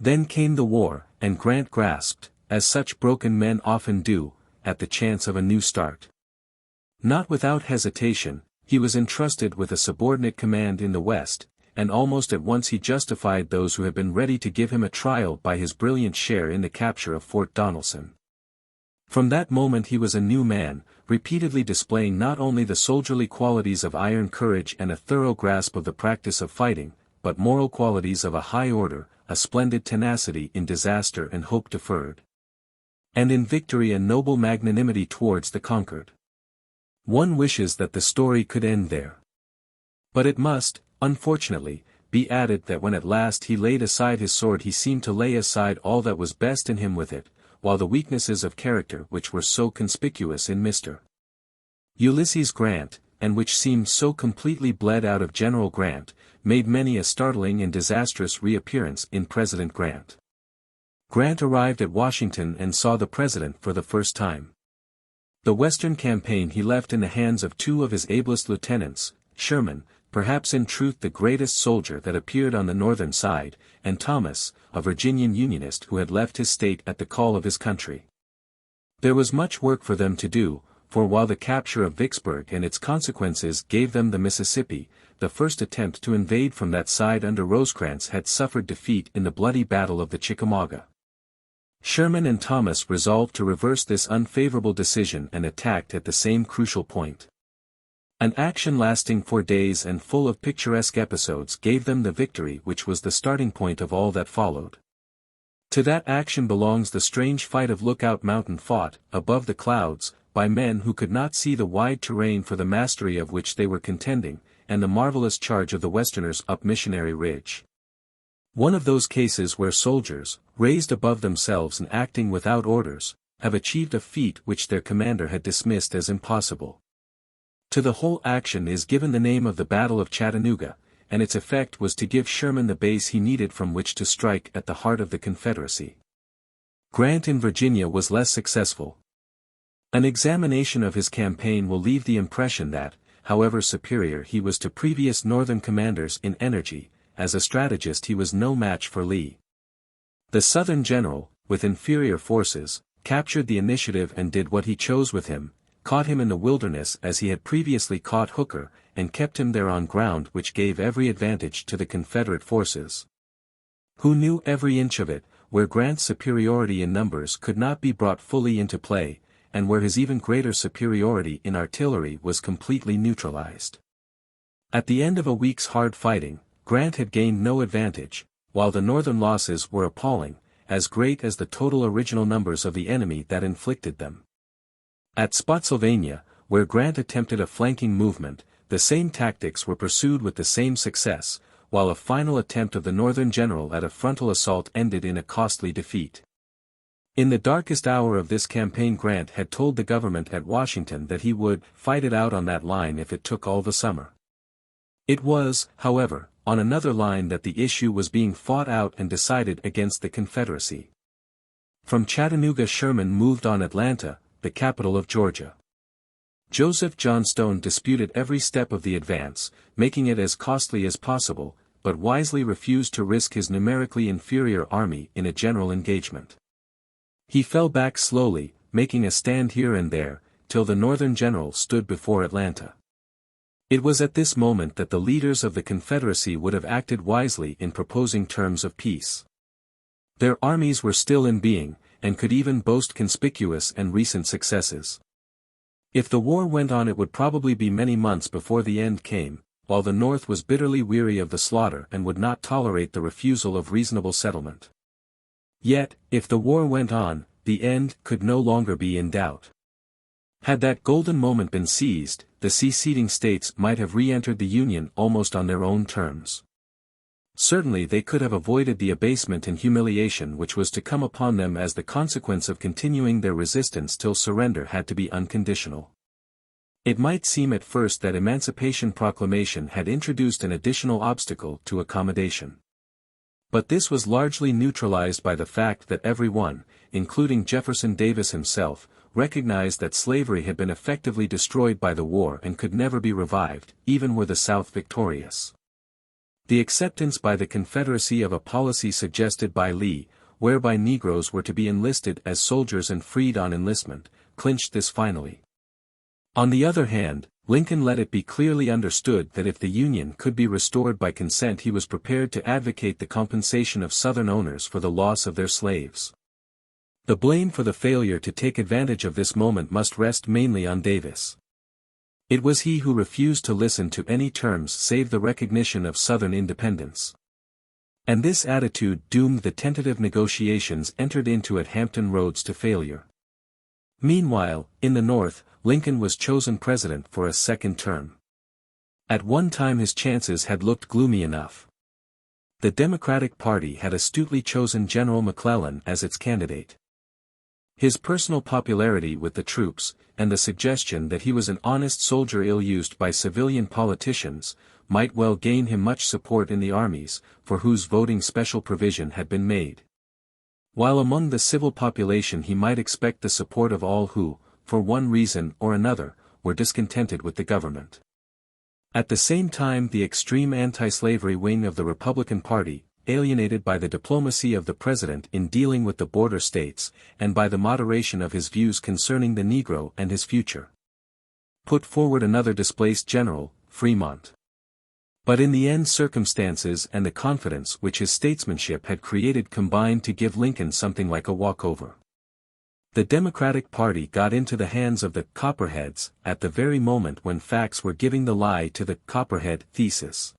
Speaker 1: Then came the war, and Grant grasped, as such broken men often do, at the chance of a new start. Not without hesitation, he was entrusted with a subordinate command in the West, and almost at once he justified those who had been ready to give him a trial by his brilliant share in the capture of Fort Donelson. From that moment he was a new man, repeatedly displaying not only the soldierly qualities of iron courage and a thorough grasp of the practice of fighting, but moral qualities of a high order, a splendid tenacity in disaster and hope deferred. And in victory a noble magnanimity towards the conquered. One wishes that the story could end there. But it must, unfortunately, be added that when at last he laid aside his sword he seemed to lay aside all that was best in him with it, while the weaknesses of character which were so conspicuous in Mr. Ulysses Grant, and which seemed so completely bled out of General Grant, made many a startling and disastrous reappearance in President Grant. Grant arrived at Washington and saw the President for the first time. The Western campaign he left in the hands of two of his ablest lieutenants, Sherman, perhaps in truth the greatest soldier that appeared on the northern side, and Thomas, a Virginian Unionist who had left his state at the call of his country. There was much work for them to do, for while the capture of Vicksburg and its consequences gave them the Mississippi, the first attempt to invade from that side under Rosecrans had suffered defeat in the bloody Battle of the Chickamauga. Sherman and Thomas resolved to reverse this unfavorable decision and attacked at the same crucial point. An action lasting 4 days and full of picturesque episodes gave them the victory which was the starting point of all that followed. To that action belongs the strange fight of Lookout Mountain fought, above the clouds, by men who could not see the wide terrain for the mastery of which they were contending, and the marvelous charge of the Westerners up Missionary Ridge. One of those cases where soldiers, raised above themselves and acting without orders, have achieved a feat which their commander had dismissed as impossible. To the whole action is given the name of the Battle of Chattanooga, and its effect was to give Sherman the base he needed from which to strike at the heart of the Confederacy. Grant in Virginia was less successful. An examination of his campaign will leave the impression that, however superior he was to previous Northern commanders in energy, as a strategist he was no match for Lee. The Southern general, with inferior forces, captured the initiative and did what he chose with him, caught him in the wilderness as he had previously caught Hooker, and kept him there on ground which gave every advantage to the Confederate forces. Who knew every inch of it, where Grant's superiority in numbers could not be brought fully into play, and where his even greater superiority in artillery was completely neutralized. At the end of a week's hard fighting, Grant had gained no advantage, while the Northern losses were appalling, as great as the total original numbers of the enemy that inflicted them. At Spotsylvania, where Grant attempted a flanking movement, the same tactics were pursued with the same success, while a final attempt of the Northern general at a frontal assault ended in a costly defeat. In the darkest hour of this campaign Grant had told the government at Washington that he would fight it out on that line if it took all the summer. It was, however, on another line that the issue was being fought out and decided against the Confederacy. From Chattanooga Sherman moved on Atlanta, the capital of Georgia. Joseph Johnstone disputed every step of the advance, making it as costly as possible, but wisely refused to risk his numerically inferior army in a general engagement. He fell back slowly, making a stand here and there, till the Northern general stood before Atlanta. It was at this moment that the leaders of the Confederacy would have acted wisely in proposing terms of peace. Their armies were still in being, and could even boast conspicuous and recent successes. If the war went on, it would probably be many months before the end came, while the North was bitterly weary of the slaughter and would not tolerate the refusal of reasonable settlement. Yet, if the war went on, the end could no longer be in doubt. Had that golden moment been seized, the seceding states might have re-entered the Union almost on their own terms. Certainly they could have avoided the abasement and humiliation which was to come upon them as the consequence of continuing their resistance till surrender had to be unconditional. It might seem at first that Emancipation Proclamation had introduced an additional obstacle to accommodation. But this was largely neutralized by the fact that everyone, including Jefferson Davis himself, recognized that slavery had been effectively destroyed by the war and could never be revived, even were the South victorious. The acceptance by the Confederacy of a policy suggested by Lee, whereby Negroes were to be enlisted as soldiers and freed on enlistment, clinched this finally. On the other hand, Lincoln let it be clearly understood that if the Union could be restored by consent, he was prepared to advocate the compensation of Southern owners for the loss of their slaves. The blame for the failure to take advantage of this moment must rest mainly on Davis. It was he who refused to listen to any terms save the recognition of Southern independence. And this attitude doomed the tentative negotiations entered into at Hampton Roads to failure. Meanwhile, in the North, Lincoln was chosen president for a second term. At one time his chances had looked gloomy enough. The Democratic Party had astutely chosen General McClellan as its candidate. His personal popularity with the troops, and the suggestion that he was an honest soldier ill-used by civilian politicians, might well gain him much support in the armies, for whose voting special provision had been made. While among the civil population he might expect the support of all who, for one reason or another, were discontented with the government. At the same time, the extreme anti-slavery wing of the Republican Party, alienated by the diplomacy of the President in dealing with the border states, and by the moderation of his views concerning the Negro and his future, put forward another displaced general, Fremont. But in the end circumstances and the confidence which his statesmanship had created combined to give Lincoln something like a walkover. The Democratic Party got into the hands of the Copperheads at the very moment when facts were giving the lie to the Copperhead thesis.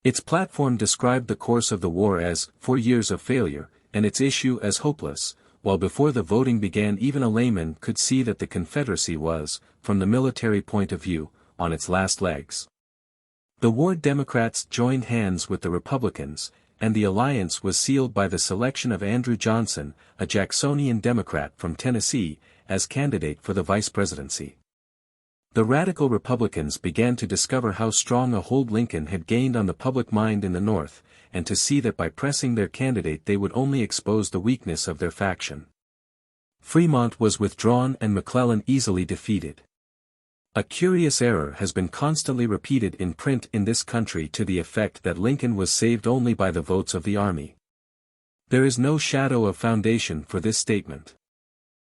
Speaker 1: Its platform described the course of the war as 4 years of failure, and its issue as hopeless, while before the voting began even a layman could see that the Confederacy was, from the military point of view, on its last legs. The war Democrats joined hands with the Republicans, and the alliance was sealed by the selection of Andrew Johnson, a Jacksonian Democrat from Tennessee, as candidate for the vice presidency. The radical Republicans began to discover how strong a hold Lincoln had gained on the public mind in the North, and to see that by pressing their candidate they would only expose the weakness of their faction. Fremont was withdrawn and McClellan easily defeated. A curious error has been constantly repeated in print in this country to the effect that Lincoln was saved only by the votes of the army. There is no shadow of foundation for this statement.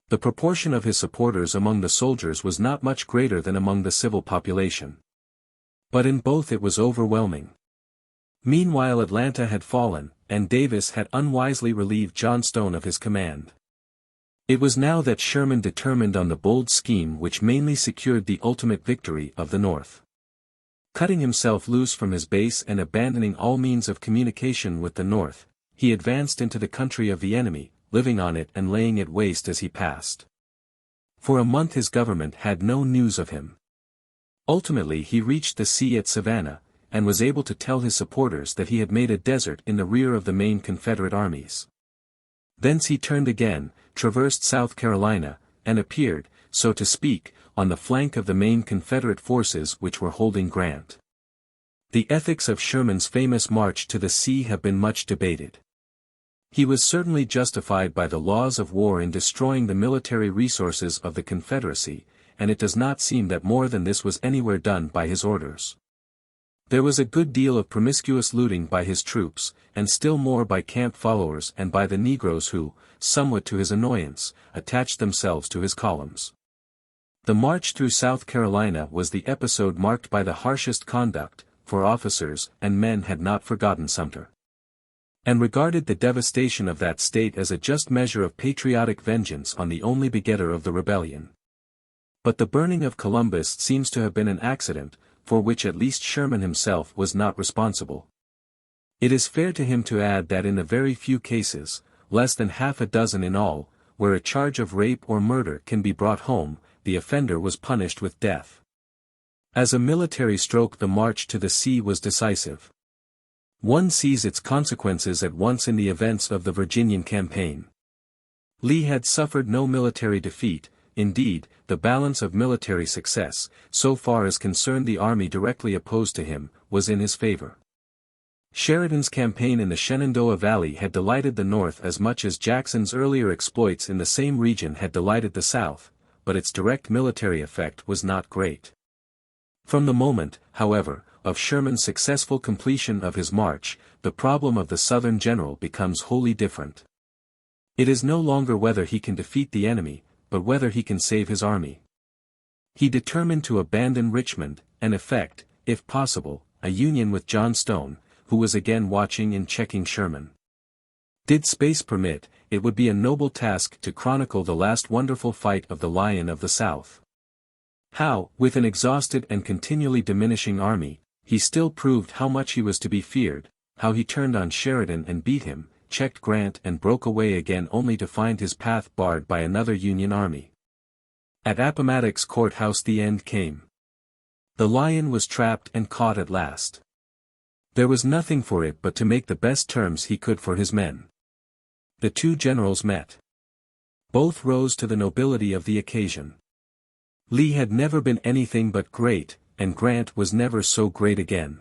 Speaker 1: The proportion of his supporters among the soldiers was not much greater than among the civil population. But in both it was overwhelming. Meanwhile Atlanta had fallen, and Davis had unwisely relieved Johnstone of his command. It was now that Sherman determined on the bold scheme which mainly secured the ultimate victory of the North. Cutting himself loose from his base and abandoning all means of communication with the North, he advanced into the country of the enemy, living on it and laying it waste as he passed. For a month his government had no news of him. Ultimately he reached the sea at Savannah, and was able to tell his supporters that he had made a desert in the rear of the main Confederate armies. Thence he turned again, traversed South Carolina, and appeared, so to speak, on the flank of the main Confederate forces which were holding Grant. The ethics of Sherman's famous march to the sea have been much debated. He was certainly justified by the laws of war in destroying the military resources of the Confederacy, and it does not seem that more than this was anywhere done by his orders. There was a good deal of promiscuous looting by his troops, and still more by camp followers and by the Negroes who, somewhat to his annoyance, attached themselves to his columns. The march through South Carolina was the episode marked by the harshest conduct, for officers and men had not forgotten Sumter, and regarded the devastation of that state as a just measure of patriotic vengeance on the only begetter of the rebellion. But the burning of Columbus seems to have been an accident, for which at least Sherman himself was not responsible. It is fair to him to add that in a very few cases, less than half a dozen in all, where a charge of rape or murder can be brought home, the offender was punished with death. As a military stroke, the march to the sea was decisive. One sees its consequences at once in the events of the Virginian campaign. Lee had suffered no military defeat. Indeed, the balance of military success, so far as concerned the army directly opposed to him, was in his favor. Sheridan's campaign in the Shenandoah Valley had delighted the North as much as Jackson's earlier exploits in the same region had delighted the South, but its direct military effect was not great. From the moment, however, of Sherman's successful completion of his march, the problem of the Southern general becomes wholly different. It is no longer whether he can defeat the enemy, but whether he can save his army. He determined to abandon Richmond, and effect, if possible, a union with John Stone, who was again watching and checking Sherman. Did space permit, it would be a noble task to chronicle the last wonderful fight of the Lion of the South. How, with an exhausted and continually diminishing army, he still proved how much he was to be feared, how he turned on Sheridan and beat him, checked Grant and broke away again only to find his path barred by another Union army. At Appomattox Courthouse the end came. The Lion was trapped and caught at last. There was nothing for it but to make the best terms he could for his men. The two generals met. Both rose to the nobility of the occasion. Lee had never been anything but great, and Grant was never so great again.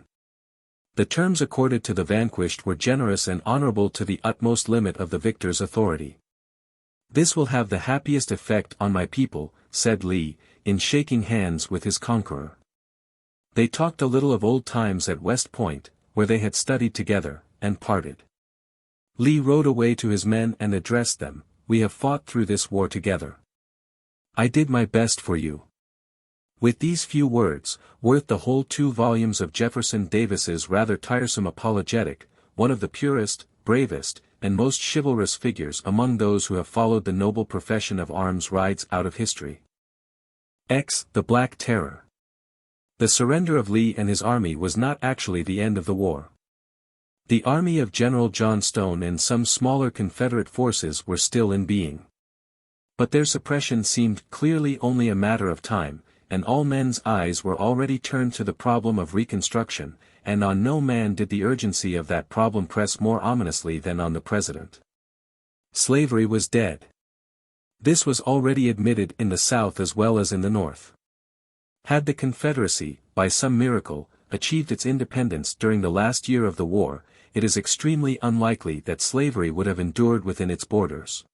Speaker 1: The terms accorded to the vanquished were generous and honorable to the utmost limit of the victor's authority. "This will have the happiest effect on my people," said Lee, in shaking hands with his conqueror. They talked a little of old times at West Point, where they had studied together, and parted. Lee rode away to his men and addressed them, "We have fought through this war together. I did my best for you." With these few words, worth the whole 2 volumes of Jefferson Davis's rather tiresome apologetic, one of the purest, bravest, and most chivalrous figures among those who have followed the noble profession of arms rides out of history. The Black Terror. The surrender of Lee and his army was not actually the end of the war. The army of General John Stone and some smaller Confederate forces were still in being. But their suppression seemed clearly only a matter of time, and all men's eyes were already turned to the problem of Reconstruction, and on no man did the urgency of that problem press more ominously than on the President. Slavery was dead. This was already admitted in the South as well as in the North. Had the Confederacy, by some miracle, achieved its independence during the last year of the war, it is extremely unlikely that slavery would have endured within its borders.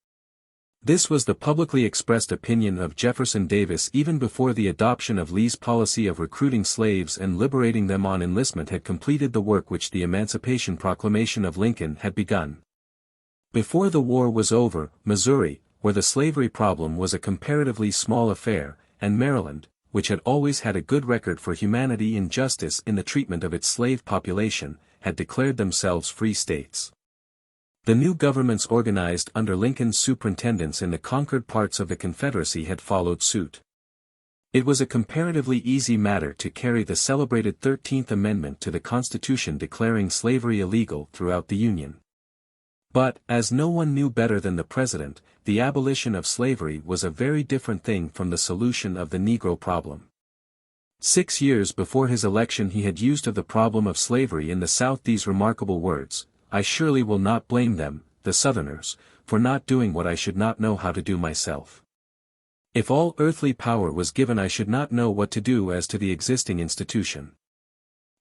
Speaker 1: This was the publicly expressed opinion of Jefferson Davis even before the adoption of Lee's policy of recruiting slaves and liberating them on enlistment had completed the work which the Emancipation Proclamation of Lincoln had begun. Before the war was over, Missouri, where the slavery problem was a comparatively small affair, and Maryland, which had always had a good record for humanity and justice in the treatment of its slave population, had declared themselves free states. The new governments organized under Lincoln's superintendence in the conquered parts of the Confederacy had followed suit. It was a comparatively easy matter to carry the celebrated 13th Amendment to the Constitution declaring slavery illegal throughout the Union. But, as no one knew better than the President, the abolition of slavery was a very different thing from the solution of the Negro problem. 6 years before his election he had used of the problem of slavery in the South these remarkable words: "I surely will not blame them, the Southerners, for not doing what I should not know how to do myself. If all earthly power was given I should not know what to do as to the existing institution."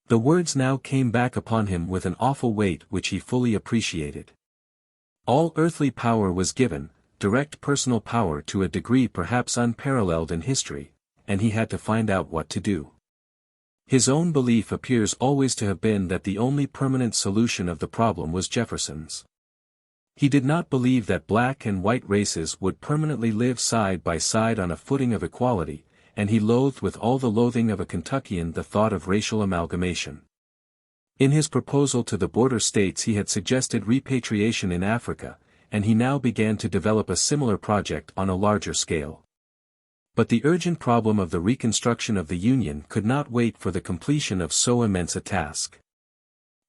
Speaker 1: The words now came back upon him with an awful weight which he fully appreciated. All earthly power was given, direct personal power to a degree perhaps unparalleled in history, and he had to find out what to do. His own belief appears always to have been that the only permanent solution of the problem was Jefferson's. He did not believe that black and white races would permanently live side by side on a footing of equality, and he loathed with all the loathing of a Kentuckian the thought of racial amalgamation. In his proposal to the border states he had suggested repatriation in Africa, and he now began to develop a similar project on a larger scale. But the urgent problem of the reconstruction of the Union could not wait for the completion of so immense a task.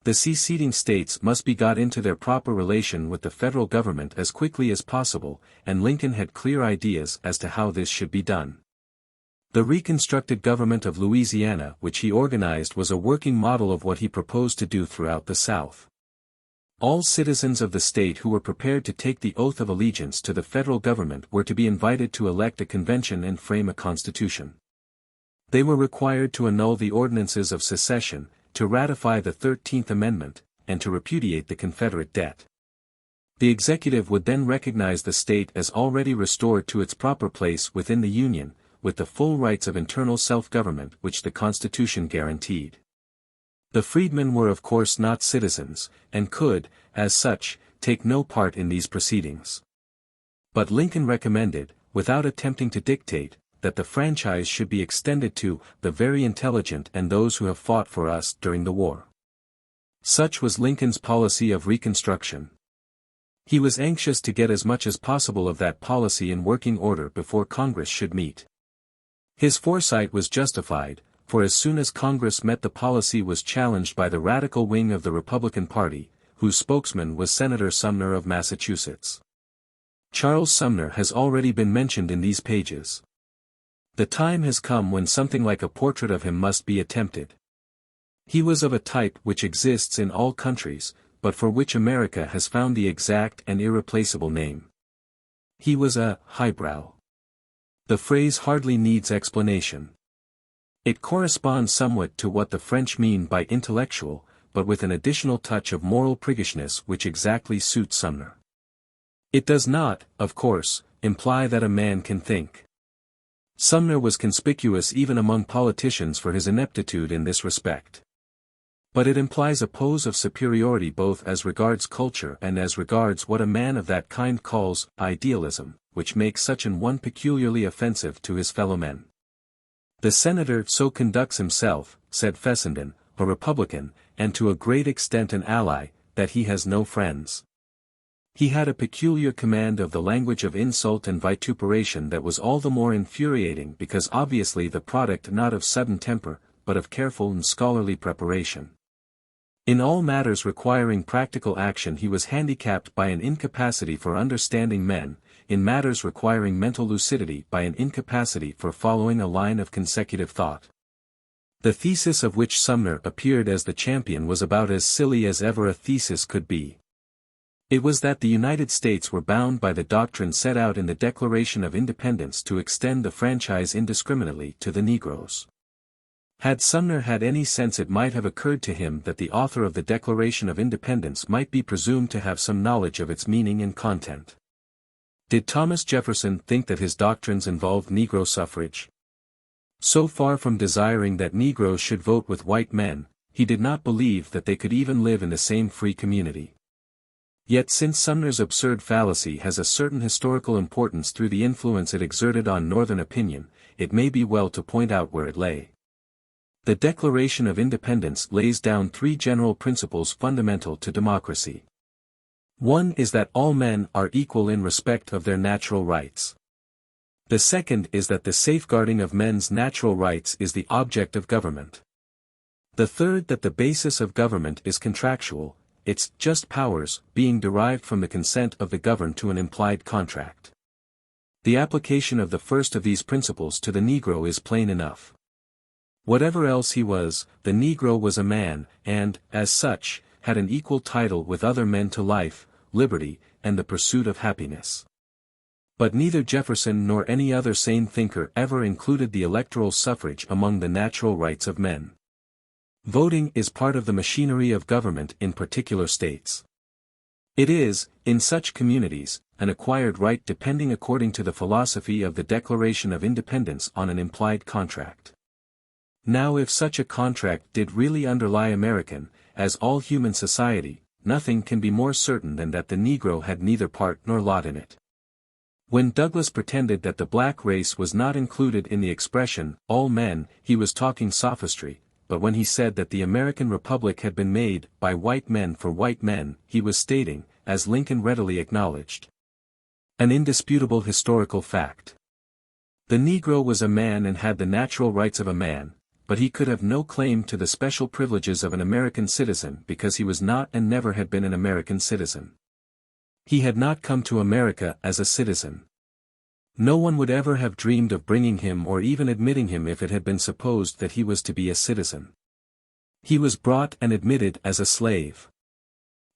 Speaker 1: The seceding states must be got into their proper relation with the federal government as quickly as possible, and Lincoln had clear ideas as to how this should be done. The reconstructed government of Louisiana which he organized was a working model of what he proposed to do throughout the South. All citizens of the state who were prepared to take the oath of allegiance to the federal government were to be invited to elect a convention and frame a constitution. They were required to annul the ordinances of secession, to ratify the 13th Amendment, and to repudiate the Confederate debt. The executive would then recognize the state as already restored to its proper place within the Union, with the full rights of internal self-government which the Constitution guaranteed. The freedmen were of course not citizens, and could, as such, take no part in these proceedings. But Lincoln recommended, without attempting to dictate, that the franchise should be extended to the very intelligent and those who have fought for us during the war. Such was Lincoln's policy of Reconstruction. He was anxious to get as much as possible of that policy in working order before Congress should meet. His foresight was justified, for as soon as Congress met the policy was challenged by the radical wing of the Republican Party, whose spokesman was Senator Sumner of Massachusetts. Charles Sumner has already been mentioned in these pages. The time has come when something like a portrait of him must be attempted. He was of a type which exists in all countries, but for which America has found the exact and irreplaceable name. He was a highbrow. The phrase hardly needs explanation. It corresponds somewhat to what the French mean by intellectual, but with an additional touch of moral priggishness which exactly suits Sumner. It does not, of course, imply that a man can think. Sumner was conspicuous even among politicians for his ineptitude in this respect. But it implies a pose of superiority both as regards culture and as regards what a man of that kind calls idealism, which makes such an one peculiarly offensive to his fellow men. The senator so conducts himself, said Fessenden, a Republican, and to a great extent an ally, that he has no friends. He had a peculiar command of the language of insult and vituperation that was all the more infuriating because obviously the product not of sudden temper, but of careful and scholarly preparation. In all matters requiring practical action he was handicapped by an incapacity for understanding men, in matters requiring mental lucidity by an incapacity for following a line of consecutive thought. The thesis of which Sumner appeared as the champion was about as silly as ever a thesis could be. It was that the United States were bound by the doctrine set out in the Declaration of Independence to extend the franchise indiscriminately to the Negroes. Had Sumner had any sense it might have occurred to him that the author of the Declaration of Independence might be presumed to have some knowledge of its meaning and content. Did Thomas Jefferson think that his doctrines involved Negro suffrage? So far from desiring that Negroes should vote with white men, he did not believe that they could even live in the same free community. Yet since Sumner's absurd fallacy has a certain historical importance through the influence it exerted on Northern opinion, it may be well to point out where it lay. The Declaration of Independence lays down three general principles fundamental to democracy. One is that all men are equal in respect of their natural rights. The second is that the safeguarding of men's natural rights is the object of government. The third that the basis of government is contractual, its just powers being derived from the consent of the governed to an implied contract. The application of the first of these principles to the Negro is plain enough. Whatever else he was, the Negro was a man, and, as such, had an equal title with other men to life, liberty, and the pursuit of happiness. But neither Jefferson nor any other sane thinker ever included the electoral suffrage among the natural rights of men. Voting is part of the machinery of government in particular states. It is, in such communities, an acquired right depending according to the philosophy of the Declaration of Independence on an implied contract. Now if such a contract did really underlie American, as all human society, nothing can be more certain than that the Negro had neither part nor lot in it. When Douglas pretended that the black race was not included in the expression, all men, he was talking sophistry, but when he said that the American Republic had been made by white men for white men, he was stating, as Lincoln readily acknowledged, an indisputable historical fact. The Negro was a man and had the natural rights of a man, but he could have no claim to the special privileges of an American citizen because he was not and never had been an American citizen. He had not come to America as a citizen. No one would ever have dreamed of bringing him or even admitting him if it had been supposed that he was to be a citizen. He was brought and admitted as a slave.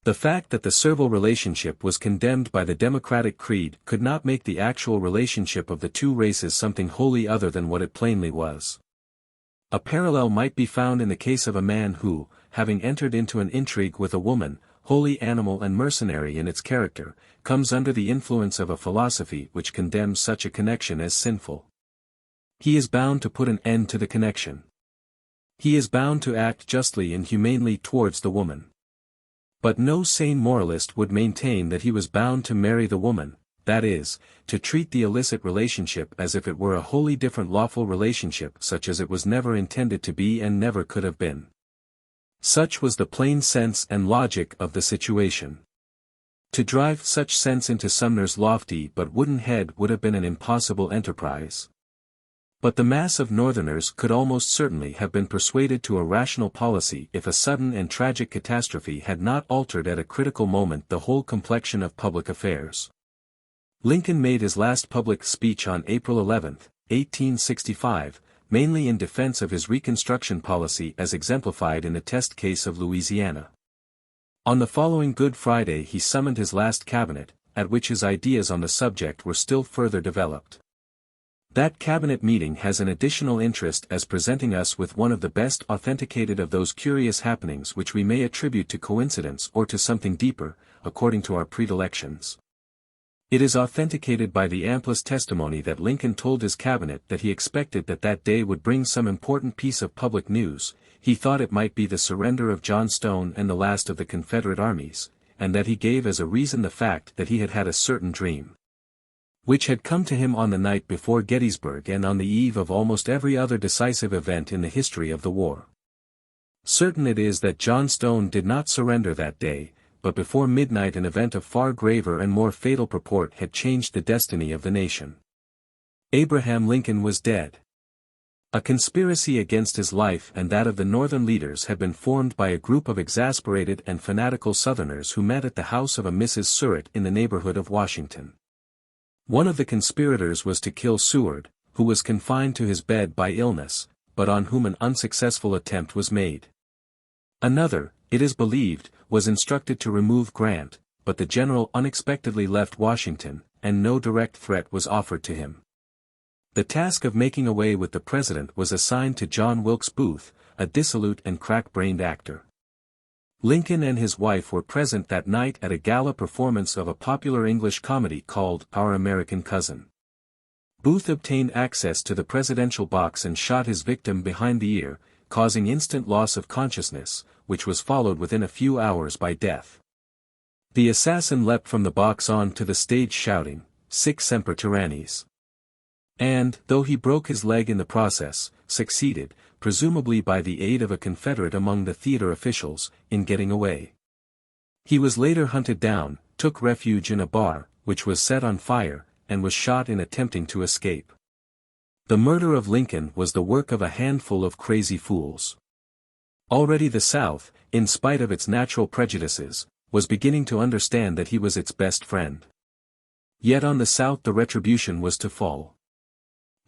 Speaker 1: The fact that the servile relationship was condemned by the democratic creed could not make the actual relationship of the two races something wholly other than what it plainly was. A parallel might be found in the case of a man who, having entered into an intrigue with a woman, wholly animal and mercenary in its character, comes under the influence of a philosophy which condemns such a connection as sinful. He is bound to put an end to the connection. He is bound to act justly and humanely towards the woman. But no sane moralist would maintain that he was bound to marry the woman, that is, to treat the illicit relationship as if it were a wholly different lawful relationship such as it was never intended to be and never could have been. Such was the plain sense and logic of the situation. To drive such sense into Sumner's lofty but wooden head would have been an impossible enterprise. But the mass of Northerners could almost certainly have been persuaded to a rational policy if a sudden and tragic catastrophe had not altered at a critical moment the whole complexion of public affairs. Lincoln made his last public speech on April 11, 1865, mainly in defense of his Reconstruction policy as exemplified in the test case of Louisiana. On the following Good Friday he summoned his last cabinet, at which his ideas on the subject were still further developed. That cabinet meeting has an additional interest as presenting us with one of the best authenticated of those curious happenings which we may attribute to coincidence or to something deeper, according to our predilections. It is authenticated by the amplest testimony that Lincoln told his cabinet that he expected that that day would bring some important piece of public news. He thought it might be the surrender of Johnstone and the last of the Confederate armies, and that he gave as a reason the fact that he had had a certain dream, which had come to him on the night before Gettysburg and on the eve of almost every other decisive event in the history of the war. Certain it is that Johnstone did not surrender that day, but before midnight an event of far graver and more fatal purport had changed the destiny of the nation. Abraham Lincoln was dead. A conspiracy against his life and that of the Northern leaders had been formed by a group of exasperated and fanatical Southerners who met at the house of a Mrs. Surratt in the neighborhood of Washington. One of the conspirators was to kill Seward, who was confined to his bed by illness, but on whom an unsuccessful attempt was made. Another, it is believed, was instructed to remove Grant, but the general unexpectedly left Washington, and no direct threat was offered to him. The task of making away with the president was assigned to John Wilkes Booth, a dissolute and crack-brained actor. Lincoln and his wife were present that night at a gala performance of a popular English comedy called Our American Cousin. Booth obtained access to the presidential box and shot his victim behind the ear, causing instant loss of consciousness, which was followed within a few hours by death. The assassin leapt from the box on to the stage shouting, "Sic semper tyrannis," and, though he broke his leg in the process, succeeded, presumably by the aid of a Confederate among the theater officials, in getting away. He was later hunted down, took refuge in a bar, which was set on fire, and was shot in attempting to escape. The murder of Lincoln was the work of a handful of crazy fools. Already the South, in spite of its natural prejudices, was beginning to understand that he was its best friend. Yet on the South the retribution was to fall.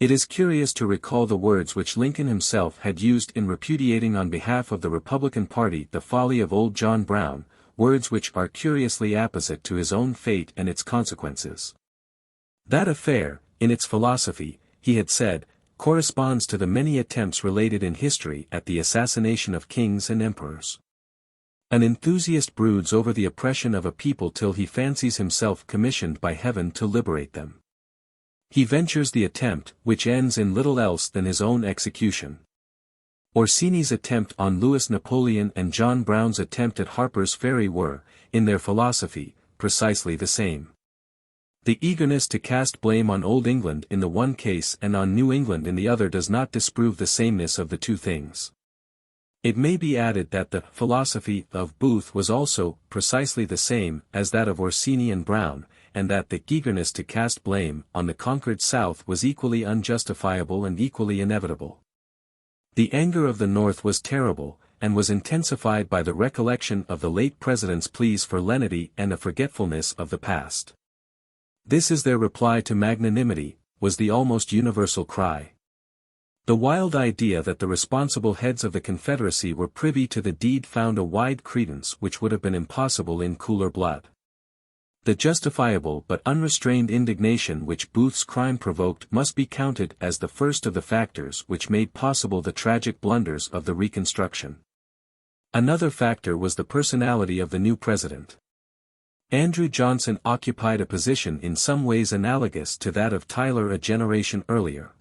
Speaker 1: It is curious to recall the words which Lincoln himself had used in repudiating on behalf of the Republican Party the folly of old John Brown, words which are curiously apposite to his own fate and its consequences. That affair, in its philosophy, he had said, corresponds to the many attempts related in history at the assassination of kings and emperors. An enthusiast broods over the oppression of a people till he fancies himself commissioned by heaven to liberate them. He ventures the attempt, which ends in little else than his own execution. Orsini's attempt on Louis Napoleon and John Brown's attempt at Harper's Ferry were, in their philosophy, precisely the same. The eagerness to cast blame on Old England in the one case and on New England in the other does not disprove the sameness of the two things. It may be added that the philosophy of Booth was also precisely the same as that of Orsini and Brown, and that the eagerness to cast blame on the conquered South was equally unjustifiable and equally inevitable. The anger of the North was terrible, and was intensified by the recollection of the late President's pleas for lenity and a forgetfulness of the past. "This is their reply to magnanimity," was the almost universal cry. The wild idea that the responsible heads of the Confederacy were privy to the deed found a wide credence which would have been impossible in cooler blood. The justifiable but unrestrained indignation which Booth's crime provoked must be counted as the first of the factors which made possible the tragic blunders of the Reconstruction. Another factor was the personality of the new president. Andrew Johnson occupied a position in some ways analogous to that of Tyler a generation earlier.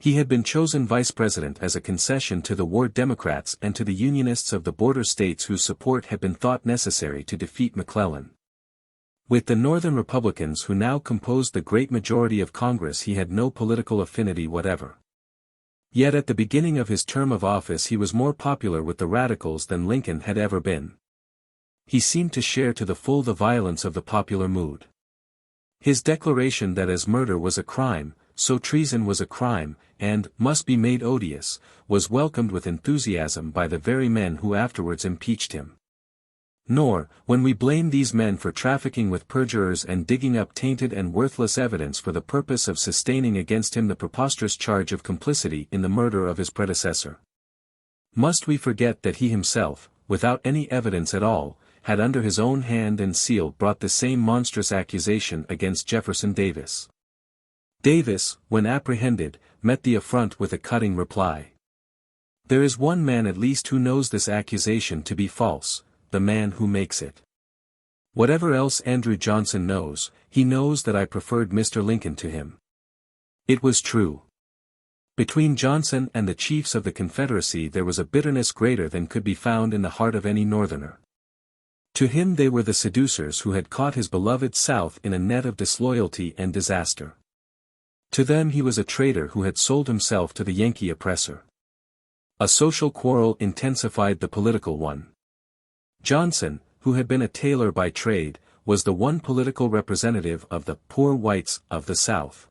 Speaker 1: He had been chosen vice president as a concession to the war Democrats and to the Unionists of the border states whose support had been thought necessary to defeat McClellan. With the Northern Republicans who now composed the great majority of Congress he had no political affinity whatever. Yet at the beginning of his term of office he was more popular with the Radicals than Lincoln had ever been. He seemed to share to the full the violence of the popular mood. His declaration that as murder was a crime, so treason was a crime, and must be made odious, was welcomed with enthusiasm by the very men who afterwards impeached him. Nor, when we blame these men for trafficking with perjurers and digging up tainted and worthless evidence for the purpose of sustaining against him the preposterous charge of complicity in the murder of his predecessor, must we forget that he himself, without any evidence at all, had under his own hand and seal brought the same monstrous accusation against Jefferson Davis. Davis, when apprehended, met the affront with a cutting reply. There is one man at least who knows this accusation to be false, the man who makes it. Whatever else Andrew Johnson knows, he knows that I preferred Mr. Lincoln to him. It was true. Between Johnson and the chiefs of the Confederacy there was a bitterness greater than could be found in the heart of any Northerner. To him they were the seducers who had caught his beloved South in a net of disloyalty and disaster. To them he was a traitor who had sold himself to the Yankee oppressor. A social quarrel intensified the political one. Johnson, who had been a tailor by trade, was the one political representative of the poor whites of the South.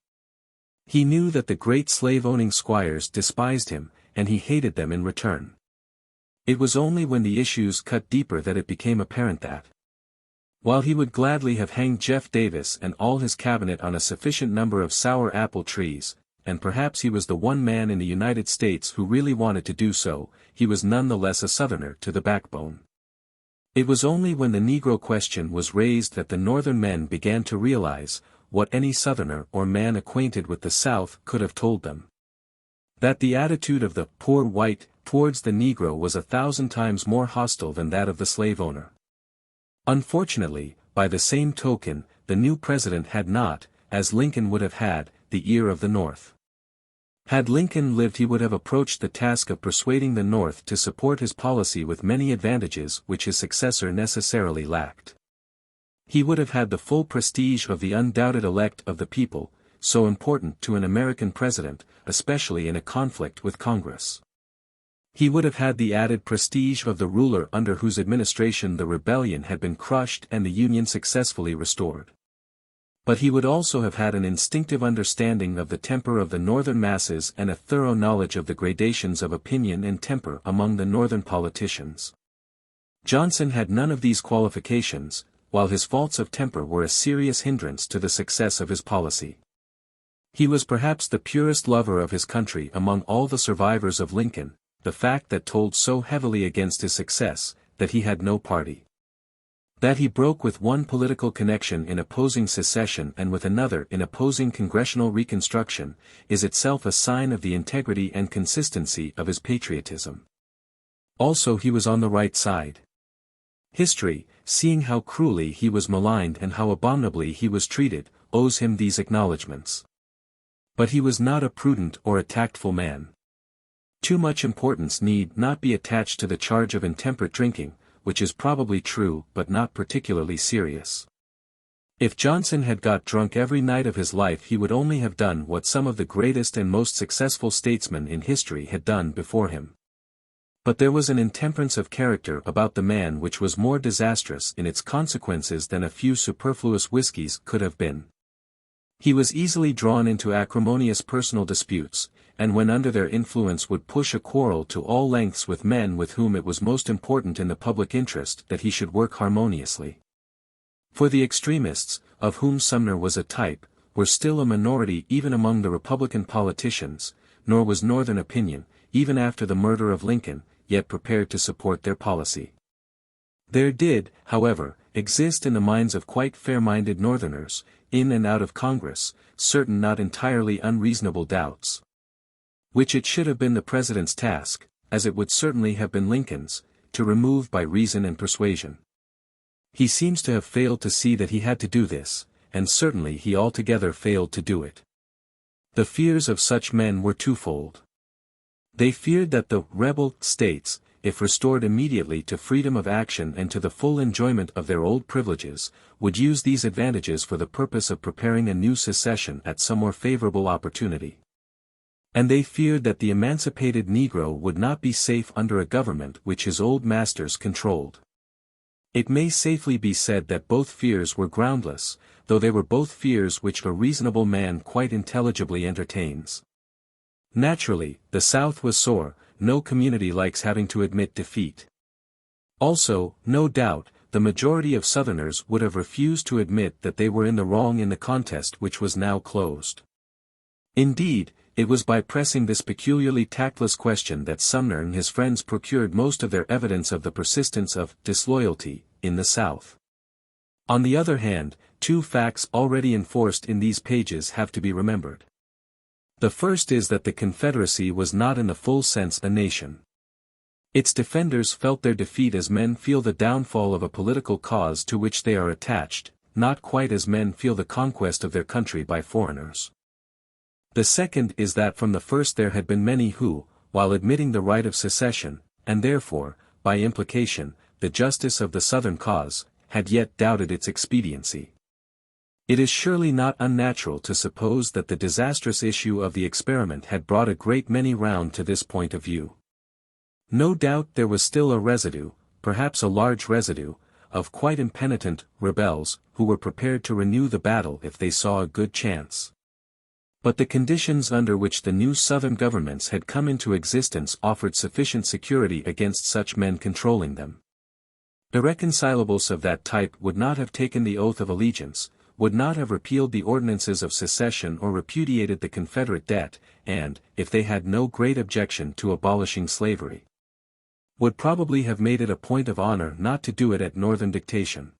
Speaker 1: He knew that the great slave-owning squires despised him, and he hated them in return. It was only when the issues cut deeper that it became apparent that, while he would gladly have hanged Jeff Davis and all his cabinet on a sufficient number of sour apple trees, and perhaps he was the one man in the United States who really wanted to do so, he was none the less a Southerner to the backbone. It was only when the Negro question was raised that the Northern men began to realize, what any Southerner or man acquainted with the South could have told them, that the attitude of the poor white towards the Negro was 1,000 times more hostile than that of the slave owner. Unfortunately, by the same token, the new president had not, as Lincoln would have had, the ear of the North. Had Lincoln lived he would have approached the task of persuading the North to support his policy with many advantages which his successor necessarily lacked. He would have had the full prestige of the undoubted elect of the people, so important to an American president, especially in a conflict with Congress. He would have had the added prestige of the ruler under whose administration the rebellion had been crushed and the Union successfully restored. But he would also have had an instinctive understanding of the temper of the Northern masses and a thorough knowledge of the gradations of opinion and temper among the Northern politicians. Johnson had none of these qualifications, while his faults of temper were a serious hindrance to the success of his policy. He was perhaps the purest lover of his country among all the survivors of Lincoln, the fact that told so heavily against his success, that he had no party. That he broke with one political connection in opposing secession and with another in opposing congressional reconstruction, is itself a sign of the integrity and consistency of his patriotism. Also he was on the right side. History, seeing how cruelly he was maligned and how abominably he was treated, owes him these acknowledgments. But he was not a prudent or a tactful man. Too much importance need not be attached to the charge of intemperate drinking, which is probably true but not particularly serious. If Johnson had got drunk every night of his life, he would only have done what some of the greatest and most successful statesmen in history had done before him. But there was an intemperance of character about the man which was more disastrous in its consequences than a few superfluous whiskies could have been. He was easily drawn into acrimonious personal disputes, and when under their influence would push a quarrel to all lengths with men with whom it was most important in the public interest that he should work harmoniously. For the extremists, of whom Sumner was a type, were still a minority even among the Republican politicians, nor was Northern opinion, even after the murder of Lincoln, yet prepared to support their policy. There did, however, exist in the minds of quite fair-minded Northerners, in and out of Congress, certain not entirely unreasonable doubts, which it should have been the President's task, as it would certainly have been Lincoln's, to remove by reason and persuasion. He seems to have failed to see that he had to do this, and certainly he altogether failed to do it. The fears of such men were twofold. They feared that the rebel states, if restored immediately to freedom of action and to the full enjoyment of their old privileges, would use these advantages for the purpose of preparing a new secession at some more favorable opportunity. And they feared that the emancipated Negro would not be safe under a government which his old masters controlled. It may safely be said that both fears were groundless, though they were both fears which a reasonable man quite intelligibly entertains. Naturally, the South was sore. No community likes having to admit defeat. Also, no doubt, the majority of Southerners would have refused to admit that they were in the wrong in the contest which was now closed. Indeed, it was by pressing this peculiarly tactless question that Sumner and his friends procured most of their evidence of the persistence of disloyalty in the South. On the other hand, two facts already enforced in these pages have to be remembered. The first is that the Confederacy was not in the full sense a nation. Its defenders felt their defeat as men feel the downfall of a political cause to which they are attached, not quite as men feel the conquest of their country by foreigners. The second is that from the first there had been many who, while admitting the right of secession, and therefore, by implication, the justice of the Southern cause, had yet doubted its expediency. It is surely not unnatural to suppose that the disastrous issue of the experiment had brought a great many round to this point of view. No doubt there was still a residue, perhaps a large residue, of quite impenitent rebels, who were prepared to renew the battle if they saw a good chance. But the conditions under which the new Southern governments had come into existence offered sufficient security against such men controlling them. Irreconcilables of that type would not have taken the oath of allegiance, would not have repealed the ordinances of secession or repudiated the Confederate debt, and, if they had no great objection to abolishing slavery, would probably have made it a point of honor not to do it at Northern dictation.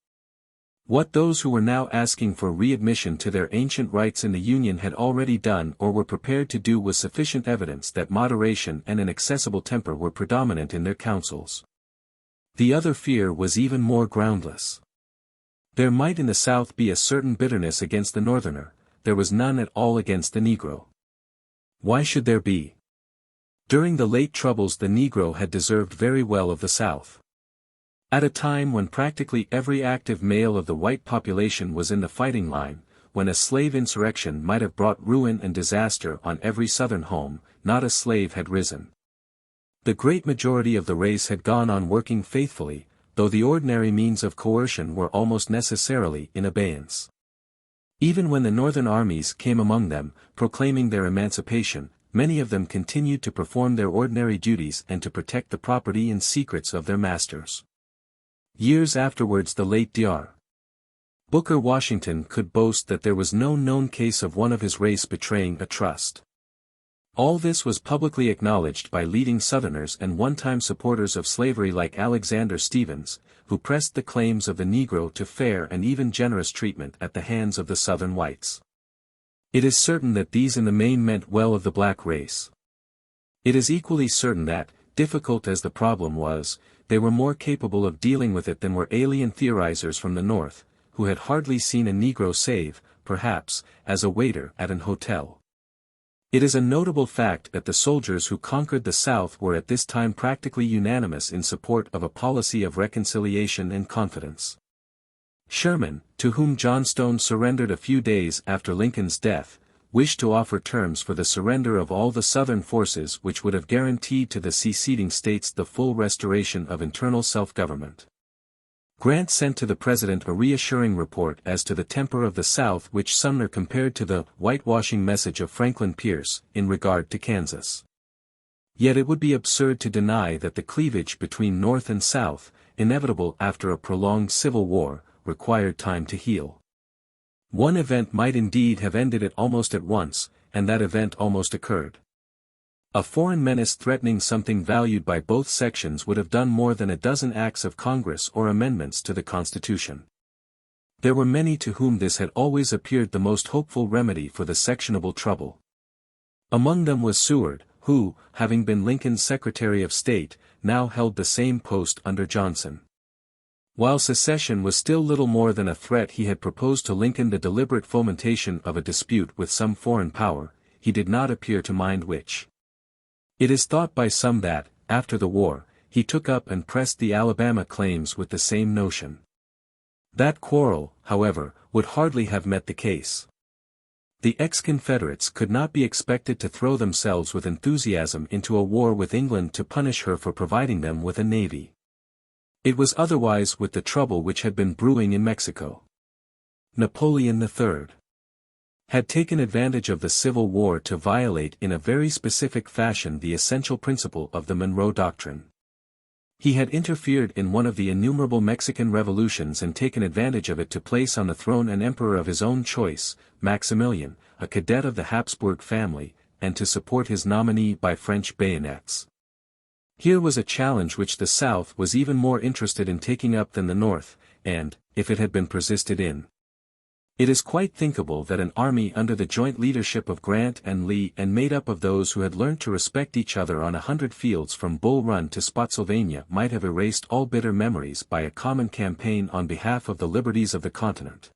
Speaker 1: What those who were now asking for readmission to their ancient rights in the Union had already done or were prepared to do was sufficient evidence that moderation and an accessible temper were predominant in their counsels. The other fear was even more groundless. There might in the South be a certain bitterness against the Northerner, there was none at all against the Negro. Why should there be? During the late troubles the Negro had deserved very well of the South. At a time when practically every active male of the white population was in the fighting line, when a slave insurrection might have brought ruin and disaster on every Southern home, not a slave had risen. The great majority of the race had gone on working faithfully, though the ordinary means of coercion were almost necessarily in abeyance. Even when the Northern armies came among them, proclaiming their emancipation, many of them continued to perform their ordinary duties and to protect the property and secrets of their masters. Years afterwards the late Dr. Booker Washington could boast that there was no known case of one of his race betraying a trust. All this was publicly acknowledged by leading Southerners and one-time supporters of slavery like Alexander Stephens, who pressed the claims of the Negro to fair and even generous treatment at the hands of the Southern whites. It is certain that these in the main meant well of the black race. It is equally certain that, difficult as the problem was, they were more capable of dealing with it than were alien theorizers from the North, who had hardly seen a Negro save, perhaps, as a waiter at an hotel. It is a notable fact that the soldiers who conquered the South were at this time practically unanimous in support of a policy of reconciliation and confidence. Sherman, to whom Johnstone surrendered a few days after Lincoln's death, wished to offer terms for the surrender of all the Southern forces which would have guaranteed to the seceding states the full restoration of internal self-government. Grant sent to the President a reassuring report as to the temper of the South which Sumner compared to the whitewashing message of Franklin Pierce in regard to Kansas. Yet it would be absurd to deny that the cleavage between North and South, inevitable after a prolonged civil war, required time to heal. One event might indeed have ended it almost at once, and that event almost occurred. A foreign menace threatening something valued by both sections would have done more than a dozen acts of Congress or amendments to the Constitution. There were many to whom this had always appeared the most hopeful remedy for the sectionable trouble. Among them was Seward, who, having been Lincoln's Secretary of State, now held the same post under Johnson. While secession was still little more than a threat, he had proposed to Lincoln the deliberate fomentation of a dispute with some foreign power, he did not appear to mind which. It is thought by some that, after the war, he took up and pressed the Alabama claims with the same notion. That quarrel, however, would hardly have met the case. The ex-Confederates could not be expected to throw themselves with enthusiasm into a war with England to punish her for providing them with a navy. It was otherwise with the trouble which had been brewing in Mexico. Napoleon III had taken advantage of the Civil War to violate in a very specific fashion the essential principle of the Monroe Doctrine. He had interfered in one of the innumerable Mexican revolutions and taken advantage of it to place on the throne an emperor of his own choice, Maximilian, a cadet of the Habsburg family, and to support his nominee by French bayonets. Here was a challenge which the South was even more interested in taking up than the North, and, if it had been persisted in, it is quite thinkable that an army under the joint leadership of Grant and Lee and made up of those who had learned to respect each other on 100 fields from Bull Run to Spotsylvania might have erased all bitter memories by a common campaign on behalf of the liberties of the continent.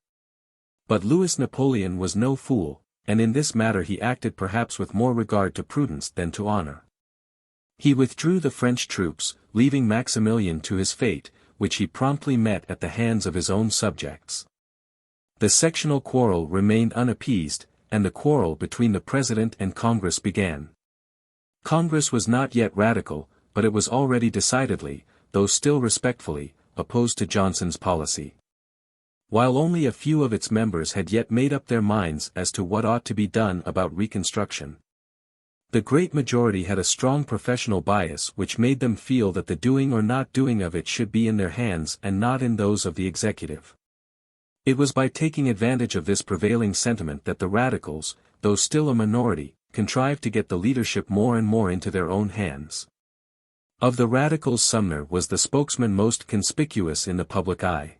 Speaker 1: But Louis Napoleon was no fool, and in this matter he acted perhaps with more regard to prudence than to honor. He withdrew the French troops, leaving Maximilian to his fate, which he promptly met at the hands of his own subjects. The sectional quarrel remained unappeased, and the quarrel between the President and Congress began. Congress was not yet radical, but it was already decidedly, though still respectfully, opposed to Johnson's policy. While only a few of its members had yet made up their minds as to what ought to be done about Reconstruction, the great majority had a strong professional bias which made them feel that the doing or not doing of it should be in their hands and not in those of the executive. It was by taking advantage of this prevailing sentiment that the radicals, though still a minority, contrived to get the leadership more and more into their own hands. Of the radicals Sumner was the spokesman most conspicuous in the public eye.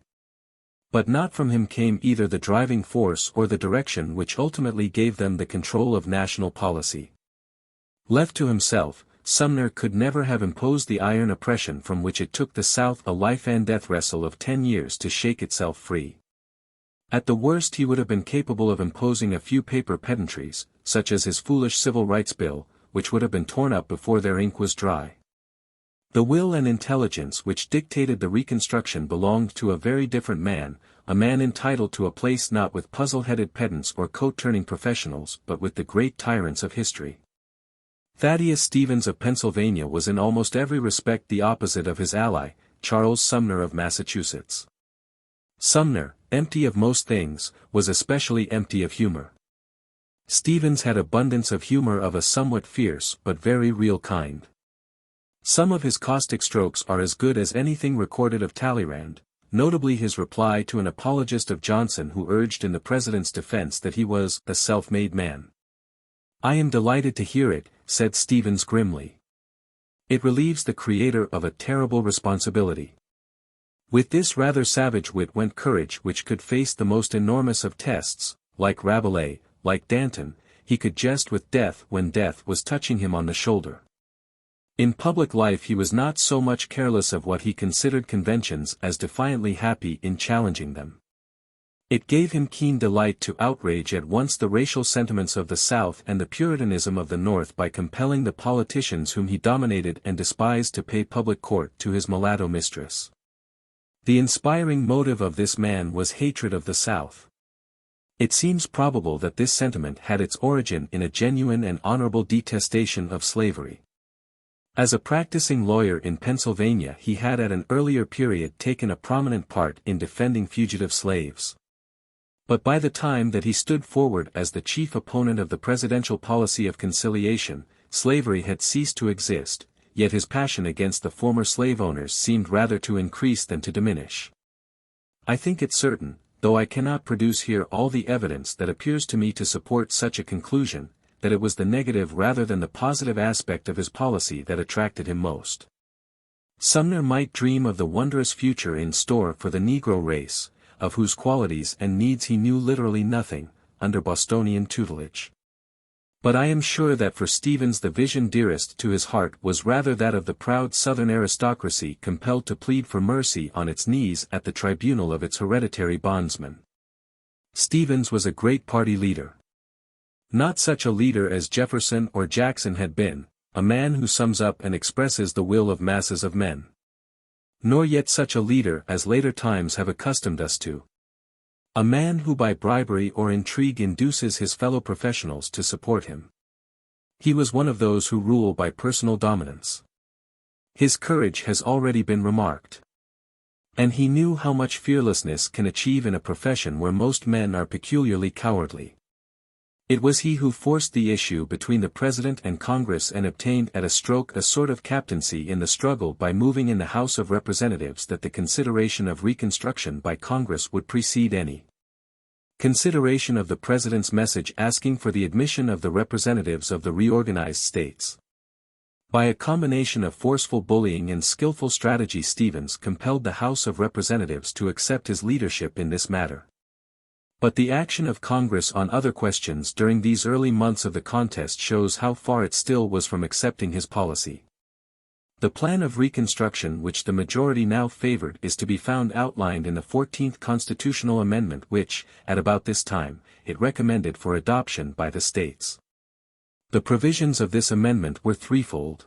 Speaker 1: But not from him came either the driving force or the direction which ultimately gave them the control of national policy. Left to himself, Sumner could never have imposed the iron oppression from which it took the South a life-and-death wrestle of 10 years to shake itself free. At the worst he would have been capable of imposing a few paper pedantries, such as his foolish Civil Rights Bill, which would have been torn up before their ink was dry. The will and intelligence which dictated the Reconstruction belonged to a very different man, a man entitled to a place not with puzzle-headed pedants or coat-turning professionals but with the great tyrants of history. Thaddeus Stevens of Pennsylvania was in almost every respect the opposite of his ally, Charles Sumner of Massachusetts. Sumner, empty of most things, was especially empty of humor. Stevens had abundance of humor of a somewhat fierce but very real kind. Some of his caustic strokes are as good as anything recorded of Talleyrand, notably his reply to an apologist of Johnson who urged in the President's defense that he was a self-made man. "I am delighted to hear it," said Stevens grimly. "It relieves the Creator of a terrible responsibility." With this rather savage wit went courage which could face the most enormous of tests. Like Rabelais, like Danton, he could jest with death when death was touching him on the shoulder. In public life he was not so much careless of what he considered conventions as defiantly happy in challenging them. It gave him keen delight to outrage at once the racial sentiments of the South and the Puritanism of the North by compelling the politicians whom he dominated and despised to pay public court to his mulatto mistress. The inspiring motive of this man was hatred of the South. It seems probable that this sentiment had its origin in a genuine and honorable detestation of slavery. As a practicing lawyer in Pennsylvania, he had at an earlier period taken a prominent part in defending fugitive slaves. But by the time that he stood forward as the chief opponent of the presidential policy of conciliation, slavery had ceased to exist, yet his passion against the former slave owners seemed rather to increase than to diminish. I think it certain, though I cannot produce here all the evidence that appears to me to support such a conclusion, that it was the negative rather than the positive aspect of his policy that attracted him most. Sumner might dream of the wondrous future in store for the Negro race, of whose qualities and needs he knew literally nothing, under Bostonian tutelage. But I am sure that for Stevens the vision dearest to his heart was rather that of the proud Southern aristocracy compelled to plead for mercy on its knees at the tribunal of its hereditary bondsmen. Stevens was a great party leader. Not such a leader as Jefferson or Jackson had been, a man who sums up and expresses the will of masses of men. Nor yet such a leader as later times have accustomed us to. A man who by bribery or intrigue induces his fellow professionals to support him. He was one of those who rule by personal dominance. His courage has already been remarked. And he knew how much fearlessness can achieve in a profession where most men are peculiarly cowardly. It was he who forced the issue between the President and Congress and obtained at a stroke a sort of captaincy in the struggle by moving in the House of Representatives that the consideration of Reconstruction by Congress would precede any consideration of the President's message asking for the admission of the representatives of the reorganized states. By a combination of forceful bullying and skillful strategy, Stevens compelled the House of Representatives to accept his leadership in this matter. But the action of Congress on other questions during these early months of the contest shows how far it still was from accepting his policy. The plan of Reconstruction which the majority now favored is to be found outlined in the 14th Constitutional Amendment which, at about this time, it recommended for adoption by the states. The provisions of this amendment were threefold.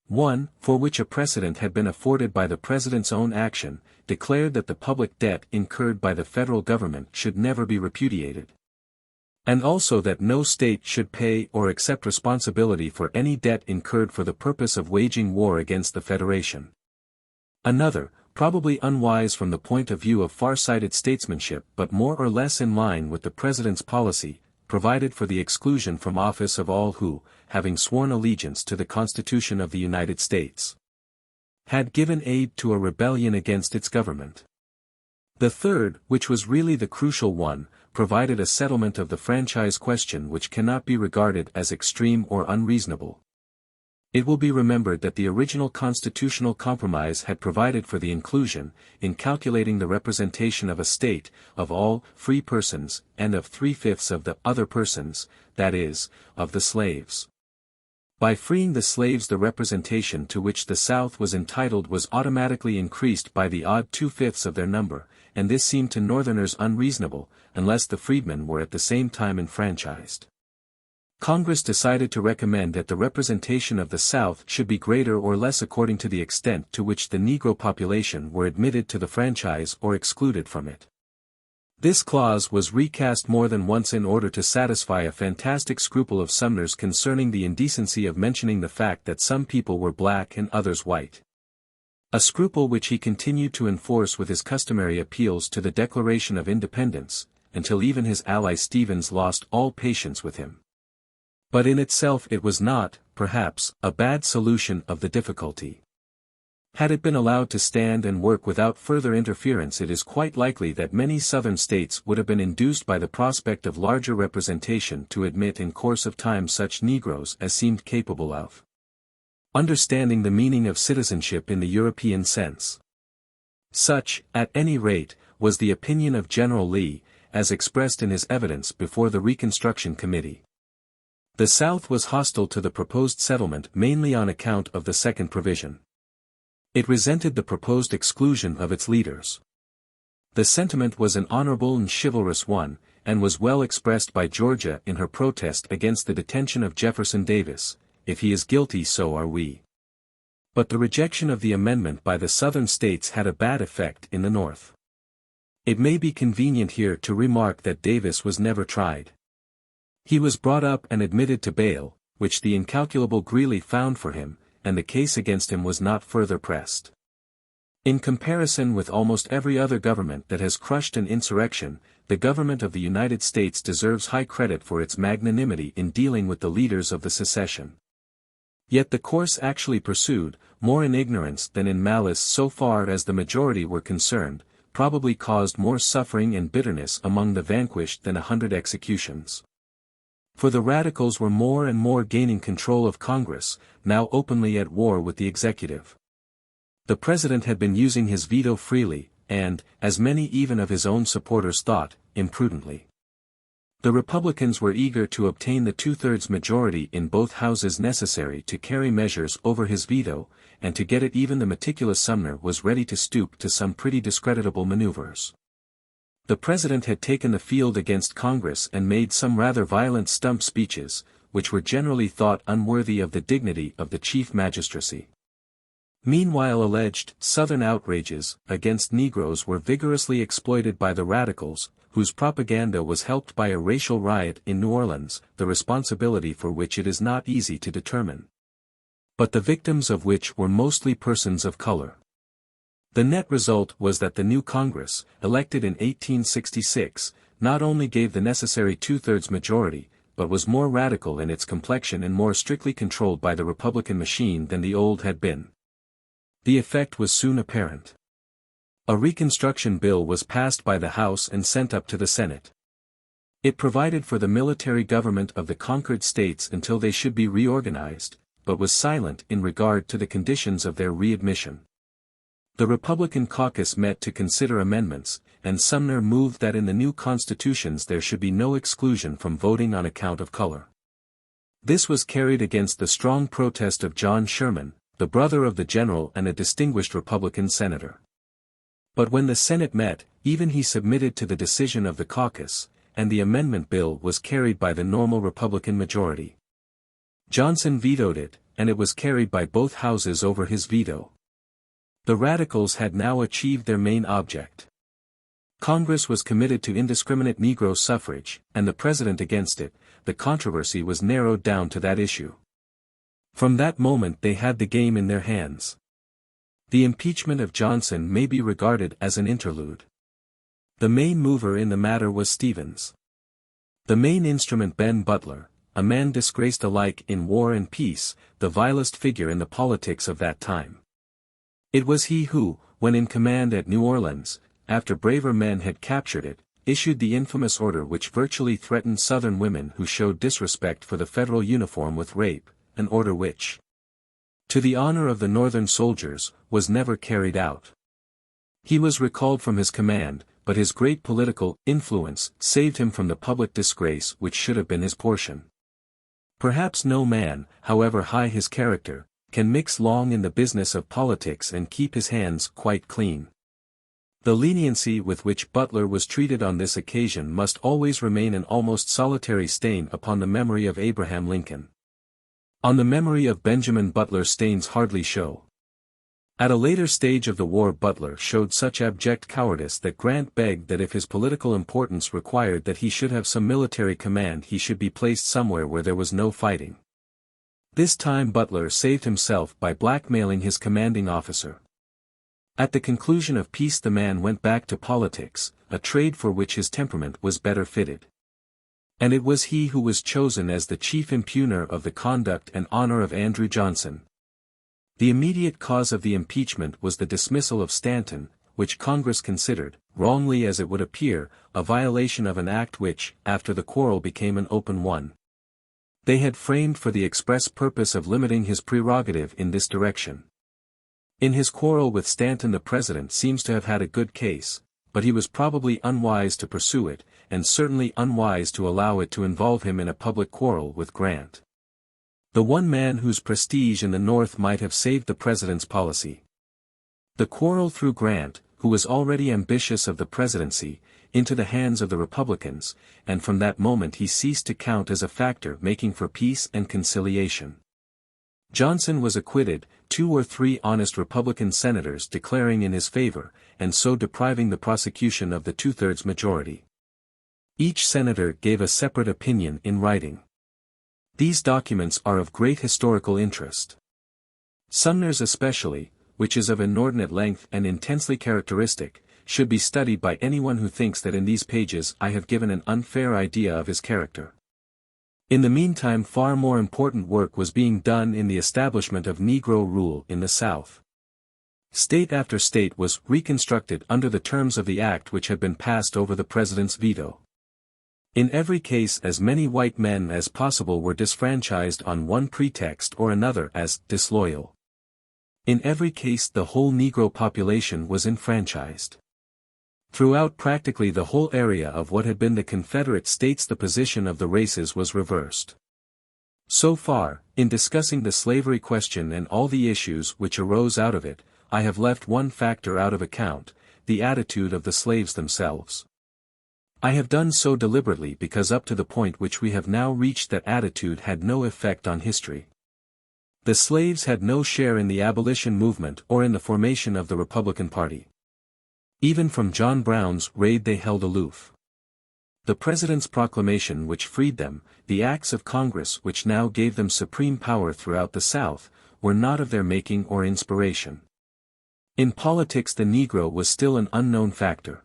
Speaker 1: 1. For which a precedent had been afforded by the President's own action, declared that the public debt incurred by the federal government should never be repudiated. And also that no state should pay or accept responsibility for any debt incurred for the purpose of waging war against the Federation. Another, probably unwise from the point of view of far-sighted statesmanship but more or less in line with the President's policy, provided for the exclusion from office of all who, having sworn allegiance to the Constitution of the United States, had given aid to a rebellion against its government. The third, which was really the crucial one, provided a settlement of the franchise question which cannot be regarded as extreme or unreasonable. It will be remembered that the original constitutional compromise had provided for the inclusion, in calculating the representation of a state, of all free persons, and of 3/5 of the other persons, that is, of the slaves. By freeing the slaves, the representation to which the South was entitled was automatically increased by the odd 2/5 of their number, and this seemed to Northerners unreasonable, unless the freedmen were at the same time enfranchised. Congress decided to recommend that the representation of the South should be greater or less according to the extent to which the Negro population were admitted to the franchise or excluded from it. This clause was recast more than once in order to satisfy a fantastic scruple of Sumner's concerning the indecency of mentioning the fact that some people were black and others white. A scruple which he continued to enforce with his customary appeals to the Declaration of Independence, until even his ally Stevens lost all patience with him. But in itself it was not, perhaps, a bad solution of the difficulty. Had it been allowed to stand and work without further interference, it is quite likely that many Southern states would have been induced by the prospect of larger representation to admit in course of time such Negroes as seemed capable of understanding the meaning of citizenship in the European sense. Such, at any rate, was the opinion of General Lee, as expressed in his evidence before the Reconstruction Committee. The South was hostile to the proposed settlement mainly on account of the second provision. It resented the proposed exclusion of its leaders. The sentiment was an honorable and chivalrous one, and was well expressed by Georgia in her protest against the detention of Jefferson Davis: "If he is guilty, so are we." But the rejection of the amendment by the Southern states had a bad effect in the North. It may be convenient here to remark that Davis was never tried. He was brought up and admitted to bail, which the incalculable Greeley found for him, and the case against him was not further pressed. In comparison with almost every other government that has crushed an insurrection, the government of the United States deserves high credit for its magnanimity in dealing with the leaders of the secession. Yet the course actually pursued, more in ignorance than in malice so far as the majority were concerned, probably caused more suffering and bitterness among the vanquished than 100 executions. For the radicals were more and more gaining control of Congress, now openly at war with the executive. The president had been using his veto freely, and, as many even of his own supporters thought, imprudently. The Republicans were eager to obtain the two-thirds majority in both houses necessary to carry measures over his veto, and to get it even the meticulous Sumner was ready to stoop to some pretty discreditable maneuvers. The president had taken the field against Congress and made some rather violent stump speeches, which were generally thought unworthy of the dignity of the chief magistracy. Meanwhile alleged Southern outrages against Negroes were vigorously exploited by the radicals, whose propaganda was helped by a racial riot in New Orleans, the responsibility for which it is not easy to determine, but the victims of which were mostly persons of color. The net result was that the new Congress, elected in 1866, not only gave the necessary two-thirds majority, but was more radical in its complexion and more strictly controlled by the Republican machine than the old had been. The effect was soon apparent. A Reconstruction bill was passed by the House and sent up to the Senate. It provided for the military government of the conquered states until they should be reorganized, but was silent in regard to the conditions of their readmission. The Republican caucus met to consider amendments, and Sumner moved that in the new constitutions there should be no exclusion from voting on account of color. This was carried against the strong protest of John Sherman, the brother of the general and a distinguished Republican senator. But when the Senate met, even he submitted to the decision of the caucus, and the amendment bill was carried by the normal Republican majority. Johnson vetoed it, and it was carried by both houses over his veto. The radicals had now achieved their main object. Congress was committed to indiscriminate Negro suffrage, and the president against it. The controversy was narrowed down to that issue. From that moment they had the game in their hands. The impeachment of Johnson may be regarded as an interlude. The main mover in the matter was Stephens. The main instrument Ben Butler, a man disgraced alike in war and peace, the vilest figure in the politics of that time. It was he who, when in command at New Orleans, after braver men had captured it, issued the infamous order which virtually threatened Southern women who showed disrespect for the federal uniform with rape, an order which, to the honor of the Northern soldiers, was never carried out. He was recalled from his command, but his great political influence saved him from the public disgrace which should have been his portion. Perhaps no man, however high his character, can mix long in the business of politics and keep his hands quite clean. The leniency with which Butler was treated on this occasion must always remain an almost solitary stain upon the memory of Abraham Lincoln. On the memory of Benjamin Butler stains hardly show. At a later stage of the war Butler showed such abject cowardice that Grant begged that if his political importance required that he should have some military command he should be placed somewhere where there was no fighting. This time Butler saved himself by blackmailing his commanding officer. At the conclusion of peace the man went back to politics, a trade for which his temperament was better fitted. And it was he who was chosen as the chief impugner of the conduct and honor of Andrew Johnson. The immediate cause of the impeachment was the dismissal of Stanton, which Congress considered, wrongly as it would appear, a violation of an act which, after the quarrel became an open one. They had framed for the express purpose of limiting his prerogative in this direction. In his quarrel with Stanton the president seems to have had a good case, but he was probably unwise to pursue it, and certainly unwise to allow it to involve him in a public quarrel with Grant, the one man whose prestige in the North might have saved the president's policy. The quarrel threw Grant, who was already ambitious of the presidency, into the hands of the Republicans, and from that moment he ceased to count as a factor making for peace and conciliation. Johnson was acquitted, 2 or 3 honest Republican senators declaring in his favor, and so depriving the prosecution of the 2/3 majority. Each senator gave a separate opinion in writing. These documents are of great historical interest. Sumner's especially, which is of inordinate length and intensely characteristic, should be studied by anyone who thinks that in these pages I have given an unfair idea of his character. In the meantime, far more important work was being done in the establishment of Negro rule in the South. State after state was reconstructed under the terms of the act which had been passed over the president's veto. In every case as many white men as possible were disfranchised on one pretext or another as disloyal. In every case the whole Negro population was enfranchised. Throughout practically the whole area of what had been the Confederate States the position of the races was reversed. So far, in discussing the slavery question and all the issues which arose out of it, I have left one factor out of account, the attitude of the slaves themselves. I have done so deliberately because up to the point which we have now reached that attitude had no effect on history. The slaves had no share in the abolition movement or in the formation of the Republican Party. Even from John Brown's raid they held aloof. The President's proclamation which freed them, the acts of Congress which now gave them supreme power throughout the South, were not of their making or inspiration. In politics the Negro was still an unknown factor.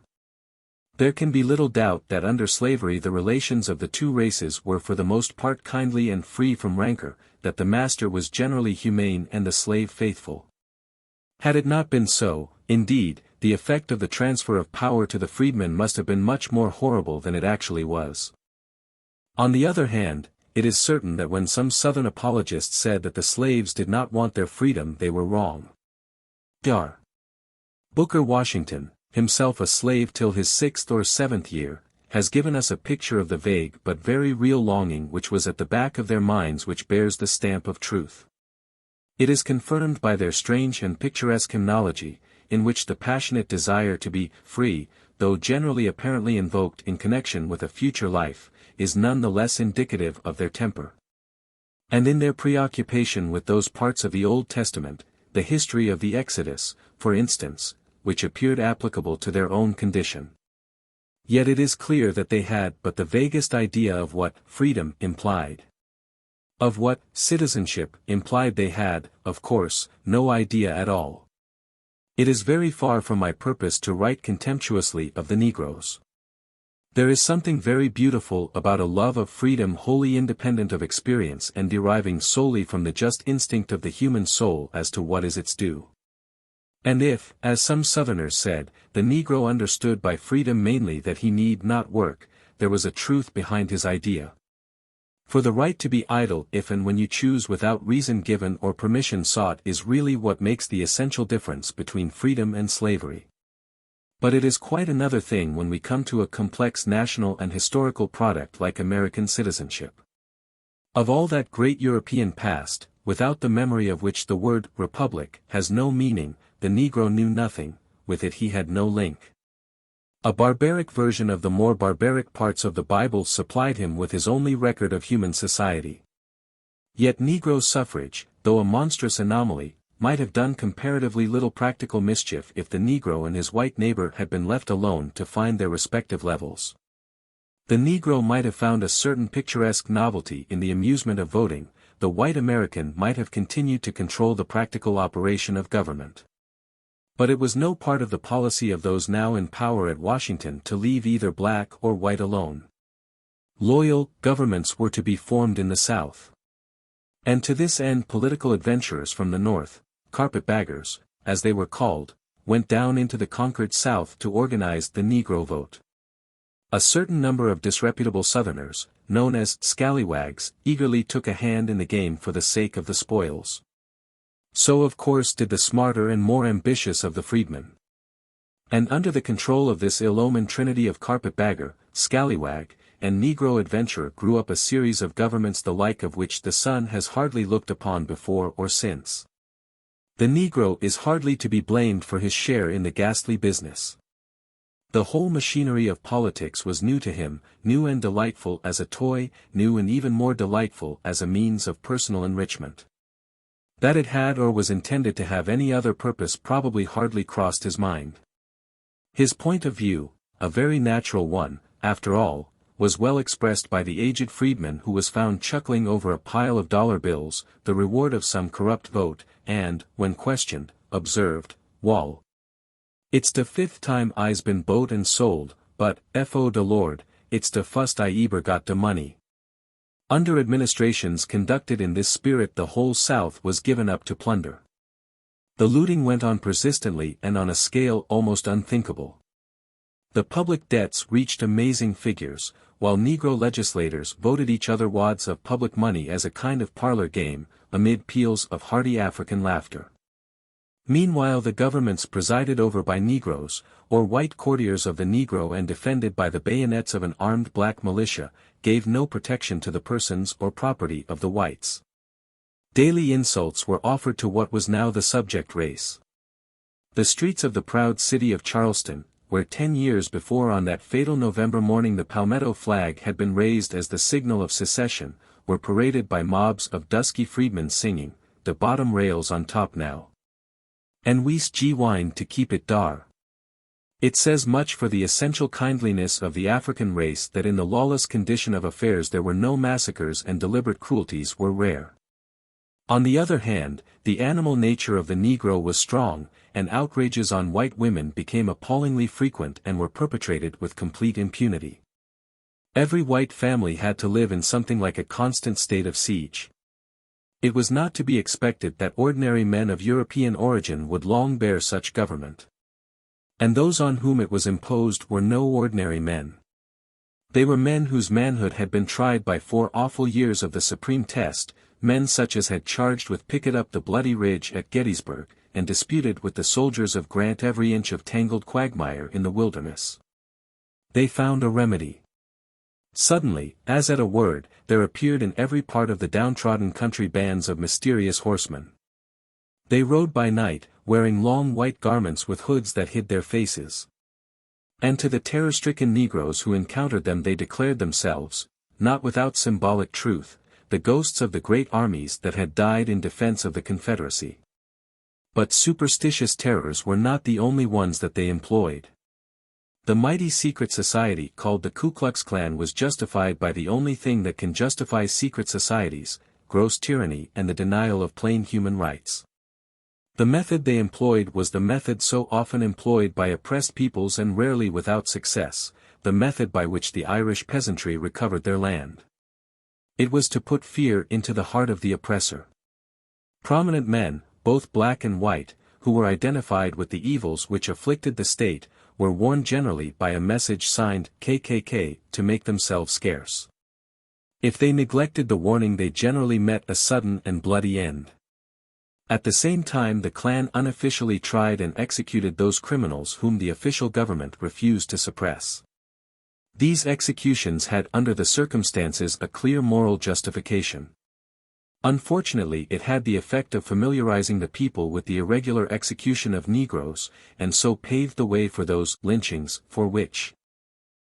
Speaker 1: There can be little doubt that under slavery the relations of the two races were for the most part kindly and free from rancor, that the master was generally humane and the slave faithful. Had it not been so, indeed, the effect of the transfer of power to the freedmen must have been much more horrible than it actually was. On the other hand, it is certain that when some Southern apologists said that the slaves did not want their freedom they were wrong. Dr. Booker Washington, himself a slave till his 6th or 7th year, has given us a picture of the vague but very real longing which was at the back of their minds which bears the stamp of truth. It is confirmed by their strange and picturesque hymnology, in which the passionate desire to be free, though generally apparently invoked in connection with a future life, is none the less indicative of their temper. And in their preoccupation with those parts of the Old Testament, the history of the Exodus, for instance, which appeared applicable to their own condition. Yet it is clear that they had but the vaguest idea of what freedom implied. Of what citizenship implied they had, of course, no idea at all. It is very far from my purpose to write contemptuously of the Negroes. There is something very beautiful about a love of freedom wholly independent of experience and deriving solely from the just instinct of the human soul as to what is its due. And if, as some Southerners said, the Negro understood by freedom mainly that he need not work, there was a truth behind his idea. For the right to be idle if and when you choose without reason given or permission sought is really what makes the essential difference between freedom and slavery. But it is quite another thing when we come to a complex national and historical product like American citizenship. Of all that great European past, without the memory of which the word republic has no meaning, the Negro knew nothing, with it he had no link. A barbaric version of the more barbaric parts of the Bible supplied him with his only record of human society. Yet Negro suffrage, though a monstrous anomaly, might have done comparatively little practical mischief if the Negro and his white neighbor had been left alone to find their respective levels. The Negro might have found a certain picturesque novelty in the amusement of voting, the white American might have continued to control the practical operation of government. But it was no part of the policy of those now in power at Washington to leave either black or white alone. Loyal governments were to be formed in the South. And to this end political adventurers from the North, carpetbaggers, as they were called, went down into the conquered South to organize the Negro vote. A certain number of disreputable Southerners, known as scallywags, eagerly took a hand in the game for the sake of the spoils. So of course did the smarter and more ambitious of the freedmen. And under the control of this ill-omened trinity of carpetbagger, scallywag, and Negro adventurer grew up a series of governments the like of which the sun has hardly looked upon before or since. The Negro is hardly to be blamed for his share in the ghastly business. The whole machinery of politics was new to him, new and delightful as a toy, new and even more delightful as a means of personal enrichment. That it had or was intended to have any other purpose probably hardly crossed his mind. His point of view, a very natural one, after all, was well expressed by the aged freedman who was found chuckling over a pile of dollar bills, the reward of some corrupt vote, and, when questioned, observed, "Wall, it's de 5th time I's been bought and sold, but, F.O. de Lord, it's de fust I eber got de money." Under administrations conducted in this spirit the whole South was given up to plunder. The looting went on persistently and on a scale almost unthinkable. The public debts reached amazing figures, while Negro legislators voted each other wads of public money as a kind of parlor game, amid peals of hearty African laughter. Meanwhile the governments presided over by Negroes, or white courtiers of the Negro and defended by the bayonets of an armed black militia, gave no protection to the persons or property of the whites. Daily insults were offered to what was now the subject race. The streets of the proud city of Charleston, where 10 years before on that fatal November morning the palmetto flag had been raised as the signal of secession, were paraded by mobs of dusky freedmen singing, "The bottom rails on top now. And we's gwine to keep it dar." It says much for the essential kindliness of the African race that in the lawless condition of affairs there were no massacres and deliberate cruelties were rare. On the other hand, the animal nature of the Negro was strong, and outrages on white women became appallingly frequent and were perpetrated with complete impunity. Every white family had to live in something like a constant state of siege. It was not to be expected that ordinary men of European origin would long bear such government. And those on whom it was imposed were no ordinary men. They were men whose manhood had been tried by 4 awful years of the supreme test, men such as had charged with Pickett up the bloody ridge at Gettysburg, and disputed with the soldiers of Grant every inch of tangled quagmire in the wilderness. They found a remedy. Suddenly, as at a word, there appeared in every part of the downtrodden country bands of mysterious horsemen. They rode by night, wearing long white garments with hoods that hid their faces. And to the terror-stricken Negroes who encountered them they declared themselves, not without symbolic truth, the ghosts of the great armies that had died in defense of the Confederacy. But superstitious terrors were not the only ones that they employed. The mighty secret society called the Ku Klux Klan was justified by the only thing that can justify secret societies, gross tyranny and the denial of plain human rights. The method they employed was the method so often employed by oppressed peoples and rarely without success, the method by which the Irish peasantry recovered their land. It was to put fear into the heart of the oppressor. Prominent men, both black and white, who were identified with the evils which afflicted the state, were warned generally by a message signed KKK to make themselves scarce. If they neglected the warning they generally met a sudden and bloody end. At the same time the Klan unofficially tried and executed those criminals whom the official government refused to suppress. These executions had under the circumstances a clear moral justification. Unfortunately it had the effect of familiarizing the people with the irregular execution of Negroes, and so paved the way for those lynchings for which,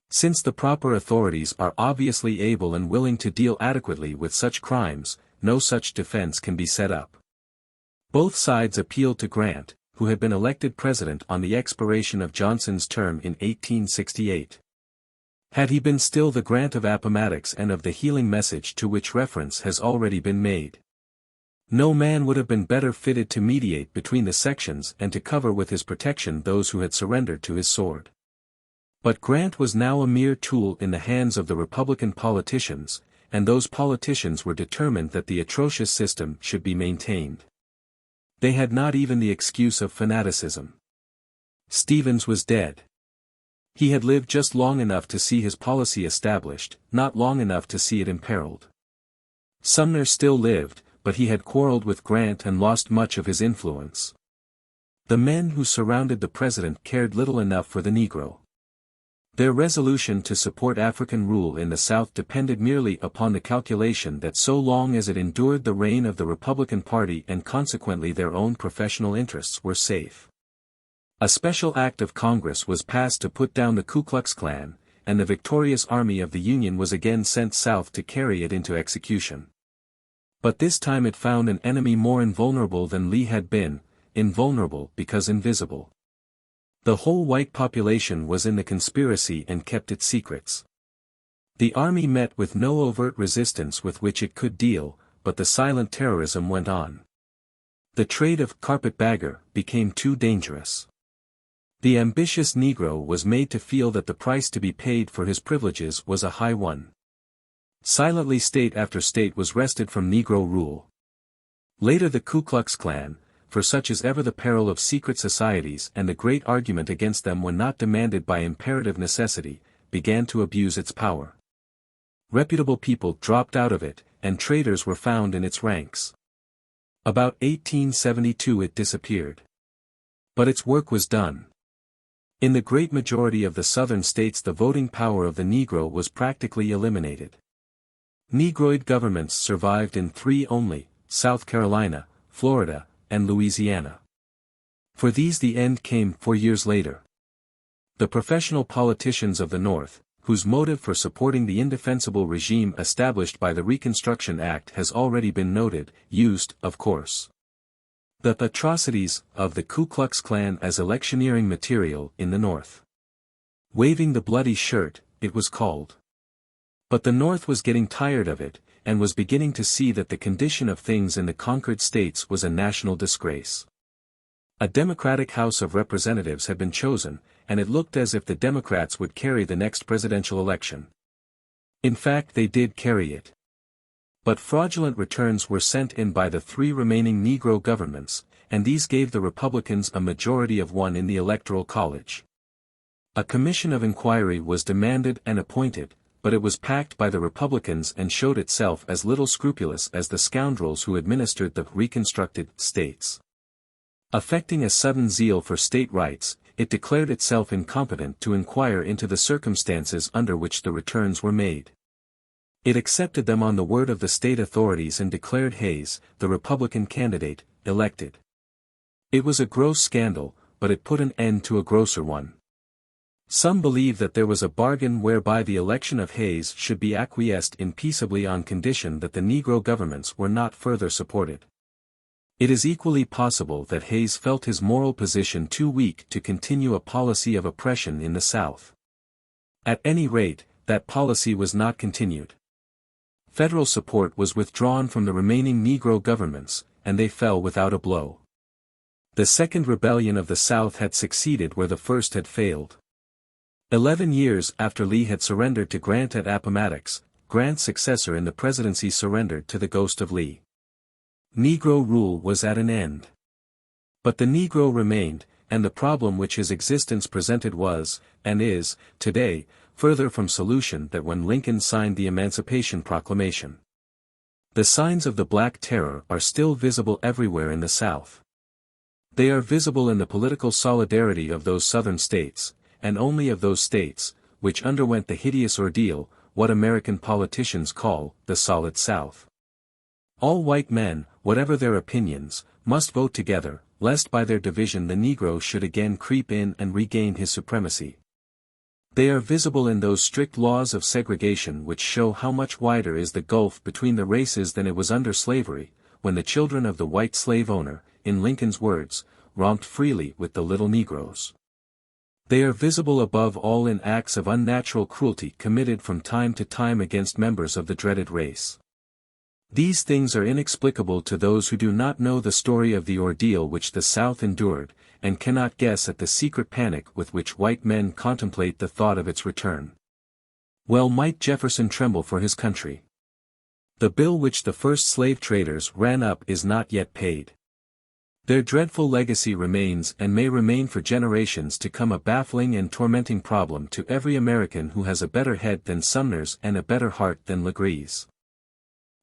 Speaker 1: since the proper authorities are obviously able and willing to deal adequately with such crimes, no such defense can be set up. Both sides appealed to Grant, who had been elected president on the expiration of Johnson's term in 1868. Had he been still the Grant of Appomattox and of the healing message to which reference has already been made, no man would have been better fitted to mediate between the sections and to cover with his protection those who had surrendered to his sword. But Grant was now a mere tool in the hands of the Republican politicians, and those politicians were determined that the atrocious system should be maintained. They had not even the excuse of fanaticism. Stevens was dead. He had lived just long enough to see his policy established, not long enough to see it imperiled. Sumner still lived, but he had quarreled with Grant and lost much of his influence. The men who surrounded the president cared little enough for the Negro. Their resolution to support African rule in the South depended merely upon the calculation that so long as it endured the reign of the Republican Party and consequently their own professional interests were safe. A special act of Congress was passed to put down the Ku Klux Klan, and the victorious army of the Union was again sent south to carry it into execution. But this time it found an enemy more invulnerable than Lee had been, invulnerable because invisible. The whole white population was in the conspiracy and kept its secrets. The army met with no overt resistance with which it could deal, but the silent terrorism went on. The trade of carpetbagger became too dangerous. The ambitious Negro was made to feel that the price to be paid for his privileges was a high one. Silently state after state was wrested from Negro rule. Later the Ku Klux Klan, for such is ever the peril of secret societies and the great argument against them when not demanded by imperative necessity, began to abuse its power. Reputable people dropped out of it, and traitors were found in its ranks. About 1872 it disappeared. But its work was done. In the great majority of the southern states the voting power of the Negro was practically eliminated. Negroid governments survived in 3 only, South Carolina, Florida, and Louisiana. For these the end came 4 years later. The professional politicians of the North, whose motive for supporting the indefensible regime established by the Reconstruction Act has already been noted, used, of course, the atrocities of the Ku Klux Klan as electioneering material in the North. Waving the bloody shirt, it was called. But the North was getting tired of it, and was beginning to see that the condition of things in the conquered states was a national disgrace. A Democratic House of Representatives had been chosen, and it looked as if the Democrats would carry the next presidential election. In fact they did carry it. But fraudulent returns were sent in by the 3 remaining Negro governments, and these gave the Republicans a majority of 1 in the Electoral College. A commission of inquiry was demanded and appointed, but it was packed by the Republicans and showed itself as little scrupulous as the scoundrels who administered the reconstructed states. Affecting a sudden zeal for state rights, it declared itself incompetent to inquire into the circumstances under which the returns were made. It accepted them on the word of the state authorities and declared Hayes, the Republican candidate, elected. It was a gross scandal, but it put an end to a grosser one. Some believe that there was a bargain whereby the election of Hayes should be acquiesced in peaceably on condition that the Negro governments were not further supported. It is equally possible that Hayes felt his moral position too weak to continue a policy of oppression in the South. At any rate, that policy was not continued. Federal support was withdrawn from the remaining Negro governments, and they fell without a blow. The second rebellion of the South had succeeded where the first had failed. 11 years after Lee had surrendered to Grant at Appomattox, Grant's successor in the presidency surrendered to the ghost of Lee. Negro rule was at an end. But the Negro remained, and the problem which his existence presented was, and is, today, further from solution than when Lincoln signed the Emancipation Proclamation. The signs of the Black Terror are still visible everywhere in the South. They are visible in the political solidarity of those Southern states, and only of those states, which underwent the hideous ordeal, what American politicians call, the Solid South. All white men, whatever their opinions, must vote together, lest by their division the Negro should again creep in and regain his supremacy. They are visible in those strict laws of segregation which show how much wider is the gulf between the races than it was under slavery, when the children of the white slave owner, in Lincoln's words, romped freely with the little Negroes. They are visible above all in acts of unnatural cruelty committed from time to time against members of the dreaded race. These things are inexplicable to those who do not know the story of the ordeal which the South endured, and cannot guess at the secret panic with which white men contemplate the thought of its return. Well might Jefferson tremble for his country. The bill which the first slave traders ran up is not yet paid. Their dreadful legacy remains and may remain for generations to come a baffling and tormenting problem to every American who has a better head than Sumner's and a better heart than Legree's.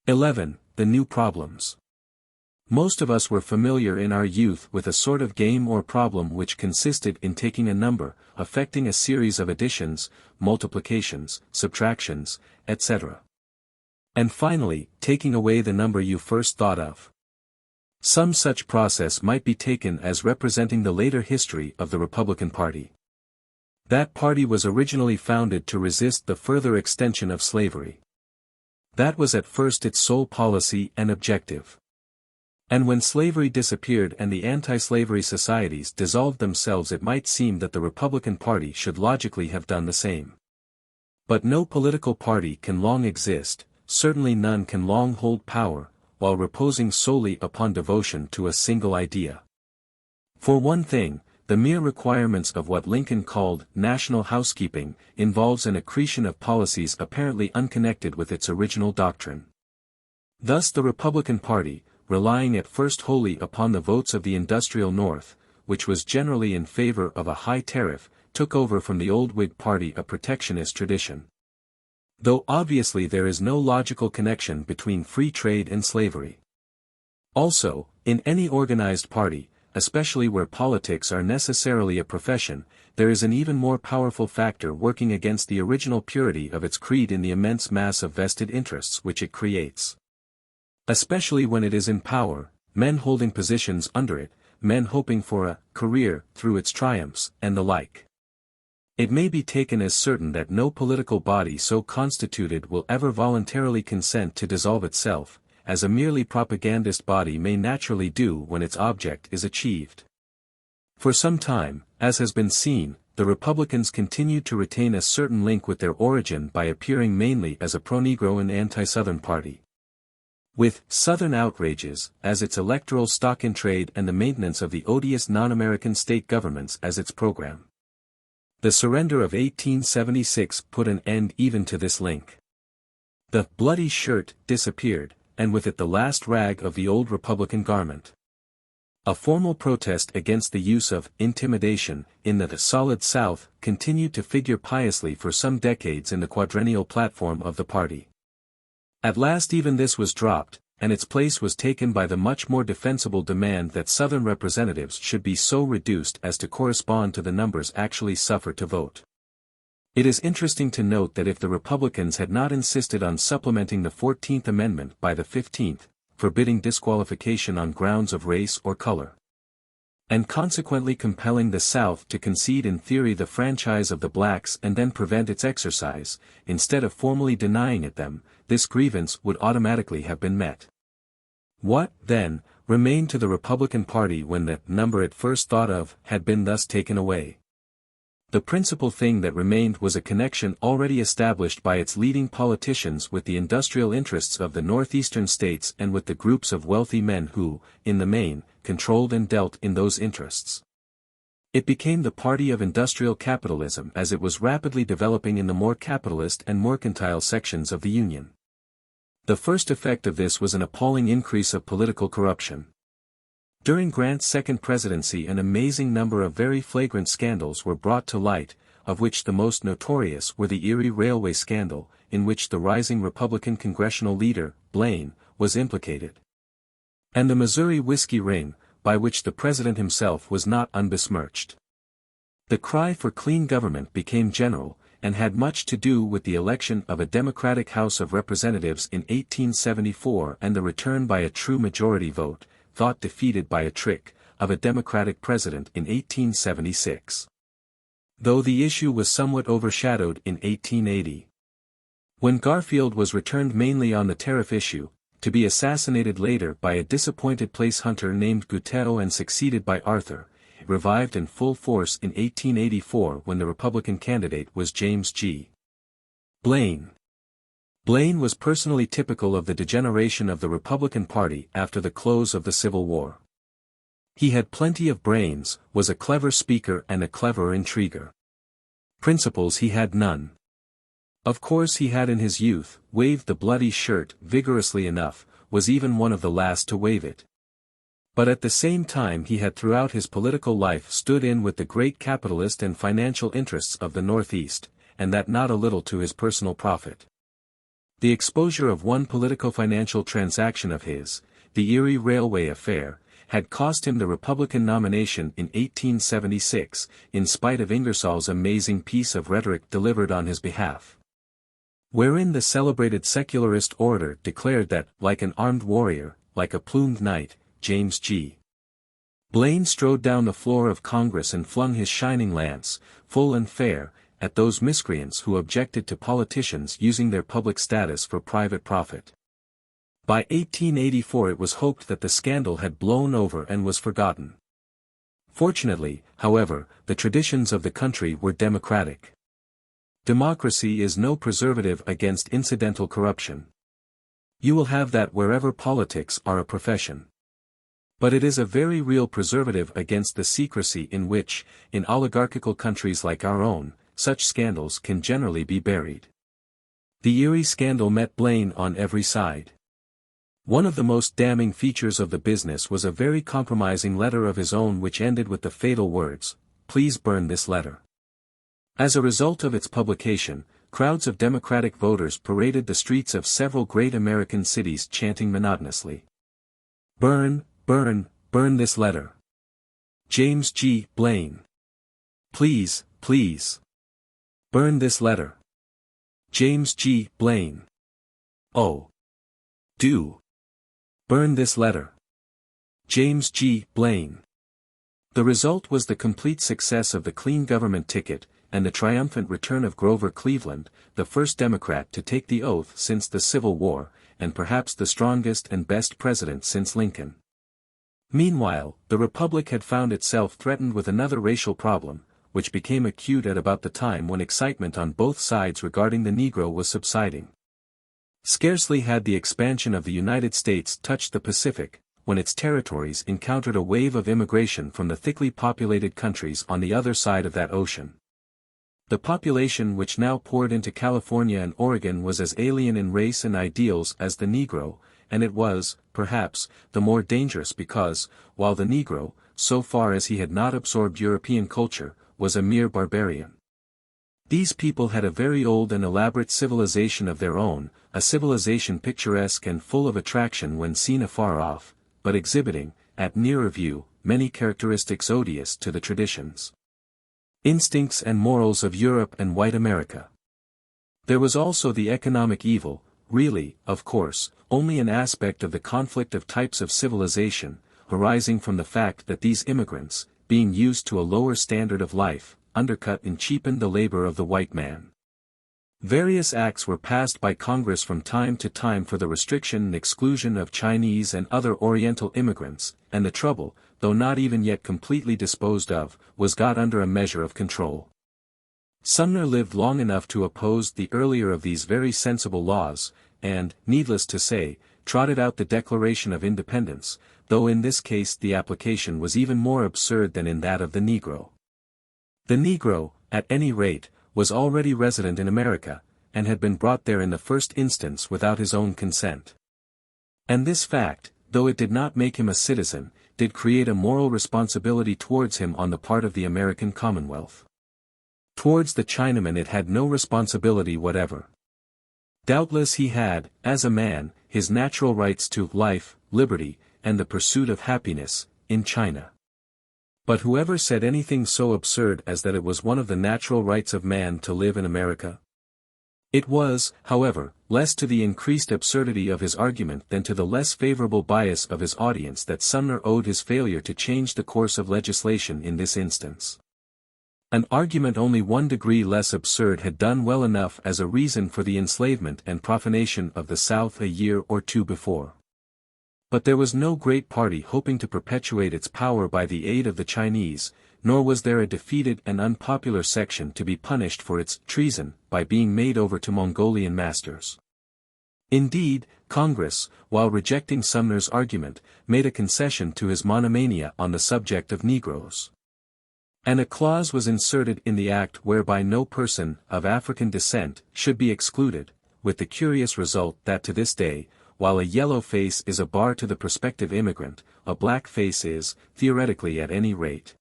Speaker 1: 11. The new problems. Most of us were familiar in our youth with a sort of game or problem which consisted in taking a number, effecting a series of additions, multiplications, subtractions, etc. And finally, taking away the number you first thought of. Some such process might be taken as representing the later history of the Republican Party. That party was originally founded to resist the further extension of slavery. That was at first its sole policy and objective. And when slavery disappeared and the anti-slavery societies dissolved themselves, it might seem that the Republican Party should logically have done the same. But no political party can long exist, certainly none can long hold power, while reposing solely upon devotion to a single idea. For one thing, the mere requirements of what Lincoln called national housekeeping involves an accretion of policies apparently unconnected with its original doctrine. Thus the Republican Party, relying at first wholly upon the votes of the industrial North, which was generally in favor of a high tariff, took over from the old Whig Party a protectionist tradition. Though obviously there is no logical connection between free trade and slavery. Also, in any organized party, especially where politics are necessarily a profession, there is an even more powerful factor working against the original purity of its creed in the immense mass of vested interests which it creates. Especially when it is in power, men holding positions under it, men hoping for a career through its triumphs, and the like. It may be taken as certain that no political body so constituted will ever voluntarily consent to dissolve itself, as a merely propagandist body may naturally do when its object is achieved. For some time, as has been seen, the Republicans continued to retain a certain link with their origin by appearing mainly as a pro-Negro and anti-Southern party. With Southern outrages as its electoral stock-in-trade and the maintenance of the odious non-American state governments as its program. The surrender of 1876 put an end even to this link. The bloody shirt disappeared, and with it the last rag of the old Republican garment. A formal protest against the use of intimidation in the solid South continued to figure piously for some decades in the quadrennial platform of the party. At last even this was dropped, and its place was taken by the much more defensible demand that Southern representatives should be so reduced as to correspond to the numbers actually suffered to vote. It is interesting to note that if the Republicans had not insisted on supplementing the 14th Amendment by the 15th, forbidding disqualification on grounds of race or color, and consequently compelling the South to concede in theory the franchise of the blacks and then prevent its exercise, instead of formally denying it them, this grievance would automatically have been met. What, then, remained to the Republican Party when the number at first thought of had been thus taken away? The principal thing that remained was a connection already established by its leading politicians with the industrial interests of the northeastern states and with the groups of wealthy men who, in the main, controlled and dealt in those interests. It became the party of industrial capitalism as it was rapidly developing in the more capitalist and mercantile sections of the Union. The first effect of this was an appalling increase of political corruption. During Grant's second presidency an amazing number of very flagrant scandals were brought to light, of which the most notorious were the Erie Railway scandal, in which the rising Republican congressional leader, Blaine, was implicated. And the Missouri whiskey ring, by which the president himself was not unbesmirched. The cry for clean government became general, and had much to do with the election of a Democratic House of Representatives in 1874 and the return by a true majority vote, thought defeated by a trick, of a Democratic president in 1876. Though the issue was somewhat overshadowed in 1880. When Garfield was returned mainly on the tariff issue, to be assassinated later by a disappointed place hunter named Goutteau and succeeded by Arthur, it revived in full force in 1884 when the Republican candidate was James G. Blaine. Blaine was personally typical of the degeneration of the Republican Party after the close of the Civil War. He had plenty of brains, was a clever speaker and a clever intriguer. Principles he had none. Of course he had in his youth waved the bloody shirt vigorously enough, was even one of the last to wave it. But at the same time he had throughout his political life stood in with the great capitalist and financial interests of the Northeast, and that not a little to his personal profit. The exposure of one politico-financial transaction of his, the Erie Railway affair, had cost him the Republican nomination in 1876, in spite of Ingersoll's amazing piece of rhetoric delivered on his behalf, wherein the celebrated secularist orator declared that, like an armed warrior, like a plumed knight, James G. Blaine strode down the floor of Congress and flung his shining lance, full and fair, at those miscreants who objected to politicians using their public status for private profit. By 1884 it was hoped that the scandal had blown over and was forgotten. Fortunately, however, the traditions of the country were democratic. Democracy is no preservative against incidental corruption. You will have that wherever politics are a profession. But it is a very real preservative against the secrecy in which, in oligarchical countries like our own, such scandals can generally be buried. The Erie scandal met blame on every side. One of the most damning features of the business was a very compromising letter of his own which ended with the fatal words, "Please burn this letter." As a result of its publication, crowds of Democratic voters paraded the streets of several great American cities chanting monotonously, "Burn, burn, burn this letter. James G. Blaine. Please, please. Burn this letter. James G. Blaine. Oh. Do. Burn this letter. James G. Blaine." The result was the complete success of the clean government ticket, and the triumphant return of Grover Cleveland, the first Democrat to take the oath since the Civil War, and perhaps the strongest and best president since Lincoln. Meanwhile, the Republic had found itself threatened with another racial problem, which became acute at about the time when excitement on both sides regarding the Negro was subsiding. Scarcely had the expansion of the United States touched the Pacific, when its territories encountered a wave of immigration from the thickly populated countries on the other side of that ocean. The population which now poured into California and Oregon was as alien in race and ideals as the Negro, and it was, perhaps, the more dangerous because, while the Negro, so far as he had not absorbed European culture, was a mere barbarian, these people had a very old and elaborate civilization of their own, a civilization picturesque and full of attraction when seen afar off, but exhibiting, at nearer view, many characteristics odious to the traditions, instincts and morals of Europe and white America. There was also the economic evil, really, of course, only an aspect of the conflict of types of civilization, arising from the fact that these immigrants, being used to a lower standard of life, undercut and cheapened the labor of the white man. Various acts were passed by Congress from time to time for the restriction and exclusion of Chinese and other Oriental immigrants, and the trouble, though not even yet completely disposed of, was got under a measure of control. Sumner lived long enough to oppose the earlier of these very sensible laws, and, needless to say, trotted out the Declaration of Independence, though in this case the application was even more absurd than in that of the Negro. The Negro, at any rate, was already resident in America, and had been brought there in the first instance without his own consent. And this fact, though it did not make him a citizen, did create a moral responsibility towards him on the part of the American Commonwealth. Towards the Chinaman it had no responsibility whatever. Doubtless he had, as a man, his natural rights to life, liberty, and the pursuit of happiness, in China. But whoever said anything so absurd as that it was one of the natural rights of man to live in America? It was, however, less to the increased absurdity of his argument than to the less favorable bias of his audience that Sumner owed his failure to change the course of legislation in this instance. An argument only 1 degree less absurd had done well enough as a reason for the enslavement and profanation of the South a year or two before. But there was no great party hoping to perpetuate its power by the aid of the Chinese, nor was there a defeated and unpopular section to be punished for its treason by being made over to Mongolian masters. Indeed, Congress, while rejecting Sumner's argument, made a concession to his monomania on the subject of Negroes. And a clause was inserted in the act whereby no person of African descent should be excluded, with the curious result that to this day, while a yellow face is a bar to the prospective immigrant, a black face is, theoretically at any rate,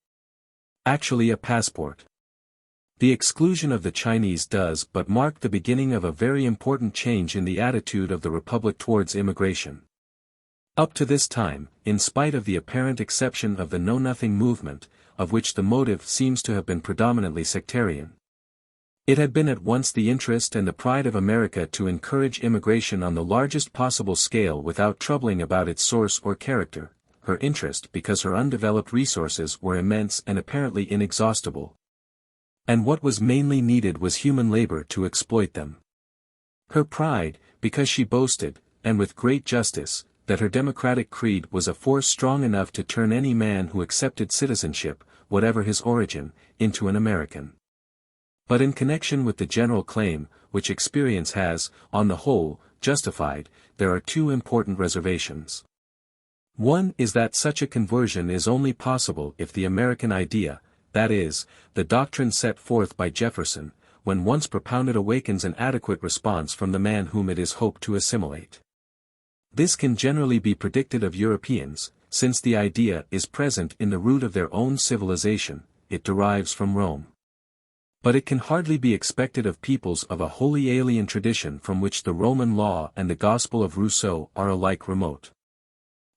Speaker 1: actually a passport. The exclusion of the Chinese does but mark the beginning of a very important change in the attitude of the Republic towards immigration. Up to this time, in spite of the apparent exception of the Know-Nothing movement, of which the motive seems to have been predominantly sectarian, it had been at once the interest and the pride of America to encourage immigration on the largest possible scale without troubling about its source or character, her interest because her undeveloped resources were immense and apparently inexhaustible. And what was mainly needed was human labor to exploit them. Her pride, because she boasted, and with great justice, that her democratic creed was a force strong enough to turn any man who accepted citizenship, whatever his origin, into an American. But in connection with the general claim, which experience has, on the whole, justified, there are two important reservations. One is that such a conversion is only possible if the American idea, that is, the doctrine set forth by Jefferson, when once propounded awakens an adequate response from the man whom it is hoped to assimilate. This can generally be predicted of Europeans, since the idea is present in the root of their own civilization, it derives from Rome. But it can hardly be expected of peoples of a wholly alien tradition from which the Roman law and the gospel of Rousseau are alike remote.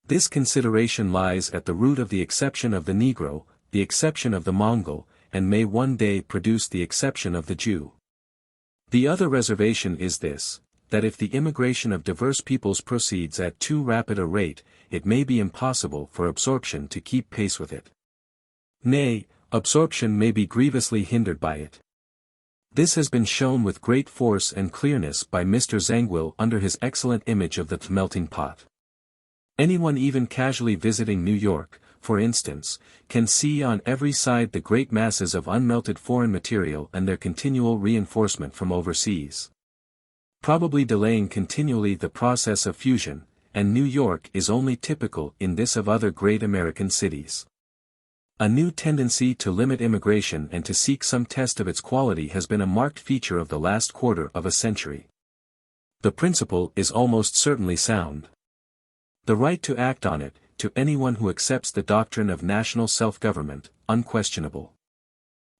Speaker 1: This consideration lies at the root of the exception of the Negro, the exception of the Mongol, and may one day produce the exception of the Jew. The other reservation is this, that if the immigration of diverse peoples proceeds at too rapid a rate, it may be impossible for absorption to keep pace with it. Nay, absorption may be grievously hindered by it. This has been shown with great force and clearness by Mr. Zangwill under his excellent image of the melting pot. Anyone even casually visiting New York, for instance, can see on every side the great masses of unmelted foreign material and their continual reinforcement from overseas, probably delaying continually the process of fusion, and New York is only typical in this of other great American cities. A new tendency to limit immigration and to seek some test of its quality has been a marked feature of the last quarter of a century. The principle is almost certainly sound. The right to act on it, to anyone who accepts the doctrine of national self-government, unquestionable.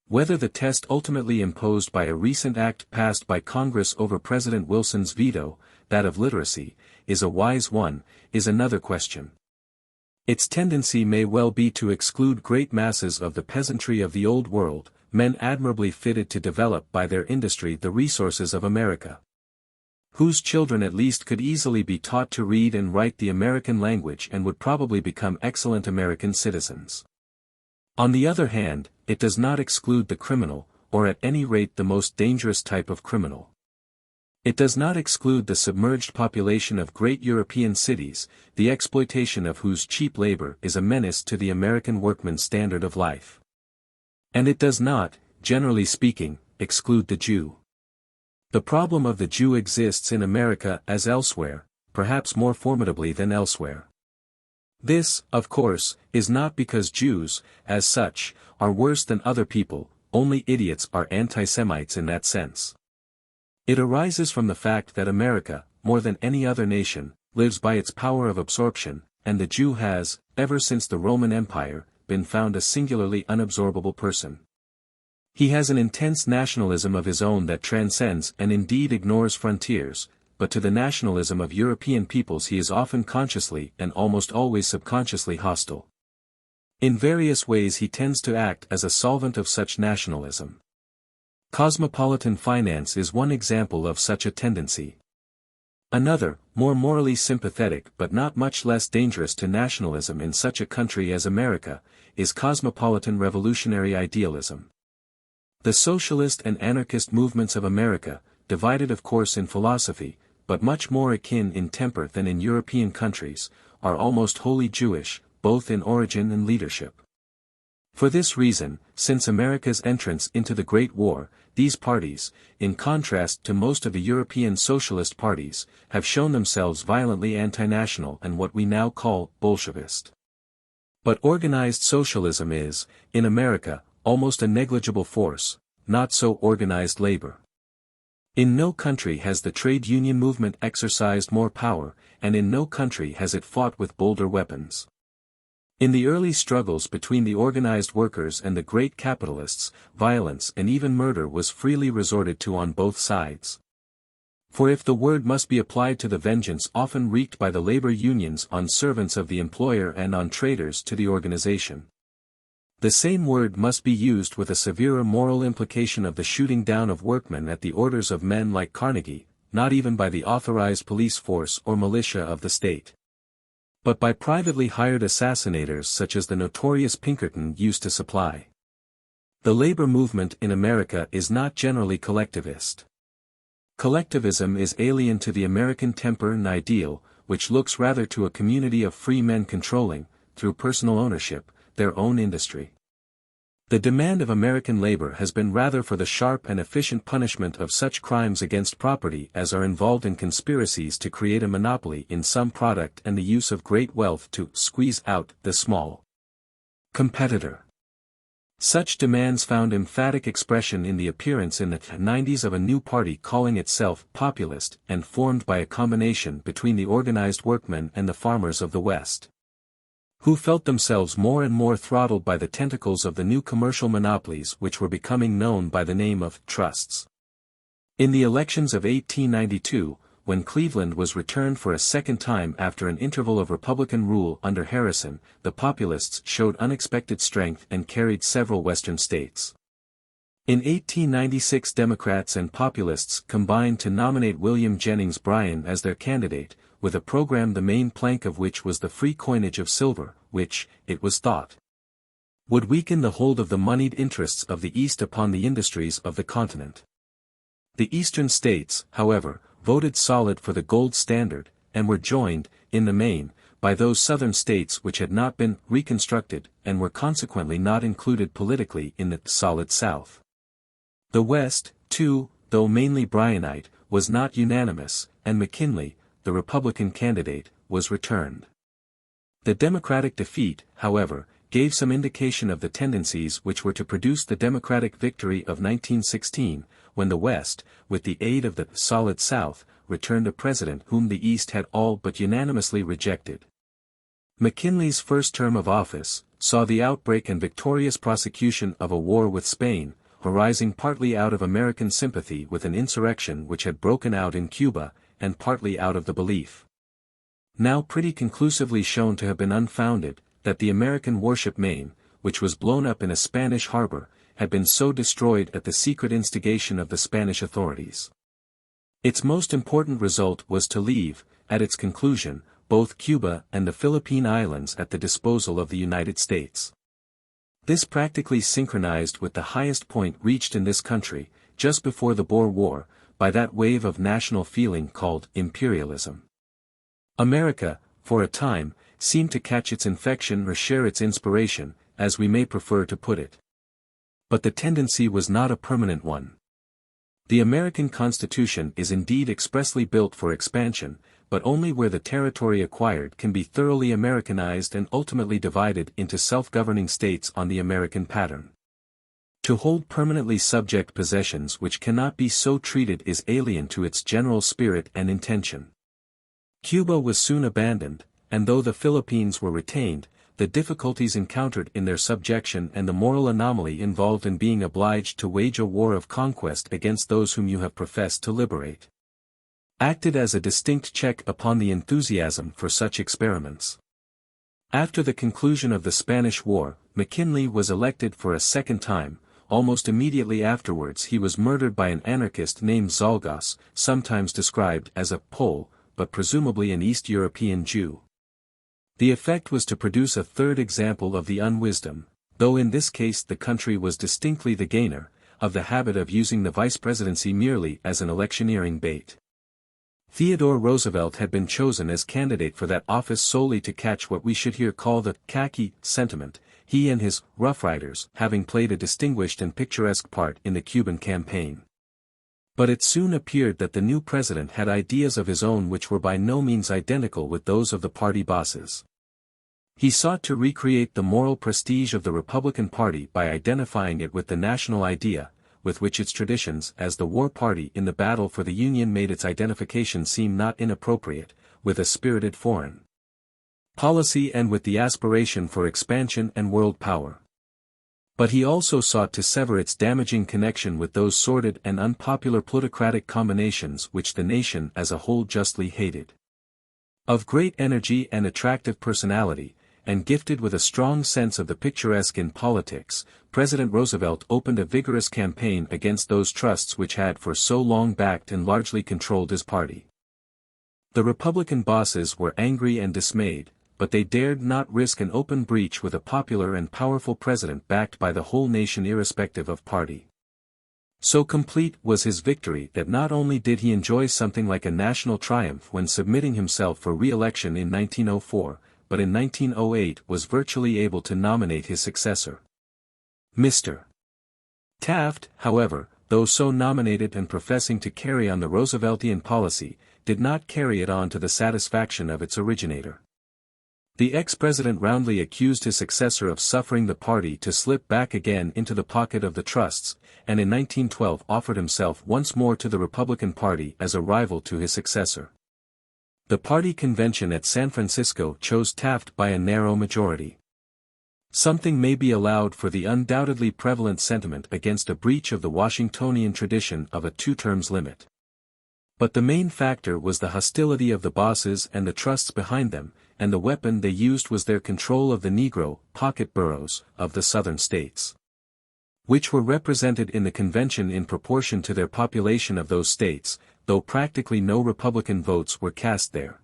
Speaker 1: Whether the test ultimately imposed by a recent act passed by Congress over President Wilson's veto, that of literacy, is a wise one, is another question. Its tendency may well be to exclude great masses of the peasantry of the Old World, men admirably fitted to develop by their industry the resources of America, whose children at least could easily be taught to read and write the American language and would probably become excellent American citizens. On the other hand, it does not exclude the criminal, or at any rate the most dangerous type of criminal. It does not exclude the submerged population of great European cities, the exploitation of whose cheap labor is a menace to the American workman's standard of life. And it does not, generally speaking, exclude the Jew. The problem of the Jew exists in America as elsewhere, perhaps more formidably than elsewhere. This, of course, is not because Jews, as such, are worse than other people, only idiots are anti-Semites in that sense. It arises from the fact that America, more than any other nation, lives by its power of absorption, and the Jew has, ever since the Roman Empire, been found a singularly unabsorbable person. He has an intense nationalism of his own that transcends and indeed ignores frontiers, but to the nationalism of European peoples he is often consciously and almost always subconsciously hostile. In various ways he tends to act as a solvent of such nationalism. Cosmopolitan finance is one example of such a tendency. Another, more morally sympathetic but not much less dangerous to nationalism in such a country as America, is cosmopolitan revolutionary idealism. The socialist and anarchist movements of America, divided of course in philosophy, but much more akin in temper than in European countries, are almost wholly Jewish, both in origin and leadership. For this reason, since America's entrance into the Great War, these parties, in contrast to most of the European socialist parties, have shown themselves violently anti-national and what we now call Bolshevist. But organized socialism is, in America, almost a negligible force, not so organized labor. In no country has the trade union movement exercised more power, and in no country has it fought with bolder weapons. In the early struggles between the organized workers and the great capitalists, violence and even murder was freely resorted to on both sides. For if the word must be applied to the vengeance often wreaked by the labor unions on servants of the employer and on traitors to the organization, the same word must be used with a severer moral implication of the shooting down of workmen at the orders of men like Carnegie, not even by the authorized police force or militia of the state, but by privately hired assassinators such as the notorious Pinkerton used to supply. The labor movement in America is not generally collectivist. Collectivism is alien to the American temper and ideal, which looks rather to a community of free men controlling, through personal ownership, their own industry. The demand of American labor has been rather for the sharp and efficient punishment of such crimes against property as are involved in conspiracies to create a monopoly in some product and the use of great wealth to squeeze out the small competitor. Such demands found emphatic expression in the appearance in the 90s of a new party calling itself populist and formed by a combination between the organized workmen and the farmers of the West, who felt themselves more and more throttled by the tentacles of the new commercial monopolies which were becoming known by the name of trusts. In the elections of 1892, when Cleveland was returned for a second time after an interval of Republican rule under Harrison, the Populists showed unexpected strength and carried several Western states. In 1896, Democrats and Populists combined to nominate William Jennings Bryan as their candidate, with a program the main plank of which was the free coinage of silver, which, it was thought, would weaken the hold of the moneyed interests of the East upon the industries of the continent. The Eastern states, however, voted solid for the gold standard, and were joined, in the main, by those Southern states which had not been reconstructed and were consequently not included politically in the solid South. The West, too, though mainly Bryanite, was not unanimous, and McKinley, the Republican candidate, was returned. The Democratic defeat, however, gave some indication of the tendencies which were to produce the Democratic victory of 1916, when the West, with the aid of the solid South, returned a president whom the East had all but unanimously rejected. McKinley's first term of office saw the outbreak and victorious prosecution of a war with Spain, arising partly out of American sympathy with an insurrection which had broken out in Cuba, and partly out of the belief, now pretty conclusively shown to have been unfounded, that the American warship Maine, which was blown up in a Spanish harbor, had been so destroyed at the secret instigation of the Spanish authorities. Its most important result was to leave, at its conclusion, both Cuba and the Philippine Islands at the disposal of the United States. This practically synchronized with the highest point reached in this country, just before the Boer War, by that wave of national feeling called imperialism. America, for a time, seemed to catch its infection or share its inspiration, as we may prefer to put it. But the tendency was not a permanent one. The American Constitution is indeed expressly built for expansion, but only where the territory acquired can be thoroughly Americanized and ultimately divided into self-governing states on the American pattern. To hold permanently subject possessions which cannot be so treated is alien to its general spirit and intention. Cuba was soon abandoned, and though the Philippines were retained, the difficulties encountered in their subjection and the moral anomaly involved in being obliged to wage a war of conquest against those whom you have professed to liberate, acted as a distinct check upon the enthusiasm for such experiments. After the conclusion of the Spanish War, McKinley was elected for a second time. Almost immediately afterwards he was murdered by an anarchist named Zalgas, sometimes described as a Pole, but presumably an East European Jew. The effect was to produce a third example of the unwisdom, though in this case the country was distinctly the gainer, of the habit of using the vice presidency merely as an electioneering bait. Theodore Roosevelt had been chosen as candidate for that office solely to catch what we should here call the khaki sentiment, he and his Rough Riders having played a distinguished and picturesque part in the Cuban campaign. But it soon appeared that the new president had ideas of his own which were by no means identical with those of the party bosses. He sought to recreate the moral prestige of the Republican Party by identifying it with the national idea, with which its traditions as the war party in the battle for the Union made its identification seem not inappropriate, with a spirited foreign policy and with the aspiration for expansion and world power. But he also sought to sever its damaging connection with those sordid and unpopular plutocratic combinations which the nation as a whole justly hated. Of great energy and attractive personality, and gifted with a strong sense of the picturesque in politics, President Roosevelt opened a vigorous campaign against those trusts which had for so long backed and largely controlled his party. The Republican bosses were angry and dismayed, but they dared not risk an open breach with a popular and powerful president backed by the whole nation irrespective of party. So complete was his victory that not only did he enjoy something like a national triumph when submitting himself for re-election in 1904, but in 1908 was virtually able to nominate his successor. Mr. Taft, however, though so nominated and professing to carry on the Rooseveltian policy, did not carry it on to the satisfaction of its originator. The ex-president roundly accused his successor of suffering the party to slip back again into the pocket of the trusts, and in 1912 offered himself once more to the Republican Party as a rival to his successor. The party convention at San Francisco chose Taft by a narrow majority. Something may be allowed for the undoubtedly prevalent sentiment against a breach of the Washingtonian tradition of a two-terms limit. But the main factor was the hostility of the bosses and the trusts behind them, and the weapon they used was their control of the Negro pocket boroughs of the southern states, which were represented in the convention in proportion to their population of those states, though practically no Republican votes were cast there.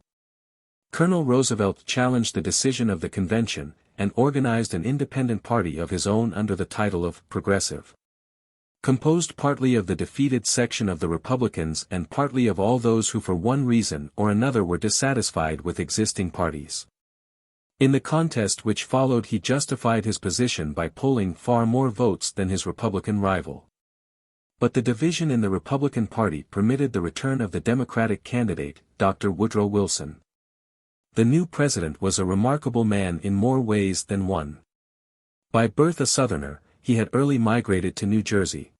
Speaker 1: Colonel Roosevelt challenged the decision of the convention, and organized an independent party of his own under the title of Progressive, composed partly of the defeated section of the Republicans and partly of all those who for one reason or another were dissatisfied with existing parties. In the contest which followed he justified his position by polling far more votes than his Republican rival. But the division in the Republican Party permitted the return of the Democratic candidate, Dr. Woodrow Wilson. The new president was a remarkable man in more ways than one. By birth a Southerner, he had early migrated to New Jersey.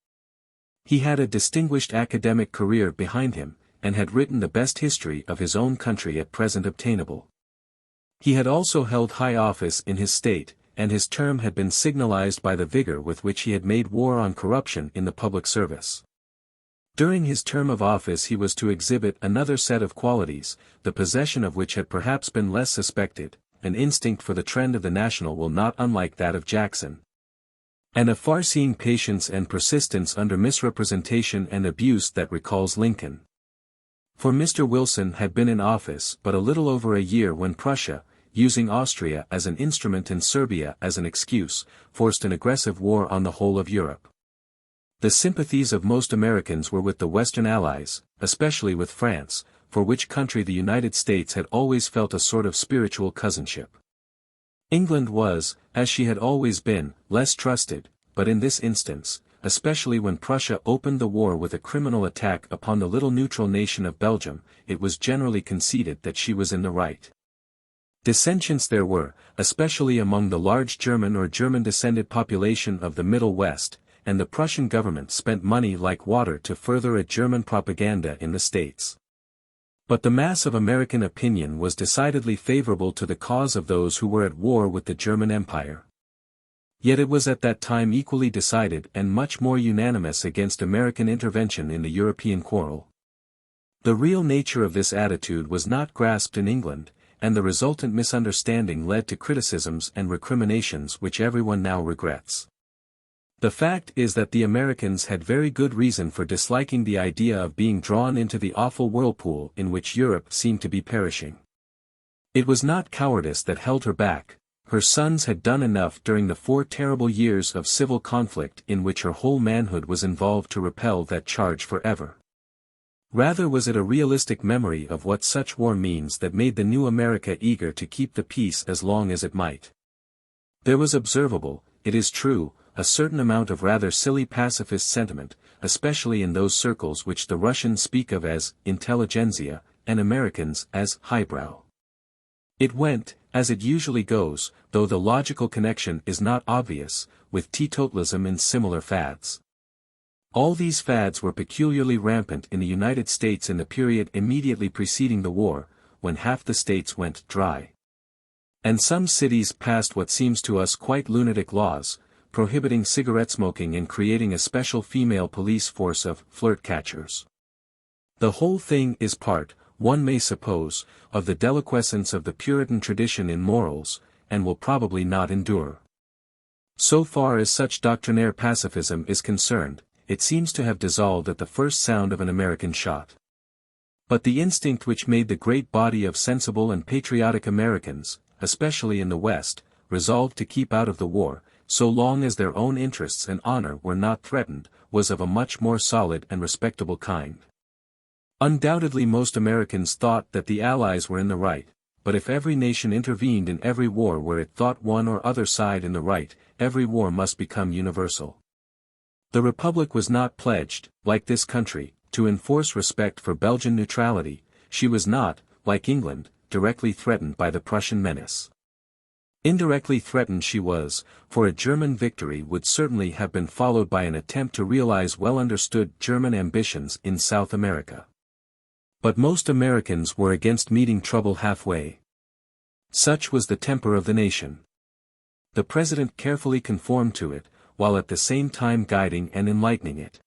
Speaker 1: He had a distinguished academic career behind him, and had written the best history of his own country at present obtainable. He had also held high office in his state, and his term had been signalized by the vigor with which he had made war on corruption in the public service. During his term of office he was to exhibit another set of qualities, the possession of which had perhaps been less suspected, an instinct for the trend of the national will not unlike that of Jackson, and a far-seeing patience and persistence under misrepresentation and abuse that recalls Lincoln. For Mr. Wilson had been in office but a little over a year when Prussia, using Austria as an instrument and Serbia as an excuse, forced an aggressive war on the whole of Europe. The sympathies of most Americans were with the Western Allies, especially with France, for which country the United States had always felt a sort of spiritual cousinship. England was, as she had always been, less trusted, but in this instance, especially when Prussia opened the war with a criminal attack upon the little neutral nation of Belgium, it was generally conceded that she was in the right. Dissensions there were, especially among the large German or German-descended population of the Middle West, and the Prussian government spent money like water to further a German propaganda in the States. But the mass of American opinion was decidedly favorable to the cause of those who were at war with the German Empire. Yet it was at that time equally decided and much more unanimous against American intervention in the European quarrel. The real nature of this attitude was not grasped in England, and the resultant misunderstanding led to criticisms and recriminations which everyone now regrets. The fact is that the Americans had very good reason for disliking the idea of being drawn into the awful whirlpool in which Europe seemed to be perishing. It was not cowardice that held her back. Her sons had done enough during the 4 terrible years of civil conflict in which her whole manhood was involved to repel that charge forever. Rather was it a realistic memory of what such war means that made the new America eager to keep the peace as long as it might. There was observable, it is true, a certain amount of rather silly pacifist sentiment, especially in those circles which the Russians speak of as intelligentsia, and Americans as highbrow. It went, as it usually goes, though the logical connection is not obvious, with teetotalism and similar fads. All these fads were peculiarly rampant in the United States in the period immediately preceding the war, when half the states went dry. And some cities passed what seems to us quite lunatic laws, prohibiting cigarette smoking and creating a special female police force of flirt catchers. The whole thing is part, one may suppose, of the deliquescence of the Puritan tradition in morals, and will probably not endure. So far as such doctrinaire pacifism is concerned, it seems to have dissolved at the first sound of an American shot. But the instinct which made the great body of sensible and patriotic Americans, especially in the West, resolved to keep out of the war, so long as their own interests and honor were not threatened, was of a much more solid and respectable kind. Undoubtedly most Americans thought that the Allies were in the right, but if every nation intervened in every war where it thought one or other side in the right, every war must become universal. The Republic was not pledged, like this country, to enforce respect for Belgian neutrality. She was not, like England, directly threatened by the Prussian menace. Indirectly threatened she was, for a German victory would certainly have been followed by an attempt to realize well-understood German ambitions in South America. But most Americans were against meeting trouble halfway. Such was the temper of the nation. The President carefully conformed to it, while at the same time guiding and enlightening it.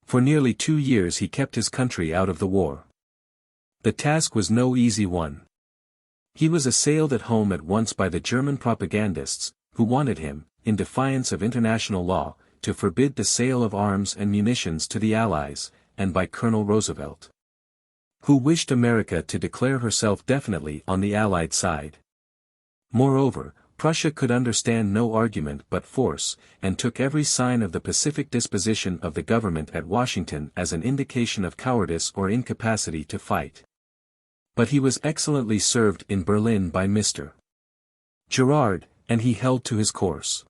Speaker 1: For nearly 2 years he kept his country out of the war. The task was no easy one. He was assailed at home at once by the German propagandists, who wanted him, in defiance of international law, to forbid the sale of arms and munitions to the Allies, and by Colonel Roosevelt, who wished America to declare herself definitely on the Allied side. Moreover, Prussia could understand no argument but force, and took every sign of the pacific disposition of the government at Washington as an indication of cowardice or incapacity to fight. But he was excellently served in Berlin by Mr. Gerard, and he held to his course.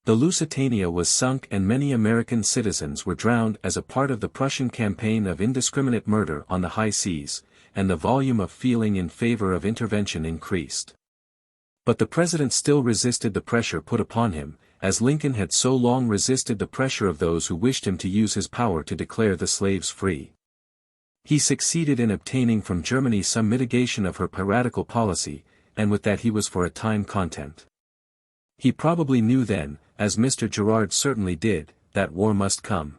Speaker 1: The Lusitania was sunk and many American citizens were drowned as a part of the Prussian campaign of indiscriminate murder on the high seas, and the volume of feeling in favor of intervention increased. But the President still resisted the pressure put upon him, as Lincoln had so long resisted the pressure of those who wished him to use his power to declare the slaves free. He succeeded in obtaining from Germany some mitigation of her piratical policy, and with that he was for a time content. He probably knew then, as Mr. Gerard certainly did, that war must come.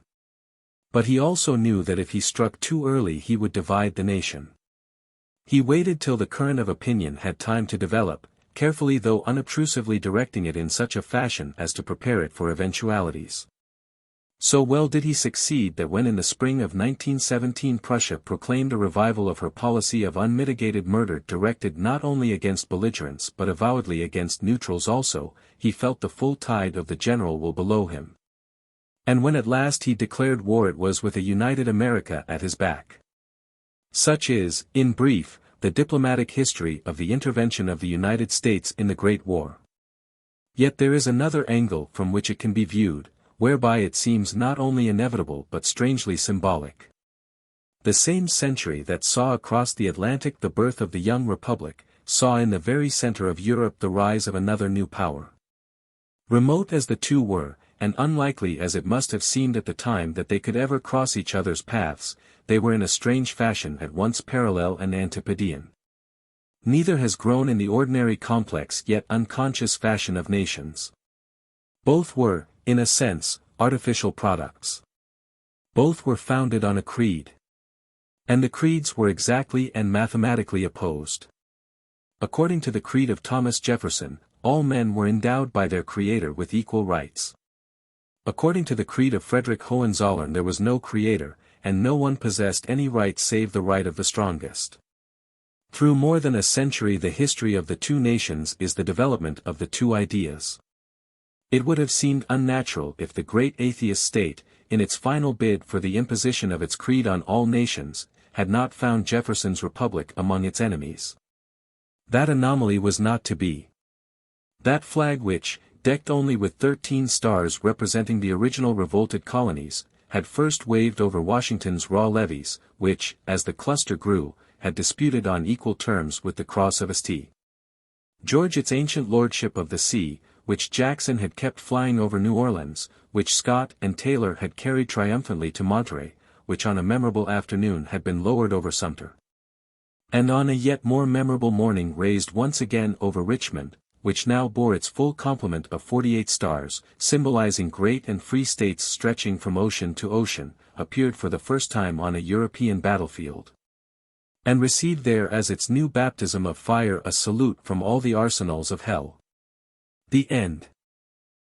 Speaker 1: But he also knew that if he struck too early he would divide the nation. He waited till the current of opinion had time to develop, carefully though unobtrusively directing it in such a fashion as to prepare it for eventualities. So well did he succeed that when in the spring of 1917 Prussia proclaimed a revival of her policy of unmitigated murder directed not only against belligerents but avowedly against neutrals also, he felt the full tide of the general will below him. And when at last he declared war it was with a united America at his back. Such is, in brief, the diplomatic history of the intervention of the United States in the Great War. Yet there is another angle from which it can be viewed, whereby it seems not only inevitable but strangely symbolic. The same century that saw across the Atlantic the birth of the young republic, saw in the very center of Europe the rise of another new power. Remote as the two were, and unlikely as it must have seemed at the time that they could ever cross each other's paths, they were in a strange fashion at once parallel and antipodean. Neither has grown in the ordinary complex yet unconscious fashion of nations. Both were, in a sense, artificial products. Both were founded on a creed. And the creeds were exactly and mathematically opposed. According to the creed of Thomas Jefferson, all men were endowed by their Creator with equal rights. According to the creed of Frederick Hohenzollern there was no Creator, and no one possessed any right save the right of the strongest. Through more than a century the history of the two nations is the development of the two ideas. It would have seemed unnatural if the great atheist state, in its final bid for the imposition of its creed on all nations, had not found Jefferson's republic among its enemies. That anomaly was not to be. That flag which, decked only with 13 stars representing the original revolted colonies, had first waved over Washington's raw levies, which, as the cluster grew, had disputed on equal terms with the cross of St. George its ancient lordship of the sea, which Jackson had kept flying over New Orleans, which Scott and Taylor had carried triumphantly to Monterey, which on a memorable afternoon had been lowered over Sumter, and on a yet more memorable morning raised once again over Richmond, which now bore its full complement of 48 stars, symbolizing great and free states stretching from ocean to ocean, appeared for the first time on a European battlefield. And received there as its new baptism of fire a salute from all the arsenals of hell. The end.